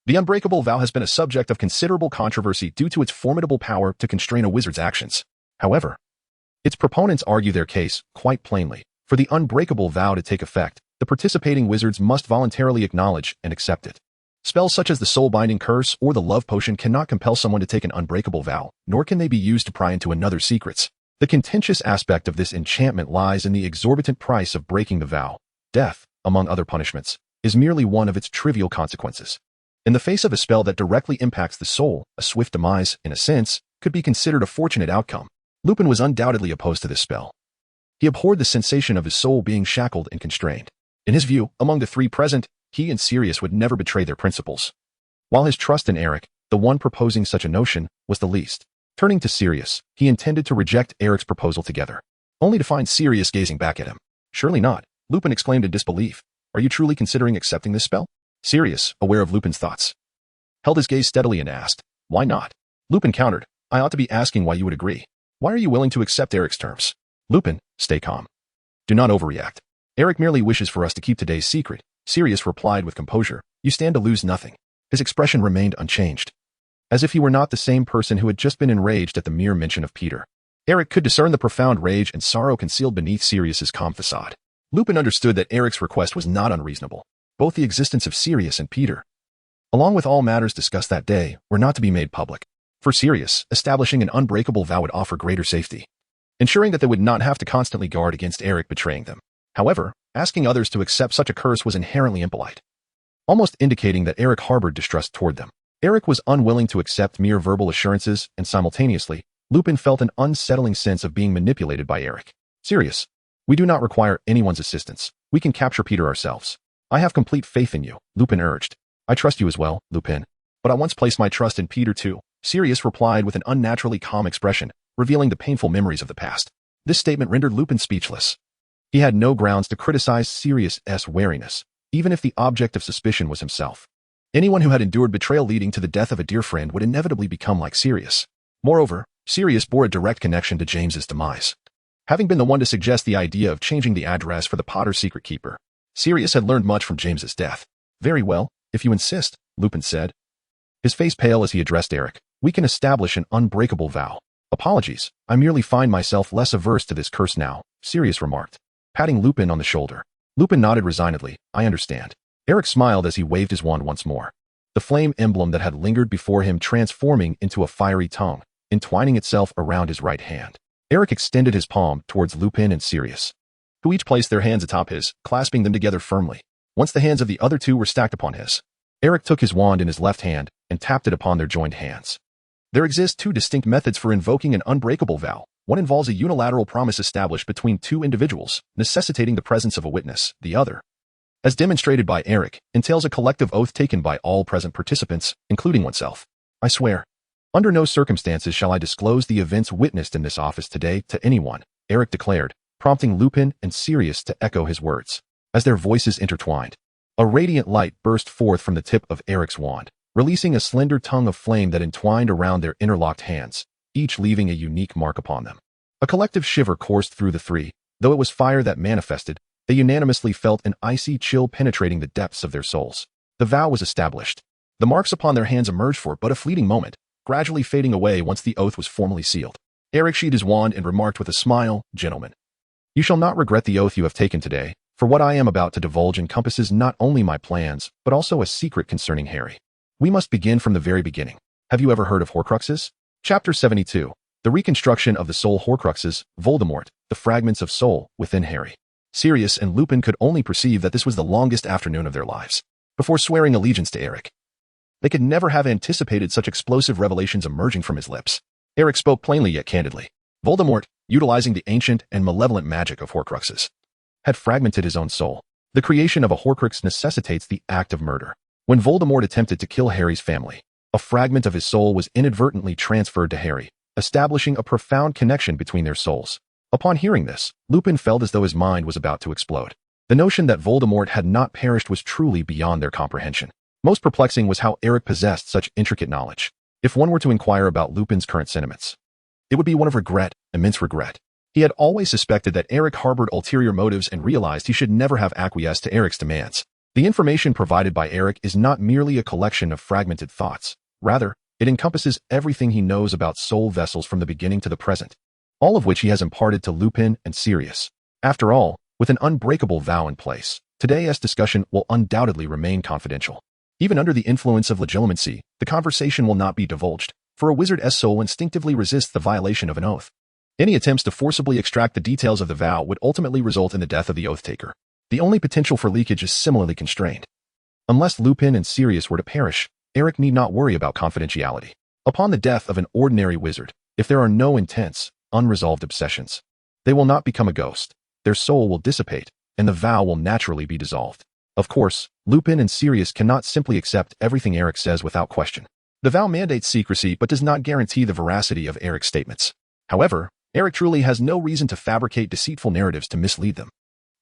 A: the unbreakable vow has been a subject of considerable controversy due to its formidable power to constrain a wizard's actions. However, its proponents argue their case quite plainly. For the unbreakable vow to take effect, the participating wizards must voluntarily acknowledge and accept it. Spells such as the soul-binding curse or the love potion cannot compel someone to take an unbreakable vow, nor can they be used to pry into another's secrets. The contentious aspect of this enchantment lies in the exorbitant price of breaking the vow. Death, among other punishments, is merely one of its trivial consequences. In the face of a spell that directly impacts the soul, a swift demise, in a sense, could be considered a fortunate outcome. Lupin was undoubtedly opposed to this spell. He abhorred the sensation of his soul being shackled and constrained. In his view, among the three present, he and Sirius would never betray their principles. While his trust in Eric, the one proposing such a notion, was the least. Turning to Sirius, he intended to reject Eric's proposal together, only to find Sirius gazing back at him. Surely not, Lupin exclaimed in disbelief. Are you truly considering accepting this spell? Sirius, aware of Lupin's thoughts, held his gaze steadily and asked, why not? Lupin countered, I ought to be asking why you would agree. Why are you willing to accept Eric's terms? Lupin, stay calm. Do not overreact. Eric merely wishes for us to keep today's secret. Sirius replied with composure, you stand to lose nothing. His expression remained unchanged, as if he were not the same person who had just been enraged at the mere mention of Peter. Eric could discern the profound rage and sorrow concealed beneath Sirius's calm facade. Lupin understood that Eric's request was not unreasonable. Both the existence of Sirius and Peter, along with all matters discussed that day, were not to be made public. For Sirius, establishing an unbreakable vow would offer greater safety, ensuring that they would not have to constantly guard against Eric betraying them. However, asking others to accept such a curse was inherently impolite, almost indicating that Eric harbored distrust toward them. Eric was unwilling to accept mere verbal assurances, and simultaneously, Lupin felt an unsettling sense of being manipulated by Eric. Sirius, we do not require anyone's assistance. We can capture Peter ourselves. I have complete faith in you, Lupin urged. I trust you as well, Lupin. But I once placed my trust in Peter too, Sirius replied with an unnaturally calm expression, revealing the painful memories of the past. This statement rendered Lupin speechless. He had no grounds to criticize Sirius's wariness, even if the object of suspicion was himself. Anyone who had endured betrayal leading to the death of a dear friend would inevitably become like Sirius. Moreover, Sirius bore a direct connection to James's demise, having been the one to suggest the idea of changing the address for the Potter's secret keeper. Sirius had learned much from James's death. Very well, if you insist, Lupin said, his face pale as he addressed Eric. We can establish an unbreakable vow. Apologies, I merely find myself less averse to this curse now, Sirius remarked, patting Lupin on the shoulder. Lupin nodded resignedly. I understand. Eric smiled as he waved his wand once more, the flame emblem that had lingered before him transforming into a fiery tongue, entwining itself around his right hand. Eric extended his palm towards Lupin and Sirius, who each placed their hands atop his, clasping them together firmly. Once the hands of the other two were stacked upon his, Eric took his wand in his left hand and tapped it upon their joined hands. There exist two distinct methods for invoking an unbreakable vow. One involves a unilateral promise established between two individuals, necessitating the presence of a witness. The other, as demonstrated by Eric, entails a collective oath taken by all present participants, including oneself. I swear, under no circumstances shall I disclose the events witnessed in this office today to anyone, Eric declared, prompting Lupin and Sirius to echo his words. As their voices intertwined, a radiant light burst forth from the tip of Eric's wand, releasing a slender tongue of flame that entwined around their interlocked hands, each leaving a unique mark upon them. A collective shiver coursed through the three. Though it was fire that manifested, they unanimously felt an icy chill penetrating the depths of their souls. The vow was established. The marks upon their hands emerged for but a fleeting moment, gradually fading away once the oath was formally sealed. Eric sheathed his wand and remarked with a smile, Gentlemen, you shall not regret the oath you have taken today, for what I am about to divulge encompasses not only my plans, but also a secret concerning Harry. We must begin from the very beginning. Have you ever heard of Horcruxes? Chapter 72. The reconstruction of the soul Horcruxes, Voldemort, the fragments of soul within Harry. Sirius and Lupin could only perceive that this was the longest afternoon of their lives. Before swearing allegiance to Eric, they could never have anticipated such explosive revelations emerging from his lips. Eric spoke plainly yet candidly. Voldemort, utilizing the ancient and malevolent magic of Horcruxes, had fragmented his own soul. The creation of a Horcrux necessitates the act of murder. When Voldemort attempted to kill Harry's family, a fragment of his soul was inadvertently transferred to Harry, establishing a profound connection between their souls. Upon hearing this, Lupin felt as though his mind was about to explode. The notion that Voldemort had not perished was truly beyond their comprehension. Most perplexing was how Eric possessed such intricate knowledge. If one were to inquire about Lupin's current sentiments, it would be one of regret, immense regret. He had always suspected that Eric harbored ulterior motives and realized he should never have acquiesced to Eric's demands. The information provided by Eric is not merely a collection of fragmented thoughts. Rather, it encompasses everything he knows about soul vessels from the beginning to the present, all of which he has imparted to Lupin and Sirius. After all, with an unbreakable vow in place, today's discussion will undoubtedly remain confidential. Even under the influence of legilimency, the conversation will not be divulged, for a wizard's soul instinctively resists the violation of an oath. Any attempts to forcibly extract the details of the vow would ultimately result in the death of the oath-taker. The only potential for leakage is similarly constrained. Unless Lupin and Sirius were to perish, Eric need not worry about confidentiality. Upon the death of an ordinary wizard, if there are no intense, unresolved obsessions, they will not become a ghost. Their soul will dissipate, and the vow will naturally be dissolved. Of course, Lupin and Sirius cannot simply accept everything Eric says without question. The vow mandates secrecy but does not guarantee the veracity of Eric's statements. However, Eric truly has no reason to fabricate deceitful narratives to mislead them.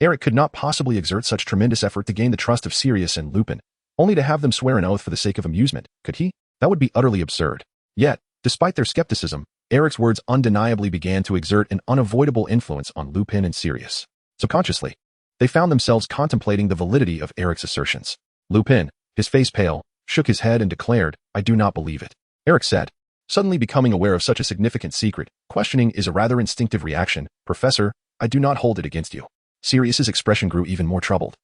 A: Eric could not possibly exert such tremendous effort to gain the trust of Sirius and Lupin, only to have them swear an oath for the sake of amusement, could he? That would be utterly absurd. Yet, despite their skepticism, Eric's words undeniably began to exert an unavoidable influence on Lupin and Sirius. Subconsciously, they found themselves contemplating the validity of Eric's assertions. Lupin, his face pale, shook his head and declared, "I do not believe it." Eric said, suddenly becoming aware of such a significant secret, questioning is a rather instinctive reaction. "Professor, I do not hold it against you." Sirius's expression grew even more troubled.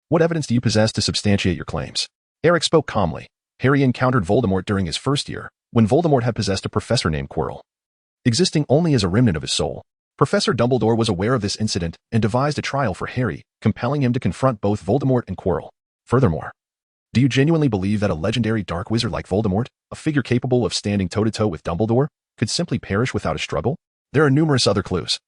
A: "What evidence do you possess to substantiate your claims?" Eric spoke calmly. Harry encountered Voldemort during his first year, when Voldemort had possessed a professor named Quirrell. Existing only as a remnant of his soul, Professor Dumbledore was aware of this incident and devised a trial for Harry, compelling him to confront both Voldemort and Quirrell. Furthermore, do you genuinely believe that a legendary dark wizard like Voldemort, a figure capable of standing toe-to-toe with Dumbledore, could simply perish without a struggle? There are numerous other clues,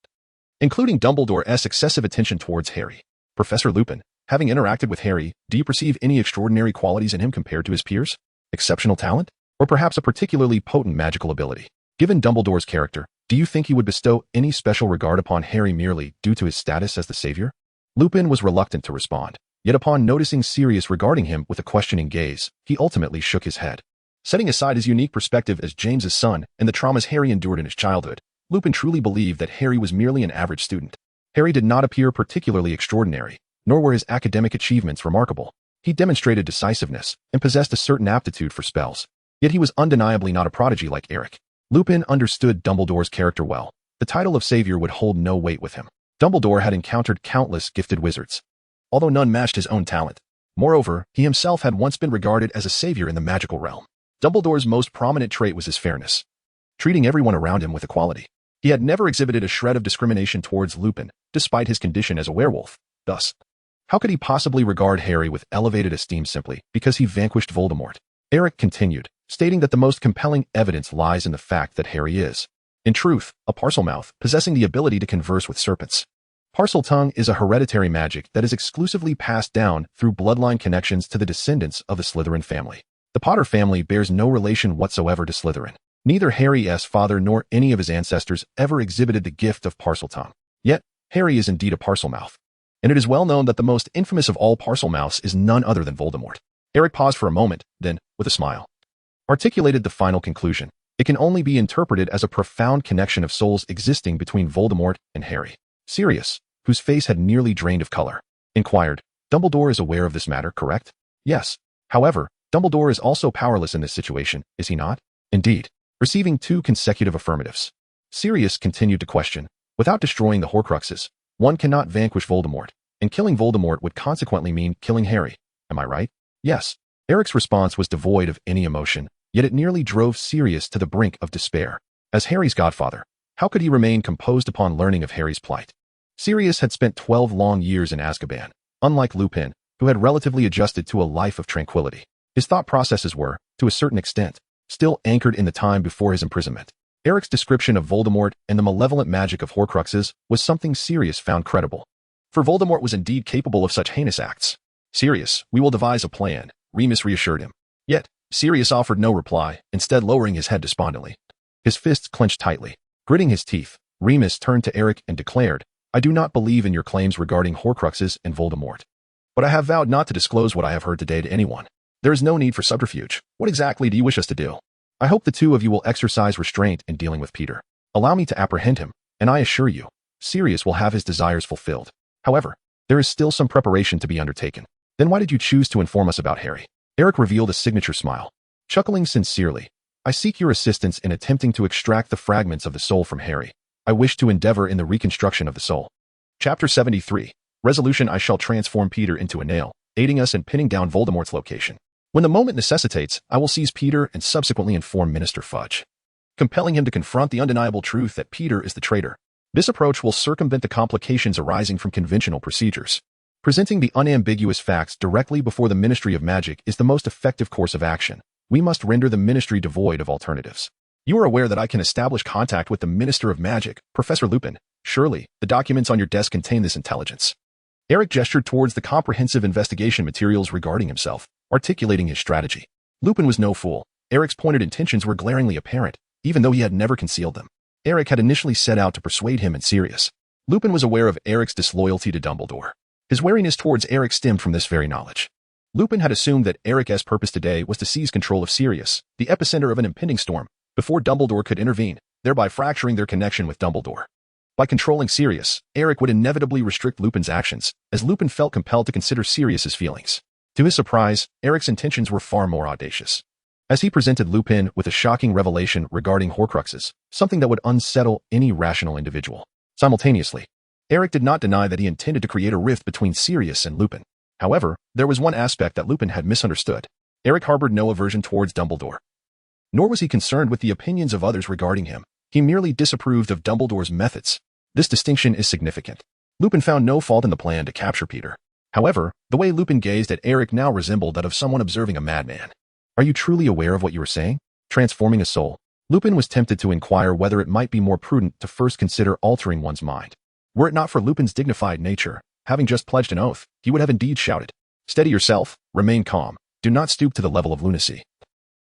A: including Dumbledore's excessive attention towards Harry. Professor Lupin, having interacted with Harry, do you perceive any extraordinary qualities in him compared to his peers? Exceptional talent? Or perhaps a particularly potent magical ability? Given Dumbledore's character, do you think he would bestow any special regard upon Harry merely due to his status as the savior? Lupin was reluctant to respond, yet upon noticing Sirius regarding him with a questioning gaze, he ultimately shook his head. Setting aside his unique perspective as James's son and the traumas Harry endured in his childhood, Lupin truly believed that Harry was merely an average student. Harry did not appear particularly extraordinary, nor were his academic achievements remarkable. He demonstrated decisiveness and possessed a certain aptitude for spells. Yet he was undeniably not a prodigy like Eric. Lupin understood Dumbledore's character well. The title of savior would hold no weight with him. Dumbledore had encountered countless gifted wizards, although none matched his own talent. Moreover, he himself had once been regarded as a savior in the magical realm. Dumbledore's most prominent trait was his fairness, treating everyone around him with equality. He had never exhibited a shred of discrimination towards Lupin, despite his condition as a werewolf. Thus, how could he possibly regard Harry with elevated esteem simply because he vanquished Voldemort? Eric continued, stating that the most compelling evidence lies in the fact that Harry is, in truth, a Parselmouth, possessing the ability to converse with serpents. Parseltongue is a hereditary magic that is exclusively passed down through bloodline connections to the descendants of the Slytherin family. The Potter family bears no relation whatsoever to Slytherin. Neither Harry's father nor any of his ancestors ever exhibited the gift of Parseltongue. Yet, Harry is indeed a Parselmouth. And it is well known that the most infamous of all Parselmouths is none other than Voldemort. Eric paused for a moment, then, with a smile, articulated the final conclusion. It can only be interpreted as a profound connection of souls existing between Voldemort and Harry. Sirius, whose face had nearly drained of color, inquired, "Dumbledore is aware of this matter, correct?" "Yes. However, Dumbledore is also powerless in this situation, is he not?" "Indeed." Receiving 2 consecutive affirmatives, Sirius continued to question, "Without destroying the Horcruxes, one cannot vanquish Voldemort, and killing Voldemort would consequently mean killing Harry. Am I right?" "Yes." Eric's response was devoid of any emotion, yet it nearly drove Sirius to the brink of despair. As Harry's godfather, how could he remain composed upon learning of Harry's plight? Sirius had spent 12 long years in Azkaban, unlike Lupin, who had relatively adjusted to a life of tranquility. His thought processes were, to a certain extent, still anchored in the time before his imprisonment. Eric's description of Voldemort and the malevolent magic of Horcruxes was something Sirius found credible. For Voldemort was indeed capable of such heinous acts. "Sirius, we will devise a plan," Remus reassured him. Yet, Sirius offered no reply, instead lowering his head despondently. His fists clenched tightly. Gritting his teeth, Remus turned to Eric and declared, "I do not believe in your claims regarding Horcruxes and Voldemort. But I have vowed not to disclose what I have heard today to anyone. There is no need for subterfuge. What exactly do you wish us to do? I hope the 2 of you will exercise restraint in dealing with Peter. Allow me to apprehend him, and I assure you, Sirius will have his desires fulfilled. However, there is still some preparation to be undertaken." "Then why did you choose to inform us about Harry?" Eric revealed a signature smile. Chuckling sincerely, "I seek your assistance in attempting to extract the fragments of the soul from Harry. I wish to endeavor in the reconstruction of the soul." Chapter 73. Resolution: I shall transform Peter into a nail, aiding us in pinning down Voldemort's location. When the moment necessitates, I will seize Peter and subsequently inform Minister Fudge. compelling him to confront the undeniable truth that Peter is the traitor. This approach will circumvent the complications arising from conventional procedures. Presenting the unambiguous facts directly before the Ministry of Magic is the most effective course of action. We must render the Ministry devoid of alternatives. You are aware that I can establish contact with the Minister of Magic, Professor Lupin. Surely, the documents on your desk contain this intelligence. Eric gestured towards the comprehensive investigation materials regarding himself, articulating his strategy. Lupin was no fool. Eric's pointed intentions were glaringly apparent, even though he had never concealed them. Eric had initially set out to persuade him and Sirius. Lupin was aware of Eric's disloyalty to Dumbledore. His wariness towards Eric stemmed from this very knowledge. Lupin had assumed that Eric's purpose today was to seize control of Sirius, the epicenter of an impending storm, before Dumbledore could intervene, thereby fracturing their connection with Dumbledore. By controlling Sirius, Eric would inevitably restrict Lupin's actions, as Lupin felt compelled to consider Sirius's feelings. To his surprise, Eric's intentions were far more audacious. As he presented Lupin with a shocking revelation regarding Horcruxes, something that would unsettle any rational individual. Simultaneously, Eric did not deny that he intended to create a rift between Sirius and Lupin. However, there was one aspect that Lupin had misunderstood. Eric harbored no aversion towards Dumbledore. Nor was he concerned with the opinions of others regarding him. He merely disapproved of Dumbledore's methods. This distinction is significant. Lupin found no fault in the plan to capture Peter. However, the way Lupin gazed at Eric now resembled that of someone observing a madman. Are you truly aware of what you are saying? Transforming a soul. Lupin was tempted to inquire whether it might be more prudent to first consider altering one's mind. Were it not for Lupin's dignified nature, having just pledged an oath, he would have indeed shouted, "Steady yourself, remain calm, do not stoop to the level of lunacy."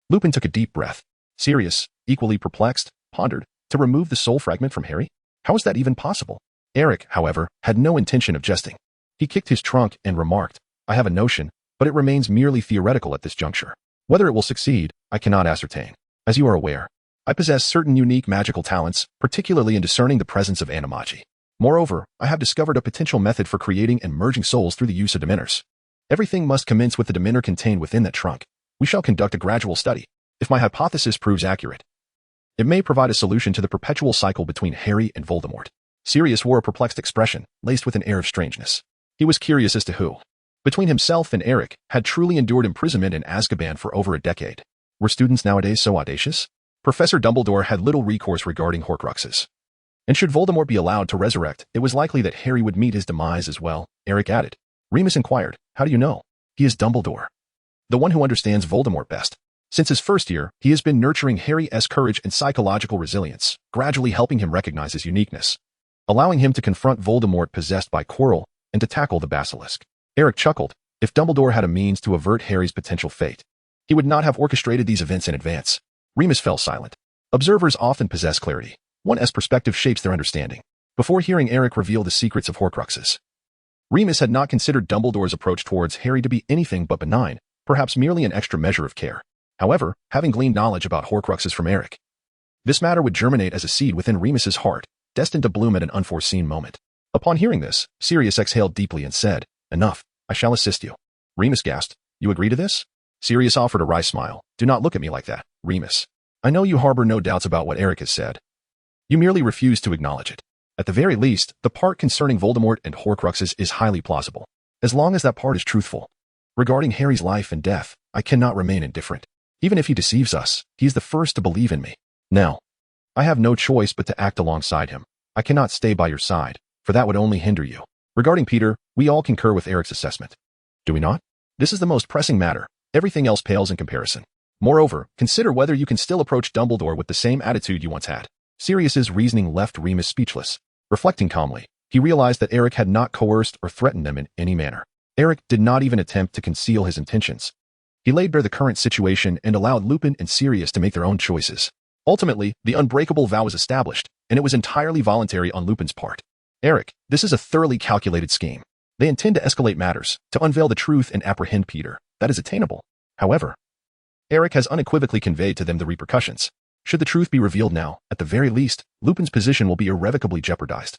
A: Lupin took a deep breath. Sirius, equally perplexed, pondered, to remove the soul fragment from Harry? How is that even possible? Eric, however, had no intention of jesting. He kicked his trunk and remarked, "I have a notion, but it remains merely theoretical at this juncture. Whether it will succeed, I cannot ascertain. As you are aware, I possess certain unique magical talents, particularly in discerning the presence of animagi. Moreover, I have discovered a potential method for creating and merging souls through the use of dementors. Everything must commence with the dementor contained within that trunk. We shall conduct a gradual study. If my hypothesis proves accurate, it may provide a solution to the perpetual cycle between Harry and Voldemort." Sirius wore a perplexed expression, laced with an air of strangeness. He was curious as to who, between himself and Eric, had truly endured imprisonment in Azkaban for over a decade. Were students nowadays so audacious? Professor Dumbledore had little recourse regarding Horcruxes. And should Voldemort be allowed to resurrect, it was likely that Harry would meet his demise as well, Eric added. Remus inquired, "How do you know?" "He is Dumbledore, the one who understands Voldemort best. Since his first year, he has been nurturing Harry's courage and psychological resilience, gradually helping him recognize his uniqueness, allowing him to confront Voldemort possessed by Quirrell and to tackle the basilisk." Eric chuckled. If Dumbledore had a means to avert Harry's potential fate, he would not have orchestrated these events in advance. Remus fell silent. Observers often possess clarity. One's perspective shapes their understanding. Before hearing Eric reveal the secrets of Horcruxes, Remus had not considered Dumbledore's approach towards Harry to be anything but benign, perhaps merely an extra measure of care. However, having gleaned knowledge about Horcruxes from Eric, this matter would germinate as a seed within Remus's heart, destined to bloom at an unforeseen moment. Upon hearing this, Sirius exhaled deeply and said, "Enough, I shall assist you." Remus gasped, "You agree to this?" Sirius offered a wry smile. "Do not look at me like that, Remus. I know you harbor no doubts about what Eric has said. You merely refuse to acknowledge it. At the very least, the part concerning Voldemort and Horcruxes is highly plausible, as long as that part is truthful. Regarding Harry's life and death, I cannot remain indifferent. Even if he deceives us, he is the first to believe in me. Now, I have no choice but to act alongside him. I cannot stay by your side, for that would only hinder you. Regarding Peter, we all concur with Eric's assessment. Do we not? This is the most pressing matter. Everything else pales in comparison. Moreover, consider whether you can still approach Dumbledore with the same attitude you once had." Sirius's reasoning left Remus speechless. Reflecting calmly, he realized that Eric had not coerced or threatened them in any manner. Eric did not even attempt to conceal his intentions. He laid bare the current situation and allowed Lupin and Sirius to make their own choices. Ultimately, the unbreakable vow was established, and it was entirely voluntary on Lupin's part. "Eric, this is a thoroughly calculated scheme. They intend to escalate matters, to unveil the truth and apprehend Peter. That is attainable. However, Eric has unequivocally conveyed to them the repercussions. Should the truth be revealed now, at the very least, Lupin's position will be irrevocably jeopardized,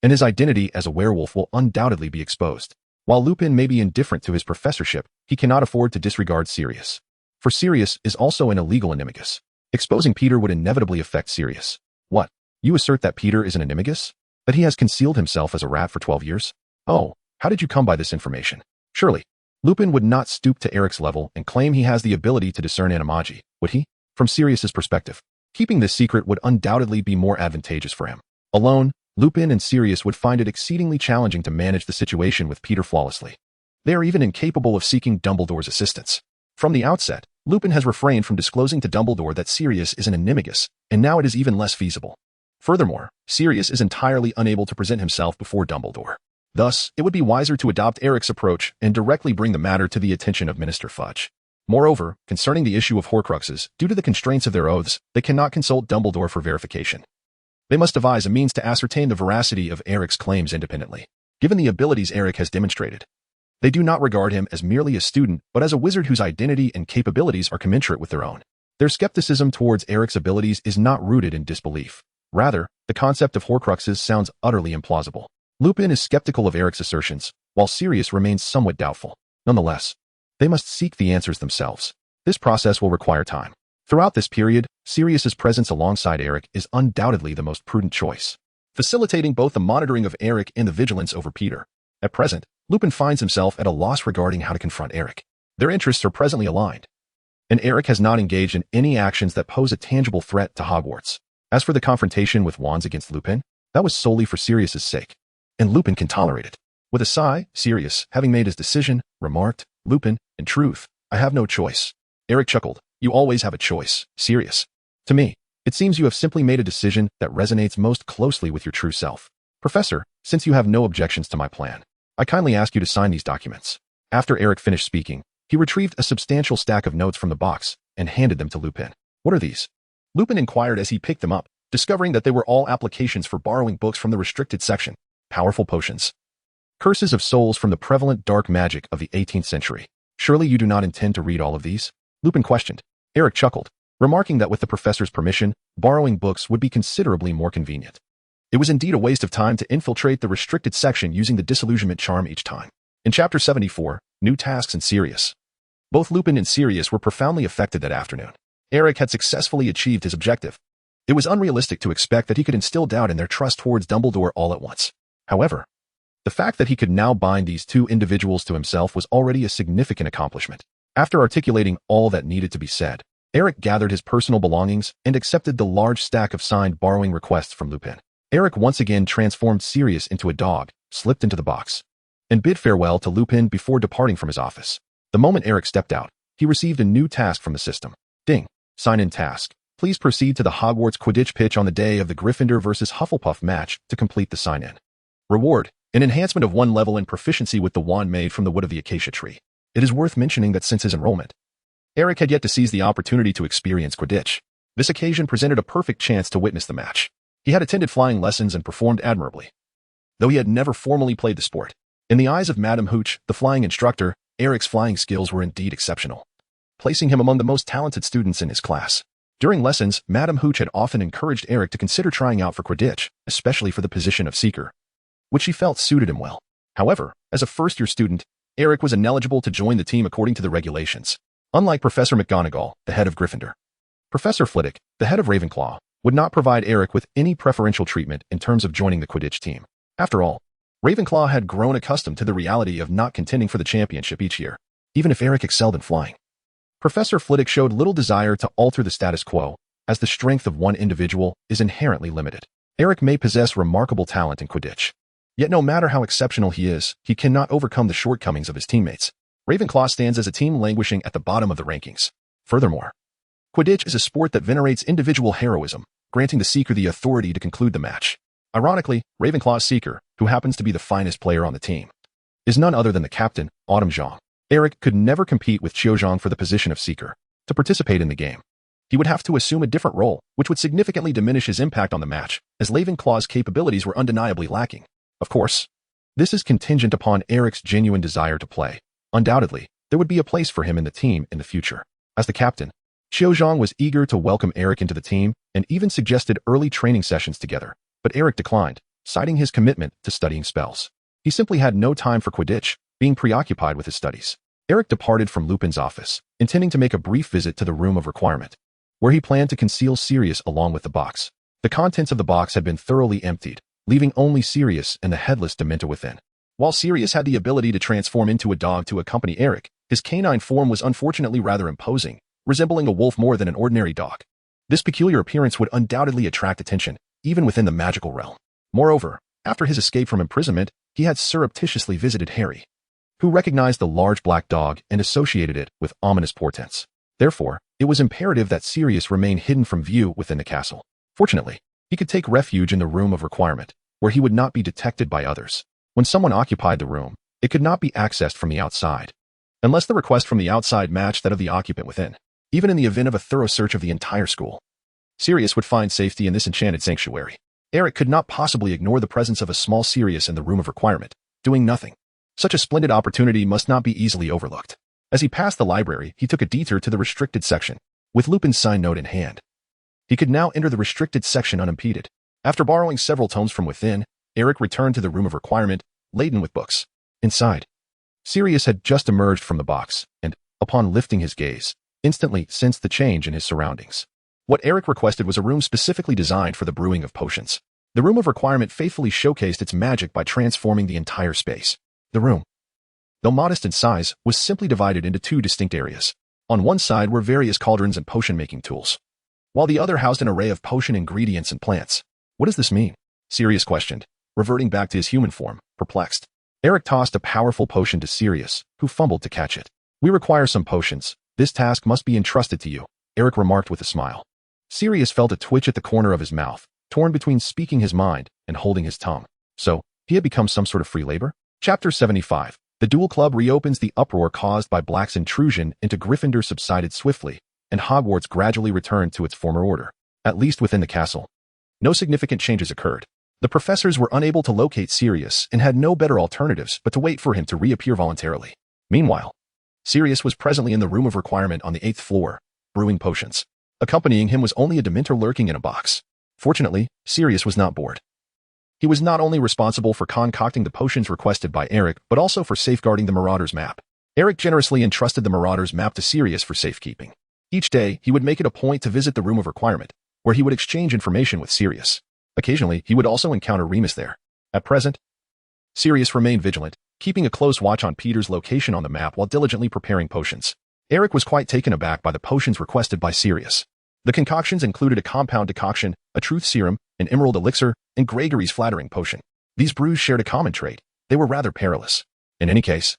A: and his identity as a werewolf will undoubtedly be exposed. While Lupin may be indifferent to his professorship, he cannot afford to disregard Sirius. For Sirius is also an illegal animagus. Exposing Peter would inevitably affect Sirius. What? You assert that Peter is an animagus? That he has concealed himself as a rat for 12 years? Oh, how did you come by this information? Surely, Lupin would not stoop to Eric's level and claim he has the ability to discern animagi, would he? From Sirius's perspective, Keeping this secret would undoubtedly be more advantageous for him. Alone, Lupin and Sirius would find it exceedingly challenging to manage the situation with Peter flawlessly. They are even incapable of seeking Dumbledore's assistance. From the outset, Lupin has refrained from disclosing to Dumbledore that Sirius is an animagus, and now it is even less feasible. Furthermore, Sirius is entirely unable to present himself before Dumbledore. Thus, it would be wiser to adopt Eric's approach and directly bring the matter to the attention of Minister Fudge. Moreover, concerning the issue of Horcruxes, due to the constraints of their oaths, they cannot consult Dumbledore for verification. They must devise a means to ascertain the veracity of Eric's claims independently. Given the abilities Eric has demonstrated, they do not regard him as merely a student, but as a wizard whose identity and capabilities are commensurate with their own. Their skepticism towards Eric's abilities is not rooted in disbelief. Rather, the concept of Horcruxes sounds utterly implausible. Lupin is skeptical of Eric's assertions, while Sirius remains somewhat doubtful. Nonetheless, they must seek the answers themselves. This process will require time. Throughout this period, Sirius's presence alongside Eric is undoubtedly the most prudent choice, facilitating both the monitoring of Eric and the vigilance over Peter. At present, Lupin finds himself at a loss regarding how to confront Eric. Their interests are presently aligned, and Eric has not engaged in any actions that pose a tangible threat to Hogwarts. As for the confrontation with wands against Lupin, that was solely for Sirius's sake, and Lupin can tolerate it. With a sigh, Sirius, having made his decision, remarked, "Lupin, in truth, I have no choice." Eric chuckled. "You always have a choice, Sirius. To me, it seems you have simply made a decision that resonates most closely with your true self. Professor, since you have no objections to my plan, I kindly ask you to sign these documents." After Eric finished speaking, he retrieved a substantial stack of notes from the box and handed them to Lupin. "What are these?" Lupin inquired as he picked them up, discovering that they were all applications for borrowing books from the restricted section. Powerful potions. Curses of souls from the prevalent dark magic of the 18th century. "Surely you do not intend to read all of these?" Lupin questioned. Eric chuckled, remarking that with the professor's permission, borrowing books would be considerably more convenient. It was indeed a waste of time to infiltrate the restricted section using the disillusionment charm each time. In Chapter 74, New Tasks and Sirius. Both Lupin and Sirius were profoundly affected that afternoon. Eric had successfully achieved his objective. It was unrealistic to expect that he could instill doubt in their trust towards Dumbledore all at once. However, the fact that he could now bind these two individuals to himself was already a significant accomplishment. After articulating all that needed to be said, Eric gathered his personal belongings and accepted the large stack of signed borrowing requests from Lupin. Eric once again transformed Sirius into a dog, slipped into the box, and bid farewell to Lupin before departing from his office. The moment Eric stepped out, he received a new task from the system. Ding. Sign-in task. Please proceed to the Hogwarts Quidditch pitch on the day of the Gryffindor vs. Hufflepuff match to complete the sign-in. Reward. An enhancement of 1 level in proficiency with the wand made from the wood of the acacia tree. It is worth mentioning that since his enrollment, Eric had yet to seize the opportunity to experience Quidditch. This occasion presented a perfect chance to witness the match. He had attended flying lessons and performed admirably, though he had never formally played the sport. In the eyes of Madame Hooch, the flying instructor, Eric's flying skills were indeed exceptional, placing him among the most talented students in his class. During lessons, Madame Hooch had often encouraged Eric to consider trying out for Quidditch, especially for the position of Seeker, which she felt suited him well. However, as a first-year student, Eric was ineligible to join the team according to the regulations. Unlike Professor McGonagall, the head of Gryffindor, Professor Flitwick, the head of Ravenclaw, would not provide Eric with any preferential treatment in terms of joining the Quidditch team. After all, Ravenclaw had grown accustomed to the reality of not contending for the championship each year, even if Eric excelled in flying. Professor Flitwick showed little desire to alter the status quo, as the strength of one individual is inherently limited. Eric may possess remarkable talent in Quidditch, yet no matter how exceptional he is, he cannot overcome the shortcomings of his teammates. Ravenclaw stands as a team languishing at the bottom of the rankings. Furthermore, Quidditch is a sport that venerates individual heroism, granting the Seeker the authority to conclude the match. Ironically, Ravenclaw's Seeker, who happens to be the finest player on the team, is none other than the captain, Autumn Zhang. Eric could never compete with Qiu Zhang for the position of Seeker. To participate in the game, he would have to assume a different role, which would significantly diminish his impact on the match, as Ravenclaw's capabilities were undeniably lacking. Of course, this is contingent upon Eric's genuine desire to play. Undoubtedly, there would be a place for him in the team in the future. As the captain, Qiu Zhang was eager to welcome Eric into the team and even suggested early training sessions together, but Eric declined, citing his commitment to studying spells. He simply had no time for Quidditch, being preoccupied with his studies. Eric departed from Lupin's office, intending to make a brief visit to the room of requirement, where he planned to conceal Sirius along with the box. The contents of the box had been thoroughly emptied, leaving only Sirius and the headless Dementor within. While Sirius had the ability to transform into a dog to accompany Eric, his canine form was unfortunately rather imposing, resembling a wolf more than an ordinary dog. This peculiar appearance would undoubtedly attract attention, even within the magical realm. Moreover, after his escape from imprisonment, he had surreptitiously visited Harry, who recognized the large black dog and associated it with ominous portents. Therefore, it was imperative that Sirius remain hidden from view within the castle. Fortunately, he could take refuge in the room of requirement, where he would not be detected by others. When someone occupied the room, it could not be accessed from the outside, unless the request from the outside matched that of the occupant within. Even in the event of a thorough search of the entire school, Sirius would find safety in this enchanted sanctuary. Eric could not possibly ignore the presence of a small Sirius in the room of requirement, doing nothing. Such a splendid opportunity must not be easily overlooked. As he passed the library, he took a detour to the restricted section, with Lupin's sign note in hand. He could now enter the restricted section unimpeded. After borrowing several tomes from within, Eric returned to the room of requirement, laden with books. Inside, Sirius had just emerged from the box, and, upon lifting his gaze, instantly sensed the change in his surroundings. What Eric requested was a room specifically designed for the brewing of potions. The room of requirement faithfully showcased its magic by transforming the entire space. The room, though modest in size, was simply divided into two distinct areas. On one side were various cauldrons and potion-making tools, while the other housed an array of potion ingredients and plants. What does this mean? Sirius questioned, reverting back to his human form, perplexed. Eric tossed a powerful potion to Sirius, who fumbled to catch it. We require some potions. This task must be entrusted to you, Eric remarked with a smile. Sirius felt a twitch at the corner of his mouth, torn between speaking his mind and holding his tongue. So, he had become some sort of free labor? Chapter 75. The Duel Club reopens. The uproar caused by Black's intrusion into Gryffindor subsided swiftly, and Hogwarts gradually returned to its former order, at least within the castle. No significant changes occurred. The professors were unable to locate Sirius and had no better alternatives but to wait for him to reappear voluntarily. Meanwhile, Sirius was presently in the room of requirement on the 8th floor, brewing potions. Accompanying him was only a Dementor lurking in a box. Fortunately, Sirius was not bored. He was not only responsible for concocting the potions requested by Eric, but also for safeguarding the Marauder's map. Eric generously entrusted the Marauder's map to Sirius for safekeeping. Each day, he would make it a point to visit the room of requirement, where he would exchange information with Sirius. Occasionally, he would also encounter Remus there. At present, Sirius remained vigilant, keeping a close watch on Peter's location on the map while diligently preparing potions. Eric was quite taken aback by the potions requested by Sirius. The concoctions included a compound decoction, a truth serum, an emerald elixir, and Gregory's flattering potion. These brews shared a common trait. They were rather perilous. In any case,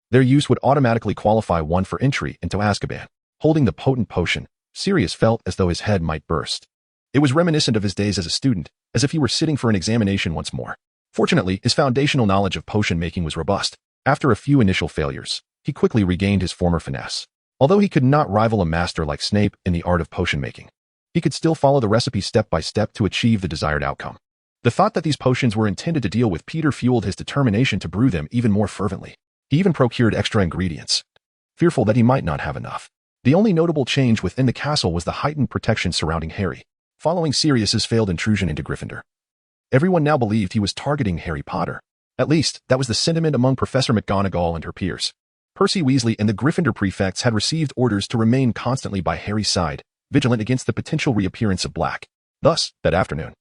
A: their use would automatically qualify one for entry into Azkaban. Holding the potent potion, Sirius felt as though his head might burst. It was reminiscent of his days as a student, as if he were sitting for an examination once more. Fortunately, his foundational knowledge of potion making was robust. After a few initial failures, he quickly regained his former finesse. Although he could not rival a master like Snape in the art of potion making, he could still follow the recipe step by step to achieve the desired outcome. The thought that these potions were intended to deal with Peter fueled his determination to brew them even more fervently. He even procured extra ingredients, fearful that he might not have enough. The only notable change within the castle was the heightened protection surrounding Harry, following Sirius's failed intrusion into Gryffindor. Everyone now believed he was targeting Harry Potter. At least, that was the sentiment among Professor McGonagall and her peers. Percy Weasley and the Gryffindor prefects had received orders to remain constantly by Harry's side, vigilant against the potential reappearance of Black. Thus, that afternoon,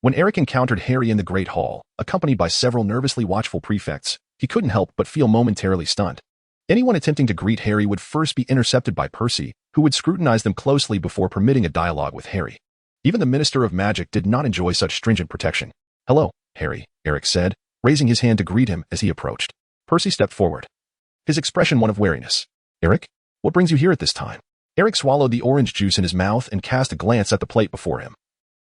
A: when Eric encountered Harry in the Great Hall, accompanied by several nervously watchful prefects, he couldn't help but feel momentarily stunned. Anyone attempting to greet Harry would first be intercepted by Percy, who would scrutinize them closely before permitting a dialogue with Harry. Even the Minister of Magic did not enjoy such stringent protection. "Hello, Harry," Eric said, raising his hand to greet him as he approached. Percy stepped forward, his expression one of wariness. "Eric, what brings you here at this time?" Eric swallowed the orange juice in his mouth and cast a glance at the plate before him,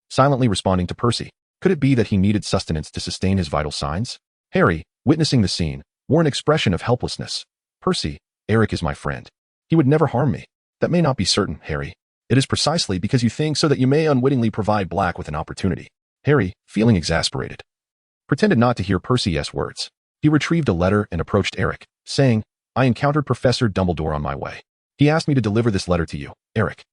A: silently responding to Percy. Could it be that he needed sustenance to sustain his vital signs? Harry, witnessing the scene, wore an expression of helplessness. "Percy, Eric is my friend. He would never harm me." "That may not be certain, Harry. It is precisely because you think so that you may unwittingly provide Black with an opportunity." Harry, feeling exasperated, pretended not to hear Percy's words. He retrieved a letter and approached Eric, saying, "I encountered Professor Dumbledore on my way. He asked me to deliver this letter to you, Eric."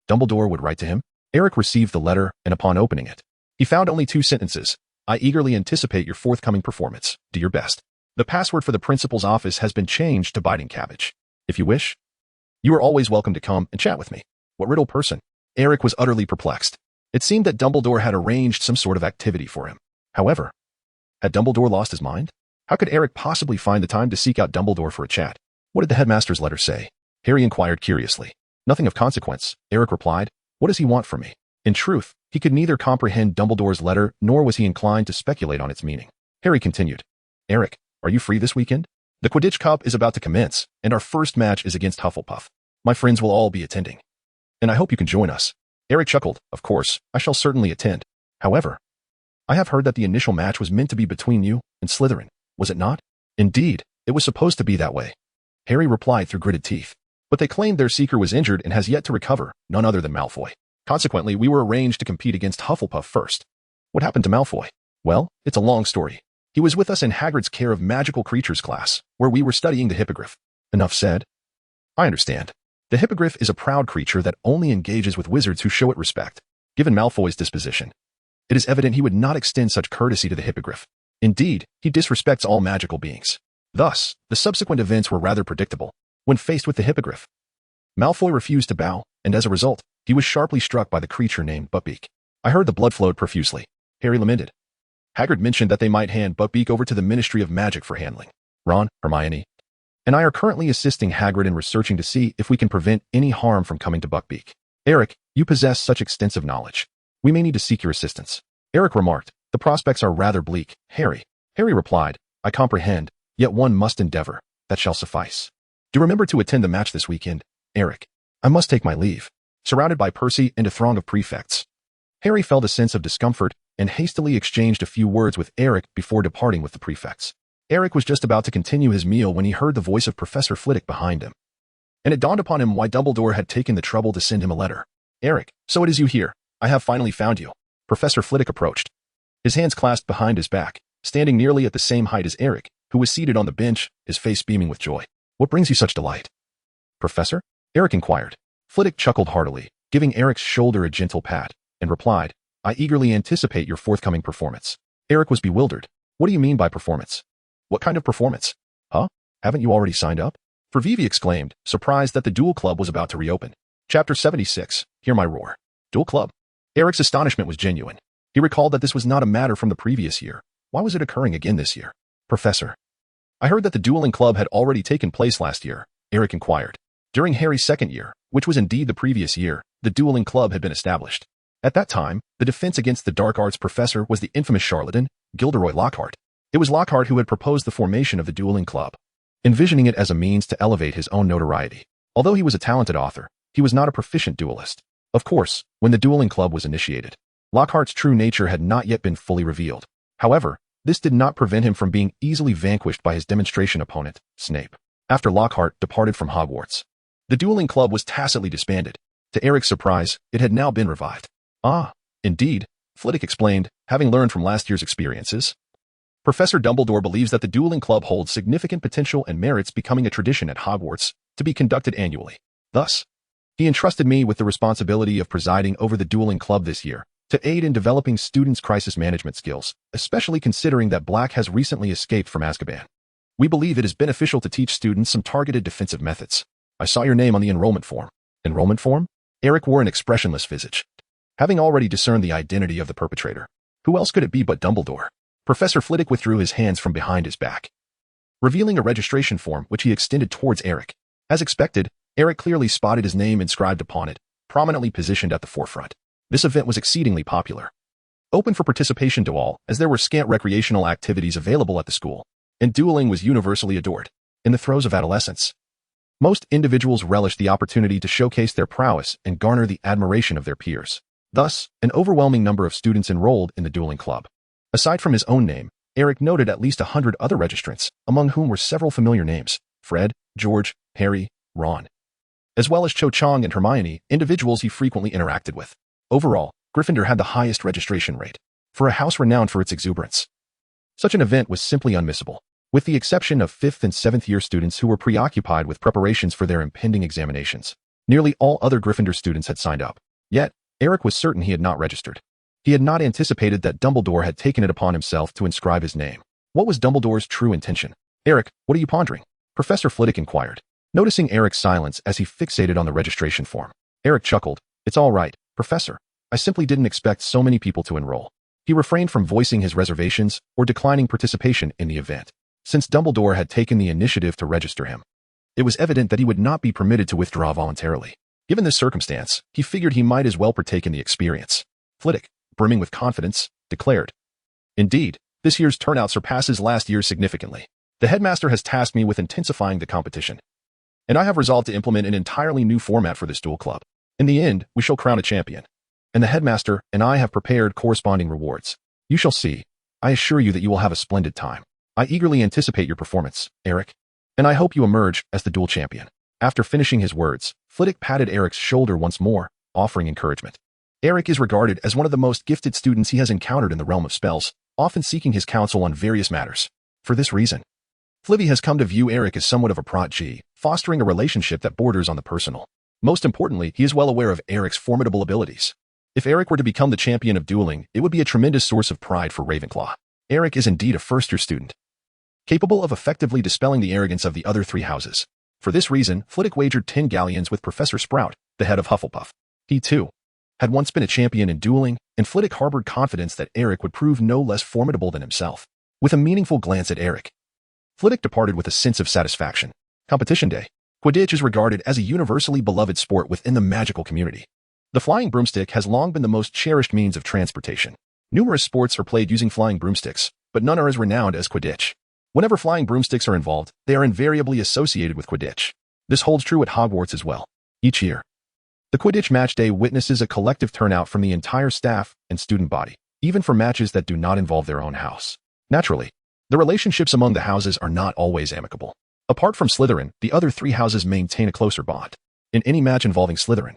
A: Dumbledore would write to him? Eric received the letter, and upon opening it, he found only 2 sentences. "I eagerly anticipate your forthcoming performance. Do your best. The password for the principal's office has been changed to Biting Cabbage. If you wish, you are always welcome to come and chat with me." What riddle person? Eric was utterly perplexed. It seemed that Dumbledore had arranged some sort of activity for him. However, had Dumbledore lost his mind? How could Eric possibly find the time to seek out Dumbledore for a chat? What did the headmaster's letter say? Harry inquired curiously. "Nothing of consequence," Eric replied, What does he want from me? In truth, he could neither comprehend Dumbledore's letter nor was he inclined to speculate on its meaning. Harry continued, Eric, are you free this weekend? The Quidditch Cup is about to commence, and our first match is against Hufflepuff. My friends will all be attending. And I hope you can join us. Eric chuckled. Of course, I shall certainly attend. However, I have heard that the initial match was meant to be between you and Slytherin, was it not? Indeed, it was supposed to be that way. Harry replied through gritted teeth. But they claimed their seeker was injured and has yet to recover, none other than Malfoy. Consequently, we were arranged to compete against Hufflepuff first. What happened to Malfoy? Well, it's a long story. He was with us in Hagrid's Care of Magical Creatures class, where we were studying the Hippogriff. Enough said. I understand. The Hippogriff is a proud creature that only engages with wizards who show it respect. Given Malfoy's disposition, it is evident he would not extend such courtesy to the Hippogriff. Indeed, he disrespects all magical beings. Thus, the subsequent events were rather predictable. When faced with the Hippogriff, Malfoy refused to bow, and as a result, he was sharply struck by the creature named Buckbeak. I heard the blood flowed profusely. Harry lamented. Hagrid mentioned that they might hand Buckbeak over to the Ministry of Magic for handling. Ron, Hermione, and I are currently assisting Hagrid in researching to see if we can prevent any harm from coming to Buckbeak. Eric, you possess such extensive knowledge. We may need to seek your assistance. Eric remarked, the prospects are rather bleak. Harry replied, I comprehend, yet one must endeavor. That shall suffice. Do remember to attend the match this weekend. Eric, I must take my leave. Surrounded by Percy and a throng of prefects, Harry felt a sense of discomfort and hastily exchanged a few words with Eric before departing with the prefects. Eric was just about to continue his meal when he heard the voice of Professor Flitwick behind him. And it dawned upon him why Dumbledore had taken the trouble to send him a letter. Eric, so it is you here. I have finally found you. Professor Flitwick approached, his hands clasped behind his back, standing nearly at the same height as Eric, who was seated on the bench, his face beaming with joy. What brings you such delight? Professor? Eric inquired. Flitwick chuckled heartily, giving Eric's shoulder a gentle pat, and replied, I eagerly anticipate your forthcoming performance. Eric was bewildered. What do you mean by performance? What kind of performance? Huh? Haven't you already signed up? Vivi exclaimed, surprised that the Duel Club was about to reopen. Chapter 76, Hear My Roar. Duel Club? Eric's astonishment was genuine. He recalled that this was not a matter from the previous year. Why was it occurring again this year? Professor, I heard that the dueling club had already taken place last year, Eric inquired. During Harry's second year, which was indeed the previous year, the dueling club had been established. At that time, the defense against the dark arts professor was the infamous charlatan, Gilderoy Lockhart. It was Lockhart who had proposed the formation of the dueling club, envisioning it as a means to elevate his own notoriety. Although he was a talented author, he was not a proficient duelist. Of course, when the dueling club was initiated, Lockhart's true nature had not yet been fully revealed. However, this did not prevent him from being easily vanquished by his demonstration opponent, Snape. After Lockhart departed from Hogwarts, the dueling club was tacitly disbanded. To Eric's surprise, it had now been revived. Ah, indeed, Flitwick explained, having learned from last year's experiences. Professor Dumbledore believes that the dueling club holds significant potential and merits becoming a tradition at Hogwarts to be conducted annually. Thus, he entrusted me with the responsibility of presiding over the dueling club this year to aid in developing students' crisis management skills, especially considering that Black has recently escaped from Azkaban. We believe it is beneficial to teach students some targeted defensive methods. I saw your name on the enrollment form. Enrollment form? Eric wore an expressionless visage, having already discerned the identity of the perpetrator. Who else could it be but Dumbledore? Professor Flitwick withdrew his hands from behind his back, revealing a registration form which he extended towards Eric. As expected, Eric clearly spotted his name inscribed upon it, prominently positioned at the forefront. This event was exceedingly popular, open for participation to all, as there were scant recreational activities available at the school, and dueling was universally adored. In the throes of adolescence, most individuals relished the opportunity to showcase their prowess and garner the admiration of their peers. Thus, an overwhelming number of students enrolled in the dueling club. Aside from his own name, Eric noted at least 100 other registrants, among whom were several familiar names: Fred, George, Harry, Ron, as well as Cho Chang and Hermione, individuals he frequently interacted with. Overall, Gryffindor had the highest registration rate for a house renowned for its exuberance. Such an event was simply unmissable, with the exception of 5th and 7th year students who were preoccupied with preparations for their impending examinations. Nearly all other Gryffindor students had signed up. Yet, Eric was certain he had not registered. He had not anticipated that Dumbledore had taken it upon himself to inscribe his name. What was Dumbledore's true intention? Eric, what are you pondering? Professor Flitwick inquired, noticing Eric's silence as he fixated on the registration form. Eric chuckled. It's all right, Professor. I simply didn't expect so many people to enroll. He refrained from voicing his reservations or declining participation in the event, since Dumbledore had taken the initiative to register him. It was evident that he would not be permitted to withdraw voluntarily. Given this circumstance, he figured he might as well partake in the experience. Flitwick, brimming with confidence, declared, "Indeed, this year's turnout surpasses last year's significantly. The headmaster has tasked me with intensifying the competition, and I have resolved to implement an entirely new format for this duel club. In the end, we shall crown a champion, and the headmaster and I have prepared corresponding rewards. You shall see. I assure you that you will have a splendid time. I eagerly anticipate your performance, Eric, and I hope you emerge as the duel champion." After finishing his words, Flitwick patted Eric's shoulder once more, offering encouragement. Eric is regarded as one of the most gifted students he has encountered in the realm of spells, often seeking his counsel on various matters. For this reason, Flivy has come to view Eric as somewhat of a protege, fostering a relationship that borders on the personal. Most importantly, he is well aware of Eric's formidable abilities. If Eric were to become the champion of dueling, it would be a tremendous source of pride for Ravenclaw. Eric is indeed a first-year student, capable of effectively dispelling the arrogance of the other three houses. For this reason, Flitwick wagered 10 galleons with Professor Sprout, the head of Hufflepuff. He, too, had once been a champion in dueling, and Flitwick harbored confidence that Eric would prove no less formidable than himself. With a meaningful glance at Eric, Flitwick departed with a sense of satisfaction. Competition Day. Quidditch is regarded as a universally beloved sport within the magical community. The flying broomstick has long been the most cherished means of transportation. Numerous sports are played using flying broomsticks, but none are as renowned as Quidditch. Whenever flying broomsticks are involved, they are invariably associated with Quidditch. This holds true at Hogwarts as well. Each year, the Quidditch Match Day witnesses a collective turnout from the entire staff and student body, even for matches that do not involve their own house. Naturally, the relationships among the houses are not always amicable. Apart from Slytherin, the other three houses maintain a closer bond. In any match involving Slytherin,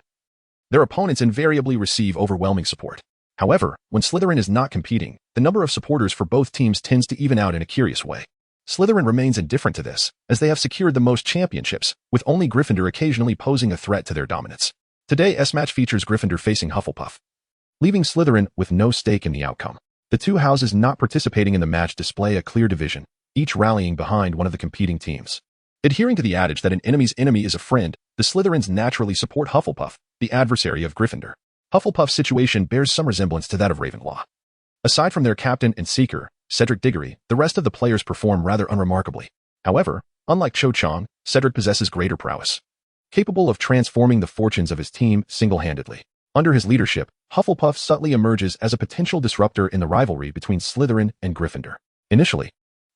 A: their opponents invariably receive overwhelming support. However, when Slytherin is not competing, the number of supporters for both teams tends to even out in a curious way. Slytherin remains indifferent to this, as they have secured the most championships, with only Gryffindor occasionally posing a threat to their dominance. Today's match features Gryffindor facing Hufflepuff, leaving Slytherin with no stake in the outcome. The two houses not participating in the match display a clear division, each rallying behind one of the competing teams. Adhering to the adage that an enemy's enemy is a friend, the Slytherins naturally support Hufflepuff, the adversary of Gryffindor. Hufflepuff's situation bears some resemblance to that of Ravenclaw. Aside from their captain and seeker, Cedric Diggory, the rest of the players perform rather unremarkably. However, unlike Cho Chang, Cedric possesses greater prowess, capable of transforming the fortunes of his team single-handedly. Under his leadership, Hufflepuff subtly emerges as a potential disruptor in the rivalry between Slytherin and Gryffindor. Initially,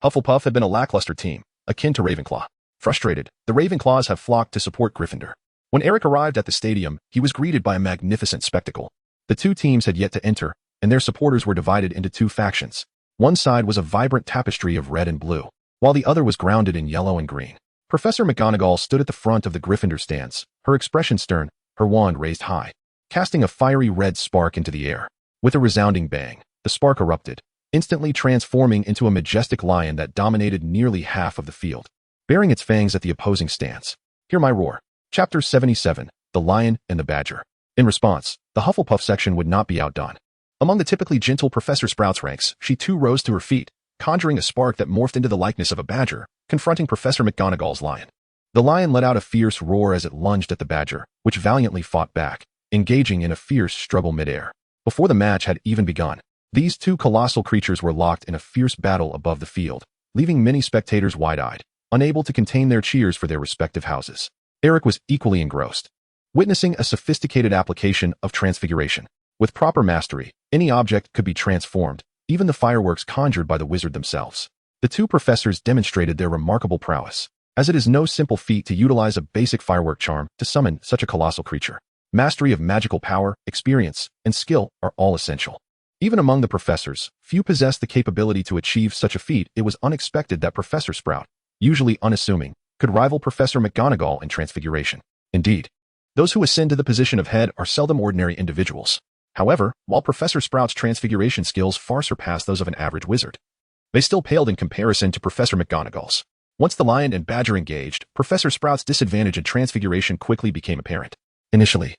A: Hufflepuff had been a lackluster team, akin to Ravenclaw. Frustrated, the Ravenclaws have flocked to support Gryffindor. When Eric arrived at the stadium, he was greeted by a magnificent spectacle. The two teams had yet to enter, and their supporters were divided into two factions. One side was a vibrant tapestry of red and blue, while the other was grounded in yellow and green. Professor McGonagall stood at the front of the Gryffindor stands, her expression stern, her wand raised high, casting a fiery red spark into the air. With a resounding bang, the spark erupted, instantly transforming into a majestic lion that dominated nearly half of the field, baring its fangs at the opposing stance. Hear my roar. Chapter 77, The Lion and the Badger. In response, the Hufflepuff section would not be outdone. Among the typically gentle Professor Sprout's ranks, she too rose to her feet, conjuring a spark that morphed into the likeness of a badger, confronting Professor McGonagall's lion. The lion let out a fierce roar as it lunged at the badger, which valiantly fought back, engaging in a fierce struggle midair. Before the match had even begun, these two colossal creatures were locked in a fierce battle above the field, leaving many spectators wide-eyed, unable to contain their cheers for their respective houses. Eric was equally engrossed, witnessing a sophisticated application of transfiguration. With proper mastery, any object could be transformed, even the fireworks conjured by the wizard themselves. The two professors demonstrated their remarkable prowess, as it is no simple feat to utilize a basic firework charm to summon such a colossal creature. Mastery of magical power, experience, and skill are all essential. Even among the professors, few possessed the capability to achieve such a feat. It was unexpected that Professor Sprout, usually unassuming, could rival Professor McGonagall in transfiguration. Indeed, those who ascend to the position of head are seldom ordinary individuals. However, while Professor Sprout's transfiguration skills far surpassed those of an average wizard, they still paled in comparison to Professor McGonagall's. Once the lion and badger engaged, Professor Sprout's disadvantage in transfiguration quickly became apparent. Initially,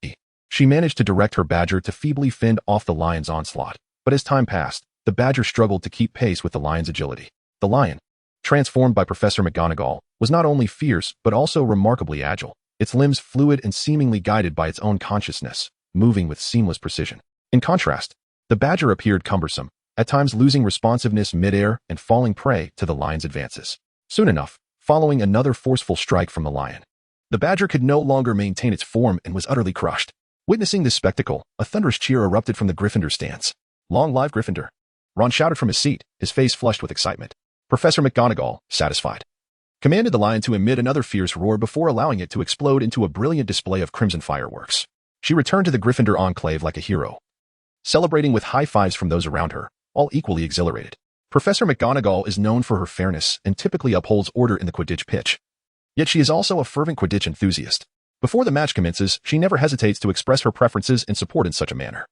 A: she managed to direct her badger to feebly fend off the lion's onslaught, but as time passed, the badger struggled to keep pace with the lion's agility. The lion, transformed by Professor McGonagall, was not only fierce but also remarkably agile, its limbs fluid and seemingly guided by its own consciousness, moving with seamless precision. In contrast, the badger appeared cumbersome, at times losing responsiveness midair and falling prey to the lion's advances. Soon enough, following another forceful strike from the lion, The badger could no longer maintain its form and was utterly crushed. Witnessing this spectacle, a thunderous cheer erupted from the Gryffindor stands. "Long live Gryffindor!" Ron shouted from his seat, his face flushed with excitement. Professor McGonagall, satisfied, commanded the lion to emit another fierce roar before allowing it to explode into a brilliant display of crimson fireworks. She returned to the Gryffindor enclave like a hero, celebrating with high fives from those around her, all equally exhilarated. Professor McGonagall is known for her fairness and typically upholds order in the Quidditch pitch. Yet she is also a fervent Quidditch enthusiast. Before the match commences, she never hesitates to express her preferences and support in such a manner.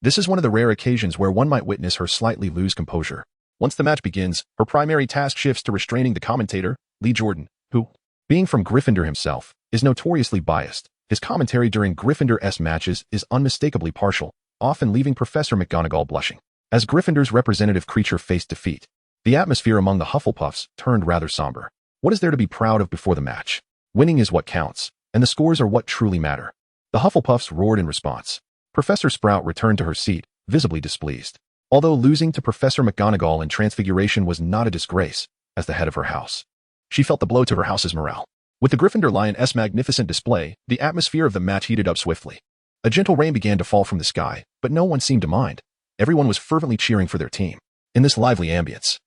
A: This is one of the rare occasions where one might witness her slightly lose composure. Once the match begins, her primary task shifts to restraining the commentator, Lee Jordan, who, being from Gryffindor himself, is notoriously biased. His commentary during Gryffindor-esque matches is unmistakably partial, often leaving Professor McGonagall blushing. As Gryffindor's representative creature faced defeat, the atmosphere among the Hufflepuffs turned rather somber. What is there to be proud of before the match? Winning is what counts, and the scores are what truly matter. The Hufflepuffs roared in response. Professor Sprout returned to her seat, visibly displeased. Although losing to Professor McGonagall in Transfiguration was not a disgrace, as the head of her house, she felt the blow to her house's morale. With the Gryffindor Lion's magnificent display, the atmosphere of the match heated up swiftly. A gentle rain began to fall from the sky, but no one seemed to mind. Everyone was fervently cheering for their team. In this lively ambience,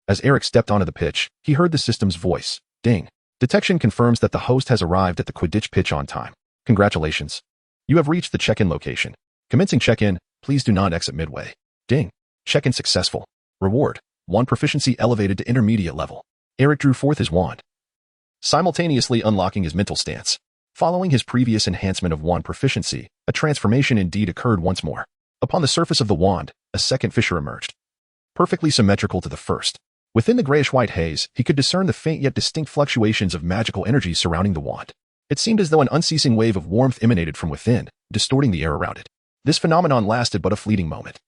A: as Eric stepped onto the pitch, he heard the system's voice. Ding. Detection confirms that the host has arrived at the Quidditch pitch on time. Congratulations. You have reached the check-in location. Commencing check-in, please do not exit midway. Ding. Check-in successful. Reward. Wand proficiency elevated to intermediate level. Eric drew forth his wand, simultaneously unlocking his mental stance. Following his previous enhancement of wand proficiency, a transformation indeed occurred once more. Upon the surface of the wand, a second fissure emerged, perfectly symmetrical to the first. Within the grayish-white haze, he could discern the faint yet distinct fluctuations of magical energy surrounding the wand. It seemed as though an unceasing wave of warmth emanated from within, distorting the air around it. This phenomenon lasted but a fleeting moment.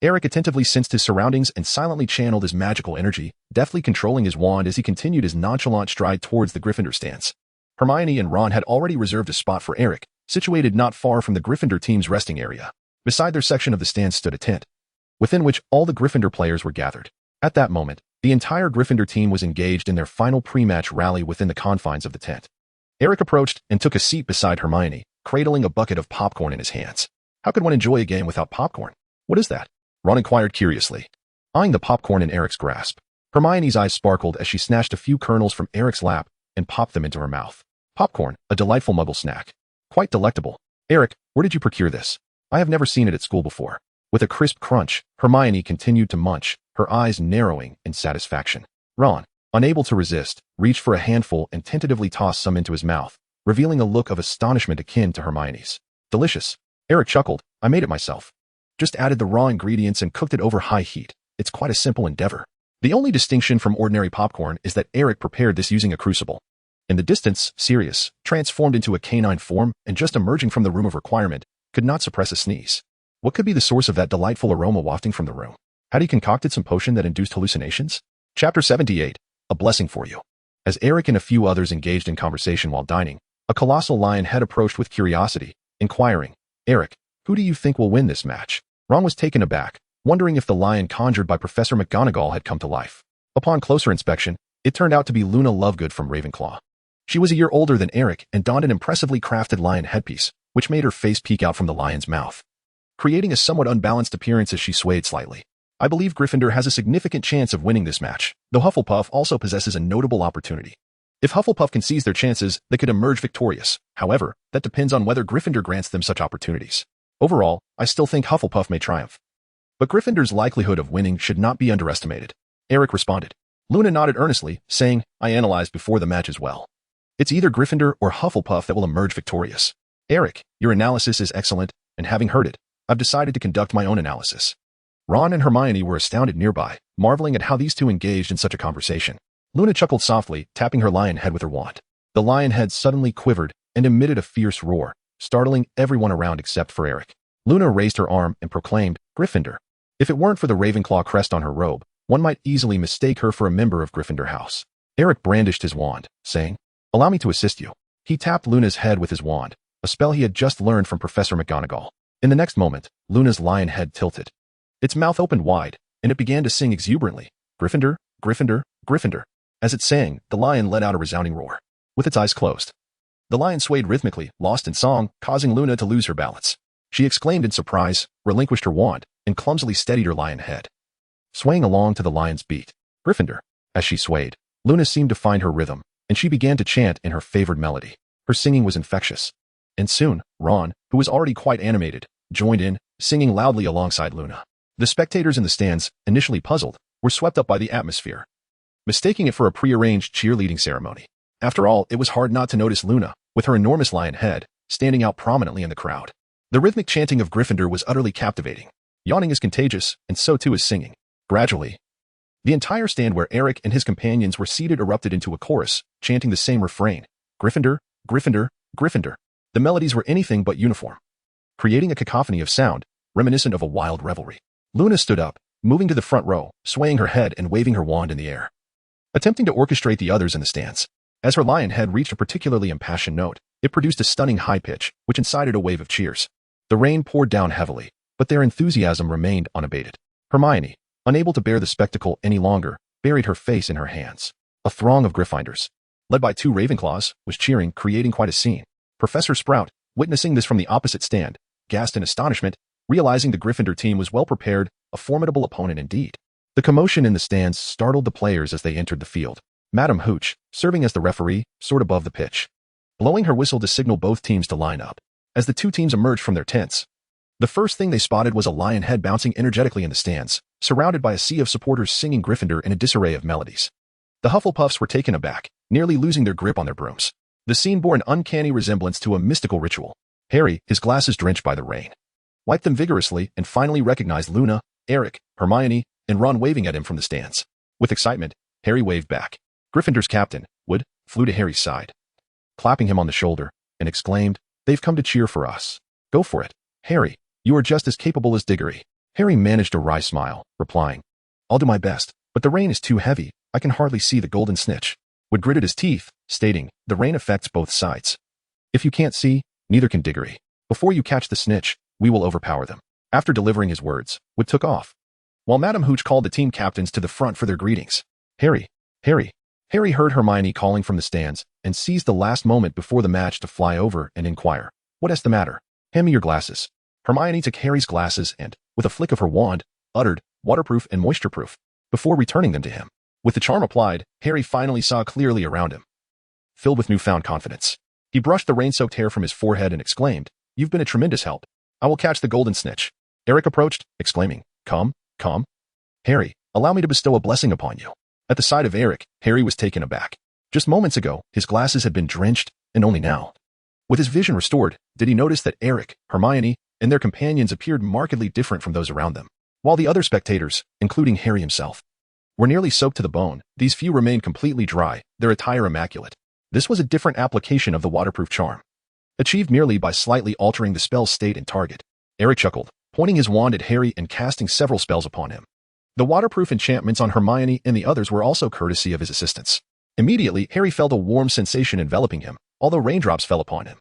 A: Eric attentively sensed his surroundings and silently channeled his magical energy, deftly controlling his wand as he continued his nonchalant stride towards the Gryffindor stance. Hermione and Ron had already reserved a spot for Eric, situated not far from the Gryffindor team's resting area. Beside their section of the stands stood a tent, within which all the Gryffindor players were gathered. At that moment, the entire Gryffindor team was engaged in their final pre-match rally within the confines of the tent. Eric approached and took a seat beside Hermione, cradling a bucket of popcorn in his hands. How could one enjoy a game without popcorn? What is that? Ron inquired curiously, eyeing the popcorn in Eric's grasp. Hermione's eyes sparkled as she snatched a few kernels from Eric's lap and popped them into her mouth. Popcorn, a delightful muggle snack. Quite delectable. Eric, where did you procure this? I have never seen it at school before. With a crisp crunch, Hermione continued to munch, her eyes narrowing in satisfaction. Ron, unable to resist, reached for a handful and tentatively tossed some into his mouth, revealing a look of astonishment akin to Hermione's. Delicious. Eric chuckled. I made it myself. Just added the raw ingredients and cooked it over high heat. It's quite a simple endeavor. The only distinction from ordinary popcorn is that Eric prepared this using a crucible. In the distance, Sirius, transformed into a canine form and just emerging from the room of requirement, could not suppress a sneeze. What could be the source of that delightful aroma wafting from the room? Had he concocted some potion that induced hallucinations? Chapter 78. A blessing for you. As Eric and a few others engaged in conversation while dining, a colossal lion head approached with curiosity, inquiring, Eric, who do you think will win this match? Ron was taken aback, wondering if the lion conjured by Professor McGonagall had come to life. Upon closer inspection, it turned out to be Luna Lovegood from Ravenclaw. She was a year older than Eric and donned an impressively crafted lion headpiece, which made her face peek out from the lion's mouth, creating a somewhat unbalanced appearance as she swayed slightly. I believe Gryffindor has a significant chance of winning this match, though Hufflepuff also possesses a notable opportunity. If Hufflepuff can seize their chances, they could emerge victorious. However, that depends on whether Gryffindor grants them such opportunities. Overall, I still think Hufflepuff may triumph. But Gryffindor's likelihood of winning should not be underestimated. Eric responded. Luna nodded earnestly, saying, I analyzed before the match as well. It's either Gryffindor or Hufflepuff that will emerge victorious. Eric, your analysis is excellent, and having heard it, I've decided to conduct my own analysis. Ron and Hermione were astounded nearby, marveling at how these two engaged in such a conversation. Luna chuckled softly, tapping her lion head with her wand. The lion head suddenly quivered and emitted a fierce roar, startling everyone around except for Eric. Luna raised her arm and proclaimed, Gryffindor. If it weren't for the Ravenclaw crest on her robe, one might easily mistake her for a member of Gryffindor House. Eric brandished his wand, saying, Allow me to assist you. He tapped Luna's head with his wand, a spell he had just learned from Professor McGonagall. In the next moment, Luna's lion head tilted. Its mouth opened wide, and it began to sing exuberantly, Gryffindor, Gryffindor, Gryffindor. As it sang, the lion let out a resounding roar. With its eyes closed, The lion swayed rhythmically, lost in song, causing Luna to lose her balance. She exclaimed in surprise, relinquished her wand, and clumsily steadied her lion head. Swaying along to the lion's beat, Gryffindor. As she swayed, Luna seemed to find her rhythm, and she began to chant in her favored melody. Her singing was infectious. And soon, Ron, who was already quite animated, joined in, singing loudly alongside Luna. The spectators in the stands, initially puzzled, were swept up by the atmosphere, mistaking it for a prearranged cheerleading ceremony. After all, it was hard not to notice Luna, with her enormous lion head, standing out prominently in the crowd. The rhythmic chanting of Gryffindor was utterly captivating. Yawning is contagious, and so too is singing. Gradually, the entire stand where Eric and his companions were seated erupted into a chorus, chanting the same refrain. Gryffindor, Gryffindor, Gryffindor. The melodies were anything but uniform, creating a cacophony of sound, reminiscent of a wild revelry. Luna stood up, moving to the front row, swaying her head and waving her wand in the air, attempting to orchestrate the others in the stands. As her lion head reached a particularly impassioned note, it produced a stunning high pitch, which incited a wave of cheers. The rain poured down heavily, but their enthusiasm remained unabated. Hermione, unable to bear the spectacle any longer, buried her face in her hands. A throng of Gryffindors, led by 2 Ravenclaws, was cheering, creating quite a scene. Professor Sprout, witnessing this from the opposite stand, gasped in astonishment, realizing the Gryffindor team was well prepared, a formidable opponent indeed. The commotion in the stands startled the players as they entered the field. Madame Hooch, serving as the referee, soared above the pitch, blowing her whistle to signal both teams to line up. As the 2 teams emerged from their tents, the first thing they spotted was a lion head bouncing energetically in the stands, surrounded by a sea of supporters singing Gryffindor in a disarray of melodies. The Hufflepuffs were taken aback, nearly losing their grip on their brooms. The scene bore an uncanny resemblance to a mystical ritual. Harry, his glasses drenched by the rain, wiped them vigorously and finally recognized Luna, Eric, Hermione, and Ron waving at him from the stands. With excitement, Harry waved back. Gryffindor's captain, Wood, flew to Harry's side, clapping him on the shoulder, and exclaimed, "They've come to cheer for us. Go for it, Harry. You are just as capable as Diggory." Harry managed a wry smile, replying, "I'll do my best, but the rain is too heavy. I can hardly see the golden snitch." Wood gritted his teeth, stating, "The rain affects both sides. If you can't see, neither can Diggory. Before you catch the snitch, we will overpower them." After delivering his words, Wood took off, while Madame Hooch called the team captains to the front for their greetings. Harry, Harry. Harry heard Hermione calling from the stands and seized the last moment before the match to fly over and inquire, "What is the matter? Hand me your glasses." Hermione took Harry's glasses and, with a flick of her wand, uttered, "Waterproof and moisture-proof," before returning them to him. With the charm applied, Harry finally saw clearly around him. Filled with newfound confidence, he brushed the rain-soaked hair from his forehead and exclaimed, "You've been a tremendous help. I will catch the golden snitch." Eric approached, exclaiming, "Come, come. Harry, allow me to bestow a blessing upon you." At the sight of Eric, Harry was taken aback. Just moments ago, his glasses had been drenched, and only now, with his vision restored, did he notice that Eric, Hermione, and their companions appeared markedly different from those around them. While the other spectators, including Harry himself, were nearly soaked to the bone, these few remained completely dry, their attire immaculate. This was a different application of the waterproof charm, achieved merely by slightly altering the spell's state and target. Eric chuckled, pointing his wand at Harry and casting several spells upon him. The waterproof enchantments on Hermione and the others were also courtesy of his assistants. Immediately, Harry felt a warm sensation enveloping him, although raindrops fell upon him.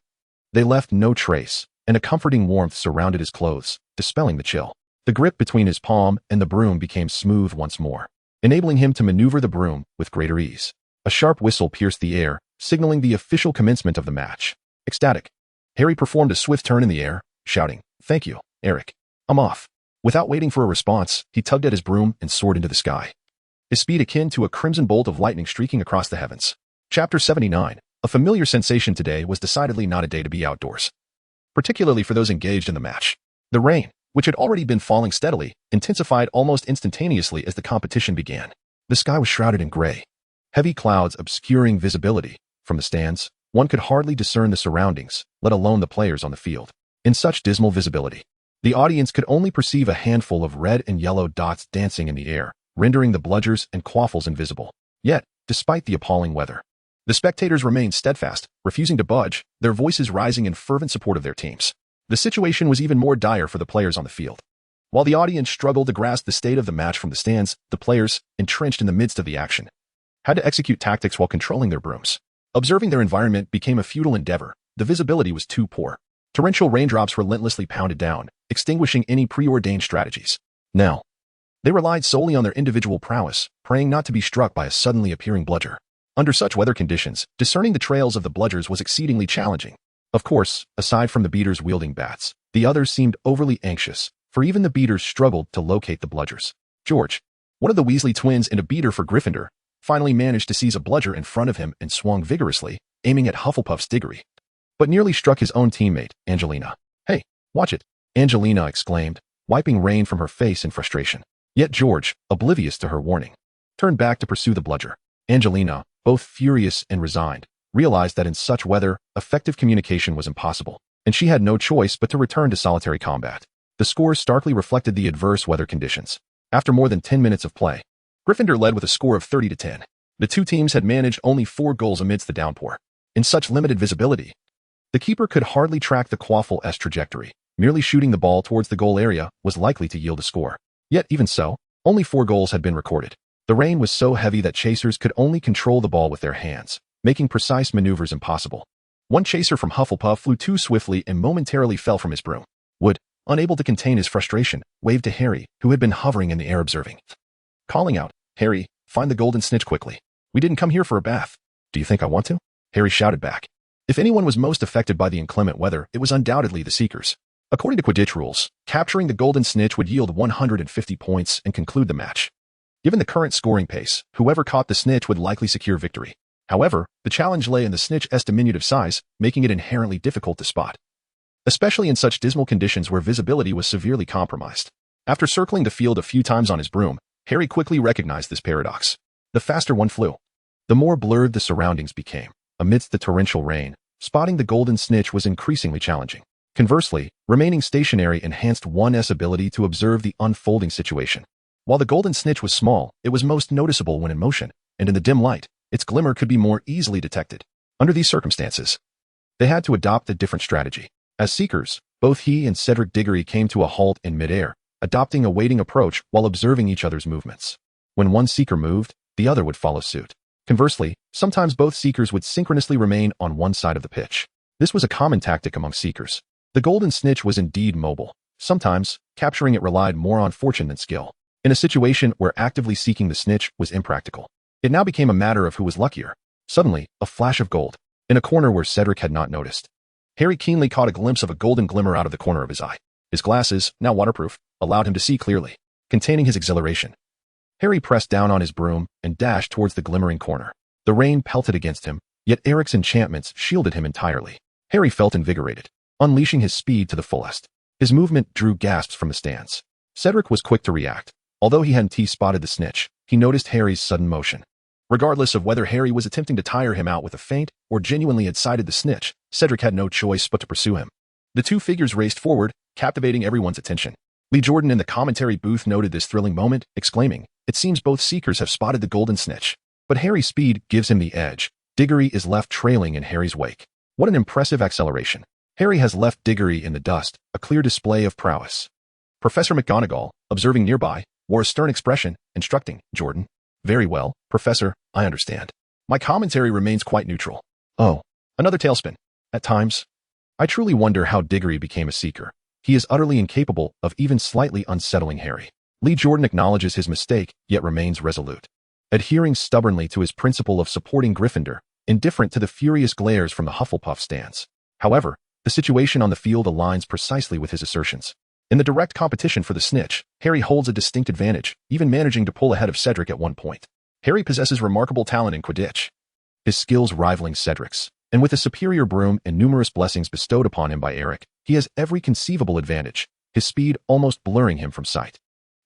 A: They left no trace, and a comforting warmth surrounded his clothes, dispelling the chill. The grip between his palm and the broom became smooth once more, enabling him to maneuver the broom with greater ease. A sharp whistle pierced the air, signaling the official commencement of the match. Ecstatic, Harry performed a swift turn in the air, shouting, "Thank you, Eric. I'm off." Without waiting for a response, he tugged at his broom and soared into the sky, his speed akin to a crimson bolt of lightning streaking across the heavens. Chapter 79. A familiar sensation today was decidedly not a day to be outdoors, particularly for those engaged in the match. The rain, which had already been falling steadily, intensified almost instantaneously as the competition began. The sky was shrouded in gray, heavy clouds obscuring visibility. From the stands, one could hardly discern the surroundings, let alone the players on the field. In such dismal visibility, the audience could only perceive a handful of red and yellow dots dancing in the air, rendering the bludgers and quaffles invisible. Yet, despite the appalling weather, the spectators remained steadfast, refusing to budge, their voices rising in fervent support of their teams. The situation was even more dire for the players on the field. While the audience struggled to grasp the state of the match from the stands, the players, entrenched in the midst of the action, had to execute tactics while controlling their brooms. Observing their environment became a futile endeavor. The visibility was too poor. Torrential raindrops relentlessly pounded down, extinguishing any preordained strategies. Now, they relied solely on their individual prowess, praying not to be struck by a suddenly appearing bludger. Under such weather conditions, discerning the trails of the bludgers was exceedingly challenging. Of course, aside from the beaters wielding bats, the others seemed overly anxious, for even the beaters struggled to locate the bludgers. George, one of the Weasley twins and a beater for Gryffindor, finally managed to seize a bludger in front of him and swung vigorously, aiming at Hufflepuff's Diggory, but nearly struck his own teammate, Angelina. "Hey, watch it," Angelina exclaimed, wiping rain from her face in frustration. Yet George, oblivious to her warning, turned back to pursue the bludger. Angelina, both furious and resigned, realized that in such weather, effective communication was impossible, and she had no choice but to return to solitary combat. The scores starkly reflected the adverse weather conditions. After more than 10 minutes of play, Gryffindor led with a score of 30-10. The two teams had managed only 4 goals amidst the downpour. In such limited visibility, the keeper could hardly track the Quaffle's trajectory. Merely shooting the ball towards the goal area was likely to yield a score. Yet even so, only 4 goals had been recorded. The rain was so heavy that chasers could only control the ball with their hands, making precise maneuvers impossible. One chaser from Hufflepuff flew too swiftly and momentarily fell from his broom. Wood, unable to contain his frustration, waved to Harry, who had been hovering in the air observing, calling out, "Harry, find the golden snitch quickly. We didn't come here for a bath." "Do you think I want to?" Harry shouted back. If anyone was most affected by the inclement weather, it was undoubtedly the Seekers. According to Quidditch rules, capturing the golden snitch would yield 150 points and conclude the match. Given the current scoring pace, whoever caught the snitch would likely secure victory. However, the challenge lay in the snitch's diminutive size, making it inherently difficult to spot, especially in such dismal conditions where visibility was severely compromised. After circling the field a few times on his broom, Harry quickly recognized this paradox. The faster one flew, the more blurred the surroundings became. Amidst the torrential rain, spotting the golden snitch was increasingly challenging. Conversely, remaining stationary enhanced one's ability to observe the unfolding situation. While the golden snitch was small, it was most noticeable when in motion, and in the dim light, its glimmer could be more easily detected. Under these circumstances, they had to adopt a different strategy. As Seekers, both he and Cedric Diggory came to a halt in midair, adopting a waiting approach while observing each other's movements. When one Seeker moved, the other would follow suit. Conversely, sometimes both Seekers would synchronously remain on one side of the pitch. This was a common tactic among Seekers. The golden snitch was indeed mobile. Sometimes, capturing it relied more on fortune than skill. In a situation where actively seeking the snitch was impractical, it now became a matter of who was luckier. Suddenly, a flash of gold, in a corner where Cedric had not noticed. Harry keenly caught a glimpse of a golden glimmer out of the corner of his eye. His glasses, now waterproof, allowed him to see clearly. Containing his exhilaration, Harry pressed down on his broom and dashed towards the glimmering corner. The rain pelted against him, yet Eric's enchantments shielded him entirely. Harry felt invigorated, unleashing his speed to the fullest. His movement drew gasps from the stands. Cedric was quick to react. Although he hadn't spotted the snitch, he noticed Harry's sudden motion. Regardless of whether Harry was attempting to tire him out with a feint or genuinely had sighted the snitch, Cedric had no choice but to pursue him. The two figures raced forward, captivating everyone's attention. Lee Jordan in the commentary booth noted this thrilling moment, exclaiming, "It seems both Seekers have spotted the golden snitch. But Harry's speed gives him the edge. Diggory is left trailing in Harry's wake. What an impressive acceleration. Harry has left Diggory in the dust, a clear display of prowess." Professor McGonagall, observing nearby, wore a stern expression, instructing Jordan, "Very well, Professor, I understand. My commentary remains quite neutral." Oh, another tailspin. At times, I truly wonder how Diggory became a Seeker. He is utterly incapable of even slightly unsettling Harry. Lee Jordan acknowledges his mistake, yet remains resolute, adhering stubbornly to his principle of supporting Gryffindor, indifferent to the furious glares from the Hufflepuff stands. However, the situation on the field aligns precisely with his assertions. In the direct competition for the snitch, Harry holds a distinct advantage, even managing to pull ahead of Cedric at one point. Harry possesses remarkable talent in Quidditch, his skills rivaling Cedric's, and with a superior broom and numerous blessings bestowed upon him by Eric, he has every conceivable advantage, his speed almost blurring him from sight.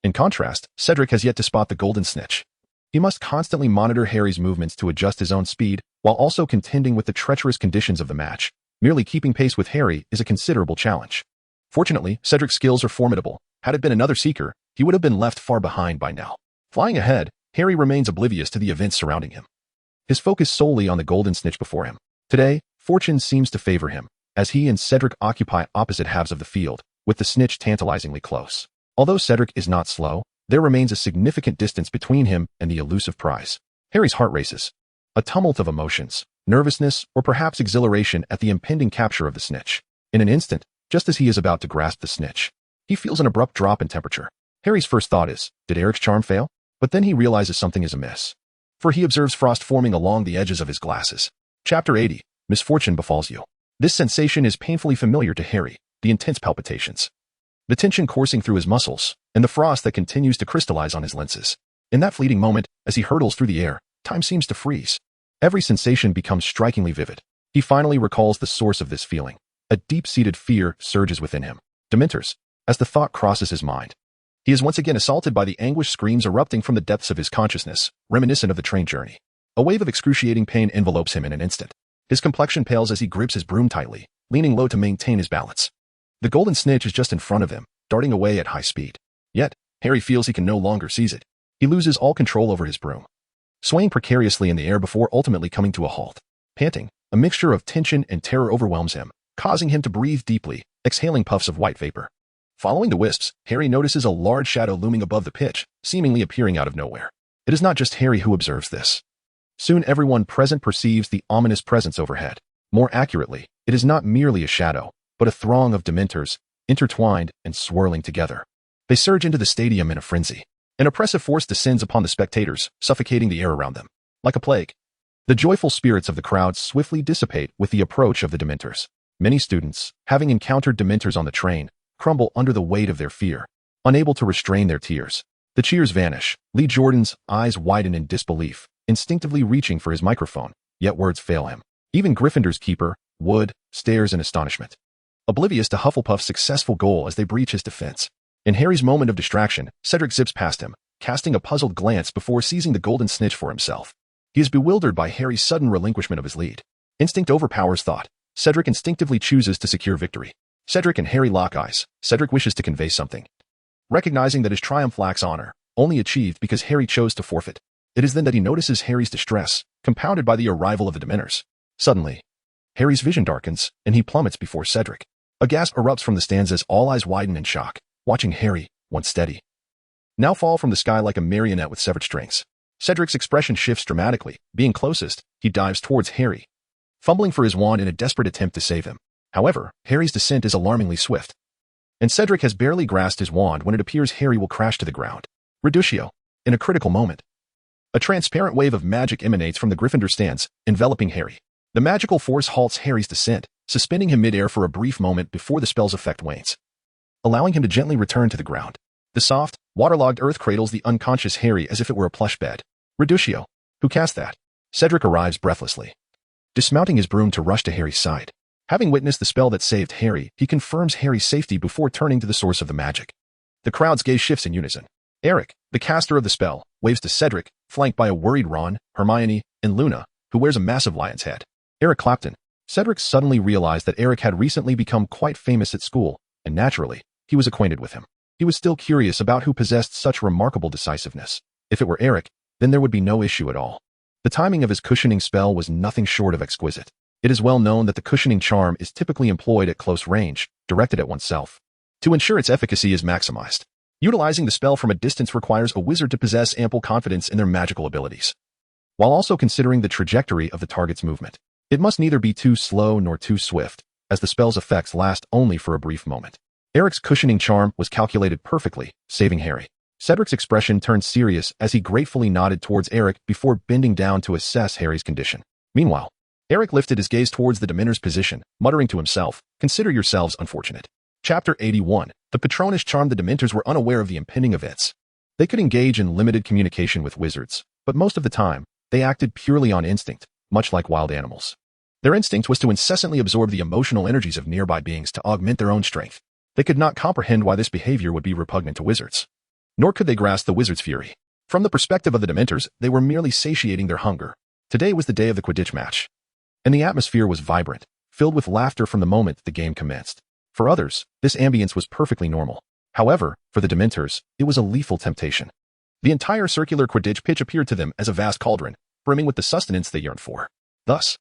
A: In contrast, Cedric has yet to spot the golden snitch. He must constantly monitor Harry's movements to adjust his own speed, while also contending with the treacherous conditions of the match. Merely keeping pace with Harry is a considerable challenge. Fortunately, Cedric's skills are formidable. Had it been another Seeker, he would have been left far behind by now. Flying ahead, Harry remains oblivious to the events surrounding him, his focus solely on the golden snitch before him. Today, fortune seems to favor him, as he and Cedric occupy opposite halves of the field, with the snitch tantalizingly close. Although Cedric is not slow, there remains a significant distance between him and the elusive prize. Harry's heart races, a tumult of emotions, nervousness, or perhaps exhilaration at the impending capture of the snitch. In an instant, just as he is about to grasp the snitch, he feels an abrupt drop in temperature. Harry's first thought is, did Eric's charm fail? But then he realizes something is amiss. for he observes frost forming along the edges of his glasses. Chapter 80. Misfortune befalls you. This sensation is painfully familiar to Harry, the intense palpitations, the tension coursing through his muscles, and the frost that continues to crystallize on his lenses. In that fleeting moment, as he hurtles through the air, time seems to freeze. Every sensation becomes strikingly vivid. He finally recalls the source of this feeling. A deep-seated fear surges within him. Dementors. As the thought crosses his mind, he is once again assaulted by the anguished screams erupting from the depths of his consciousness, reminiscent of the train journey. A wave of excruciating pain envelopes him in an instant. His complexion pales as he grips his broom tightly, leaning low to maintain his balance. The golden snitch is just in front of him, darting away at high speed. Yet, Harry feels he can no longer seize it. He loses all control over his broom, swaying precariously in the air before ultimately coming to a halt. Panting, a mixture of tension and terror overwhelms him, causing him to breathe deeply, exhaling puffs of white vapor. Following the wisps, Harry notices a large shadow looming above the pitch, seemingly appearing out of nowhere. It is not just Harry who observes this. Soon everyone present perceives the ominous presence overhead. More accurately, it is not merely a shadow, but a throng of Dementors, intertwined and swirling together. They surge into the stadium in a frenzy. An oppressive force descends upon the spectators, suffocating the air around them. Like a plague, the joyful spirits of the crowd swiftly dissipate with the approach of the Dementors. Many students, having encountered Dementors on the train, crumble under the weight of their fear, unable to restrain their tears. The cheers vanish. Lee Jordan's eyes widen in disbelief, instinctively reaching for his microphone, yet words fail him. Even Gryffindor's keeper, Wood, stares in astonishment, oblivious to Hufflepuff's successful goal as they breach his defense. In Harry's moment of distraction, Cedric zips past him, casting a puzzled glance before seizing the golden snitch for himself. He is bewildered by Harry's sudden relinquishment of his lead. Instinct overpowers thought. Cedric instinctively chooses to secure victory. Cedric and Harry lock eyes. Cedric wishes to convey something, recognizing that his triumph lacks honor, only achieved because Harry chose to forfeit. It is then that he notices Harry's distress, compounded by the arrival of the Dementors. Suddenly, Harry's vision darkens, and he plummets before Cedric. A gasp erupts from the stands as all eyes widen in shock, watching Harry, once steady, now fall from the sky like a marionette with severed strings. Cedric's expression shifts dramatically. Being closest, he dives towards Harry, fumbling for his wand in a desperate attempt to save him. However, Harry's descent is alarmingly swift, and Cedric has barely grasped his wand when it appears Harry will crash to the ground. Reducio. In a critical moment, a transparent wave of magic emanates from the Gryffindor stands, enveloping Harry. The magical force halts Harry's descent, suspending him midair for a brief moment before the spell's effect wanes, allowing him to gently return to the ground. The soft, waterlogged earth cradles the unconscious Harry as if it were a plush bed. Reducio. Who cast that? Cedric arrives breathlessly, dismounting his broom to rush to Harry's side. Having witnessed the spell that saved Harry, he confirms Harry's safety before turning to the source of the magic. The crowd's gaze shifts in unison. Eric, the caster of the spell, waves to Cedric, flanked by a worried Ron, Hermione, and Luna, who wears a massive lion's head. Eric Clapton. Cedric suddenly realized that Eric had recently become quite famous at school, and naturally, he was acquainted with him. He was still curious about who possessed such remarkable decisiveness. If it were Eric, then there would be no issue at all. The timing of his cushioning spell was nothing short of exquisite. It is well known that the cushioning charm is typically employed at close range, directed at oneself, to ensure its efficacy is maximized. Utilizing the spell from a distance requires a wizard to possess ample confidence in their magical abilities, while also considering the trajectory of the target's movement. It must neither be too slow nor too swift, as the spell's effects last only for a brief moment. Eric's cushioning charm was calculated perfectly, saving Harry. Cedric's expression turned serious as he gratefully nodded towards Eric before bending down to assess Harry's condition. Meanwhile, Eric lifted his gaze towards the Dementor's position, muttering to himself, "Consider yourselves unfortunate." Chapter 81. The Patronus charmed the Dementors were unaware of the impending events. They could engage in limited communication with wizards, but most of the time, they acted purely on instinct, much like wild animals. Their instinct was to incessantly absorb the emotional energies of nearby beings to augment their own strength. They could not comprehend why this behavior would be repugnant to wizards, nor could they grasp the wizard's fury. From the perspective of the Dementors, they were merely satiating their hunger. Today was the day of the Quidditch match, and the atmosphere was vibrant, filled with laughter from the moment the game commenced. For others, this ambience was perfectly normal. However, for the Dementors, it was a lethal temptation. The entire circular Quidditch pitch appeared to them as a vast cauldron, brimming with the sustenance they yearned for. Thus,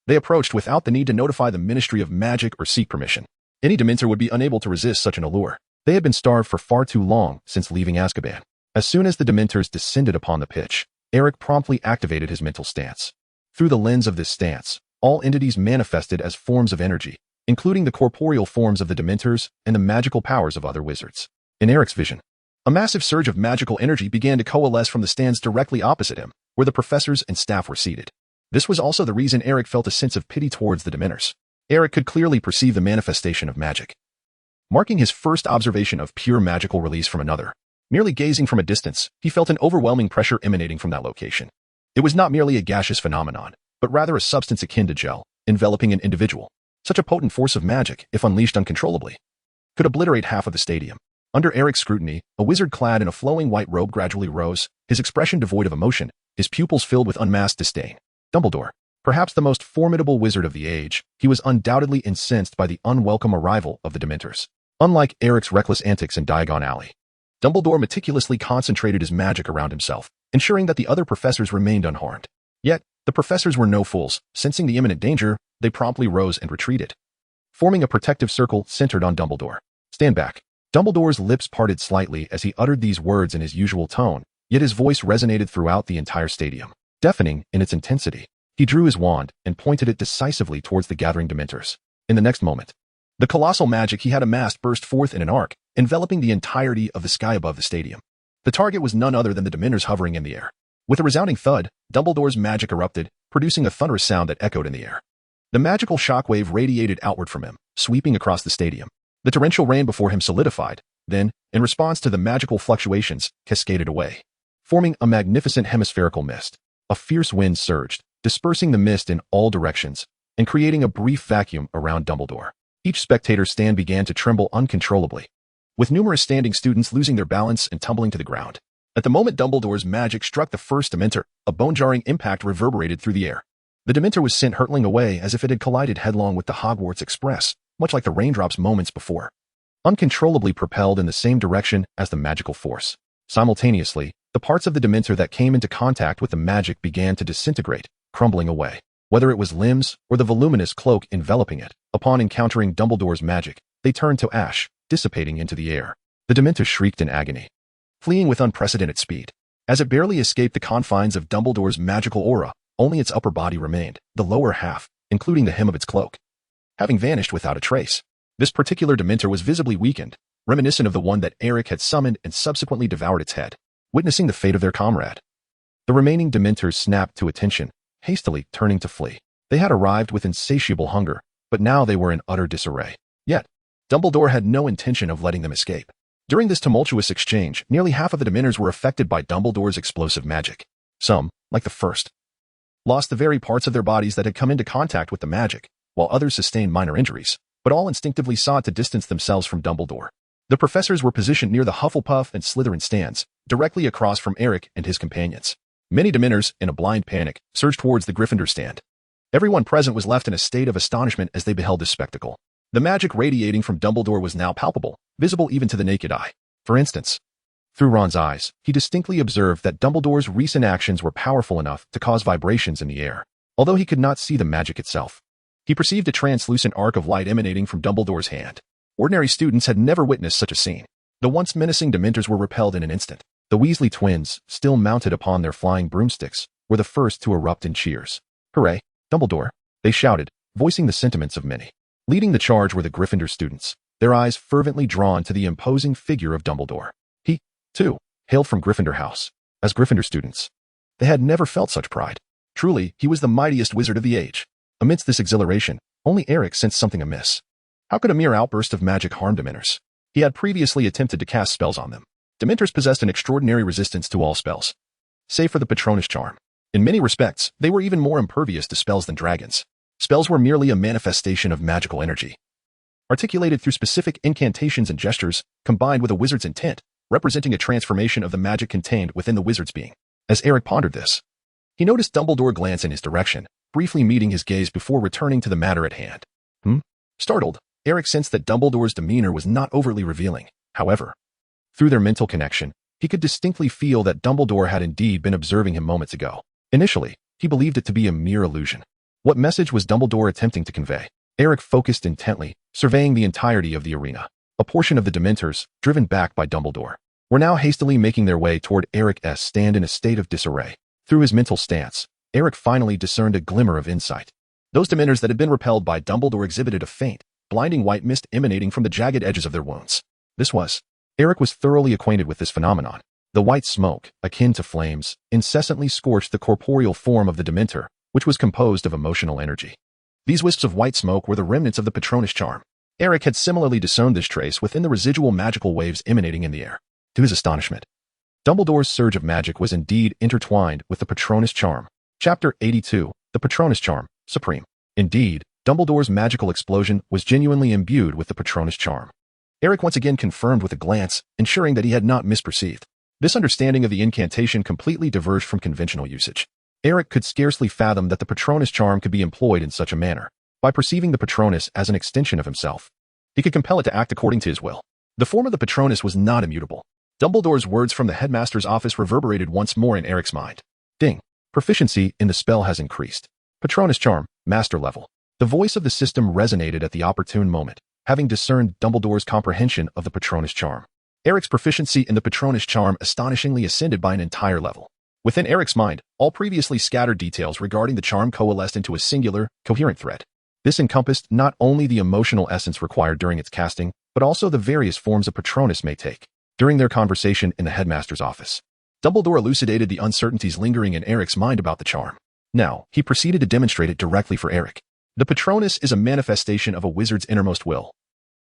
A: they approached without the need to notify the Ministry of Magic or seek permission. Any Dementor would be unable to resist such an allure. They had been starved for far too long since leaving Azkaban. As soon as the Dementors descended upon the pitch, Eric promptly activated his mental stance. Through the lens of this stance, all entities manifested as forms of energy, including the corporeal forms of the Dementors and the magical powers of other wizards. In Eric's vision, a massive surge of magical energy began to coalesce from the stands directly opposite him, where the professors and staff were seated. This was also the reason Eric felt a sense of pity towards the Dementors. Eric could clearly perceive the manifestation of magic, marking his first observation of pure magical release from another. Merely gazing from a distance, he felt an overwhelming pressure emanating from that location. It was not merely a gaseous phenomenon, but rather a substance akin to gel, enveloping an individual. Such a potent force of magic, if unleashed uncontrollably, could obliterate half of the stadium. Under Eric's scrutiny, a wizard clad in a flowing white robe gradually rose, his expression devoid of emotion, his pupils filled with unmasked disdain. Dumbledore, perhaps the most formidable wizard of the age, he was undoubtedly incensed by the unwelcome arrival of the Dementors. Unlike Eric's reckless antics in Diagon Alley, Dumbledore meticulously concentrated his magic around himself, ensuring that the other professors remained unharmed. Yet, the professors were no fools. Sensing the imminent danger, they promptly rose and retreated, forming a protective circle centered on Dumbledore. "Stand back." Dumbledore's lips parted slightly as he uttered these words in his usual tone, yet his voice resonated throughout the entire stadium, deafening in its intensity. He drew his wand and pointed it decisively towards the gathering Dementors. In the next moment, the colossal magic he had amassed burst forth in an arc, enveloping the entirety of the sky above the stadium. The target was none other than the Dementors hovering in the air. With a resounding thud, Dumbledore's magic erupted, producing a thunderous sound that echoed in the air. The magical shockwave radiated outward from him, sweeping across the stadium. The torrential rain before him solidified, then, in response to the magical fluctuations, cascaded away, forming a magnificent hemispherical mist. A fierce wind surged, dispersing the mist in all directions, and creating a brief vacuum around Dumbledore. Each spectator's stand began to tremble uncontrollably, with numerous standing students losing their balance and tumbling to the ground. At the moment Dumbledore's magic struck the first Dementor, a bone-jarring impact reverberated through the air. The Dementor was sent hurtling away as if it had collided headlong with the Hogwarts Express, much like the raindrops moments before, uncontrollably propelled in the same direction as the magical force. Simultaneously, the parts of the Dementor that came into contact with the magic began to disintegrate, crumbling away. Whether it was limbs or the voluminous cloak enveloping it, upon encountering Dumbledore's magic, they turned to ash, dissipating into the air. The Dementor shrieked in agony, fleeing with unprecedented speed. As it barely escaped the confines of Dumbledore's magical aura, only its upper body remained, the lower half, including the hem of its cloak, having vanished without a trace. This particular Dementor was visibly weakened, reminiscent of the one that Eric had summoned and subsequently devoured its head. Witnessing the fate of their comrade, the remaining Dementors snapped to attention, hastily turning to flee. They had arrived with insatiable hunger, but now they were in utter disarray. Yet, Dumbledore had no intention of letting them escape. During this tumultuous exchange, nearly half of the Dementors were affected by Dumbledore's explosive magic. Some, like the first, lost the very parts of their bodies that had come into contact with the magic, while others sustained minor injuries, but all instinctively sought to distance themselves from Dumbledore. The professors were positioned near the Hufflepuff and Slytherin stands, directly across from Eric and his companions. Many Dementors, in a blind panic, surged towards the Gryffindor stand. Everyone present was left in a state of astonishment as they beheld this spectacle. The magic radiating from Dumbledore was now palpable, visible even to the naked eye. For instance, through Ron's eyes, he distinctly observed that Dumbledore's recent actions were powerful enough to cause vibrations in the air. Although he could not see the magic itself, he perceived a translucent arc of light emanating from Dumbledore's hand. Ordinary students had never witnessed such a scene. The once menacing Dementors were repelled in an instant. The Weasley twins, still mounted upon their flying broomsticks, were the first to erupt in cheers. "Hooray, Dumbledore!" they shouted, voicing the sentiments of many. Leading the charge were the Gryffindor students, their eyes fervently drawn to the imposing figure of Dumbledore. He, too, hailed from Gryffindor House. As Gryffindor students, they had never felt such pride. Truly, he was the mightiest wizard of the age. Amidst this exhilaration, only Eric sensed something amiss. How could a mere outburst of magic harm Dementors? He had previously attempted to cast spells on them. Dementors possessed an extraordinary resistance to all spells, save for the Patronus charm. In many respects, they were even more impervious to spells than dragons. Spells were merely a manifestation of magical energy, articulated through specific incantations and gestures, combined with a wizard's intent, representing a transformation of the magic contained within the wizard's being. As Eric pondered this, he noticed Dumbledore glance in his direction, briefly meeting his gaze before returning to the matter at hand. Startled, Eric sensed that Dumbledore's demeanor was not overtly revealing. However, through their mental connection, he could distinctly feel that Dumbledore had indeed been observing him moments ago. Initially, he believed it to be a mere illusion. What message was Dumbledore attempting to convey? Eric focused intently, surveying the entirety of the arena. A portion of the Dementors, driven back by Dumbledore, were now hastily making their way toward Eric's stand in a state of disarray. Through his mental stance, Eric finally discerned a glimmer of insight. Those Dementors that had been repelled by Dumbledore exhibited a faint, blinding white mist emanating from the jagged edges of their wounds. Eric was thoroughly acquainted with this phenomenon. The white smoke, akin to flames, incessantly scorched the corporeal form of the Dementor, which was composed of emotional energy. These wisps of white smoke were the remnants of the Patronus charm. Eric had similarly discerned this trace within the residual magical waves emanating in the air. To his astonishment, Dumbledore's surge of magic was indeed intertwined with the Patronus charm. Chapter 82, The Patronus Charm, Supreme. Indeed, Dumbledore's magical explosion was genuinely imbued with the Patronus charm. Eric once again confirmed with a glance, ensuring that he had not misperceived. This understanding of the incantation completely diverged from conventional usage. Eric could scarcely fathom that the Patronus charm could be employed in such a manner. By perceiving the Patronus as an extension of himself, he could compel it to act according to his will. The form of the Patronus was not immutable. Dumbledore's words from the Headmaster's office reverberated once more in Eric's mind. Ding. Proficiency in the spell has increased. Patronus charm, master level. The voice of the system resonated at the opportune moment, having discerned Dumbledore's comprehension of the Patronus charm. Eric's proficiency in the Patronus charm astonishingly ascended by an entire level. Within Eric's mind, all previously scattered details regarding the charm coalesced into a singular, coherent thread. This encompassed not only the emotional essence required during its casting, but also the various forms a Patronus may take. During their conversation in the Headmaster's office, Dumbledore elucidated the uncertainties lingering in Eric's mind about the charm. Now, he proceeded to demonstrate it directly for Eric. The Patronus is a manifestation of a wizard's innermost will.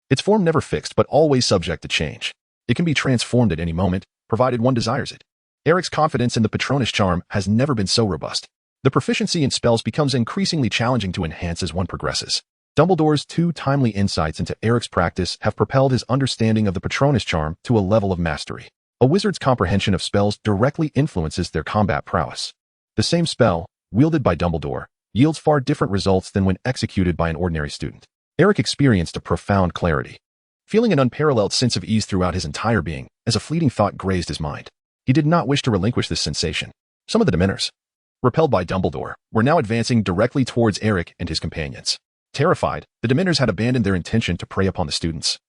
A: Its form never fixed but always subject to change. It can be transformed at any moment, provided one desires it. Eric's confidence in the Patronus charm has never been so robust. The proficiency in spells becomes increasingly challenging to enhance as one progresses. Dumbledore's two timely insights into Eric's practice have propelled his understanding of the Patronus charm to a level of mastery. A wizard's comprehension of spells directly influences their combat prowess. The same spell, wielded by Dumbledore, yields far different results than when executed by an ordinary student. Eric experienced a profound clarity, feeling an unparalleled sense of ease throughout his entire being, as a fleeting thought grazed his mind. He did not wish to relinquish this sensation. Some of the Dementors, repelled by Dumbledore, were now advancing directly towards Eric and his companions. Terrified, the Dementors had abandoned their intention to prey upon the students,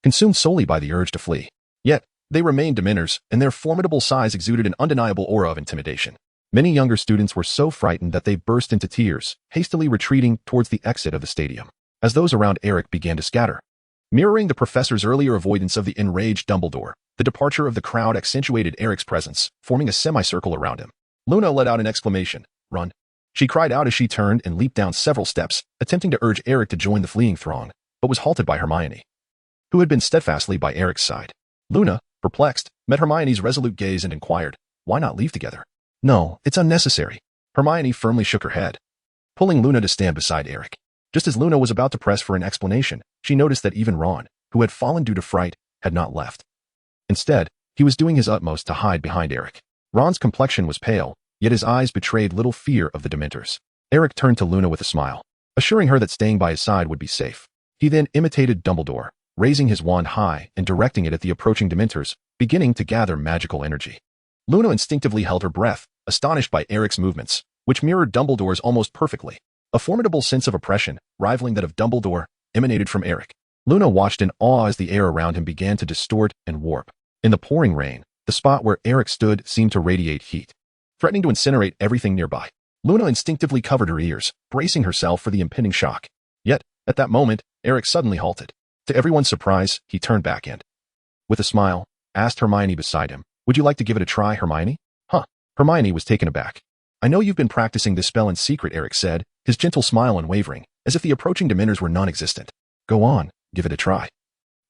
A: consumed solely by the urge to flee. Yet, they remained Dementors, and their formidable size exuded an undeniable aura of intimidation. Many younger students were so frightened that they burst into tears, hastily retreating towards the exit of the stadium, as those around Eric began to scatter. Mirroring the professor's earlier avoidance of the enraged Dumbledore, the departure of the crowd accentuated Eric's presence, forming a semicircle around him. Luna let out an exclamation. "Run!" She cried out as she turned and leaped down several steps, attempting to urge Eric to join the fleeing throng, but was halted by Hermione, who had been steadfastly by Eric's side. Luna, perplexed, met Hermione's resolute gaze and inquired, "Why not leave together?" "No, it's unnecessary." Hermione firmly shook her head, pulling Luna to stand beside Eric. Just as Luna was about to press for an explanation, she noticed that even Ron, who had fallen due to fright, had not left. Instead, he was doing his utmost to hide behind Eric. Ron's complexion was pale, yet his eyes betrayed little fear of the Dementors. Eric turned to Luna with a smile, assuring her that staying by his side would be safe. He then imitated Dumbledore, raising his wand high and directing it at the approaching Dementors, beginning to gather magical energy. Luna instinctively held her breath, astonished by Eric's movements, which mirrored Dumbledore's almost perfectly. A formidable sense of oppression, rivaling that of Dumbledore, emanated from Eric. Luna watched in awe as the air around him began to distort and warp. In the pouring rain, the spot where Eric stood seemed to radiate heat, threatening to incinerate everything nearby. Luna instinctively covered her ears, bracing herself for the impending shock. Yet, at that moment, Eric suddenly halted. To everyone's surprise, he turned back and, with a smile, asked Hermione beside him, "Would you like to give it a try, Hermione?" "Huh." Hermione was taken aback. "I know you've been practicing this spell in secret," Eric said, his gentle smile unwavering, as if the approaching Dementors were non-existent. "Go on, give it a try.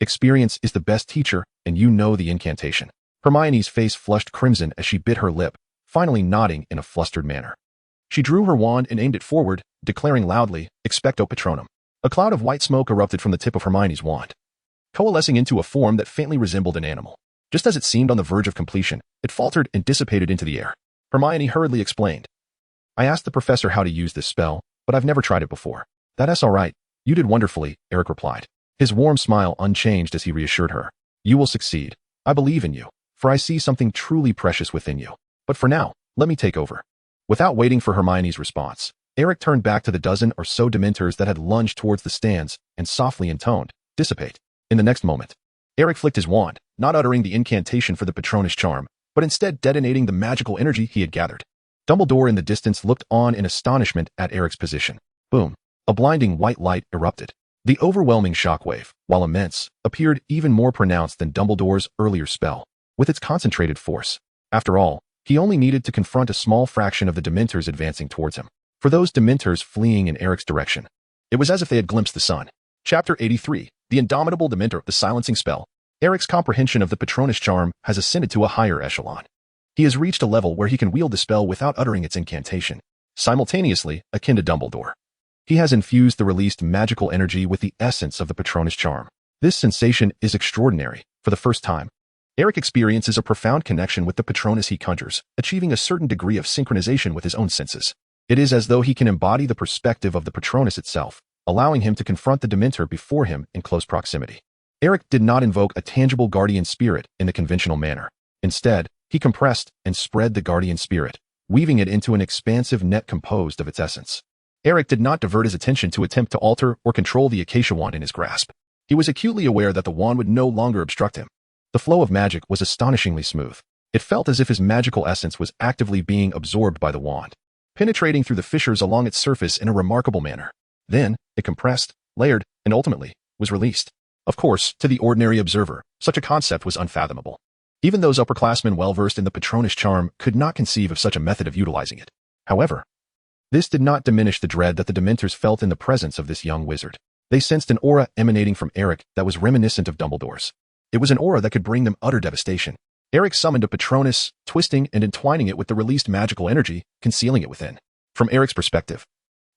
A: Experience is the best teacher, and you know the incantation." Hermione's face flushed crimson as she bit her lip, finally nodding in a flustered manner. She drew her wand and aimed it forward, declaring loudly, "Expecto Patronum." A cloud of white smoke erupted from the tip of Hermione's wand, coalescing into a form that faintly resembled an animal. Just as it seemed on the verge of completion, it faltered and dissipated into the air. Hermione hurriedly explained, "I asked the professor how to use this spell, but I've never tried it before." "That's all right. You did wonderfully," Eric replied, his warm smile unchanged as he reassured her. "You will succeed. I believe in you, for I see something truly precious within you. But for now, let me take over." Without waiting for Hermione's response, Eric turned back to the dozen or so Dementors that had lunged towards the stands and softly intoned, "Dissipate." In the next moment, Eric flicked his wand, not uttering the incantation for the Patronus charm, but instead detonating the magical energy he had gathered. Dumbledore in the distance looked on in astonishment at Eric's position. Boom. A blinding white light erupted. The overwhelming shockwave, while immense, appeared even more pronounced than Dumbledore's earlier spell. with its concentrated force. After all, he only needed to confront a small fraction of the Dementors advancing towards him. For those Dementors fleeing in Eric's direction, it was as if they had glimpsed the sun. Chapter 83. The Indomitable Dementor, the Silencing Spell. Eric's comprehension of the Patronus charm has ascended to a higher echelon. He has reached a level where he can wield the spell without uttering its incantation, simultaneously akin to Dumbledore. He has infused the released magical energy with the essence of the Patronus charm. This sensation is extraordinary. For the first time, Eric experiences a profound connection with the Patronus he conjures, achieving a certain degree of synchronization with his own senses. It is as though he can embody the perspective of the Patronus itself, allowing him to confront the Dementor before him in close proximity. Eric did not invoke a tangible guardian spirit in the conventional manner. Instead, he compressed and spread the guardian spirit, weaving it into an expansive net composed of its essence. Eric did not divert his attention to attempt to alter or control the acacia wand in his grasp. He was acutely aware that the wand would no longer obstruct him. The flow of magic was astonishingly smooth. It felt as if his magical essence was actively being absorbed by the wand, penetrating through the fissures along its surface in a remarkable manner. Then, it compressed, layered, and ultimately, was released. Of course, to the ordinary observer, such a concept was unfathomable. Even those upperclassmen well-versed in the Patronus charm could not conceive of such a method of utilizing it. However, this did not diminish the dread that the Dementors felt in the presence of this young wizard. They sensed an aura emanating from Eric that was reminiscent of Dumbledore's. It was an aura that could bring them utter devastation. Eric summoned a Patronus, twisting and entwining it with the released magical energy, concealing it within. From Eric's perspective,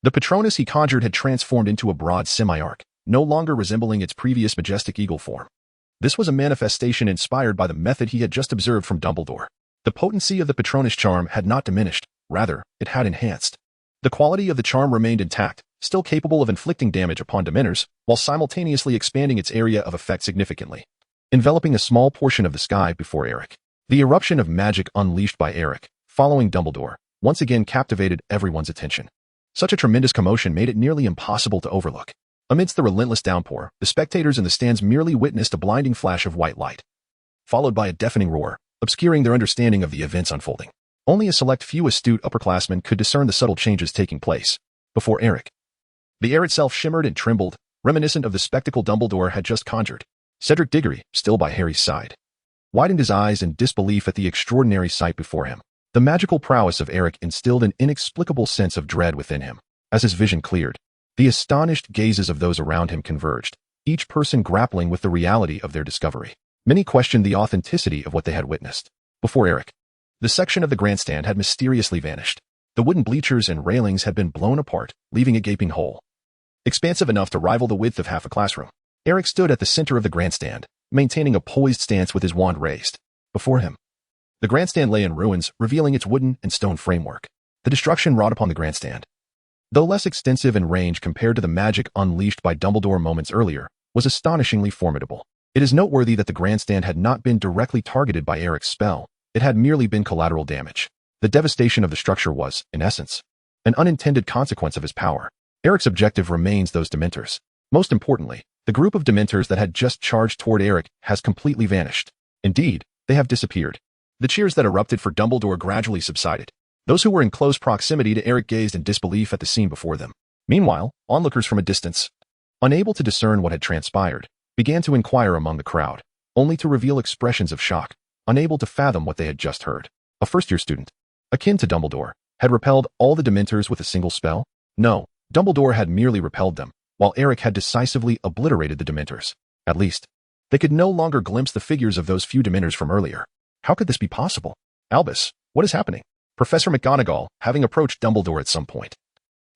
A: the Patronus he conjured had transformed into a broad semi-arc, no longer resembling its previous majestic eagle form. This was a manifestation inspired by the method he had just observed from Dumbledore. The potency of the Patronus charm had not diminished, rather, it had enhanced. The quality of the charm remained intact, still capable of inflicting damage upon Dementors, while simultaneously expanding its area of effect significantly, enveloping a small portion of the sky before Eric. The eruption of magic unleashed by Eric, following Dumbledore, once again captivated everyone's attention. Such a tremendous commotion made it nearly impossible to overlook. Amidst the relentless downpour, the spectators in the stands merely witnessed a blinding flash of white light, followed by a deafening roar, obscuring their understanding of the events unfolding. Only a select few astute upperclassmen could discern the subtle changes taking place before Eric. The air itself shimmered and trembled, reminiscent of the spectacle Dumbledore had just conjured. Cedric Diggory, still by Harry's side, widened his eyes in disbelief at the extraordinary sight before him. The magical prowess of Eric instilled an inexplicable sense of dread within him. As his vision cleared, the astonished gazes of those around him converged, each person grappling with the reality of their discovery. Many questioned the authenticity of what they had witnessed. Before Eric, the section of the grandstand had mysteriously vanished. The wooden bleachers and railings had been blown apart, leaving a gaping hole, expansive enough to rival the width of half a classroom. Eric stood at the center of the grandstand, maintaining a poised stance with his wand raised. Before him, the grandstand lay in ruins, revealing its wooden and stone framework. The destruction wrought upon the grandstand, though less extensive in range compared to the magic unleashed by Dumbledore moments earlier, was astonishingly formidable. It is noteworthy that the grandstand had not been directly targeted by Eric's spell. It had merely been collateral damage. The devastation of the structure was, in essence, an unintended consequence of his power. Eric's objective remains those Dementors. Most importantly, the group of Dementors that had just charged toward Eric has completely vanished. Indeed, they have disappeared. The cheers that erupted for Dumbledore gradually subsided. Those who were in close proximity to Eric gazed in disbelief at the scene before them. Meanwhile, onlookers from a distance, unable to discern what had transpired, began to inquire among the crowd, only to reveal expressions of shock, unable to fathom what they had just heard. A first-year student, akin to Dumbledore, had repelled all the Dementors with a single spell? No, Dumbledore had merely repelled them, while Eric had decisively obliterated the Dementors. At least, they could no longer glimpse the figures of those few Dementors from earlier. How could this be possible? Albus, what is happening? Professor McGonagall, having approached Dumbledore at some point,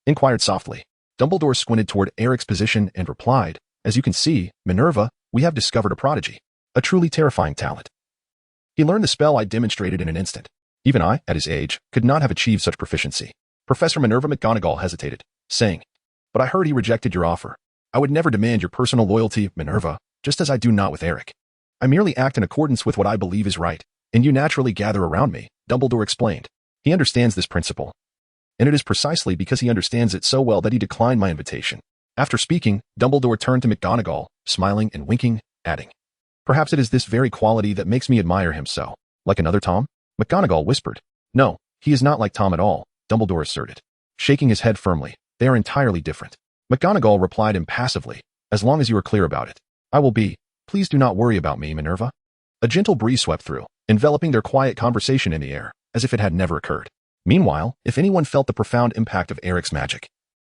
A: inquired softly. Dumbledore squinted toward Eric's position and replied, "As you can see, Minerva, we have discovered a prodigy, a truly terrifying talent. He learned the spell I demonstrated in an instant. Even I, at his age, could not have achieved such proficiency." Professor Minerva McGonagall hesitated, saying, "But I heard he rejected your offer. I would never demand your personal loyalty, Minerva, just as I do not with Eric. I merely act in accordance with what I believe is right, and you naturally gather around me," Dumbledore explained. He understands this principle, and it is precisely because he understands it so well that he declined my invitation. After speaking, Dumbledore turned to McGonagall, smiling and winking, adding, "Perhaps it is this very quality that makes me admire him so." "Like another Tom?" McGonagall whispered. "No, he is not like Tom at all," Dumbledore asserted, shaking his head firmly. "They are entirely different." McGonagall replied impassively, "As long as you are clear about it, I will be. Please do not worry about me, Minerva." A gentle breeze swept through, enveloping their quiet conversation in the air, as if it had never occurred. Meanwhile, if anyone felt the profound impact of Eric's magic,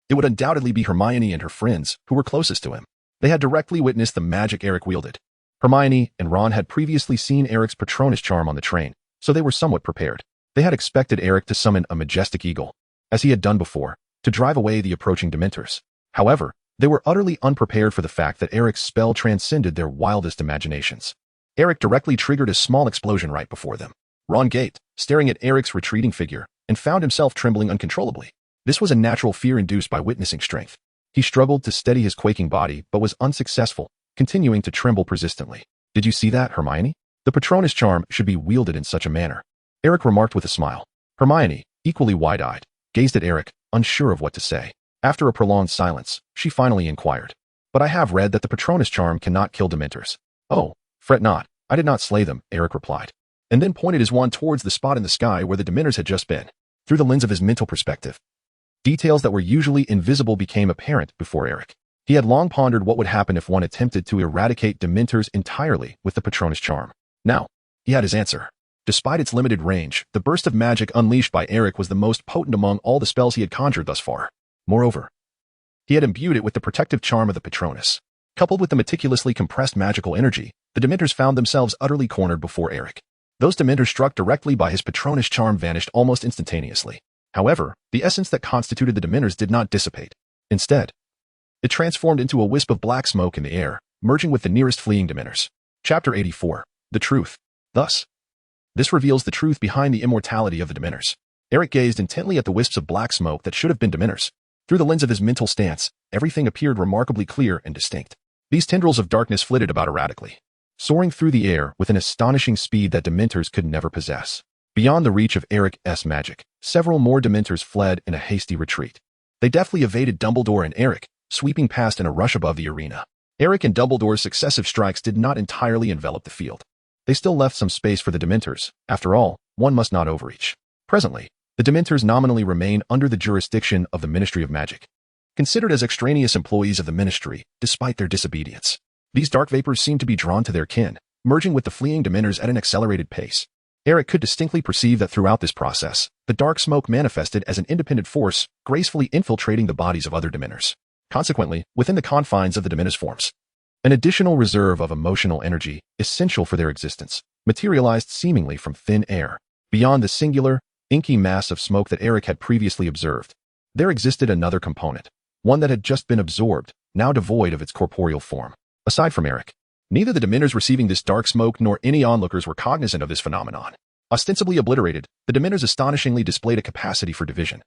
A: it would undoubtedly be Hermione and her friends who were closest to him. They had directly witnessed the magic Eric wielded. Hermione and Ron had previously seen Eric's Patronus charm on the train, so they were somewhat prepared. They had expected Eric to summon a majestic eagle, as he had done before, to drive away the approaching Dementors. However, they were utterly unprepared for the fact that Eric's spell transcended their wildest imaginations. Eric directly triggered a small explosion right before them. Ron gaped, staring at Eric's retreating figure, and found himself trembling uncontrollably. This was a natural fear induced by witnessing strength. He struggled to steady his quaking body but was unsuccessful, continuing to tremble persistently. "Did you see that, Hermione? The Patronus charm should be wielded in such a manner," Eric remarked with a smile. Hermione, equally wide-eyed, gazed at Eric, unsure of what to say. After a prolonged silence, she finally inquired, "But I have read that the Patronus charm cannot kill Dementors." "Oh, fret not, I did not slay them," Eric replied, and then pointed his wand towards the spot in the sky where the Dementors had just been. Through the lens of his mental perspective, details that were usually invisible became apparent before Eric. He had long pondered what would happen if one attempted to eradicate Dementors entirely with the Patronus charm. Now, he had his answer. Despite its limited range, the burst of magic unleashed by Eric was the most potent among all the spells he had conjured thus far. Moreover, he had imbued it with the protective charm of the Patronus. Coupled with the meticulously compressed magical energy, the Dementors found themselves utterly cornered before Eric. Those Dementors struck directly by his Patronus charm vanished almost instantaneously. However, the essence that constituted the Dementors did not dissipate. Instead, it transformed into a wisp of black smoke in the air, merging with the nearest fleeing Dementors. Chapter 84. The Truth. Thus, this reveals the truth behind the immortality of the Dementors. Eric gazed intently at the wisps of black smoke that should have been Dementors. Through the lens of his mental stance, everything appeared remarkably clear and distinct. These tendrils of darkness flitted about erratically, soaring through the air with an astonishing speed that Dementors could never possess. Beyond the reach of Eric's magic, several more Dementors fled in a hasty retreat. They deftly evaded Dumbledore and Eric, sweeping past in a rush above the arena. Eric and Dumbledore's successive strikes did not entirely envelop the field. They still left some space for the Dementors. After all, one must not overreach. Presently, the Dementors nominally remain under the jurisdiction of the Ministry of Magic, considered as extraneous employees of the Ministry, despite their disobedience. These dark vapors seemed to be drawn to their kin, merging with the fleeing Dementors at an accelerated pace. Eric could distinctly perceive that throughout this process, the dark smoke manifested as an independent force, gracefully infiltrating the bodies of other Dementors. Consequently, within the confines of the Dementors forms, an additional reserve of emotional energy, essential for their existence, materialized seemingly from thin air. Beyond the singular, inky mass of smoke that Eric had previously observed, there existed another component, one that had just been absorbed, now devoid of its corporeal form. Aside from Eric, neither the Dementors receiving this dark smoke nor any onlookers were cognizant of this phenomenon. Ostensibly obliterated, the Dementors astonishingly displayed a capacity for division,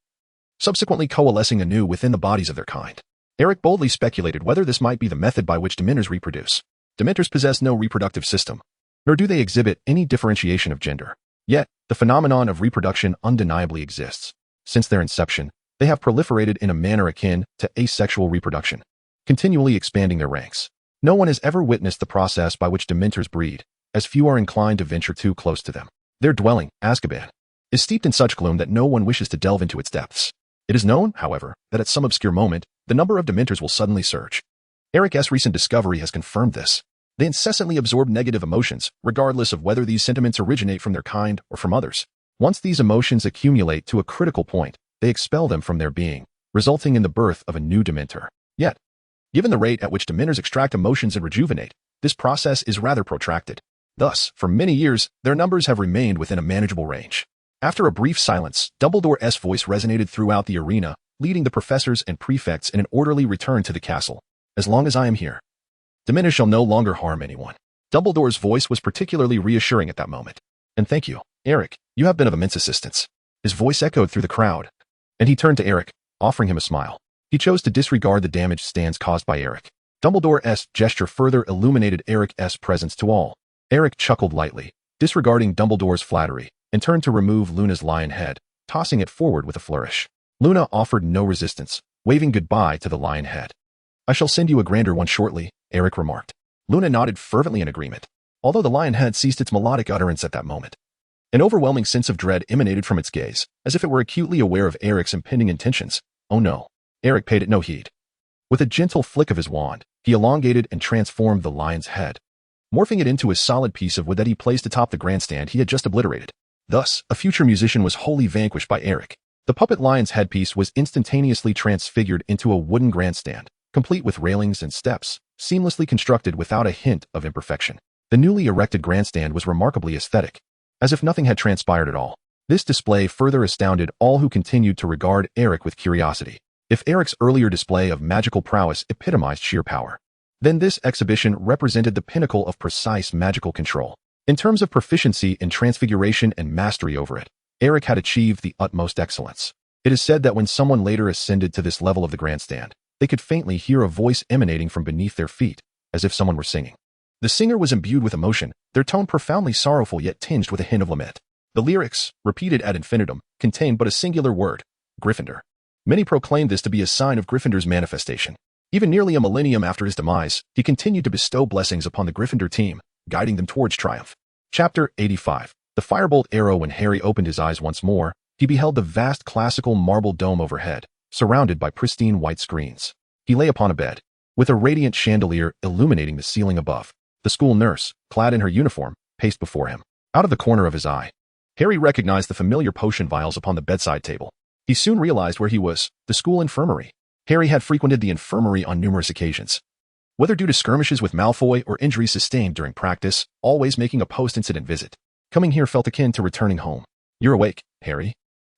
A: subsequently coalescing anew within the bodies of their kind. Eric boldly speculated whether this might be the method by which Dementors reproduce. Dementors possess no reproductive system, nor do they exhibit any differentiation of gender. Yet, the phenomenon of reproduction undeniably exists. Since their inception, they have proliferated in a manner akin to asexual reproduction, continually expanding their ranks. No one has ever witnessed the process by which Dementors breed, as few are inclined to venture too close to them. Their dwelling, Azkaban, is steeped in such gloom that no one wishes to delve into its depths. It is known, however, that at some obscure moment, the number of Dementors will suddenly surge. Eric's recent discovery has confirmed this. They incessantly absorb negative emotions, regardless of whether these sentiments originate from their kind or from others. Once these emotions accumulate to a critical point, they expel them from their being, resulting in the birth of a new Dementor. Yet, given the rate at which Dementors extract emotions and rejuvenate, this process is rather protracted. Thus, for many years, their numbers have remained within a manageable range. After a brief silence, Dumbledore's voice resonated throughout the arena, leading the professors and prefects in an orderly return to the castle. "As long as I am here, Dementors shall no longer harm anyone." Dumbledore's voice was particularly reassuring at that moment. "And thank you, Eric, you have been of immense assistance." His voice echoed through the crowd, and he turned to Eric, offering him a smile. He chose to disregard the damage stands caused by Eric. Dumbledore's gesture further illuminated Eric's presence to all. Eric chuckled lightly, disregarding Dumbledore's flattery, and turned to remove Luna's lion head, tossing it forward with a flourish. Luna offered no resistance, waving goodbye to the lion head. "I shall send you a grander one shortly," Eric remarked. Luna nodded fervently in agreement, although the lion head ceased its melodic utterance at that moment. An overwhelming sense of dread emanated from its gaze, as if it were acutely aware of Eric's impending intentions. Oh no. Eric paid it no heed. With a gentle flick of his wand, he elongated and transformed the lion's head, morphing it into a solid piece of wood that he placed atop the grandstand he had just obliterated. Thus, a future musician was wholly vanquished by Eric. The puppet lion's headpiece was instantaneously transfigured into a wooden grandstand, complete with railings and steps, seamlessly constructed without a hint of imperfection. The newly erected grandstand was remarkably aesthetic, as if nothing had transpired at all. This display further astounded all who continued to regard Eric with curiosity. If Eric's earlier display of magical prowess epitomized sheer power, then this exhibition represented the pinnacle of precise magical control. In terms of proficiency in transfiguration and mastery over it, Eric had achieved the utmost excellence. It is said that when someone later ascended to this level of the grandstand, they could faintly hear a voice emanating from beneath their feet, as if someone were singing. The singer was imbued with emotion, their tone profoundly sorrowful yet tinged with a hint of lament. The lyrics, repeated ad infinitum, contained but a singular word, Gryffindor. Many proclaimed this to be a sign of Gryffindor's manifestation. Even nearly a millennium after his demise, he continued to bestow blessings upon the Gryffindor team, guiding them towards triumph. Chapter 85. The firebolt arrow. When Harry opened his eyes once more, he beheld the vast classical marble dome overhead, surrounded by pristine white screens. He lay upon a bed, with a radiant chandelier illuminating the ceiling above. The school nurse, clad in her uniform, paced before him. Out of the corner of his eye, Harry recognized the familiar potion vials upon the bedside table. He soon realized where he was, the school infirmary. Harry had frequented the infirmary on numerous occasions, whether due to skirmishes with Malfoy or injuries sustained during practice, always making a post-incident visit. Coming here felt akin to returning home. "You're awake, Harry."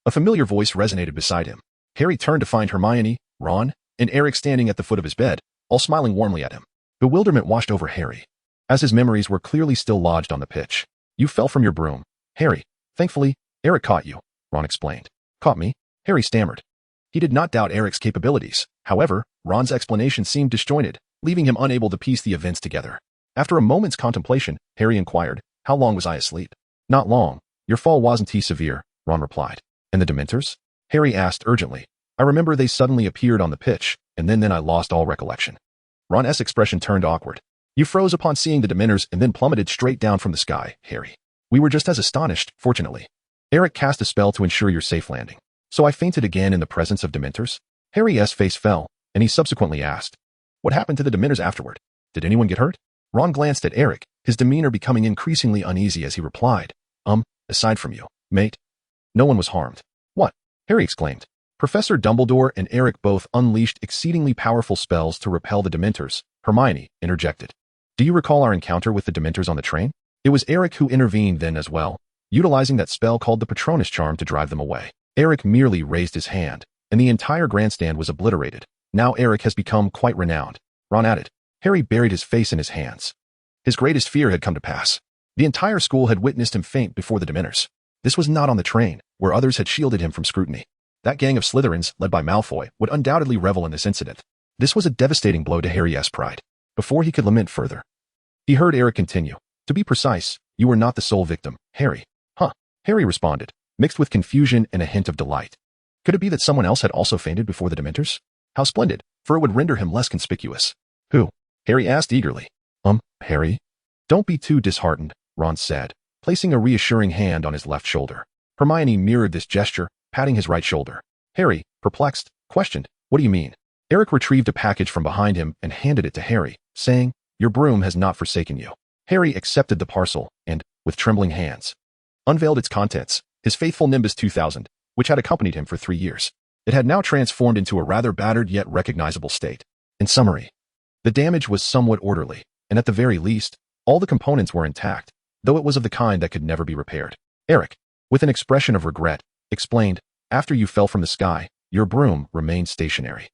A: A familiar voice resonated beside him. Harry turned to find Hermione, Ron, and Eric standing at the foot of his bed, all smiling warmly at him. Bewilderment washed over Harry, as his memories were clearly still lodged on the pitch. "You fell from your broom, Harry. Thankfully, Eric caught you," Ron explained. "Caught me?" Harry stammered. He did not doubt Eric's capabilities. However, Ron's explanation seemed disjointed, leaving him unable to piece the events together. After a moment's contemplation, Harry inquired, "How long was I asleep?" "Not long. Your fall wasn't too severe," Ron replied. "And the Dementors?" Harry asked urgently. "I remember they suddenly appeared on the pitch, and then I lost all recollection." Ron's expression turned awkward. "You froze upon seeing the Dementors and then plummeted straight down from the sky, Harry. We were just as astonished, fortunately. Eric cast a spell to ensure your safe landing. So I fainted again in the presence of Dementors?" Harry's face fell, and he subsequently asked, "What happened to the Dementors afterward? Did anyone get hurt?" Ron glanced at Eric, his demeanor becoming increasingly uneasy as he replied, Aside from you, mate, no one was harmed." "What?" Harry exclaimed. Professor Dumbledore and Eric both unleashed exceedingly powerful spells to repel the Dementors. Hermione interjected. "Do you recall our encounter with the Dementors on the train?" It was Eric who intervened then as well, utilizing that spell called the Patronus Charm to drive them away. Eric merely raised his hand, and the entire grandstand was obliterated. "Now Eric has become quite renowned," Ron added. Harry buried his face in his hands. His greatest fear had come to pass. The entire school had witnessed him faint before the Dementors. This was not on the train, where others had shielded him from scrutiny. That gang of Slytherins, led by Malfoy, would undoubtedly revel in this incident. This was a devastating blow to Harry's pride. Before he could lament further, he heard Eric continue. "To be precise, you were not the sole victim, Harry." "Huh," Harry responded, mixed with confusion and a hint of delight. Could it be that someone else had also fainted before the Dementors? How splendid, for it would render him less conspicuous. "Who?" Harry asked eagerly. Harry? Don't be too disheartened," Ron said, placing a reassuring hand on his left shoulder. Hermione mirrored this gesture, patting his right shoulder. Harry, perplexed, questioned, "What do you mean?" Eric retrieved a package from behind him and handed it to Harry, saying, "Your broom has not forsaken you." Harry accepted the parcel and, with trembling hands, unveiled its contents, his faithful Nimbus 2000, which had accompanied him for 3 years. It had now transformed into a rather battered yet recognizable state. In summary, the damage was somewhat orderly, and at the very least, all the components were intact, though it was of the kind that could never be repaired. Eric, with an expression of regret, explained, "After you fell from the sky, your broom remained stationary.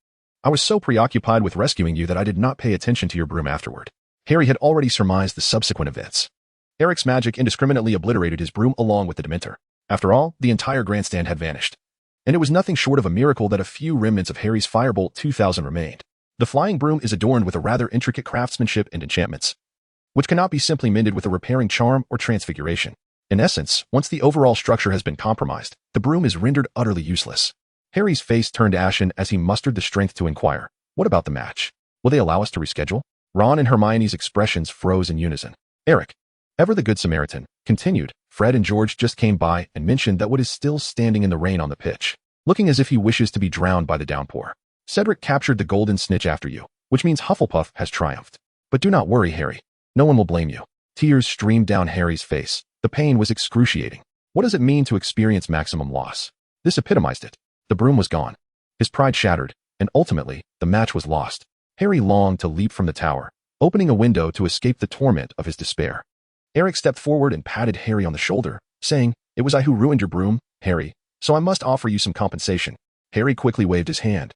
A: I was so preoccupied with rescuing you that I did not pay attention to your broom afterward." Harry had already surmised the subsequent events. Eric's magic indiscriminately obliterated his broom along with the Dementor. After all, the entire grandstand had vanished. And it was nothing short of a miracle that a few remnants of Harry's Firebolt 2000 remained. The flying broom is adorned with a rather intricate craftsmanship and enchantments, which cannot be simply mended with a repairing charm or transfiguration. In essence, once the overall structure has been compromised, the broom is rendered utterly useless. Harry's face turned ashen as he mustered the strength to inquire, "What about the match? Will they allow us to reschedule?" Ron and Hermione's expressions froze in unison. Eric, ever the Good Samaritan, continued, "Fred and George just came by and mentioned that Wood is still standing in the rain on the pitch, looking as if he wishes to be drowned by the downpour. Cedric captured the golden snitch after you, which means Hufflepuff has triumphed. But do not worry, Harry. No one will blame you. Tears streamed down Harry's face. The pain was excruciating. What does it mean to experience maximum loss? This epitomized it. The broom was gone. His pride shattered, and ultimately, the match was lost. Harry longed to leap from the tower, opening a window to escape the torment of his despair. Eric stepped forward and patted Harry on the shoulder, saying, "It was I who ruined your broom, Harry, so I must offer you some compensation." Harry quickly waved his hand,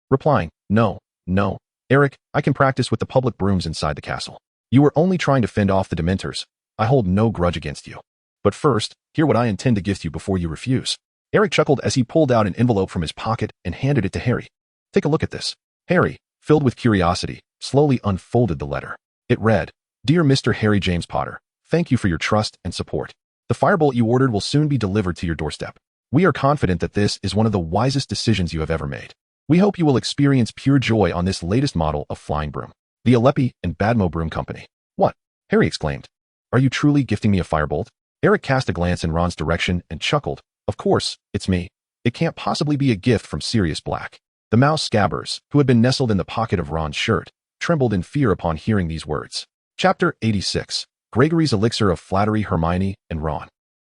A: replying, "No, no, Eric, I can practice with the public brooms inside the castle. You were only trying to fend off the Dementors. I hold no grudge against you. But first, hear what I intend to gift you before you refuse." Eric chuckled as he pulled out an envelope from his pocket and handed it to Harry. "Take a look at this." Harry, filled with curiosity, slowly unfolded the letter. It read, "Dear Mr. Harry James Potter, thank you for your trust and support. The firebolt you ordered will soon be delivered to your doorstep. We are confident that this is one of the wisest decisions you have ever made. We hope you will experience pure joy on this latest model of flying broom. The Aleppi and Badmo Broom Company." "What?" Harry exclaimed. "Are you truly gifting me a firebolt?" Eric cast a glance in Ron's direction and chuckled. "Of course, it's me. It can't possibly be a gift from Sirius Black." The mouse Scabbers, who had been nestled in the pocket of Ron's shirt, trembled in fear upon hearing these words. Chapter 86. Gregory's Elixir of Flattery. Hermione and Ron,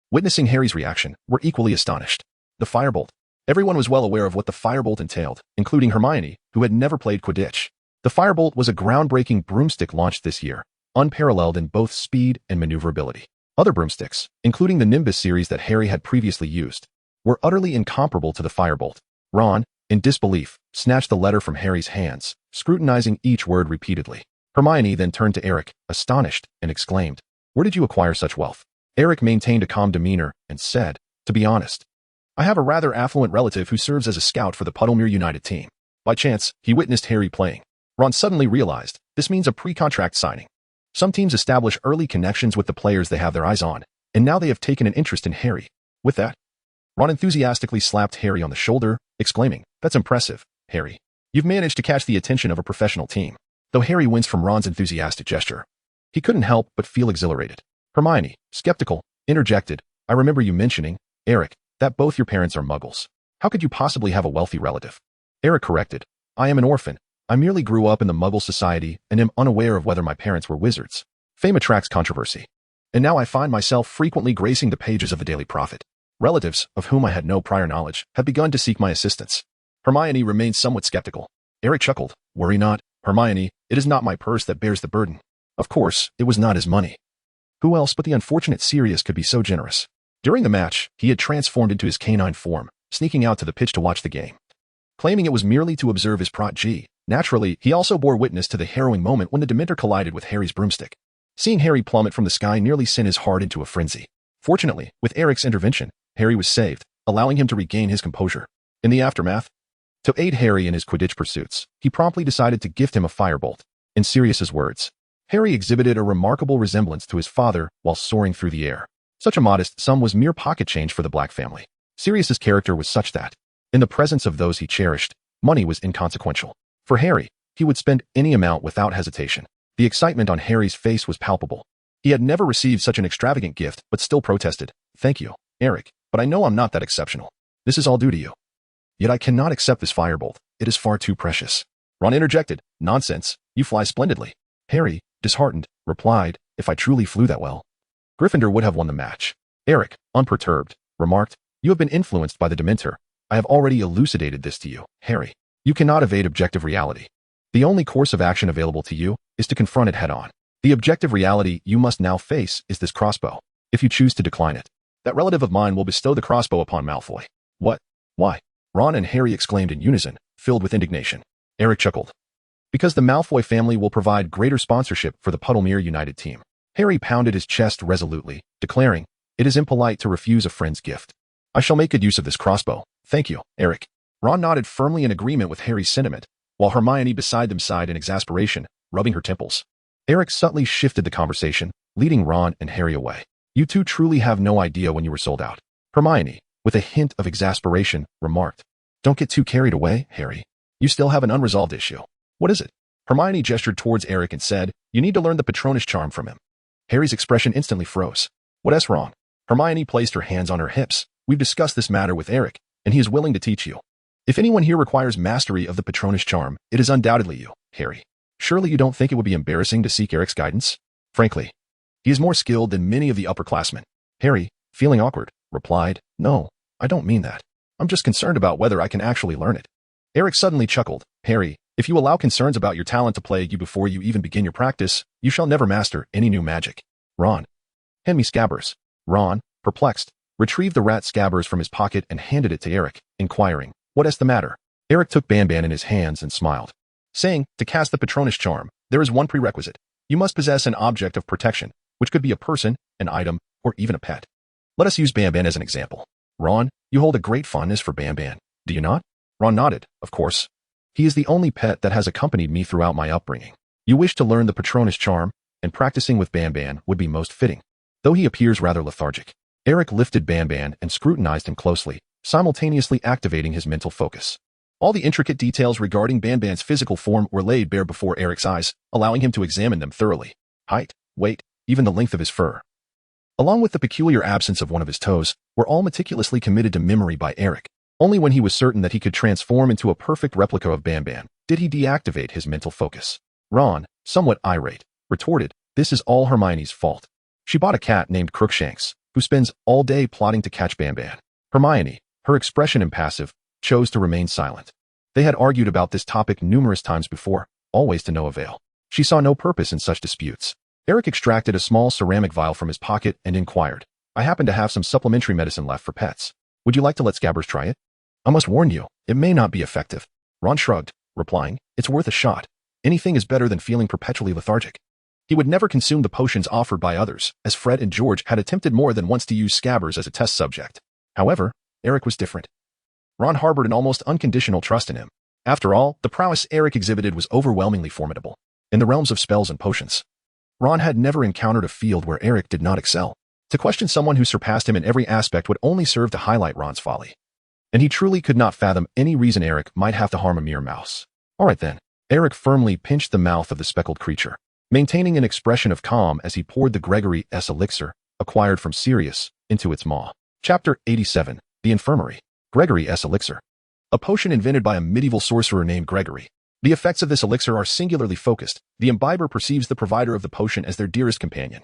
A: witnessing Harry's reaction, were equally astonished. The firebolt. Everyone was well aware of what the firebolt entailed, including Hermione, who had never played Quidditch. The firebolt was a groundbreaking broomstick launched this year, unparalleled in both speed and maneuverability. Other broomsticks, including the Nimbus series that Harry had previously used, were utterly incomparable to the firebolt. Ron, in disbelief, snatched the letter from Harry's hands, scrutinizing each word repeatedly. Hermione then turned to Eric, astonished, and exclaimed, "Where did you acquire such wealth?" Eric maintained a calm demeanor and said, "To be honest, I have a rather affluent relative who serves as a scout for the Puddlemere United team." By chance, he witnessed Harry playing. Ron suddenly realized, this means a pre-contract signing. Some teams establish early connections with the players they have their eyes on, and now they have taken an interest in Harry. With that, Ron enthusiastically slapped Harry on the shoulder, exclaiming, "That's impressive, Harry. You've managed to catch the attention of a professional team." Though Harry winced from Ron's enthusiastic gesture, he couldn't help but feel exhilarated. Hermione, skeptical, interjected, "I remember you mentioning, Eric, that both your parents are muggles. How could you possibly have a wealthy relative?" Eric corrected, "I am an orphan. I merely grew up in the Muggle society and am unaware of whether my parents were wizards. Fame attracts controversy. And now I find myself frequently gracing the pages of the Daily Prophet. Relatives, of whom I had no prior knowledge, have begun to seek my assistance." Hermione remained somewhat skeptical. Eric chuckled, "Worry not, Hermione, it is not my purse that bears the burden." Of course, it was not his money. Who else but the unfortunate Sirius could be so generous? During the match, he had transformed into his canine form, sneaking out to the pitch to watch the game. Claiming it was merely to observe his protege, naturally, he also bore witness to the harrowing moment when the Dementor collided with Harry's broomstick. Seeing Harry plummet from the sky nearly sent his heart into a frenzy. Fortunately, with Eric's intervention, Harry was saved, allowing him to regain his composure. In the aftermath, to aid Harry in his Quidditch pursuits, he promptly decided to gift him a firebolt. In Sirius's words, Harry exhibited a remarkable resemblance to his father while soaring through the air. Such a modest sum was mere pocket change for the Black family. Sirius's character was such that, in the presence of those he cherished, money was inconsequential. For Harry, he would spend any amount without hesitation. The excitement on Harry's face was palpable. He had never received such an extravagant gift, but still protested, "Thank you, Eric, but I know I'm not that exceptional. This is all due to you. Yet I cannot accept this firebolt. It is far too precious." Ron interjected, "Nonsense, you fly splendidly." Harry, disheartened, replied, "If I truly flew that well, Gryffindor would have won the match." Eric, unperturbed, remarked, "You have been influenced by the Dementor. I have already elucidated this to you, Harry. You cannot evade objective reality. The only course of action available to you is to confront it head-on. The objective reality you must now face is this crossbow. If you choose to decline it, that relative of mine will bestow the crossbow upon Malfoy." "What? Why?" Ron and Harry exclaimed in unison, filled with indignation. Eric chuckled. "Because the Malfoy family will provide greater sponsorship for the Puddlemere United team." Harry pounded his chest resolutely, declaring, "It is impolite to refuse a friend's gift. I shall make good use of this crossbow. Thank you, Eric." Ron nodded firmly in agreement with Harry's sentiment, while Hermione beside them sighed in exasperation, rubbing her temples. Eric subtly shifted the conversation, leading Ron and Harry away. "You two truly have no idea when you were sold out." Hermione, with a hint of exasperation, remarked, "Don't get too carried away, Harry. You still have an unresolved issue." "What is it?" Hermione gestured towards Eric and said, "You need to learn the Patronus charm from him." Harry's expression instantly froze. "What's wrong?" Hermione placed her hands on her hips. "We've discussed this matter with Eric, and he is willing to teach you. If anyone here requires mastery of the Patronus charm, it is undoubtedly you, Harry. Surely you don't think it would be embarrassing to seek Eric's guidance?" "Frankly, He is more skilled than many of the upperclassmen. Harry, feeling awkward, replied, "No, I don't mean that. I'm just concerned about whether I can actually learn it." Eric suddenly chuckled. "Harry, if you allow concerns about your talent to plague you before you even begin your practice, you shall never master any new magic." Ron, "Hand me Scabbers." Ron, perplexed, retrieved the rat Scabbers from his pocket and handed it to Eric, inquiring, "What is the matter?" Eric took Banban in his hands and smiled, saying, "To cast the Patronus charm, there is one prerequisite. You must possess an object of protection, which could be a person, an item, or even a pet. Let us use Banban as an example. Ron, you hold a great fondness for Banban, do you not?" Ron nodded, "Of course. He is the only pet that has accompanied me throughout my upbringing. You wish to learn the Patronus charm, and practicing with Banban would be most fitting." Though he appears rather lethargic, Eric lifted Banban and scrutinized him closely, simultaneously activating his mental focus. All the intricate details regarding Banban's physical form were laid bare before Eric's eyes, allowing him to examine them thoroughly. Height, weight, even the length of his fur, along with the peculiar absence of one of his toes, were all meticulously committed to memory by Eric. Only when he was certain that he could transform into a perfect replica of Banban did he deactivate his mental focus. Ron, somewhat irate, retorted, "This is all Hermione's fault. She bought a cat named Crookshanks, who spends all day plotting to catch Banban." Hermione, her expression impassive, chose to remain silent. They had argued about this topic numerous times before, always to no avail. She saw no purpose in such disputes. Eric extracted a small ceramic vial from his pocket and inquired, "I happen to have some supplementary medicine left for pets. Would you like to let Scabbers try it? I must warn you, it may not be effective." Ron shrugged, replying, "It's worth a shot. Anything is better than feeling perpetually lethargic." He would never consume the potions offered by others, as Fred and George had attempted more than once to use Scabbers as a test subject. However, Eric was different. Ron harbored an almost unconditional trust in him. After all, the prowess Eric exhibited was overwhelmingly formidable. In the realms of spells and potions, Ron had never encountered a field where Eric did not excel. To question someone who surpassed him in every aspect would only serve to highlight Ron's folly. And he truly could not fathom any reason Eric might have to harm a mere mouse. All right then. Eric firmly pinched the mouth of the speckled creature, maintaining an expression of calm as he poured the Gregory S. elixir, acquired from Sirius, into its maw. Chapter 87, The Infirmary. Gregory S. elixir. A potion invented by a medieval sorcerer named Gregory. The effects of this elixir are singularly focused. The imbiber perceives the provider of the potion as their dearest companion,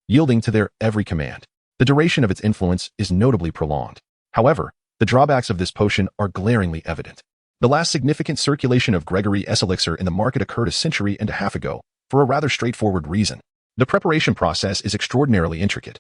A: yielding to their every command. The duration of its influence is notably prolonged. However, the drawbacks of this potion are glaringly evident. The last significant circulation of Gregory S. elixir in the market occurred a century and a half ago, for a rather straightforward reason. The preparation process is extraordinarily intricate,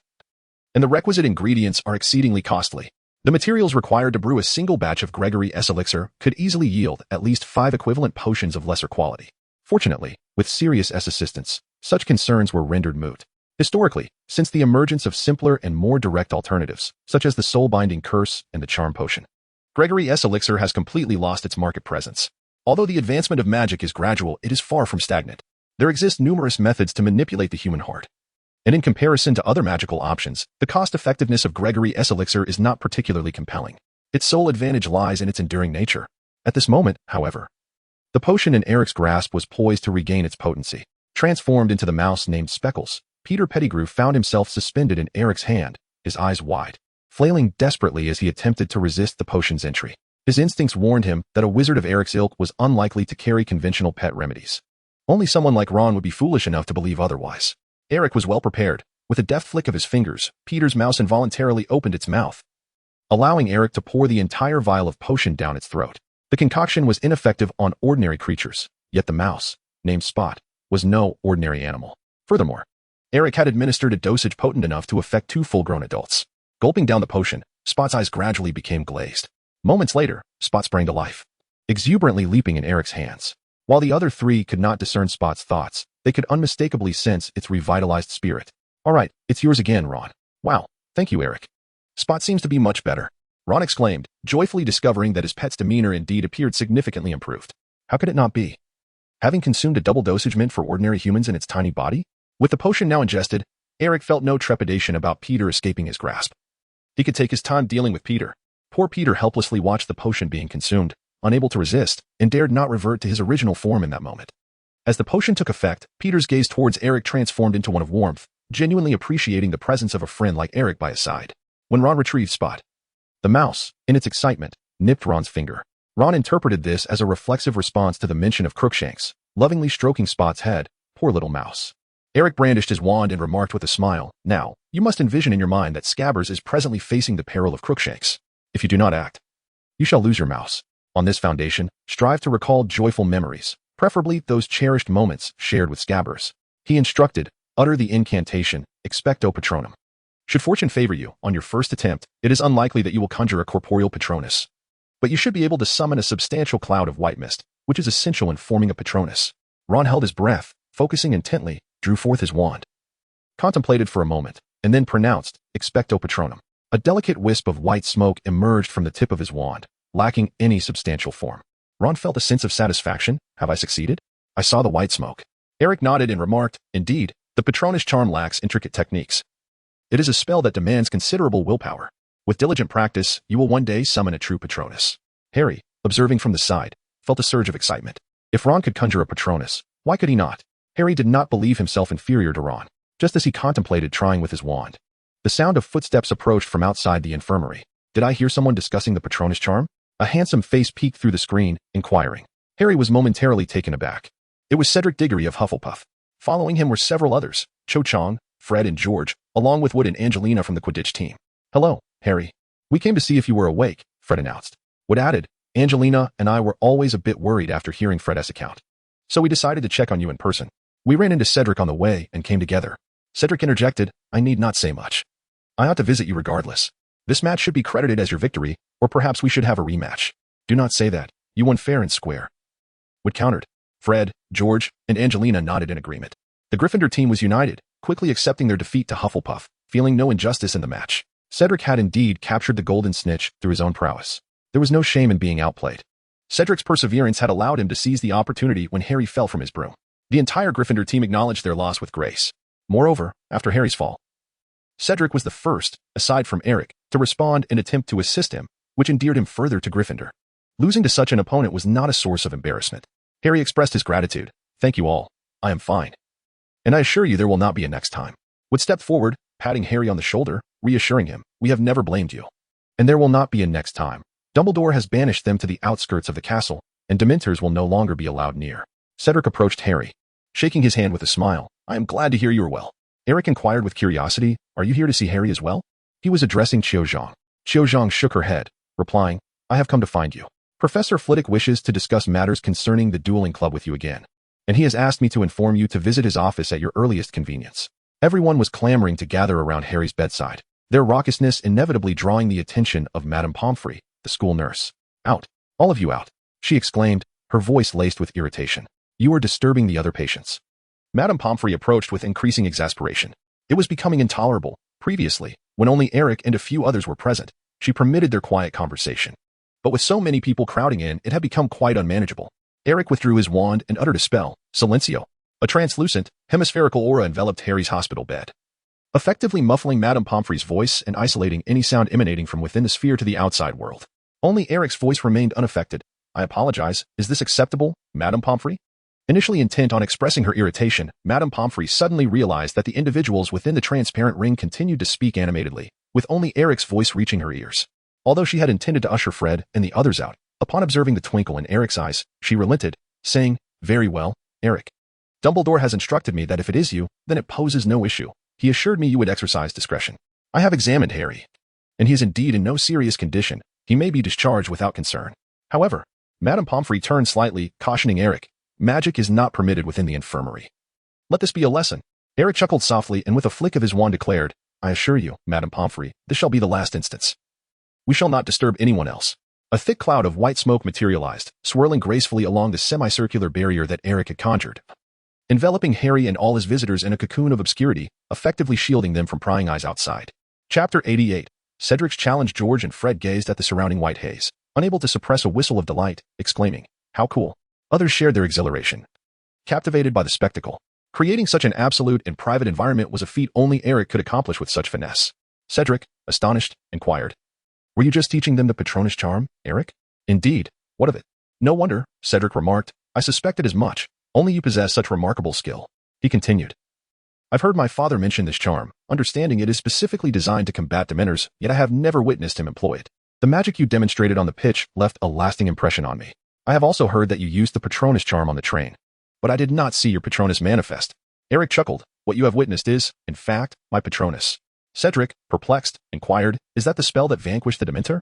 A: and the requisite ingredients are exceedingly costly. The materials required to brew a single batch of Gregory S. elixir could easily yield at least 5 equivalent potions of lesser quality. Fortunately, with Sirius S. assistance, such concerns were rendered moot. Historically, since the emergence of simpler and more direct alternatives, such as the soul-binding curse and the charm potion, Gregory S. elixir has completely lost its market presence. Although the advancement of magic is gradual, it is far from stagnant. There exist numerous methods to manipulate the human heart. And in comparison to other magical options, the cost-effectiveness of Gregory S. elixir is not particularly compelling. Its sole advantage lies in its enduring nature. At this moment, however, the potion in Eric's grasp was poised to regain its potency. Transformed into the mouse named Speckles, Peter Pettigrew found himself suspended in Eric's hand, his eyes wide, flailing desperately as he attempted to resist the potion's entry. His instincts warned him that a wizard of Eric's ilk was unlikely to carry conventional pet remedies. Only someone like Ron would be foolish enough to believe otherwise. Eric was well prepared. With a deft flick of his fingers, Peter's mouse involuntarily opened its mouth, allowing Eric to pour the entire vial of potion down its throat. The concoction was ineffective on ordinary creatures, yet the mouse, named Spot, was no ordinary animal. Furthermore, Eric had administered a dosage potent enough to affect 2 full-grown adults. Gulping down the potion, Spot's eyes gradually became glazed. Moments later, Spot sprang to life, exuberantly leaping in Eric's hands. While the other 3 could not discern Spot's thoughts, they could unmistakably sense its revitalized spirit. "All right, it's yours again, Ron." "Wow, thank you, Eric. Spot seems to be much better," Ron exclaimed, joyfully discovering that his pet's demeanor indeed appeared significantly improved. How could it not be? Having consumed a double dosage meant for ordinary humans in its tiny body? With the potion now ingested, Eric felt no trepidation about Peter escaping his grasp. He could take his time dealing with Peter. Poor Peter helplessly watched the potion being consumed, unable to resist, and dared not revert to his original form in that moment. As the potion took effect, Peter's gaze towards Eric transformed into one of warmth, genuinely appreciating the presence of a friend like Eric by his side. When Ron retrieved Spot, the mouse, in its excitement, nipped Ron's finger. Ron interpreted this as a reflexive response to the mention of Crookshanks, lovingly stroking Spot's head. "Poor little mouse. Eric brandished his wand and remarked with a smile, "Now, you must envision in your mind that Scabbers is presently facing the peril of Crookshanks. If you do not act, you shall lose your mouse. On this foundation, strive to recall joyful memories, preferably those cherished moments shared with Scabbers." He instructed, "Utter the incantation, expecto patronum. Should fortune favor you, on your first attempt, it is unlikely that you will conjure a corporeal patronus. But you should be able to summon a substantial cloud of white mist, which is essential in forming a patronus." Ron held his breath, focusing intently, drew forth his wand, contemplated for a moment, and then pronounced, "Expecto patronum." A delicate wisp of white smoke emerged from the tip of his wand, lacking any substantial form. Ron felt a sense of satisfaction. Have I succeeded? I saw the white smoke. Eric nodded and remarked, "Indeed, the Patronus charm lacks intricate techniques. It is a spell that demands considerable willpower. With diligent practice, you will one day summon a true Patronus." Harry, observing from the side, felt a surge of excitement. If Ron could conjure a Patronus, why could he not? Harry did not believe himself inferior to Ron, just as he contemplated trying with his wand. The sound of footsteps approached from outside the infirmary. Did I hear someone discussing the Patronus charm? A handsome face peeked through the screen, inquiring. Harry was momentarily taken aback. It was Cedric Diggory of Hufflepuff. Following him were several others, Cho Chang, Fred and George, along with Wood and Angelina from the Quidditch team. "Hello, Harry. We came to see if you were awake," Fred announced. Wood added, "Angelina and I were always a bit worried after hearing Fred's account. So we decided to check on you in person. We ran into Cedric on the way and came together." Cedric interjected, "I need not say much. I ought to visit you regardless. This match should be credited as your victory, or perhaps we should have a rematch." "Do not say that. You won fair and square." Wood countered. Fred, George, and Angelina nodded in agreement. The Gryffindor team was united, quickly accepting their defeat to Hufflepuff, feeling no injustice in the match. Cedric had indeed captured the golden snitch through his own prowess. There was no shame in being outplayed. Cedric's perseverance had allowed him to seize the opportunity when Harry fell from his broom. The entire Gryffindor team acknowledged their loss with grace. Moreover, after Harry's fall, Cedric was the first, aside from Eric, to respond and attempt to assist him, which endeared him further to Gryffindor. Losing to such an opponent was not a source of embarrassment. Harry expressed his gratitude. "Thank you all. I am fine. And I assure you there will not be a next time." Wood stepped forward, patting Harry on the shoulder, reassuring him, "We have never blamed you. And there will not be a next time. Dumbledore has banished them to the outskirts of the castle, and Dementors will no longer be allowed near." Cedric approached Harry, shaking his hand with a smile. "I am glad to hear you are well." Eric inquired with curiosity, "Are you here to see Harry as well?" He was addressing Qiu Zhang. Qiu Zhang shook her head, replying, "I have come to find you. Professor Flitwick wishes to discuss matters concerning the dueling club with you again, and he has asked me to inform you to visit his office at your earliest convenience." Everyone was clamoring to gather around Harry's bedside, their raucousness inevitably drawing the attention of Madame Pomfrey, the school nurse. "Out. All of you out," she exclaimed, her voice laced with irritation. "You are disturbing the other patients." Madame Pomfrey approached with increasing exasperation. It was becoming intolerable. Previously, when only Eric and a few others were present, she permitted their quiet conversation. But with so many people crowding in, it had become quite unmanageable. Eric withdrew his wand and uttered a spell, Silencio. A translucent, hemispherical aura enveloped Harry's hospital bed, effectively muffling Madame Pomfrey's voice and isolating any sound emanating from within the sphere to the outside world. Only Eric's voice remained unaffected. "I apologize. Is this acceptable, Madame Pomfrey?" Initially intent on expressing her irritation, Madame Pomfrey suddenly realized that the individuals within the transparent ring continued to speak animatedly, with only Eric's voice reaching her ears. Although she had intended to usher Fred and the others out, upon observing the twinkle in Eric's eyes, she relented, saying, "Very well, Eric. Dumbledore has instructed me that if it is you, then it poses no issue. He assured me you would exercise discretion. I have examined Harry, and he is indeed in no serious condition. He may be discharged without concern." However, Madame Pomfrey turned slightly, cautioning Eric, "Magic is not permitted within the infirmary. Let this be a lesson." Eric chuckled softly and with a flick of his wand declared, "I assure you, Madame Pomfrey, this shall be the last instance. We shall not disturb anyone else." A thick cloud of white smoke materialized, swirling gracefully along the semicircular barrier that Eric had conjured, enveloping Harry and all his visitors in a cocoon of obscurity, effectively shielding them from prying eyes outside. Chapter 88. Cedric's challenge. George and Fred gazed at the surrounding white haze, unable to suppress a whistle of delight, exclaiming, "How cool." Others shared their exhilaration, captivated by the spectacle. Creating such an absolute and private environment was a feat only Eric could accomplish with such finesse. Cedric, astonished, inquired, "Were you just teaching them the Patronus charm, Eric?" "Indeed. What of it?" "No wonder," Cedric remarked. "I suspected as much. Only you possess such remarkable skill." He continued, "I've heard my father mention this charm, understanding it is specifically designed to combat Dementors, yet I have never witnessed him employ it. The magic you demonstrated on the pitch left a lasting impression on me. I have also heard that you used the Patronus charm on the train, but I did not see your Patronus manifest." Eric chuckled, What you have witnessed is, in fact, my Patronus. Cedric, perplexed, inquired, is that the spell that vanquished the Dementor?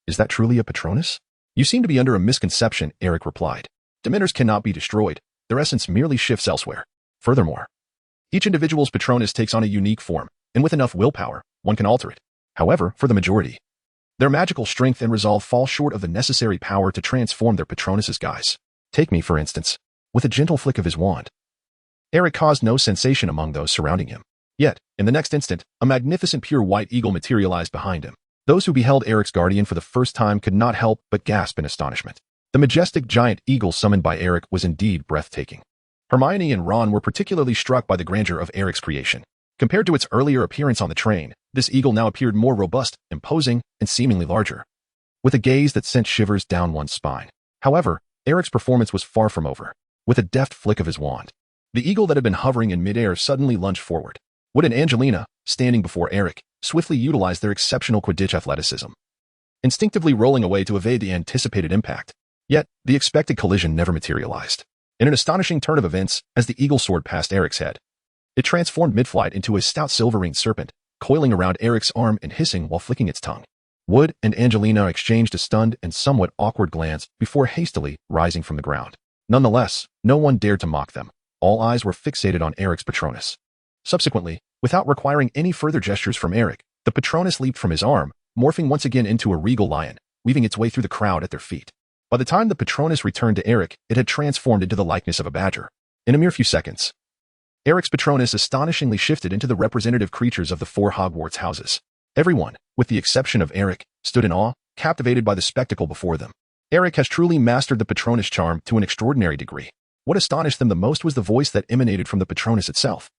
A: Is that truly a Patronus? You seem to be under a misconception, Eric replied. Dementors cannot be destroyed. Their essence merely shifts elsewhere. Furthermore, each individual's Patronus takes on a unique form, and with enough willpower, one can alter it. However, for the majority, their magical strength and resolve fall short of the necessary power to transform their Patronus's guise. Take me, for instance. With a gentle flick of his wand, Eric caused no sensation among those surrounding him. Yet, in the next instant, a magnificent pure white eagle materialized behind him. Those who beheld Eric's guardian for the first time could not help but gasp in astonishment. The majestic giant eagle summoned by Eric was indeed breathtaking. Hermione and Ron were particularly struck by the grandeur of Eric's creation. Compared to its earlier appearance on the train, this eagle now appeared more robust, imposing, and seemingly larger, with a gaze that sent shivers down one's spine. However, Eric's performance was far from over. With a deft flick of his wand, the eagle that had been hovering in midair suddenly lunged forward. Wood and Angelina, standing before Eric, swiftly utilized their exceptional Quidditch athleticism, instinctively rolling away to evade the anticipated impact. Yet, the expected collision never materialized. In an astonishing turn of events, as the eagle soared past Eric's head, it transformed mid-flight into a stout silverine serpent, coiling around Eric's arm and hissing while flicking its tongue. Wood and Angelina exchanged a stunned and somewhat awkward glance before hastily rising from the ground. Nonetheless, no one dared to mock them. All eyes were fixated on Eric's Patronus. Subsequently, without requiring any further gestures from Eric, the Patronus leaped from his arm, morphing once again into a regal lion, weaving its way through the crowd at their feet. By the time the Patronus returned to Eric, it had transformed into the likeness of a badger. In a mere few seconds, Eric's Patronus astonishingly shifted into the representative creatures of the 4 Hogwarts houses. Everyone, with the exception of Eric, stood in awe, captivated by the spectacle before them. Eric has truly mastered the Patronus charm to an extraordinary degree. What astonished them the most was the voice that emanated from the Patronus itself.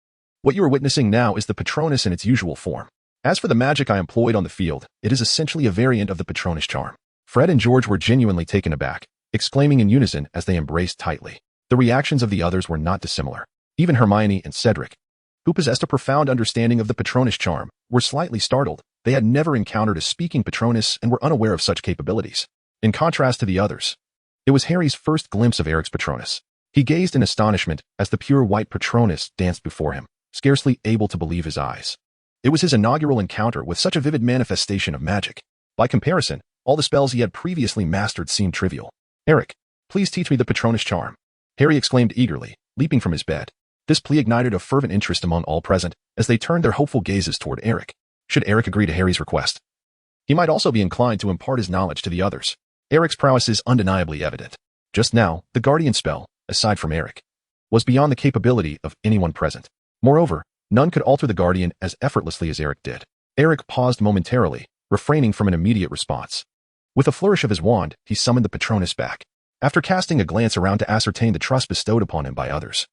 A: What you are witnessing now is the Patronus in its usual form. As for the magic I employed on the field, it is essentially a variant of the Patronus charm. Fred and George were genuinely taken aback, exclaiming in unison as they embraced tightly. The reactions of the others were not dissimilar. Even Hermione and Cedric, who possessed a profound understanding of the Patronus charm, were slightly startled. They had never encountered a speaking Patronus and were unaware of such capabilities. In contrast to the others, it was Harry's first glimpse of Eric's Patronus. He gazed in astonishment as the pure white Patronus danced before him, scarcely able to believe his eyes. It was his inaugural encounter with such a vivid manifestation of magic. By comparison, all the spells he had previously mastered seemed trivial. Eric, please teach me the Patronus charm, Harry exclaimed eagerly, leaping from his bed. This plea ignited a fervent interest among all present as they turned their hopeful gazes toward Eric. Should Eric agree to Harry's request, he might also be inclined to impart his knowledge to the others. Eric's prowess is undeniably evident. Just now, the Guardian spell, aside from Eric, was beyond the capability of anyone present. Moreover, none could alter the Guardian as effortlessly as Eric did. Eric paused momentarily, refraining from an immediate response. With a flourish of his wand, he summoned the Patronus back. After casting a glance around to ascertain the trust bestowed upon him by others,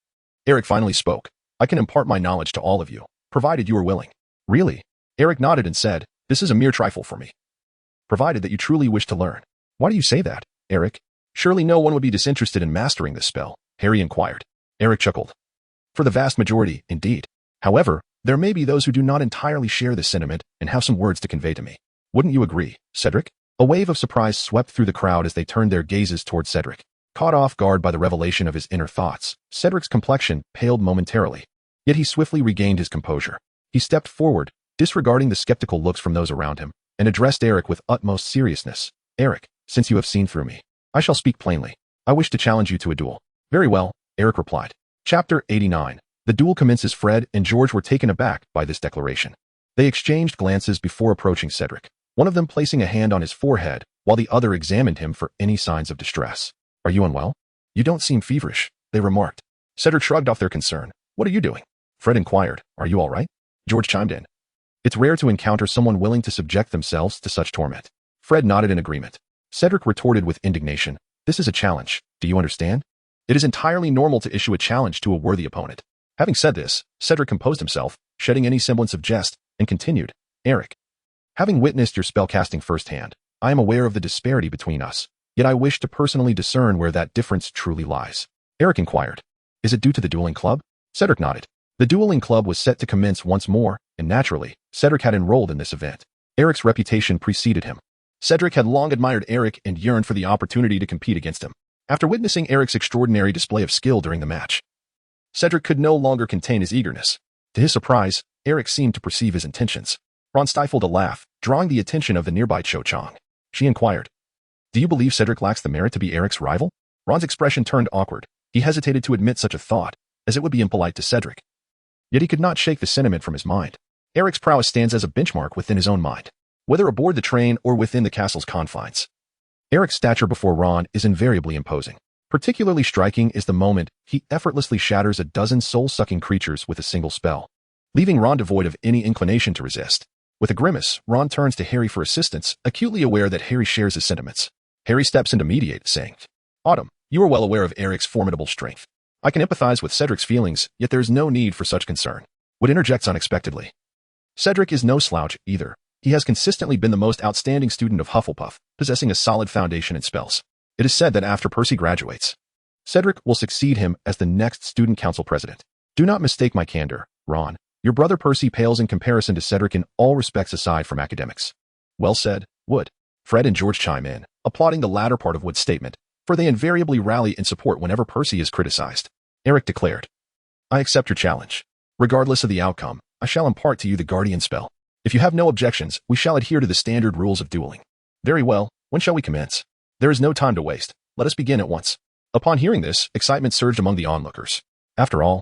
A: Eric finally spoke. I can impart my knowledge to all of you, provided you are willing. Really? Eric nodded and said, this is a mere trifle for me. Provided that you truly wish to learn. Why do you say that, Eric? Surely no one would be disinterested in mastering this spell, Harry inquired. Eric chuckled. For the vast majority, indeed. However, there may be those who do not entirely share this sentiment and have some words to convey to me. Wouldn't you agree, Cedric? A wave of surprise swept through the crowd as they turned their gazes toward Cedric. Caught off guard by the revelation of his inner thoughts, Cedric's complexion paled momentarily. Yet he swiftly regained his composure. He stepped forward, disregarding the skeptical looks from those around him, and addressed Eric with utmost seriousness. Eric, since you have seen through me, I shall speak plainly. I wish to challenge you to a duel. Very well, Eric replied. Chapter 89. The duel commences. Fred and George were taken aback by this declaration. They exchanged glances before approaching Cedric, one of them placing a hand on his forehead, while the other examined him for any signs of distress. Are you unwell? You don't seem feverish, they remarked. Cedric shrugged off their concern. What are you doing? Fred inquired. Are you all right? George chimed in. It's rare to encounter someone willing to subject themselves to such torment. Fred nodded in agreement. Cedric retorted with indignation. This is a challenge, do you understand? It is entirely normal to issue a challenge to a worthy opponent. Having said this, Cedric composed himself, shedding any semblance of jest, and continued. Eric, having witnessed your spellcasting firsthand, I am aware of the disparity between us, yet I wish to personally discern where that difference truly lies. Eric inquired. Is it due to the dueling club? Cedric nodded. The dueling club was set to commence once more, and naturally, Cedric had enrolled in this event. Eric's reputation preceded him. Cedric had long admired Eric and yearned for the opportunity to compete against him. After witnessing Eric's extraordinary display of skill during the match, Cedric could no longer contain his eagerness. To his surprise, Eric seemed to perceive his intentions. Ron stifled a laugh, drawing the attention of the nearby Cho Chang. She inquired, "Do you believe Cedric lacks the merit to be Eric's rival?" Ron's expression turned awkward. He hesitated to admit such a thought, as it would be impolite to Cedric. Yet he could not shake the sentiment from his mind. Eric's prowess stands as a benchmark within his own mind, whether aboard the train or within the castle's confines. Eric's stature before Ron is invariably imposing. Particularly striking is the moment he effortlessly shatters a dozen soul-sucking creatures with a single spell, leaving Ron devoid of any inclination to resist. With a grimace, Ron turns to Harry for assistance, acutely aware that Harry shares his sentiments. Harry steps in to mediate, saying, "Autumn, you are well aware of Eric's formidable strength. I can empathize with Cedric's feelings, yet there is no need for such concern." Wood interjects unexpectedly. Cedric is no slouch either. He has consistently been the most outstanding student of Hufflepuff, possessing a solid foundation in spells. It is said that after Percy graduates, Cedric will succeed him as the next student council president. Do not mistake my candor, Ron. Your brother Percy pales in comparison to Cedric in all respects aside from academics. Well said, Wood. Fred and George chime in, applauding the latter part of Wood's statement, for they invariably rally in support whenever Percy is criticized. Eric declared, "I accept your challenge. Regardless of the outcome, I shall impart to you the guardian spell. If you have no objections, we shall adhere to the standard rules of dueling." "Very well, when shall we commence?" "There is no time to waste. Let us begin at once." Upon hearing this, excitement surged among the onlookers. After all,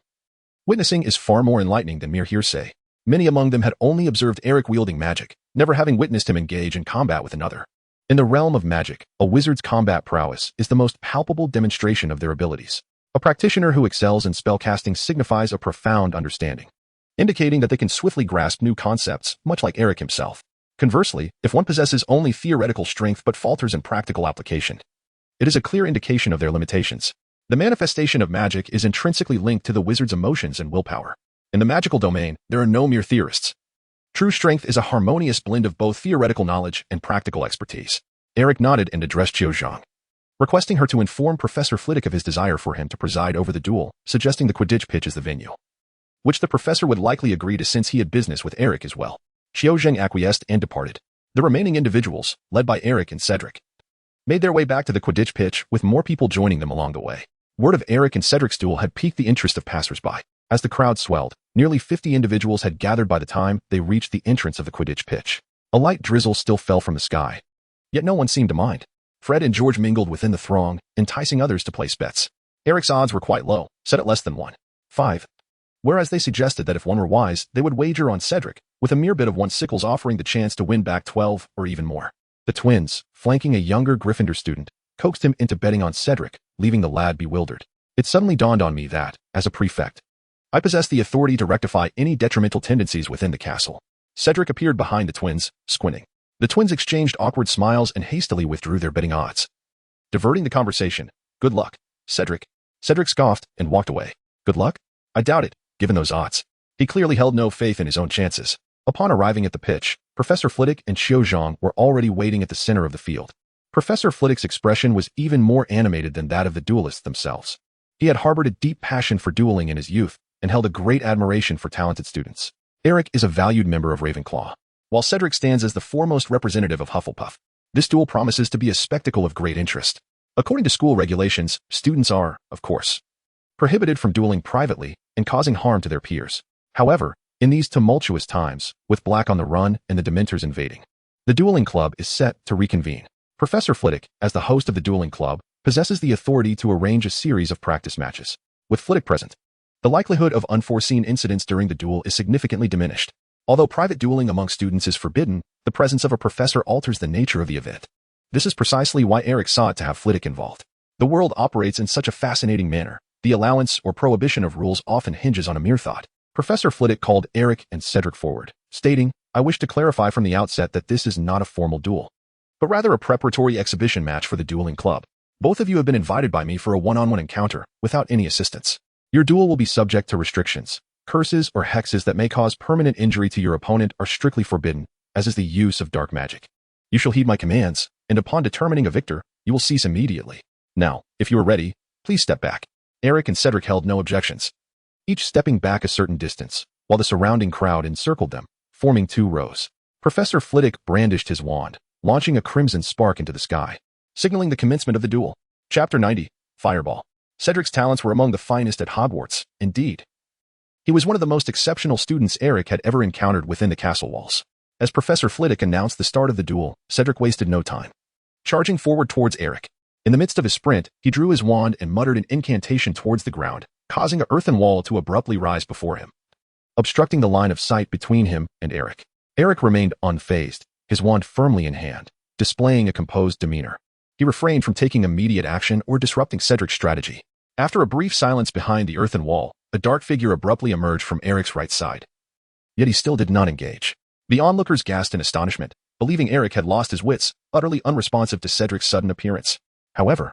A: witnessing is far more enlightening than mere hearsay. Many among them had only observed Eric wielding magic, never having witnessed him engage in combat with another. In the realm of magic, a wizard's combat prowess is the most palpable demonstration of their abilities. A practitioner who excels in spellcasting signifies a profound understanding, indicating that they can swiftly grasp new concepts, much like Eric himself. Conversely, if one possesses only theoretical strength but falters in practical application, it is a clear indication of their limitations. The manifestation of magic is intrinsically linked to the wizard's emotions and willpower. In the magical domain, there are no mere theorists. True strength is a harmonious blend of both theoretical knowledge and practical expertise. Eric nodded and addressed Chiu Zhang, requesting her to inform Professor Flitwick of his desire for him to preside over the duel, suggesting the Quidditch pitch as the venue, which the professor would likely agree to since he had business with Eric as well. Chiu Zhang acquiesced and departed. The remaining individuals, led by Eric and Cedric, made their way back to the Quidditch pitch, with more people joining them along the way. Word of Eric and Cedric's duel had piqued the interest of passers-by. As the crowd swelled, nearly 50 individuals had gathered by the time they reached the entrance of the Quidditch pitch. A light drizzle still fell from the sky, yet no one seemed to mind. Fred and George mingled within the throng, enticing others to place bets. Eric's odds were quite low, set at less than 1/5, whereas they suggested that if one were wise, they would wager on Cedric, with a mere bit of 1 sickles offering the chance to win back 12 or even more. The twins, flanking a younger Gryffindor student, coaxed him into betting on Cedric, leaving the lad bewildered. It suddenly dawned on me that, as a prefect, I possess the authority to rectify any detrimental tendencies within the castle. Cedric appeared behind the twins, squinting. The twins exchanged awkward smiles and hastily withdrew their betting odds, diverting the conversation. "Good luck, Cedric." Cedric scoffed and walked away. "Good luck? I doubt it, given those odds." He clearly held no faith in his own chances. Upon arriving at the pitch, Professor Flitwick and Chiu Zhang were already waiting at the center of the field. Professor Flitwick's expression was even more animated than that of the duelists themselves. He had harbored a deep passion for dueling in his youth and held a great admiration for talented students. Eric is a valued member of Ravenclaw, while Cedric stands as the foremost representative of Hufflepuff. This duel promises to be a spectacle of great interest. According to school regulations, students are, of course, prohibited from dueling privately and causing harm to their peers. However, in these tumultuous times, with Black on the run and the Dementors invading, the dueling club is set to reconvene. Professor Flitwick, as the host of the dueling club, possesses the authority to arrange a series of practice matches. With Flitwick present, the likelihood of unforeseen incidents during the duel is significantly diminished. Although private dueling among students is forbidden, the presence of a professor alters the nature of the event. This is precisely why Eric sought to have Flitwick involved. The world operates in such a fascinating manner. The allowance or prohibition of rules often hinges on a mere thought. Professor Flitwick called Eric and Cedric forward, stating, "I wish to clarify from the outset that this is not a formal duel, but rather a preparatory exhibition match for the dueling club. Both of you have been invited by me for a one-on-one encounter, without any assistance. Your duel will be subject to restrictions. Curses or hexes that may cause permanent injury to your opponent are strictly forbidden, as is the use of dark magic. You shall heed my commands, and upon determining a victor, you will cease immediately. Now, if you are ready, please step back." Eric and Cedric held no objections, each stepping back a certain distance, while the surrounding crowd encircled them, forming 2 rows. Professor Flitwick brandished his wand, launching a crimson spark into the sky, signaling the commencement of the duel. Chapter 90, Fireball. Cedric's talents were among the finest at Hogwarts, indeed. He was one of the most exceptional students Eric had ever encountered within the castle walls. As Professor Flitwick announced the start of the duel, Cedric wasted no time. Charging forward towards Eric. In the midst of his sprint, he drew his wand and muttered an incantation towards the ground, causing an earthen wall to abruptly rise before him, obstructing the line of sight between him and Eric. Eric remained unfazed, his wand firmly in hand, displaying a composed demeanor. He refrained from taking immediate action or disrupting Cedric's strategy. After a brief silence behind the earthen wall, a dark figure abruptly emerged from Eric's right side. Yet he still did not engage. The onlookers gasped in astonishment, believing Eric had lost his wits, utterly unresponsive to Cedric's sudden appearance. However,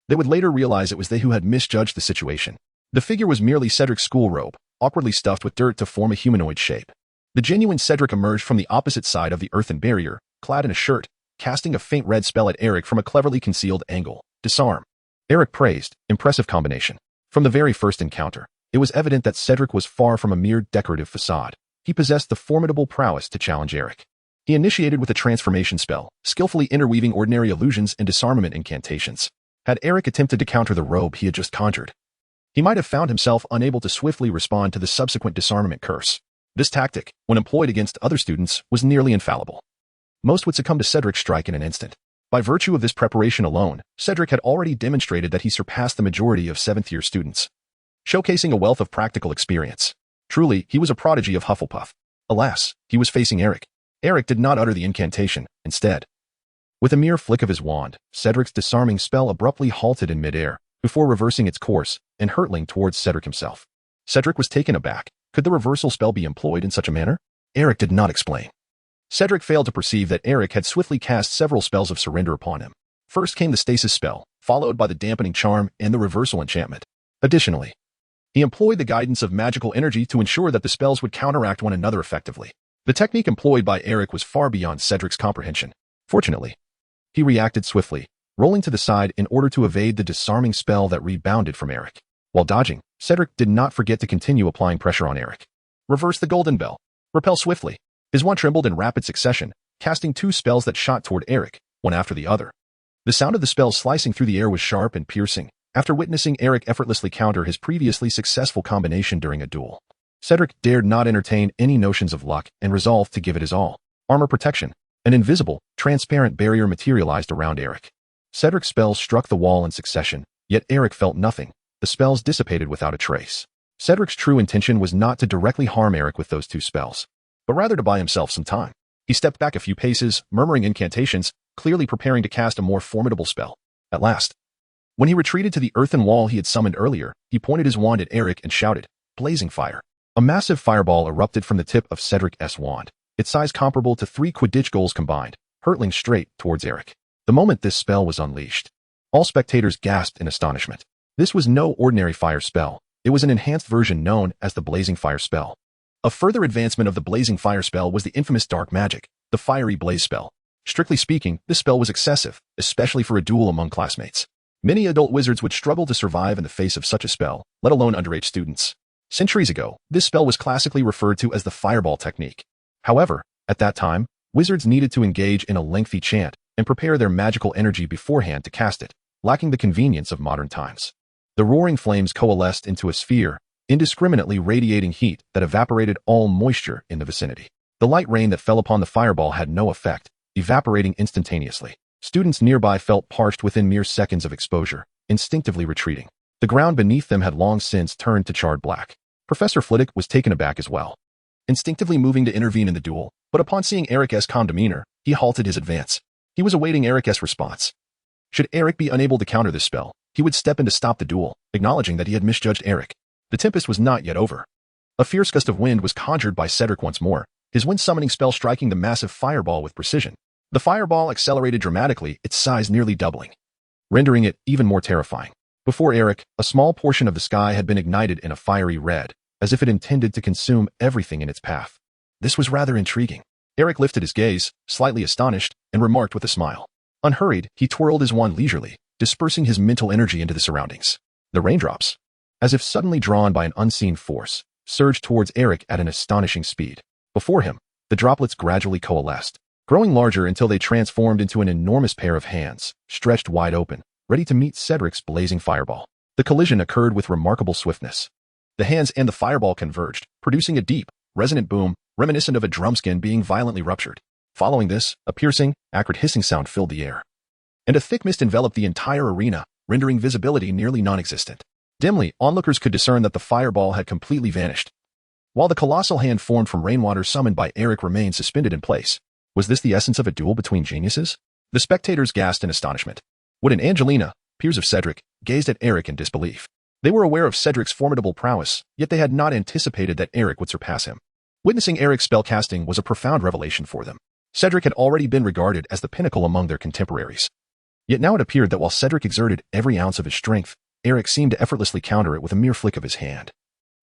A: they would later realize it was they who had misjudged the situation. The figure was merely Cedric's school robe, awkwardly stuffed with dirt to form a humanoid shape. The genuine Cedric emerged from the opposite side of the earthen barrier, clad in a shirt, casting a faint red spell at Eric from a cleverly concealed angle. Disarm. Eric praised, impressive combination. From the very first encounter, it was evident that Cedric was far from a mere decorative facade. He possessed the formidable prowess to challenge Eric. He initiated with a transformation spell, skillfully interweaving ordinary illusions and disarmament incantations. Had Eric attempted to counter the robe he had just conjured, he might have found himself unable to swiftly respond to the subsequent disarmament curse. This tactic, when employed against other students, was nearly infallible. Most would succumb to Cedric's strike in an instant. By virtue of this preparation alone, Cedric had already demonstrated that he surpassed the majority of 7th-year students, showcasing a wealth of practical experience. Truly, he was a prodigy of Hufflepuff. Alas, he was facing Eric. Eric did not utter the incantation. Instead, with a mere flick of his wand, Cedric's disarming spell abruptly halted in midair, before reversing its course and hurtling towards Cedric himself. Cedric was taken aback. Could the reversal spell be employed in such a manner? Eric did not explain. Cedric failed to perceive that Eric had swiftly cast several spells of surrender upon him. First came the stasis spell, followed by the dampening charm and the reversal enchantment. Additionally, he employed the guidance of magical energy to ensure that the spells would counteract one another effectively. The technique employed by Eric was far beyond Cedric's comprehension. Fortunately, he reacted swiftly, rolling to the side in order to evade the disarming spell that rebounded from Eric. While dodging, Cedric did not forget to continue applying pressure on Eric. Reverse the golden bell. Repel swiftly. His wand trembled in rapid succession, casting 2 spells that shot toward Eric, one after the other. The sound of the spells slicing through the air was sharp and piercing, after witnessing Eric effortlessly counter his previously successful combination during a duel. Cedric dared not entertain any notions of luck and resolved to give it his all. Armor protection. An invisible, transparent barrier materialized around Eric. Cedric's spells struck the wall in succession, yet Eric felt nothing. The spells dissipated without a trace. Cedric's true intention was not to directly harm Eric with those 2 spells, but rather to buy himself some time. He stepped back a few paces, murmuring incantations, clearly preparing to cast a more formidable spell. At last, when he retreated to the earthen wall he had summoned earlier, he pointed his wand at Eric and shouted, "Blazing fire." A massive fireball erupted from the tip of Cedric's wand, its size comparable to 3 Quidditch goals combined, hurtling straight towards Eric. The moment this spell was unleashed, all spectators gasped in astonishment. This was no ordinary fire spell. It was an enhanced version known as the Blazing Fire spell. A further advancement of the Blazing Fire spell was the infamous dark magic, the Fiery Blaze spell. Strictly speaking, this spell was excessive, especially for a duel among classmates. Many adult wizards would struggle to survive in the face of such a spell, let alone underage students. Centuries ago, this spell was classically referred to as the fireball technique. However, at that time, wizards needed to engage in a lengthy chant and prepare their magical energy beforehand to cast it, lacking the convenience of modern times. The roaring flames coalesced into a sphere, indiscriminately radiating heat that evaporated all moisture in the vicinity. The light rain that fell upon the fireball had no effect, evaporating instantaneously. Students nearby felt parched within mere seconds of exposure, instinctively retreating. The ground beneath them had long since turned to charred black. Professor Flitwick was taken aback as well, instinctively moving to intervene in the duel, but upon seeing Eric's calm demeanor, he halted his advance. He was awaiting Eric's response. Should Eric be unable to counter this spell, he would step in to stop the duel, acknowledging that he had misjudged Eric. The tempest was not yet over. A fierce gust of wind was conjured by Cedric once more, his wind-summoning spell striking the massive fireball with precision. The fireball accelerated dramatically, its size nearly doubling, rendering it even more terrifying. Before Eric, a small portion of the sky had been ignited in a fiery red, as if it intended to consume everything in its path. This was rather intriguing. Eric lifted his gaze, slightly astonished, and remarked with a smile. Unhurried, he twirled his wand leisurely, dispersing his mental energy into the surroundings. The raindrops, as if suddenly drawn by an unseen force, surged towards Eric at an astonishing speed. Before him, the droplets gradually coalesced, growing larger until they transformed into an enormous pair of hands, stretched wide open, ready to meet Cedric's blazing fireball. The collision occurred with remarkable swiftness. The hands and the fireball converged, producing a deep, resonant boom, reminiscent of a drumskin being violently ruptured. Following this, a piercing, acrid hissing sound filled the air. And a thick mist enveloped the entire arena, rendering visibility nearly non-existent. Dimly, onlookers could discern that the fireball had completely vanished, while the colossal hand formed from rainwater summoned by Eric remained suspended in place. Was this the essence of a duel between geniuses? The spectators gasped in astonishment. Wood and Angelina, peers of Cedric, gazed at Eric in disbelief. They were aware of Cedric's formidable prowess, yet they had not anticipated that Eric would surpass him. Witnessing Eric's spellcasting was a profound revelation for them. Cedric had already been regarded as the pinnacle among their contemporaries. Yet now it appeared that while Cedric exerted every ounce of his strength, Eric seemed to effortlessly counter it with a mere flick of his hand,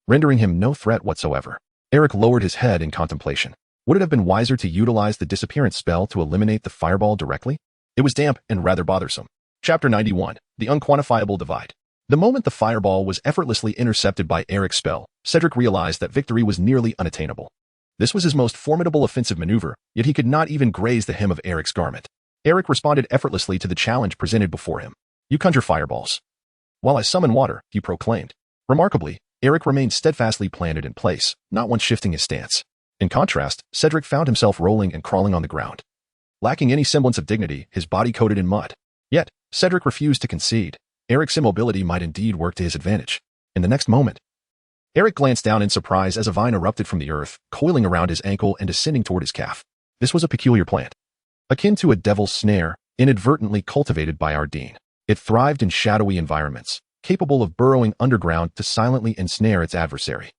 A: rendering him no threat whatsoever. Eric lowered his head in contemplation. Would it have been wiser to utilize the disappearance spell to eliminate the fireball directly? It was damp and rather bothersome. Chapter 91, The Unquantifiable Divide. The moment the fireball was effortlessly intercepted by Eric's spell, Cedric realized that victory was nearly unattainable. This was his most formidable offensive maneuver, yet he could not even graze the hem of Eric's garment. Eric responded effortlessly to the challenge presented before him. You conjure fireballs, while I summon water, he proclaimed. Remarkably, Eric remained steadfastly planted in place, not once shifting his stance. In contrast, Cedric found himself rolling and crawling on the ground. Lacking any semblance of dignity, his body coated in mud. Yet, Cedric refused to concede. Eric's immobility might indeed work to his advantage. In the next moment, Eric glanced down in surprise as a vine erupted from the earth, coiling around his ankle and descending toward his calf. This was a peculiar plant, akin to a devil's snare, inadvertently cultivated by Ardeen. It thrived in shadowy environments, capable of burrowing underground to silently ensnare its adversary.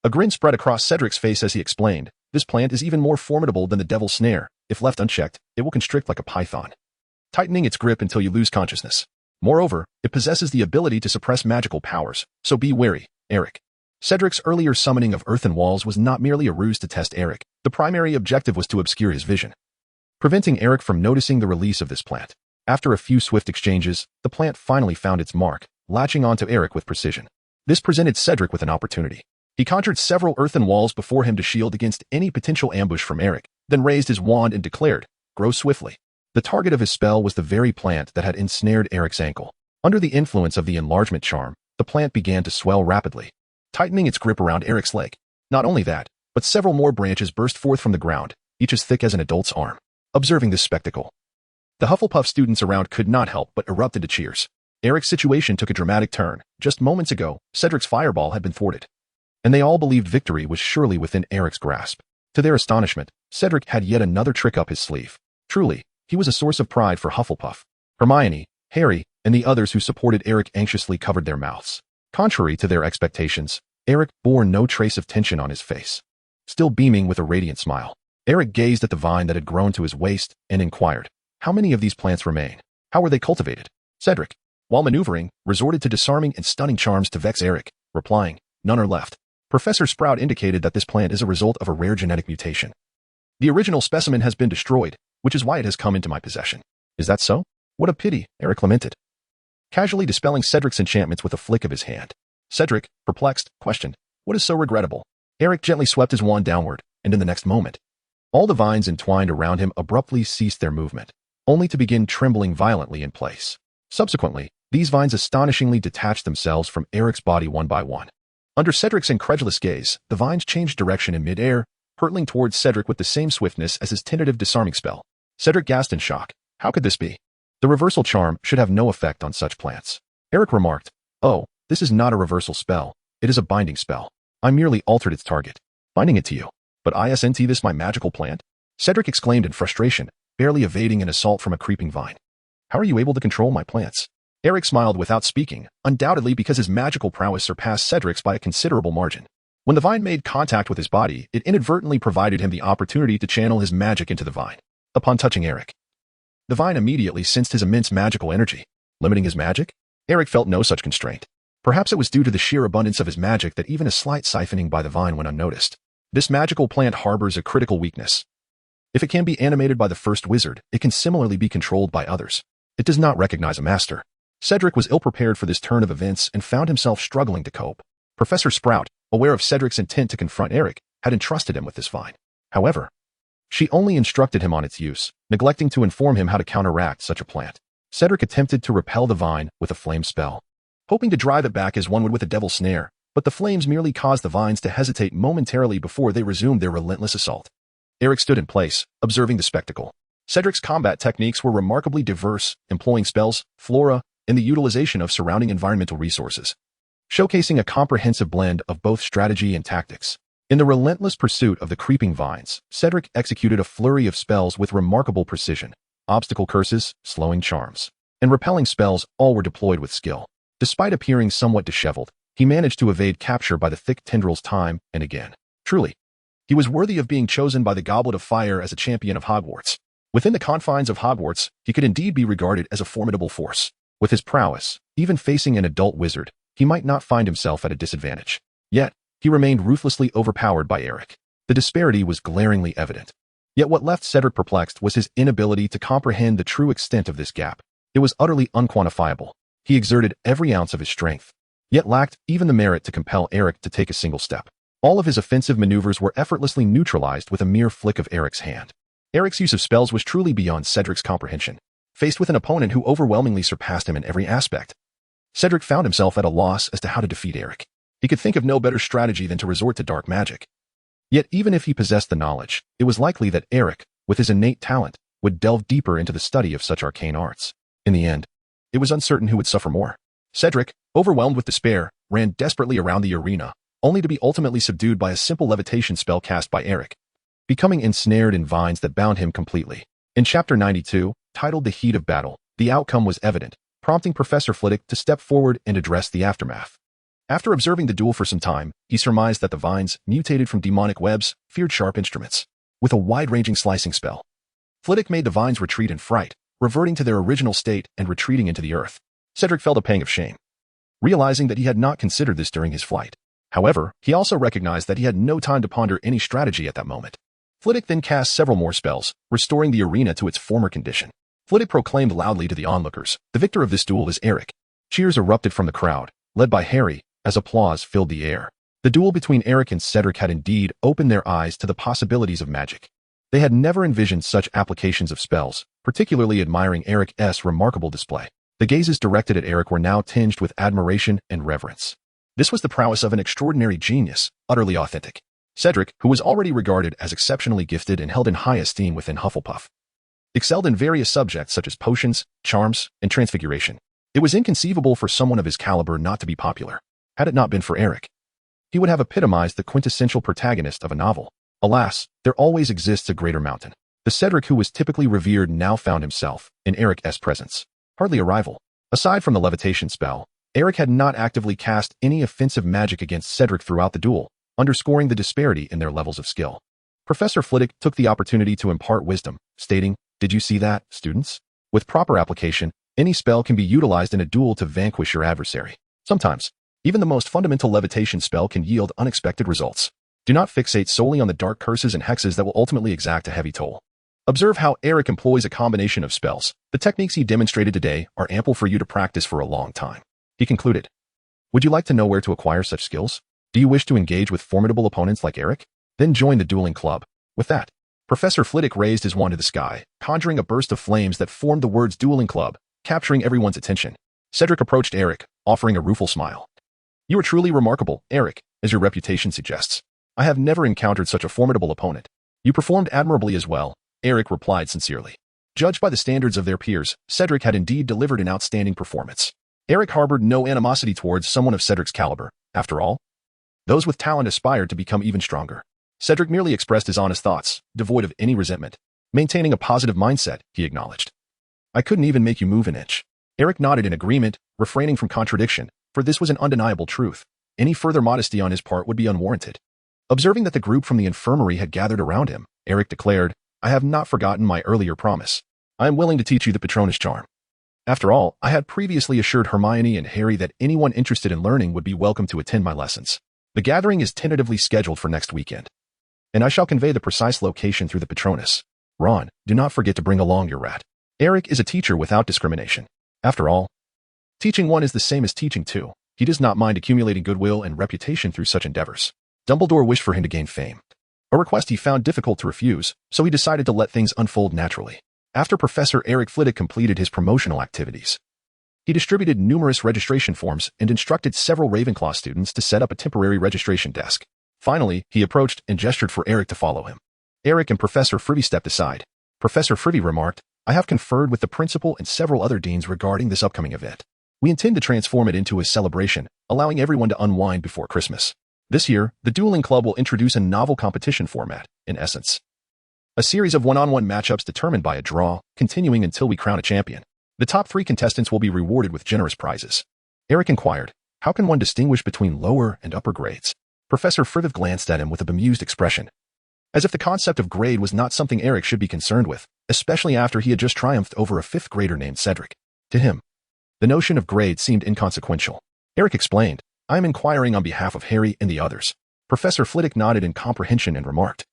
A: A grin spread across Cedric's face as he explained, this plant is even more formidable than the devil's snare. If left unchecked, it will constrict like a python, tightening its grip until you lose consciousness. Moreover, it possesses the ability to suppress magical powers, so be wary, Eric. Cedric's earlier summoning of earthen walls was not merely a ruse to test Eric. The primary objective was to obscure his vision, preventing Eric from noticing the release of this plant. After a few swift exchanges, the plant finally found its mark, latching onto Eric with precision. This presented Cedric with an opportunity. He conjured several earthen walls before him to shield against any potential ambush from Eric, then raised his wand and declared, "Grow swiftly." The target of his spell was the very plant that had ensnared Eric's ankle. Under the influence of the enlargement charm, the plant began to swell rapidly, tightening its grip around Eric's leg. Not only that, but several more branches burst forth from the ground, each as thick as an adult's arm. Observing this spectacle, the Hufflepuff students around could not help but erupted to cheers. Eric's situation took a dramatic turn. Just moments ago, Cedric's fireball had been thwarted, and they all believed victory was surely within Eric's grasp. To their astonishment, Cedric had yet another trick up his sleeve. Truly, he was a source of pride for Hufflepuff. Hermione, Harry, and the others who supported Eric anxiously covered their mouths. Contrary to their expectations, Eric bore no trace of tension on his face. Still beaming with a radiant smile, Eric gazed at the vine that had grown to his waist and inquired, how many of these plants remain? How were they cultivated? Cedric, while maneuvering, resorted to disarming and stunning charms to vex Eric, replying, none are left. Professor Sprout indicated that this plant is a result of a rare genetic mutation. The original specimen has been destroyed, which is why it has come into my possession. Is that so? What a pity, Eric lamented, casually dispelling Cedric's enchantments with a flick of his hand. Cedric, perplexed, questioned, what is so regrettable? Eric gently swept his wand downward, and in the next moment, all the vines entwined around him abruptly ceased their movement, only to begin trembling violently in place. Subsequently, these vines astonishingly detached themselves from Eric's body one by one. Under Cedric's incredulous gaze, the vines changed direction in midair, hurtling towards Cedric with the same swiftness as his tentative disarming spell. Cedric gasped in shock. How could this be? The reversal charm should have no effect on such plants. Eric remarked, oh, this is not a reversal spell. It is a binding spell. I merely altered its target, binding it to you. But isn't this my magical plant? Cedric exclaimed in frustration, barely evading an assault from a creeping vine. How are you able to control my plants? Eric smiled without speaking, undoubtedly because his magical prowess surpassed Cedric's by a considerable margin. When the vine made contact with his body, it inadvertently provided him the opportunity to channel his magic into the vine. Upon touching Eric, the vine immediately sensed his immense magical energy. Limiting his magic? Eric felt no such constraint. Perhaps it was due to the sheer abundance of his magic that even a slight siphoning by the vine went unnoticed. This magical plant harbors a critical weakness. If it can be animated by the first wizard, it can similarly be controlled by others. It does not recognize a master. Cedric was ill-prepared for this turn of events and found himself struggling to cope. Professor Sprout, aware of Cedric's intent to confront Eric, had entrusted him with this vine. However, she only instructed him on its use, neglecting to inform him how to counteract such a plant. Cedric attempted to repel the vine with a flame spell, hoping to drive it back as one would with a devil's snare, but the flames merely caused the vines to hesitate momentarily before they resumed their relentless assault. Eric stood in place, observing the spectacle. Cedric's combat techniques were remarkably diverse, employing spells, flora, and the utilization of surrounding environmental resources, showcasing a comprehensive blend of both strategy and tactics. In the relentless pursuit of the creeping vines, Cedric executed a flurry of spells with remarkable precision. Obstacle curses, slowing charms, and repelling spells all were deployed with skill. Despite appearing somewhat disheveled, he managed to evade capture by the thick tendrils time and again. Truly, he was worthy of being chosen by the Goblet of Fire as a champion of Hogwarts. Within the confines of Hogwarts, he could indeed be regarded as a formidable force. With his prowess, even facing an adult wizard, he might not find himself at a disadvantage. Yet, he remained ruthlessly overpowered by Eric. The disparity was glaringly evident. Yet what left Cedric perplexed was his inability to comprehend the true extent of this gap. It was utterly unquantifiable. He exerted every ounce of his strength, yet lacked even the merit to compel Eric to take a single step. All of his offensive maneuvers were effortlessly neutralized with a mere flick of Eric's hand. Eric's use of spells was truly beyond Cedric's comprehension. Faced with an opponent who overwhelmingly surpassed him in every aspect, Cedric found himself at a loss as to how to defeat Eric. He could think of no better strategy than to resort to dark magic. Yet even if he possessed the knowledge, it was likely that Eric, with his innate talent, would delve deeper into the study of such arcane arts. In the end, it was uncertain who would suffer more. Cedric, overwhelmed with despair, ran desperately around the arena, only to be ultimately subdued by a simple levitation spell cast by Eric, becoming ensnared in vines that bound him completely. In Chapter 92, titled The Heat of Battle, the outcome was evident, prompting Professor Flitwick to step forward and address the aftermath. After observing the duel for some time, he surmised that the vines, mutated from demonic webs, feared sharp instruments. With a wide-ranging slicing spell, Flitwick made the vines retreat in fright, reverting to their original state and retreating into the earth. Cedric felt a pang of shame, realizing that he had not considered this during his flight. However, he also recognized that he had no time to ponder any strategy at that moment. Flitwick then cast several more spells, restoring the arena to its former condition. Flitwick proclaimed loudly to the onlookers, "The victor of this duel is Eric." Cheers erupted from the crowd, led by Harry, as applause filled the air. The duel between Eric and Cedric had indeed opened their eyes to the possibilities of magic. They had never envisioned such applications of spells, particularly admiring Eric's remarkable display. The gazes directed at Eric were now tinged with admiration and reverence. This was the prowess of an extraordinary genius, utterly authentic. Cedric, who was already regarded as exceptionally gifted and held in high esteem within Hufflepuff, excelled in various subjects such as potions, charms, and transfiguration. It was inconceivable for someone of his caliber not to be popular. Had it not been for Eric, he would have epitomized the quintessential protagonist of a novel. Alas, there always exists a greater mountain. The Cedric who was typically revered now found himself in Eric's presence. Hardly a rival. Aside from the levitation spell, Eric had not actively cast any offensive magic against Cedric throughout the duel, underscoring the disparity in their levels of skill. Professor Flitwick took the opportunity to impart wisdom, stating, "Did you see that, students? With proper application, any spell can be utilized in a duel to vanquish your adversary. Sometimes, even the most fundamental levitation spell can yield unexpected results. Do not fixate solely on the dark curses and hexes that will ultimately exact a heavy toll. Observe how Eric employs a combination of spells. The techniques he demonstrated today are ample for you to practice for a long time." He concluded, "Would you like to know where to acquire such skills? Do you wish to engage with formidable opponents like Eric? Then join the dueling club." With that, Professor Flitwick raised his wand to the sky, conjuring a burst of flames that formed the words dueling club, capturing everyone's attention. Cedric approached Eric, offering a rueful smile. "You are truly remarkable, Eric, as your reputation suggests. I have never encountered such a formidable opponent." "You performed admirably as well," Eric replied sincerely. Judged by the standards of their peers, Cedric had indeed delivered an outstanding performance. Eric harbored no animosity towards someone of Cedric's caliber. After all, those with talent aspired to become even stronger. Cedric merely expressed his honest thoughts, devoid of any resentment. Maintaining a positive mindset, he acknowledged. "I couldn't even make you move an inch." Eric nodded in agreement, refraining from contradiction, for this was an undeniable truth. Any further modesty on his part would be unwarranted. Observing that the group from the infirmary had gathered around him, Eric declared, "I have not forgotten my earlier promise. I am willing to teach you the Patronus charm. After all, I had previously assured Hermione and Harry that anyone interested in learning would be welcome to attend my lessons. The gathering is tentatively scheduled for next weekend, and I shall convey the precise location through the Patronus. Ron, do not forget to bring along your rat." Eric is a teacher without discrimination. After all, teaching one is the same as teaching two. He does not mind accumulating goodwill and reputation through such endeavors. Dumbledore wished for him to gain fame, a request he found difficult to refuse, so he decided to let things unfold naturally. After Professor Eric Flitwick completed his promotional activities, He distributed numerous registration forms and instructed several Ravenclaw students to set up a temporary registration desk. Finally, he approached and gestured for Eric to follow him. Eric and Professor Frivy stepped aside. Professor Frivy remarked, "I have conferred with the principal and several other deans regarding this upcoming event. We intend to transform it into a celebration, allowing everyone to unwind before Christmas. This year, the Dueling Club will introduce a novel competition format, in essence. A series of one-on-one matchups determined by a draw, continuing until we crown a champion. The top 3 contestants will be rewarded with generous prizes." Eric inquired, "How can one distinguish between lower and upper grades?" Professor Frivy glanced at him with a bemused expression, as if the concept of grade was not something Eric should be concerned with, especially after he had just triumphed over a 5th grader named Cedric. To him, the notion of grade seemed inconsequential. Eric explained, "I am inquiring on behalf of Harry and the others." Professor Flitwick nodded in comprehension and remarked,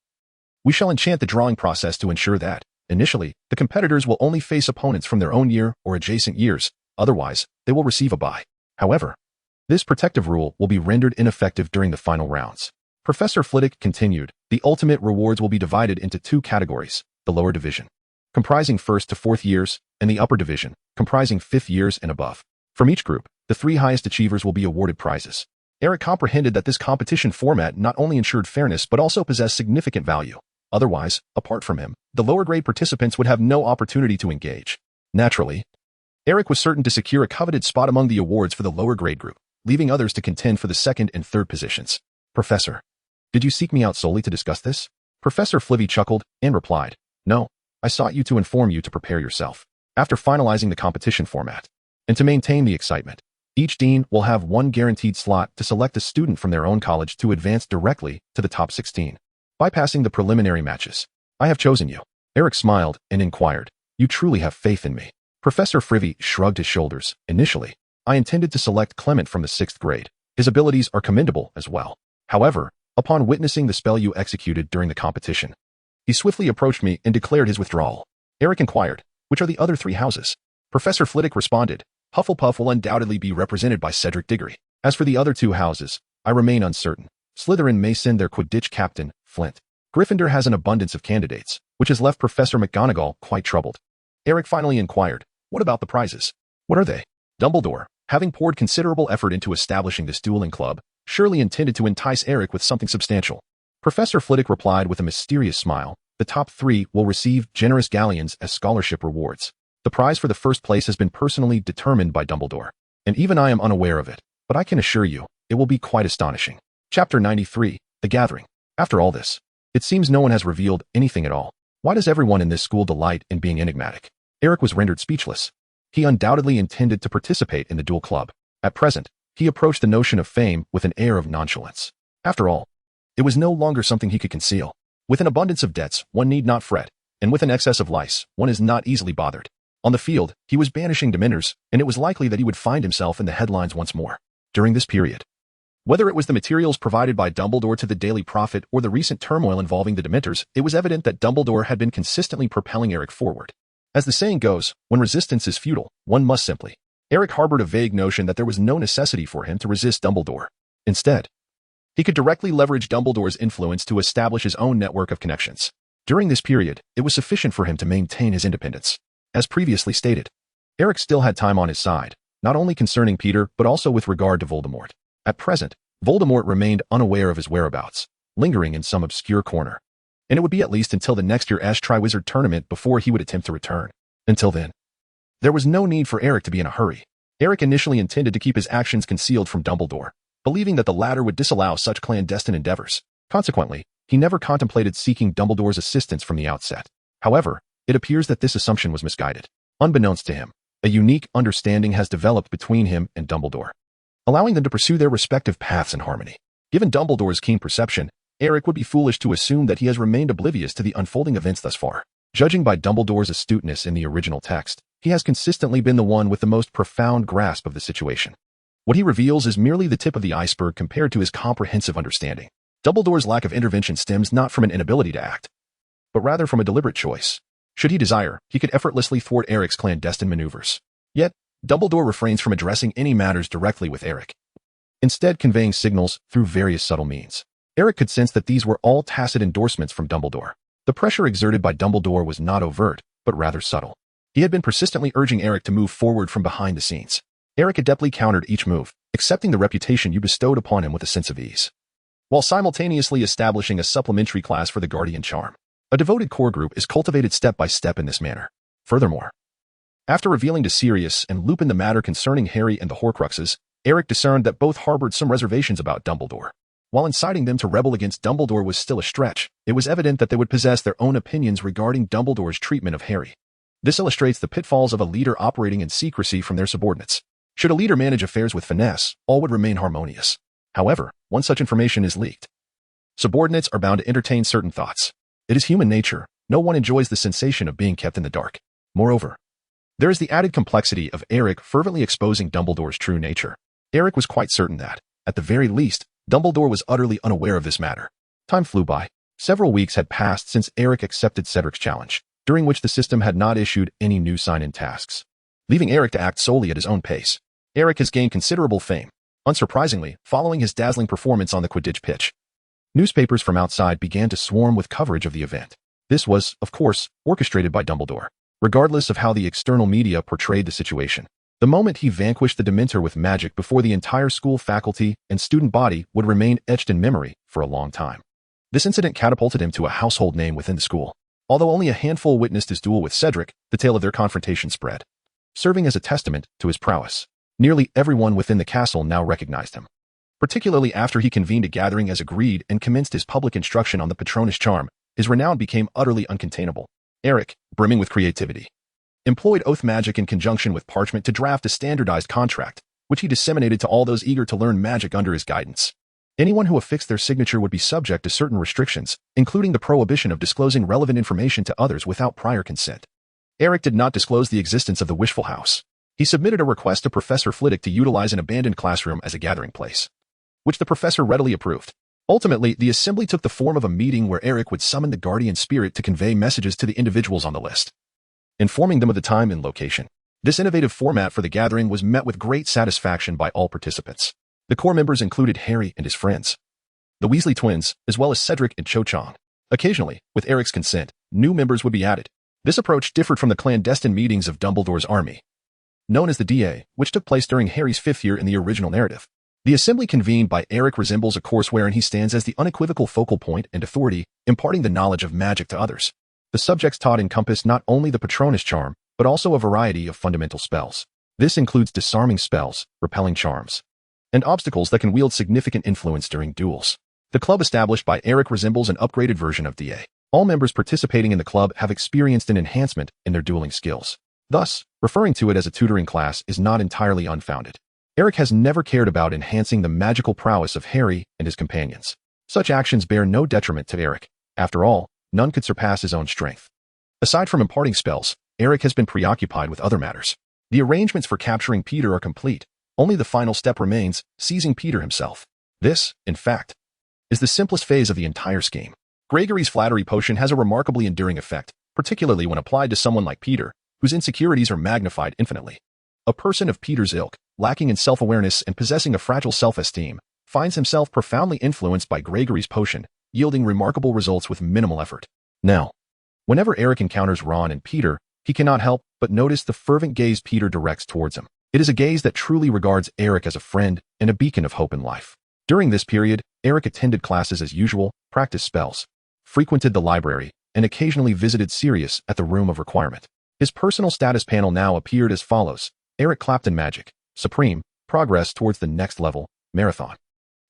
A: "We shall enchant the drawing process to ensure that, initially, the competitors will only face opponents from their own year or adjacent years, otherwise, they will receive a bye. However, this protective rule will be rendered ineffective during the final rounds." Professor Flitwick continued, "The ultimate rewards will be divided into 2 categories, the lower division, comprising 1st to 4th years, and the upper division, comprising 5th years and above. From each group, the 3 highest achievers will be awarded prizes." Eric comprehended that this competition format not only ensured fairness but also possessed significant value. Otherwise, apart from him, the lower grade participants would have no opportunity to engage. Naturally, Eric was certain to secure a coveted spot among the awards for the lower grade group, leaving others to contend for the 2nd and 3rd positions. "Professor, did you seek me out solely to discuss this?" Professor Flivy chuckled and replied, "No, I sought you to inform you to prepare yourself. After finalizing the competition format, and to maintain the excitement, each dean will have 1 guaranteed slot to select a student from their own college to advance directly to the top 16. Bypassing the preliminary matches. I have chosen you." Eric smiled and inquired, "You truly have faith in me?" Professor Frivy shrugged his shoulders. "Initially, I intended to select Clement from the 6th grade. His abilities are commendable as well. However, upon witnessing the spell you executed during the competition, he swiftly approached me and declared his withdrawal." Eric inquired, "Which are the other 3 houses?" Professor Flitwick responded, "Hufflepuff will undoubtedly be represented by Cedric Diggory. As for the other 2 houses, I remain uncertain. Slytherin may send their Quidditch captain, Flint. Gryffindor has an abundance of candidates, which has left Professor McGonagall quite troubled." Eric finally inquired, "What about the prizes? What are they?" Dumbledore, having poured considerable effort into establishing this dueling club, surely intended to entice Eric with something substantial. Professor Flitwick replied with a mysterious smile, "The top 3 will receive generous galleons as scholarship rewards. The prize for the 1st place has been personally determined by Dumbledore, and even I am unaware of it, but I can assure you, it will be quite astonishing." Chapter 93, The Gathering. After all this, it seems no one has revealed anything at all. Why does everyone in this school delight in being enigmatic? Eric was rendered speechless. He undoubtedly intended to participate in the duel club. At present, he approached the notion of fame with an air of nonchalance. After all, it was no longer something he could conceal. With an abundance of debts, one need not fret, and with an excess of lice, one is not easily bothered. On the field, he was banishing Dementors, and it was likely that he would find himself in the headlines once more. During this period, whether it was the materials provided by Dumbledore to the Daily Prophet or the recent turmoil involving the Dementors, it was evident that Dumbledore had been consistently propelling Eric forward. As the saying goes, when resistance is futile, one must simply. Eric harbored a vague notion that there was no necessity for him to resist Dumbledore. Instead, he could directly leverage Dumbledore's influence to establish his own network of connections. During this period, it was sufficient for him to maintain his independence. As previously stated, Eric still had time on his side, not only concerning Peter but also with regard to Voldemort. At present, Voldemort remained unaware of his whereabouts, lingering in some obscure corner, and it would be at least until the next year's Triwizard Tournament before he would attempt to return. Until then, there was no need for Eric to be in a hurry. Eric initially intended to keep his actions concealed from Dumbledore, believing that the latter would disallow such clandestine endeavors. Consequently, he never contemplated seeking Dumbledore's assistance from the outset. However, it appears that this assumption was misguided. Unbeknownst to him, a unique understanding has developed between him and Dumbledore, allowing them to pursue their respective paths in harmony. Given Dumbledore's keen perception, Eric would be foolish to assume that he has remained oblivious to the unfolding events thus far. Judging by Dumbledore's astuteness in the original text, he has consistently been the one with the most profound grasp of the situation. What he reveals is merely the tip of the iceberg compared to his comprehensive understanding. Dumbledore's lack of intervention stems not from an inability to act, but rather from a deliberate choice. Should he desire, he could effortlessly thwart Eric's clandestine maneuvers. Yet, Dumbledore refrains from addressing any matters directly with Eric, instead conveying signals through various subtle means. Eric could sense that these were all tacit endorsements from Dumbledore. The pressure exerted by Dumbledore was not overt, but rather subtle. He had been persistently urging Eric to move forward from behind the scenes. Eric adeptly countered each move, accepting the reputation you bestowed upon him with a sense of ease, while simultaneously establishing a supplementary class for the Guardian Charm. A devoted core group is cultivated step by step in this manner. Furthermore, after revealing to Sirius and Lupin the matter concerning Harry and the Horcruxes, Eric discerned that both harbored some reservations about Dumbledore. While inciting them to rebel against Dumbledore was still a stretch, it was evident that they would possess their own opinions regarding Dumbledore's treatment of Harry. This illustrates the pitfalls of a leader operating in secrecy from their subordinates. Should a leader manage affairs with finesse, all would remain harmonious. However, once such information is leaked, subordinates are bound to entertain certain thoughts. It is human nature. No one enjoys the sensation of being kept in the dark. Moreover, there is the added complexity of Eric fervently exposing Dumbledore's true nature. Eric was quite certain that, at the very least, Dumbledore was utterly unaware of this matter. Time flew by. Several weeks had passed since Eric accepted Cedric's challenge, during which the system had not issued any new sign-in tasks, leaving Eric to act solely at his own pace. Eric has gained considerable fame, unsurprisingly, following his dazzling performance on the Quidditch pitch. Newspapers from outside began to swarm with coverage of the event. This was, of course, orchestrated by Dumbledore, regardless of how the external media portrayed the situation. The moment he vanquished the Dementor with magic before the entire school faculty and student body would remain etched in memory for a long time. This incident catapulted him to a household name within the school. Although only a handful witnessed his duel with Cedric, the tale of their confrontation spread, serving as a testament to his prowess. Nearly everyone within the castle now recognized him, particularly after he convened a gathering as agreed and commenced his public instruction on the Patronus charm. His renown became utterly uncontainable. Eric, brimming with creativity, employed oath magic in conjunction with parchment to draft a standardized contract, which he disseminated to all those eager to learn magic under his guidance. Anyone who affixed their signature would be subject to certain restrictions, including the prohibition of disclosing relevant information to others without prior consent. Eric did not disclose the existence of the Wishful House. He submitted a request to Professor Flitwick to utilize an abandoned classroom as a gathering place, which the professor readily approved. Ultimately, the assembly took the form of a meeting where Eric would summon the guardian spirit to convey messages to the individuals on the list, informing them of the time and location. This innovative format for the gathering was met with great satisfaction by all participants. The core members included Harry and his friends, the Weasley twins, as well as Cedric and Cho Chang. Occasionally, with Eric's consent, new members would be added. This approach differed from the clandestine meetings of Dumbledore's army, known as the DA, which took place during Harry's 5th year in the original narrative. The assembly convened by Eric resembles a course wherein he stands as the unequivocal focal point and authority, imparting the knowledge of magic to others. The subjects taught encompass not only the Patronus charm, but also a variety of fundamental spells. This includes disarming spells, repelling charms, and obstacles that can wield significant influence during duels. The club established by Eric resembles an upgraded version of DA. All members participating in the club have experienced an enhancement in their dueling skills. Thus, referring to it as a tutoring class is not entirely unfounded. Eric has never cared about enhancing the magical prowess of Harry and his companions. Such actions bear no detriment to Eric. After all, none could surpass his own strength. Aside from imparting spells, Eric has been preoccupied with other matters. The arrangements for capturing Peter are complete. Only the final step remains, seizing Peter himself. This, in fact, is the simplest phase of the entire scheme. Gregory's flattery potion has a remarkably enduring effect, particularly when applied to someone like Peter, whose insecurities are magnified infinitely. A person of Peter's ilk, lacking in self-awareness and possessing a fragile self-esteem, finds himself profoundly influenced by Gregory's potion, yielding remarkable results with minimal effort. Now, whenever Eric encounters Ron and Peter, he cannot help but notice the fervent gaze Peter directs towards him. It is a gaze that truly regards Eric as a friend and a beacon of hope in life. During this period, Eric attended classes as usual, practiced spells, frequented the library, and occasionally visited Sirius at the Room of Requirement. His personal status panel now appeared as follows: Eric Clapton Magic, Supreme, Progress towards the next level, Marathon.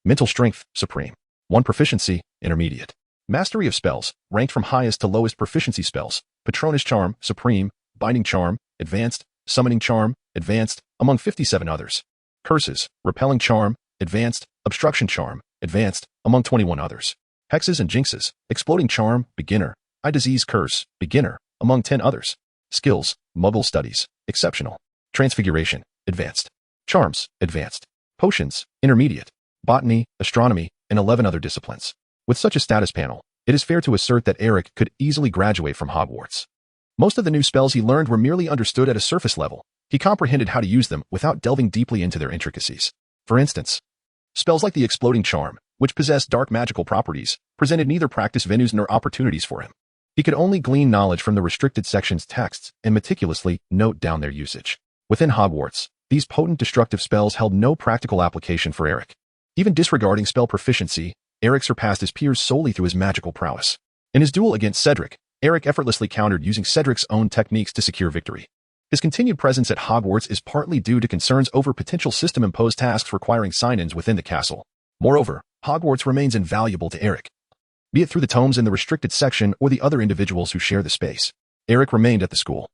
A: Mental Strength, Supreme. 1 Proficiency, Intermediate. Mastery of Spells, ranked from highest to lowest proficiency spells, Patronus Charm, Supreme, Binding Charm, Advanced, Summoning Charm, Advanced, among 57 others. Curses, Repelling Charm, Advanced, Obstruction Charm, Advanced, among 21 others. Hexes and Jinxes, Exploding Charm, Beginner, Eye Disease Curse, Beginner, among 10 others. Skills, Muggle Studies, Exceptional. Transfiguration, Advanced. Charms, Advanced. Potions, Intermediate. Botany, Astronomy, and 11 other disciplines. With such a status panel, it is fair to assert that Eric could easily graduate from Hogwarts. Most of the new spells he learned were merely understood at a surface level. He comprehended how to use them without delving deeply into their intricacies. For instance, spells like the Exploding Charm, which possessed dark magical properties, presented neither practice venues nor opportunities for him. He could only glean knowledge from the restricted section's texts and meticulously note down their usage. Within Hogwarts, these potent destructive spells held no practical application for Eric. Even disregarding spell proficiency, Eric surpassed his peers solely through his magical prowess. In his duel against Cedric, Eric effortlessly countered using Cedric's own techniques to secure victory. His continued presence at Hogwarts is partly due to concerns over potential system-imposed tasks requiring sign-ins within the castle. Moreover, Hogwarts remains invaluable to Eric, be it through the tomes in the restricted section or the other individuals who share the space. Eric remained at the school,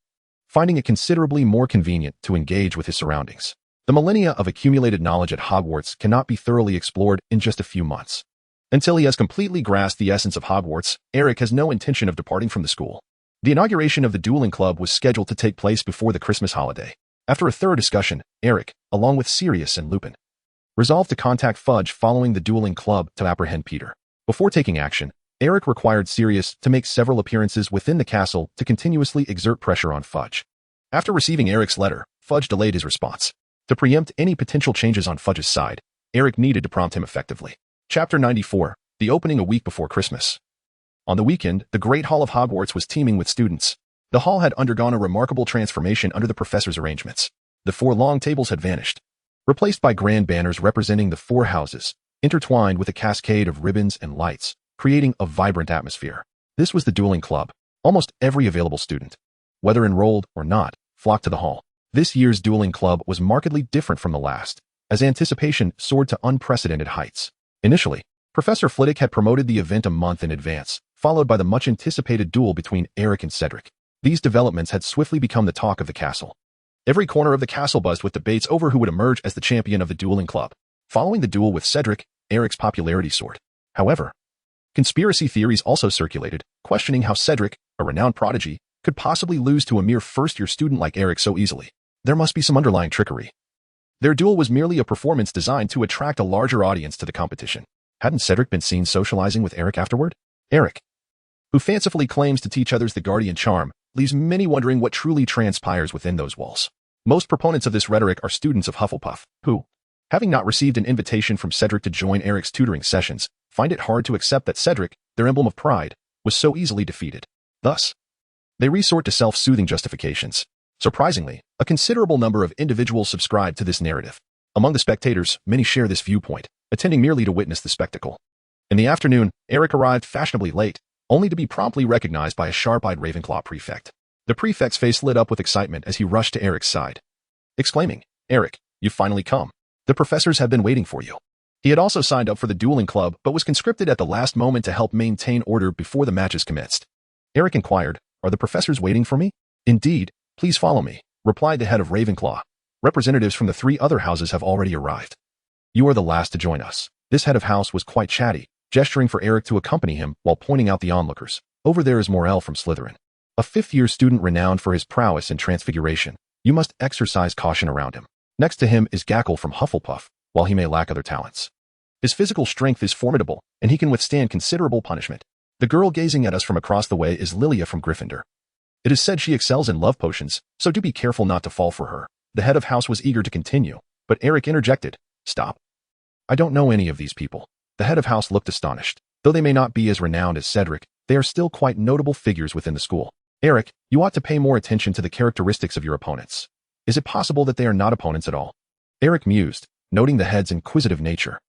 A: finding it considerably more convenient to engage with his surroundings. The millennia of accumulated knowledge at Hogwarts cannot be thoroughly explored in just a few months. Until he has completely grasped the essence of Hogwarts, Eric has no intention of departing from the school. The inauguration of the dueling club was scheduled to take place before the Christmas holiday. After a thorough discussion, Eric, along with Sirius and Lupin, resolved to contact Fudge following the dueling club to apprehend Peter. Before taking action, Eric required Sirius to make several appearances within the castle to continuously exert pressure on Fudge. After receiving Eric's letter, Fudge delayed his response. To preempt any potential changes on Fudge's side, Eric needed to prompt him effectively. Chapter 94, the opening a week before Christmas. On the weekend, the Great Hall of Hogwarts was teeming with students. The hall had undergone a remarkable transformation under the professor's arrangements. The 4 long tables had vanished, replaced by grand banners representing the 4 houses, intertwined with a cascade of ribbons and lights, creating a vibrant atmosphere. This was the dueling club. Almost every available student, whether enrolled or not, flocked to the hall. This year's dueling club was markedly different from the last, as anticipation soared to unprecedented heights. Initially, Professor Flitwick had promoted the event a month in advance, followed by the much-anticipated duel between Eric and Cedric. These developments had swiftly become the talk of the castle. Every corner of the castle buzzed with debates over who would emerge as the champion of the dueling club. Following the duel with Cedric, Eric's popularity soared. However, conspiracy theories also circulated, questioning how Cedric, a renowned prodigy, could possibly lose to a mere first-year student like Eric so easily. There must be some underlying trickery. Their duel was merely a performance designed to attract a larger audience to the competition. Hadn't Cedric been seen socializing with Eric afterward? Eric, who fancifully claims to teach others the guardian charm, leaves many wondering what truly transpires within those walls. Most proponents of this rhetoric are students of Hufflepuff, who, having not received an invitation from Cedric to join Eric's tutoring sessions, find it hard to accept that Cedric, their emblem of pride, was so easily defeated. Thus, they resort to self-soothing justifications. Surprisingly, a considerable number of individuals subscribe to this narrative. Among the spectators, many share this viewpoint, attending merely to witness the spectacle. In the afternoon, Eric arrived fashionably late, only to be promptly recognized by a sharp-eyed Ravenclaw prefect. The prefect's face lit up with excitement as he rushed to Eric's side, exclaiming, "Eric, you've finally come. The professors have been waiting for you." He had also signed up for the dueling club but was conscripted at the last moment to help maintain order before the matches commenced. Eric inquired, "Are the professors waiting for me?" "Indeed, please follow me," replied the head of Ravenclaw. "Representatives from the 3 other houses have already arrived. You are the last to join us." This head of house was quite chatty, gesturing for Eric to accompany him while pointing out the onlookers. "Over there is Morel from Slytherin, a 5th-year student renowned for his prowess in transfiguration. You must exercise caution around him. Next to him is Gackle from Hufflepuff, while he may lack other talents. His physical strength is formidable, and he can withstand considerable punishment. The girl gazing at us from across the way is Lilia from Gryffindor. It is said she excels in love potions, so do be careful not to fall for her." The head of house was eager to continue, but Eric interjected, "Stop. I don't know any of these people." The head of house looked astonished. Though they may not be as renowned as Cedric, they are still quite notable figures within the school. "Eric, you ought to pay more attention to the characteristics of your opponents. Is it possible that they are not opponents at all?" Eric mused, noting the head's inquisitive nature.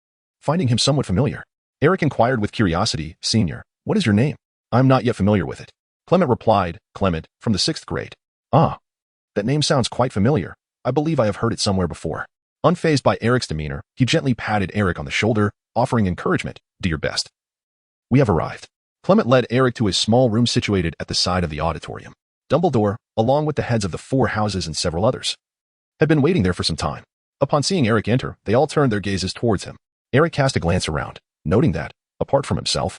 A: Finding him somewhat familiar, Eric inquired with curiosity, "Senior, what is your name?" "I'm not yet familiar with it." Clement replied, "Clement, from the 6th grade. "Ah, that name sounds quite familiar. I believe I have heard it somewhere before." Unfazed by Eric's demeanor, he gently patted Eric on the shoulder, offering encouragement, "Do your best. We have arrived." Clement led Eric to a small room situated at the side of the auditorium. Dumbledore, along with the heads of the 4 houses and several others, had been waiting there for some time. Upon seeing Eric enter, they all turned their gazes towards him. Eric cast a glance around, noting that, apart from himself,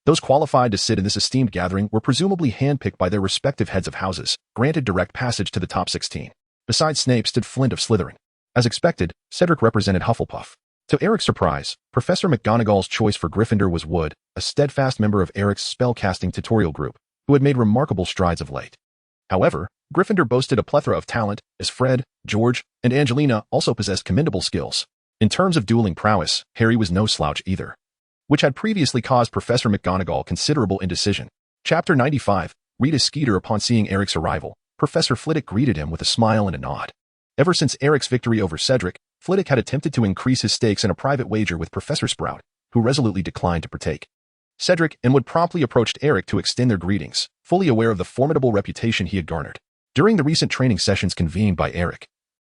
A: those qualified to sit in this esteemed gathering were presumably handpicked by their respective heads of houses, granted direct passage to the top 16. Beside Snape stood Flint of Slytherin. As expected, Cedric represented Hufflepuff. To Eric's surprise, Professor McGonagall's choice for Gryffindor was Wood, a steadfast member of Eric's spellcasting tutorial group, who had made remarkable strides of late. However, Gryffindor boasted a plethora of talent, as Fred, George, and Angelina also possessed commendable skills. In terms of dueling prowess, Harry was no slouch either, which had previously caused Professor McGonagall considerable indecision. Chapter 95. Rita Skeeter. Upon seeing Eric's arrival, Professor Flitwick greeted him with a smile and a nod. Ever since Eric's victory over Cedric, Flitwick had attempted to increase his stakes in a private wager with Professor Sprout, who resolutely declined to partake. Cedric and Wood promptly approached Eric to extend their greetings, fully aware of the formidable reputation he had garnered. During the recent training sessions convened by Eric,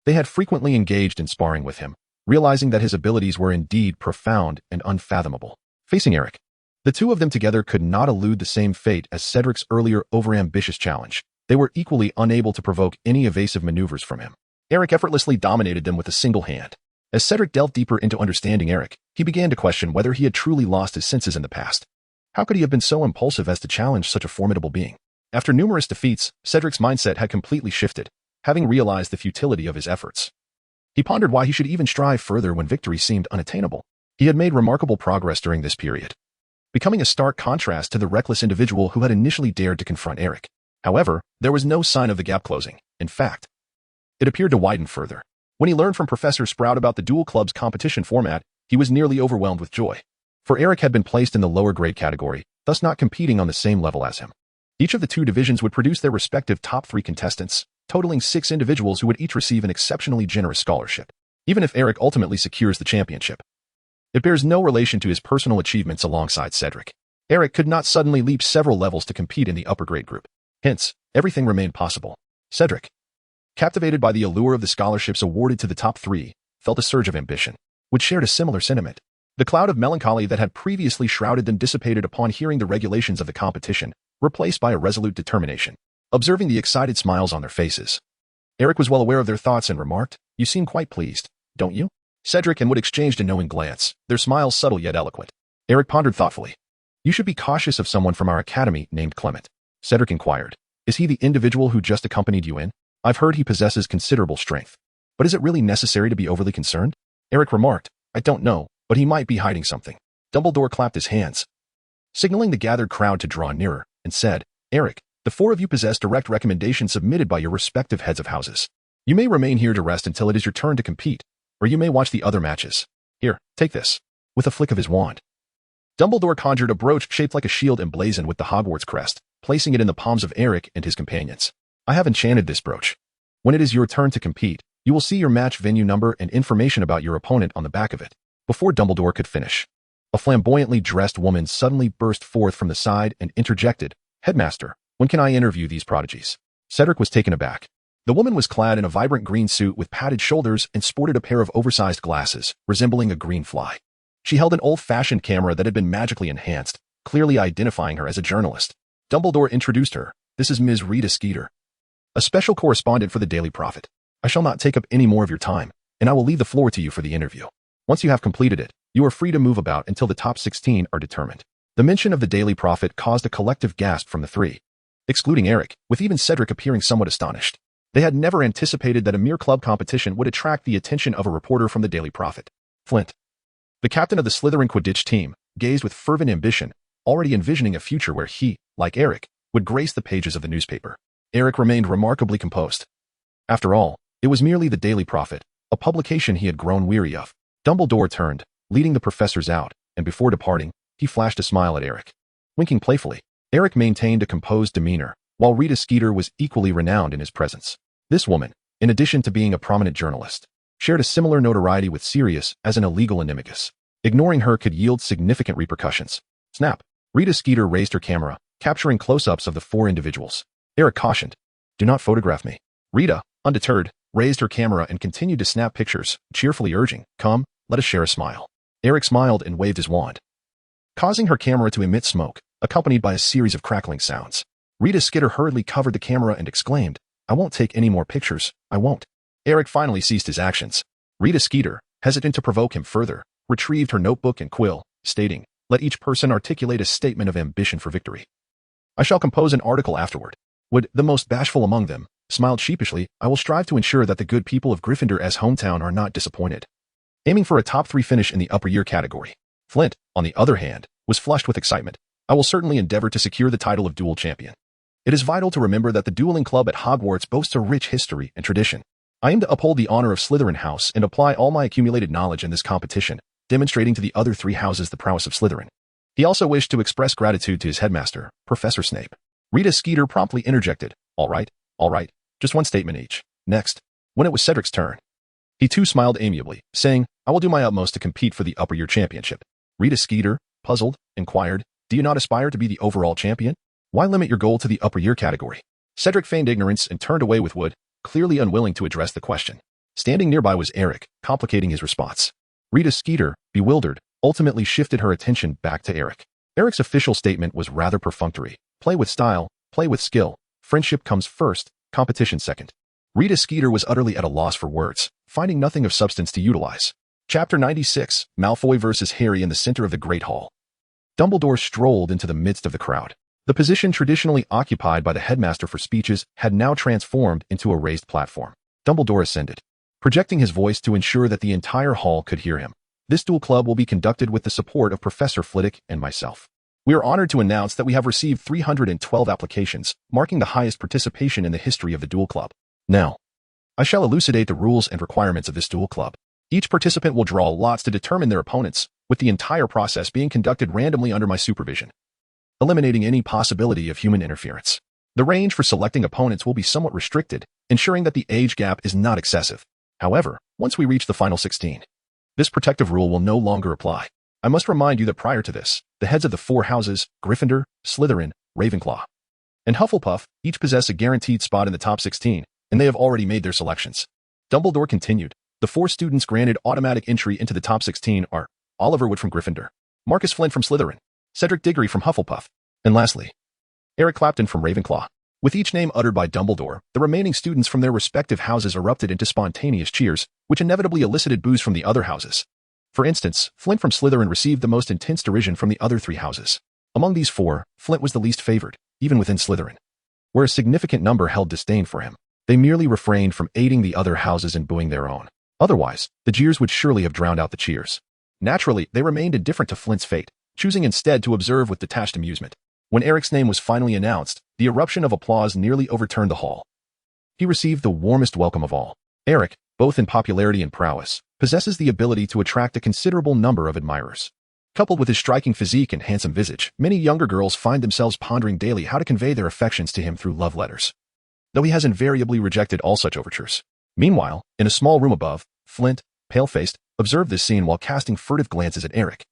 A: they had frequently engaged in sparring with him, realizing that his abilities were indeed profound and unfathomable. Facing Eric, the two of them together could not elude the same fate as Cedric's earlier overambitious challenge. They were equally unable to provoke any evasive maneuvers from him. Eric effortlessly dominated them with a single hand. As Cedric delved deeper into understanding Eric, he began to question whether he had truly lost his senses in the past. How could he have been so impulsive as to challenge such a formidable being? After numerous defeats, Cedric's mindset had completely shifted, having realized the futility of his efforts. He pondered why he should even strive further when victory seemed unattainable. He had made remarkable progress during this period, becoming a stark contrast to the reckless individual who had initially dared to confront Eric. However, there was no sign of the gap closing. In fact, it appeared to widen further. When he learned from Professor Sprout about the dual club's competition format, he was nearly overwhelmed with joy. For Eric had been placed in the lower grade category, thus not competing on the same level as him. Each of the two divisions would produce their respective top 3 contestants, totaling 6 individuals who would each receive an exceptionally generous scholarship. Even if Eric ultimately secures the championship, it bears no relation to his personal achievements alongside Cedric. Eric could not suddenly leap several levels to compete in the upper grade group. Hence, everything remained possible. Cedric, captivated by the allure of the scholarships awarded to the top 3, felt a surge of ambition, which shared a similar sentiment. The cloud of melancholy that had previously shrouded them dissipated upon hearing the regulations of the competition, replaced by a resolute determination. Observing the excited smiles on their faces, Eric was well aware of their thoughts and remarked, "You seem quite pleased, don't you?" Cedric and Wood exchanged a knowing glance, their smiles subtle yet eloquent. Eric pondered thoughtfully. "You should be cautious of someone from our academy named Clement," Cedric inquired. "Is he the individual who just accompanied you in? I've heard he possesses considerable strength. But is it really necessary to be overly concerned?" Eric remarked, "I don't know, but he might be hiding something." Dumbledore clapped his hands, signaling the gathered crowd to draw nearer, and said, "Eric, the 4 of you possess direct recommendations submitted by your respective heads of houses. You may remain here to rest until it is your turn to compete, or you may watch the other matches. Here, take this." With a flick of his wand, Dumbledore conjured a brooch shaped like a shield emblazoned with the Hogwarts crest, placing it in the palms of Eric and his companions. "I have enchanted this brooch. When it is your turn to compete, you will see your match venue number and information about your opponent on the back of it." Before Dumbledore could finish, a flamboyantly dressed woman suddenly burst forth from the side and interjected, "Headmaster, when can I interview these prodigies?" Cedric was taken aback. The woman was clad in a vibrant green suit with padded shoulders and sported a pair of oversized glasses, resembling a green fly. She held an old-fashioned camera that had been magically enhanced, clearly identifying her as a journalist. Dumbledore introduced her. "This is Ms. Rita Skeeter, a special correspondent for the Daily Prophet. I shall not take up any more of your time, and I will leave the floor to you for the interview. Once you have completed it, you are free to move about until the top 16 are determined." The mention of the Daily Prophet caused a collective gasp from the 3, excluding Eric, with even Cedric appearing somewhat astonished. They had never anticipated that a mere club competition would attract the attention of a reporter from the Daily Prophet. Flint, the captain of the Slytherin Quidditch team, gazed with fervent ambition, already envisioning a future where he, like Eric, would grace the pages of the newspaper. Eric remained remarkably composed. After all, it was merely the Daily Prophet, a publication he had grown weary of. Dumbledore turned, leading the professors out, and before departing, he flashed a smile at Eric. Winking playfully, Eric maintained a composed demeanor, while Rita Skeeter was equally renowned in his presence. This woman, in addition to being a prominent journalist, shared a similar notoriety with Sirius as an illegal animagus. Ignoring her could yield significant repercussions. Snap! Rita Skeeter raised her camera, capturing close-ups of the 4 individuals. Eric cautioned, "Do not photograph me." Rita, undeterred, raised her camera and continued to snap pictures, cheerfully urging, "Come, let us share a smile." Eric smiled and waved his wand, causing her camera to emit smoke, accompanied by a series of crackling sounds. Rita Skeeter hurriedly covered the camera and exclaimed, "I won't take any more pictures, I won't." Eric finally ceased his actions. Rita Skeeter, hesitant to provoke him further, retrieved her notebook and quill, stating, "Let each person articulate a statement of ambition for victory. I shall compose an article afterward." Wood, the most bashful among them, smiled sheepishly. "I will strive to ensure that the good people of Gryffindor's hometown are not disappointed," aiming for a top 3 finish in the upper year category. Flint, on the other hand, was flushed with excitement. "I will certainly endeavor to secure the title of duel champion. It is vital to remember that the dueling club at Hogwarts boasts a rich history and tradition. I aim to uphold the honor of Slytherin House and apply all my accumulated knowledge in this competition, demonstrating to the other 3 houses the prowess of Slytherin." He also wished to express gratitude to his headmaster, Professor Snape. Rita Skeeter promptly interjected, all right, just one statement each. Next, when it was Cedric's turn, he too smiled amiably, saying, I will do my utmost to compete for the upper year championship. Rita Skeeter, puzzled, inquired, do you not aspire to be the overall champion? Why limit your goal to the upper year category? Cedric feigned ignorance and turned away with Wood, clearly unwilling to address the question. Standing nearby was Eric, complicating his response. Rita Skeeter, bewildered, ultimately shifted her attention back to Eric. Eric's official statement was rather perfunctory. Play with style, play with skill. Friendship comes first, competition second. Rita Skeeter was utterly at a loss for words, finding nothing of substance to utilize. Chapter 96, Malfoy versus Harry in the center of the Great Hall. Dumbledore strolled into the midst of the crowd. The position traditionally occupied by the headmaster for speeches had now transformed into a raised platform. Dumbledore ascended, projecting his voice to ensure that the entire hall could hear him. This duel club will be conducted with the support of Professor Flitwick and myself. We are honored to announce that we have received 312 applications, marking the highest participation in the history of the duel club. Now, I shall elucidate the rules and requirements of this duel club. Each participant will draw lots to determine their opponents, with the entire process being conducted randomly under my supervision, eliminating any possibility of human interference. The range for selecting opponents will be somewhat restricted, ensuring that the age gap is not excessive. However, once we reach the final 16, this protective rule will no longer apply. I must remind you that prior to this, the heads of the four houses, Gryffindor, Slytherin, Ravenclaw, and Hufflepuff, each possess a guaranteed spot in the top 16, and they have already made their selections. Dumbledore continued, the four students granted automatic entry into the top 16 are Oliver Wood from Gryffindor, Marcus Flint from Slytherin, Cedric Diggory from Hufflepuff, and lastly, Eric Clapton from Ravenclaw. With each name uttered by Dumbledore, the remaining students from their respective houses erupted into spontaneous cheers, which inevitably elicited boos from the other houses. For instance, Flint from Slytherin received the most intense derision from the other three houses. Among these four, Flint was the least favored, even within Slytherin, where a significant number held disdain for him. They merely refrained from aiding the other houses in booing their own. Otherwise, the jeers would surely have drowned out the cheers. Naturally, they remained indifferent to Flint's fate, choosing instead to observe with detached amusement. When Eric's name was finally announced, the eruption of applause nearly overturned the hall. He received the warmest welcome of all. Eric, both in popularity and prowess, possesses the ability to attract a considerable number of admirers. Coupled with his striking physique and handsome visage, many younger girls find themselves pondering daily how to convey their affections to him through love letters, though he has invariably rejected all such overtures. Meanwhile, in a small room above, Flint, pale-faced, observed this scene while casting furtive glances at Eric,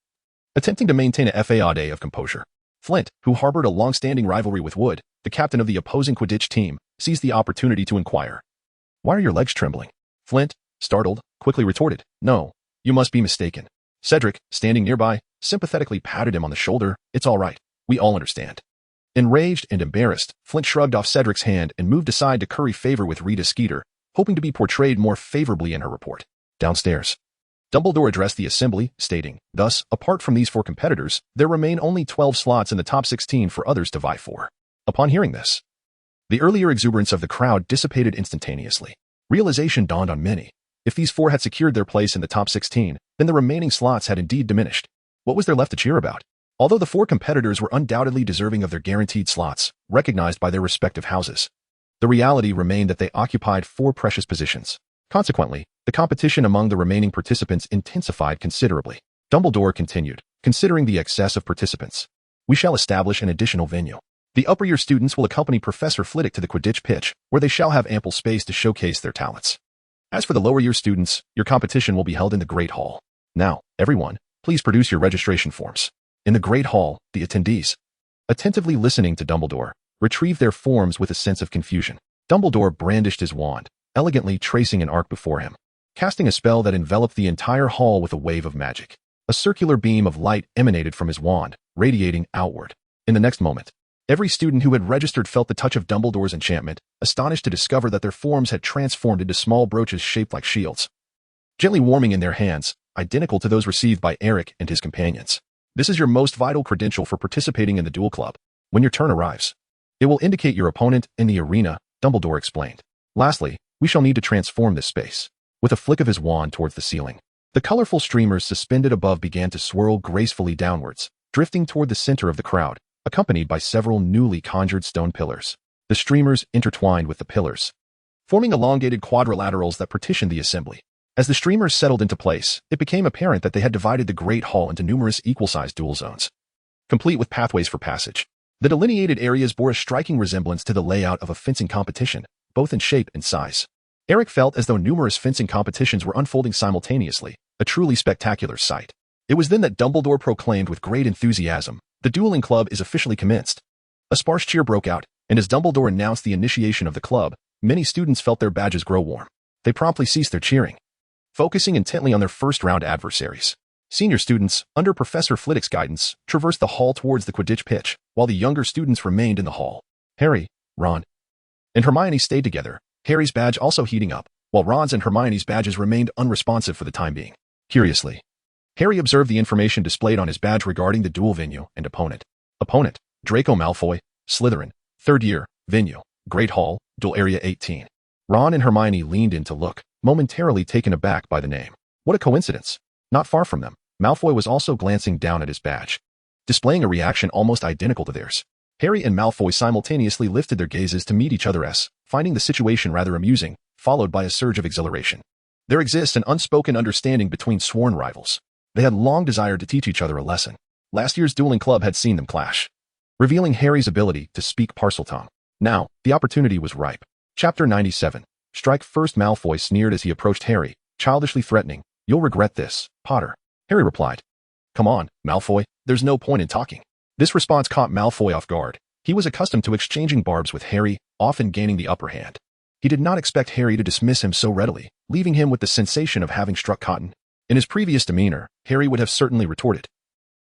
A: attempting to maintain a facade of composure. Flint, who harbored a long-standing rivalry with Wood, the captain of the opposing Quidditch team, seized the opportunity to inquire, "Why are your legs trembling?" Flint, startled, quickly retorted, "No, you must be mistaken." Cedric, standing nearby, sympathetically patted him on the shoulder, "It's all right. We all understand." Enraged and embarrassed, Flint shrugged off Cedric's hand and moved aside to curry favor with Rita Skeeter, hoping to be portrayed more favorably in her report. Downstairs, Dumbledore addressed the assembly, stating, "Thus, apart from these four competitors, there remain only 12 slots in the top 16 for others to vie for." Upon hearing this, the earlier exuberance of the crowd dissipated instantaneously. Realization dawned on many. If these four had secured their place in the top 16, then the remaining slots had indeed diminished. What was there left to cheer about? Although the four competitors were undoubtedly deserving of their guaranteed slots, recognized by their respective houses, the reality remained that they occupied four precious positions. Consequently, the competition among the remaining participants intensified considerably. Dumbledore continued, "Considering the excess of participants, we shall establish an additional venue. The upper year students will accompany Professor Flitwick to the Quidditch pitch, where they shall have ample space to showcase their talents. As for the lower year students, your competition will be held in the Great Hall. Now, everyone, please produce your registration forms." In the Great Hall, the attendees, attentively listening to Dumbledore, retrieved their forms with a sense of confusion. Dumbledore brandished his wand, elegantly tracing an arc before him, casting a spell that enveloped the entire hall with a wave of magic. A circular beam of light emanated from his wand, radiating outward. In the next moment, every student who had registered felt the touch of Dumbledore's enchantment, astonished to discover that their forms had transformed into small brooches shaped like shields, gently warming in their hands, identical to those received by Eric and his companions. This is your most vital credential for participating in the duel club. When your turn arrives, it will indicate your opponent in the arena, Dumbledore explained. Lastly, we shall need to transform this space. With a flick of his wand towards the ceiling, the colorful streamers suspended above began to swirl gracefully downwards, drifting toward the center of the crowd, accompanied by several newly conjured stone pillars. The streamers intertwined with the pillars, forming elongated quadrilaterals that partitioned the assembly. As the streamers settled into place, it became apparent that they had divided the Great Hall into numerous equal-sized duel zones. complete with pathways for passage. The delineated areas bore a striking resemblance to the layout of a fencing competition, both in shape and size. Eric felt as though numerous fencing competitions were unfolding simultaneously, a truly spectacular sight. It was then that Dumbledore proclaimed with great enthusiasm, "The dueling club is officially commenced." A sparse cheer broke out, and as Dumbledore announced the initiation of the club, many students felt their badges grow warm. They promptly ceased their cheering, focusing intently on their first-round adversaries. Senior students, under Professor Flitwick's guidance, traversed the hall towards the Quidditch pitch, while the younger students remained in the hall. Harry, Ron, and Hermione stayed together, Harry's badge also heating up, while Ron's and Hermione's badges remained unresponsive for the time being. Curiously, Harry observed the information displayed on his badge regarding the duel venue and opponent. Opponent, Draco Malfoy, Slytherin, 3rd year, venue, Great Hall, Duel Area 18. Ron and Hermione leaned in to look, momentarily taken aback by the name. What a coincidence. Not far from them, Malfoy was also glancing down at his badge, displaying a reaction almost identical to theirs. Harry and Malfoy simultaneously lifted their gazes to meet each other, finding the situation rather amusing, followed by a surge of exhilaration. There exists an unspoken understanding between sworn rivals. They had long desired to teach each other a lesson. Last year's dueling club had seen them clash, revealing Harry's ability to speak Parseltongue. Now, the opportunity was ripe. Chapter 97. Strike first. Malfoy sneered as he approached Harry, childishly threatening, "You'll regret this, Potter." Harry replied, "Come on, Malfoy, there's no point in talking." This response caught Malfoy off guard. He was accustomed to exchanging barbs with Harry, often gaining the upper hand. He did not expect Harry to dismiss him so readily, leaving him with the sensation of having struck cotton. In his previous demeanor, Harry would have certainly retorted.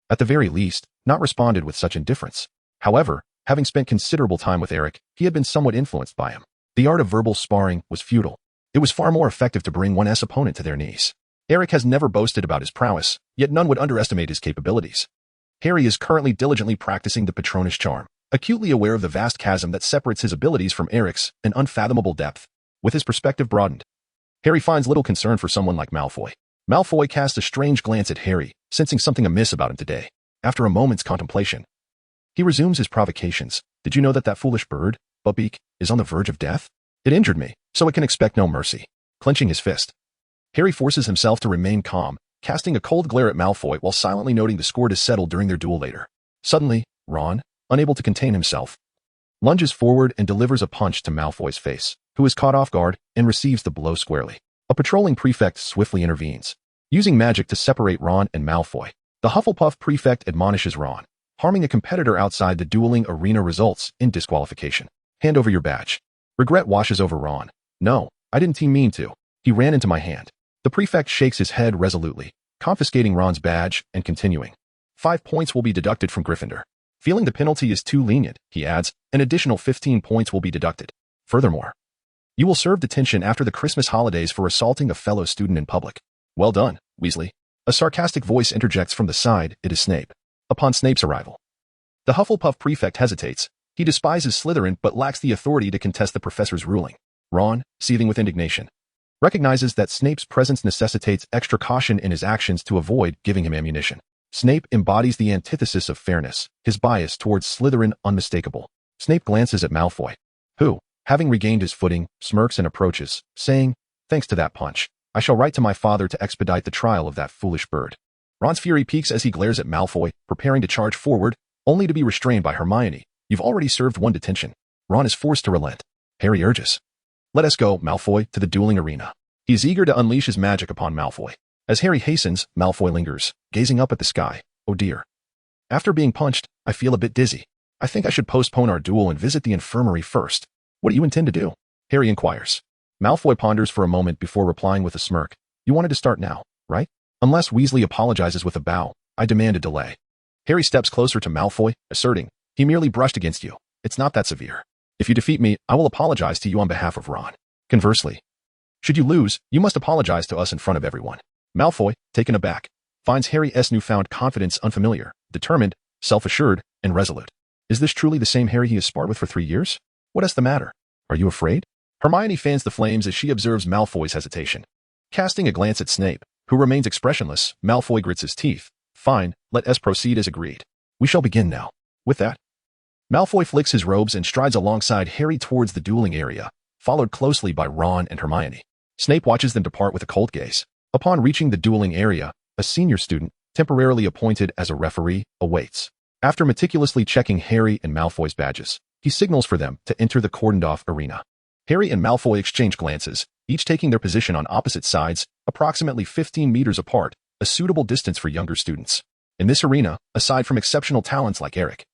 A: At the very least, not responded with such indifference. However, having spent considerable time with Eric, he had been somewhat influenced by him. The art of verbal sparring was futile. It was far more effective to bring one's opponent to their knees. Eric has never boasted about his prowess, yet none would underestimate his capabilities. Harry is currently diligently practicing the Patronus charm, acutely aware of the vast chasm that separates his abilities from Eric's, an unfathomable depth. With his perspective broadened, Harry finds little concern for someone like Malfoy. Malfoy cast a strange glance at Harry, sensing something amiss about him today. After a moment's contemplation, he resumes his provocations. "Did you know that that foolish bird, Buckbeak, is on the verge of death? It injured me, so it can expect no mercy." Clenching his fist, Harry forces himself to remain calm, casting a cold glare at Malfoy while silently noting the score to settle during their duel later. Suddenly, Ron, unable to contain himself, lunges forward and delivers a punch to Malfoy's face, who is caught off guard and receives the blow squarely. A patrolling prefect swiftly intervenes, using magic to separate Ron and Malfoy. The Hufflepuff prefect admonishes Ron. Harming a competitor outside the dueling arena results in disqualification. "Hand over your badge." Regret washes over Ron. "No, I didn't mean to. He ran into my hand." The prefect shakes his head resolutely, confiscating Ron's badge and continuing. 5 points will be deducted from Gryffindor. Feeling the penalty is too lenient, he adds, an additional 15 points will be deducted. Furthermore, you will serve detention after the Christmas holidays for assaulting a fellow student in public. "Well done, Weasley." A sarcastic voice interjects from the side. It is Snape. Upon Snape's arrival, the Hufflepuff prefect hesitates. He despises Slytherin but lacks the authority to contest the professor's ruling. Ron, seething with indignation, recognizes that Snape's presence necessitates extra caution in his actions to avoid giving him ammunition. Snape embodies the antithesis of fairness, his bias towards Slytherin unmistakable. Snape glances at Malfoy, who, having regained his footing, smirks and approaches, saying, "Thanks to that punch, I shall write to my father to expedite the trial of that foolish bird." Ron's fury peaks as he glares at Malfoy, preparing to charge forward, only to be restrained by Hermione. "You've already served one detention." Ron is forced to relent. Harry urges, "Let us go, Malfoy, to the dueling arena." He is eager to unleash his magic upon Malfoy. As Harry hastens, Malfoy lingers, gazing up at the sky. "Oh dear. After being punched, I feel a bit dizzy. I think I should postpone our duel and visit the infirmary first." "What do you intend to do?" Harry inquires. Malfoy ponders for a moment before replying with a smirk. "You wanted to start now, right? Unless Weasley apologizes with a bow, I demand a delay." Harry steps closer to Malfoy, asserting, "He merely brushed against you. It's not that severe. If you defeat me, I will apologize to you on behalf of Ron. Conversely, should you lose, you must apologize to us in front of everyone." Malfoy, taken aback, finds Harry's newfound confidence unfamiliar, determined, self-assured, and resolute. Is this truly the same Harry he has sparred with for 3 years? What is the matter? Are you afraid? Hermione fans the flames as she observes Malfoy's hesitation. Casting a glance at Snape, who remains expressionless, Malfoy grits his teeth. "Fine, let us proceed as agreed. We shall begin now." With that, Malfoy flicks his robes and strides alongside Harry towards the dueling area, followed closely by Ron and Hermione. Snape watches them depart with a cold gaze. Upon reaching the dueling area, a senior student, temporarily appointed as a referee, awaits. After meticulously checking Harry and Malfoy's badges, he signals for them to enter the cordoned-off arena. Harry and Malfoy exchange glances, each taking their position on opposite sides, approximately 15 meters apart, a suitable distance for younger students. In this arena, aside from exceptional talents like Eric,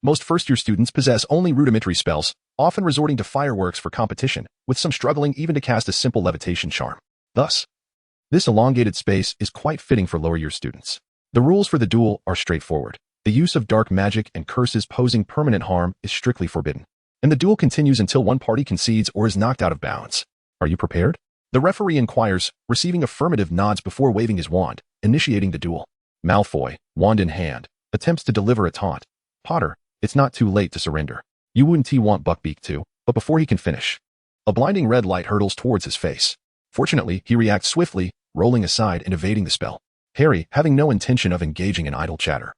A: most first-year students possess only rudimentary spells, often resorting to fireworks for competition, with some struggling even to cast a simple levitation charm. Thus, this elongated space is quite fitting for lower-year students. The rules for the duel are straightforward. The use of dark magic and curses posing permanent harm is strictly forbidden, and the duel continues until one party concedes or is knocked out of bounds. Are you prepared? The referee inquires, receiving affirmative nods before waving his wand, initiating the duel. Malfoy, wand in hand, attempts to deliver a taunt. Potter, it's not too late to surrender. You wouldn't want Buckbeak to, but before he can finish, a blinding red light hurtles towards his face. Fortunately, he reacts swiftly, rolling aside and evading the spell. Harry, having no intention of engaging in idle chatter,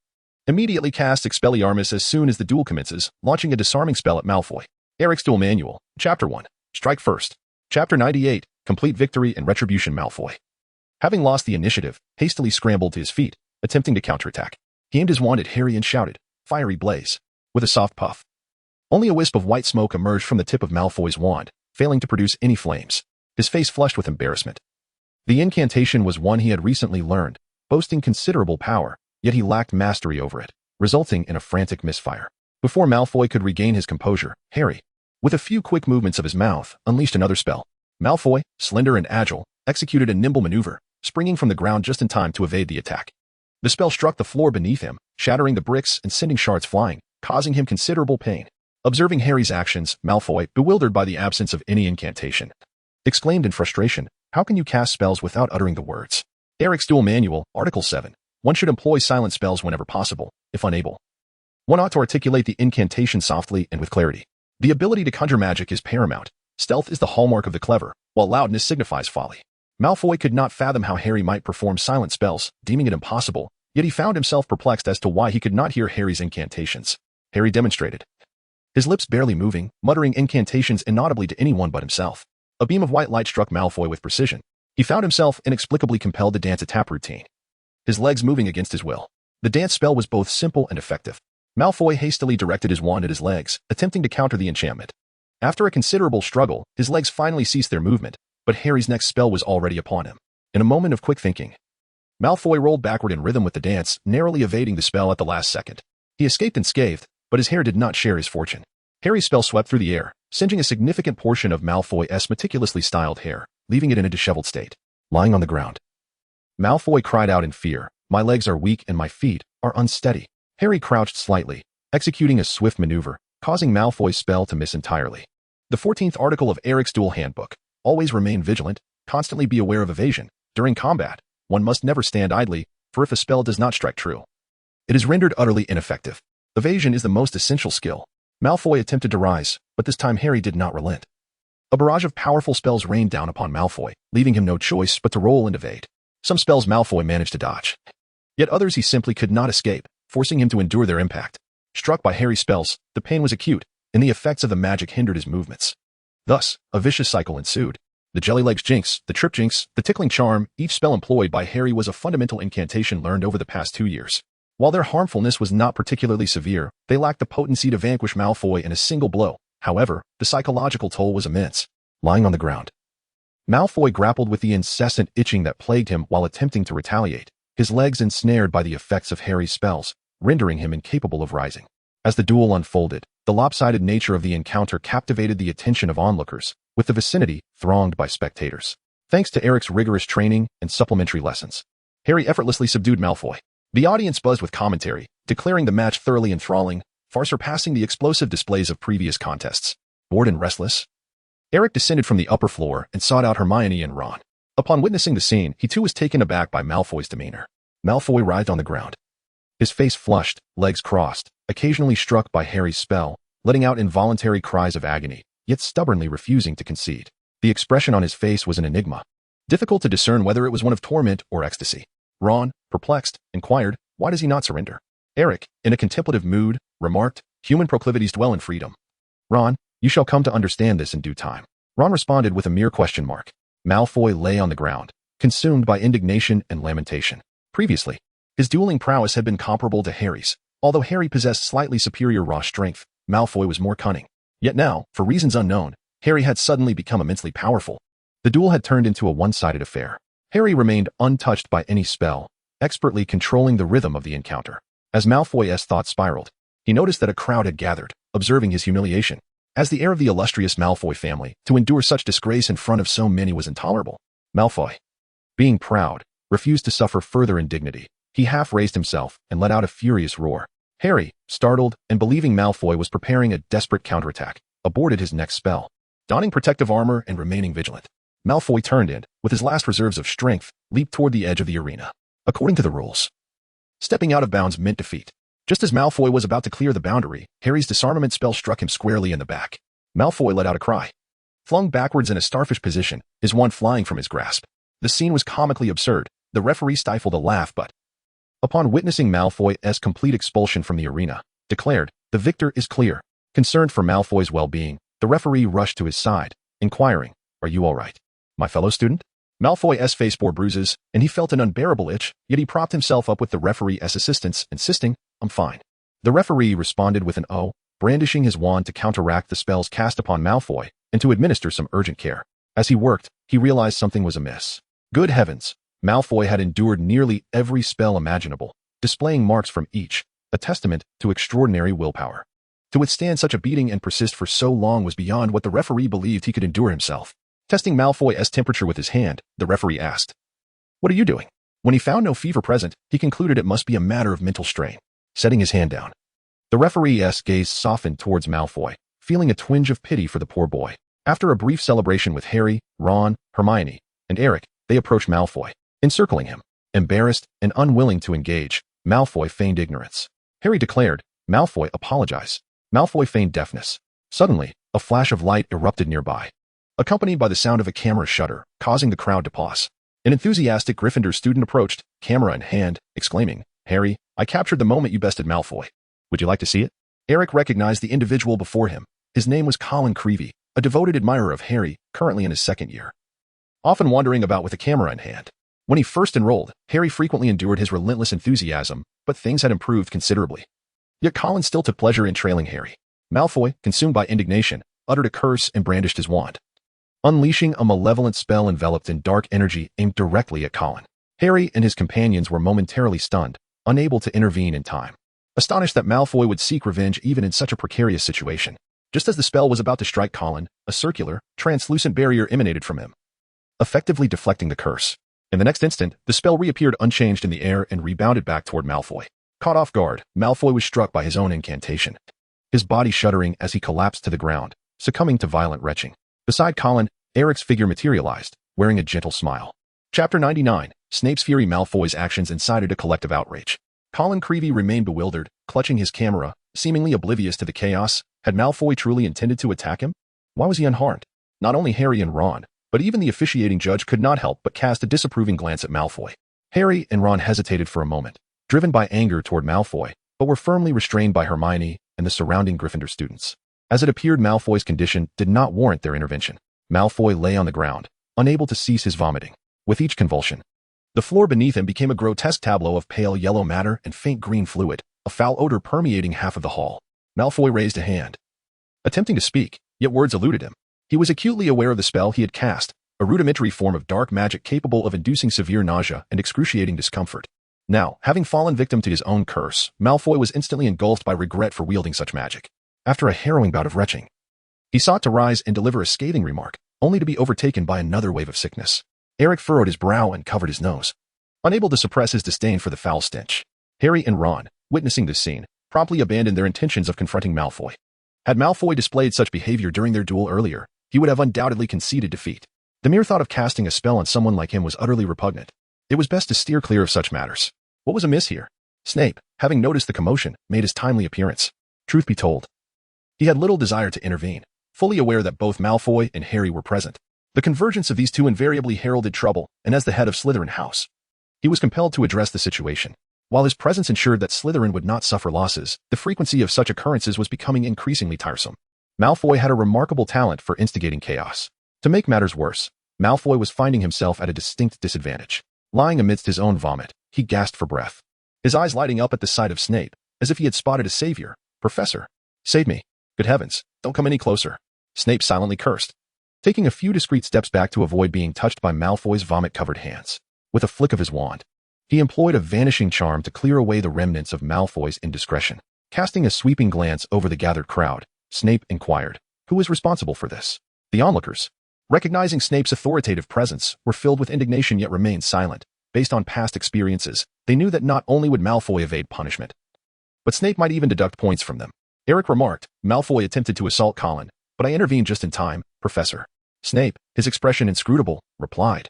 A: immediately casts Expelliarmus as soon as the duel commences, launching a disarming spell at Malfoy. Eric's Duel Manual, Chapter 1, Strike First. Chapter 98, Complete Victory and Retribution. Malfoy, having lost the initiative, hastily scrambled to his feet, attempting to counterattack. He aimed his wand at Harry and shouted, "Fiery blaze!" With a soft puff, only a wisp of white smoke emerged from the tip of Malfoy's wand, failing to produce any flames. His face flushed with embarrassment. The incantation was one he had recently learned, boasting considerable power, yet he lacked mastery over it, resulting in a frantic misfire. Before Malfoy could regain his composure, Harry, with a few quick movements of his mouth, unleashed another spell. Malfoy, slender and agile, executed a nimble maneuver, springing from the ground just in time to evade the attack. The spell struck the floor beneath him, shattering the bricks and sending shards flying, causing him considerable pain. Observing Harry's actions, Malfoy, bewildered by the absence of any incantation, exclaimed in frustration, "How can you cast spells without uttering the words?" Eric's Duel Manual, Article 7. One should employ silent spells whenever possible. If unable, one ought to articulate the incantation softly and with clarity. The ability to conjure magic is paramount. Stealth is the hallmark of the clever, while loudness signifies folly. Malfoy could not fathom how Harry might perform silent spells, deeming it impossible, yet he found himself perplexed as to why he could not hear Harry's incantations. Harry demonstrated, his lips barely moving, muttering incantations inaudibly to anyone but himself. A beam of white light struck Malfoy with precision. He found himself inexplicably compelled to dance a tap routine, his legs moving against his will. The dance spell was both simple and effective. Malfoy hastily directed his wand at his legs, attempting to counter the enchantment. After a considerable struggle, his legs finally ceased their movement, but Harry's next spell was already upon him. In a moment of quick thinking, Malfoy rolled backward in rhythm with the dance, narrowly evading the spell at the last second. He escaped unscathed, but his hair did not share his fortune. Harry's spell swept through the air, singeing a significant portion of Malfoy's meticulously styled hair, leaving it in a disheveled state. Lying on the ground, Malfoy cried out in fear, "My legs are weak and my feet are unsteady." Harry crouched slightly, executing a swift maneuver, causing Malfoy's spell to miss entirely. The 14th article of Eric's Duel Handbook. Always remain vigilant, constantly be aware of evasion. During combat, one must never stand idly, for if a spell does not strike true, it is rendered utterly ineffective. Evasion is the most essential skill. Malfoy attempted to rise, but this time Harry did not relent. A barrage of powerful spells rained down upon Malfoy, leaving him no choice but to roll and evade. Some spells Malfoy managed to dodge, yet others he simply could not escape, forcing him to endure their impact. Struck by Harry's spells, the pain was acute, and the effects of the magic hindered his movements. Thus, a vicious cycle ensued. The Jellylegs Jinx, the Trip Jinx, the Tickling Charm, each spell employed by Harry was a fundamental incantation learned over the past 2 years. While their harmfulness was not particularly severe, they lacked the potency to vanquish Malfoy in a single blow. However, the psychological toll was immense. Lying on the ground, Malfoy grappled with the incessant itching that plagued him while attempting to retaliate, his legs ensnared by the effects of Harry's spells, rendering him incapable of rising. As the duel unfolded, the lopsided nature of the encounter captivated the attention of onlookers, with the vicinity thronged by spectators. Thanks to Eric's rigorous training and supplementary lessons, Harry effortlessly subdued Malfoy. The audience buzzed with commentary, declaring the match thoroughly enthralling, far surpassing the explosive displays of previous contests. Bored and restless, Eric descended from the upper floor and sought out Hermione and Ron. Upon witnessing the scene, he too was taken aback by Malfoy's demeanor. Malfoy writhed on the ground, his face flushed, legs crossed, occasionally struck by Harry's spell, letting out involuntary cries of agony, yet stubbornly refusing to concede. The expression on his face was an enigma, difficult to discern whether it was one of torment or ecstasy. Ron, perplexed, inquired, "Why does he not surrender?" Eric, in a contemplative mood, remarked, "Human proclivities dwell in freedom. Ron, you shall come to understand this in due time." Ron responded with a mere question mark. Malfoy lay on the ground, consumed by indignation and lamentation. Previously, his dueling prowess had been comparable to Harry's, Although Harry possessed slightly superior raw strength, Malfoy was more cunning. Yet now, for reasons unknown, Harry had suddenly become immensely powerful. The duel had turned into a one-sided affair. Harry remained untouched by any spell, expertly controlling the rhythm of the encounter. As Malfoy's thoughts spiraled, he noticed that a crowd had gathered, observing his humiliation. As the heir of the illustrious Malfoy family, to endure such disgrace in front of so many was intolerable. Malfoy, being proud, refused to suffer further indignity. He half raised himself and let out a furious roar. Harry, startled and believing Malfoy was preparing a desperate counterattack, aborted his next spell. Donning protective armor and remaining vigilant, Malfoy turned and, with his last reserves of strength, leaped toward the edge of the arena. According to the rules, stepping out of bounds meant defeat. Just as Malfoy was about to clear the boundary, Harry's disarmament spell struck him squarely in the back. Malfoy let out a cry. Flung backwards in a starfish position, his wand flying from his grasp. The scene was comically absurd. The referee stifled a laugh but, upon witnessing Malfoy's complete expulsion from the arena, declared, "The victor is clear." Concerned for Malfoy's well-being, the referee rushed to his side, inquiring, "Are you all right, my fellow student?" Malfoy's face bore bruises, and he felt an unbearable itch, yet he propped himself up with the referee's assistance, insisting, "I'm fine." The referee responded with an "oh," brandishing his wand to counteract the spells cast upon Malfoy and to administer some urgent care. As he worked, he realized something was amiss. Good heavens! Malfoy had endured nearly every spell imaginable, displaying marks from each, a testament to extraordinary willpower. To withstand such a beating and persist for so long was beyond what the referee believed he could endure himself. Testing Malfoy's temperature with his hand, the referee asked, "What are you doing?" When he found no fever present, he concluded it must be a matter of mental strain. Setting his hand down, the referee's gaze softened towards Malfoy, feeling a twinge of pity for the poor boy. After a brief celebration with Harry, Ron, Hermione, and Eric, they approached Malfoy, encircling him. Embarrassed and unwilling to engage, Malfoy feigned ignorance. Harry declared, "Malfoy, apologize." Malfoy feigned deafness. Suddenly, a flash of light erupted nearby, accompanied by the sound of a camera shutter, causing the crowd to pause. An enthusiastic Gryffindor student approached, camera in hand, exclaiming, "Harry, I captured the moment you bested Malfoy. Would you like to see it?" Eric recognized the individual before him. His name was Colin Creevey, a devoted admirer of Harry, currently in his second year, often wandering about with a camera in hand. When he first enrolled, Harry frequently endured his relentless enthusiasm, but things had improved considerably. Yet Colin still took pleasure in trailing Harry. Malfoy, consumed by indignation, uttered a curse and brandished his wand, unleashing a malevolent spell enveloped in dark energy aimed directly at Colin. Harry and his companions were momentarily stunned, unable to intervene in time, astonished that Malfoy would seek revenge even in such a precarious situation. Just as the spell was about to strike Colin, a circular, translucent barrier emanated from him, effectively deflecting the curse. In the next instant, the spell reappeared unchanged in the air and rebounded back toward Malfoy. Caught off guard, Malfoy was struck by his own incantation, his body shuddering as he collapsed to the ground, succumbing to violent retching. Beside Colin, Eric's figure materialized, wearing a gentle smile. Chapter 99, Snape's Fury. Malfoy's actions incited a collective outrage. Colin Creevey remained bewildered, clutching his camera, seemingly oblivious to the chaos. Had Malfoy truly intended to attack him? Why was he unharmed? Not only Harry and Ron, but even the officiating judge could not help but cast a disapproving glance at Malfoy. Harry and Ron hesitated for a moment, driven by anger toward Malfoy, but were firmly restrained by Hermione and the surrounding Gryffindor students. As it appeared Malfoy's condition did not warrant their intervention. Malfoy lay on the ground, unable to cease his vomiting. With each convulsion, the floor beneath him became a grotesque tableau of pale yellow matter and faint green fluid, a foul odor permeating half of the hall. Malfoy raised a hand, attempting to speak, yet words eluded him. He was acutely aware of the spell he had cast, a rudimentary form of dark magic capable of inducing severe nausea and excruciating discomfort. Now, having fallen victim to his own curse, Malfoy was instantly engulfed by regret for wielding such magic. After a harrowing bout of retching, he sought to rise and deliver a scathing remark, only to be overtaken by another wave of sickness. Eric furrowed his brow and covered his nose, unable to suppress his disdain for the foul stench. Harry and Ron, witnessing this scene, promptly abandoned their intentions of confronting Malfoy. Had Malfoy displayed such behavior during their duel earlier, he would have undoubtedly conceded defeat. The mere thought of casting a spell on someone like him was utterly repugnant. It was best to steer clear of such matters. What was amiss here? Snape, having noticed the commotion, made his timely appearance. Truth be told, he had little desire to intervene, fully aware that both Malfoy and Harry were present. The convergence of these two invariably heralded trouble, and as the head of Slytherin House, he was compelled to address the situation. While his presence ensured that Slytherin would not suffer losses, the frequency of such occurrences was becoming increasingly tiresome. Malfoy had a remarkable talent for instigating chaos. To make matters worse, Malfoy was finding himself at a distinct disadvantage. Lying amidst his own vomit, he gasped for breath, his eyes lighting up at the sight of Snape, as if he had spotted a savior. "Professor, save me. Good heavens, don't come any closer." Snape silently cursed, taking a few discreet steps back to avoid being touched by Malfoy's vomit-covered hands. With a flick of his wand, he employed a vanishing charm to clear away the remnants of Malfoy's indiscretion. Casting a sweeping glance over the gathered crowd, Snape inquired, "Who is responsible for this?" The onlookers, recognizing Snape's authoritative presence, were filled with indignation yet remained silent. Based on past experiences, they knew that not only would Malfoy evade punishment, but Snape might even deduct points from them. Eric remarked, "Malfoy attempted to assault Colin, but I intervened just in time, Professor." Snape, his expression inscrutable, replied,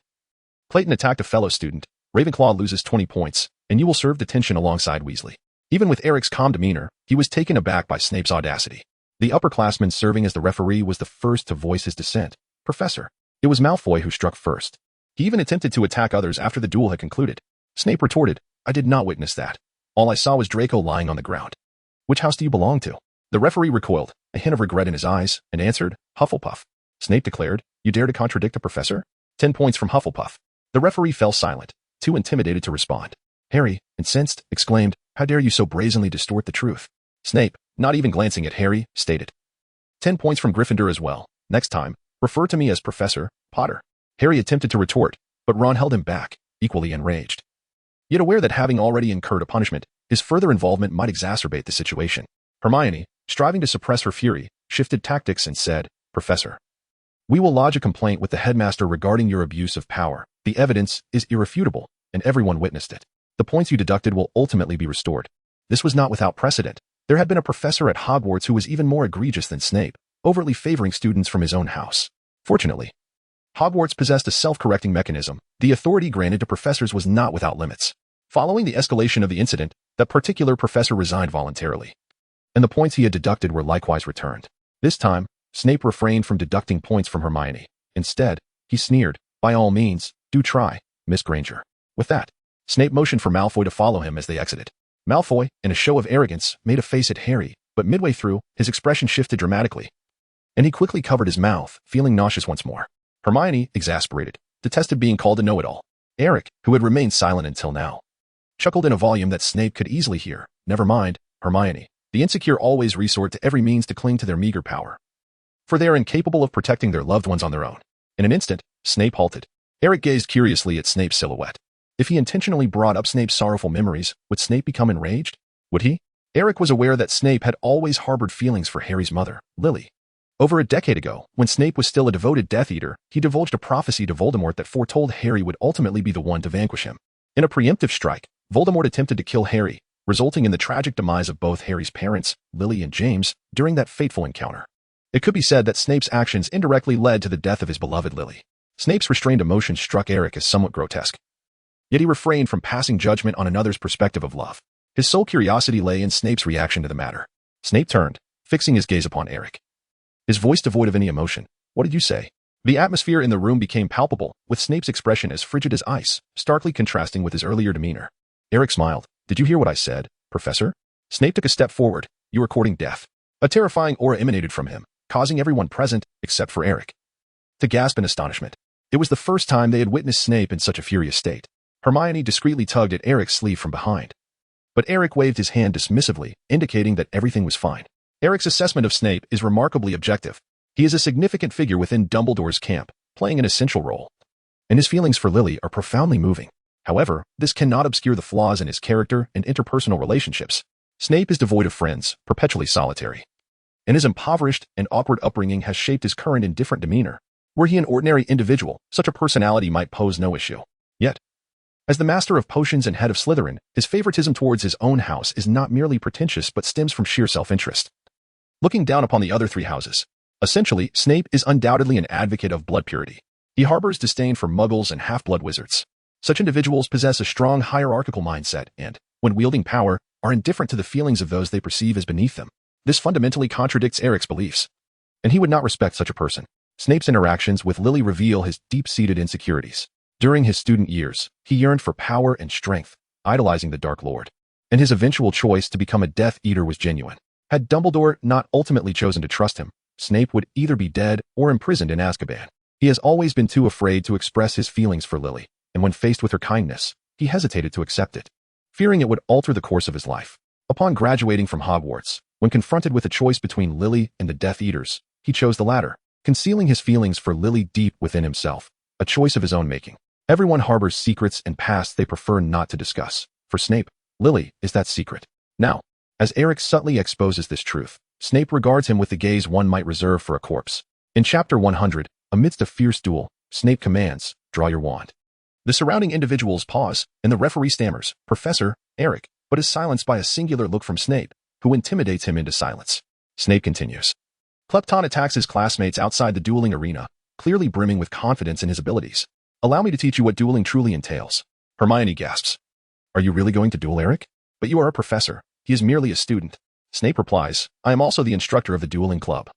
A: "Clayton attacked a fellow student. Ravenclaw loses 20 points, and you will serve detention alongside Weasley." Even with Eric's calm demeanor, he was taken aback by Snape's audacity. The upperclassman serving as the referee was the first to voice his dissent. "Professor, it was Malfoy who struck first. He even attempted to attack others after the duel had concluded." Snape retorted, "I did not witness that. All I saw was Draco lying on the ground." "Which house do you belong to?" The referee recoiled, a hint of regret in his eyes, and answered, "Hufflepuff." Snape declared, "You dare to contradict the professor?" 10 points from Hufflepuff. The referee fell silent, too intimidated to respond. Harry, incensed, exclaimed, "How dare you so brazenly distort the truth?" Snape, not even glancing at Harry, stated, 10 points from Gryffindor as well. Next time, refer to me as Professor Potter." Harry attempted to retort, but Ron held him back, equally enraged. Yet aware that having already incurred a punishment, his further involvement might exacerbate the situation. Hermione, striving to suppress her fury, shifted tactics and said, "Professor, we will lodge a complaint with the headmaster regarding your abuse of power. The evidence is irrefutable, and everyone witnessed it. The points you deducted will ultimately be restored." This was not without precedent. There had been a professor at Hogwarts who was even more egregious than Snape, overtly favoring students from his own house. Fortunately, Hogwarts possessed a self-correcting mechanism. The authority granted to professors was not without limits. Following the escalation of the incident, that particular professor resigned voluntarily, and the points he had deducted were likewise returned. This time, Snape refrained from deducting points from Hermione. Instead, he sneered, "By all means, do try, Miss Granger." With that, Snape motioned for Malfoy to follow him as they exited. Malfoy, in a show of arrogance, made a face at Harry, but midway through, his expression shifted dramatically, and he quickly covered his mouth, feeling nauseous once more. Hermione, exasperated, detested being called a know-it-all. Eric, who had remained silent until now, chuckled in a volume that Snape could easily hear. "Never mind, Hermione. The insecure always resort to every means to cling to their meager power, for they are incapable of protecting their loved ones on their own." In an instant, Snape halted. Eric gazed curiously at Snape's silhouette. If he intentionally brought up Snape's sorrowful memories, would Snape become enraged? Would he? Eric was aware that Snape had always harbored feelings for Harry's mother, Lily. Over a decade ago, when Snape was still a devoted Death Eater, he divulged a prophecy to Voldemort that foretold Harry would ultimately be the one to vanquish him. In a preemptive strike, Voldemort attempted to kill Harry, resulting in the tragic demise of both Harry's parents, Lily and James, during that fateful encounter. It could be said that Snape's actions indirectly led to the death of his beloved Lily. Snape's restrained emotion struck Eric as somewhat grotesque. Yet he refrained from passing judgment on another's perspective of love. His sole curiosity lay in Snape's reaction to the matter. Snape turned, fixing his gaze upon Eric, his voice devoid of any emotion. "What did you say?" The atmosphere in the room became palpable, with Snape's expression as frigid as ice, starkly contrasting with his earlier demeanor. Eric smiled. "Did you hear what I said, Professor?" Snape took a step forward. "You are courting death." A terrifying aura emanated from him, causing everyone present, except for Eric, to gasp in astonishment. It was the first time they had witnessed Snape in such a furious state. Hermione discreetly tugged at Eric's sleeve from behind, but Eric waved his hand dismissively, indicating that everything was fine. Eric's assessment of Snape is remarkably objective. He is a significant figure within Dumbledore's camp, playing an essential role, and his feelings for Lily are profoundly moving. However, this cannot obscure the flaws in his character and interpersonal relationships. Snape is devoid of friends, perpetually solitary, and his impoverished and awkward upbringing has shaped his current indifferent demeanor. Were he an ordinary individual, such a personality might pose no issue. Yet, as the master of potions and head of Slytherin, his favoritism towards his own house is not merely pretentious but stems from sheer self-interest. Looking down upon the other three houses, essentially, Snape is undoubtedly an advocate of blood purity. He harbors disdain for muggles and half-blood wizards. Such individuals possess a strong hierarchical mindset and, when wielding power, are indifferent to the feelings of those they perceive as beneath them. This fundamentally contradicts Eric's beliefs, and he would not respect such a person. Snape's interactions with Lily reveal his deep-seated insecurities. During his student years, he yearned for power and strength, idolizing the Dark Lord, and his eventual choice to become a Death Eater was genuine. Had Dumbledore not ultimately chosen to trust him, Snape would either be dead or imprisoned in Azkaban. He has always been too afraid to express his feelings for Lily, and when faced with her kindness, he hesitated to accept it, fearing it would alter the course of his life. Upon graduating from Hogwarts, when confronted with a choice between Lily and the Death Eaters, he chose the latter, concealing his feelings for Lily deep within himself, a choice of his own making. Everyone harbors secrets and pasts they prefer not to discuss. For Snape, Lily is that secret. Now, as Eric subtly exposes this truth, Snape regards him with the gaze one might reserve for a corpse. In Chapter 100, amidst a fierce duel, Snape commands, "Draw your wand." The surrounding individuals pause, and the referee stammers, "Professor, Eric," but is silenced by a singular look from Snape, who intimidates him into silence. Snape continues. Klepton attacks his classmates outside the dueling arena, clearly brimming with confidence in his abilities. "Allow me to teach you what dueling truly entails." Hermione gasps. "Are you really going to duel Eric? But you are a professor. He is merely a student." Snape replies, "I am also the instructor of the dueling club."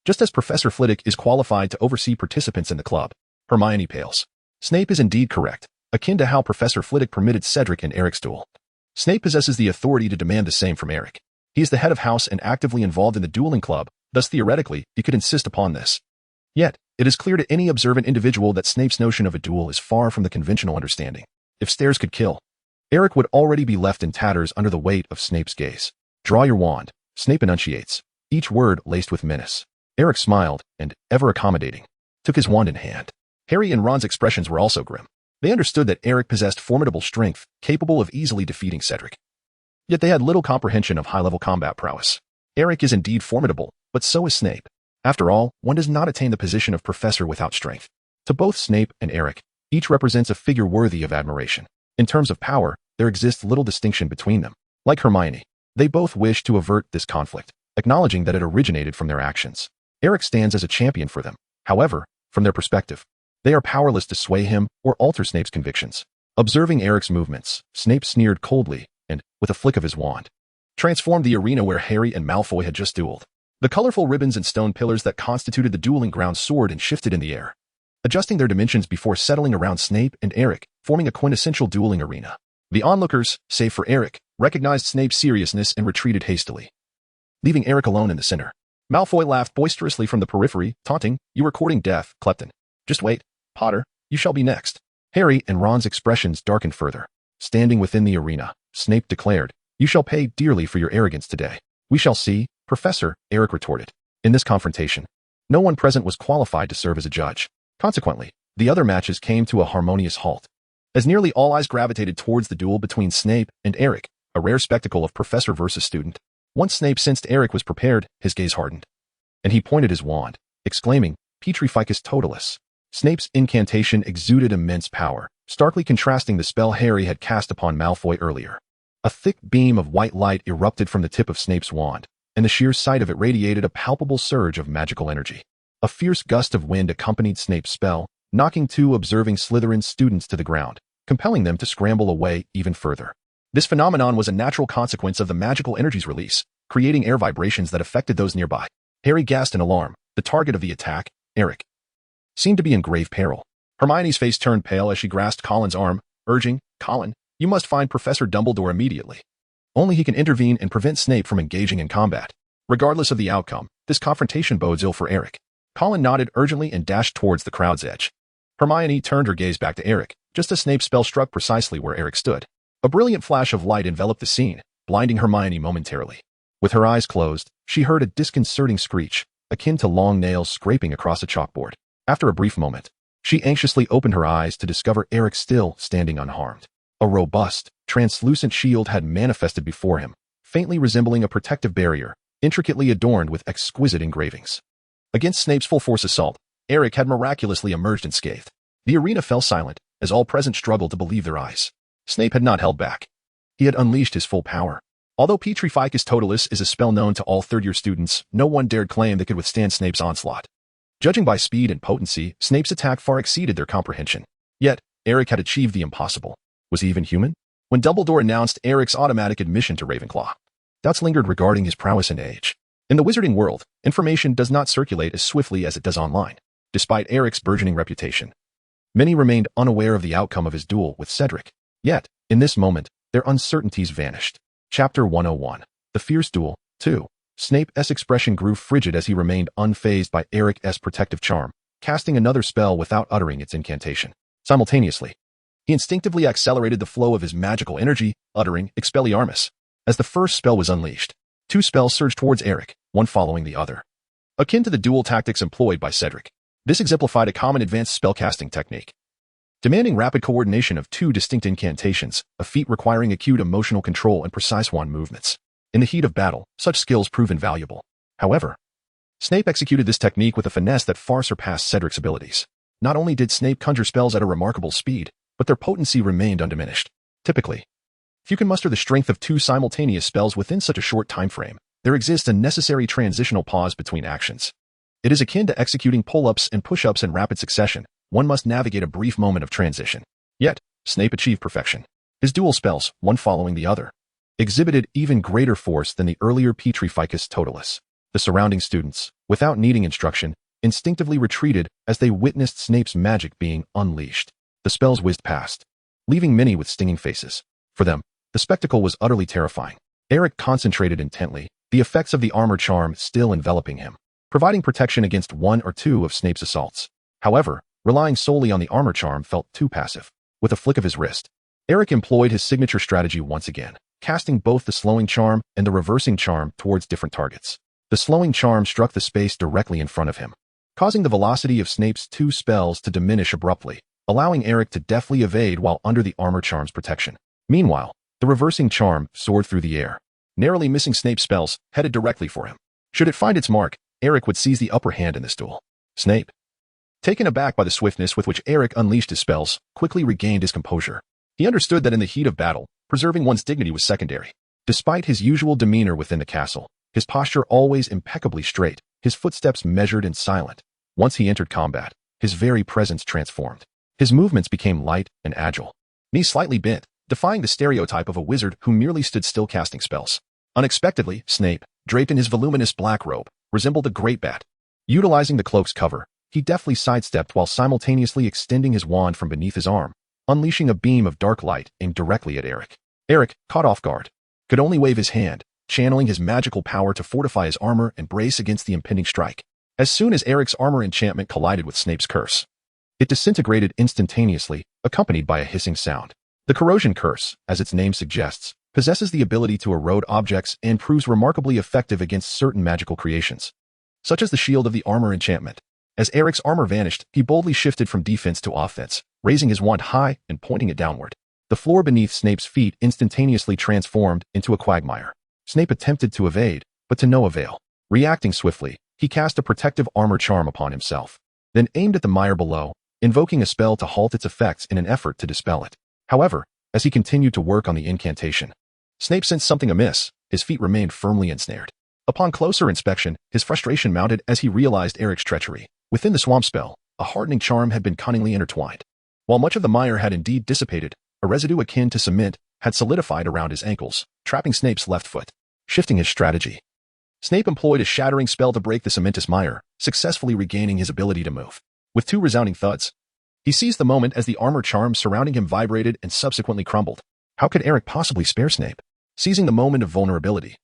A: Just as Professor Flitwick is qualified to oversee participants in the club, Hermione pales. Snape is indeed correct, akin to how Professor Flitwick permitted Cedric and Eric's duel. Snape possesses the authority to demand the same from Eric. He is the head of house and actively involved in the dueling club, thus theoretically, he could insist upon this. Yet, it is clear to any observant individual that Snape's notion of a duel is far from the conventional understanding. If stairs could kill, Eric would already be left in tatters under the weight of Snape's gaze. "Draw your wand," Snape enunciates, each word laced with menace. Eric smiled, and, ever accommodating, took his wand in hand. Harry and Ron's expressions were also grim. They understood that Eric possessed formidable strength, capable of easily defeating Cedric. Yet they had little comprehension of high-level combat prowess. Eric is indeed formidable, but so is Snape. After all, one does not attain the position of professor without strength. To both Snape and Eric, each represents a figure worthy of admiration. In terms of power, there exists little distinction between them. Like Hermione, they both wish to avert this conflict, acknowledging that it originated from their actions. Eric stands as a champion for them. However, from their perspective, they are powerless to sway him or alter Snape's convictions. Observing Eric's movements, Snape sneered coldly and, with a flick of his wand, transformed the arena where Harry and Malfoy had just dueled. The colorful ribbons and stone pillars that constituted the dueling ground soared and shifted in the air, adjusting their dimensions before settling around Snape and Eric, forming a quintessential dueling arena. The onlookers, save for Eric, recognized Snape's seriousness and retreated hastily, leaving Eric alone in the center. Malfoy laughed boisterously from the periphery, taunting, "You are courting death, Klepton. Just wait, Potter, you shall be next." Harry and Ron's expressions darkened further. Standing within the arena, Snape declared, "You shall pay dearly for your arrogance today." "We shall see, Professor," Eric retorted. In this confrontation, no one present was qualified to serve as a judge. Consequently, the other matches came to a harmonious halt, as nearly all eyes gravitated towards the duel between Snape and Eric, a rare spectacle of professor versus student. Once Snape sensed Eric was prepared, his gaze hardened, and he pointed his wand, exclaiming, "Petrificus totalis." Snape's incantation exuded immense power, starkly contrasting the spell Harry had cast upon Malfoy earlier. A thick beam of white light erupted from the tip of Snape's wand, and the sheer sight of it radiated a palpable surge of magical energy. A fierce gust of wind accompanied Snape's spell, knocking two observing Slytherin students to the ground, compelling them to scramble away even further. This phenomenon was a natural consequence of the magical energy's release, creating air vibrations that affected those nearby. Harry gasped in alarm. The target of the attack, Eric, seemed to be in grave peril. Hermione's face turned pale as she grasped Colin's arm, urging, "Colin, you must find Professor Dumbledore immediately. Only he can intervene and prevent Snape from engaging in combat." Regardless of the outcome, this confrontation bodes ill for Eric. Colin nodded urgently and dashed towards the crowd's edge. Hermione turned her gaze back to Eric, just as Snape's spell struck precisely where Eric stood. A brilliant flash of light enveloped the scene, blinding Hermione momentarily. With her eyes closed, she heard a disconcerting screech, akin to long nails scraping across a chalkboard. After a brief moment, she anxiously opened her eyes to discover Eric still standing unharmed. A robust, translucent shield had manifested before him, faintly resembling a protective barrier, intricately adorned with exquisite engravings. Against Snape's full-force assault, Eric had miraculously emerged unscathed. The arena fell silent, as all present struggled to believe their eyes. Snape had not held back. He had unleashed his full power. Although Petrificus totalis is a spell known to all third-year students, no one dared claim they could withstand Snape's onslaught. Judging by speed and potency, Snape's attack far exceeded their comprehension. Yet, Eric had achieved the impossible. Was he even human? When Dumbledore announced Eric's automatic admission to Ravenclaw, doubts lingered regarding his prowess and age. In the wizarding world, information does not circulate as swiftly as it does online. Despite Eric's burgeoning reputation, many remained unaware of the outcome of his duel with Cedric. Yet, in this moment, their uncertainties vanished. Chapter 101. The Fierce Duel, 2. Snape's expression grew frigid as he remained unfazed by Eric's protective charm, casting another spell without uttering its incantation. Simultaneously, he instinctively accelerated the flow of his magical energy, uttering Expelliarmus. As the first spell was unleashed, two spells surged towards Eric, one following the other. Akin to the dual tactics employed by Cedric, this exemplified a common advanced spellcasting technique, demanding rapid coordination of two distinct incantations, a feat requiring acute emotional control and precise wand movements. In the heat of battle, such skills prove invaluable. However, Snape executed this technique with a finesse that far surpassed Cedric's abilities. Not only did Snape conjure spells at a remarkable speed, but their potency remained undiminished. Typically, if you can muster the strength of two simultaneous spells within such a short time frame, there exists a necessary transitional pause between actions. It is akin to executing pull-ups and push-ups in rapid succession. One must navigate a brief moment of transition. Yet, Snape achieved perfection. His dual spells, one following the other, exhibited even greater force than the earlier Petrificus Totalis. The surrounding students, without needing instruction, instinctively retreated as they witnessed Snape's magic being unleashed. The spells whizzed past, leaving many with stinging faces. For them, the spectacle was utterly terrifying. Eric concentrated intently, the effects of the armor charm still enveloping him, providing protection against one or two of Snape's assaults. However, relying solely on the armor charm felt too passive. With a flick of his wrist, Eric employed his signature strategy once again, casting both the slowing charm and the reversing charm towards different targets. The slowing charm struck the space directly in front of him, causing the velocity of Snape's two spells to diminish abruptly, allowing Eric to deftly evade while under the armor charm's protection. Meanwhile, the reversing charm soared through the air, narrowly missing Snape's spells, headed directly for him. Should it find its mark, Eric would seize the upper hand in this duel. Snape, taken aback by the swiftness with which Eric unleashed his spells, quickly regained his composure. He understood that in the heat of battle, preserving one's dignity was secondary. Despite his usual demeanor within the castle, his posture always impeccably straight, his footsteps measured and silent. Once he entered combat, his very presence transformed. His movements became light and agile, knees slightly bent, defying the stereotype of a wizard who merely stood still casting spells. Unexpectedly, Snape, draped in his voluminous black robe, resembled a great bat. Utilizing the cloak's cover, he deftly sidestepped while simultaneously extending his wand from beneath his arm, unleashing a beam of dark light aimed directly at Eric. Eric, caught off guard, could only wave his hand, channeling his magical power to fortify his armor and brace against the impending strike. As soon as Eric's armor enchantment collided with Snape's curse, it disintegrated instantaneously, accompanied by a hissing sound. The corrosion curse, as its name suggests, possesses the ability to erode objects and proves remarkably effective against certain magical creations, such as the shield of the armor enchantment. As Eric's armor vanished, he boldly shifted from defense to offense, raising his wand high and pointing it downward. The floor beneath Snape's feet instantaneously transformed into a quagmire. Snape attempted to evade, but to no avail. Reacting swiftly, he cast a protective armor charm upon himself, then aimed at the mire below, invoking a spell to halt its effects in an effort to dispel it. However, as he continued to work on the incantation, Snape sensed something amiss. His feet remained firmly ensnared. Upon closer inspection, his frustration mounted as he realized Eric's treachery. Within the swamp spell, a hardening charm had been cunningly intertwined. While much of the mire had indeed dissipated, a residue akin to cement had solidified around his ankles, trapping Snape's left foot. Shifting his strategy, Snape employed a shattering spell to break the cementous mire, successfully regaining his ability to move. With two resounding thuds, he seized the moment as the armor charm surrounding him vibrated and subsequently crumbled. How could Eric possibly spare Snape? Seizing the moment of vulnerability,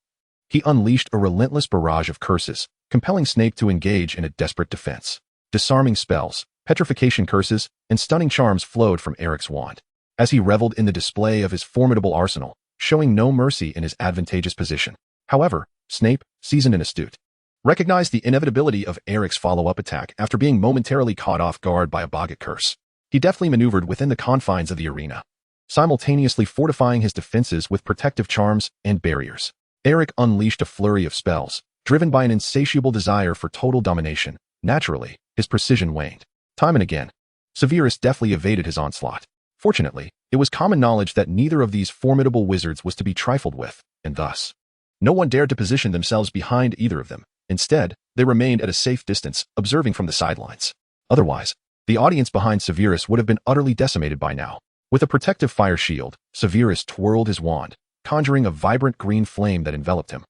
A: he unleashed a relentless barrage of curses, compelling Snape to engage in a desperate defense. Disarming spells, petrification curses, and stunning charms flowed from Eric's wand, as he reveled in the display of his formidable arsenal, showing no mercy in his advantageous position. However, Snape, seasoned and astute, recognized the inevitability of Eric's follow-up attack after being momentarily caught off guard by a Boggart curse. He deftly maneuvered within the confines of the arena, simultaneously fortifying his defenses with protective charms and barriers. Eric unleashed a flurry of spells, driven by an insatiable desire for total domination. Naturally, his precision waned. Time and again, Severus deftly evaded his onslaught. Fortunately, it was common knowledge that neither of these formidable wizards was to be trifled with, and thus, no one dared to position themselves behind either of them. Instead, they remained at a safe distance, observing from the sidelines. Otherwise, the audience behind Severus would have been utterly decimated by now. With a protective fire shield, Severus twirled his wand, conjuring a vibrant green flame that enveloped him,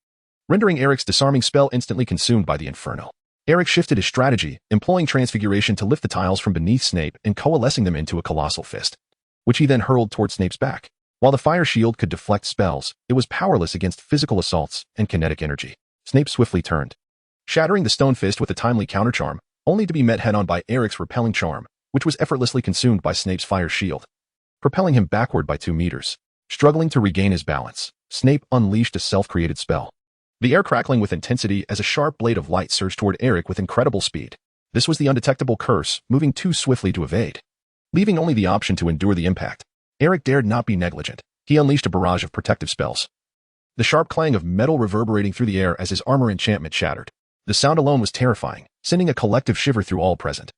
A: rendering Eric's disarming spell instantly consumed by the inferno. Eric shifted his strategy, employing transfiguration to lift the tiles from beneath Snape and coalescing them into a colossal fist, which he then hurled toward Snape's back. While the fire shield could deflect spells, it was powerless against physical assaults and kinetic energy. Snape swiftly turned, shattering the stone fist with a timely countercharm, only to be met head-on by Eric's repelling charm, which was effortlessly consumed by Snape's fire shield, propelling him backward by 2 meters. Struggling to regain his balance, Snape unleashed a self-created spell. The air crackling with intensity as a sharp blade of light surged toward Eric with incredible speed. This was the undetectable curse, moving too swiftly to evade. Leaving only the option to endure the impact, Eric dared not be negligent. He unleashed a barrage of protective spells. The sharp clang of metal reverberating through the air as his armor enchantment shattered. The sound alone was terrifying, sending a collective shiver through all present,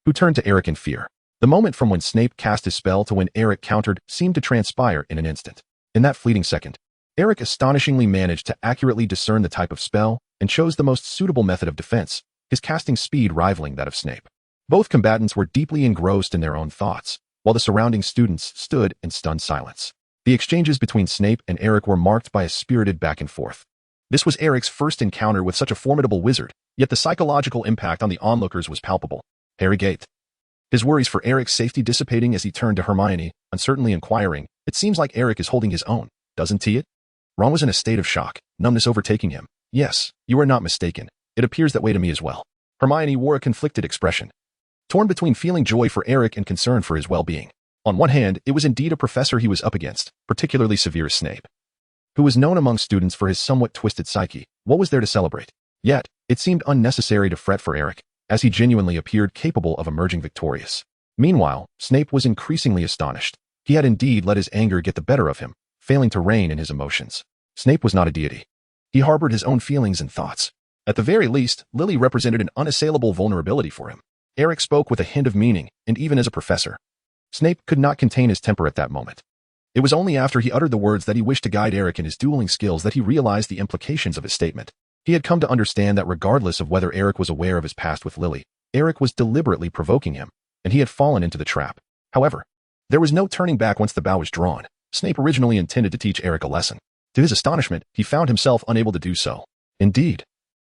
A: who turned to Eric in fear. The moment from when Snape cast his spell to when Eric countered seemed to transpire in an instant. In that fleeting second, Eric astonishingly managed to accurately discern the type of spell and chose the most suitable method of defense, his casting speed rivaling that of Snape. Both combatants were deeply engrossed in their own thoughts, while the surrounding students stood in stunned silence. The exchanges between Snape and Eric were marked by a spirited back and forth. This was Eric's first encounter with such a formidable wizard, yet the psychological impact on the onlookers was palpable. Harry gaped, his worries for Eric's safety dissipating as he turned to Hermione, uncertainly inquiring, "It seems like Eric is holding his own, doesn't he?" Ron was in a state of shock, numbness overtaking him. "Yes, you are not mistaken. It appears that way to me as well." Hermione wore a conflicted expression, torn between feeling joy for Eric and concern for his well-being. On one hand, it was indeed a professor he was up against, particularly severe Snape, who was known among students for his somewhat twisted psyche. What was there to celebrate? Yet, it seemed unnecessary to fret for Eric, as he genuinely appeared capable of emerging victorious. Meanwhile, Snape was increasingly astonished. He had indeed let his anger get the better of him, failing to rein in his emotions. Snape was not a deity. He harbored his own feelings and thoughts. At the very least, Lily represented an unassailable vulnerability for him. Eric spoke with a hint of meaning, and even as a professor, Snape could not contain his temper at that moment. It was only after he uttered the words that he wished to guide Eric in his dueling skills that he realized the implications of his statement. He had come to understand that regardless of whether Eric was aware of his past with Lily, Eric was deliberately provoking him, and he had fallen into the trap. However, there was no turning back once the bow was drawn. Snape originally intended to teach Eric a lesson. To his astonishment, he found himself unable to do so. Indeed,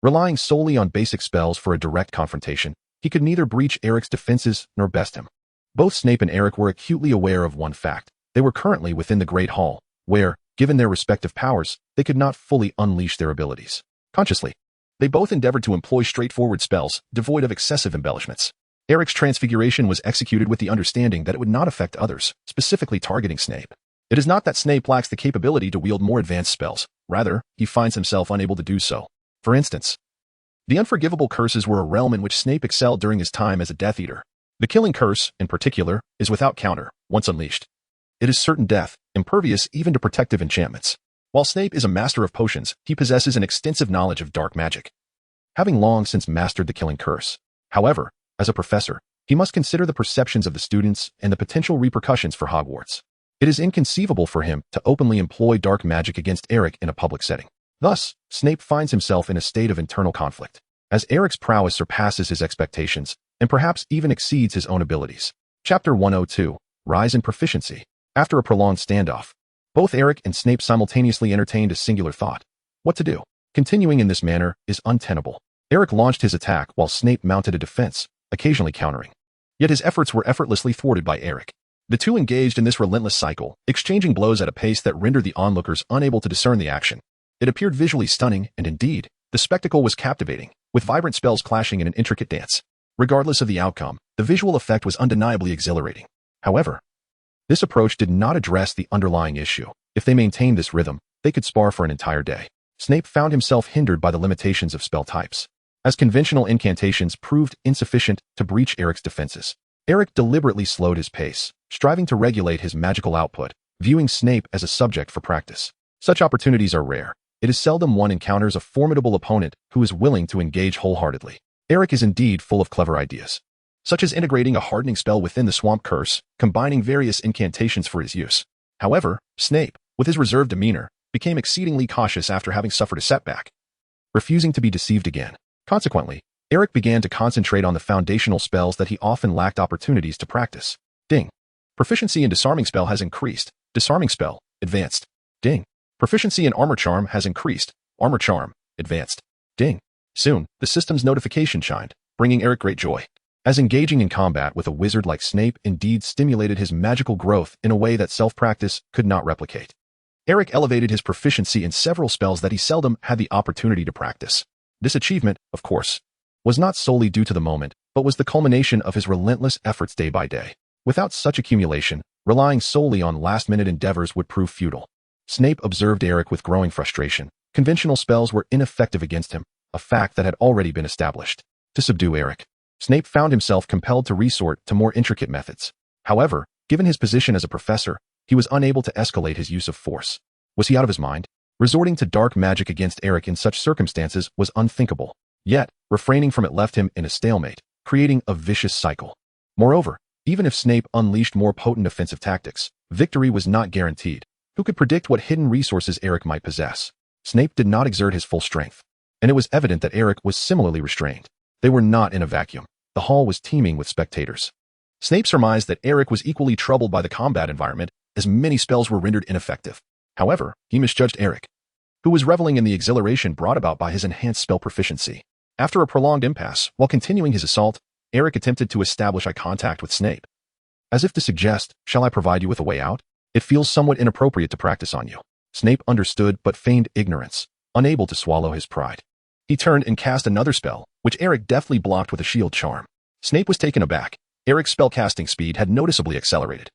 A: relying solely on basic spells for a direct confrontation, he could neither breach Eric's defenses nor best him. Both Snape and Eric were acutely aware of one fact. They were currently within the Great Hall, where, given their respective powers, they could not fully unleash their abilities. Consciously, they both endeavored to employ straightforward spells, devoid of excessive embellishments. Eric's transfiguration was executed with the understanding that it would not affect others, specifically targeting Snape. It is not that Snape lacks the capability to wield more advanced spells. Rather, he finds himself unable to do so. For instance, the unforgivable curses were a realm in which Snape excelled during his time as a Death Eater. The killing curse, in particular, is without counter, once unleashed. It is certain death, impervious even to protective enchantments. While Snape is a master of potions, he possesses an extensive knowledge of dark magic, having long since mastered the killing curse. However, as a professor, he must consider the perceptions of the students and the potential repercussions for Hogwarts. It is inconceivable for him to openly employ dark magic against Eric in a public setting. Thus, Snape finds himself in a state of internal conflict, as Eric's prowess surpasses his expectations, and perhaps even exceeds his own abilities. Chapter 102, Rise in Proficiency. After a prolonged standoff, both Eric and Snape simultaneously entertained a singular thought. What to do? Continuing in this manner is untenable. Eric launched his attack while Snape mounted a defense, occasionally countering. Yet his efforts were effortlessly thwarted by Eric. The two engaged in this relentless cycle, exchanging blows at a pace that rendered the onlookers unable to discern the action. It appeared visually stunning, and indeed, the spectacle was captivating, with vibrant spells clashing in an intricate dance. Regardless of the outcome, the visual effect was undeniably exhilarating. However, this approach did not address the underlying issue. If they maintained this rhythm, they could spar for an entire day. Snape found himself hindered by the limitations of spell types, as conventional incantations proved insufficient to breach Eric's defenses. Eric deliberately slowed his pace, striving to regulate his magical output, viewing Snape as a subject for practice. Such opportunities are rare. It is seldom one encounters a formidable opponent who is willing to engage wholeheartedly. Eric is indeed full of clever ideas, such as integrating a hardening spell within the swamp curse, combining various incantations for his use. However, Snape, with his reserved demeanor, became exceedingly cautious after having suffered a setback, refusing to be deceived again. Consequently, Eric began to concentrate on the foundational spells that he often lacked opportunities to practice. Ding. Proficiency in Disarming Spell has increased. Disarming Spell, Advanced. Ding. Proficiency in Armor Charm has increased. Armor Charm, Advanced. Ding. Soon, the system's notification chimed, bringing Eric great joy, as engaging in combat with a wizard like Snape indeed stimulated his magical growth in a way that self-practice could not replicate. Eric elevated his proficiency in several spells that he seldom had the opportunity to practice. This achievement, of course, was not solely due to the moment, but was the culmination of his relentless efforts day by day. Without such accumulation, relying solely on last-minute endeavors would prove futile. Snape observed Eric with growing frustration. Conventional spells were ineffective against him, a fact that had already been established. To subdue Eric, Snape found himself compelled to resort to more intricate methods. However, given his position as a professor, he was unable to escalate his use of force. Was he out of his mind? Resorting to dark magic against Eric in such circumstances was unthinkable. Yet, refraining from it left him in a stalemate, creating a vicious cycle. Moreover, even if Snape unleashed more potent offensive tactics, victory was not guaranteed. Who could predict what hidden resources Eric might possess? Snape did not exert his full strength, and it was evident that Eric was similarly restrained. They were not in a vacuum. The hall was teeming with spectators. Snape surmised that Eric was equally troubled by the combat environment, as many spells were rendered ineffective. However, he misjudged Eric, who was reveling in the exhilaration brought about by his enhanced spell proficiency. After a prolonged impasse, while continuing his assault, Eric attempted to establish eye contact with Snape. As if to suggest, "Shall I provide you with a way out? It feels somewhat inappropriate to practice on you." Snape understood but feigned ignorance, unable to swallow his pride. He turned and cast another spell, which Eric deftly blocked with a shield charm. Snape was taken aback. Eric's spellcasting speed had noticeably accelerated.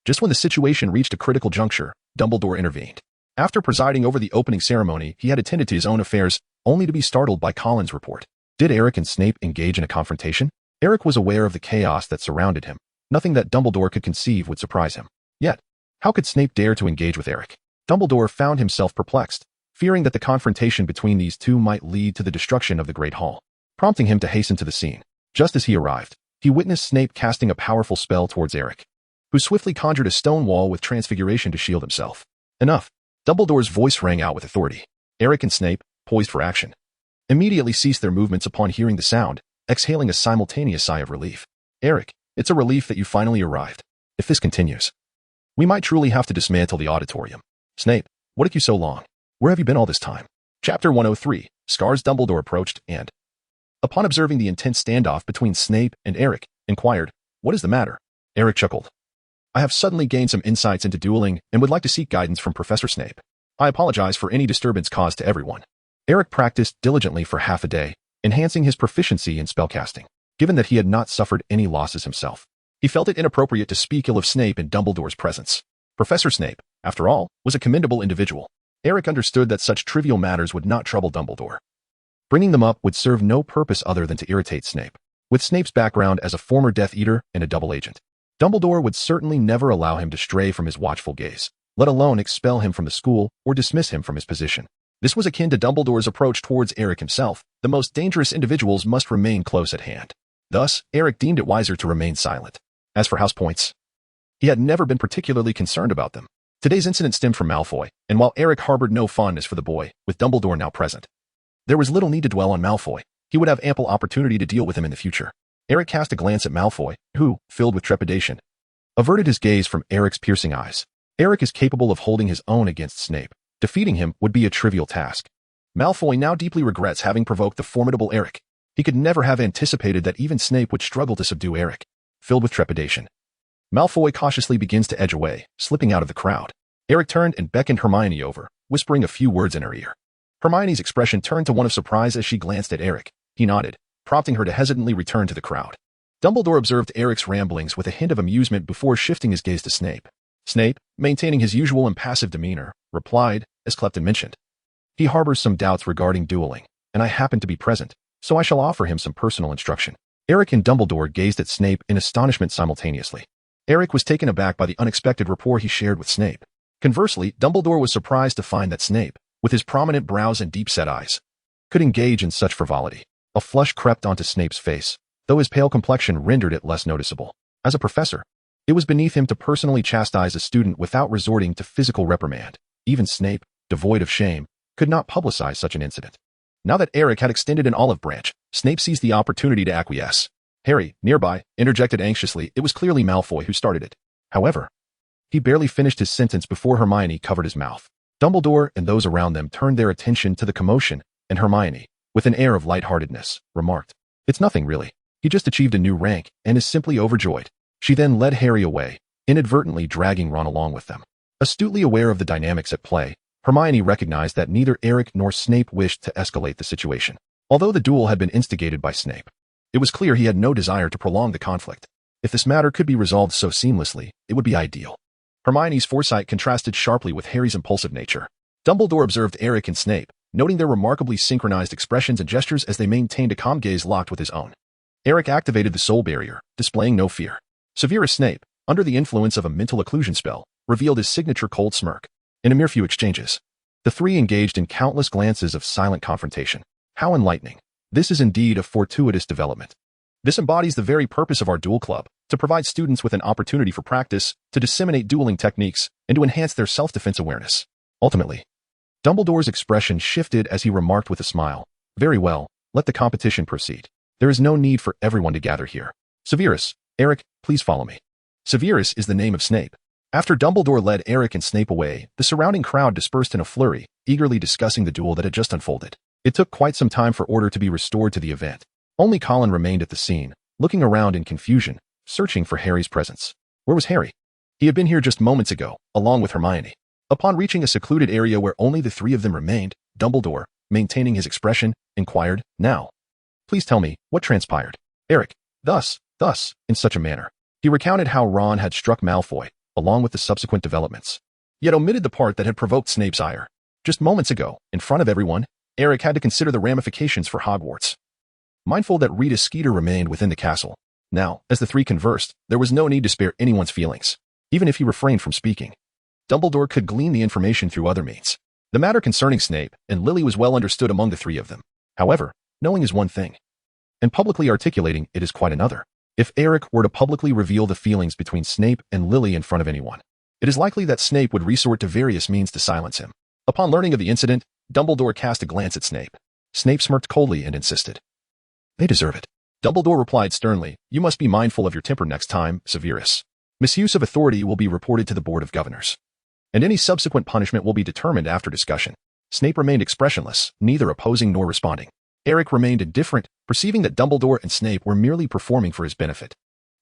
A: Just when the situation reached a critical juncture, Dumbledore intervened. After presiding over the opening ceremony, he had attended to his own affairs, only to be startled by Colin's report. Did Eric and Snape engage in a confrontation? Eric was aware of the chaos that surrounded him. Nothing that Dumbledore could conceive would surprise him. Yet, how could Snape dare to engage with Eric? Dumbledore found himself perplexed, fearing that the confrontation between these two might lead to the destruction of the Great Hall, prompting him to hasten to the scene. Just as he arrived, he witnessed Snape casting a powerful spell towards Eric, who swiftly conjured a stone wall with transfiguration to shield himself. Enough. Dumbledore's voice rang out with authority. Eric and Snape, poised for action, immediately ceased their movements upon hearing the sound, exhaling a simultaneous sigh of relief. "Eric, it's a relief that you finally arrived. If this continues, we might truly have to dismantle the auditorium." "Snape, what took you so long? Where have you been all this time?" Chapter 103, Scars. Dumbledore approached and, upon observing the intense standoff between Snape and Eric, inquired, "What is the matter?" Eric chuckled. "I have suddenly gained some insights into dueling and would like to seek guidance from Professor Snape. I apologize for any disturbance caused to everyone." Eric practiced diligently for half a day, enhancing his proficiency in spellcasting. Given that he had not suffered any losses himself, he felt it inappropriate to speak ill of Snape in Dumbledore's presence. Professor Snape, after all, was a commendable individual. Eric understood that such trivial matters would not trouble Dumbledore. Bringing them up would serve no purpose other than to irritate Snape. With Snape's background as a former Death Eater and a double agent, Dumbledore would certainly never allow him to stray from his watchful gaze, let alone expel him from the school or dismiss him from his position. This was akin to Dumbledore's approach towards Eric himself. The most dangerous individuals must remain close at hand. Thus, Eric deemed it wiser to remain silent. As for house points, he had never been particularly concerned about them. Today's incident stemmed from Malfoy, and while Eric harbored no fondness for the boy, with Dumbledore now present, there was little need to dwell on Malfoy. He would have ample opportunity to deal with him in the future. Eric cast a glance at Malfoy, who, filled with trepidation, averted his gaze from Eric's piercing eyes. Eric is capable of holding his own against Snape. Defeating him would be a trivial task. Malfoy now deeply regrets having provoked the formidable Eric. He could never have anticipated that even Snape would struggle to subdue Eric. Filled with trepidation, Malfoy cautiously begins to edge away, slipping out of the crowd. Eric turned and beckoned Hermione over, whispering a few words in her ear. Hermione's expression turned to one of surprise as she glanced at Eric. He nodded, prompting her to hesitantly return to the crowd. Dumbledore observed Eric's ramblings with a hint of amusement before shifting his gaze to Snape. Snape, maintaining his usual impassive demeanor, replied, as Clepton mentioned, "He harbors some doubts regarding dueling, and I happen to be present, so I shall offer him some personal instruction." Eric and Dumbledore gazed at Snape in astonishment simultaneously. Eric was taken aback by the unexpected rapport he shared with Snape. Conversely, Dumbledore was surprised to find that Snape, with his prominent brows and deep-set eyes, could engage in such frivolity. A flush crept onto Snape's face, though his pale complexion rendered it less noticeable. As a professor, it was beneath him to personally chastise a student without resorting to physical reprimand. Even Snape, devoid of shame, could not publicize such an incident. Now that Eric had extended an olive branch, Snape seized the opportunity to acquiesce. Harry, nearby, interjected anxiously. It was clearly Malfoy who started it. However, he barely finished his sentence before Hermione covered his mouth. Dumbledore and those around them turned their attention to the commotion, and Hermione, with an air of lightheartedness, remarked, "It's nothing really. He just achieved a new rank and is simply overjoyed." She then led Harry away, inadvertently dragging Ron along with them. Astutely aware of the dynamics at play, Hermione recognized that neither Eric nor Snape wished to escalate the situation. Although the duel had been instigated by Snape, it was clear he had no desire to prolong the conflict. If this matter could be resolved so seamlessly, it would be ideal. Hermione's foresight contrasted sharply with Harry's impulsive nature. Dumbledore observed Eric and Snape, noting their remarkably synchronized expressions and gestures as they maintained a calm gaze locked with his own. Eric activated the soul barrier, displaying no fear. Severus Snape, under the influence of a mental occlusion spell, revealed his signature cold smirk. In a mere few exchanges, the three engaged in countless glances of silent confrontation. How enlightening. This is indeed a fortuitous development. This embodies the very purpose of our duel club, to provide students with an opportunity for practice, to disseminate dueling techniques, and to enhance their self-defense awareness. Ultimately, Dumbledore's expression shifted as he remarked with a smile, "Very well, let the competition proceed. There is no need for everyone to gather here. Severus, Eric, please follow me." Severus is the name of Snape. After Dumbledore led Eric and Snape away, the surrounding crowd dispersed in a flurry, eagerly discussing the duel that had just unfolded. It took quite some time for order to be restored to the event. Only Colin remained at the scene, looking around in confusion, searching for Harry's presence. Where was Harry? He had been here just moments ago, along with Hermione. Upon reaching a secluded area where only the three of them remained, Dumbledore, maintaining his expression, inquired, "Now, please tell me, what transpired?" Eric, thus, in such a manner. He recounted how Ron had struck Malfoy, along with the subsequent developments, yet omitted the part that had provoked Snape's ire. Just moments ago, in front of everyone, Eric had to consider the ramifications for Hogwarts. Mindful that Rita Skeeter remained within the castle. Now, as the three conversed, there was no need to spare anyone's feelings. Even if he refrained from speaking, Dumbledore could glean the information through other means. The matter concerning Snape and Lily was well understood among the three of them. However, knowing is one thing, and publicly articulating it is quite another. If Eric were to publicly reveal the feelings between Snape and Lily in front of anyone, it is likely that Snape would resort to various means to silence him. Upon learning of the incident, Dumbledore cast a glance at Snape. Snape smirked coldly and insisted, "They deserve it." Dumbledore replied sternly, "You must be mindful of your temper next time, Severus. Misuse of authority will be reported to the Board of Governors, and any subsequent punishment will be determined after discussion." Snape remained expressionless, neither opposing nor responding. Eric remained indifferent, perceiving that Dumbledore and Snape were merely performing for his benefit.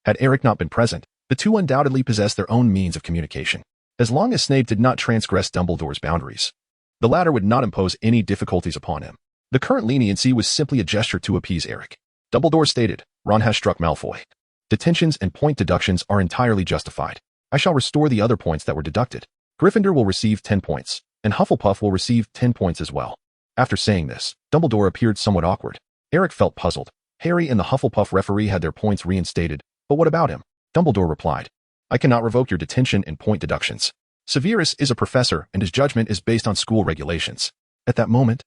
A: Had Eric not been present, the two undoubtedly possessed their own means of communication. As long as Snape did not transgress Dumbledore's boundaries, the latter would not impose any difficulties upon him. The current leniency was simply a gesture to appease Eric. Dumbledore stated, "Ron has struck Malfoy. Detentions and point deductions are entirely justified. I shall restore the other points that were deducted. Gryffindor will receive 10 points, and Hufflepuff will receive 10 points as well." After saying this, Dumbledore appeared somewhat awkward. Eric felt puzzled. Harry and the Hufflepuff referee had their points reinstated, but what about him? Dumbledore replied, "I cannot revoke your detention and point deductions. Severus is a professor and his judgment is based on school regulations. At that moment,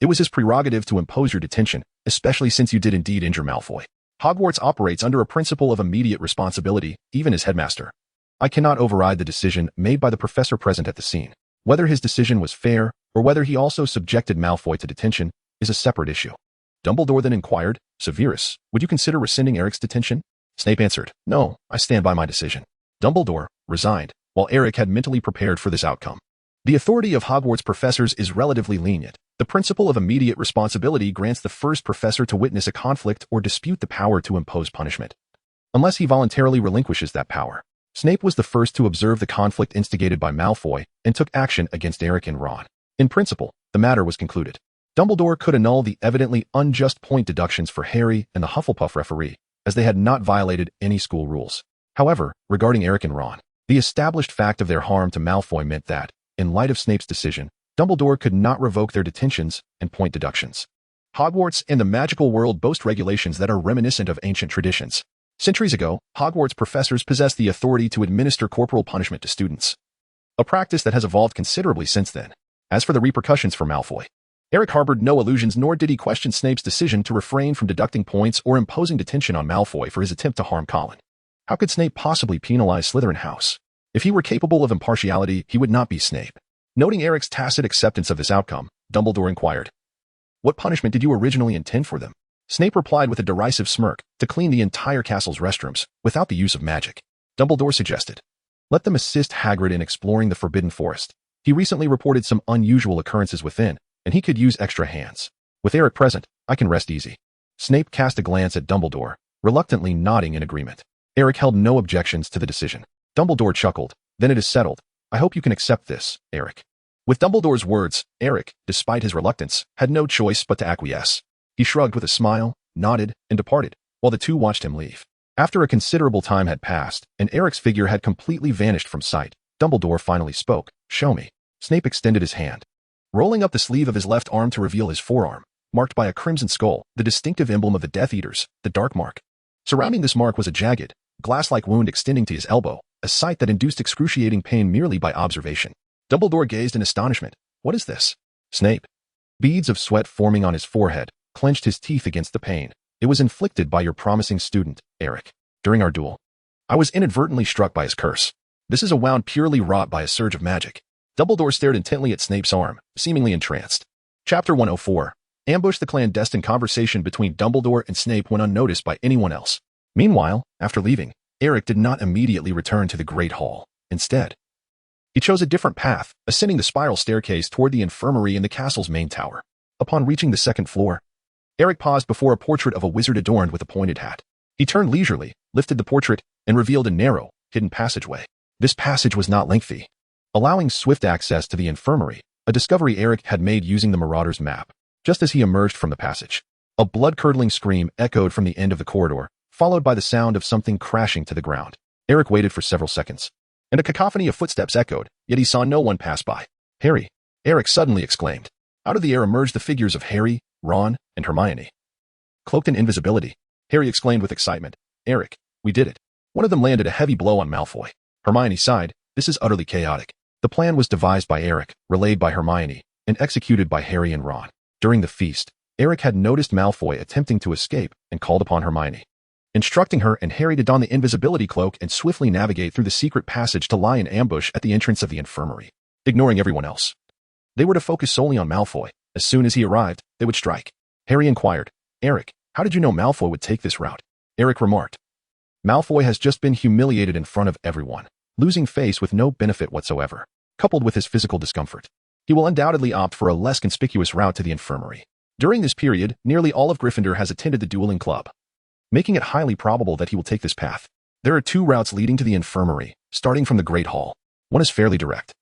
A: it was his prerogative to impose your detention, especially since you did indeed injure Malfoy. Hogwarts operates under a principle of immediate responsibility, even as headmaster. I cannot override the decision made by the professor present at the scene. Whether his decision was fair, or whether he also subjected Malfoy to detention, is a separate issue." Dumbledore then inquired, "Severus, would you consider rescinding Eric's detention?" Snape answered, "No, I stand by my decision." Dumbledore resigned, while Eric had mentally prepared for this outcome. The authority of Hogwarts professors is relatively lenient. The principle of immediate responsibility grants the first professor to witness a conflict or dispute the power to impose punishment, unless he voluntarily relinquishes that power. Snape was the first to observe the conflict instigated by Malfoy and took action against Eric and Ron. In principle, the matter was concluded. Dumbledore could annul the evidently unjust point deductions for Harry and the Hufflepuff referee, as they had not violated any school rules. However, regarding Eric and Ron, the established fact of their harm to Malfoy meant that, in light of Snape's decision, Dumbledore could not revoke their detentions and point deductions. Hogwarts and the magical world boast regulations that are reminiscent of ancient traditions. Centuries ago, Hogwarts professors possessed the authority to administer corporal punishment to students, a practice that has evolved considerably since then. As for the repercussions for Malfoy, Eric harbored no illusions, nor did he question Snape's decision to refrain from deducting points or imposing detention on Malfoy for his attempt to harm Colin. How could Snape possibly penalize Slytherin House? If he were capable of impartiality, he would not be Snape. Noting Eric's tacit acceptance of this outcome, Dumbledore inquired, "What punishment did you originally intend for them?" Snape replied with a derisive smirk, "To clean the entire castle's restrooms, without the use of magic." Dumbledore suggested, "Let them assist Hagrid in exploring the Forbidden Forest. He recently reported some unusual occurrences within, and he could use extra hands. With Eric present, I can rest easy." Snape cast a glance at Dumbledore, reluctantly nodding in agreement. Eric held no objections to the decision. Dumbledore chuckled, "Then it is settled. I hope you can accept this, Eric." With Dumbledore's words, Eric, despite his reluctance, had no choice but to acquiesce. He shrugged with a smile, nodded, and departed, while the two watched him leave. After a considerable time had passed, and Eric's figure had completely vanished from sight, Dumbledore finally spoke. "Show me." Snape extended his hand, rolling up the sleeve of his left arm to reveal his forearm, marked by a crimson skull, the distinctive emblem of the Death Eaters, the Dark Mark. Surrounding this mark was a jagged, glass-like wound extending to his elbow, a sight that induced excruciating pain merely by observation. Dumbledore gazed in astonishment. "What is this?" Snape, beads of sweat forming on his forehead, clenched his teeth against the pain. "It was inflicted by your promising student, Eric, during our duel. I was inadvertently struck by his curse. This is a wound purely wrought by a surge of magic." Dumbledore stared intently at Snape's arm, seemingly entranced. Chapter 104. Ambush. The clandestine conversation between Dumbledore and Snape went unnoticed by anyone else. Meanwhile, after leaving, Eric did not immediately return to the Great Hall. Instead, he chose a different path, ascending the spiral staircase toward the infirmary in the castle's main tower. Upon reaching the second floor, Eric paused before a portrait of a wizard adorned with a pointed hat. He turned leisurely, lifted the portrait, and revealed a narrow, hidden passageway. This passage was not lengthy, allowing swift access to the infirmary, a discovery Eric had made using the Marauder's map. Just as he emerged from the passage, a blood-curdling scream echoed from the end of the corridor, followed by the sound of something crashing to the ground. Eric waited for several seconds, and a cacophony of footsteps echoed, yet he saw no one pass by. "Harry!" Eric suddenly exclaimed. Out of the air emerged the figures of Harry, Ron, and Hermione. Cloaked in invisibility, Harry exclaimed with excitement, "Eric, we did it." One of them landed a heavy blow on Malfoy. Hermione sighed. "This is utterly chaotic." The plan was devised by Eric, relayed by Hermione, and executed by Harry and Ron. During the feast, Eric had noticed Malfoy attempting to escape and called upon Hermione, instructing her and Harry to don the invisibility cloak and swiftly navigate through the secret passage to lie in ambush at the entrance of the infirmary, ignoring everyone else. They were to focus solely on Malfoy. As soon as he arrived, they would strike. Harry inquired, "Eric, how did you know Malfoy would take this route?" Eric remarked, "Malfoy has just been humiliated in front of everyone, losing face with no benefit whatsoever, coupled with his physical discomfort. He will undoubtedly opt for a less conspicuous route to the infirmary. During this period, nearly all of Gryffindor has attended the dueling club, making it highly probable that he will take this path. There are 2 routes leading to the infirmary, starting from the Great Hall. One is fairly direct,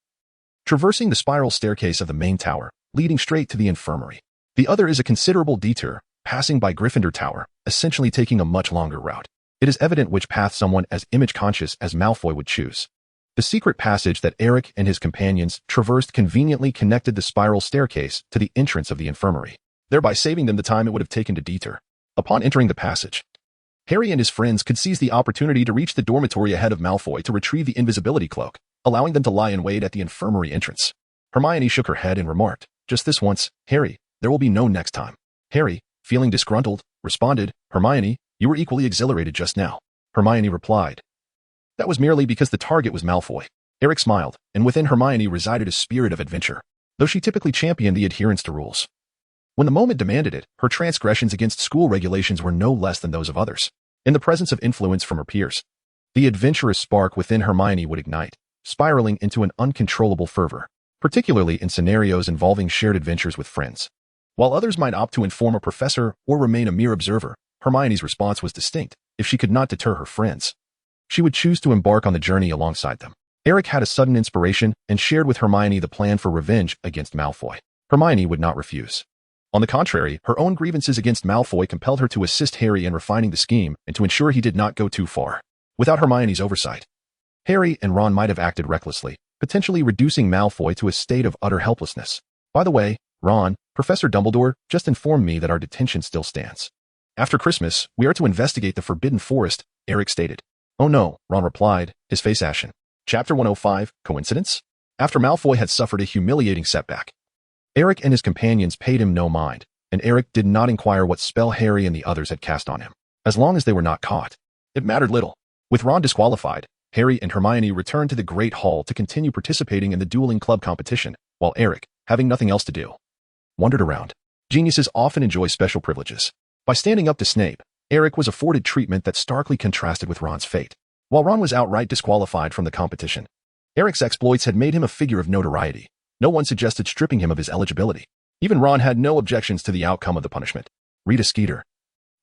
A: traversing the spiral staircase of the main tower, leading straight to the infirmary. The other is a considerable detour, passing by Gryffindor Tower, essentially taking a much longer route. It is evident which path someone as image-conscious as Malfoy would choose. The secret passage that Eric and his companions traversed conveniently connected the spiral staircase to the entrance of the infirmary, thereby saving them the time it would have taken to detour. Upon entering the passage, Harry and his friends could seize the opportunity to reach the dormitory ahead of Malfoy to retrieve the invisibility cloak, allowing them to lie in wait at the infirmary entrance. Hermione shook her head and remarked, "Just this once, Harry, there will be no next time." Harry, feeling disgruntled, responded, "Hermione, you were equally exhilarated just now." Hermione replied, "That was merely because the target was Malfoy." Eric smiled, and within Hermione resided a spirit of adventure, though she typically championed the adherence to rules. When the moment demanded it, her transgressions against school regulations were no less than those of others. In the presence of influence from her peers, the adventurous spark within Hermione would ignite, spiraling into an uncontrollable fervor, particularly in scenarios involving shared adventures with friends. While others might opt to inform a professor or remain a mere observer, Hermione's response was distinct. If she could not deter her friends, she would choose to embark on the journey alongside them. Eric had a sudden inspiration and shared with Hermione the plan for revenge against Malfoy. Hermione would not refuse. On the contrary, her own grievances against Malfoy compelled her to assist Harry in refining the scheme and to ensure he did not go too far. Without Hermione's oversight, Harry and Ron might have acted recklessly, potentially reducing Malfoy to a state of utter helplessness. "By the way, Ron, Professor Dumbledore just informed me that our detention still stands. After Christmas, we are to investigate the Forbidden Forest," Eric stated. "Oh no," Ron replied, his face ashen. Chapter 105. Coincidence? After Malfoy had suffered a humiliating setback, Eric and his companions paid him no mind, and Eric did not inquire what spell Harry and the others had cast on him. As long as they were not caught, it mattered little. With Ron disqualified, Harry and Hermione returned to the Great Hall to continue participating in the dueling club competition, while Eric, having nothing else to do, wandered around. Geniuses often enjoy special privileges. By standing up to Snape, Eric was afforded treatment that starkly contrasted with Ron's fate. While Ron was outright disqualified from the competition, Eric's exploits had made him a figure of notoriety. No one suggested stripping him of his eligibility. Even Ron had no objections to the outcome of the punishment. Rita Skeeter,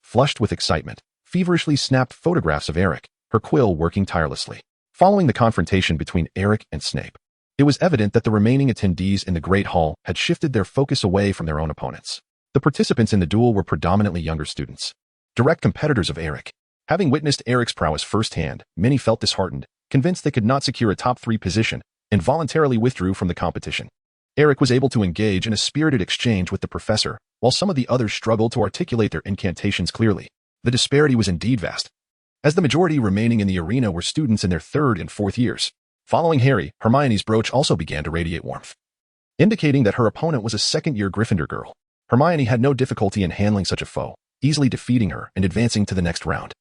A: flushed with excitement, feverishly snapped photographs of Eric, her quill working tirelessly. Following the confrontation between Eric and Snape, it was evident that the remaining attendees in the Great Hall had shifted their focus away from their own opponents. The participants in the duel were predominantly younger students, direct competitors of Eric. Having witnessed Eric's prowess firsthand, many felt disheartened, convinced they could not secure a top 3 position, and voluntarily withdrew from the competition. Eric was able to engage in a spirited exchange with the professor, while some of the others struggled to articulate their incantations clearly. The disparity was indeed vast, as the majority remaining in the arena were students in their 3rd and 4th years. Following Harry, Hermione's brooch also began to radiate warmth, indicating that her opponent was a 2nd-year Gryffindor girl. Hermione had no difficulty in handling such a foe, easily defeating her and advancing to the next round.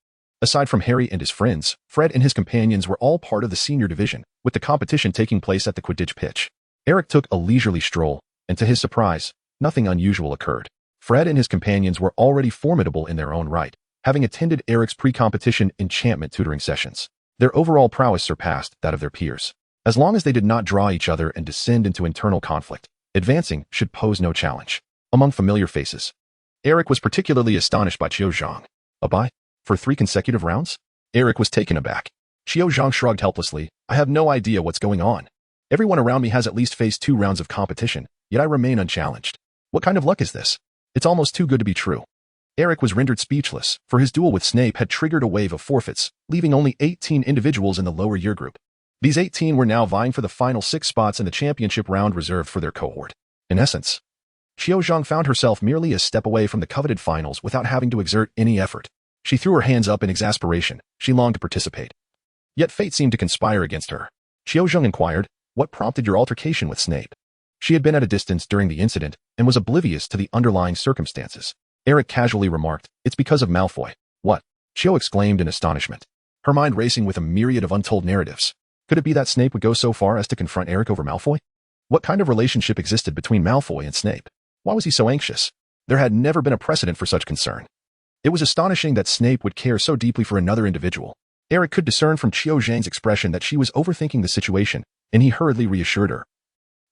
A: Aside from Harry and his friends, Fred and his companions were all part of the senior division, with the competition taking place at the Quidditch pitch. Eric took a leisurely stroll, and to his surprise, nothing unusual occurred. Fred and his companions were already formidable in their own right, having attended Eric's pre-competition enchantment tutoring sessions. Their overall prowess surpassed that of their peers. As long as they did not draw each other and descend into internal conflict, advancing should pose no challenge. Among familiar faces, Eric was particularly astonished by Qiu Zhang. A bye? For 3 consecutive rounds? Eric was taken aback. Qiu Zhang shrugged helplessly. I have no idea what's going on. Everyone around me has at least faced 2 rounds of competition, yet I remain unchallenged. What kind of luck is this? It's almost too good to be true. Eric was rendered speechless, for his duel with Snape had triggered a wave of forfeits, leaving only 18 individuals in the lower year group. These 18 were now vying for the final 6 spots in the championship round reserved for their cohort. In essence, Qiu Zhang found herself merely a step away from the coveted finals without having to exert any effort. She threw her hands up in exasperation. She longed to participate. Yet fate seemed to conspire against her. Qiu Zhang inquired, what prompted your altercation with Snape? She had been at a distance during the incident and was oblivious to the underlying circumstances. Eric casually remarked, it's because of Malfoy. What? Qiu exclaimed in astonishment, her mind racing with a myriad of untold narratives. Could it be that Snape would go so far as to confront Eric over Malfoy? What kind of relationship existed between Malfoy and Snape? Why was he so anxious? There had never been a precedent for such concern. It was astonishing that Snape would care so deeply for another individual. Eric could discern from Qiu Zhang's expression that she was overthinking the situation, and he hurriedly reassured her.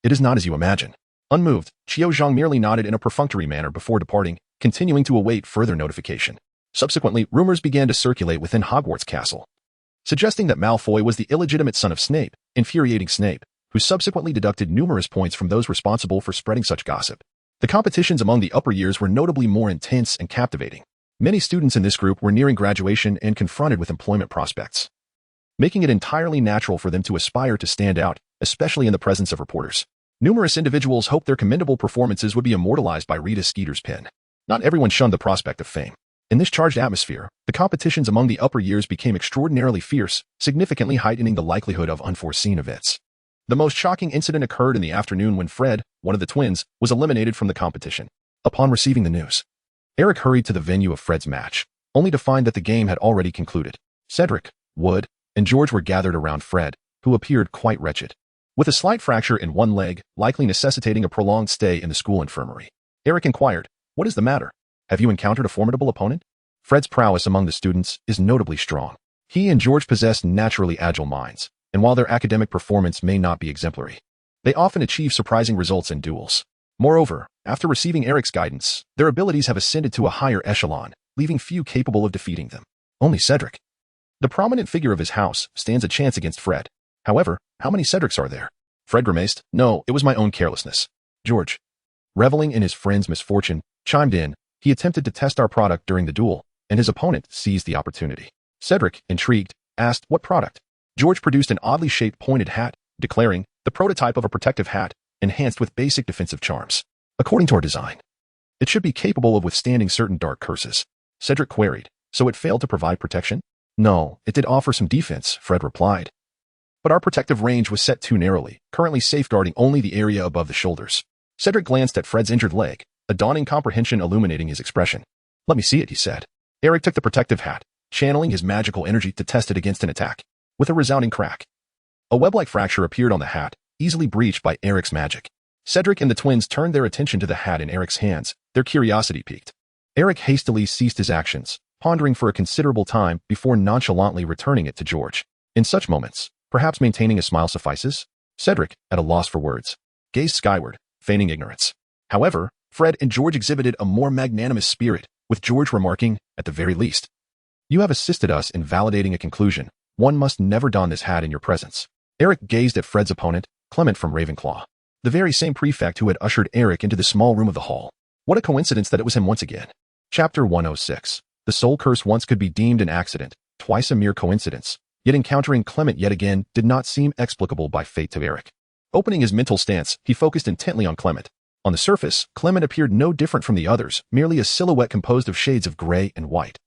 A: It is not as you imagine. Unmoved, Qiu Zhang merely nodded in a perfunctory manner before departing, continuing to await further notification. Subsequently, rumors began to circulate within Hogwarts Castle, suggesting that Malfoy was the illegitimate son of Snape, infuriating Snape, who subsequently deducted numerous points from those responsible for spreading such gossip. The competitions among the upper years were notably more intense and captivating. Many students in this group were nearing graduation and confronted with employment prospects, making it entirely natural for them to aspire to stand out, especially in the presence of reporters. Numerous individuals hoped their commendable performances would be immortalized by Rita Skeeter's pen. Not everyone shunned the prospect of fame. In this charged atmosphere, the competitions among the upper years became extraordinarily fierce, significantly heightening the likelihood of unforeseen events. The most shocking incident occurred in the afternoon when Fred, one of the twins, was eliminated from the competition. Upon receiving the news, Eric hurried to the venue of Fred's match, only to find that the game had already concluded. Cedric, Wood, and George were gathered around Fred, who appeared quite wretched, with a slight fracture in one leg, likely necessitating a prolonged stay in the school infirmary. Eric inquired, what is the matter? Have you encountered a formidable opponent? Fred's prowess among the students is notably strong. He and George possess naturally agile minds, and while their academic performance may not be exemplary, they often achieve surprising results in duels. Moreover, after receiving Eric's guidance, their abilities have ascended to a higher echelon, leaving few capable of defeating them. Only Cedric, the prominent figure of his house, stands a chance against Fred. However, how many Cedrics are there? Fred grimaced. No, it was my own carelessness. George, reveling in his friend's misfortune, chimed in. He attempted to test our product during the duel, and his opponent seized the opportunity. Cedric, intrigued, asked what product. George produced an oddly shaped pointed hat, declaring, the prototype of a protective hat, enhanced with basic defensive charms. According to our design, it should be capable of withstanding certain dark curses. Cedric queried, so it failed to provide protection? No, it did offer some defense, Fred replied. But our protective range was set too narrowly, currently safeguarding only the area above the shoulders. Cedric glanced at Fred's injured leg, a dawning comprehension illuminating his expression. Let me see it, he said. Eric took the protective hat, channeling his magical energy to test it against an attack. With a resounding crack, a web-like fracture appeared on the hat, easily breached by Eric's magic. Cedric and the twins turned their attention to the hat in Eric's hands, their curiosity piqued. Eric hastily ceased his actions, pondering for a considerable time before nonchalantly returning it to George. In such moments, perhaps maintaining a smile suffices? Cedric, at a loss for words, gazed skyward, feigning ignorance. However, Fred and George exhibited a more magnanimous spirit, with George remarking, at the very least, you have assisted us in validating a conclusion. One must never don this hat in your presence. Eric gazed at Fred's opponent, Clement from Ravenclaw, the very same prefect who had ushered Eric into the small room of the hall. What a coincidence that it was him once again. Chapter 106. The soul curse once could be deemed an accident, twice a mere coincidence, Yet encountering Clement yet again did not seem explicable by fate to Eric. Opening his mental stance, he focused intently on Clement. On the surface, Clement appeared no different from the others, merely a silhouette composed of shades of gray and white.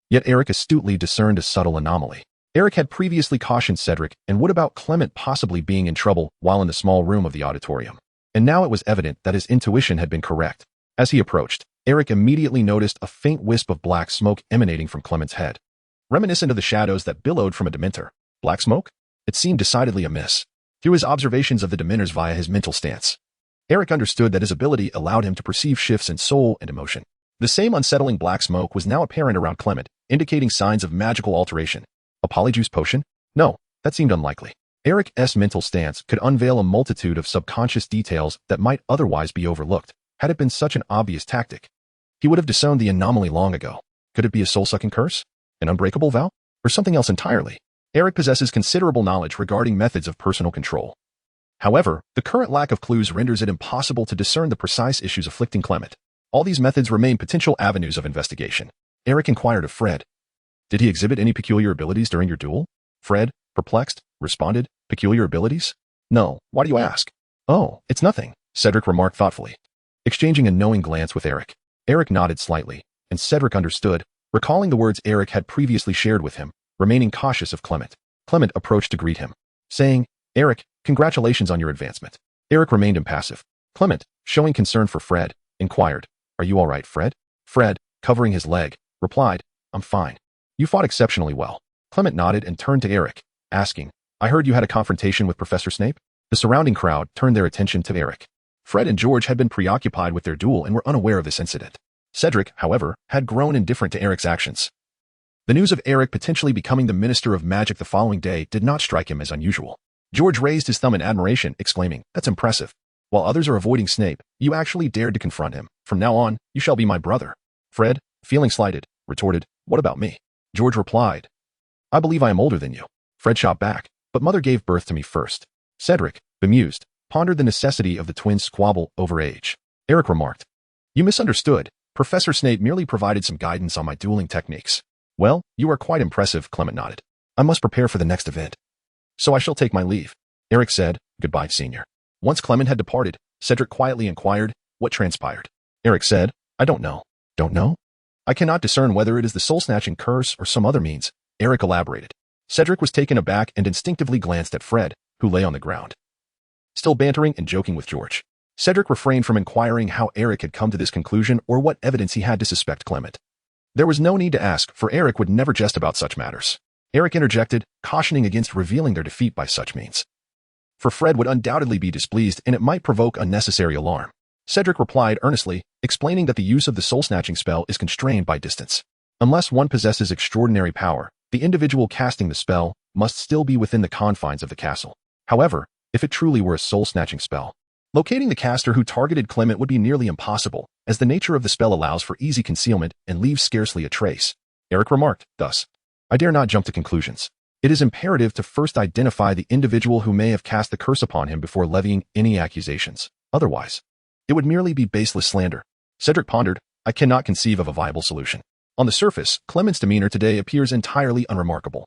A: Yet Eric astutely discerned a subtle anomaly. Eric had previously cautioned Cedric, and what about Clement possibly being in trouble while in the small room of the auditorium? And now it was evident that his intuition had been correct. As he approached, Eric immediately noticed a faint wisp of black smoke emanating from Clement's head. Reminiscent of the shadows that billowed from a Dementor. Black smoke? It seemed decidedly amiss. Through his observations of the Dementors via his mental stance, Eric understood that his ability allowed him to perceive shifts in soul and emotion. The same unsettling black smoke was now apparent around Clement, indicating signs of magical alteration. A polyjuice potion? No, that seemed unlikely. Eric's mental stance could unveil a multitude of subconscious details that might otherwise be overlooked, had it been such an obvious tactic. He would have disowned the anomaly long ago. Could it be a soul-sucking curse? An unbreakable vow? Or something else entirely? Eric possesses considerable knowledge regarding methods of personal control. However, the current lack of clues renders it impossible to discern the precise issues afflicting Clement. All these methods remain potential avenues of investigation. Eric inquired of Fred. Did he exhibit any peculiar abilities during your duel? Fred, perplexed, responded, peculiar abilities? No, why do you ask? Oh, it's nothing, Cedric remarked thoughtfully. Exchanging a knowing glance with Eric, Eric nodded slightly, and Cedric understood, recalling the words Eric had previously shared with him, remaining cautious of Clement. Clement approached to greet him, saying, Eric, congratulations on your advancement. Eric remained impassive. Clement, showing concern for Fred, inquired, Are you all right, Fred? Fred, covering his leg, replied, I'm fine. You fought exceptionally well. Clement nodded and turned to Eric, asking, I heard you had a confrontation with Professor Snape? The surrounding crowd turned their attention to Eric. Fred and George had been preoccupied with their duel and were unaware of this incident. Cedric, however, had grown indifferent to Eric's actions. The news of Eric potentially becoming the Minister of Magic the following day did not strike him as unusual. George raised his thumb in admiration, exclaiming, That's impressive. While others are avoiding Snape, you actually dared to confront him. From now on, you shall be my brother. Fred, feeling slighted, retorted, What about me? George replied, I believe I am older than you. Fred shot back, but mother gave birth to me first. Cedric, bemused, pondered the necessity of the twins' squabble over age. Eric remarked, You misunderstood. Professor Snape merely provided some guidance on my dueling techniques. Well, you are quite impressive, Clement nodded. I must prepare for the next event. So I shall take my leave. Eric said, Goodbye, senior. Once Clement had departed, Cedric quietly inquired, What transpired? Eric said, I don't know. Don't know? I cannot discern whether it is the soul-snatching curse or some other means. Eric elaborated. Cedric was taken aback and instinctively glanced at Fred, who lay on the ground, still bantering and joking with George. Cedric refrained from inquiring how Eric had come to this conclusion or what evidence he had to suspect Clement. There was no need to ask, for Eric would never jest about such matters. Eric interjected, cautioning against revealing their defeat by such means. For Fred would undoubtedly be displeased and it might provoke unnecessary alarm. Cedric replied earnestly, explaining that the use of the soul-snatching spell is constrained by distance. Unless one possesses extraordinary power, the individual casting the spell must still be within the confines of the castle. However, if it truly were a soul-snatching spell, locating the caster who targeted Clement would be nearly impossible, as the nature of the spell allows for easy concealment and leaves scarcely a trace. Eric remarked, thus, I dare not jump to conclusions. It is imperative to first identify the individual who may have cast the curse upon him before levying any accusations. Otherwise, it would merely be baseless slander. Cedric pondered, I cannot conceive of a viable solution. On the surface, Clement's demeanor today appears entirely unremarkable.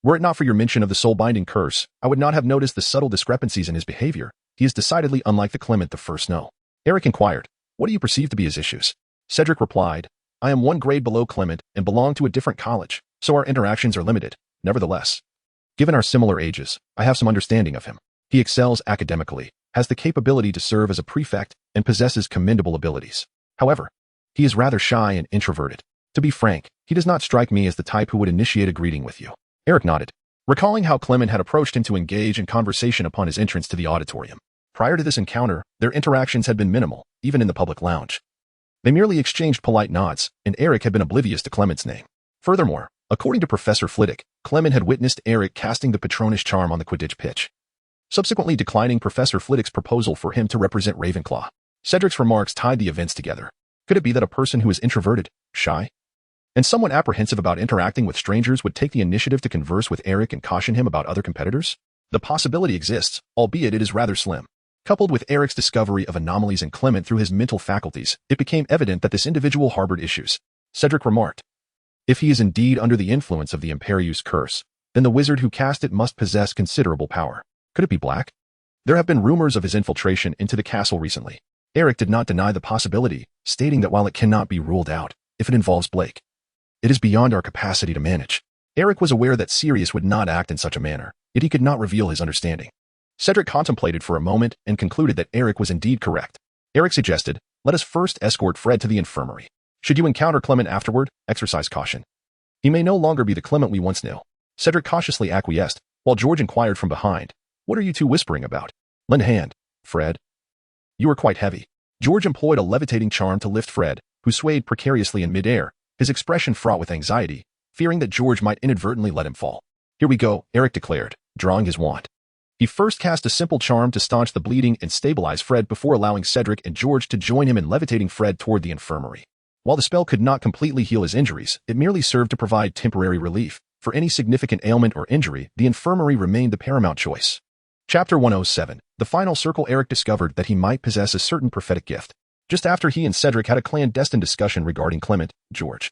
A: Were it not for your mention of the soul-binding curse, I would not have noticed the subtle discrepancies in his behavior. He is decidedly unlike the Clement the first know. Eric inquired, What do you perceive to be his issues? Cedric replied, I am one grade below Clement and belong to a different college, so our interactions are limited. Nevertheless, given our similar ages, I have some understanding of him. He excels academically, has the capability to serve as a prefect, and possesses commendable abilities. However, he is rather shy and introverted. To be frank, he does not strike me as the type who would initiate a greeting with you. Eric nodded, recalling how Clement had approached him to engage in conversation upon his entrance to the auditorium. Prior to this encounter, their interactions had been minimal, even in the public lounge. They merely exchanged polite nods, and Eric had been oblivious to Clement's name. Furthermore, according to Professor Flitwick, Clement had witnessed Eric casting the Patronus charm on the Quidditch pitch, subsequently declining Professor Flitwick's proposal for him to represent Ravenclaw. Cedric's remarks tied the events together. Could it be that a person who is introverted, shy, and somewhat apprehensive about interacting with strangers would take the initiative to converse with Eric and caution him about other competitors? The possibility exists, albeit it is rather slim. Coupled with Eric's discovery of anomalies in Clement through his mental faculties, it became evident that this individual harbored issues. Cedric remarked, If he is indeed under the influence of the Imperius curse, then the wizard who cast it must possess considerable power. Could it be Black? There have been rumors of his infiltration into the castle recently. Eric did not deny the possibility, stating that while it cannot be ruled out, if it involves Blake, it is beyond our capacity to manage. Eric was aware that Sirius would not act in such a manner, yet he could not reveal his understanding. Cedric contemplated for a moment and concluded that Eric was indeed correct. Eric suggested, let us first escort Fred to the infirmary. Should you encounter Clement afterward, exercise caution. He may no longer be the Clement we once knew. Cedric cautiously acquiesced, while George inquired from behind, what are you two whispering about? Lend a hand, Fred. You are quite heavy. George employed a levitating charm to lift Fred, who swayed precariously in midair, his expression fraught with anxiety, fearing that George might inadvertently let him fall. Here we go, Eric declared, drawing his wand. He first cast a simple charm to staunch the bleeding and stabilize Fred before allowing Cedric and George to join him in levitating Fred toward the infirmary. While the spell could not completely heal his injuries, it merely served to provide temporary relief. For any significant ailment or injury, the infirmary remained the paramount choice. Chapter 107. The final circle. Eric discovered that he might possess a certain prophetic gift. Just after he and Cedric had a clandestine discussion regarding Clement, George,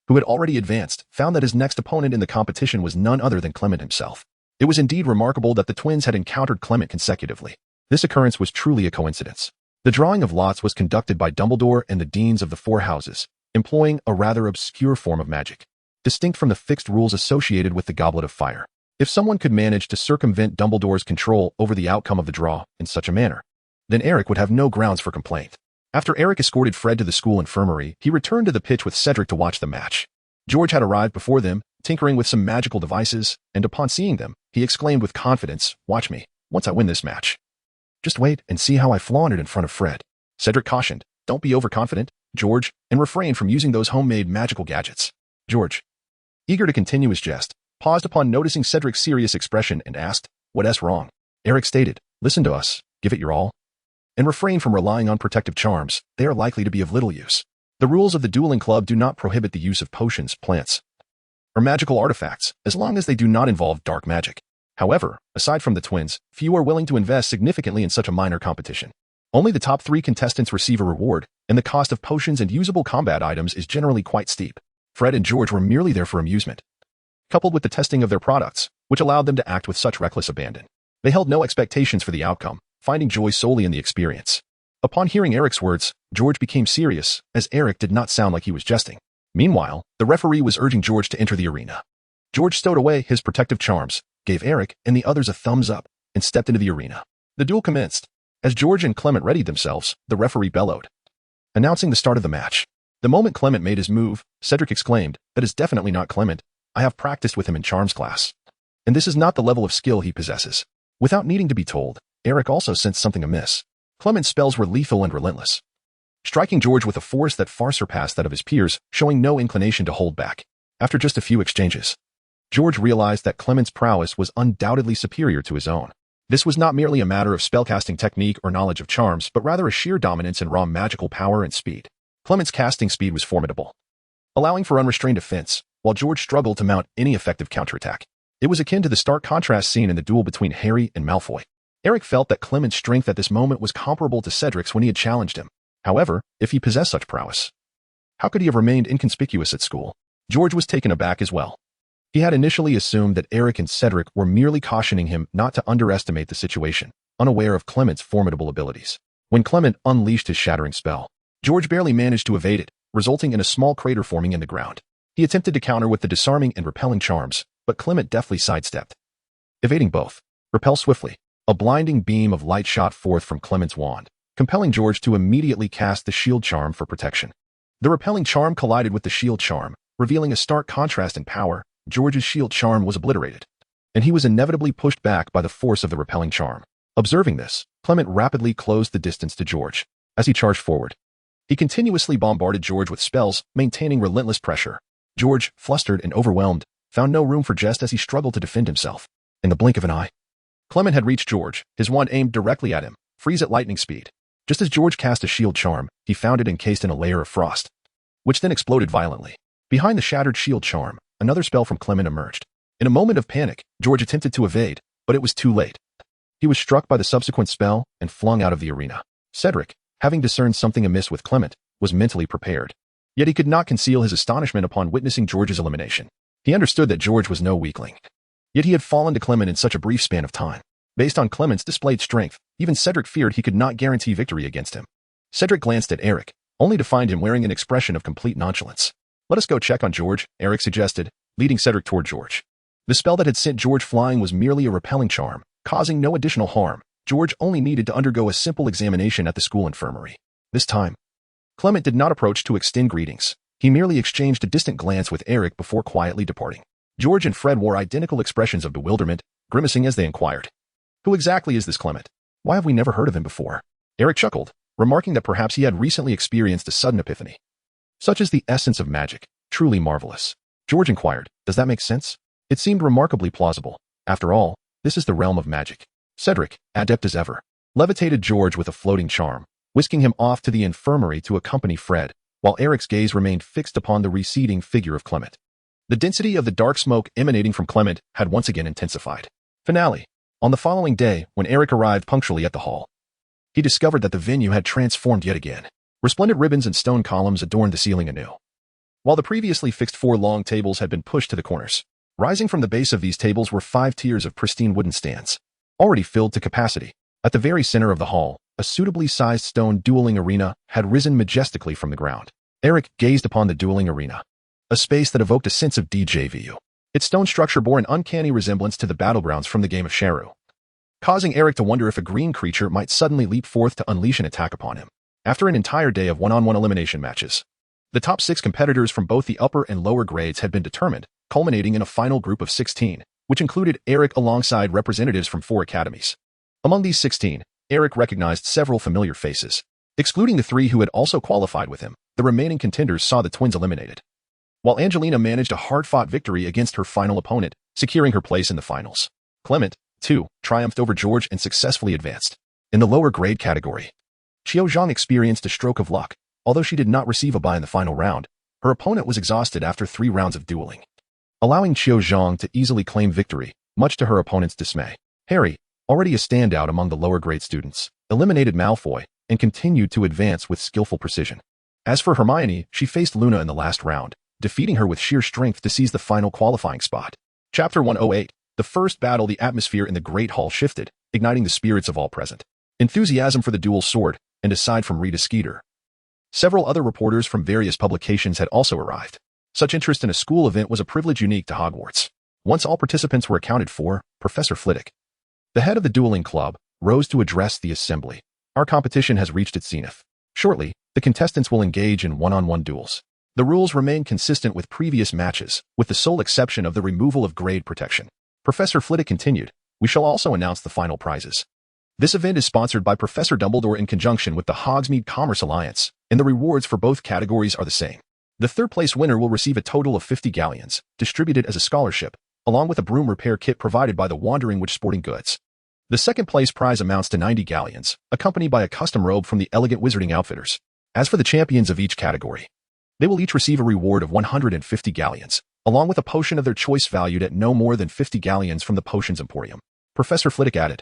A: who had already advanced, found that his next opponent in the competition was none other than Clement himself. It was indeed remarkable that the twins had encountered Clement consecutively. This occurrence was truly a coincidence. The drawing of lots was conducted by Dumbledore and the deans of the four houses, employing a rather obscure form of magic, distinct from the fixed rules associated with the Goblet of Fire. If someone could manage to circumvent Dumbledore's control over the outcome of the draw in such a manner, then Eric would have no grounds for complaint. After Eric escorted Fred to the school infirmary, he returned to the pitch with Cedric to watch the match. George had arrived before them, tinkering with some magical devices, and upon seeing them, he exclaimed with confidence, watch me, once I win this match. Just wait and see how I flaunt it in front of Fred. Cedric cautioned, don't be overconfident, George, and refrain from using those homemade magical gadgets. George, eager to continue his jest, paused upon noticing Cedric's serious expression and asked, what's wrong? Eric stated, listen to us, give it your all, and refrain from relying on protective charms. They are likely to be of little use. The rules of the dueling club do not prohibit the use of potions, plants, or magical artifacts, as long as they do not involve dark magic. However, aside from the twins, few are willing to invest significantly in such a minor competition. Only the top 3 contestants receive a reward, and the cost of potions and usable combat items is generally quite steep. Fred and George were merely there for amusement, coupled with the testing of their products, which allowed them to act with such reckless abandon. They held no expectations for the outcome, finding joy solely in the experience. Upon hearing Eric's words, George became serious, as Eric did not sound like he was jesting. Meanwhile, the referee was urging George to enter the arena. George stowed away his protective charms, gave Eric and the others a thumbs up, and stepped into the arena. The duel commenced. As George and Clement readied themselves, the referee bellowed, announcing the start of the match. The moment Clement made his move, Cedric exclaimed, that is definitely not Clement. I have practiced with him in charms class, and this is not the level of skill he possesses. Without needing to be told, Eric also sensed something amiss. Clement's spells were lethal and relentless, striking George with a force that far surpassed that of his peers, showing no inclination to hold back. After just a few exchanges, George realized that Clement's prowess was undoubtedly superior to his own. This was not merely a matter of spellcasting technique or knowledge of charms, but rather a sheer dominance in raw magical power and speed. Clement's casting speed was formidable, allowing for unrestrained offense, while George struggled to mount any effective counterattack. It was akin to the stark contrast seen in the duel between Harry and Malfoy. Eric felt that Clement's strength at this moment was comparable to Cedric's when he had challenged him. However, if he possessed such prowess, how could he have remained inconspicuous at school? George was taken aback as well. He had initially assumed that Eric and Cedric were merely cautioning him not to underestimate the situation, unaware of Clement's formidable abilities. When Clement unleashed his shattering spell, George barely managed to evade it, resulting in a small crater forming in the ground. He attempted to counter with the disarming and repelling charms, but Clement deftly sidestepped, evading both. Repel swiftly. A blinding beam of light shot forth from Clement's wand, compelling George to immediately cast the shield charm for protection. The repelling charm collided with the shield charm, revealing a stark contrast in power. George's shield charm was obliterated, and he was inevitably pushed back by the force of the repelling charm. Observing this, Clement rapidly closed the distance to George. As he charged forward, he continuously bombarded George with spells, maintaining relentless pressure. George, flustered and overwhelmed, found no room for jest as he struggled to defend himself. In the blink of an eye, Clement had reached George, his wand aimed directly at him, freeze at lightning speed. Just as George cast a shield charm, he found it encased in a layer of frost, which then exploded violently. Behind the shattered shield charm, another spell from Clement emerged. In a moment of panic, George attempted to evade, but it was too late. He was struck by the subsequent spell and flung out of the arena. Cedric, having discerned something amiss with Clement, was mentally prepared. Yet he could not conceal his astonishment upon witnessing George's elimination. He understood that George was no weakling. Yet he had fallen to Clement in such a brief span of time. Based on Clement's displayed strength, even Cedric feared he could not guarantee victory against him. Cedric glanced at Eric, only to find him wearing an expression of complete nonchalance. "Let us go check on George," Eric suggested, leading Cedric toward George. The spell that had sent George flying was merely a repelling charm, causing no additional harm. George only needed to undergo a simple examination at the school infirmary. This time, Clement did not approach to extend greetings. He merely exchanged a distant glance with Eric before quietly departing. George and Fred wore identical expressions of bewilderment, grimacing as they inquired, "Who exactly is this Clement? Why have we never heard of him before?" Eric chuckled, remarking that perhaps he had recently experienced a sudden epiphany. "Such is the essence of magic, truly marvelous." George inquired, "Does that make sense?" It seemed remarkably plausible. After all, this is the realm of magic. Cedric, adept as ever, levitated George with a floating charm, whisking him off to the infirmary to accompany Fred, while Eric's gaze remained fixed upon the receding figure of Clement. The density of the dark smoke emanating from Clement had once again intensified. Finale. On the following day, when Eric arrived punctually at the hall, he discovered that the venue had transformed yet again. Resplendent ribbons and stone columns adorned the ceiling anew, while the previously fixed 4 long tables had been pushed to the corners. Rising from the base of these tables were 5 tiers of pristine wooden stands, already filled to capacity. At the very center of the hall, a suitably sized stone dueling arena had risen majestically from the ground. Eric gazed upon the dueling arena, a space that evoked a sense of déjà vu. Its stone structure bore an uncanny resemblance to the battlegrounds from the game of Sharu, causing Eric to wonder if a green creature might suddenly leap forth to unleash an attack upon him. After an entire day of one-on-one elimination matches, the top 6 competitors from both the upper and lower grades had been determined, culminating in a final group of 16, which included Eric alongside representatives from 4 academies. Among these 16, Eric recognized several familiar faces. Excluding the 3 who had also qualified with him, the remaining contenders saw the twins eliminated, while Angelina managed a hard-fought victory against her final opponent, securing her place in the finals. Clement, too, triumphed over George and successfully advanced. In the lower grade category, Qiao Zhang experienced a stroke of luck. Although she did not receive a bye in the final round, her opponent was exhausted after 3 rounds of dueling, allowing Qiao Zhang to easily claim victory, much to her opponent's dismay. Harry, already a standout among the lower grade students, eliminated Malfoy and continued to advance with skillful precision. As for Hermione, she faced Luna in the last round, defeating her with sheer strength to seize the final qualifying spot. Chapter 108. The first battle. The atmosphere in the Great Hall shifted, igniting the spirits of all present. Enthusiasm for the dual soared, and aside from Rita Skeeter, several other reporters from various publications had also arrived. Such interest in a school event was a privilege unique to Hogwarts. Once all participants were accounted for, Professor Flitwick, the head of the dueling club, rose to address the assembly. "Our competition has reached its zenith. Shortly, the contestants will engage in one-on-one duels. The rules remain consistent with previous matches, with the sole exception of the removal of grade protection." Professor Flitwick continued, "We shall also announce the final prizes. This event is sponsored by Professor Dumbledore in conjunction with the Hogsmeade Commerce Alliance, and the rewards for both categories are the same. The third-place winner will receive a total of 50 galleons, distributed as a scholarship, along with a broom repair kit provided by the Wandering Witch Sporting Goods. The second-place prize amounts to 90 galleons, accompanied by a custom robe from the Elegant Wizarding Outfitters. As for the champions of each category, they will each receive a reward of 150 galleons, along with a potion of their choice valued at no more than 50 galleons from the Potions Emporium." Professor Flitwick added,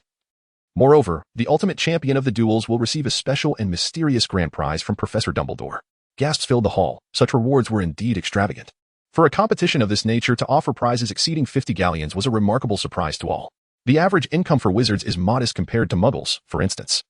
A: "Moreover, the ultimate champion of the duels will receive a special and mysterious grand prize from Professor Dumbledore." Gasps filled the hall. Such rewards were indeed extravagant. For a competition of this nature to offer prizes exceeding 50 galleons was a remarkable surprise to all. The average income for wizards is modest compared to muggles, for instance.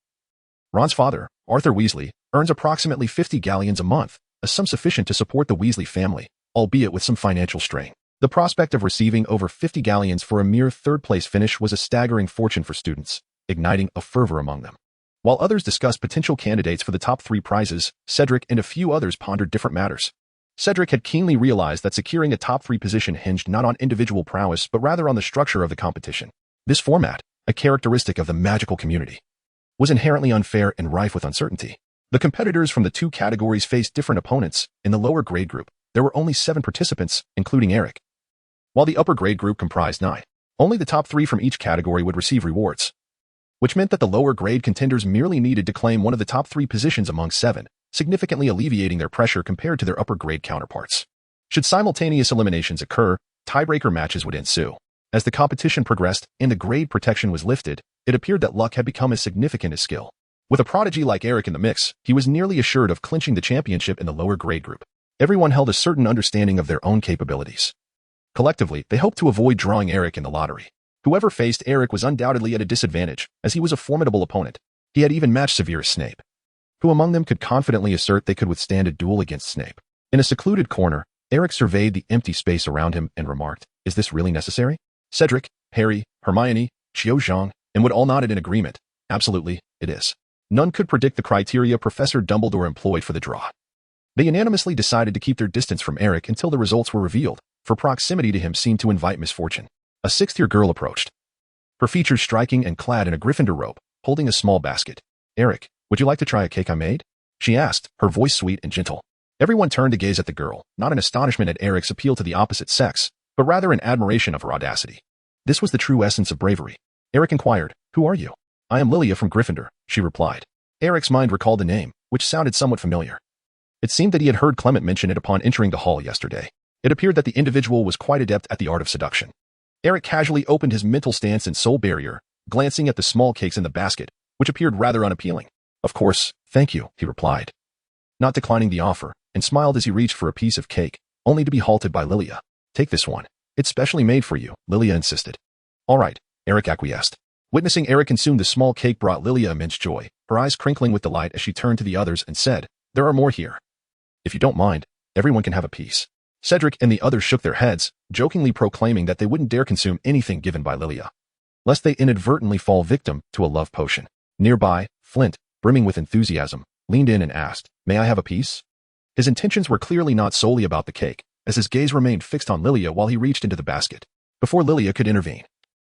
A: Ron's father, Arthur Weasley, earns approximately 50 galleons a month, a sum sufficient to support the Weasley family, albeit with some financial strain. The prospect of receiving over 50 galleons for a mere third-place finish was a staggering fortune for students, igniting a fervor among them. While others discussed potential candidates for the top 3 prizes, Cedric and a few others pondered different matters. Cedric had keenly realized that securing a top 3 position hinged not on individual prowess but rather on the structure of the competition. This format, a characteristic of the magical community, was inherently unfair and rife with uncertainty. The competitors from the 2 categories faced different opponents. In the lower grade group, there were only 7 participants, including Eric, while the upper grade group comprised 9. Only the top 3 from each category would receive rewards, which meant that the lower grade contenders merely needed to claim one of the top 3 positions among 7, significantly alleviating their pressure compared to their upper grade counterparts. Should simultaneous eliminations occur, tiebreaker matches would ensue. As the competition progressed and the grade protection was lifted, it appeared that luck had become as significant as skill. With a prodigy like Eric in the mix, he was nearly assured of clinching the championship in the lower grade group. Everyone held a certain understanding of their own capabilities, Collectively, they hoped to avoid drawing Eric in the lottery. Whoever faced Eric was undoubtedly at a disadvantage, as he was a formidable opponent. He had even matched Severus Snape. Who among them could confidently assert they could withstand a duel against Snape? In a secluded corner, Eric surveyed the empty space around him and remarked, "Is this really necessary?" Cedric, Harry, Hermione, Xiao Zhang, and Wood all nodded in agreement. Absolutely, it is. None could predict the criteria Professor Dumbledore employed for the draw. They unanimously decided to keep their distance from Eric until the results were revealed, for proximity to him seemed to invite misfortune. A sixth-year girl approached. Her features striking and clad in a Gryffindor robe, holding a small basket. "Eric, would you like to try a cake I made?" she asked, her voice sweet and gentle. Everyone turned to gaze at the girl, not in astonishment at Eric's appeal to the opposite sex, but rather in admiration of her audacity. This was the true essence of bravery. Eric inquired, "Who are you?" "I am Lilia from Gryffindor," she replied. Eric's mind recalled the name, which sounded somewhat familiar. It seemed that he had heard Clement mention it upon entering the hall yesterday. It appeared that the individual was quite adept at the art of seduction. Eric casually opened his mental stance and soul barrier, glancing at the small cakes in the basket, which appeared rather unappealing. "Of course, thank you," he replied, not declining the offer, and smiled as he reached for a piece of cake, only to be halted by Lilia. "Take this one. It's specially made for you," Lilia insisted. "All right," Eric acquiesced. Witnessing Eric consume the small cake brought Lilia immense joy, her eyes crinkling with delight as she turned to the others and said, "There are more here. If you don't mind, everyone can have a piece." Cedric and the others shook their heads, jokingly proclaiming that they wouldn't dare consume anything given by Lilia, lest they inadvertently fall victim to a love potion. Nearby, Flint, brimming with enthusiasm, leaned in and asked, "May I have a piece?" His intentions were clearly not solely about the cake, as his gaze remained fixed on Lilia while he reached into the basket. Before Lilia could intervene,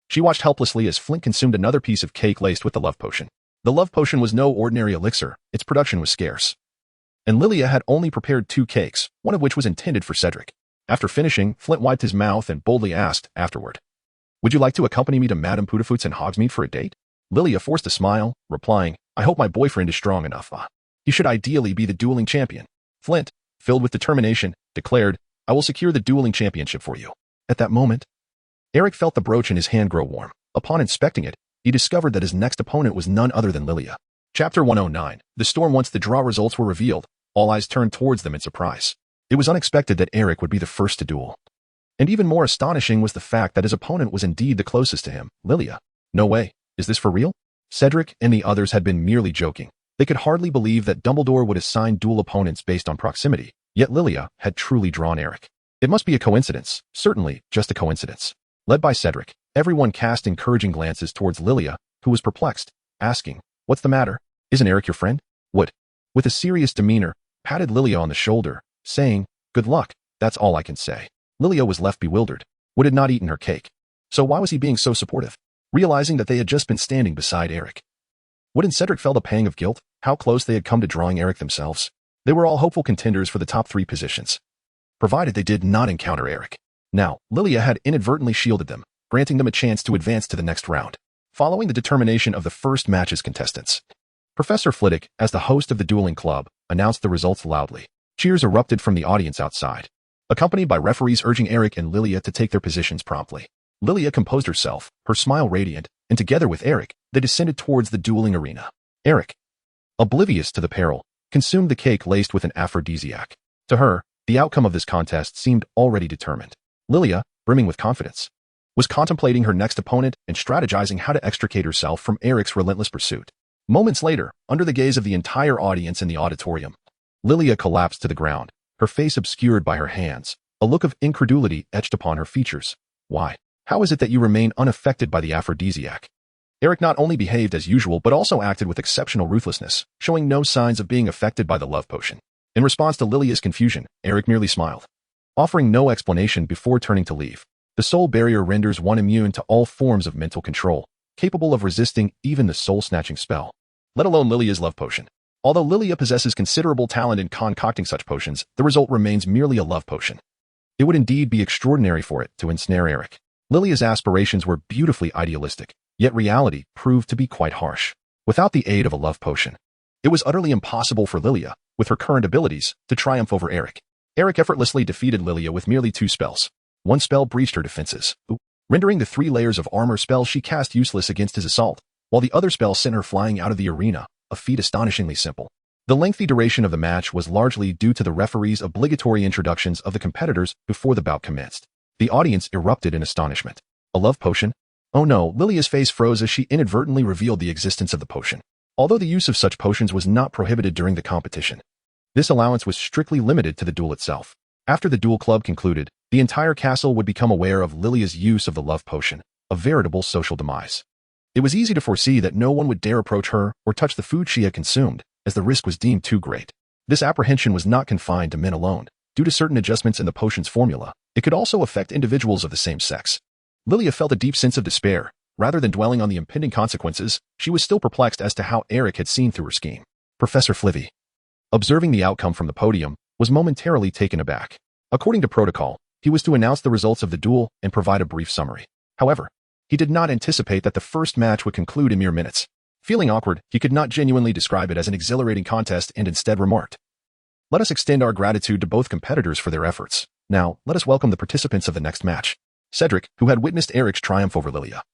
A: she watched helplessly as Flint consumed another piece of cake laced with the love potion. The love potion was no ordinary elixir, its production was scarce. And Lilia had only prepared 2 cakes, one of which was intended for Cedric. After finishing, Flint wiped his mouth and boldly asked, afterward, "Would you like to accompany me to Madame Putafoot's in Hogsmeade for a date?" Lilia forced a smile, replying, "I hope my boyfriend is strong enough. He should ideally be the dueling champion." Flint, filled with determination, declared, "I will secure the dueling championship for you." At that moment, Eric felt the brooch in his hand grow warm. Upon inspecting it, he discovered that his next opponent was none other than Lilia. Chapter 109. The storm. Once the draw results were revealed, all eyes turned towards them in surprise. It was unexpected that Eric would be the first to duel. And even more astonishing was the fact that his opponent was indeed the closest to him, Lilia. "No way. Is this for real?" Cedric and the others had been merely joking. They could hardly believe that Dumbledore would assign duel opponents based on proximity, yet Lilia had truly drawn Eric. It must be a coincidence, certainly just a coincidence. Led by Cedric, everyone cast encouraging glances towards Lilia, who was perplexed, asking, "What's the matter? Isn't Eric your friend?" Wood, with a serious demeanor, patted Lilia on the shoulder, saying, "Good luck, that's all I can say." Lilia was left bewildered. Wood had not eaten her cake. So why was he being so supportive? Realizing that they had just been standing beside Eric, Wood and Cedric felt a pang of guilt, how close they had come to drawing Eric themselves. They were all hopeful contenders for the top 3 positions, provided they did not encounter Eric. Now, Lilia had inadvertently shielded them, granting them a chance to advance to the next round. Following the determination of the first match's contestants, Professor Flitwick, as the host of the dueling club, announced the results loudly. Cheers erupted from the audience outside, accompanied by referees urging Eric and Lilia to take their positions promptly. Lilia composed herself, her smile radiant, and together with Eric, they descended towards the dueling arena. Eric, oblivious to the peril, consumed the cake laced with an aphrodisiac. To her, the outcome of this contest seemed already determined. Lilia, brimming with confidence, was contemplating her next opponent and strategizing how to extricate herself from Eric's relentless pursuit. Moments later, under the gaze of the entire audience in the auditorium, Lilia collapsed to the ground, her face obscured by her hands, a look of incredulity etched upon her features. "Why? How is it that you remain unaffected by the aphrodisiac?" Eric not only behaved as usual but also acted with exceptional ruthlessness, showing no signs of being affected by the love potion. In response to Lilia's confusion, Eric merely smiled, offering no explanation before turning to leave. The soul barrier renders one immune to all forms of mental control, capable of resisting even the soul-snatching spell, let alone Lilia's love potion. Although Lilia possesses considerable talent in concocting such potions, the result remains merely a love potion. It would indeed be extraordinary for it to ensnare Eric. Lilia's aspirations were beautifully idealistic, yet reality proved to be quite harsh. Without the aid of a love potion, it was utterly impossible for Lilia, with her current abilities, to triumph over Eric. Eric effortlessly defeated Lilia with merely 2 spells. One spell breached her defenses, rendering the 3 layers of armor spell she cast useless against his assault, while the other spell sent her flying out of the arena, a feat astonishingly simple. The lengthy duration of the match was largely due to the referee's obligatory introductions of the competitors before the bout commenced. The audience erupted in astonishment. A love potion? Oh no, Lilia's face froze as she inadvertently revealed the existence of the potion. Although the use of such potions was not prohibited during the competition, this allowance was strictly limited to the duel itself. After the duel club concluded, the entire castle would become aware of Lilia's use of the love potion, a veritable social demise. It was easy to foresee that no one would dare approach her or touch the food she had consumed, as the risk was deemed too great. This apprehension was not confined to men alone. Due to certain adjustments in the potion's formula, it could also affect individuals of the same sex. Lilia felt a deep sense of despair. Rather than dwelling on the impending consequences, she was still perplexed as to how Eric had seen through her scheme. Professor Flivy, observing the outcome from the podium, was momentarily taken aback. According to protocol, he was to announce the results of the duel and provide a brief summary. However, he did not anticipate that the first match would conclude in mere minutes. Feeling awkward, he could not genuinely describe it as an exhilarating contest and instead remarked, "Let us extend our gratitude to both competitors for their efforts. Now, let us welcome the participants of the next match." Cedric, who had witnessed Eric's triumph over Lilia,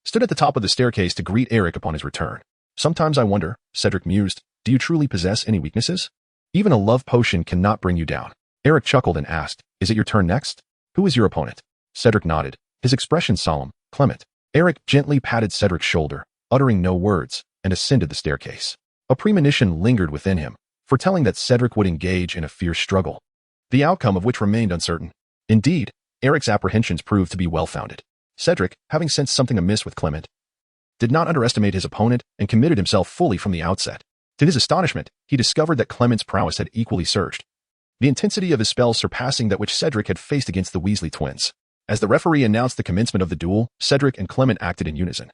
A: stood at the top of the staircase to greet Eric upon his return. "Sometimes I wonder," Cedric mused, "do you truly possess any weaknesses? Even a love potion cannot bring you down." Eric chuckled and asked, "Is it your turn next? Who is your opponent?" Cedric nodded, his expression solemn. "Clement." Eric gently patted Cedric's shoulder, uttering no words, and ascended the staircase. A premonition lingered within him, foretelling that Cedric would engage in a fierce struggle, the outcome of which remained uncertain. Indeed, Eric's apprehensions proved to be well-founded. Cedric, having sensed something amiss with Clement, did not underestimate his opponent and committed himself fully from the outset. To his astonishment, he discovered that Clement's prowess had equally surged, the intensity of his spells surpassing that which Cedric had faced against the Weasley twins. As the referee announced the commencement of the duel, Cedric and Clement acted in unison,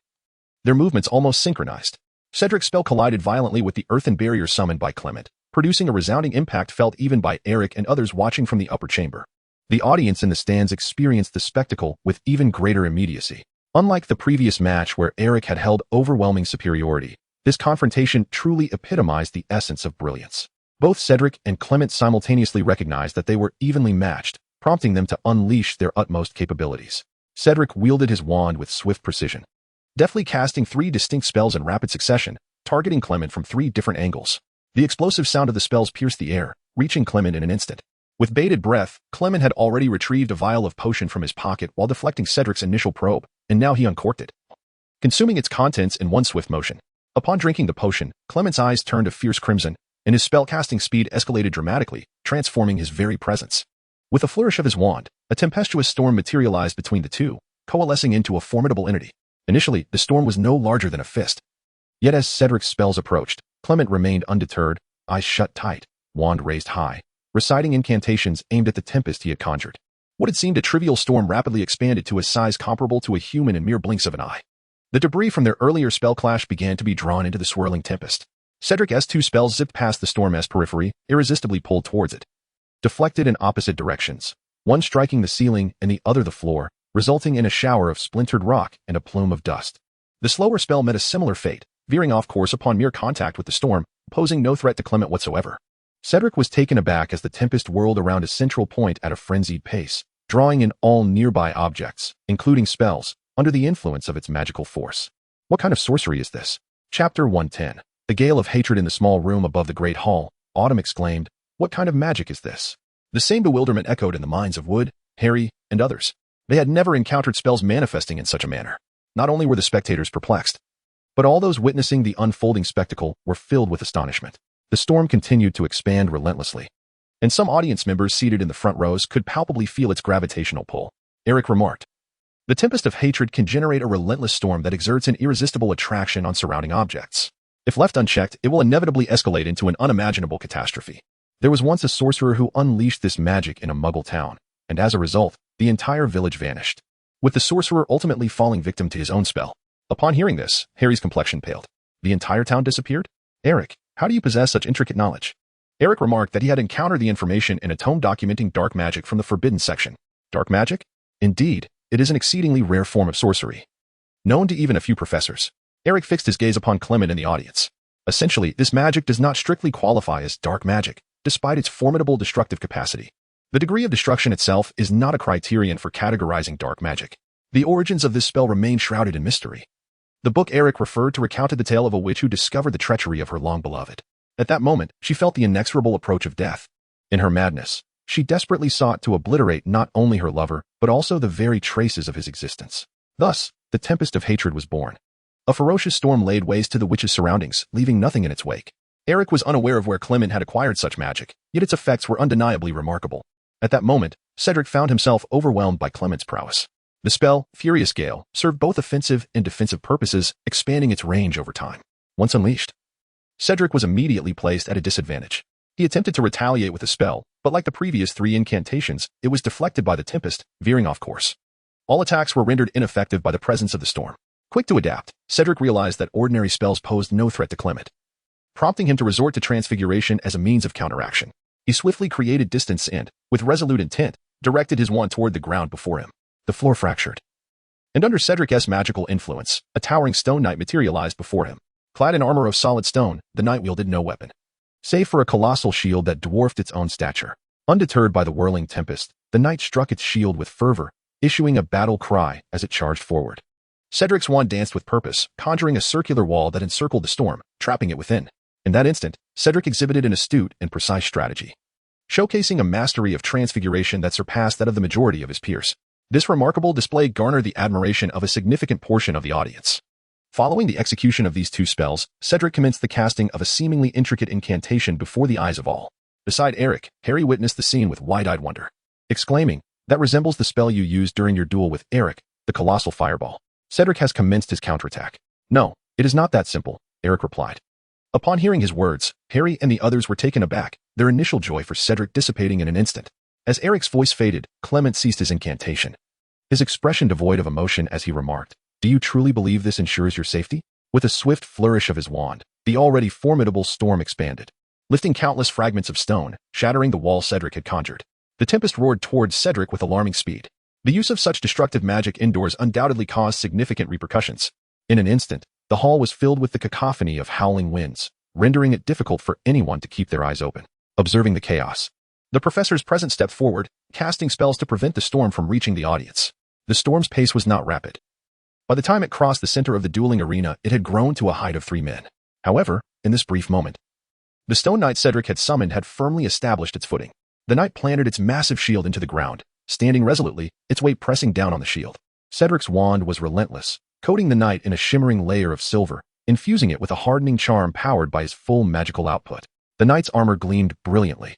A: their movements almost synchronized. Cedric's spell collided violently with the earthen barrier summoned by Clement, producing a resounding impact felt even by Eric and others watching from the upper chamber. The audience in the stands experienced the spectacle with even greater immediacy. Unlike the previous match where Eric had held overwhelming superiority, this confrontation truly epitomized the essence of brilliance. Both Cedric and Clement simultaneously recognized that they were evenly matched, prompting them to unleash their utmost capabilities. Cedric wielded his wand with swift precision, deftly casting 3 distinct spells in rapid succession, targeting Clement from 3 different angles. The explosive sound of the spells pierced the air, reaching Clement in an instant. With bated breath, Clement had already retrieved a vial of potion from his pocket while deflecting Cedric's initial probe, and now he uncorked it, consuming its contents in one swift motion. Upon drinking the potion, Clement's eyes turned a fierce crimson, and his spell-casting speed escalated dramatically, transforming his very presence. With a flourish of his wand, a tempestuous storm materialized between the two, coalescing into a formidable entity. Initially, the storm was no larger than a fist. Yet as Cedric's spells approached, Clement remained undeterred, eyes shut tight, wand raised high, reciting incantations aimed at the tempest he had conjured. What had seemed a trivial storm rapidly expanded to a size comparable to a human in mere blinks of an eye. The debris from their earlier spell clash began to be drawn into the swirling tempest. Cedric's 2 spells zipped past the storm's periphery, irresistibly pulled towards it, deflected in opposite directions, one striking the ceiling and the other the floor, resulting in a shower of splintered rock and a plume of dust. The slower spell met a similar fate, veering off course upon mere contact with the storm, posing no threat to Clement whatsoever. Cedric was taken aback as the tempest whirled around a central point at a frenzied pace, drawing in all nearby objects, including spells, under the influence of its magical force. What kind of sorcery is this? Chapter 110. The gale of hatred in the small room above the great hall, Autumn exclaimed, "What kind of magic is this?" The same bewilderment echoed in the minds of Wood, Harry, and others. They had never encountered spells manifesting in such a manner. Not only were the spectators perplexed, but all those witnessing the unfolding spectacle were filled with astonishment. The storm continued to expand relentlessly, and some audience members seated in the front rows could palpably feel its gravitational pull. Eric remarked, "The tempest of hatred can generate a relentless storm that exerts an irresistible attraction on surrounding objects. If left unchecked, it will inevitably escalate into an unimaginable catastrophe. There was once a sorcerer who unleashed this magic in a Muggle town, and as a result, the entire village vanished, with the sorcerer ultimately falling victim to his own spell." Upon hearing this, Harry's complexion paled. "The entire town disappeared? Eric, how do you possess such intricate knowledge?" Eric remarked that he had encountered the information in a tome documenting dark magic from the Forbidden section. Dark magic? Indeed, it is an exceedingly rare form of sorcery, known to even a few professors. Eric fixed his gaze upon Clement in the audience. Essentially, this magic does not strictly qualify as dark magic, despite its formidable destructive capacity. The degree of destruction itself is not a criterion for categorizing dark magic. The origins of this spell remain shrouded in mystery. The book Eric referred to recounted the tale of a witch who discovered the treachery of her long-beloved. At that moment, she felt the inexorable approach of death. In her madness, She desperately sought to obliterate not only her lover, but also the very traces of his existence. Thus, the tempest of hatred was born. A ferocious storm laid waste to the witch's surroundings, leaving nothing in its wake. Eric was unaware of where Clement had acquired such magic, yet its effects were undeniably remarkable. At that moment, Cedric found himself overwhelmed by Clement's prowess. The spell, Furious Gale, served both offensive and defensive purposes, expanding its range over time. Once unleashed, Cedric was immediately placed at a disadvantage. He attempted to retaliate with a spell, but like the previous 3 incantations, it was deflected by the tempest, veering off course. All attacks were rendered ineffective by the presence of the storm. Quick to adapt, Cedric realized that ordinary spells posed no threat to Clement, prompting him to resort to transfiguration as a means of counteraction. He swiftly created distance and, with resolute intent, directed his wand toward the ground before him. The floor fractured, and under Cedric's magical influence, a towering stone knight materialized before him. Clad in armor of solid stone, the knight wielded no weapon, save for a colossal shield that dwarfed its own stature. Undeterred by the whirling tempest, the knight struck its shield with fervor, issuing a battle cry as it charged forward. Cedric's wand danced with purpose, conjuring a circular wall that encircled the storm, trapping it within. In that instant, Cedric exhibited an astute and precise strategy, showcasing a mastery of transfiguration that surpassed that of the majority of his peers. This remarkable display garnered the admiration of a significant portion of the audience. Following the execution of these 2 spells, Cedric commenced the casting of a seemingly intricate incantation before the eyes of all. Beside Eric, Harry witnessed the scene with wide-eyed wonder, exclaiming, "That resembles the spell you used during your duel with Eric, the colossal fireball." Cedric has commenced his counterattack. "No, it is not that simple," Eric replied. Upon hearing his words, Harry and the others were taken aback, their initial joy for Cedric dissipating in an instant. As Eric's voice faded, Clement ceased his incantation, his expression devoid of emotion as he remarked, "Do you truly believe this ensures your safety?" With a swift flourish of his wand, the already formidable storm expanded, lifting countless fragments of stone, shattering the wall Cedric had conjured. The tempest roared towards Cedric with alarming speed. The use of such destructive magic indoors undoubtedly caused significant repercussions. In an instant, the hall was filled with the cacophony of howling winds, rendering it difficult for anyone to keep their eyes open. Observing the chaos, the professors present stepped forward, casting spells to prevent the storm from reaching the audience. The storm's pace was not rapid. By the time it crossed the center of the dueling arena, it had grown to a height of 3 men. However, in this brief moment, the stone knight Cedric had summoned had firmly established its footing. The knight planted its massive shield into the ground, standing resolutely, its weight pressing down on the shield. Cedric's wand was relentless, coating the knight in a shimmering layer of silver, infusing it with a hardening charm powered by his full magical output. The knight's armor gleamed brilliantly,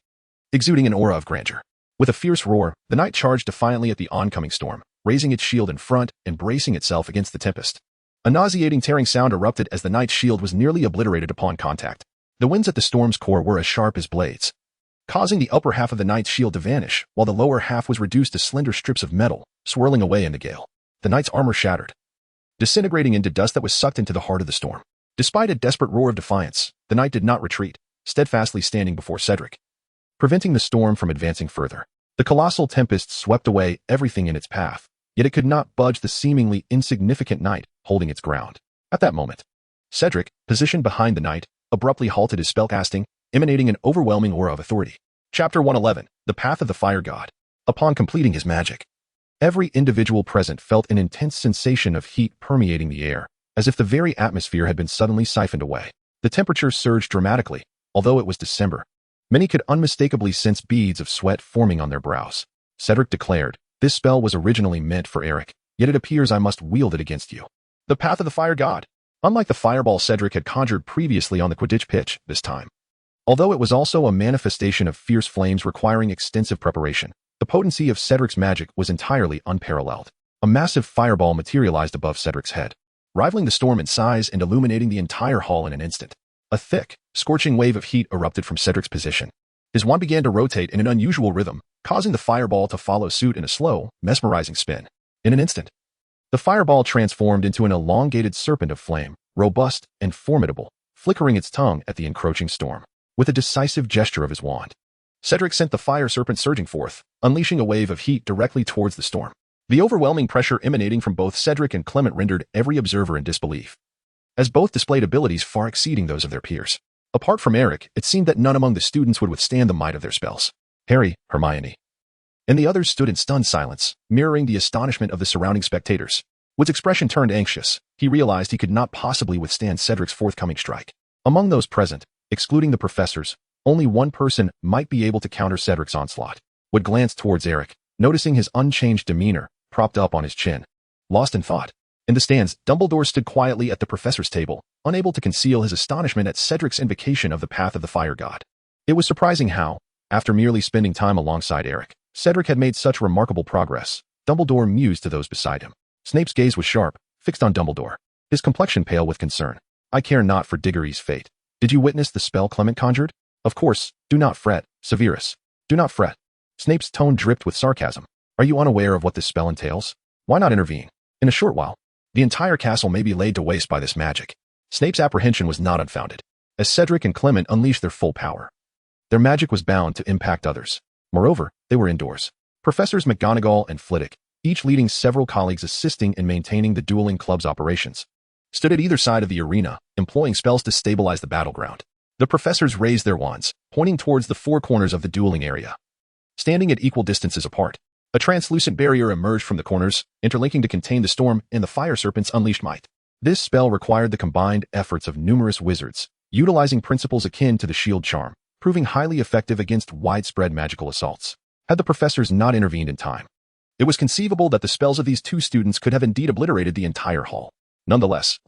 A: exuding an aura of grandeur. With a fierce roar, the knight charged defiantly at the oncoming storm, raising its shield in front and bracing itself against the tempest. A nauseating tearing sound erupted as the knight's shield was nearly obliterated upon contact. The winds at the storm's core were as sharp as blades, causing the upper half of the knight's shield to vanish, while the lower half was reduced to slender strips of metal, swirling away in the gale. The knight's armor shattered, disintegrating into dust that was sucked into the heart of the storm. Despite a desperate roar of defiance, the knight did not retreat, steadfastly standing before Cedric, preventing the storm from advancing further. The colossal tempest swept away everything in its path, yet it could not budge the seemingly insignificant knight holding its ground. At that moment, Cedric, positioned behind the knight, abruptly halted his spellcasting, emanating an overwhelming aura of authority. Chapter 111, The Path of the Fire God. Upon completing his magic, every individual present felt an intense sensation of heat permeating the air, as if the very atmosphere had been suddenly siphoned away. The temperature surged dramatically, although it was December. Many could unmistakably sense beads of sweat forming on their brows. Cedric declared, "This spell was originally meant for Eric, yet it appears I must wield it against you." The Path of the Fire God. Unlike the fireball Cedric had conjured previously on the Quidditch pitch, this time, although it was also a manifestation of fierce flames requiring extensive preparation, the potency of Cedric's magic was entirely unparalleled. A massive fireball materialized above Cedric's head, rivaling the storm in size and illuminating the entire hall in an instant. A thick, scorching wave of heat erupted from Cedric's position. His wand began to rotate in an unusual rhythm, causing the fireball to follow suit in a slow, mesmerizing spin. In an instant, the fireball transformed into an elongated serpent of flame, robust and formidable, flickering its tongue at the encroaching storm. With a decisive gesture of his wand, Cedric sent the fire serpent surging forth, unleashing a wave of heat directly towards the storm. The overwhelming pressure emanating from both Cedric and Clement rendered every observer in disbelief, as both displayed abilities far exceeding those of their peers. Apart from Eric, it seemed that none among the students would withstand the might of their spells. Harry, Hermione, and the others stood in stunned silence, mirroring the astonishment of the surrounding spectators. Wood's expression turned anxious. He realized he could not possibly withstand Cedric's forthcoming strike. Among those present, excluding the professors, only one person might be able to counter Cedric's onslaught. would glance towards Eric, noticing his unchanged demeanor, propped up on his chin. Lost in thought. In the stands, Dumbledore stood quietly at the professor's table, unable to conceal his astonishment at Cedric's invocation of the path of the fire god. It was surprising how, after merely spending time alongside Eric, Cedric had made such remarkable progress. Dumbledore mused to those beside him. Snape's gaze was sharp, fixed on Dumbledore, his complexion pale with concern. I care not for Diggory's fate. Did you witness the spell Clement conjured? Of course, do not fret, Severus. Do not fret. Snape's tone dripped with sarcasm. Are you unaware of what this spell entails? Why not intervene? In a short while, the entire castle may be laid to waste by this magic. Snape's apprehension was not unfounded, as Cedric and Clement unleashed their full power. Their magic was bound to impact others. Moreover, they were indoors. Professors McGonagall and Flitwick, each leading several colleagues assisting in maintaining the dueling club's operations, stood at either side of the arena, employing spells to stabilize the battleground. The professors raised their wands, pointing towards the four corners of the dueling area. Standing at equal distances apart, a translucent barrier emerged from the corners, interlinking to contain the storm and the fire serpent's unleashed might. This spell required the combined efforts of numerous wizards, utilizing principles akin to the shield charm, proving highly effective against widespread magical assaults. Had the professors not intervened in time, it was conceivable that the spells of these two students could have indeed obliterated the entire hall. Nonetheless,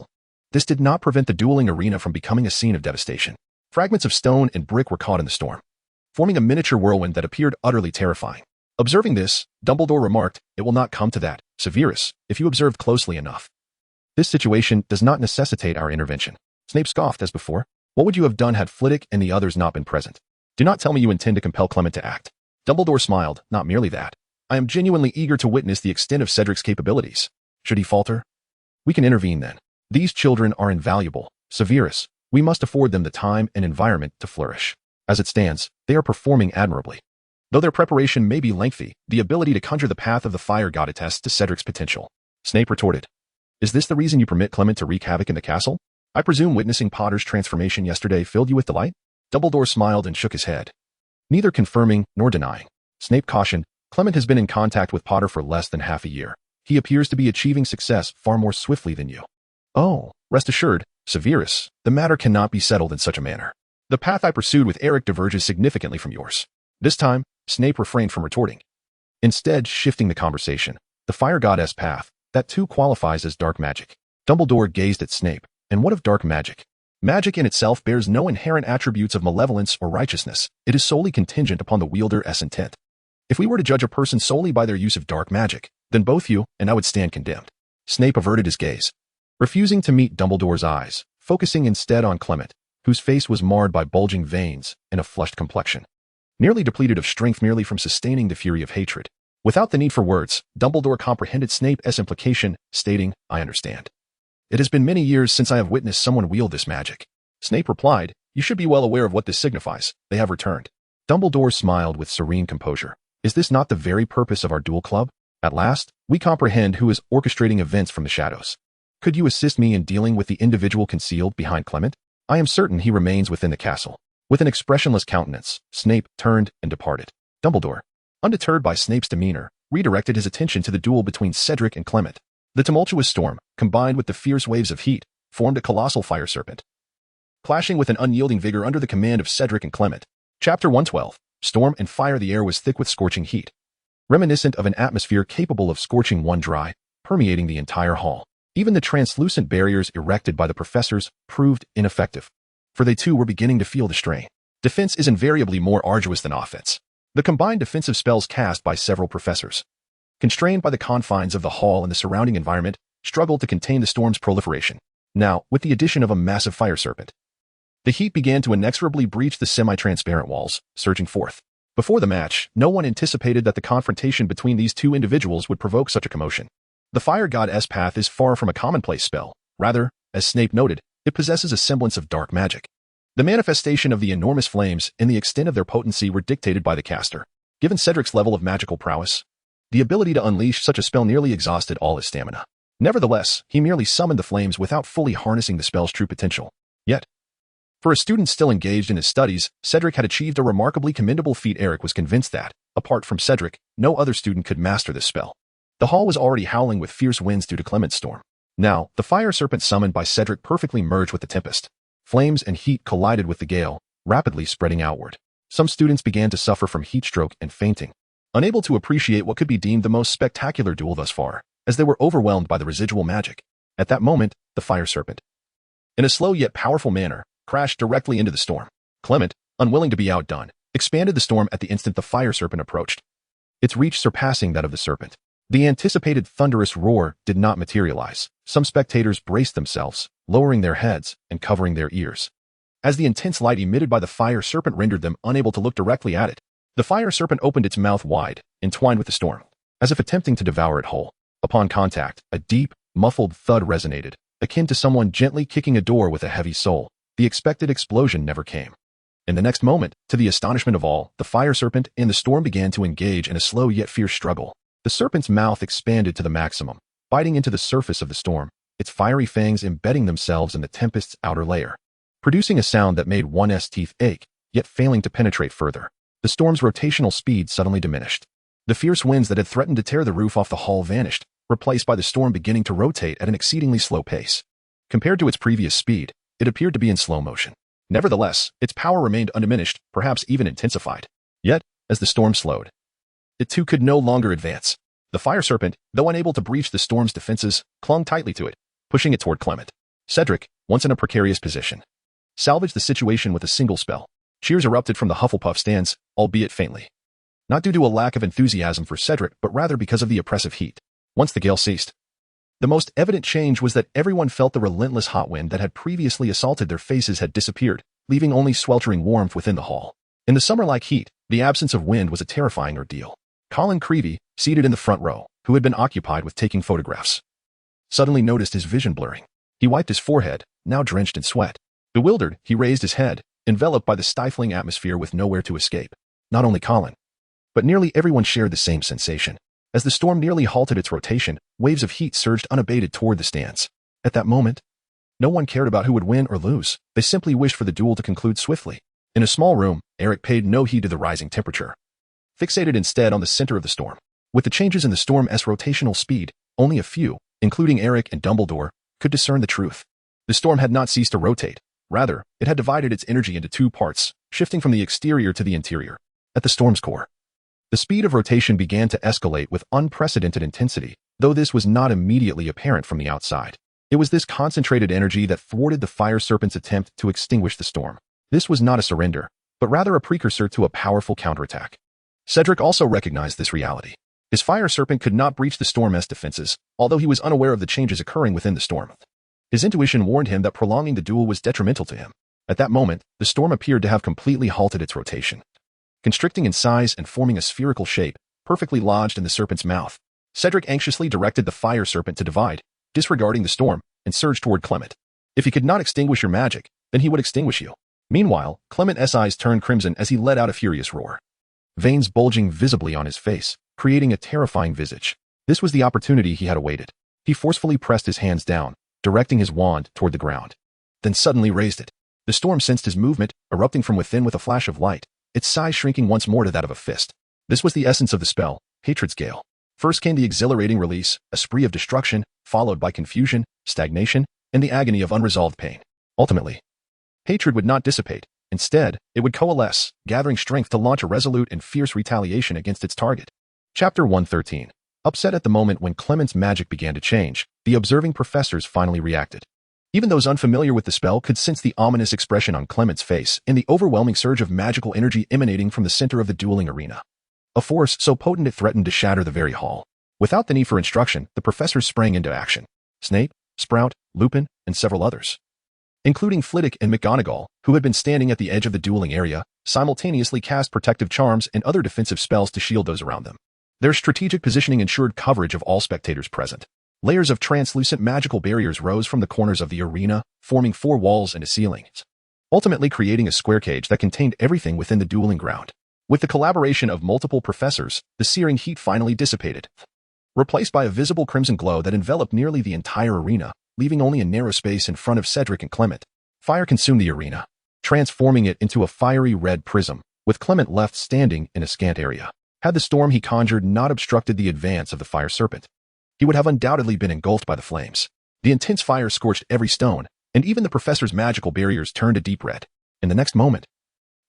A: this did not prevent the dueling arena from becoming a scene of devastation. Fragments of stone and brick were caught in the storm, forming a miniature whirlwind that appeared utterly terrifying. Observing this, Dumbledore remarked, "It will not come to that, Severus, if you observe closely enough. This situation does not necessitate our intervention." Snape scoffed as before. What would you have done had Flitwick and the others not been present? Do not tell me you intend to compel Clement to act. Dumbledore smiled. Not merely that. I am genuinely eager to witness the extent of Cedric's capabilities. Should he falter, we can intervene then. These children are invaluable. Severus, we must afford them the time and environment to flourish. As it stands, they are performing admirably. Though their preparation may be lengthy, the ability to conjure the path of the fire god attests to Cedric's potential. Snape retorted. Is this the reason you permit Clement to wreak havoc in the castle? I presume witnessing Potter's transformation yesterday filled you with delight? Dumbledore smiled and shook his head, neither confirming nor denying. Snape cautioned, Clement has been in contact with Potter for less than half a year. He appears to be achieving success far more swiftly than you. Oh, rest assured, Severus, the matter cannot be settled in such a manner. The path I pursued with Eric diverges significantly from yours. This time, Snape refrained from retorting, instead shifting the conversation. The fire goddess path, that too qualifies as dark magic. Dumbledore gazed at Snape. And what of dark magic? Magic in itself bears no inherent attributes of malevolence or righteousness. It is solely contingent upon the wielder's intent. If we were to judge a person solely by their use of dark magic, then both you and I would stand condemned. Snape averted his gaze, refusing to meet Dumbledore's eyes, focusing instead on Clement, whose face was marred by bulging veins and a flushed complexion, nearly depleted of strength merely from sustaining the fury of hatred. Without the need for words, Dumbledore comprehended Snape's implication, stating, I understand. It has been many years since I have witnessed someone wield this magic. Snape replied, you should be well aware of what this signifies. They have returned. Dumbledore smiled with serene composure. Is this not the very purpose of our duel club? At last, we comprehend who is orchestrating events from the shadows. Could you assist me in dealing with the individual concealed behind Clement? I am certain he remains within the castle. With an expressionless countenance, Snape turned and departed. Dumbledore, undeterred by Snape's demeanor, redirected his attention to the duel between Cedric and Clement. The tumultuous storm, combined with the fierce waves of heat, formed a colossal fire serpent, clashing with an unyielding vigor under the command of Cedric and Clement. Chapter 112. Storm and fire. The air was thick with scorching heat, reminiscent of an atmosphere capable of scorching one dry, permeating the entire hall. Even the translucent barriers erected by the professors proved ineffective, for they too were beginning to feel the strain. Defense is invariably more arduous than offense. The combined defensive spells cast by several professors, constrained by the confines of the hall and the surrounding environment, struggled to contain the storm's proliferation. Now, with the addition of a massive fire serpent, the heat began to inexorably breach the semi-transparent walls, surging forth. Before the match, no one anticipated that the confrontation between these two individuals would provoke such a commotion. The fire god's path is far from a commonplace spell. Rather, as Snape noted, it possesses a semblance of dark magic. The manifestation of the enormous flames and the extent of their potency were dictated by the caster. Given Cedric's level of magical prowess, the ability to unleash such a spell nearly exhausted all his stamina. Nevertheless, he merely summoned the flames without fully harnessing the spell's true potential. Yet, for a student still engaged in his studies, Cedric had achieved a remarkably commendable feat. Eric was convinced that, apart from Cedric, no other student could master this spell. The hall was already howling with fierce winds due to Clement's storm. Now, the fire serpent summoned by Cedric perfectly merged with the tempest. Flames and heat collided with the gale, rapidly spreading outward. Some students began to suffer from heat stroke and fainting, unable to appreciate what could be deemed the most spectacular duel thus far, as they were overwhelmed by the residual magic. At that moment, the fire serpent, in a slow yet powerful manner, crashed directly into the storm. Clement, unwilling to be outdone, expanded the storm at the instant the fire serpent approached, its reach surpassing that of the serpent. The anticipated thunderous roar did not materialize. Some spectators braced themselves, lowering their heads and covering their ears, as the intense light emitted by the fire serpent rendered them unable to look directly at it. The fire serpent opened its mouth wide, entwined with the storm, as if attempting to devour it whole. Upon contact, a deep, muffled thud resonated, akin to someone gently kicking a door with a heavy sole. The expected explosion never came. In the next moment, to the astonishment of all, the fire serpent and the storm began to engage in a slow yet fierce struggle. The serpent's mouth expanded to the maximum, biting into the surface of the storm, its fiery fangs embedding themselves in the tempest's outer layer, producing a sound that made one's teeth ache, yet failing to penetrate further. The storm's rotational speed suddenly diminished. The fierce winds that had threatened to tear the roof off the hall vanished, replaced by the storm beginning to rotate at an exceedingly slow pace. Compared to its previous speed, it appeared to be in slow motion. Nevertheless, its power remained undiminished, perhaps even intensified. Yet, as the storm slowed, it too could no longer advance. The fire serpent, though unable to breach the storm's defenses, clung tightly to it, pushing it toward Clement. Cedric, once in a precarious position, salvaged the situation with a single spell. Cheers erupted from the Hufflepuff stands, albeit faintly. Not due to a lack of enthusiasm for Cedric, but rather because of the oppressive heat. Once the gale ceased, the most evident change was that everyone felt the relentless hot wind that had previously assaulted their faces had disappeared, leaving only sweltering warmth within the hall. In the summer-like heat, the absence of wind was a terrifying ordeal. Colin Creevey, seated in the front row, who had been occupied with taking photographs, suddenly noticed his vision blurring. He wiped his forehead, now drenched in sweat. Bewildered, he raised his head, enveloped by the stifling atmosphere with nowhere to escape. Not only Colin, but nearly everyone shared the same sensation. As the storm nearly halted its rotation, waves of heat surged unabated toward the stands. At that moment, no one cared about who would win or lose. They simply wished for the duel to conclude swiftly. In a small room, Eric paid no heed to the rising temperature, fixated instead on the center of the storm. With the changes in the storm's rotational speed, only a few, including Eric and Dumbledore, could discern the truth. The storm had not ceased to rotate. Rather, it had divided its energy into two parts, shifting from the exterior to the interior. At the storm's core, the speed of rotation began to escalate with unprecedented intensity, though this was not immediately apparent from the outside. It was this concentrated energy that thwarted the fire serpent's attempt to extinguish the storm. This was not a surrender, but rather a precursor to a powerful counterattack. Cedric also recognized this reality. His fire serpent could not breach the storm's defenses, although he was unaware of the changes occurring within the storm. His intuition warned him that prolonging the duel was detrimental to him. At that moment, the storm appeared to have completely halted its rotation, constricting in size and forming a spherical shape, perfectly lodged in the serpent's mouth. Cedric anxiously directed the fire serpent to divide, disregarding the storm, and surged toward Clement. If he could not extinguish your magic, then he would extinguish you. Meanwhile, Clement's eyes turned crimson as he let out a furious roar, veins bulging visibly on his face, creating a terrifying visage. This was the opportunity he had awaited. He forcefully pressed his hands down, directing his wand toward the ground, then suddenly raised it. The storm sensed his movement, erupting from within with a flash of light, its size shrinking once more to that of a fist. This was the essence of the spell, Hatred's Gale. First came the exhilarating release, a spree of destruction, followed by confusion, stagnation, and the agony of unresolved pain. Ultimately, hatred would not dissipate. Instead, it would coalesce, gathering strength to launch a resolute and fierce retaliation against its target. Chapter 113. Upset at the moment when Clement's magic began to change, the observing professors finally reacted. Even those unfamiliar with the spell could sense the ominous expression on Clement's face and the overwhelming surge of magical energy emanating from the center of the dueling arena. A force so potent it threatened to shatter the very hall. Without the need for instruction, the professors sprang into action. Snape, Sprout, Lupin, and several others, including Flitwick and McGonagall, who had been standing at the edge of the dueling area, simultaneously cast protective charms and other defensive spells to shield those around them. Their strategic positioning ensured coverage of all spectators present. Layers of translucent magical barriers rose from the corners of the arena, forming 4 walls and a ceiling, ultimately creating a square cage that contained everything within the dueling ground. With the collaboration of multiple professors, the searing heat finally dissipated, replaced by a visible crimson glow that enveloped nearly the entire arena, leaving only a narrow space in front of Cedric and Clement. Fire consumed the arena, transforming it into a fiery red prism, with Clement left standing in a scant area. Had the storm he conjured not obstructed the advance of the fire serpent, he would have undoubtedly been engulfed by the flames. The intense fire scorched every stone, and even the professor's magical barriers turned a deep red. In the next moment,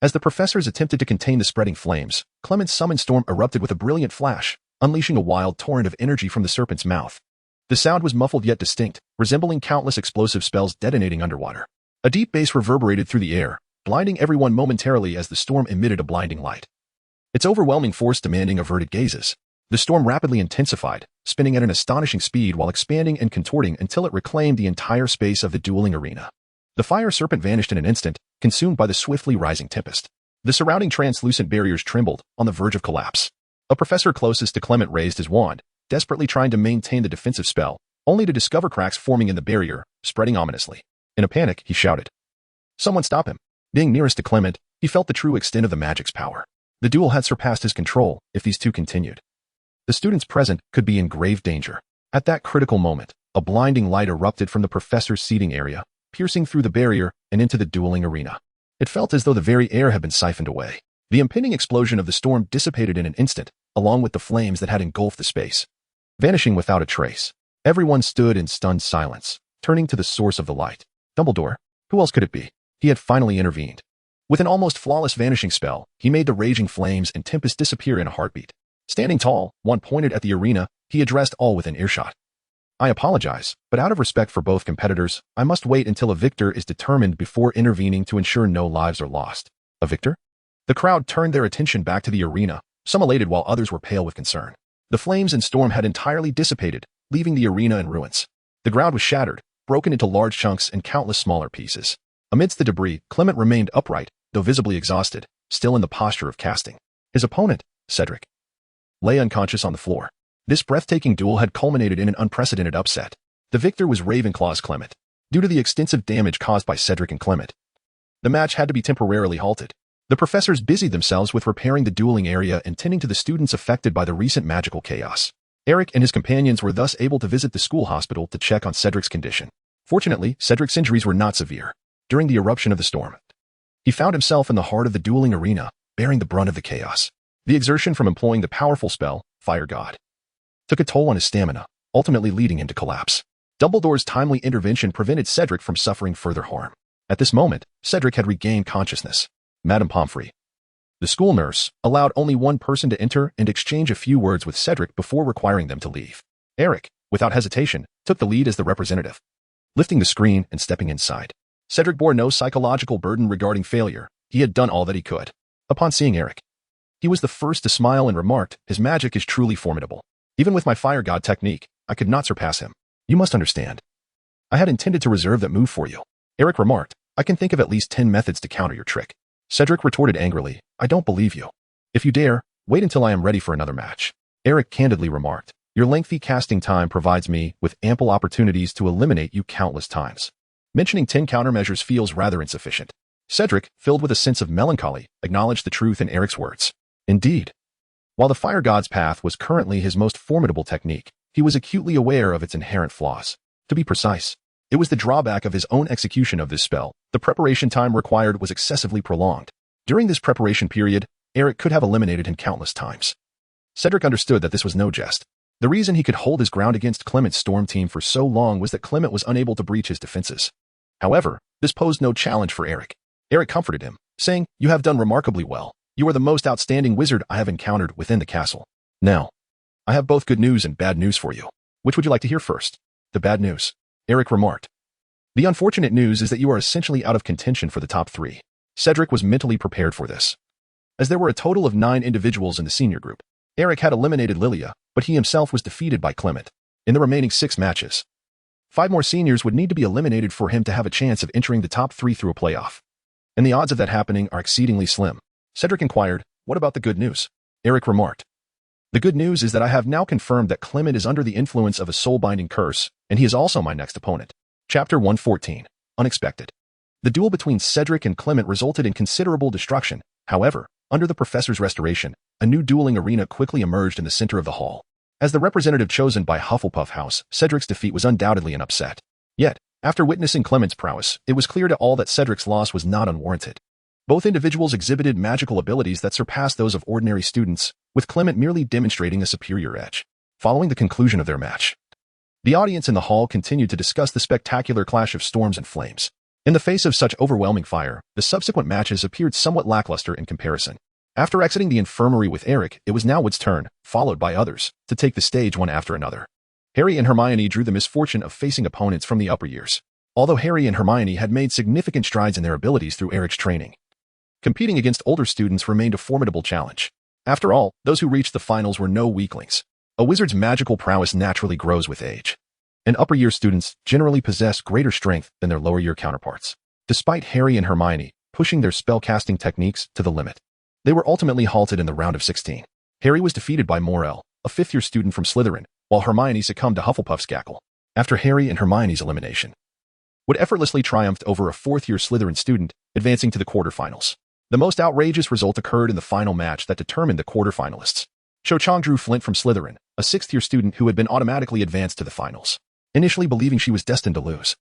A: As the professors attempted to contain the spreading flames, Clement's summoned storm erupted with a brilliant flash, unleashing a wild torrent of energy from the serpent's mouth. The sound was muffled yet distinct, resembling countless explosive spells detonating underwater. A deep bass reverberated through the air, blinding everyone momentarily as the storm emitted a blinding light. Its overwhelming force demanding averted gazes. The storm rapidly intensified, spinning at an astonishing speed while expanding and contorting until it reclaimed the entire space of the dueling arena. The fire serpent vanished in an instant, consumed by the swiftly rising tempest. The surrounding translucent barriers trembled, on the verge of collapse. A professor closest to Clement raised his wand, desperately trying to maintain the defensive spell, only to discover cracks forming in the barrier, spreading ominously. In a panic, he shouted, "Someone stop him!" Being nearest to Clement, he felt the true extent of the magic's power. The duel had surpassed his control if these two continued. The students present could be in grave danger. At that critical moment, a blinding light erupted from the professor's seating area, piercing through the barrier and into the dueling arena. It felt as though the very air had been siphoned away. The impending explosion of the storm dissipated in an instant, along with the flames that had engulfed the space. Vanishing without a trace, everyone stood in stunned silence, turning to the source of the light. Dumbledore, who else could it be? He had finally intervened. With an almost flawless vanishing spell, he made the raging flames and tempest disappear in a heartbeat. Standing tall, one pointed at the arena, he addressed all within earshot. "I apologize, but out of respect for both competitors, I must wait until a victor is determined before intervening to ensure no lives are lost." A victor? The crowd turned their attention back to the arena, some elated while others were pale with concern. The flames and storm had entirely dissipated, leaving the arena in ruins. The ground was shattered, broken into large chunks and countless smaller pieces. Amidst the debris, Clement remained upright, though visibly exhausted, still in the posture of casting. His opponent, Cedric, lay unconscious on the floor. This breathtaking duel had culminated in an unprecedented upset. The victor was Ravenclaw's Clement. Due to the extensive damage caused by Cedric and Clement, the match had to be temporarily halted. The professors busied themselves with repairing the dueling area and tending to the students affected by the recent magical chaos. Eric and his companions were thus able to visit the school hospital to check on Cedric's condition. Fortunately, Cedric's injuries were not severe. During the eruption of the storm, he found himself in the heart of the dueling arena, bearing the brunt of the chaos. The exertion from employing the powerful spell, Fire God, took a toll on his stamina, ultimately leading him to collapse. Dumbledore's timely intervention prevented Cedric from suffering further harm. At this moment, Cedric had regained consciousness. Madame Pomfrey, the school nurse, allowed only one person to enter and exchange a few words with Cedric before requiring them to leave. Eric, without hesitation, took the lead as the representative. Lifting the screen and stepping inside, Cedric bore no psychological burden regarding failure. He had done all that he could. Upon seeing Eric, he was the first to smile and remarked, "His magic is truly formidable. Even with my Fire God technique, I could not surpass him. You must understand. I had intended to reserve that move for you." Eric remarked, "I can think of at least 10 methods to counter your trick." Cedric retorted angrily, "I don't believe you. If you dare, wait until I am ready for another match." Eric candidly remarked, "Your lengthy casting time provides me with ample opportunities to eliminate you countless times. Mentioning 10 countermeasures feels rather insufficient." Cedric, filled with a sense of melancholy, acknowledged the truth in Eric's words. Indeed, while the Fire God's path was currently his most formidable technique, he was acutely aware of its inherent flaws. To be precise, it was the drawback of his own execution of this spell. The preparation time required was excessively prolonged. During this preparation period, Eric could have eliminated him countless times. Cedric understood that this was no jest. The reason he could hold his ground against Clement's storm team for so long was that Clement was unable to breach his defenses. However, this posed no challenge for Eric. Eric comforted him, saying, "You have done remarkably well. You are the most outstanding wizard I have encountered within the castle. Now, I have both good news and bad news for you. Which would you like to hear first?" "The bad news," Eric remarked. "The unfortunate news is that you are essentially out of contention for the top 3. Cedric was mentally prepared for this. As there were a total of 9 individuals in the senior group, Eric had eliminated Lilia, but he himself was defeated by Clement. In the remaining 6 matches, 5 more seniors would need to be eliminated for him to have a chance of entering the top 3 through a playoff. And the odds of that happening are exceedingly slim." Cedric inquired, "What about the good news?" Eric remarked, "The good news is that I have now confirmed that Clement is under the influence of a soul-binding curse, and he is also my next opponent." Chapter 114. Unexpected. The duel between Cedric and Clement resulted in considerable destruction. However, under the professor's restoration, a new dueling arena quickly emerged in the center of the hall. As the representative chosen by Hufflepuff House, Cedric's defeat was undoubtedly an upset. Yet, after witnessing Clement's prowess, it was clear to all that Cedric's loss was not unwarranted. Both individuals exhibited magical abilities that surpassed those of ordinary students, with Clement merely demonstrating a superior edge. Following the conclusion of their match, the audience in the hall continued to discuss the spectacular clash of storms and flames. In the face of such overwhelming fire, the subsequent matches appeared somewhat lackluster in comparison. After exiting the infirmary with Eric, it was now Wood's turn, followed by others, to take the stage one after another. Harry and Hermione drew the misfortune of facing opponents from the upper years. Although Harry and Hermione had made significant strides in their abilities through Eric's training, competing against older students remained a formidable challenge. After all, those who reached the finals were no weaklings. A wizard's magical prowess naturally grows with age, and upper-year students generally possess greater strength than their lower-year counterparts. Despite Harry and Hermione pushing their spellcasting techniques to the limit, they were ultimately halted in the round of 16. Harry was defeated by Morel, a fifth-year student from Slytherin, while Hermione succumbed to Hufflepuff's cackle. After Harry and Hermione's elimination, Wood effortlessly triumphed over a fourth-year Slytherin student, advancing to the quarterfinals. The most outrageous result occurred in the final match that determined the quarterfinalists. Cho Chang drew Flint from Slytherin, a sixth-year student who had been automatically advanced to the finals. Initially believing she was destined to lose,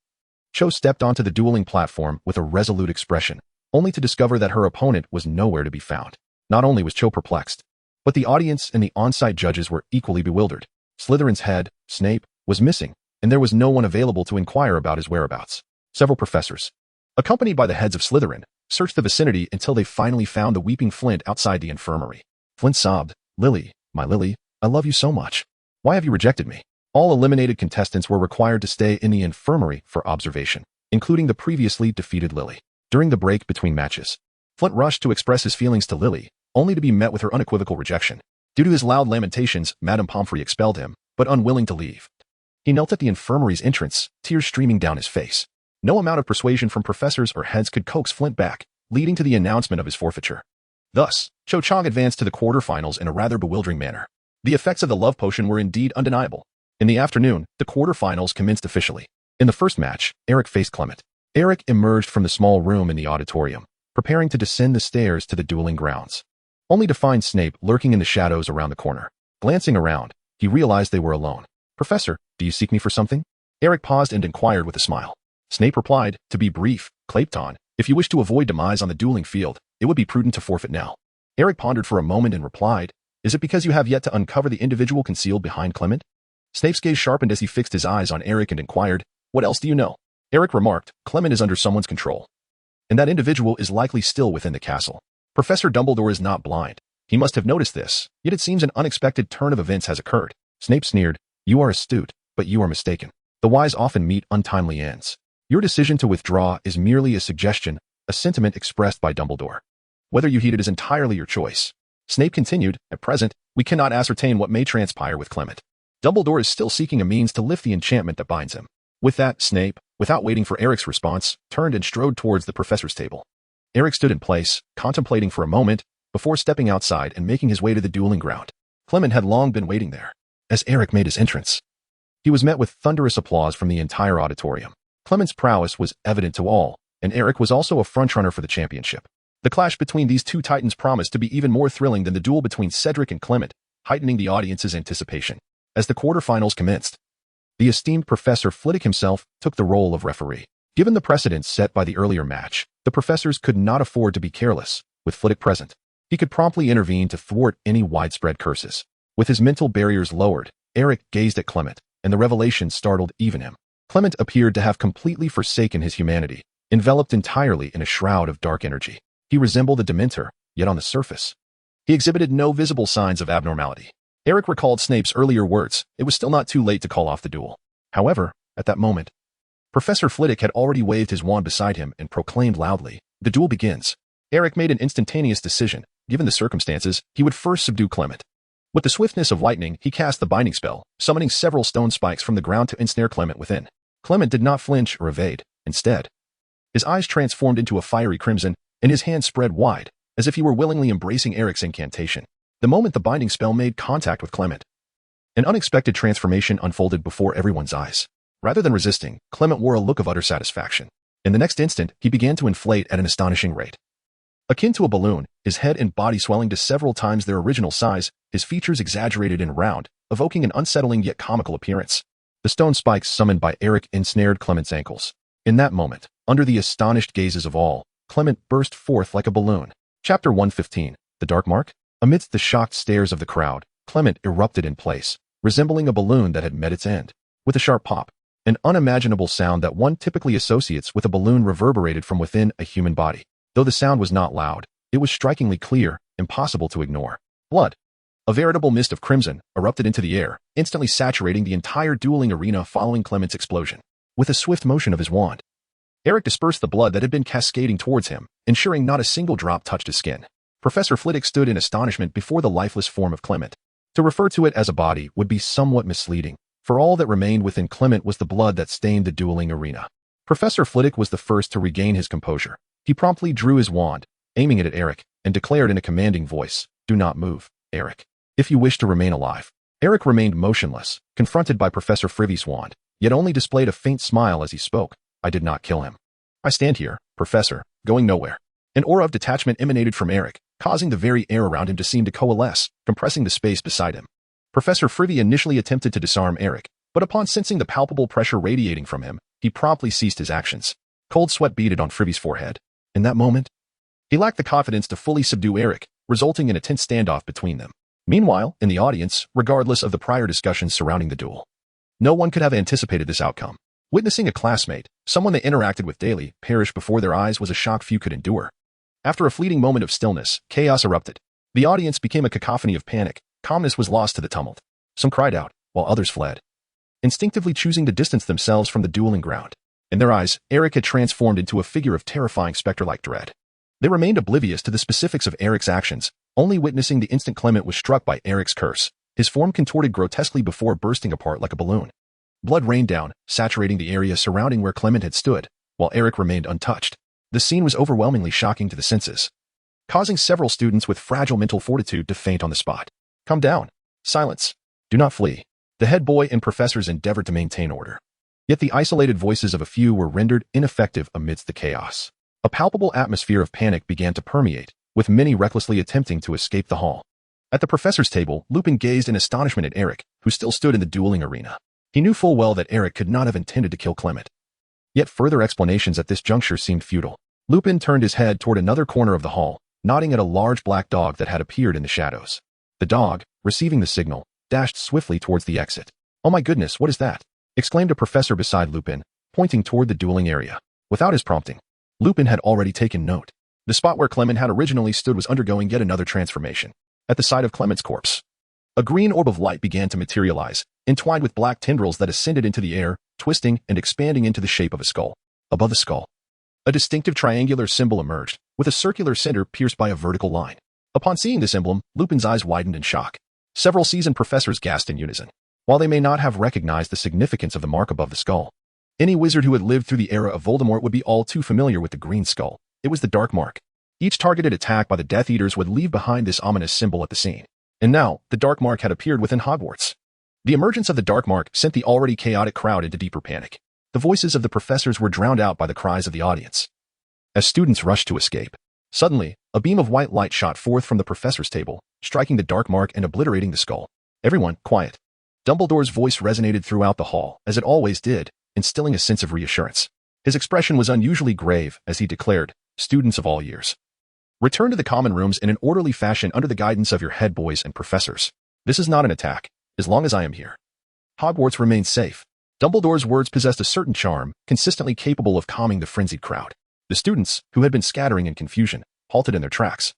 A: Cho stepped onto the dueling platform with a resolute expression, only to discover that her opponent was nowhere to be found. Not only was Cho perplexed, but the audience and the on-site judges were equally bewildered. Slytherin's head, Snape, was missing, and there was no one available to inquire about his whereabouts. Several professors, accompanied by the heads of Slytherin, searched the vicinity until they finally found the weeping Flint outside the infirmary. Flint sobbed, "Lily, my Lily, I love you so much. Why have you rejected me?" All eliminated contestants were required to stay in the infirmary for observation, including the previously defeated Lily. During the break between matches, Flint rushed to express his feelings to Lily, only to be met with her unequivocal rejection. Due to his loud lamentations, Madame Pomfrey expelled him, but unwilling to leave, he knelt at the infirmary's entrance, tears streaming down his face. No amount of persuasion from professors or heads could coax Flint back, leading to the announcement of his forfeiture. Thus, Cho Chang advanced to the quarterfinals in a rather bewildering manner. The effects of the love potion were indeed undeniable. In the afternoon, the quarterfinals commenced officially. In the first match, Eric faced Clement. Eric emerged from the small room in the auditorium, preparing to descend the stairs to the dueling grounds, only to find Snape lurking in the shadows around the corner. Glancing around, he realized they were alone. "Professor, do you seek me for something?" Eric paused and inquired with a smile. Snape replied, "To be brief, Clayton, if you wish to avoid demise on the dueling field, it would be prudent to forfeit now." Eric pondered for a moment and replied, "Is it because you have yet to uncover the individual concealed behind Clement?" Snape's gaze sharpened as he fixed his eyes on Eric and inquired, "What else do you know?" Eric remarked, "Clement is under someone's control, and that individual is likely still within the castle. Professor Dumbledore is not blind. He must have noticed this, yet it seems an unexpected turn of events has occurred." Snape sneered, "You are astute, but you are mistaken. The wise often meet untimely ends. Your decision to withdraw is merely a suggestion, a sentiment expressed by Dumbledore. Whether you heed it is entirely your choice." Snape continued, "At present, we cannot ascertain what may transpire with Clement. Dumbledore is still seeking a means to lift the enchantment that binds him." With that, Snape, without waiting for Eric's response, turned and strode towards the professor's table. Eric stood in place, contemplating for a moment, before stepping outside and making his way to the dueling ground. Clement had long been waiting there. As Eric made his entrance, he was met with thunderous applause from the entire auditorium. Clement's prowess was evident to all, and Eric was also a frontrunner for the championship. The clash between these two titans promised to be even more thrilling than the duel between Cedric and Clement, heightening the audience's anticipation. As the quarterfinals commenced, the esteemed Professor Flitwick himself took the role of referee. Given the precedents set by the earlier match, the professors could not afford to be careless. With Flitwick present, he could promptly intervene to thwart any widespread curses. With his mental barriers lowered, Eric gazed at Clement, and the revelation startled even him. Clement appeared to have completely forsaken his humanity, enveloped entirely in a shroud of dark energy. He resembled a Dementor, yet on the surface, he exhibited no visible signs of abnormality. Eric recalled Snape's earlier words. It was still not too late to call off the duel. However, at that moment, Professor Flitwick had already waved his wand beside him and proclaimed loudly, "The duel begins." Eric made an instantaneous decision. Given the circumstances, he would first subdue Clement. With the swiftness of lightning, he cast the binding spell, summoning several stone spikes from the ground to ensnare Clement within. Clement did not flinch or evade. Instead, his eyes transformed into a fiery crimson, and his hands spread wide, as if he were willingly embracing Eric's incantation. The moment the binding spell made contact with Clement, an unexpected transformation unfolded before everyone's eyes. Rather than resisting, Clement wore a look of utter satisfaction. In the next instant, he began to inflate at an astonishing rate. Akin to a balloon, his head and body swelling to several times their original size, his features exaggerated and round, evoking an unsettling yet comical appearance. The stone spikes summoned by Eric ensnared Clement's ankles. In that moment, under the astonished gazes of all, Clement burst forth like a balloon. Chapter 115, The Dark Mark? Amidst the shocked stares of the crowd, Clement erupted in place, resembling a balloon that had met its end. With a sharp pop, An unimaginable sound that one typically associates with a balloon reverberated from within a human body. Though the sound was not loud, it was strikingly clear, impossible to ignore. Blood. A veritable mist of crimson erupted into the air, instantly saturating the entire dueling arena following Clement's explosion. With a swift motion of his wand, Eric dispersed the blood that had been cascading towards him, ensuring not a single drop touched his skin. Professor Flitwick stood in astonishment before the lifeless form of Clement. To refer to it as a body would be somewhat misleading, for all that remained within Clement was the blood that stained the dueling arena. Professor Flitwick was the first to regain his composure. He promptly drew his wand, aiming it at Eric, and declared in a commanding voice, "Do not move, Eric, if you wish to remain alive." Eric remained motionless, confronted by Professor Flitwick's wand, yet only displayed a faint smile as he spoke. "I did not kill him. I stand here, Professor, going nowhere." An aura of detachment emanated from Eric, causing the very air around him to seem to coalesce, compressing the space beside him. Professor Flitwick initially attempted to disarm Eric, but upon sensing the palpable pressure radiating from him, he promptly ceased his actions. Cold sweat beaded on Flitwick's forehead. In that moment, he lacked the confidence to fully subdue Eric, resulting in a tense standoff between them. Meanwhile, in the audience, regardless of the prior discussions surrounding the duel, no one could have anticipated this outcome. Witnessing a classmate, someone they interacted with daily, perish before their eyes was a shock few could endure. After a fleeting moment of stillness, chaos erupted. The audience became a cacophony of panic. Calmness was lost to the tumult. Some cried out, while others fled, instinctively choosing to distance themselves from the dueling ground. In their eyes, Eric had transformed into a figure of terrifying specter-like dread. They remained oblivious to the specifics of Eric's actions, only witnessing the instant Clement was struck by Eric's curse. His form contorted grotesquely before bursting apart like a balloon. Blood rained down, saturating the area surrounding where Clement had stood, while Eric remained untouched. The scene was overwhelmingly shocking to the senses, causing several students with fragile mental fortitude to faint on the spot. "Calm down. Silence. Do not flee." The head boy and professors endeavored to maintain order. Yet the isolated voices of a few were rendered ineffective amidst the chaos. A palpable atmosphere of panic began to permeate, with many recklessly attempting to escape the hall. At the professor's table, Lupin gazed in astonishment at Eric, who still stood in the dueling arena. He knew full well that Eric could not have intended to kill Clement. Yet further explanations at this juncture seemed futile. Lupin turned his head toward another corner of the hall, nodding at a large black dog that had appeared in the shadows. The dog, receiving the signal, dashed swiftly towards the exit. "Oh my goodness, what is that?" exclaimed a professor beside Lupin, pointing toward the dueling area. Without his prompting, Lupin had already taken note. The spot where Clement had originally stood was undergoing yet another transformation. At the side of Clement's corpse, a green orb of light began to materialize, entwined with black tendrils that ascended into the air, twisting and expanding into the shape of a skull. Above the skull, a distinctive triangular symbol emerged, with a circular center pierced by a vertical line. Upon seeing this emblem, Lupin's eyes widened in shock. Several seasoned professors gasped in unison. While they may not have recognized the significance of the mark above the skull, any wizard who had lived through the era of Voldemort would be all too familiar with the green skull. It was the Dark Mark. Each targeted attack by the Death Eaters would leave behind this ominous symbol at the scene. And now, the Dark Mark had appeared within Hogwarts. The emergence of the Dark Mark sent the already chaotic crowd into deeper panic. The voices of the professors were drowned out by the cries of the audience, as students rushed to escape. Suddenly, a beam of white light shot forth from the professor's table, striking the Dark Mark and obliterating the skull. "Everyone, quiet." Dumbledore's voice resonated throughout the hall, as it always did, instilling a sense of reassurance. His expression was unusually grave as he declared, "Students of all years, return to the common rooms in an orderly fashion under the guidance of your head boys and professors. This is not an attack. As long as I am here, Hogwarts remains safe." Dumbledore's words possessed a certain charm, consistently capable of calming the frenzied crowd. The students, who had been scattering in confusion, halted in their tracks,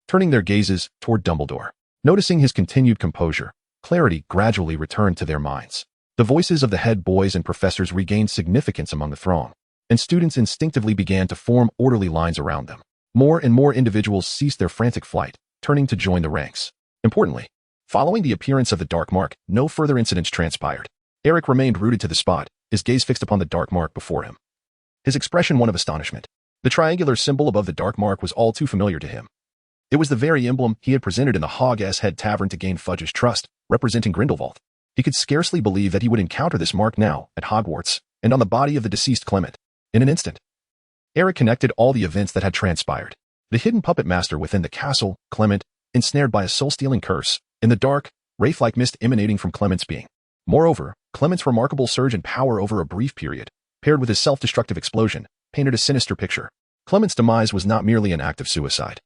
A: turning their gazes toward Dumbledore. Noticing his continued composure, clarity gradually returned to their minds. The voices of the head boys and professors regained significance among the throng, and students instinctively began to form orderly lines around them. More and more individuals ceased their frantic flight, turning to join the ranks. Importantly, following the appearance of the Dark Mark, no further incidents transpired. Eric remained rooted to the spot, his gaze fixed upon the Dark Mark before him, his expression one of astonishment. The triangular symbol above the Dark Mark was all too familiar to him. It was the very emblem he had presented in the Hog-ass Head Tavern to gain Fudge's trust, representing Grindelwald. He could scarcely believe that he would encounter this mark now, at Hogwarts, and on the body of the deceased Clement. In an instant, Eric connected all the events that had transpired. The hidden puppet master within the castle, Clement, ensnared by a soul-stealing curse, in the dark, wraith-like mist emanating from Clement's being. Moreover, Clement's remarkable surge in power over a brief period, paired with his self-destructive explosion, painted a sinister picture. Clement's demise was not merely an act of suicide.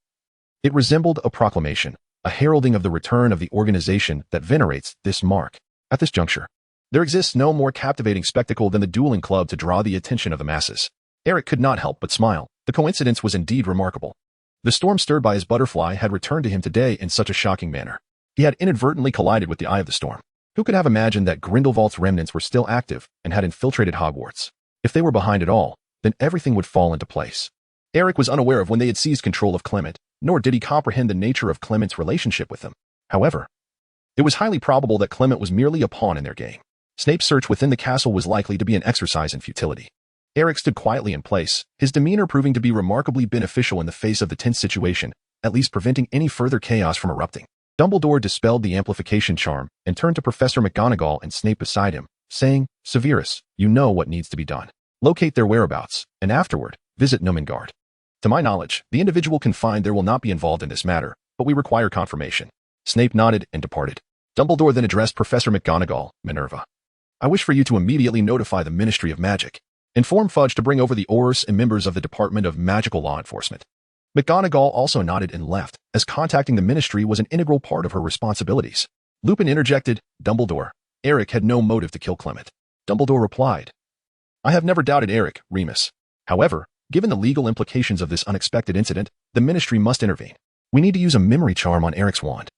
A: It resembled a proclamation, a heralding of the return of the organization that venerates this mark. At this juncture, There exists no more captivating spectacle than the dueling club to draw the attention of the masses. Eric could not help but smile. The coincidence was indeed remarkable. The storm stirred by his butterfly had returned to him today in such a shocking manner. He had inadvertently collided with the eye of the storm. Who could have imagined that Grindelwald's remnants were still active and had infiltrated Hogwarts? If they were behind it all, then everything would fall into place. Eric was unaware of when they had seized control of Clement, nor did he comprehend the nature of Clement's relationship with them. However, it was highly probable that Clement was merely a pawn in their game. Snape's search within the castle was likely to be an exercise in futility. Eric stood quietly in place, his demeanor proving to be remarkably beneficial in the face of the tense situation, at least preventing any further chaos from erupting. Dumbledore dispelled the amplification charm and turned to Professor McGonagall and Snape beside him, saying, "Severus, you know what needs to be done. Locate their whereabouts, and afterward, visit Numengard. To my knowledge, the individual confined there will not be involved in this matter, but we require confirmation." Snape nodded and departed. Dumbledore then addressed Professor McGonagall, "Minerva, I wish for you to immediately notify the Ministry of Magic. Inform Fudge to bring over the Aurors and members of the Department of Magical Law Enforcement." McGonagall also nodded and left, as contacting the Ministry was an integral part of her responsibilities. Lupin interjected, "Dumbledore, Eric had no motive to kill Clement." Dumbledore replied, "I have never doubted Eric, Remus. However, given the legal implications of this unexpected incident, the Ministry must intervene. We need to use a memory charm on Eric's wand.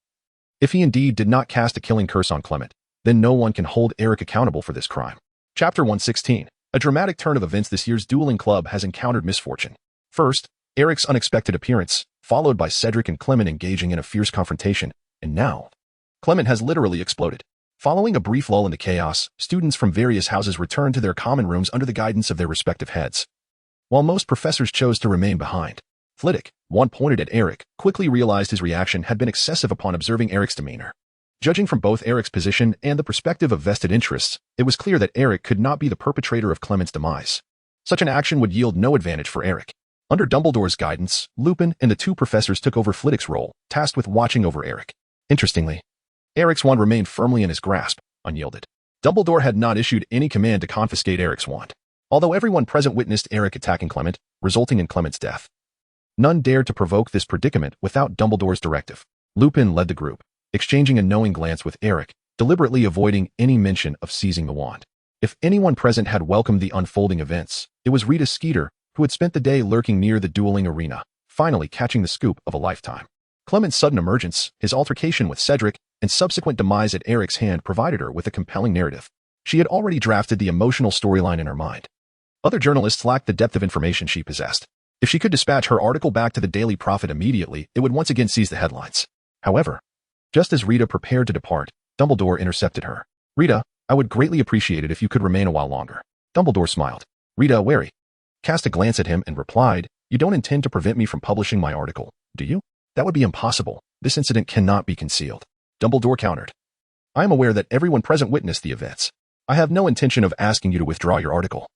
A: If he indeed did not cast a killing curse on Clement, then no one can hold Eric accountable for this crime." Chapter 116. A dramatic turn of events. This year's dueling club has encountered misfortune. First, Eric's unexpected appearance, followed by Cedric and Clement engaging in a fierce confrontation, and now, Clement has literally exploded. Following a brief lull in the chaos, students from various houses returned to their common rooms under the guidance of their respective heads, while most professors chose to remain behind. Flitwick, one pointed at Eric, quickly realized his reaction had been excessive upon observing Eric's demeanor. Judging from both Eric's position and the perspective of vested interests, it was clear that Eric could not be the perpetrator of Clement's demise. Such an action would yield no advantage for Eric. Under Dumbledore's guidance, Lupin and the two professors took over Flitwick's role, tasked with watching over Eric. Interestingly, Eric's wand remained firmly in his grasp, unyielded. Dumbledore had not issued any command to confiscate Eric's wand. Although everyone present witnessed Eric attacking Clement, resulting in Clement's death, none dared to provoke this predicament without Dumbledore's directive. Lupin led the group, exchanging a knowing glance with Eric, deliberately avoiding any mention of seizing the wand. If anyone present had welcomed the unfolding events, it was Rita Skeeter, who had spent the day lurking near the dueling arena, finally catching the scoop of a lifetime. Clement's sudden emergence, his altercation with Cedric, and subsequent demise at Eric's hand provided her with a compelling narrative. She had already drafted the emotional storyline in her mind. Other journalists lacked the depth of information she possessed. If she could dispatch her article back to the Daily Prophet immediately, it would once again seize the headlines. However, just as Rita prepared to depart, Dumbledore intercepted her. "Rita, I would greatly appreciate it if you could remain a while longer." Dumbledore smiled. Rita, wary, cast a glance at him and replied, "You don't intend to prevent me from publishing my article, do you?" "That would be impossible. This incident cannot be concealed." Dumbledore countered. "I am aware that everyone present witnessed the events. I have no intention of asking you to withdraw your article.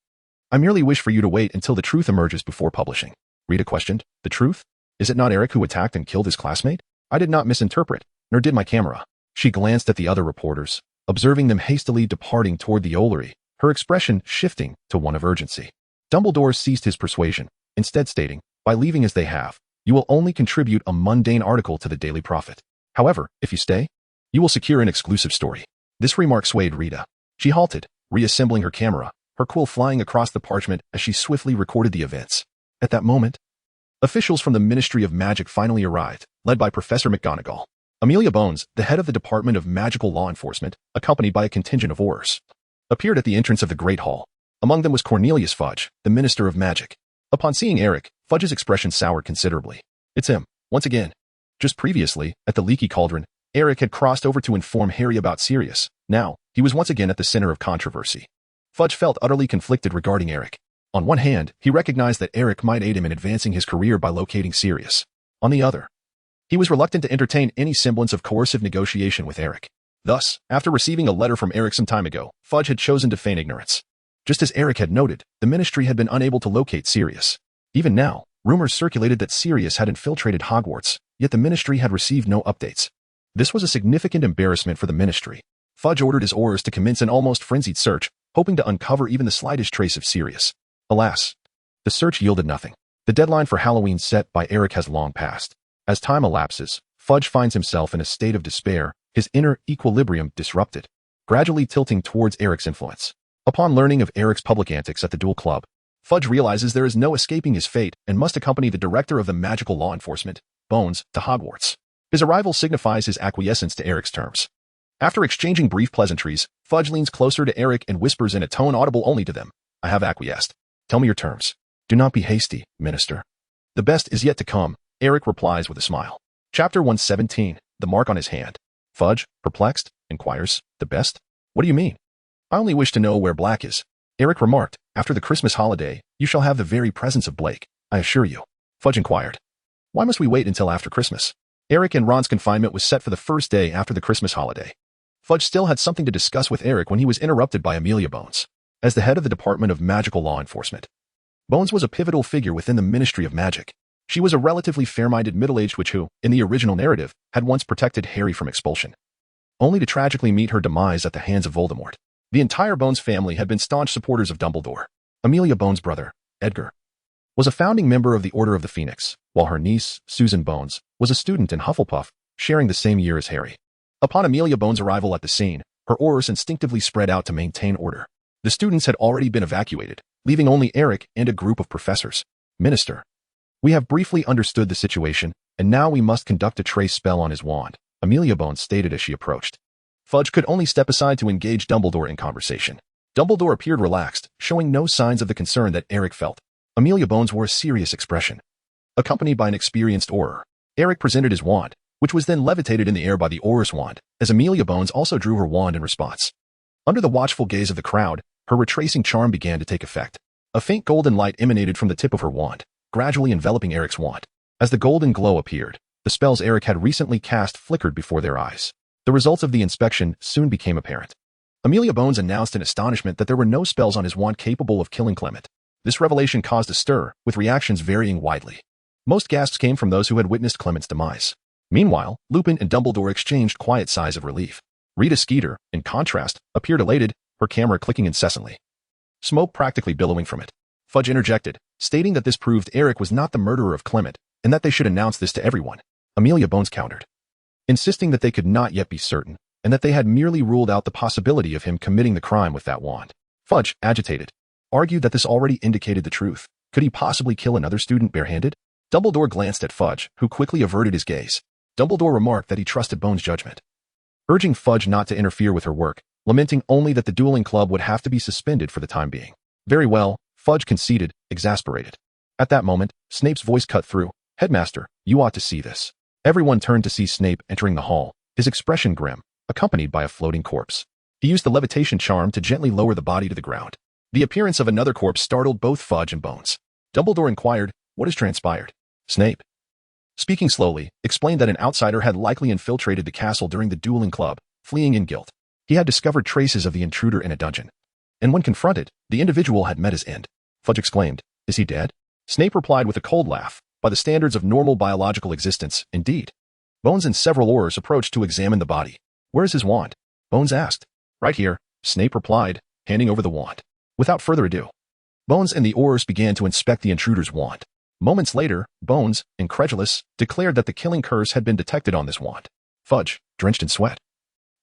A: I merely wish for you to wait until the truth emerges before publishing." Rita questioned, "The truth? Is it not Eric who attacked and killed his classmate?" "I did not misinterpret, nor did my camera." She glanced at the other reporters, observing them hastily departing toward the Ollery, her expression shifting to one of urgency. Dumbledore ceased his persuasion, instead stating, "By leaving as they have, you will only contribute a mundane article to the Daily Prophet. However, if you stay, you will secure an exclusive story." This remark swayed Rita. She halted, reassembling her camera, her quill flying across the parchment as she swiftly recorded the events. At that moment, officials from the Ministry of Magic finally arrived, led by Professor McGonagall. Amelia Bones, the head of the Department of Magical Law Enforcement, accompanied by a contingent of Aurors, appeared at the entrance of the Great Hall. Among them was Cornelius Fudge, the Minister of Magic. Upon seeing Eric, Fudge's expression soured considerably. "It's him, once again." Just previously, at the Leaky Cauldron, Eric had crossed over to inform Harry about Sirius. Now, he was once again at the center of controversy. Fudge felt utterly conflicted regarding Eric. On one hand, he recognized that Eric might aid him in advancing his career by locating Sirius. On the other, he was reluctant to entertain any semblance of coercive negotiation with Eric. Thus, after receiving a letter from Eric some time ago, Fudge had chosen to feign ignorance. Just as Eric had noted, the Ministry had been unable to locate Sirius. Even now, rumors circulated that Sirius had infiltrated Hogwarts, yet the Ministry had received no updates. This was a significant embarrassment for the Ministry. Fudge ordered his Aurors to commence an almost frenzied search, hoping to uncover even the slightest trace of Sirius. Alas, the search yielded nothing. The deadline for Halloween set by Eric has long passed. As time elapses, Fudge finds himself in a state of despair, his inner equilibrium disrupted. gradually tilting towards Eric's influence. Upon learning of Eric's public antics at the duel club, Fudge realizes there is no escaping his fate and must accompany the director of the magical law enforcement, Bones, to Hogwarts. His arrival signifies his acquiescence to Eric's terms. After exchanging brief pleasantries, Fudge leans closer to Eric and whispers in a tone audible only to them, "I have acquiesced. Tell me your terms." "Do not be hasty, Minister. The best is yet to come," Eric replies with a smile. Chapter 117, The Mark on His Hand. Fudge, perplexed, inquires, "The best? What do you mean?" "I only wish to know where Black is," Eric remarked. "After the Christmas holiday, you shall have the very presence of Blake, I assure you." Fudge inquired, "Why must we wait until after Christmas?" Eric and Ron's confinement was set for the first day after the Christmas holiday. Fudge still had something to discuss with Eric when he was interrupted by Amelia Bones. As the head of the Department of Magical Law Enforcement, Bones was a pivotal figure within the Ministry of Magic. She was a relatively fair-minded middle-aged witch who, in the original narrative, had once protected Harry from expulsion, only to tragically meet her demise at the hands of Voldemort. The entire Bones family had been staunch supporters of Dumbledore. Amelia Bones' brother, Edgar, was a founding member of the Order of the Phoenix, while her niece, Susan Bones, was a student in Hufflepuff, sharing the same year as Harry. Upon Amelia Bones' arrival at the scene, her Aurors instinctively spread out to maintain order. The students had already been evacuated, leaving only Eric and a group of professors. "Minister, we have briefly understood the situation, and now we must conduct a trace spell on his wand," Amelia Bones stated as she approached. Fudge could only step aside to engage Dumbledore in conversation. Dumbledore appeared relaxed, showing no signs of the concern that Eric felt. Amelia Bones wore a serious expression. Accompanied by an experienced Auror, Eric presented his wand, which was then levitated in the air by the Auror's wand, as Amelia Bones also drew her wand in response. Under the watchful gaze of the crowd, her retracing charm began to take effect. A faint golden light emanated from the tip of her wand, gradually enveloping Eric's wand. As the golden glow appeared, the spells Eric had recently cast flickered before their eyes. The results of the inspection soon became apparent. Amelia Bones announced in astonishment that there were no spells on his wand capable of killing Clement. This revelation caused a stir, with reactions varying widely. Most gasps came from those who had witnessed Clement's demise. Meanwhile, Lupin and Dumbledore exchanged quiet sighs of relief. Rita Skeeter, in contrast, appeared elated, her camera clicking incessantly, smoke practically billowing from it. Fudge interjected, stating that this proved Eric was not the murderer of Clement, and that they should announce this to everyone. Amelia Bones countered, insisting that they could not yet be certain, and that they had merely ruled out the possibility of him committing the crime with that wand. Fudge, agitated, argued that this already indicated the truth. Could he possibly kill another student barehanded? Dumbledore glanced at Fudge, who quickly averted his gaze. Dumbledore remarked that he trusted Bones' judgment, urging Fudge not to interfere with her work, lamenting only that the dueling club would have to be suspended for the time being. "Very well," Fudge conceded, exasperated. At that moment, Snape's voice cut through. "Headmaster, you ought to see this." Everyone turned to see Snape entering the hall, his expression grim, accompanied by a floating corpse. He used the levitation charm to gently lower the body to the ground. The appearance of another corpse startled both Fudge and Bones. Dumbledore inquired, "What has transpired?" Snape, speaking slowly, explained that an outsider had likely infiltrated the castle during the dueling club, fleeing in guilt. He had discovered traces of the intruder in a dungeon, and when confronted, the individual had met his end. Fudge exclaimed, "Is he dead?" Snape replied with a cold laugh, "By the standards of normal biological existence, indeed." Bones and several Aurors approached to examine the body. "Where is his wand?" Bones asked. "Right here," Snape replied, handing over the wand. Without further ado, Bones and the Aurors began to inspect the intruder's wand. Moments later, Bones, incredulous, declared that the killing curse had been detected on this wand. Fudge, drenched in sweat,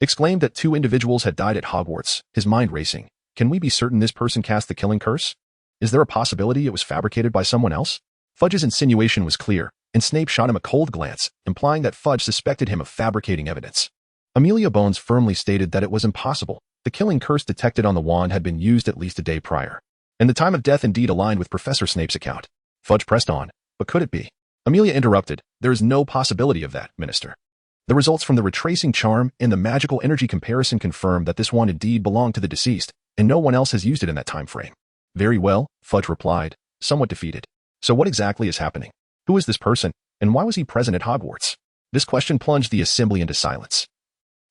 A: exclaimed that 2 individuals had died at Hogwarts, his mind racing. Can we be certain this person cast the killing curse? Is there a possibility it was fabricated by someone else? Fudge's insinuation was clear, and Snape shot him a cold glance, implying that Fudge suspected him of fabricating evidence. Amelia Bones firmly stated that it was impossible. The killing curse detected on the wand had been used at least a day prior, and the time of death indeed aligned with Professor Snape's account. Fudge pressed on, "But could it be?" Amelia interrupted, "There is no possibility of that, Minister. The results from the retracing charm and the magical energy comparison confirm that this wand indeed belonged to the deceased, and no one else has used it in that time frame." "Very well," Fudge replied, somewhat defeated. "So what exactly is happening? Who is this person, and why was he present at Hogwarts?" This question plunged the assembly into silence,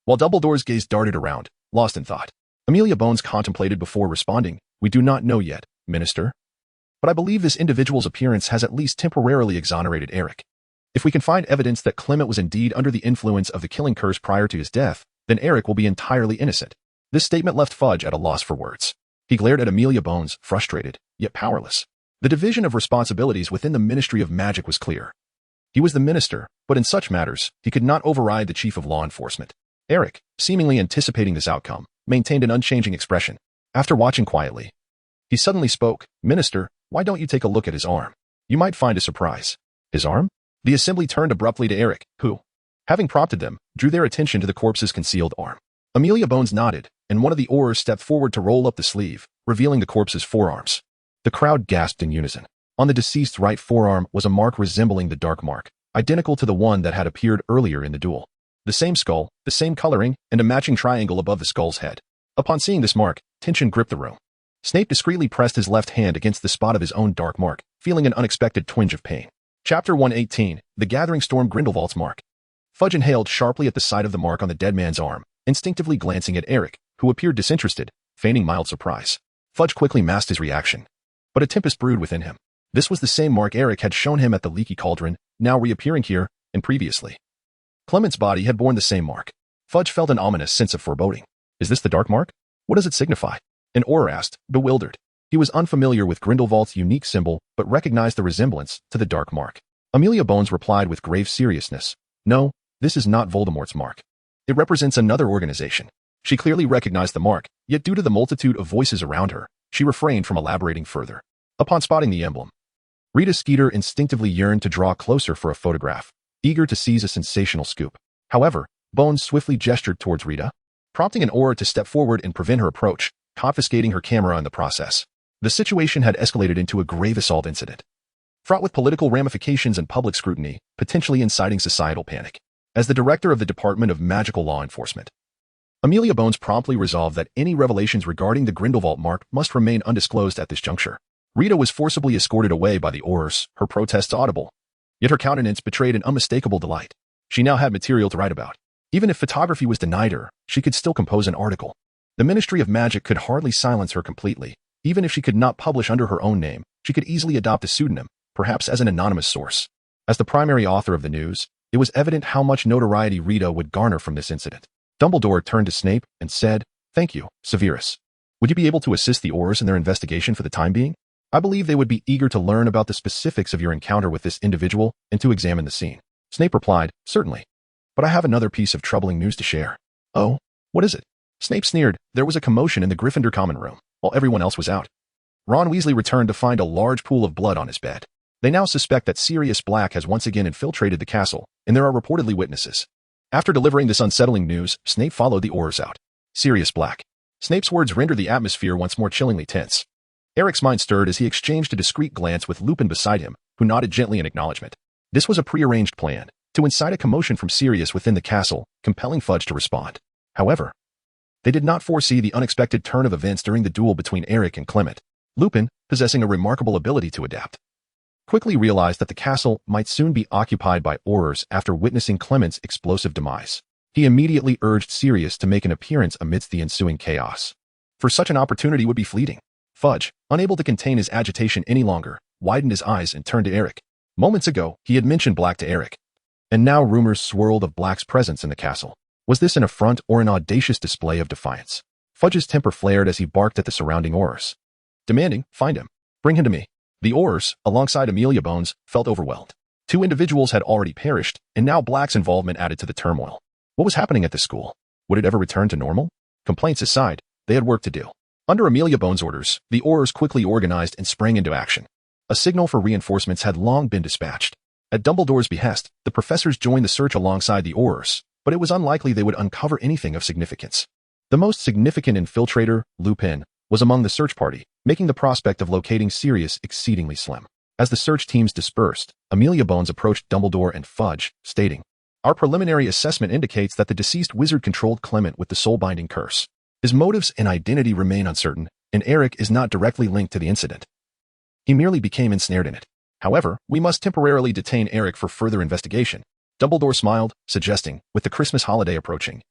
A: while Dumbledore's gaze darted around, lost in thought. Amelia Bones contemplated before responding, "We do not know yet, Minister. But I believe this individual's appearance has at least temporarily exonerated Eric. If we can find evidence that Clement was indeed under the influence of the killing curse prior to his death, then Eric will be entirely innocent." This statement left Fudge at a loss for words. He glared at Amelia Bones, frustrated, yet powerless. The division of responsibilities within the Ministry of Magic was clear. He was the minister, but in such matters, he could not override the chief of law enforcement. Eric, seemingly anticipating this outcome, maintained an unchanging expression. After watching quietly, he suddenly spoke. "Minister, why don't you take a look at his arm? You might find a surprise." "His arm?" The assembly turned abruptly to Eric, who, having prompted them, drew their attention to the corpse's concealed arm. Amelia Bones nodded, and one of the Aurors stepped forward to roll up the sleeve, revealing the corpse's forearms. The crowd gasped in unison. On the deceased's right forearm was a mark resembling the dark mark, identical to the one that had appeared earlier in the duel. The same skull, the same coloring, and a matching triangle above the skull's head. Upon seeing this mark, tension gripped the room. Snape discreetly pressed his left hand against the spot of his own dark mark, feeling an unexpected twinge of pain. Chapter 118, The Gathering Storm. Grindelwald's Mark. Fudge inhaled sharply at the sight of the mark on the dead man's arm, instinctively glancing at Eric, who appeared disinterested, feigning mild surprise. Fudge quickly masked his reaction. But a tempest brewed within him. This was the same mark Eric had shown him at the Leaky Cauldron, now reappearing here, and previously. Clement's body had borne the same mark. Fudge felt an ominous sense of foreboding. Is this the dark mark? What does it signify? An Auror asked, bewildered. He was unfamiliar with Grindelwald's unique symbol, but recognized the resemblance to the dark mark. Amelia Bones replied with grave seriousness. No, this is not Voldemort's mark. It represents another organization. She clearly recognized the mark, yet due to the multitude of voices around her, she refrained from elaborating further. Upon spotting the emblem, Rita Skeeter instinctively yearned to draw closer for a photograph, eager to seize a sensational scoop. However, Bones swiftly gestured towards Rita, prompting an Auror to step forward and prevent her approach, confiscating her camera in the process. The situation had escalated into a grave assault incident, fraught with political ramifications and public scrutiny, potentially inciting societal panic. As the director of the Department of Magical Law Enforcement, Amelia Bones promptly resolved that any revelations regarding the Grindelwald mark must remain undisclosed at this juncture. Rita was forcibly escorted away by the Aurors, her protests audible. Yet her countenance betrayed an unmistakable delight. She now had material to write about. Even if photography was denied her, she could still compose an article. The Ministry of Magic could hardly silence her completely. Even if she could not publish under her own name, she could easily adopt a pseudonym, perhaps as an anonymous source. As the primary author of the news, it was evident how much notoriety Rita would garner from this incident. Dumbledore turned to Snape and said, "Thank you, Severus. Would you be able to assist the Aurors in their investigation for the time being? I believe they would be eager to learn about the specifics of your encounter with this individual and to examine the scene." Snape replied, "Certainly. But I have another piece of troubling news to share." "Oh? What is it?" Snape sneered. There was a commotion in the Gryffindor common room, while everyone else was out. Ron Weasley returned to find a large pool of blood on his bed. They now suspect that Sirius Black has once again infiltrated the castle, and there are reportedly witnesses. After delivering this unsettling news, Snape followed the Aurors out. Sirius Black. Snape's words rendered the atmosphere once more chillingly tense. Eric's mind stirred as he exchanged a discreet glance with Lupin beside him, who nodded gently in acknowledgement. This was a prearranged plan, to incite a commotion from Sirius within the castle, compelling Fudge to respond. However, they did not foresee the unexpected turn of events during the duel between Eric and Clement. Lupin, possessing a remarkable ability to adapt, quickly realized that the castle might soon be occupied by Aurors after witnessing Clement's explosive demise. He immediately urged Sirius to make an appearance amidst the ensuing chaos, for such an opportunity would be fleeting. Fudge, unable to contain his agitation any longer, widened his eyes and turned to Eric. Moments ago, he had mentioned Black to Eric, and now rumors swirled of Black's presence in the castle. Was this an affront or an audacious display of defiance? Fudge's temper flared as he barked at the surrounding Aurors, demanding, "Find him. Bring him to me." The Aurors, alongside Amelia Bones, felt overwhelmed. 2 individuals had already perished, and now Black's involvement added to the turmoil. What was happening at the school? Would it ever return to normal? Complaints aside, they had work to do. Under Amelia Bones' orders, the Aurors quickly organized and sprang into action. A signal for reinforcements had long been dispatched. At Dumbledore's behest, the professors joined the search alongside the Aurors, but it was unlikely they would uncover anything of significance. The most significant infiltrator, Lupin, was among the search party, making the prospect of locating Sirius exceedingly slim. As the search teams dispersed, Amelia Bones approached Dumbledore and Fudge, stating, "Our preliminary assessment indicates that the deceased wizard controlled Clement with the soul-binding curse. His motives and identity remain uncertain, and Eric is not directly linked to the incident. He merely became ensnared in it. However, we must temporarily detain Eric for further investigation." Dumbledore smiled, suggesting, with the Christmas holiday approaching,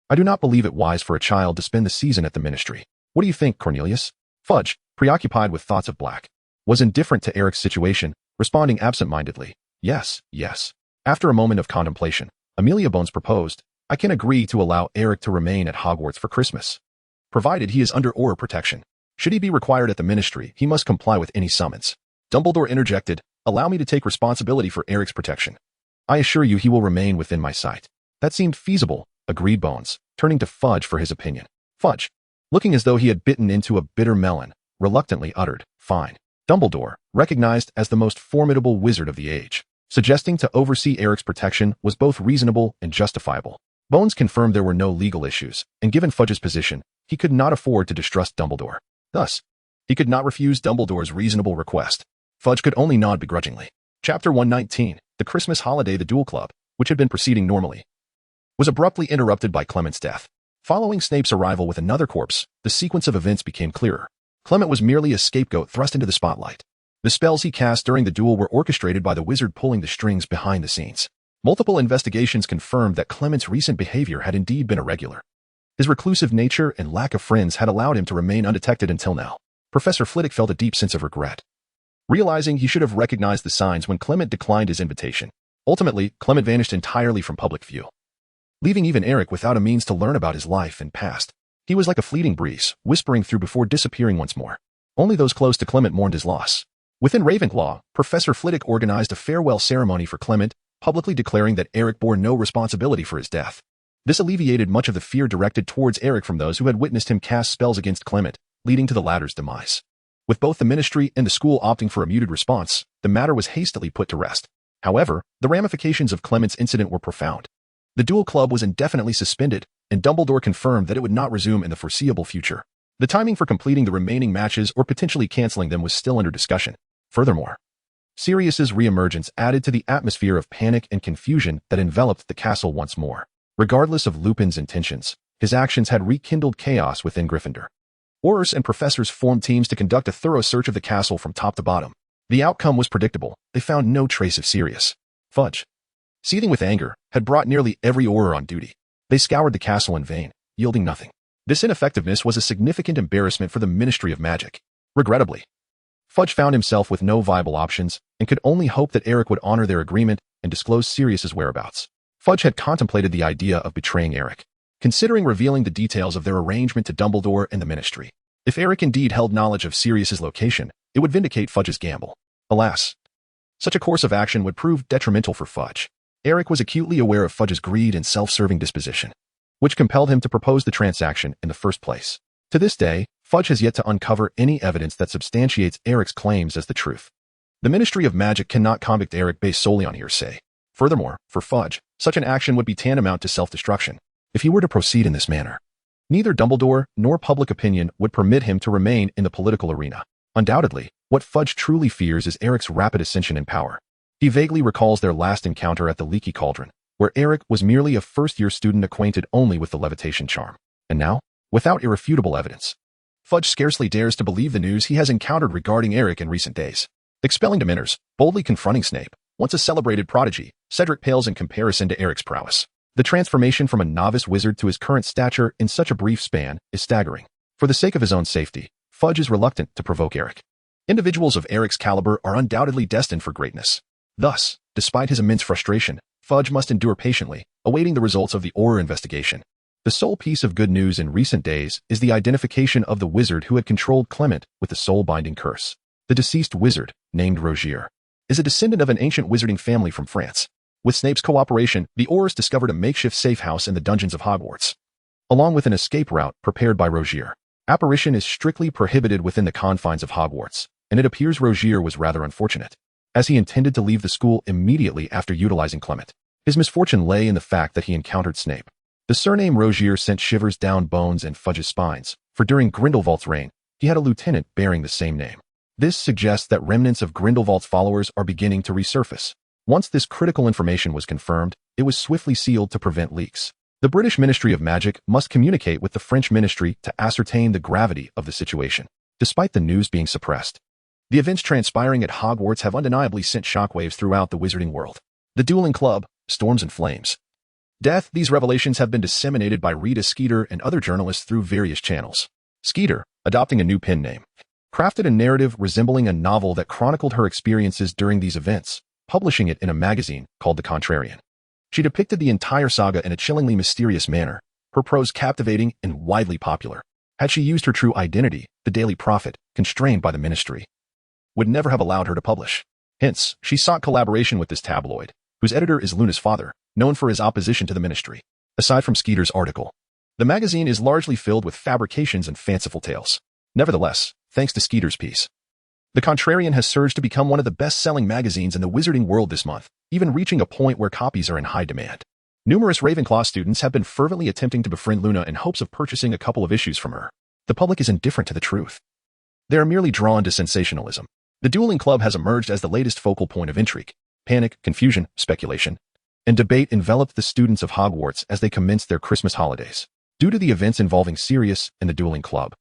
A: "I do not believe it wise for a child to spend the season at the ministry. What do you think, Cornelius?" Fudge, preoccupied with thoughts of Black, was indifferent to Eric's situation, responding absent-mindedly, "Yes, yes." After a moment of contemplation, Amelia Bones proposed, "I can agree to allow Eric to remain at Hogwarts for Christmas, provided he is under Auror protection. Should he be required at the ministry, he must comply with any summons." Dumbledore interjected, "Allow me to take responsibility for Eric's protection. I assure you he will remain within my sight." "That seemed feasible," agreed Bones, turning to Fudge for his opinion. Fudge, looking as though he had bitten into a bitter melon, reluctantly uttered, "Fine." Dumbledore, recognized as the most formidable wizard of the age, suggesting to oversee Eric's protection was both reasonable and justifiable. Bones confirmed there were no legal issues, and given Fudge's position, he could not afford to distrust Dumbledore. Thus, he could not refuse Dumbledore's reasonable request. Fudge could only nod begrudgingly. Chapter 119, the Christmas holiday. The duel club, which had been proceeding normally, was abruptly interrupted by Clement's death. Following Snape's arrival with another corpse, the sequence of events became clearer. Clement was merely a scapegoat thrust into the spotlight. The spells he cast during the duel were orchestrated by the wizard pulling the strings behind the scenes. Multiple investigations confirmed that Clement's recent behavior had indeed been irregular. His reclusive nature and lack of friends had allowed him to remain undetected until now. Professor Flitwick felt a deep sense of regret, realizing he should have recognized the signs when Clement declined his invitation. Ultimately, Clement vanished entirely from public view, leaving even Eric without a means to learn about his life and past. He was like a fleeting breeze, whispering through before disappearing once more. Only those close to Clement mourned his loss. Within Ravenclaw, Professor Flitwick organized a farewell ceremony for Clement, publicly declaring that Eric bore no responsibility for his death. This alleviated much of the fear directed towards Eric from those who had witnessed him cast spells against Clement, leading to the latter's demise. With both the ministry and the school opting for a muted response, the matter was hastily put to rest. However, the ramifications of Clement's incident were profound. The duel club was indefinitely suspended, and Dumbledore confirmed that it would not resume in the foreseeable future. The timing for completing the remaining matches or potentially canceling them was still under discussion. Furthermore, Sirius's reemergence added to the atmosphere of panic and confusion that enveloped the castle once more. Regardless of Lupin's intentions, his actions had rekindled chaos within Gryffindor. Aurors and professors formed teams to conduct a thorough search of the castle from top to bottom. The outcome was predictable. They found no trace of Sirius. Fudge, seething with anger, had brought nearly every Auror on duty. They scoured the castle in vain, yielding nothing. This ineffectiveness was a significant embarrassment for the Ministry of Magic. Regrettably, Fudge found himself with no viable options and could only hope that Eric would honor their agreement and disclose Sirius's whereabouts. Fudge had contemplated the idea of betraying Eric, considering revealing the details of their arrangement to Dumbledore and the Ministry. If Eric indeed held knowledge of Sirius's location, it would vindicate Fudge's gamble. Alas, such a course of action would prove detrimental for Fudge. Eric was acutely aware of Fudge's greed and self-serving disposition, which compelled him to propose the transaction in the first place. To this day, Fudge has yet to uncover any evidence that substantiates Eric's claims as the truth. The Ministry of Magic cannot convict Eric based solely on hearsay. Furthermore, for Fudge, such an action would be tantamount to self-destruction. If he were to proceed in this manner, neither Dumbledore nor public opinion would permit him to remain in the political arena. Undoubtedly, what Fudge truly fears is Eric's rapid ascension in power. He vaguely recalls their last encounter at the Leaky Cauldron, where Eric was merely a first-year student acquainted only with the levitation charm. And now, without irrefutable evidence, Fudge scarcely dares to believe the news he has encountered regarding Eric in recent days. Expelling Dementors, boldly confronting Snape, once a celebrated prodigy, Cedric pales in comparison to Eric's prowess. The transformation from a novice wizard to his current stature in such a brief span is staggering. For the sake of his own safety, Fudge is reluctant to provoke Eric. Individuals of Eric's caliber are undoubtedly destined for greatness. Thus, despite his immense frustration, Fudge must endure patiently, awaiting the results of the Auror investigation. The sole piece of good news in recent days is the identification of the wizard who had controlled Clement with the soul-binding curse. The deceased wizard, named Rogier, is a descendant of an ancient wizarding family from France. With Snape's cooperation, the Aurors discovered a makeshift safe house in the dungeons of Hogwarts, along with an escape route prepared by Rogier. Apparition is strictly prohibited within the confines of Hogwarts, and it appears Rogier was rather unfortunate, as he intended to leave the school immediately after utilizing Clement. His misfortune lay in the fact that he encountered Snape. The surname Rogier sent shivers down Bones and Fudge's spines, for during Grindelwald's reign, he had a lieutenant bearing the same name. This suggests that remnants of Grindelwald's followers are beginning to resurface. Once this critical information was confirmed, it was swiftly sealed to prevent leaks. The British Ministry of Magic must communicate with the French Ministry to ascertain the gravity of the situation. Despite the news being suppressed, the events transpiring at Hogwarts have undeniably sent shockwaves throughout the wizarding world. The dueling club, storms and flames, death. These revelations have been disseminated by Rita Skeeter and other journalists through various channels. Skeeter, adopting a new pen name, crafted a narrative resembling a novel that chronicled her experiences during these events, publishing it in a magazine called The Contrarian. She depicted the entire saga in a chillingly mysterious manner, her prose captivating and widely popular. Had she used her true identity, the Daily Prophet, constrained by the Ministry, would never have allowed her to publish. Hence, she sought collaboration with this tabloid, whose editor is Luna's father, known for his opposition to the Ministry. Aside from Skeeter's article, The magazine is largely filled with fabrications and fanciful tales. Nevertheless, thanks to Skeeter's piece, The Contrarian has surged to become one of the best-selling magazines in the wizarding world this month, even reaching a point where copies are in high demand. Numerous Ravenclaw students have been fervently attempting to befriend Luna in hopes of purchasing a couple of issues from her. The public is indifferent to the truth. They are merely drawn to sensationalism. The dueling club has emerged as the latest focal point of intrigue. Panic, confusion, speculation, and debate enveloped the students of Hogwarts as they commenced their Christmas holidays. Due to the events involving Sirius and the dueling club,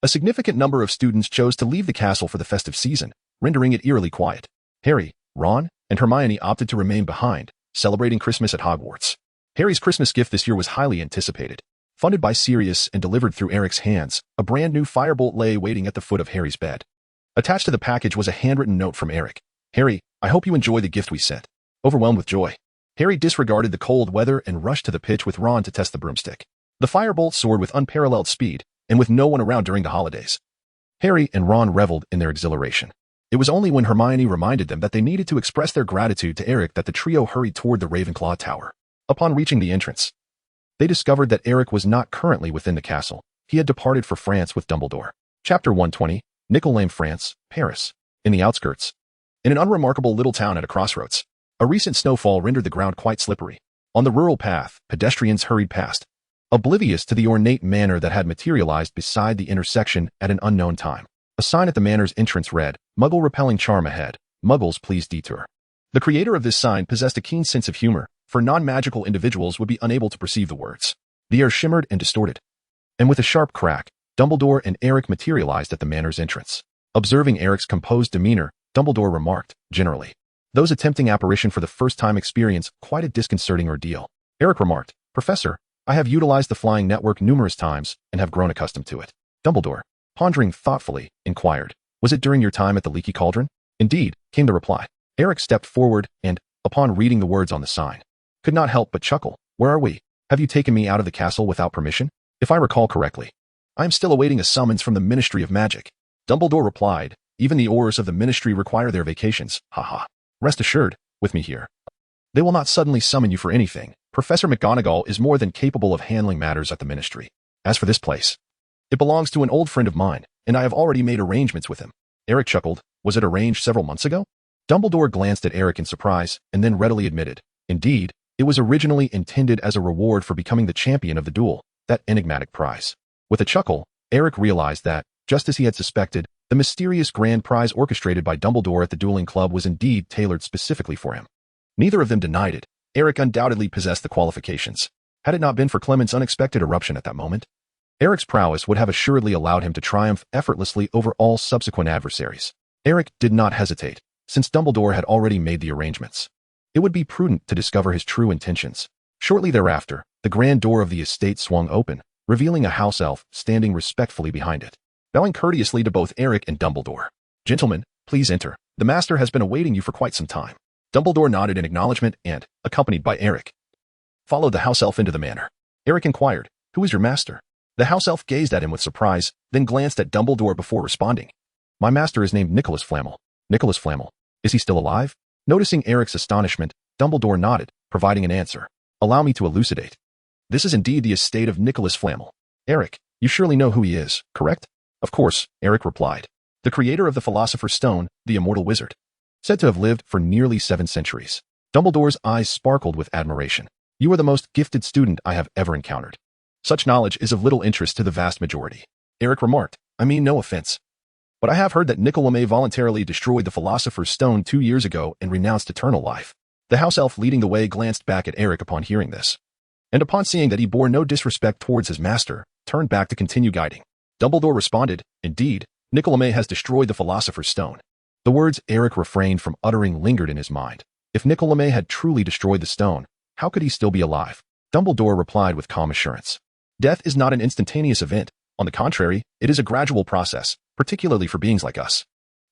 A: a significant number of students chose to leave the castle for the festive season, rendering it eerily quiet. Harry, Ron, and Hermione opted to remain behind, celebrating Christmas at Hogwarts. Harry's Christmas gift this year was highly anticipated. Funded by Sirius and delivered through Eric's hands, a brand new firebolt lay waiting at the foot of Harry's bed. Attached to the package was a handwritten note from Eric. Harry, I hope you enjoy the gift we sent. Overwhelmed with joy, Harry disregarded the cold weather and rushed to the pitch with Ron to test the broomstick. The firebolt soared with unparalleled speed, and with no one around during the holidays. Harry and Ron reveled in their exhilaration. It was only when Hermione reminded them that they needed to express their gratitude to Eric that the trio hurried toward the Ravenclaw Tower. Upon reaching the entrance, they discovered that Eric was not currently within the castle. He had departed for France with Dumbledore. Chapter 120, Nicolame, France, Paris. In the outskirts, in an unremarkable little town at a crossroads, a recent snowfall rendered the ground quite slippery. On the rural path, pedestrians hurried past, oblivious to the ornate manor that had materialized beside the intersection at an unknown time. A sign at the manor's entrance read, Muggle-repelling charm ahead. Muggles, please detour. The creator of this sign possessed a keen sense of humor, for non-magical individuals would be unable to perceive the words. The air shimmered and distorted, and with a sharp crack, Dumbledore and Eric materialized at the manor's entrance. Observing Eric's composed demeanor, Dumbledore remarked, generally, those attempting apparition for the first time experience quite a disconcerting ordeal. Eric remarked, Professor, I have utilized the flying network numerous times and have grown accustomed to it. Dumbledore, pondering thoughtfully, inquired, was it during your time at the Leaky Cauldron? Indeed, came the reply. Eric stepped forward and, upon reading the words on the sign, could not help but chuckle. Where are we? Have you taken me out of the castle without permission? If I recall correctly, I am still awaiting a summons from the Ministry of Magic. Dumbledore replied, even the Aurors of the Ministry require their vacations, haha. Rest assured, with me here, they will not suddenly summon you for anything. Professor McGonagall is more than capable of handling matters at the Ministry. As for this place, it belongs to an old friend of mine, and I have already made arrangements with him. Eric chuckled. Was it arranged several months ago? Dumbledore glanced at Eric in surprise, and then readily admitted, indeed, it was originally intended as a reward for becoming the champion of the duel, that enigmatic prize. With a chuckle, Eric realized that, just as he had suspected, the mysterious grand prize orchestrated by Dumbledore at the dueling club was indeed tailored specifically for him. Neither of them denied it. Eric undoubtedly possessed the qualifications. Had it not been for Clement's unexpected eruption at that moment, Eric's prowess would have assuredly allowed him to triumph effortlessly over all subsequent adversaries. Eric did not hesitate, since Dumbledore had already made the arrangements. It would be prudent to discover his true intentions. Shortly thereafter, the grand door of the estate swung open, revealing a house elf standing respectfully behind it, bowing courteously to both Eric and Dumbledore. Gentlemen, please enter. The master has been awaiting you for quite some time. Dumbledore nodded in acknowledgement and, accompanied by Eric, followed the house elf into the manor. Eric inquired, who is your master? The house elf gazed at him with surprise, then glanced at Dumbledore before responding. My master is named Nicholas Flamel. Nicholas Flamel. Is he still alive? Noticing Eric's astonishment, Dumbledore nodded, providing an answer. Allow me to elucidate. This is indeed the estate of Nicholas Flamel. Eric, you surely know who he is, correct? Of course, Eric replied. The creator of the Philosopher's Stone, the immortal wizard. Said to have lived for nearly 7 centuries. Dumbledore's eyes sparkled with admiration. You are the most gifted student I have ever encountered. Such knowledge is of little interest to the vast majority. Eric remarked, I mean no offense, but I have heard that Nicolame voluntarily destroyed the Philosopher's Stone 2 years ago and renounced eternal life. The house elf leading the way glanced back at Eric upon hearing this, and upon seeing that he bore no disrespect towards his master, turned back to continue guiding. Dumbledore responded, indeed, Nicolame has destroyed the Philosopher's Stone. The words Eric refrained from uttering lingered in his mind. If Nicolame had truly destroyed the stone, how could he still be alive? Dumbledore replied with calm assurance. Death is not an instantaneous event. On the contrary, it is a gradual process, particularly for beings like us.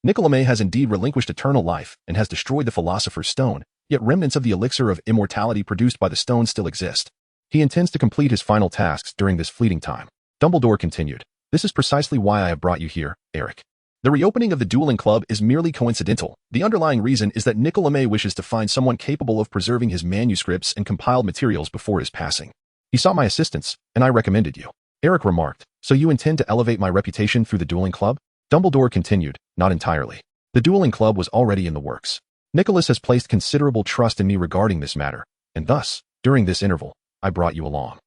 A: Nicolame has indeed relinquished eternal life and has destroyed the Philosopher's Stone, yet remnants of the elixir of immortality produced by the stone still exist. He intends to complete his final tasks during this fleeting time. Dumbledore continued. This is precisely why I have brought you here, Eric. The reopening of the dueling club is merely coincidental. The underlying reason is that Nicolame wishes to find someone capable of preserving his manuscripts and compiled materials before his passing. He saw my assistance, and I recommended you. Eric remarked, so you intend to elevate my reputation through the dueling club? Dumbledore continued, not entirely. The dueling club was already in the works. Nicholas has placed considerable trust in me regarding this matter, and thus, during this interval, I brought you along.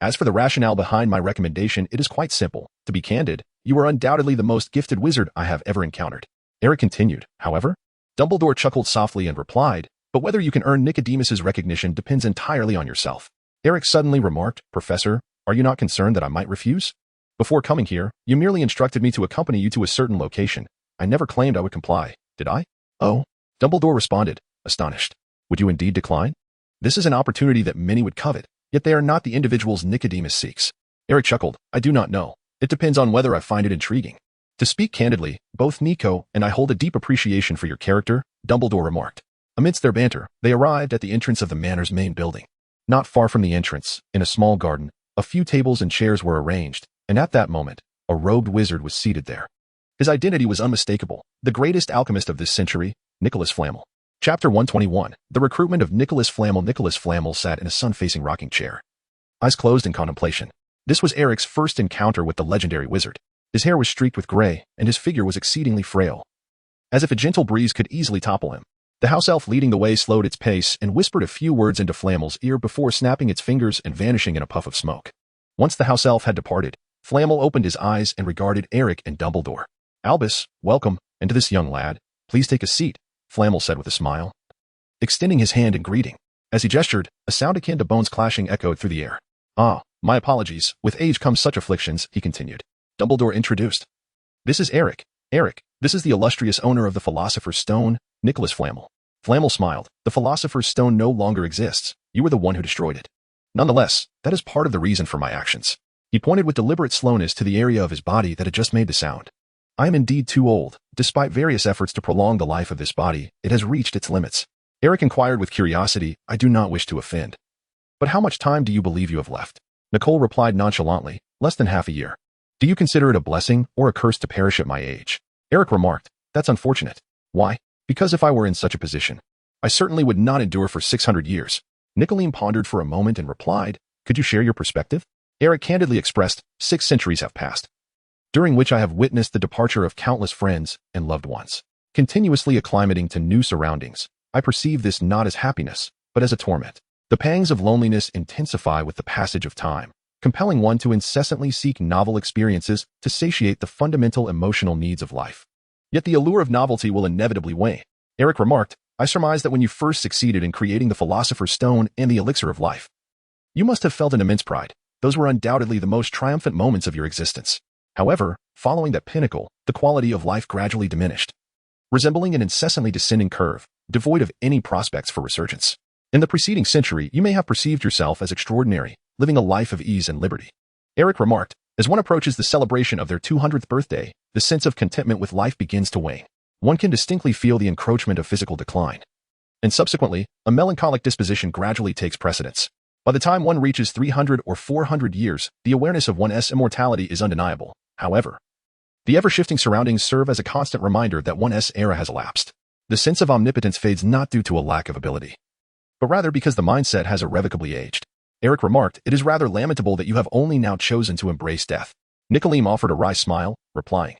A: As for the rationale behind my recommendation, it is quite simple. To be candid, you are undoubtedly the most gifted wizard I have ever encountered. Eric continued, however. Dumbledore chuckled softly and replied, but whether you can earn Nicodemus's recognition depends entirely on yourself. Eric suddenly remarked, Professor, are you not concerned that I might refuse? Before coming here, you merely instructed me to accompany you to a certain location. I never claimed I would comply, did I? Oh. Dumbledore responded, astonished. Would you indeed decline? This is an opportunity that many would covet, yet they are not the individuals Nicodemus seeks. Eric chuckled, I do not know. It depends on whether I find it intriguing. To speak candidly, both Nico and I hold a deep appreciation for your character, Dumbledore remarked. Amidst their banter, they arrived at the entrance of the manor's main building. Not far from the entrance, in a small garden, a few tables and chairs were arranged, and at that moment, a robed wizard was seated there. His identity was unmistakable, the greatest alchemist of this century, Nicholas Flamel. Chapter 121, The Recruitment of Nicholas Flamel. Nicholas Flamel sat in a sun-facing rocking chair, eyes closed in contemplation. This was Eric's first encounter with the legendary wizard. His hair was streaked with gray, and his figure was exceedingly frail, as if a gentle breeze could easily topple him. The house elf leading the way slowed its pace and whispered a few words into Flamel's ear before snapping its fingers and vanishing in a puff of smoke. Once the house elf had departed, Flamel opened his eyes and regarded Eric and Dumbledore. Albus, welcome, and to this young lad, please take a seat, Flamel said with a smile, extending his hand in greeting. As he gestured, a sound akin to bones clashing echoed through the air. Ah, my apologies, with age comes such afflictions, he continued. Dumbledore introduced. This is Eric. Eric, this is the illustrious owner of the Philosopher's Stone, Nicholas Flamel. Flamel smiled. The Philosopher's Stone no longer exists. You were the one who destroyed it. Nonetheless, that is part of the reason for my actions. He pointed with deliberate slowness to the area of his body that had just made the sound. I am indeed too old. Despite various efforts to prolong the life of this body, it has reached its limits. Eric inquired with curiosity, I do not wish to offend. But how much time do you believe you have left? Nicole replied nonchalantly, less than half a year. Do you consider it a blessing or a curse to perish at my age? Eric remarked, that's unfortunate. Why? Because if I were in such a position, I certainly would not endure for 600 years. Nicolene pondered for a moment and replied, could you share your perspective? Eric candidly expressed, 6 centuries have passed, during which I have witnessed the departure of countless friends and loved ones. Continuously acclimating to new surroundings, I perceive this not as happiness, but as a torment. The pangs of loneliness intensify with the passage of time, compelling one to incessantly seek novel experiences to satiate the fundamental emotional needs of life. Yet the allure of novelty will inevitably wane. Eric remarked, I surmise that when you first succeeded in creating the Philosopher's Stone and the Elixir of Life, you must have felt an immense pride. Those were undoubtedly the most triumphant moments of your existence. However, following that pinnacle, the quality of life gradually diminished, resembling an incessantly descending curve, devoid of any prospects for resurgence. In the preceding century, you may have perceived yourself as extraordinary, living a life of ease and liberty. Eric remarked, as one approaches the celebration of their 200th birthday, the sense of contentment with life begins to wane. One can distinctly feel the encroachment of physical decline. And subsequently, a melancholic disposition gradually takes precedence. By the time one reaches 300 or 400 years, the awareness of one's immortality is undeniable. However, the ever-shifting surroundings serve as a constant reminder that one's era has elapsed. The sense of omnipotence fades not due to a lack of ability, but rather because the mindset has irrevocably aged. Eric remarked, it is rather lamentable that you have only now chosen to embrace death. Nicolene offered a wry smile, replying,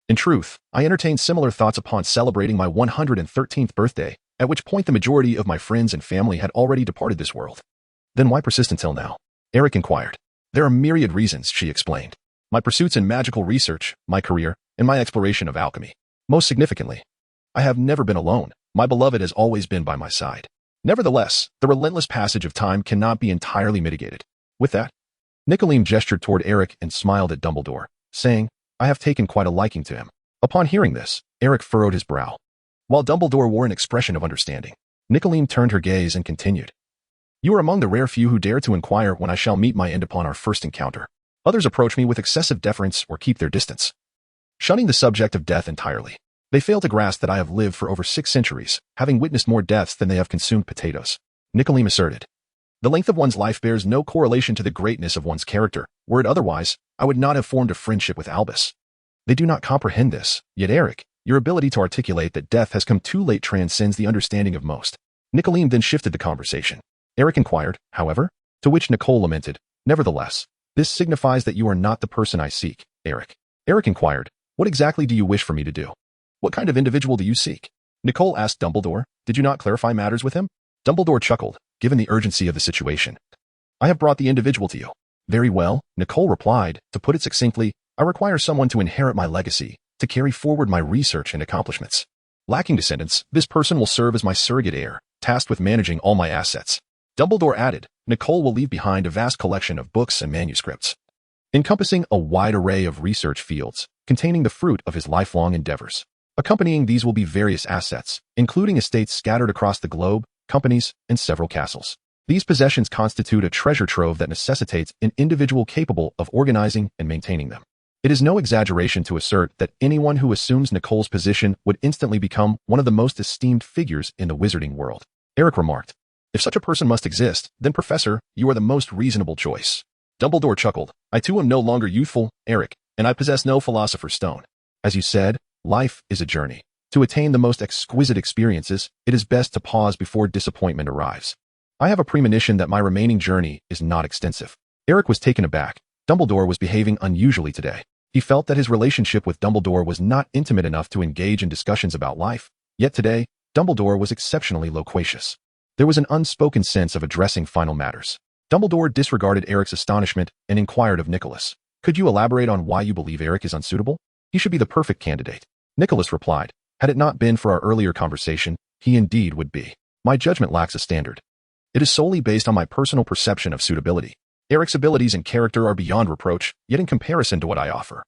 A: in truth, I entertained similar thoughts upon celebrating my 113th birthday, at which point the majority of my friends and family had already departed this world. Then why persist until now? Eric inquired. There are myriad reasons, she explained. My pursuits in magical research, my career, and my exploration of alchemy. Most significantly, I have never been alone. My beloved has always been by my side. Nevertheless, the relentless passage of time cannot be entirely mitigated. With that, Nicolene gestured toward Eric and smiled at Dumbledore, saying, I have taken quite a liking to him. Upon hearing this, Eric furrowed his brow, while Dumbledore wore an expression of understanding. Nicolene turned her gaze and continued, you are among the rare few who dare to inquire when I shall meet my end upon our first encounter. Others approach me with excessive deference or keep their distance, shunning the subject of death entirely. They fail to grasp that I have lived for over 6 centuries, having witnessed more deaths than they have consumed potatoes. Nicolene asserted, the length of one's life bears no correlation to the greatness of one's character. Were it otherwise, I would not have formed a friendship with Albus. They do not comprehend this, yet Eric, your ability to articulate that death has come too late transcends the understanding of most. Nicolene then shifted the conversation. Eric inquired, however, to which Nicole lamented, Nevertheless, this signifies that you are not the person I seek, Eric. Eric inquired, what exactly do you wish for me to do? What kind of individual do you seek? Nicole asked Dumbledore, did you not clarify matters with him? Dumbledore chuckled, given the urgency of the situation. I have brought the individual to you. Very well, Nicole replied, to put it succinctly, I require someone to inherit my legacy, to carry forward my research and accomplishments. Lacking descendants, this person will serve as my surrogate heir, tasked with managing all my assets. Dumbledore added, Nicole will leave behind a vast collection of books and manuscripts, encompassing a wide array of research fields, containing the fruit of his lifelong endeavors. Accompanying these will be various assets, including estates scattered across the globe, companies, and several castles. These possessions constitute a treasure trove that necessitates an individual capable of organizing and maintaining them. It is no exaggeration to assert that anyone who assumes Nicole's position would instantly become one of the most esteemed figures in the wizarding world. Eric remarked, if such a person must exist, then Professor, you are the most reasonable choice. Dumbledore chuckled, I too am no longer youthful, Eric, and I possess no philosopher's stone. As you said, life is a journey. To attain the most exquisite experiences, it is best to pause before disappointment arrives. I have a premonition that my remaining journey is not extensive. Eric was taken aback. Dumbledore was behaving unusually today. He felt that his relationship with Dumbledore was not intimate enough to engage in discussions about life, yet today, Dumbledore was exceptionally loquacious. There was an unspoken sense of addressing final matters. Dumbledore disregarded Eric's astonishment and inquired of Nicholas, could you elaborate on why you believe Eric is unsuitable? He should be the perfect candidate. Nicholas replied, had it not been for our earlier conversation, he indeed would be. My judgment lacks a standard. It is solely based on my personal perception of suitability. Eric's abilities and character are beyond reproach, yet in comparison to what I offer,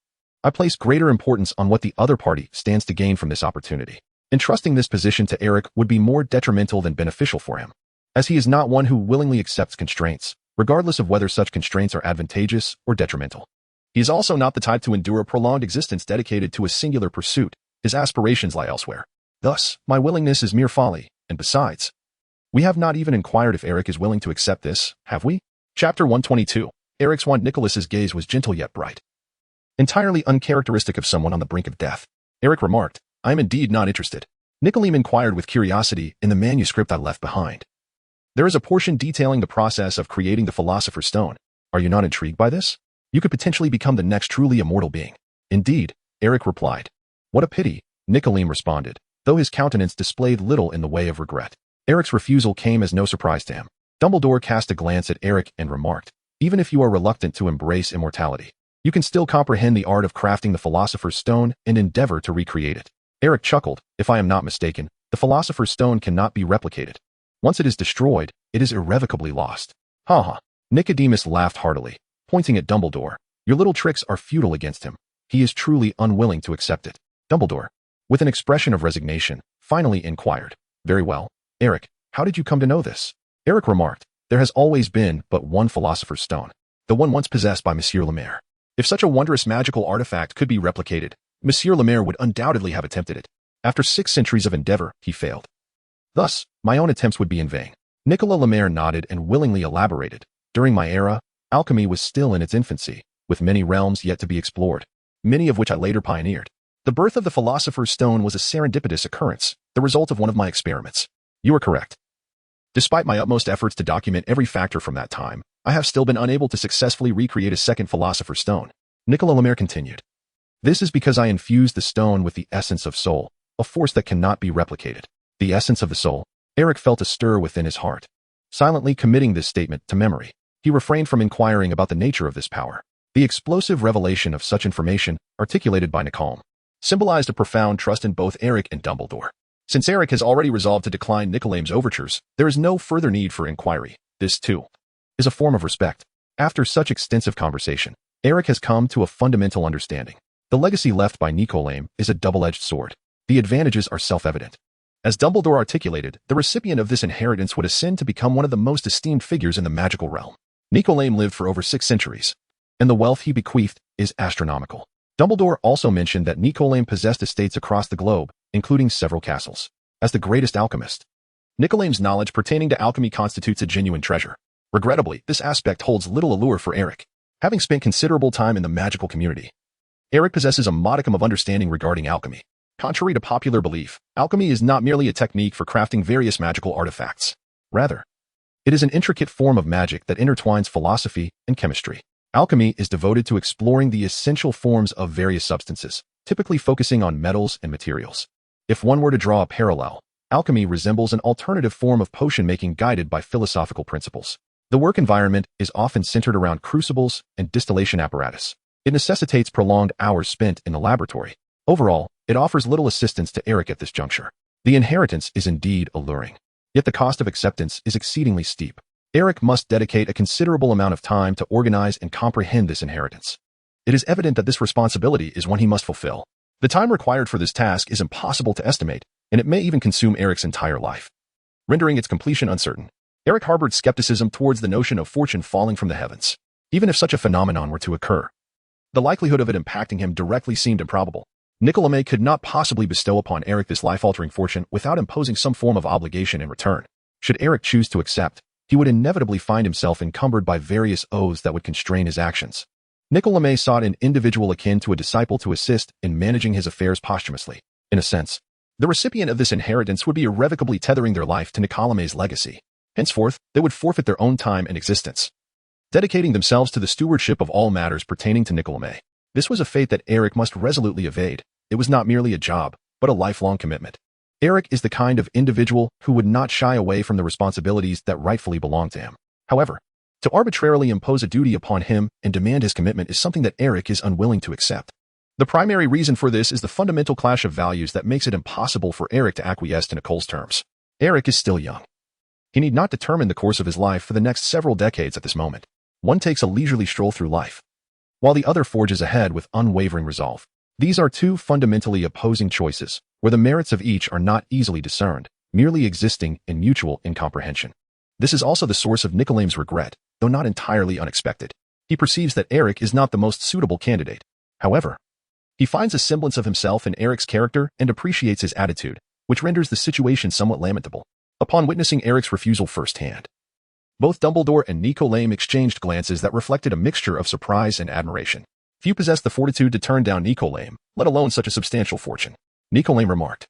A: I place greater importance on what the other party stands to gain from this opportunity. Entrusting this position to Eric would be more detrimental than beneficial for him, as he is not one who willingly accepts constraints, regardless of whether such constraints are advantageous or detrimental. He is also not the type to endure a prolonged existence dedicated to a singular pursuit. His aspirations lie elsewhere. Thus, my willingness is mere folly, and besides, we have not even inquired if Eric is willing to accept this, have we? Chapter 122. Eric's wand. Nicholas's gaze was gentle yet bright. Entirely uncharacteristic of someone on the brink of death. Eric remarked, I am indeed not interested. Nicolim inquired with curiosity in the manuscript I left behind. There is a portion detailing the process of creating the Philosopher's Stone. Are you not intrigued by this? You could potentially become the next truly immortal being. Indeed, Eric replied. What a pity, Nicolim responded, though his countenance displayed little in the way of regret. Eric's refusal came as no surprise to him. Dumbledore cast a glance at Eric and remarked, even if you are reluctant to embrace immortality, you can still comprehend the art of crafting the Philosopher's Stone and endeavor to recreate it. Eric chuckled, if I am not mistaken, the Philosopher's Stone cannot be replicated. Once it is destroyed, it is irrevocably lost. Ha ha. Nicodemus laughed heartily, pointing at Dumbledore. Your little tricks are futile against him. He is truly unwilling to accept it. Dumbledore, with an expression of resignation, finally inquired. Very well, Eric, how did you come to know this? Eric remarked, there has always been but one Philosopher's Stone, the one once possessed by Monsieur Lemaire. If such a wondrous magical artifact could be replicated, Monsieur Lemaire would undoubtedly have attempted it. After 6 centuries of endeavor, he failed. Thus, my own attempts would be in vain. Nicolas Lemaire nodded and willingly elaborated. During my era, alchemy was still in its infancy, with many realms yet to be explored, many of which I later pioneered. The birth of the Philosopher's Stone was a serendipitous occurrence, the result of one of my experiments. You are correct. Despite my utmost efforts to document every factor from that time, I have still been unable to successfully recreate a second Philosopher's Stone. Nicolas Lemaire continued. This is because I infused the stone with the essence of soul, a force that cannot be replicated. The essence of the soul. Eric felt a stir within his heart. Silently committing this statement to memory, he refrained from inquiring about the nature of this power. The explosive revelation of such information, articulated by Nicole, symbolized a profound trust in both Eric and Dumbledore. Since Eric has already resolved to decline Nicolam's overtures, there is no further need for inquiry. This, too, is a form of respect. After such extensive conversation, Eric has come to a fundamental understanding. The legacy left by Nicolam is a double-edged sword. The advantages are self-evident. As Dumbledore articulated, the recipient of this inheritance would ascend to become one of the most esteemed figures in the magical realm. Nicolam lived for over 6 centuries, and the wealth he bequeathed is astronomical. Dumbledore also mentioned that Nicolam possessed estates across the globe, including several castles. As the greatest alchemist, Nicolam's knowledge pertaining to alchemy constitutes a genuine treasure. Regrettably, this aspect holds little allure for Eric. Having spent considerable time in the magical community, Eric possesses a modicum of understanding regarding alchemy. Contrary to popular belief, alchemy is not merely a technique for crafting various magical artifacts. Rather, It is an intricate form of magic that intertwines philosophy and chemistry. Alchemy is devoted to exploring the essential forms of various substances, typically focusing on metals and materials. If one were to draw a parallel, alchemy resembles an alternative form of potion-making guided by philosophical principles. The work environment is often centered around crucibles and distillation apparatus. It necessitates prolonged hours spent in the laboratory. Overall, it offers little assistance to Eric at this juncture. The inheritance is indeed alluring, yet the cost of acceptance is exceedingly steep. Eric must dedicate a considerable amount of time to organize and comprehend this inheritance. It is evident that this responsibility is one he must fulfill. The time required for this task is impossible to estimate, and it may even consume Eric's entire life, rendering its completion uncertain. Eric harbored skepticism towards the notion of fortune falling from the heavens. Even if such a phenomenon were to occur, the likelihood of it impacting him directly seemed improbable. Nicolas could not possibly bestow upon Eric this life-altering fortune without imposing some form of obligation in return. Should Eric choose to accept, he would inevitably find himself encumbered by various oaths that would constrain his actions. Nicolas sought an individual akin to a disciple to assist in managing his affairs posthumously. In a sense, the recipient of this inheritance would be irrevocably tethering their life to Nicolas' legacy. Henceforth, they would forfeit their own time and existence, dedicating themselves to the stewardship of all matters pertaining to Nicolas. This was a fate that Eric must resolutely evade. It was not merely a job, but a lifelong commitment. Eric is the kind of individual who would not shy away from the responsibilities that rightfully belong to him. However, to arbitrarily impose a duty upon him and demand his commitment is something that Eric is unwilling to accept. The primary reason for this is the fundamental clash of values that makes it impossible for Eric to acquiesce to Nicole's terms. Eric is still young. He need not determine the course of his life for the next several decades at this moment. One takes a leisurely stroll through life, while the other forges ahead with unwavering resolve. These are two fundamentally opposing choices, where the merits of each are not easily discerned, merely existing in mutual incomprehension. This is also the source of Nicolas' regret, though not entirely unexpected. He perceives that Eric is not the most suitable candidate. However, he finds a semblance of himself in Eric's character and appreciates his attitude, which renders the situation somewhat lamentable. Upon witnessing Eric's refusal firsthand, both Dumbledore and Nicolas exchanged glances that reflected a mixture of surprise and admiration. Few possessed the fortitude to turn down Nicolas, let alone such a substantial fortune. Nicolas remarked,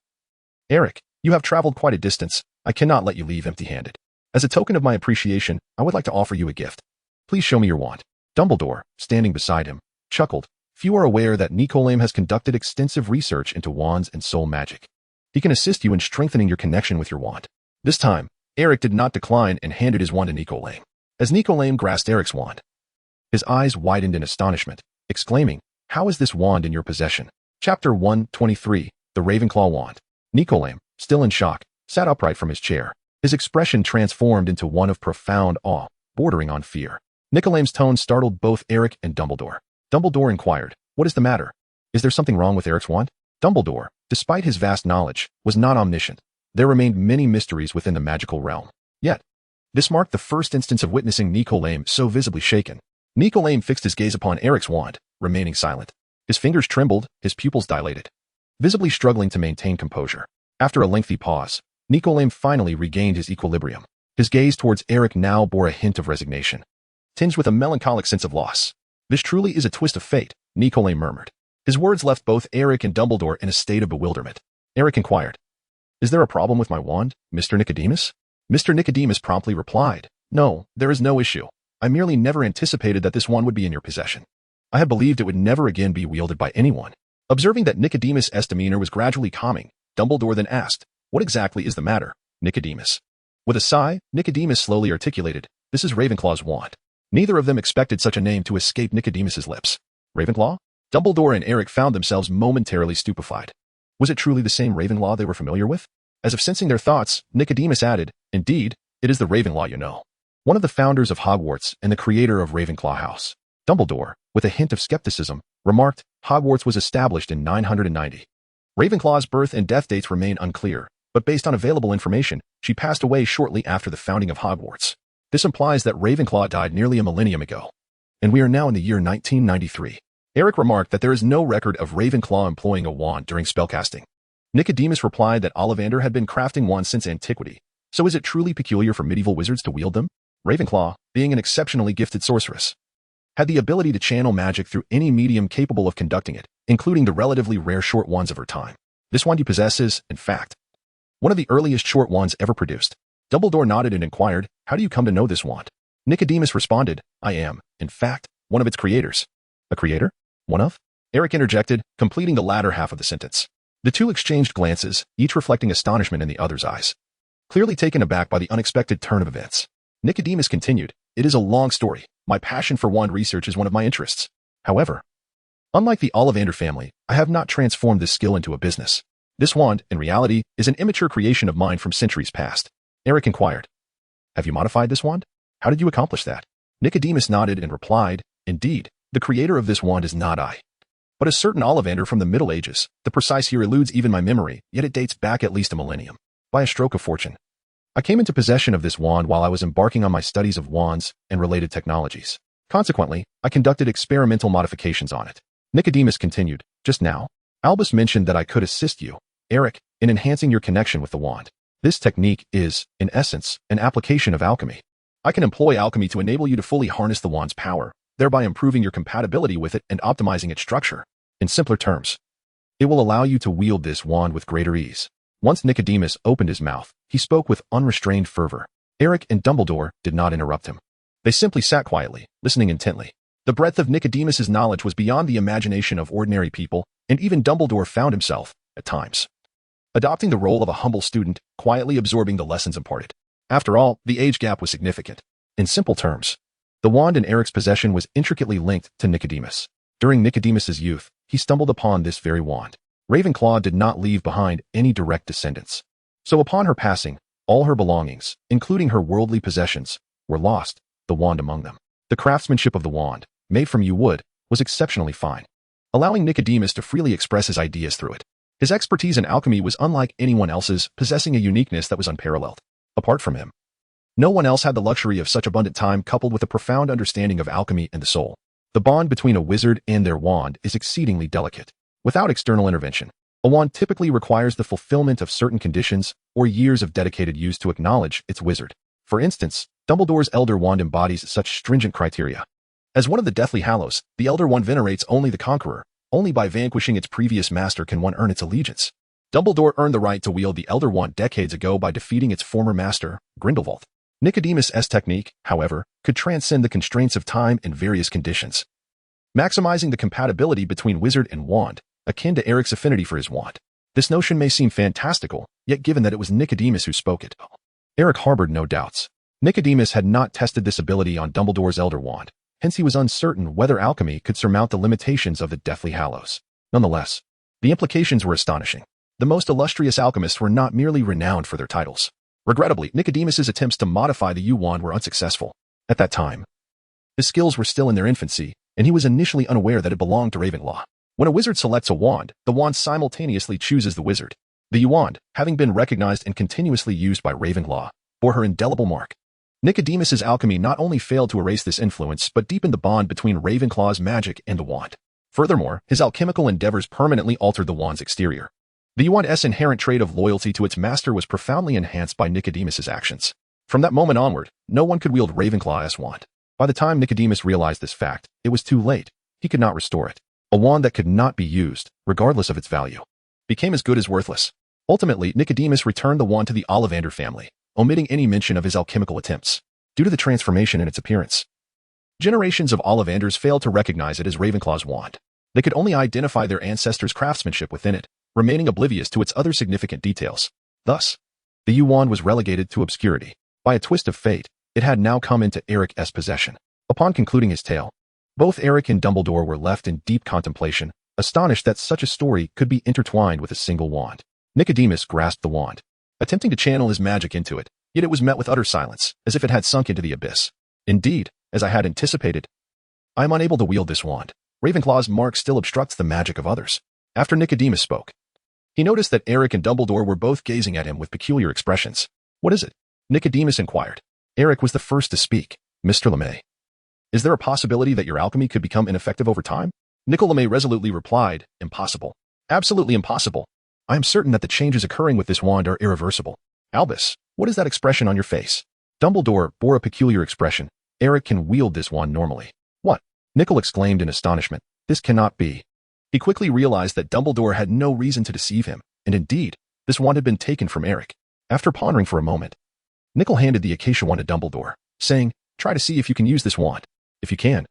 A: "Eric, you have traveled quite a distance. I cannot let you leave empty-handed. As a token of my appreciation, I would like to offer you a gift. Please show me your wand." Dumbledore, standing beside him, chuckled. Few are aware that Nicolas has conducted extensive research into wands and soul magic. He can assist you in strengthening your connection with your wand. This time, Eric did not decline and handed his wand to Nicolas. As Nicolas grasped Eric's wand, his eyes widened in astonishment, exclaiming, "How is this wand in your possession?" Chapter 123, The Ravenclaw Wand. Nicolas, still in shock, sat upright from his chair. His expression transformed into one of profound awe, bordering on fear. Nicolas' tone startled both Eric and Dumbledore. Dumbledore inquired, "What is the matter? Is there something wrong with Eric's wand?" Dumbledore, despite his vast knowledge, was not omniscient. There remained many mysteries within the magical realm. Yet, this marked the first instance of witnessing Nicolas so visibly shaken. Nicolas fixed his gaze upon Eric's wand, remaining silent. His fingers trembled, his pupils dilated, visibly struggling to maintain composure. After a lengthy pause, Nicolas finally regained his equilibrium. His gaze towards Eric now bore a hint of resignation, tinged with a melancholic sense of loss. "This truly is a twist of fate," Nicolas murmured. His words left both Eric and Dumbledore in a state of bewilderment. Eric inquired, "Is there a problem with my wand, Mr. Nicodemus?" Mr. Nicodemus promptly replied, "No, there is no issue. I merely never anticipated that this wand would be in your possession. I had believed it would never again be wielded by anyone." Observing that Nicodemus' demeanor was gradually calming, Dumbledore then asked, "What exactly is the matter, Nicodemus?" With a sigh, Nicodemus slowly articulated, "This is Ravenclaw's wand." Neither of them expected such a name to escape Nicodemus' lips. Ravenclaw? Dumbledore and Eric found themselves momentarily stupefied. Was it truly the same Ravenclaw they were familiar with? As if sensing their thoughts, Nicodemus added, "Indeed, it is the Ravenclaw you know. One of the founders of Hogwarts and the creator of Ravenclaw House." Dumbledore, with a hint of skepticism, remarked, "Hogwarts was established in 990. Ravenclaw's birth and death dates remain unclear, but based on available information, she passed away shortly after the founding of Hogwarts. This implies that Ravenclaw died nearly a millennium ago, and we are now in the year 1993. Eric remarked that there is no record of Ravenclaw employing a wand during spellcasting. Nicodemus replied that Ollivander had been crafting wands since antiquity, so is it truly peculiar for medieval wizards to wield them? Ravenclaw, being an exceptionally gifted sorceress, had the ability to channel magic through any medium capable of conducting it, including the relatively rare short wands of her time. This wand you possess is, in fact, one of the earliest short wands ever produced." Dumbledore nodded and inquired, "How do you come to know this wand?" Nicodemus responded, "I am, in fact, one of its creators." "A creator? One of?" Eric interjected, completing the latter half of the sentence. The two exchanged glances, each reflecting astonishment in the other's eyes. Clearly taken aback by the unexpected turn of events, Nicodemus continued, "It is a long story. My passion for wand research is one of my interests. However, unlike the Ollivander family, I have not transformed this skill into a business. This wand, in reality, is an immature creation of mine from centuries past." Eric inquired, "Have you modified this wand? How did you accomplish that?" Nicodemus nodded and replied, "Indeed, the creator of this wand is not I, but a certain Ollivander from the Middle Ages. The precise here eludes even my memory, yet it dates back at least a millennium. By a stroke of fortune, I came into possession of this wand while I was embarking on my studies of wands and related technologies. Consequently, I conducted experimental modifications on it." Nicodemus continued, "Just now, Albus mentioned that I could assist you, Eric, in enhancing your connection with the wand. This technique is, in essence, an application of alchemy. I can employ alchemy to enable you to fully harness the wand's power, thereby improving your compatibility with it and optimizing its structure. In simpler terms, it will allow you to wield this wand with greater ease." Once Nicodemus opened his mouth, he spoke with unrestrained fervor. Eric and Dumbledore did not interrupt him. They simply sat quietly, listening intently. The breadth of Nicodemus's knowledge was beyond the imagination of ordinary people, and even Dumbledore found himself, at times, adopting the role of a humble student, quietly absorbing the lessons imparted. After all, the age gap was significant. In simple terms, the wand in Eric's possession was intricately linked to Nicodemus. During Nicodemus's youth, he stumbled upon this very wand. Ravenclaw did not leave behind any direct descendants. So upon her passing, all her belongings, including her worldly possessions, were lost, the wand among them. The craftsmanship of the wand, made from yew wood, was exceptionally fine, allowing Nicodemus to freely express his ideas through it. His expertise in alchemy was unlike anyone else's, possessing a uniqueness that was unparalleled. Apart from him, no one else had the luxury of such abundant time coupled with a profound understanding of alchemy and the soul. The bond between a wizard and their wand is exceedingly delicate. Without external intervention, a wand typically requires the fulfillment of certain conditions or years of dedicated use to acknowledge its wizard. For instance, Dumbledore's Elder Wand embodies such stringent criteria. As one of the Deathly Hallows, the Elder Wand venerates only the conqueror. Only by vanquishing its previous master can one earn its allegiance. Dumbledore earned the right to wield the Elder Wand decades ago by defeating its former master, Grindelwald. Nicodemus' technique, however, could transcend the constraints of time and various conditions, maximizing the compatibility between wizard and wand, akin to Eric's affinity for his wand. This notion may seem fantastical, yet given that it was Nicodemus who spoke it, Eric harbored no doubts. Nicodemus had not tested this ability on Dumbledore's Elder Wand, hence he was uncertain whether alchemy could surmount the limitations of the Deathly Hallows. Nonetheless, the implications were astonishing. The most illustrious alchemists were not merely renowned for their titles. Regrettably, Nicodemus's attempts to modify the yew wand were unsuccessful. At that time, his skills were still in their infancy, and he was initially unaware that it belonged to Ravenclaw. When a wizard selects a wand, the wand simultaneously chooses the wizard. The yew wand, having been recognized and continuously used by Ravenclaw, bore her indelible mark. Nicodemus's alchemy not only failed to erase this influence but deepened the bond between Ravenclaw's magic and the wand. Furthermore, his alchemical endeavors permanently altered the wand's exterior. The yew wand's inherent trait of loyalty to its master was profoundly enhanced by Nicodemus's actions. From that moment onward, no one could wield Ravenclaw's wand. By the time Nicodemus realized this fact, it was too late. He could not restore it. A wand that could not be used, regardless of its value, became as good as worthless. Ultimately, Nicodemus returned the wand to the Ollivander family, omitting any mention of his alchemical attempts, due to the transformation in its appearance. Generations of Ollivanders failed to recognize it as Ravenclaw's wand. They could only identify their ancestors' craftsmanship within it, remaining oblivious to its other significant details. Thus, the yew wand was relegated to obscurity. By a twist of fate, it had now come into Eric's possession. Upon concluding his tale, both Eric and Dumbledore were left in deep contemplation, astonished that such a story could be intertwined with a single wand. Nicodemus grasped the wand, attempting to channel his magic into it, yet it was met with utter silence, as if it had sunk into the abyss. Indeed, as I had anticipated, I am unable to wield this wand. Ravenclaw's mark still obstructs the magic of others. After Nicodemus spoke, he noticed that Eric and Dumbledore were both gazing at him with peculiar expressions. "What is it?" Nicodemus inquired. Eric was the first to speak. "Mr. LeMay, is there a possibility that your alchemy could become ineffective over time?" Nicolas LeMay resolutely replied, "Impossible. Absolutely impossible. I am certain that the changes occurring with this wand are irreversible." "Albus, what is that expression on your face?" Dumbledore bore a peculiar expression. "Eric can wield this wand normally." "What?" Nicolas exclaimed in astonishment. "This cannot be." He quickly realized that Dumbledore had no reason to deceive him, and indeed, this wand had been taken from Eric. After pondering for a moment, Nickel handed the acacia wand to Dumbledore, saying, "Try to see if you can use this wand. If you can,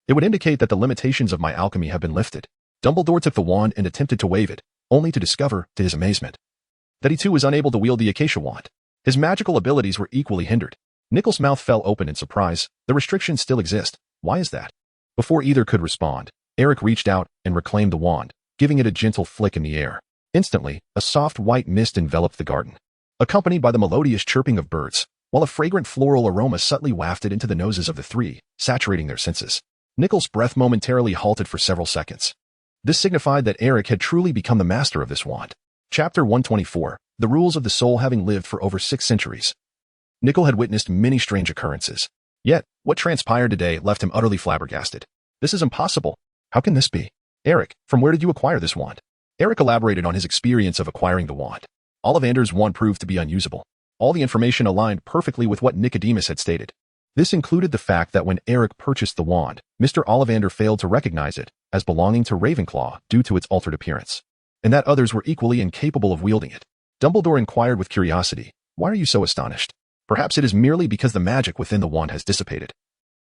A: it would indicate that the limitations of my alchemy have been lifted." Dumbledore took the wand and attempted to wave it, only to discover, to his amazement, that he too was unable to wield the acacia wand. His magical abilities were equally hindered. Nickel's mouth fell open in surprise. The restrictions still exist. Why is that? Before either could respond, Eric reached out and reclaimed the wand, giving it a gentle flick in the air. Instantly, a soft white mist enveloped the garden, accompanied by the melodious chirping of birds, while a fragrant floral aroma subtly wafted into the noses of the three, saturating their senses. Nickel's breath momentarily halted for several seconds. This signified that Eric had truly become the master of this wand. Chapter 124, The Rules of the Soul. Having lived for over 6 centuries, Nickel had witnessed many strange occurrences. Yet, what transpired today left him utterly flabbergasted. This is impossible. How can this be? Eric, from where did you acquire this wand? Eric elaborated on his experience of acquiring the wand. Ollivander's wand proved to be unusable. All the information aligned perfectly with what Nicodemus had stated. This included the fact that when Eric purchased the wand, Mr. Ollivander failed to recognize it as belonging to Ravenclaw due to its altered appearance, and that others were equally incapable of wielding it. Dumbledore inquired with curiosity, "Why are you so astonished? Perhaps it is merely because the magic within the wand has dissipated.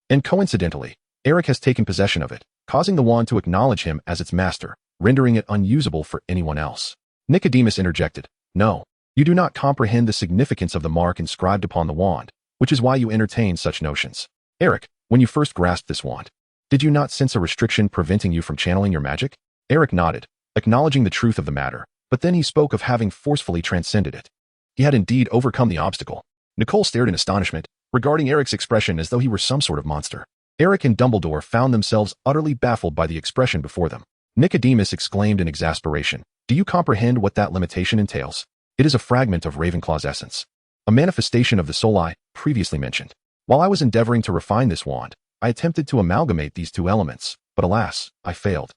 A: And coincidentally, Eric has taken possession of it, causing the wand to acknowledge him as its master, rendering it unusable for anyone else." Nicodemus interjected, "No, you do not comprehend the significance of the mark inscribed upon the wand, which is why you entertain such notions. Eric, when you first grasped this wand, did you not sense a restriction preventing you from channeling your magic?" Eric nodded, acknowledging the truth of the matter, but then he spoke of having forcefully transcended it. He had indeed overcome the obstacle. Nicole stared in astonishment, regarding Eric's expression as though he were some sort of monster. Eric and Dumbledore found themselves utterly baffled by the expression before them. Nicodemus exclaimed in exasperation, "Do you comprehend what that limitation entails? It is a fragment of Ravenclaw's essence, a manifestation of the soul I previously mentioned. While I was endeavoring to refine this wand, I attempted to amalgamate these two elements, but alas, I failed,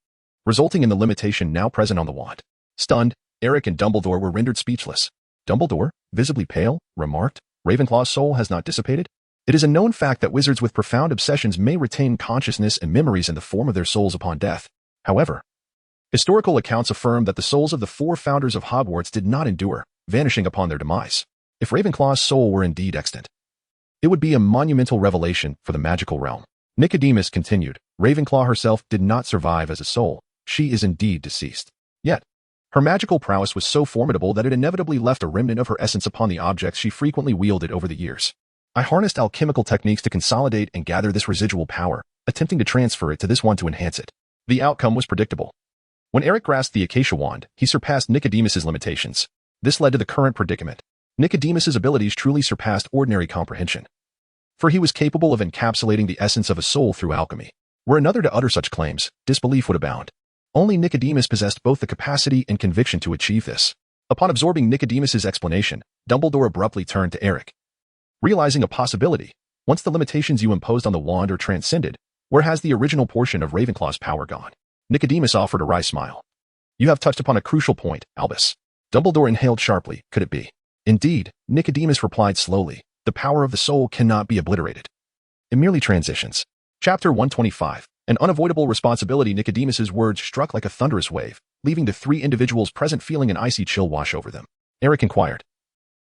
A: resulting in the limitation now present on the wand." Stunned, Eric and Dumbledore were rendered speechless. Dumbledore, visibly pale, remarked, "Ravenclaw's soul has not dissipated? It is a known fact that wizards with profound obsessions may retain consciousness and memories in the form of their souls upon death. However, historical accounts affirm that the souls of the 4 founders of Hogwarts did not endure, vanishing upon their demise. If Ravenclaw's soul were indeed extant, it would be a monumental revelation for the magical realm." Nicodemus continued, "Ravenclaw herself did not survive as a soul. She is indeed deceased. Yet, her magical prowess was so formidable that it inevitably left a remnant of her essence upon the objects she frequently wielded over the years. I harnessed alchemical techniques to consolidate and gather this residual power, attempting to transfer it to this one to enhance it. The outcome was predictable. When Eric grasped the acacia wand, he surpassed Nicodemus's limitations. This led to the current predicament. Nicodemus's abilities truly surpassed ordinary comprehension, for he was capable of encapsulating the essence of a soul through alchemy. Were another to utter such claims, disbelief would abound. Only Nicodemus possessed both the capacity and conviction to achieve this. Upon absorbing Nicodemus's explanation, Dumbledore abruptly turned to Eric. Realizing a possibility, once the limitations you imposed on the wand are transcended, where has the original portion of Ravenclaw's power gone? Nicodemus offered a wry smile. "You have touched upon a crucial point, Albus." Dumbledore inhaled sharply. "Could it be?" "Indeed," Nicodemus replied slowly, "the power of the soul cannot be obliterated. It merely transitions." Chapter 125, An Unavoidable Responsibility. Nicodemus's words struck like a thunderous wave, leaving the 3 individuals present feeling an icy chill wash over them. Eric inquired,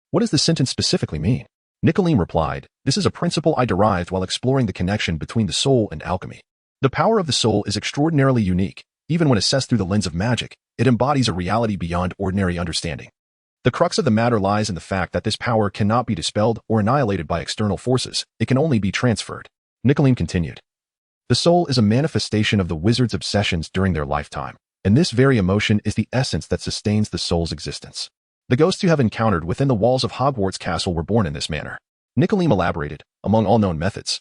A: "What does this sentence specifically mean?" Nicoline replied, "This is a principle I derived while exploring the connection between the soul and alchemy. The power of the soul is extraordinarily unique. Even when assessed through the lens of magic, it embodies a reality beyond ordinary understanding. The crux of the matter lies in the fact that this power cannot be dispelled or annihilated by external forces. It can only be transferred." Nicoline continued, "The soul is a manifestation of the wizard's obsessions during their lifetime, and this very emotion is the essence that sustains the soul's existence. The ghosts you have encountered within the walls of Hogwarts Castle were born in this manner." Nicoline elaborated, "Among all known methods,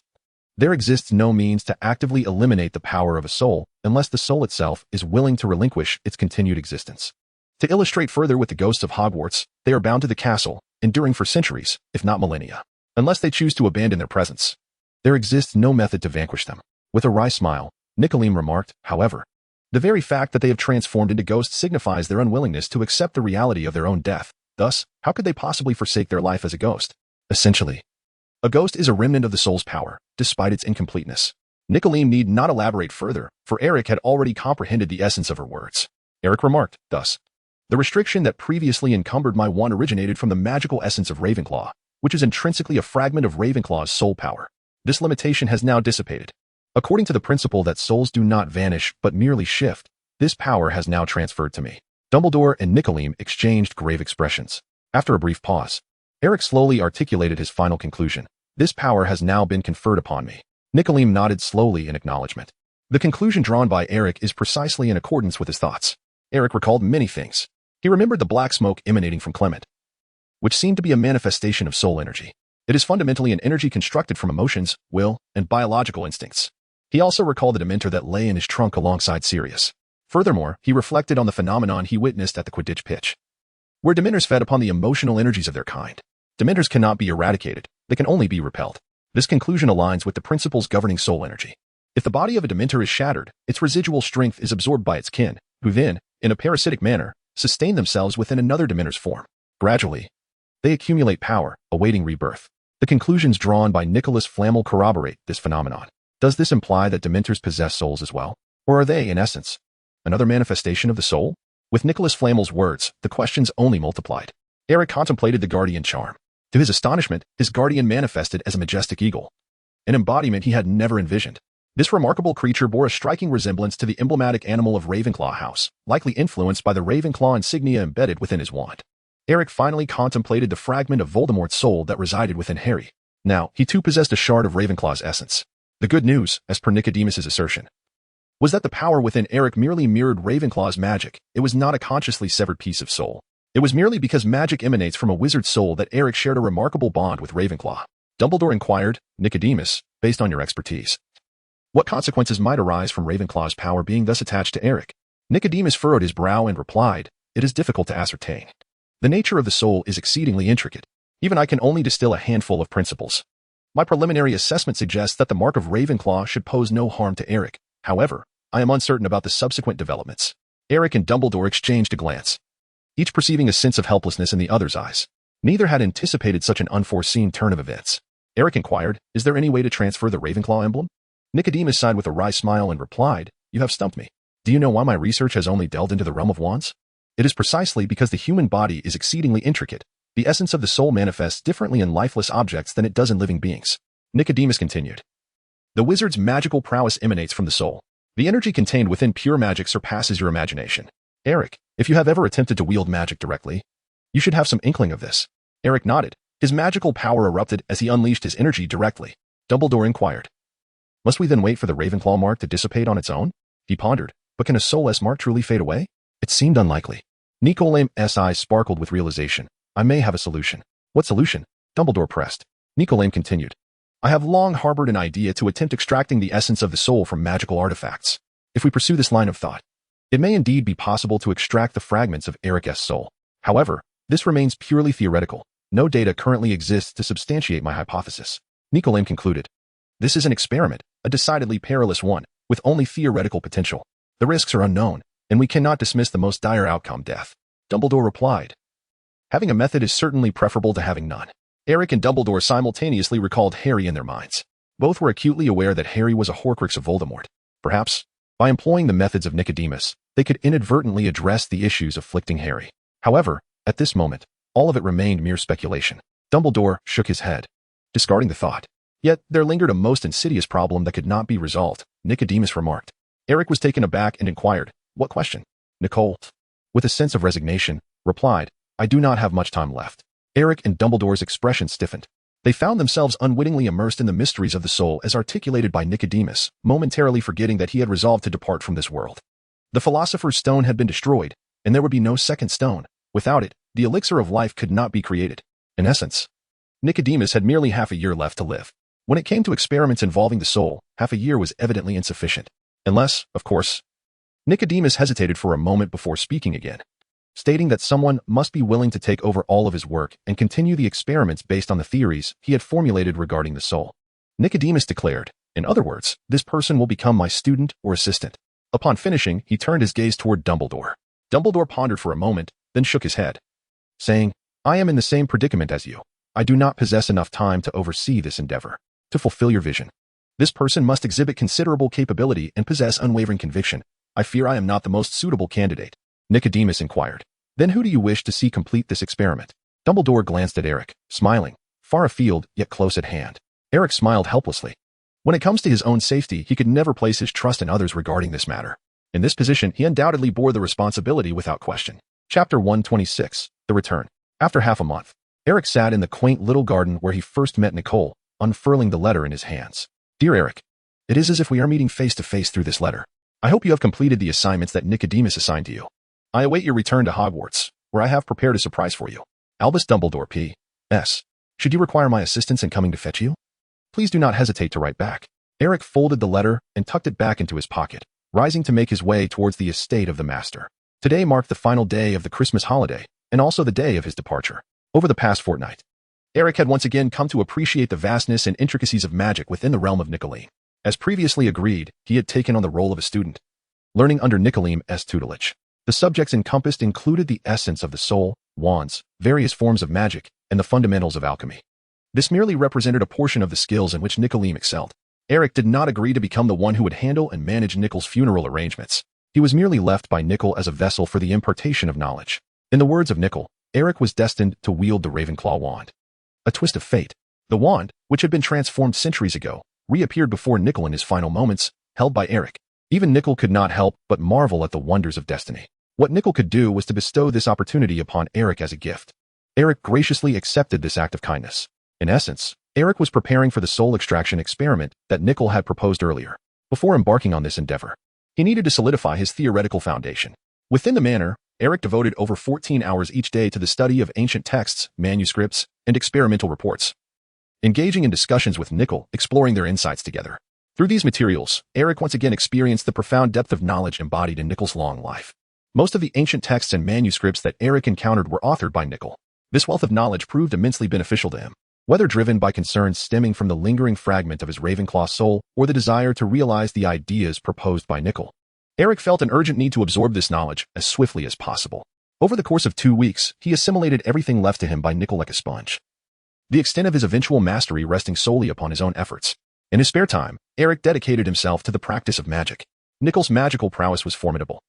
A: there exists no means to actively eliminate the power of a soul unless the soul itself is willing to relinquish its continued existence. To illustrate further with the ghosts of Hogwarts, they are bound to the castle, enduring for centuries, if not millennia, unless they choose to abandon their presence. There exists no method to vanquish them." With a wry smile, Nicoline remarked, "However, the very fact that they have transformed into ghosts signifies their unwillingness to accept the reality of their own death. Thus, how could they possibly forsake their life as a ghost? Essentially, a ghost is a remnant of the soul's power, despite its incompleteness." Nicoline need not elaborate further, for Eric had already comprehended the essence of her words. Eric remarked, "Thus, the restriction that previously encumbered my wand originated from the magical essence of Ravenclaw. which is intrinsically a fragment of Ravenclaw's soul power. This limitation has now dissipated. According to the principle that souls do not vanish but merely shift, this power has now transferred to me. Dumbledore and Nicolim exchanged grave expressions. After a brief pause, Eric slowly articulated his final conclusion. This power has now been conferred upon me. Nicolim nodded slowly in acknowledgement. The conclusion drawn by Eric is precisely in accordance with his thoughts. Eric recalled many things. He remembered the black smoke emanating from Clement, which seemed to be a manifestation of soul energy. It is fundamentally an energy constructed from emotions, will, and biological instincts. He also recalled the Dementor that lay in his trunk alongside Sirius. Furthermore, he reflected on the phenomenon he witnessed at the Quidditch pitch, where Dementors fed upon the emotional energies of their kind. Dementors cannot be eradicated, they can only be repelled. This conclusion aligns with the principles governing soul energy. If the body of a Dementor is shattered, its residual strength is absorbed by its kin, who then, in a parasitic manner, sustain themselves within another Dementor's form. Gradually, they accumulate power, awaiting rebirth. The conclusions drawn by Nicholas Flamel corroborate this phenomenon. Does this imply that Dementors possess souls as well? Or are they, in essence, another manifestation of the soul? With Nicholas Flamel's words, the questions only multiplied. Eric contemplated the guardian charm. To his astonishment, his guardian manifested as a majestic eagle, an embodiment he had never envisioned. This remarkable creature bore a striking resemblance to the emblematic animal of Ravenclaw House, likely influenced by the Ravenclaw insignia embedded within his wand. Eric finally contemplated the fragment of Voldemort's soul that resided within Harry. Now, he too possessed a shard of Ravenclaw's essence. The good news, as per Nicodemus's assertion, was that the power within Eric merely mirrored Ravenclaw's magic. It was not a consciously severed piece of soul. It was merely because magic emanates from a wizard's soul that Eric shared a remarkable bond with Ravenclaw. Dumbledore inquired, Nicodemus, based on your expertise, what consequences might arise from Ravenclaw's power being thus attached to Eric? Nicodemus furrowed his brow and replied, it is difficult to ascertain. The nature of the soul is exceedingly intricate. Even I can only distill a handful of principles. My preliminary assessment suggests that the mark of Ravenclaw should pose no harm to Eric. However, I am uncertain about the subsequent developments. Eric and Dumbledore exchanged a glance, each perceiving a sense of helplessness in the other's eyes. Neither had anticipated such an unforeseen turn of events. Eric inquired, is there any way to transfer the Ravenclaw emblem? Nicodemus sighed with a wry smile and replied, you have stumped me. Do you know why my research has only delved into the realm of wands? It is precisely because the human body is exceedingly intricate. The essence of the soul manifests differently in lifeless objects than it does in living beings. Nicodemus continued. The wizard's magical prowess emanates from the soul. The energy contained within pure magic surpasses your imagination. Eric, if you have ever attempted to wield magic directly, you should have some inkling of this. Eric nodded. His magical power erupted as he unleashed his energy directly. Dumbledore inquired, must we then wait for the Ravenclaw mark to dissipate on its own? He pondered, but can a soulless mark truly fade away? It seemed unlikely. Nicolam's eyes sparkled with realization. I may have a solution. What solution? Dumbledore pressed. Nicolam continued. I have long harbored an idea to attempt extracting the essence of the soul from magical artifacts. If we pursue this line of thought, it may indeed be possible to extract the fragments of Eric's soul. However, this remains purely theoretical. No data currently exists to substantiate my hypothesis. Nicolam concluded. This is an experiment, a decidedly perilous one, with only theoretical potential. The risks are unknown, and we cannot dismiss the most dire outcome, death. Dumbledore replied. Having a method is certainly preferable to having none. Eric and Dumbledore simultaneously recalled Harry in their minds. Both were acutely aware that Harry was a Horcrux of Voldemort. Perhaps, by employing the methods of Nicodemus, they could inadvertently address the issues afflicting Harry. However, at this moment, all of it remained mere speculation. Dumbledore shook his head, discarding the thought. Yet, there lingered a most insidious problem that could not be resolved, Nicodemus remarked. Eric was taken aback and inquired, what question? Nicole, with a sense of resignation, replied, I do not have much time left. Eric and Dumbledore's expression stiffened. They found themselves unwittingly immersed in the mysteries of the soul as articulated by Nicodemus, momentarily forgetting that he had resolved to depart from this world. The Philosopher's Stone had been destroyed, and there would be no second stone. Without it, the elixir of life could not be created. In essence, Nicodemus had merely half a year left to live. When it came to experiments involving the soul, half a year was evidently insufficient. Unless, of course, Nicodemus hesitated for a moment before speaking again, stating that someone must be willing to take over all of his work and continue the experiments based on the theories he had formulated regarding the soul. Nicodemus declared, in other words, this person will become my student or assistant. Upon finishing, he turned his gaze toward Dumbledore. Dumbledore pondered for a moment, then shook his head, saying, I am in the same predicament as you. I do not possess enough time to oversee this endeavor. To fulfill your vision, this person must exhibit considerable capability and possess unwavering conviction. I fear I am not the most suitable candidate. Nicodemus inquired. Then who do you wish to see complete this experiment? Dumbledore glanced at Eric, smiling. far afield yet close at hand. Eric smiled helplessly. When it comes to his own safety, he could never place his trust in others regarding this matter. In this position, he undoubtedly bore the responsibility without question. Chapter 126, The Return. After half a month, Eric sat in the quaint little garden where he first met Nicole, unfurling the letter in his hands. Dear Eric, it is as if we are meeting face to face through this letter. I hope you have completed the assignments that Nicodemus assigned to you. I await your return to Hogwarts, where I have prepared a surprise for you. Albus Dumbledore P.S. Should you require my assistance in coming to fetch you? Please do not hesitate to write back. Eric folded the letter and tucked it back into his pocket, rising to make his way towards the estate of the master. Today marked the final day of the Christmas holiday, and also the day of his departure. Over the past fortnight, Eric had once again come to appreciate the vastness and intricacies of magic within the realm of Nicoline. As previously agreed, he had taken on the role of a student, learning under Nicoline's tutelage. The subjects encompassed included the essence of the soul, wands, various forms of magic, and the fundamentals of alchemy. This merely represented a portion of the skills in which Nicoline excelled. Eric did not agree to become the one who would handle and manage Nickel's funeral arrangements. He was merely left by Nickel as a vessel for the impartation of knowledge. In the words of Nickel, Eric was destined to wield the Ravenclaw wand. A twist of fate. The wand, which had been transformed centuries ago, reappeared before Nickel in his final moments, held by Eric. Even Nickel could not help but marvel at the wonders of destiny. What Nickel could do was to bestow this opportunity upon Eric as a gift. Eric graciously accepted this act of kindness. In essence, Eric was preparing for the soul extraction experiment that Nickel had proposed earlier. Before embarking on this endeavor, he needed to solidify his theoretical foundation. Within the manor, Eric devoted over 14 hours each day to the study of ancient texts, manuscripts, and experimental reports, engaging in discussions with Nickel, exploring their insights together. Through these materials, Eric once again experienced the profound depth of knowledge embodied in Nickel's long life. Most of the ancient texts and manuscripts that Eric encountered were authored by Nickel. This wealth of knowledge proved immensely beneficial to him, whether driven by concerns stemming from the lingering fragment of his Ravenclaw soul or the desire to realize the ideas proposed by Nickel. Eric felt an urgent need to absorb this knowledge as swiftly as possible. Over the course of 2 weeks, he assimilated everything left to him by Nickel like a sponge, the extent of his eventual mastery resting solely upon his own efforts. In his spare time, Eric dedicated himself to the practice of magic. Nickel's magical prowess was formidable.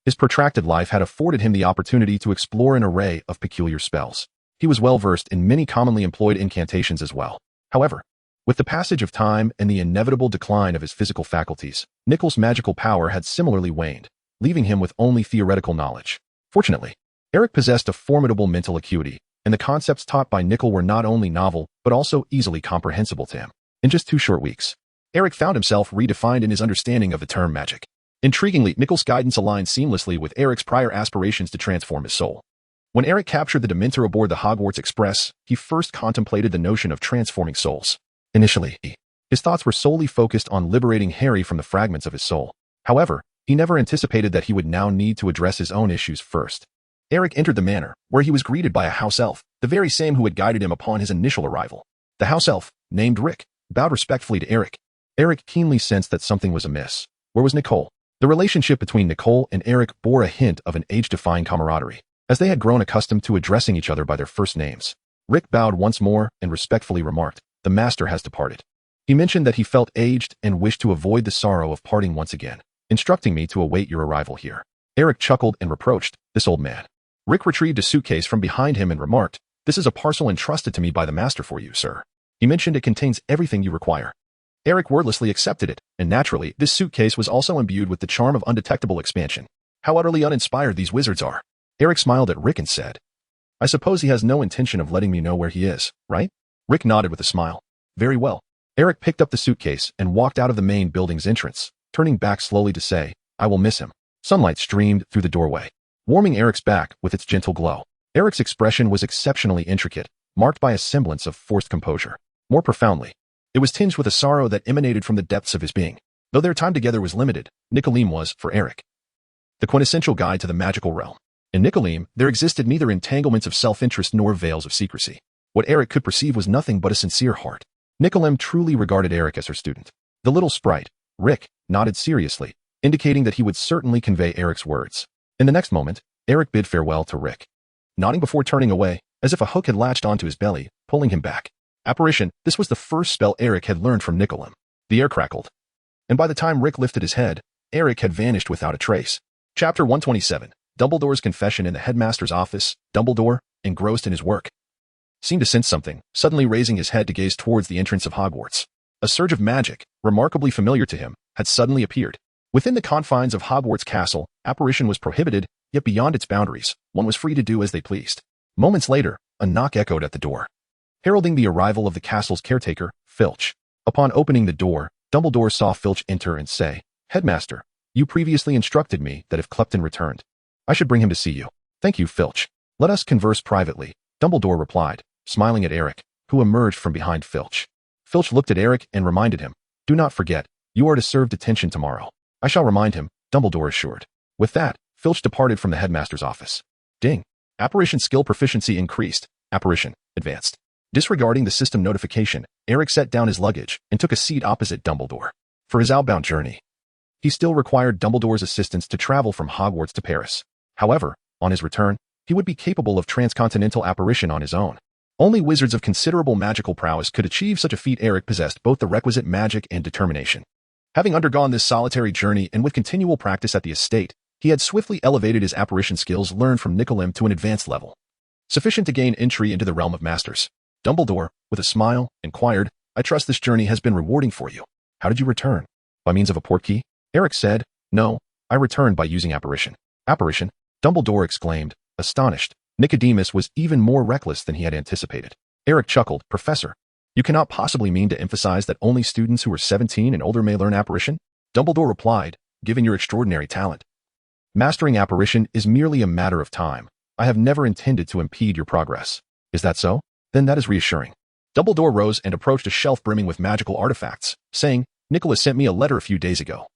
A: His protracted life had afforded him the opportunity to explore an array of peculiar spells. He was well versed in many commonly employed incantations as well. However, with the passage of time and the inevitable decline of his physical faculties, Nickel's magical power had similarly waned, leaving him with only theoretical knowledge. Fortunately, Eric possessed a formidable mental acuity, and the concepts taught by Nickel were not only novel, but also easily comprehensible to him. In just 2 short weeks, Eric found himself redefined in his understanding of the term magic. Intriguingly, Nickel's guidance aligned seamlessly with Eric's prior aspirations to transform his soul. When Eric captured the Dementor aboard the Hogwarts Express, he first contemplated the notion of transforming souls. Initially, his thoughts were solely focused on liberating Harry from the fragments of his soul. However, he never anticipated that he would now need to address his own issues first. Eric entered the manor, where he was greeted by a house elf, the very same who had guided him upon his initial arrival. The house elf, named Rick, bowed respectfully to Eric. Eric keenly sensed that something was amiss. Where was Nicole? The relationship between Nicole and Eric bore a hint of an age-defying camaraderie, as they had grown accustomed to addressing each other by their first names. Rick bowed once more and respectfully remarked, "The master has departed." He mentioned that he felt aged and wished to avoid the sorrow of parting once again, instructing me to await your arrival here. Eric chuckled and reproached, "This old man." Rick retrieved a suitcase from behind him and remarked, "This is a parcel entrusted to me by the master for you, sir. He mentioned it contains everything you require." Eric wordlessly accepted it, and naturally, this suitcase was also imbued with the charm of undetectable expansion. How utterly uninspired these wizards are. Eric smiled at Rick and said, "I suppose he has no intention of letting me know where he is, right?" Rick nodded with a smile. "Very well." Eric picked up the suitcase and walked out of the main building's entrance, turning back slowly to say, "I will miss him." Sunlight streamed through the doorway, warming Eric's back with its gentle glow. Eric's expression was exceptionally intricate, marked by a semblance of forced composure. More profoundly, it was tinged with a sorrow that emanated from the depths of his being. Though their time together was limited, Nicoline was, for Eric, the quintessential guide to the magical realm. In Nicoline, there existed neither entanglements of self-interest nor veils of secrecy. What Eric could perceive was nothing but a sincere heart. Nicoline truly regarded Eric as her student. The little sprite, Rick, nodded seriously, indicating that he would certainly convey Eric's words. In the next moment, Eric bid farewell to Rick, nodding before turning away, as if a hook had latched onto his belly, pulling him back. Apparition, this was the first spell Eric had learned from Nicoline. The air crackled, and by the time Rick lifted his head, Eric had vanished without a trace. Chapter 127, Dumbledore's confession in the Headmaster's office. Dumbledore, engrossed in his work, seemed to sense something, suddenly raising his head to gaze towards the entrance of Hogwarts. A surge of magic, remarkably familiar to him, had suddenly appeared. Within the confines of Hogwarts Castle, apparition was prohibited, yet beyond its boundaries, one was free to do as they pleased. Moments later, a knock echoed at the door, heralding the arrival of the castle's caretaker, Filch. Upon opening the door, Dumbledore saw Filch enter and say, "Headmaster, you previously instructed me that if Clepton returned, I should bring him to see you." "Thank you, Filch. Let us converse privately," Dumbledore replied, smiling at Eric, who emerged from behind Filch. Filch looked at Eric and reminded him, "Do not forget, you are to serve detention tomorrow." "I shall remind him," Dumbledore assured. With that, Filch departed from the headmaster's office. Ding. Apparition skill proficiency increased. Apparition, advanced. Disregarding the system notification, Eric set down his luggage and took a seat opposite Dumbledore. For his outbound journey, he still required Dumbledore's assistance to travel from Hogwarts to Paris. However, on his return, he would be capable of transcontinental apparition on his own. Only wizards of considerable magical prowess could achieve such a feat. Eric possessed both the requisite magic and determination. Having undergone this solitary journey and with continual practice at the estate, he had swiftly elevated his apparition skills learned from Nicolim to an advanced level, sufficient to gain entry into the realm of masters. Dumbledore, with a smile, inquired, "I trust this journey has been rewarding for you. How did you return? By means of a portkey?" Eric said, "No, I returned by using apparition." "Apparition?" Dumbledore exclaimed, astonished. Nicodemus was even more reckless than he had anticipated. Eric chuckled, "Professor, you cannot possibly mean to emphasize that only students who are 17 and older may learn apparition?" Dumbledore replied, "Given your extraordinary talent, mastering apparition is merely a matter of time. I have never intended to impede your progress." "Is that so? Then that is reassuring." Dumbledore rose and approached a shelf brimming with magical artifacts, saying, "Nicholas sent me a letter a few days ago,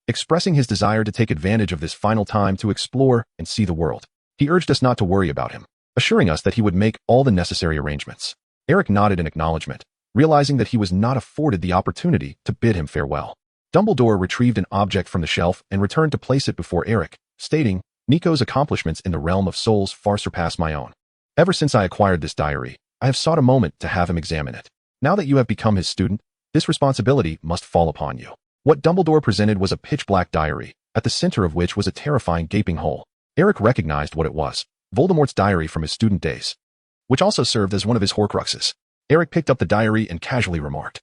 A: expressing his desire to take advantage of this final time to explore and see the world. He urged us not to worry about him, assuring us that he would make all the necessary arrangements." Eric nodded in acknowledgement, realizing that he was not afforded the opportunity to bid him farewell. Dumbledore retrieved an object from the shelf and returned to place it before Eric, stating, "Nico's accomplishments in the realm of souls far surpass my own. Ever since I acquired this diary, I have sought a moment to have him examine it. Now that you have become his student, this responsibility must fall upon you." What Dumbledore presented was a pitch-black diary, at the center of which was a terrifying gaping hole. Eric recognized what it was, Voldemort's diary from his student days, which also served as one of his Horcruxes. Eric picked up the diary and casually remarked,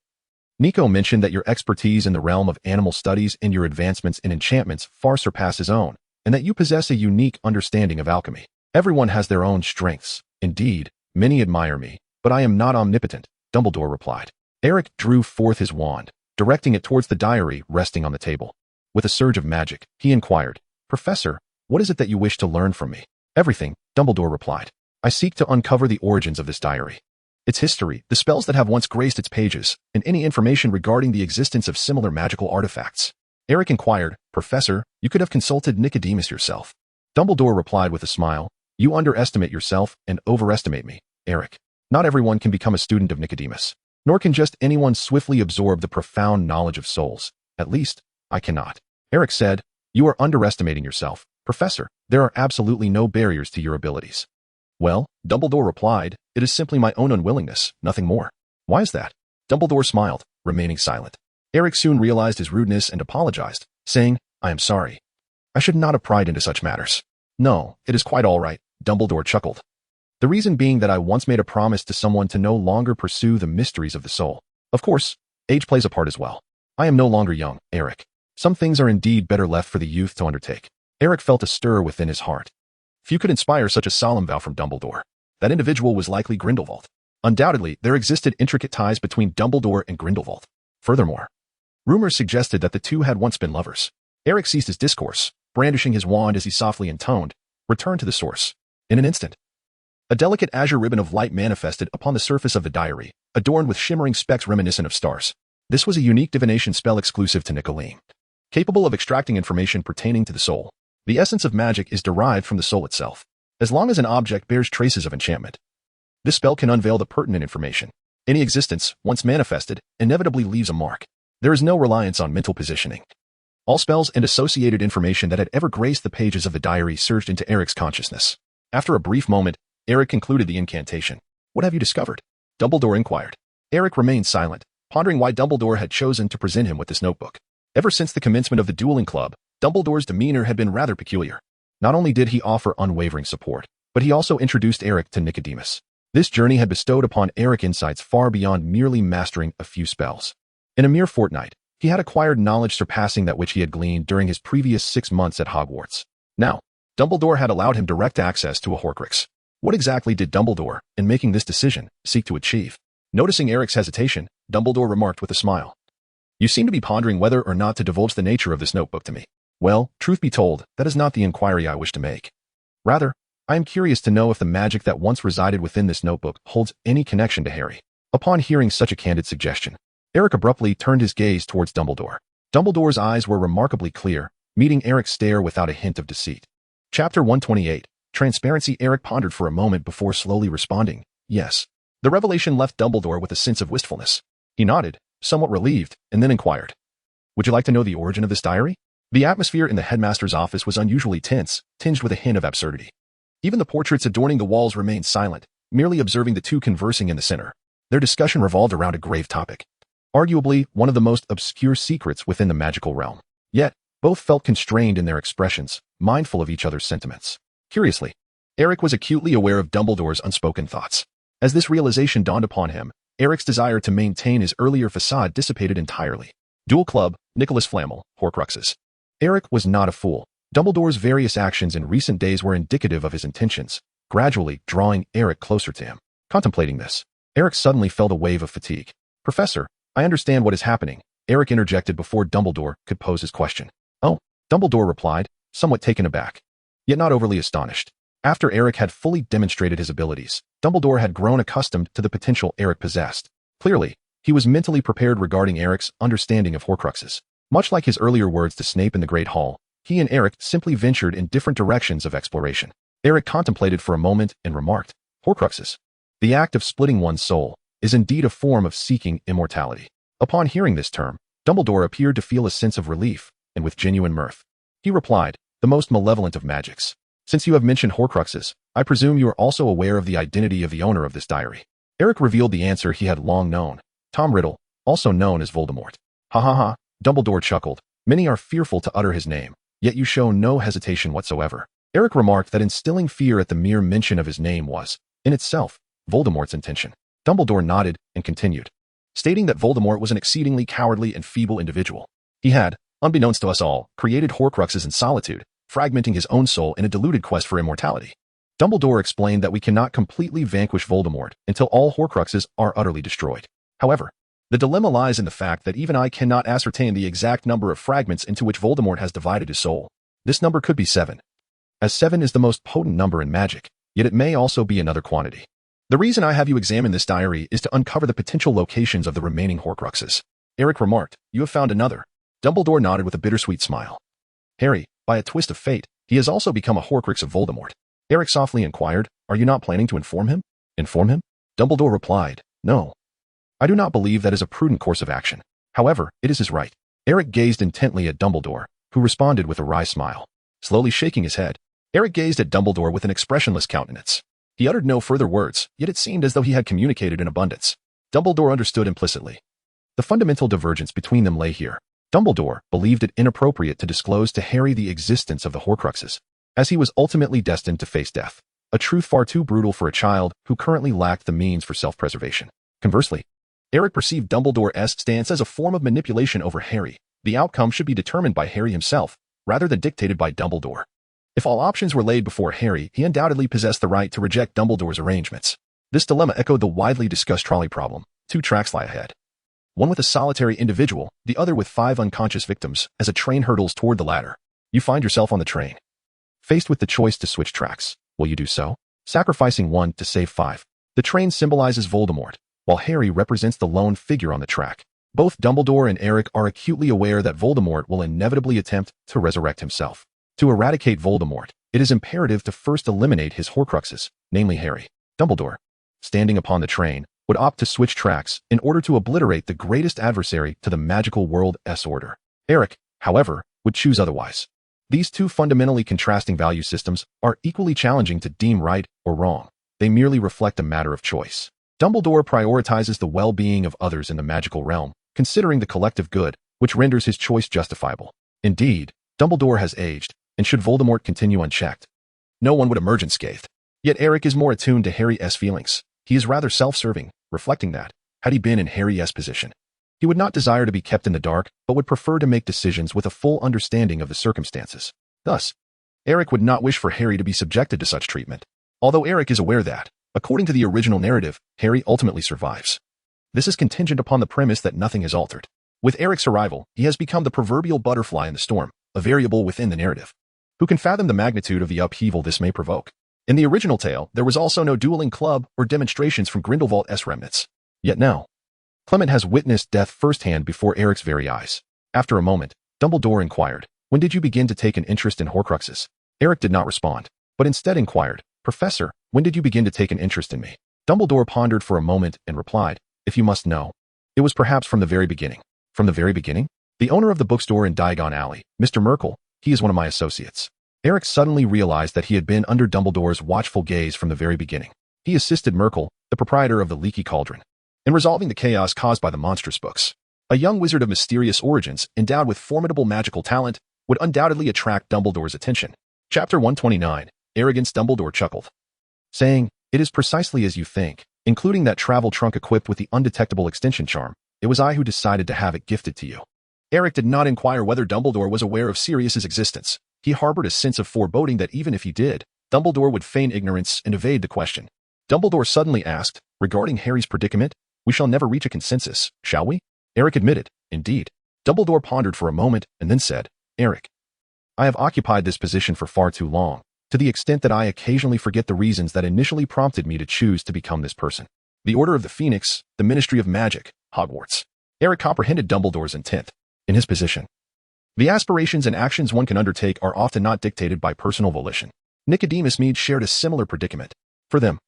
A: "Nico mentioned that your expertise in the realm of animal studies and your advancements in enchantments far surpass his own, and that you possess a unique understanding of alchemy. Everyone has their own strengths. Indeed, many admire me, but I am not omnipotent," Dumbledore replied. Eric drew forth his wand, directing it towards the diary resting on the table. With a surge of magic, he inquired, "Professor, what is it that you wish to learn from me?" "Everything," Dumbledore replied. "I seek to uncover the origins of this diary, its history, the spells that have once graced its pages, and any information regarding the existence of similar magical artifacts." Eric inquired, "Professor, you could have consulted Nicodemus yourself." Dumbledore replied with a smile, "You underestimate yourself and overestimate me, Eric. Not everyone can become a student of Nicodemus, nor can just anyone swiftly absorb the profound knowledge of souls. At least, I cannot." Eric said, "You are underestimating yourself, Professor. There are absolutely no barriers to your abilities." "Well," Dumbledore replied, "it is simply my own unwillingness, nothing more." "Why is that?" Dumbledore smiled, remaining silent. Eric soon realized his rudeness and apologized, saying, "I am sorry. I should not have pried into such matters." "No, it is quite all right," Dumbledore chuckled. "The reason being that I once made a promise to someone to no longer pursue the mysteries of the soul. Of course, age plays a part as well. I am no longer young, Eric. Some things are indeed better left for the youth to undertake." Eric felt a stir within his heart. Few could inspire such a solemn vow from Dumbledore. That individual was likely Grindelwald. Undoubtedly, there existed intricate ties between Dumbledore and Grindelwald. Furthermore, rumors suggested that the two had once been lovers. Eric ceased his discourse, brandishing his wand as he softly intoned, "Return to the source." In an instant, a delicate azure ribbon of light manifested upon the surface of the diary, adorned with shimmering specks reminiscent of stars. This was a unique divination spell exclusive to Nicolim, capable of extracting information pertaining to the soul. The essence of magic is derived from the soul itself. As long as an object bears traces of enchantment, this spell can unveil the pertinent information. Any existence, once manifested, inevitably leaves a mark. There is no reliance on mental positioning. All spells and associated information that had ever graced the pages of the diary surged into Eric's consciousness. After a brief moment, Eric concluded the incantation. "What have you discovered?" Dumbledore inquired. Eric remained silent, pondering why Dumbledore had chosen to present him with this notebook. Ever since the commencement of the dueling club, Dumbledore's demeanor had been rather peculiar. Not only did he offer unwavering support, but he also introduced Eric to Nicodemus. This journey had bestowed upon Eric insights far beyond merely mastering a few spells. In a mere fortnight, he had acquired knowledge surpassing that which he had gleaned during his previous 6 months at Hogwarts. Now, Dumbledore had allowed him direct access to a Horcrux. What exactly did Dumbledore, in making this decision, seek to achieve? Noticing Eric's hesitation, Dumbledore remarked with a smile. You seem to be pondering whether or not to divulge the nature of this notebook to me. Well, truth be told, that is not the inquiry I wish to make. Rather, I am curious to know if the magic that once resided within this notebook holds any connection to Harry. Upon hearing such a candid suggestion, Eric abruptly turned his gaze towards Dumbledore. Dumbledore's eyes were remarkably clear, meeting Eric's stare without a hint of deceit. Chapter 128. Transparency. Eric pondered for a moment before slowly responding, yes. The revelation left Dumbledore with a sense of wistfulness. He nodded, somewhat relieved, and then inquired. Would you like to know the origin of this diary? The atmosphere in the headmaster's office was unusually tense, tinged with a hint of absurdity. Even the portraits adorning the walls remained silent, merely observing the two conversing in the center. Their discussion revolved around a grave topic. Arguably, one of the most obscure secrets within the magical realm. Yet, both felt constrained in their expressions, mindful of each other's sentiments. Curiously, Eric was acutely aware of Dumbledore's unspoken thoughts. As this realization dawned upon him, Eric's desire to maintain his earlier facade dissipated entirely. Duel Club, Nicholas Flamel, Horcruxes. Eric was not a fool. Dumbledore's various actions in recent days were indicative of his intentions, gradually drawing Eric closer to him. Contemplating this, Eric suddenly felt a wave of fatigue. Professor, I understand what is happening, Eric interjected before Dumbledore could pose his question. Oh, Dumbledore replied, somewhat taken aback, yet not overly astonished. After Eric had fully demonstrated his abilities, Dumbledore had grown accustomed to the potential Eric possessed. Clearly, he was mentally prepared regarding Eric's understanding of Horcruxes. Much like his earlier words to Snape in the Great Hall, he and Eric simply ventured in different directions of exploration. Eric contemplated for a moment and remarked, Horcruxes. The act of splitting one's soul is indeed a form of seeking immortality. Upon hearing this term, Dumbledore appeared to feel a sense of relief, and with genuine mirth. He replied, the most malevolent of magics. Since you have mentioned Horcruxes, I presume you are also aware of the identity of the owner of this diary. Eric revealed the answer he had long known. Tom Riddle, also known as Voldemort. Ha ha ha, Dumbledore chuckled. Many are fearful to utter his name, yet you show no hesitation whatsoever. Eric remarked that instilling fear at the mere mention of his name was, in itself, Voldemort's intention. Dumbledore nodded and continued, stating that Voldemort was an exceedingly cowardly and feeble individual. He had, unbeknownst to us all, created Horcruxes in solitude, fragmenting his own soul in a deluded quest for immortality. Dumbledore explained that we cannot completely vanquish Voldemort until all Horcruxes are utterly destroyed. However, the dilemma lies in the fact that even I cannot ascertain the exact number of fragments into which Voldemort has divided his soul. This number could be 7. As 7 is the most potent number in magic, yet it may also be another quantity. The reason I have you examine this diary is to uncover the potential locations of the remaining Horcruxes. Eric remarked, you have found another. Dumbledore nodded with a bittersweet smile. Harry, by a twist of fate, he has also become a Horcrux of Voldemort. Eric softly inquired, are you not planning to inform him? Inform him? Dumbledore replied, no. I do not believe that is a prudent course of action. However, it is his right. Eric gazed intently at Dumbledore, who responded with a wry smile. Slowly shaking his head, Eric gazed at Dumbledore with an expressionless countenance. He uttered no further words, yet it seemed as though he had communicated in abundance. Dumbledore understood implicitly. The fundamental divergence between them lay here. Dumbledore believed it inappropriate to disclose to Harry the existence of the Horcruxes, as he was ultimately destined to face death, a truth far too brutal for a child who currently lacked the means for self-preservation. Conversely, Eric perceived Dumbledore's stance as a form of manipulation over Harry. The outcome should be determined by Harry himself, rather than dictated by Dumbledore. If all options were laid before Harry, he undoubtedly possessed the right to reject Dumbledore's arrangements. This dilemma echoed the widely discussed trolley problem. 2 tracks lie ahead. One with a solitary individual, the other with 5 unconscious victims, as a train hurtles toward the latter. You find yourself on the train. Faced with the choice to switch tracks, will you do so? Sacrificing 1 to save 5. The train symbolizes Voldemort, while Harry represents the lone figure on the track. Both Dumbledore and Eric are acutely aware that Voldemort will inevitably attempt to resurrect himself. To eradicate Voldemort, it is imperative to first eliminate his Horcruxes, namely Harry. Dumbledore, standing upon the train, would opt to switch tracks in order to obliterate the greatest adversary to the magical world's order. Eric, however, would choose otherwise. These two fundamentally contrasting value systems are equally challenging to deem right or wrong. They merely reflect a matter of choice. Dumbledore prioritizes the well-being of others in the magical realm, considering the collective good, which renders his choice justifiable. Indeed, Dumbledore has aged, and should Voldemort continue unchecked, no one would emerge unscathed. Yet Eric is more attuned to Harry's feelings. He is rather self-serving, reflecting that, had he been in Harry's position, he would not desire to be kept in the dark, but would prefer to make decisions with a full understanding of the circumstances. Thus, Eric would not wish for Harry to be subjected to such treatment, although Eric is aware that, according to the original narrative, Harry ultimately survives. This is contingent upon the premise that nothing is altered. With Eric's arrival, he has become the proverbial butterfly in the storm, a variable within the narrative. Who can fathom the magnitude of the upheaval this may provoke? In the original tale, there was also no dueling club or demonstrations from Grindelwald's remnants. Yet now, Clement has witnessed death firsthand before Eric's very eyes. After a moment, Dumbledore inquired, "When did you begin to take an interest in Horcruxes?" Eric did not respond, but instead inquired, "Professor, when did you begin to take an interest in me?" Dumbledore pondered for a moment and replied, "If you must know, it was perhaps from the very beginning." "From the very beginning?" "The owner of the bookstore in Diagon Alley, Mr. Merkel, he is one of my associates." Eric suddenly realized that he had been under Dumbledore's watchful gaze from the very beginning. He assisted Merkel, the proprietor of the Leaky Cauldron, in resolving the chaos caused by the monstrous books. A young wizard of mysterious origins, endowed with formidable magical talent, would undoubtedly attract Dumbledore's attention. Chapter 129, Arrogance. Dumbledore chuckled, saying, "It is precisely as you think, including that travel trunk equipped with the undetectable extension charm. It was I who decided to have it gifted to you." Eric did not inquire whether Dumbledore was aware of Sirius's existence. He harbored a sense of foreboding that even if he did, Dumbledore would feign ignorance and evade the question. Dumbledore suddenly asked, "Regarding Harry's predicament, we shall never reach a consensus, shall we?" Eric admitted, "Indeed." Dumbledore pondered for a moment and then said, "Eric, I have occupied this position for far too long, to the extent that I occasionally forget the reasons that initially prompted me to choose to become this person. The Order of the Phoenix, the Ministry of Magic, Hogwarts." Eric comprehended Dumbledore's intent. In his position, the aspirations and actions one can undertake are often not dictated by personal volition. Nicodemus Meade shared a similar predicament. For them,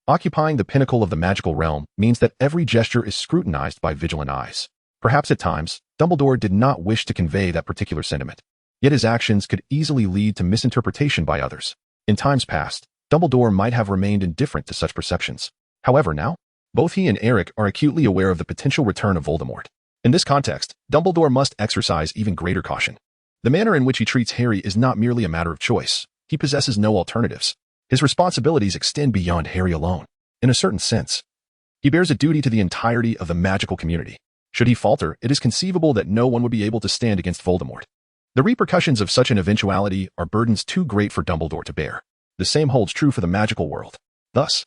A: occupying the pinnacle of the magical realm means that every gesture is scrutinized by vigilant eyes. Perhaps at times, Dumbledore did not wish to convey that particular sentiment. Yet his actions could easily lead to misinterpretation by others. In times past, Dumbledore might have remained indifferent to such perceptions. However, now, both he and Eric are acutely aware of the potential return of Voldemort. In this context, Dumbledore must exercise even greater caution. The manner in which he treats Harry is not merely a matter of choice. He possesses no alternatives. His responsibilities extend beyond Harry alone. In a certain sense, he bears a duty to the entirety of the magical community. Should he falter, it is conceivable that no one would be able to stand against Voldemort. The repercussions of such an eventuality are burdens too great for Dumbledore to bear. The same holds true for the magical world. Thus,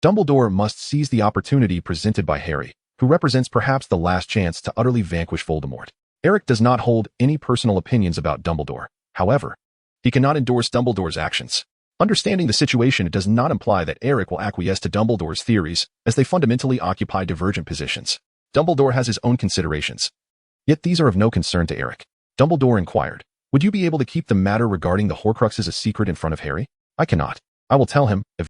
A: Dumbledore must seize the opportunity presented by Harry, who represents perhaps the last chance to utterly vanquish Voldemort. Eric does not hold any personal opinions about Dumbledore. However, he cannot endorse Dumbledore's actions. Understanding the situation, it does not imply that Eric will acquiesce to Dumbledore's theories, as they fundamentally occupy divergent positions. Dumbledore has his own considerations. Yet these are of no concern to Eric. Dumbledore inquired, "Would you be able to keep the matter regarding the Horcruxes a secret in front of Harry?" "I cannot. I will tell him, if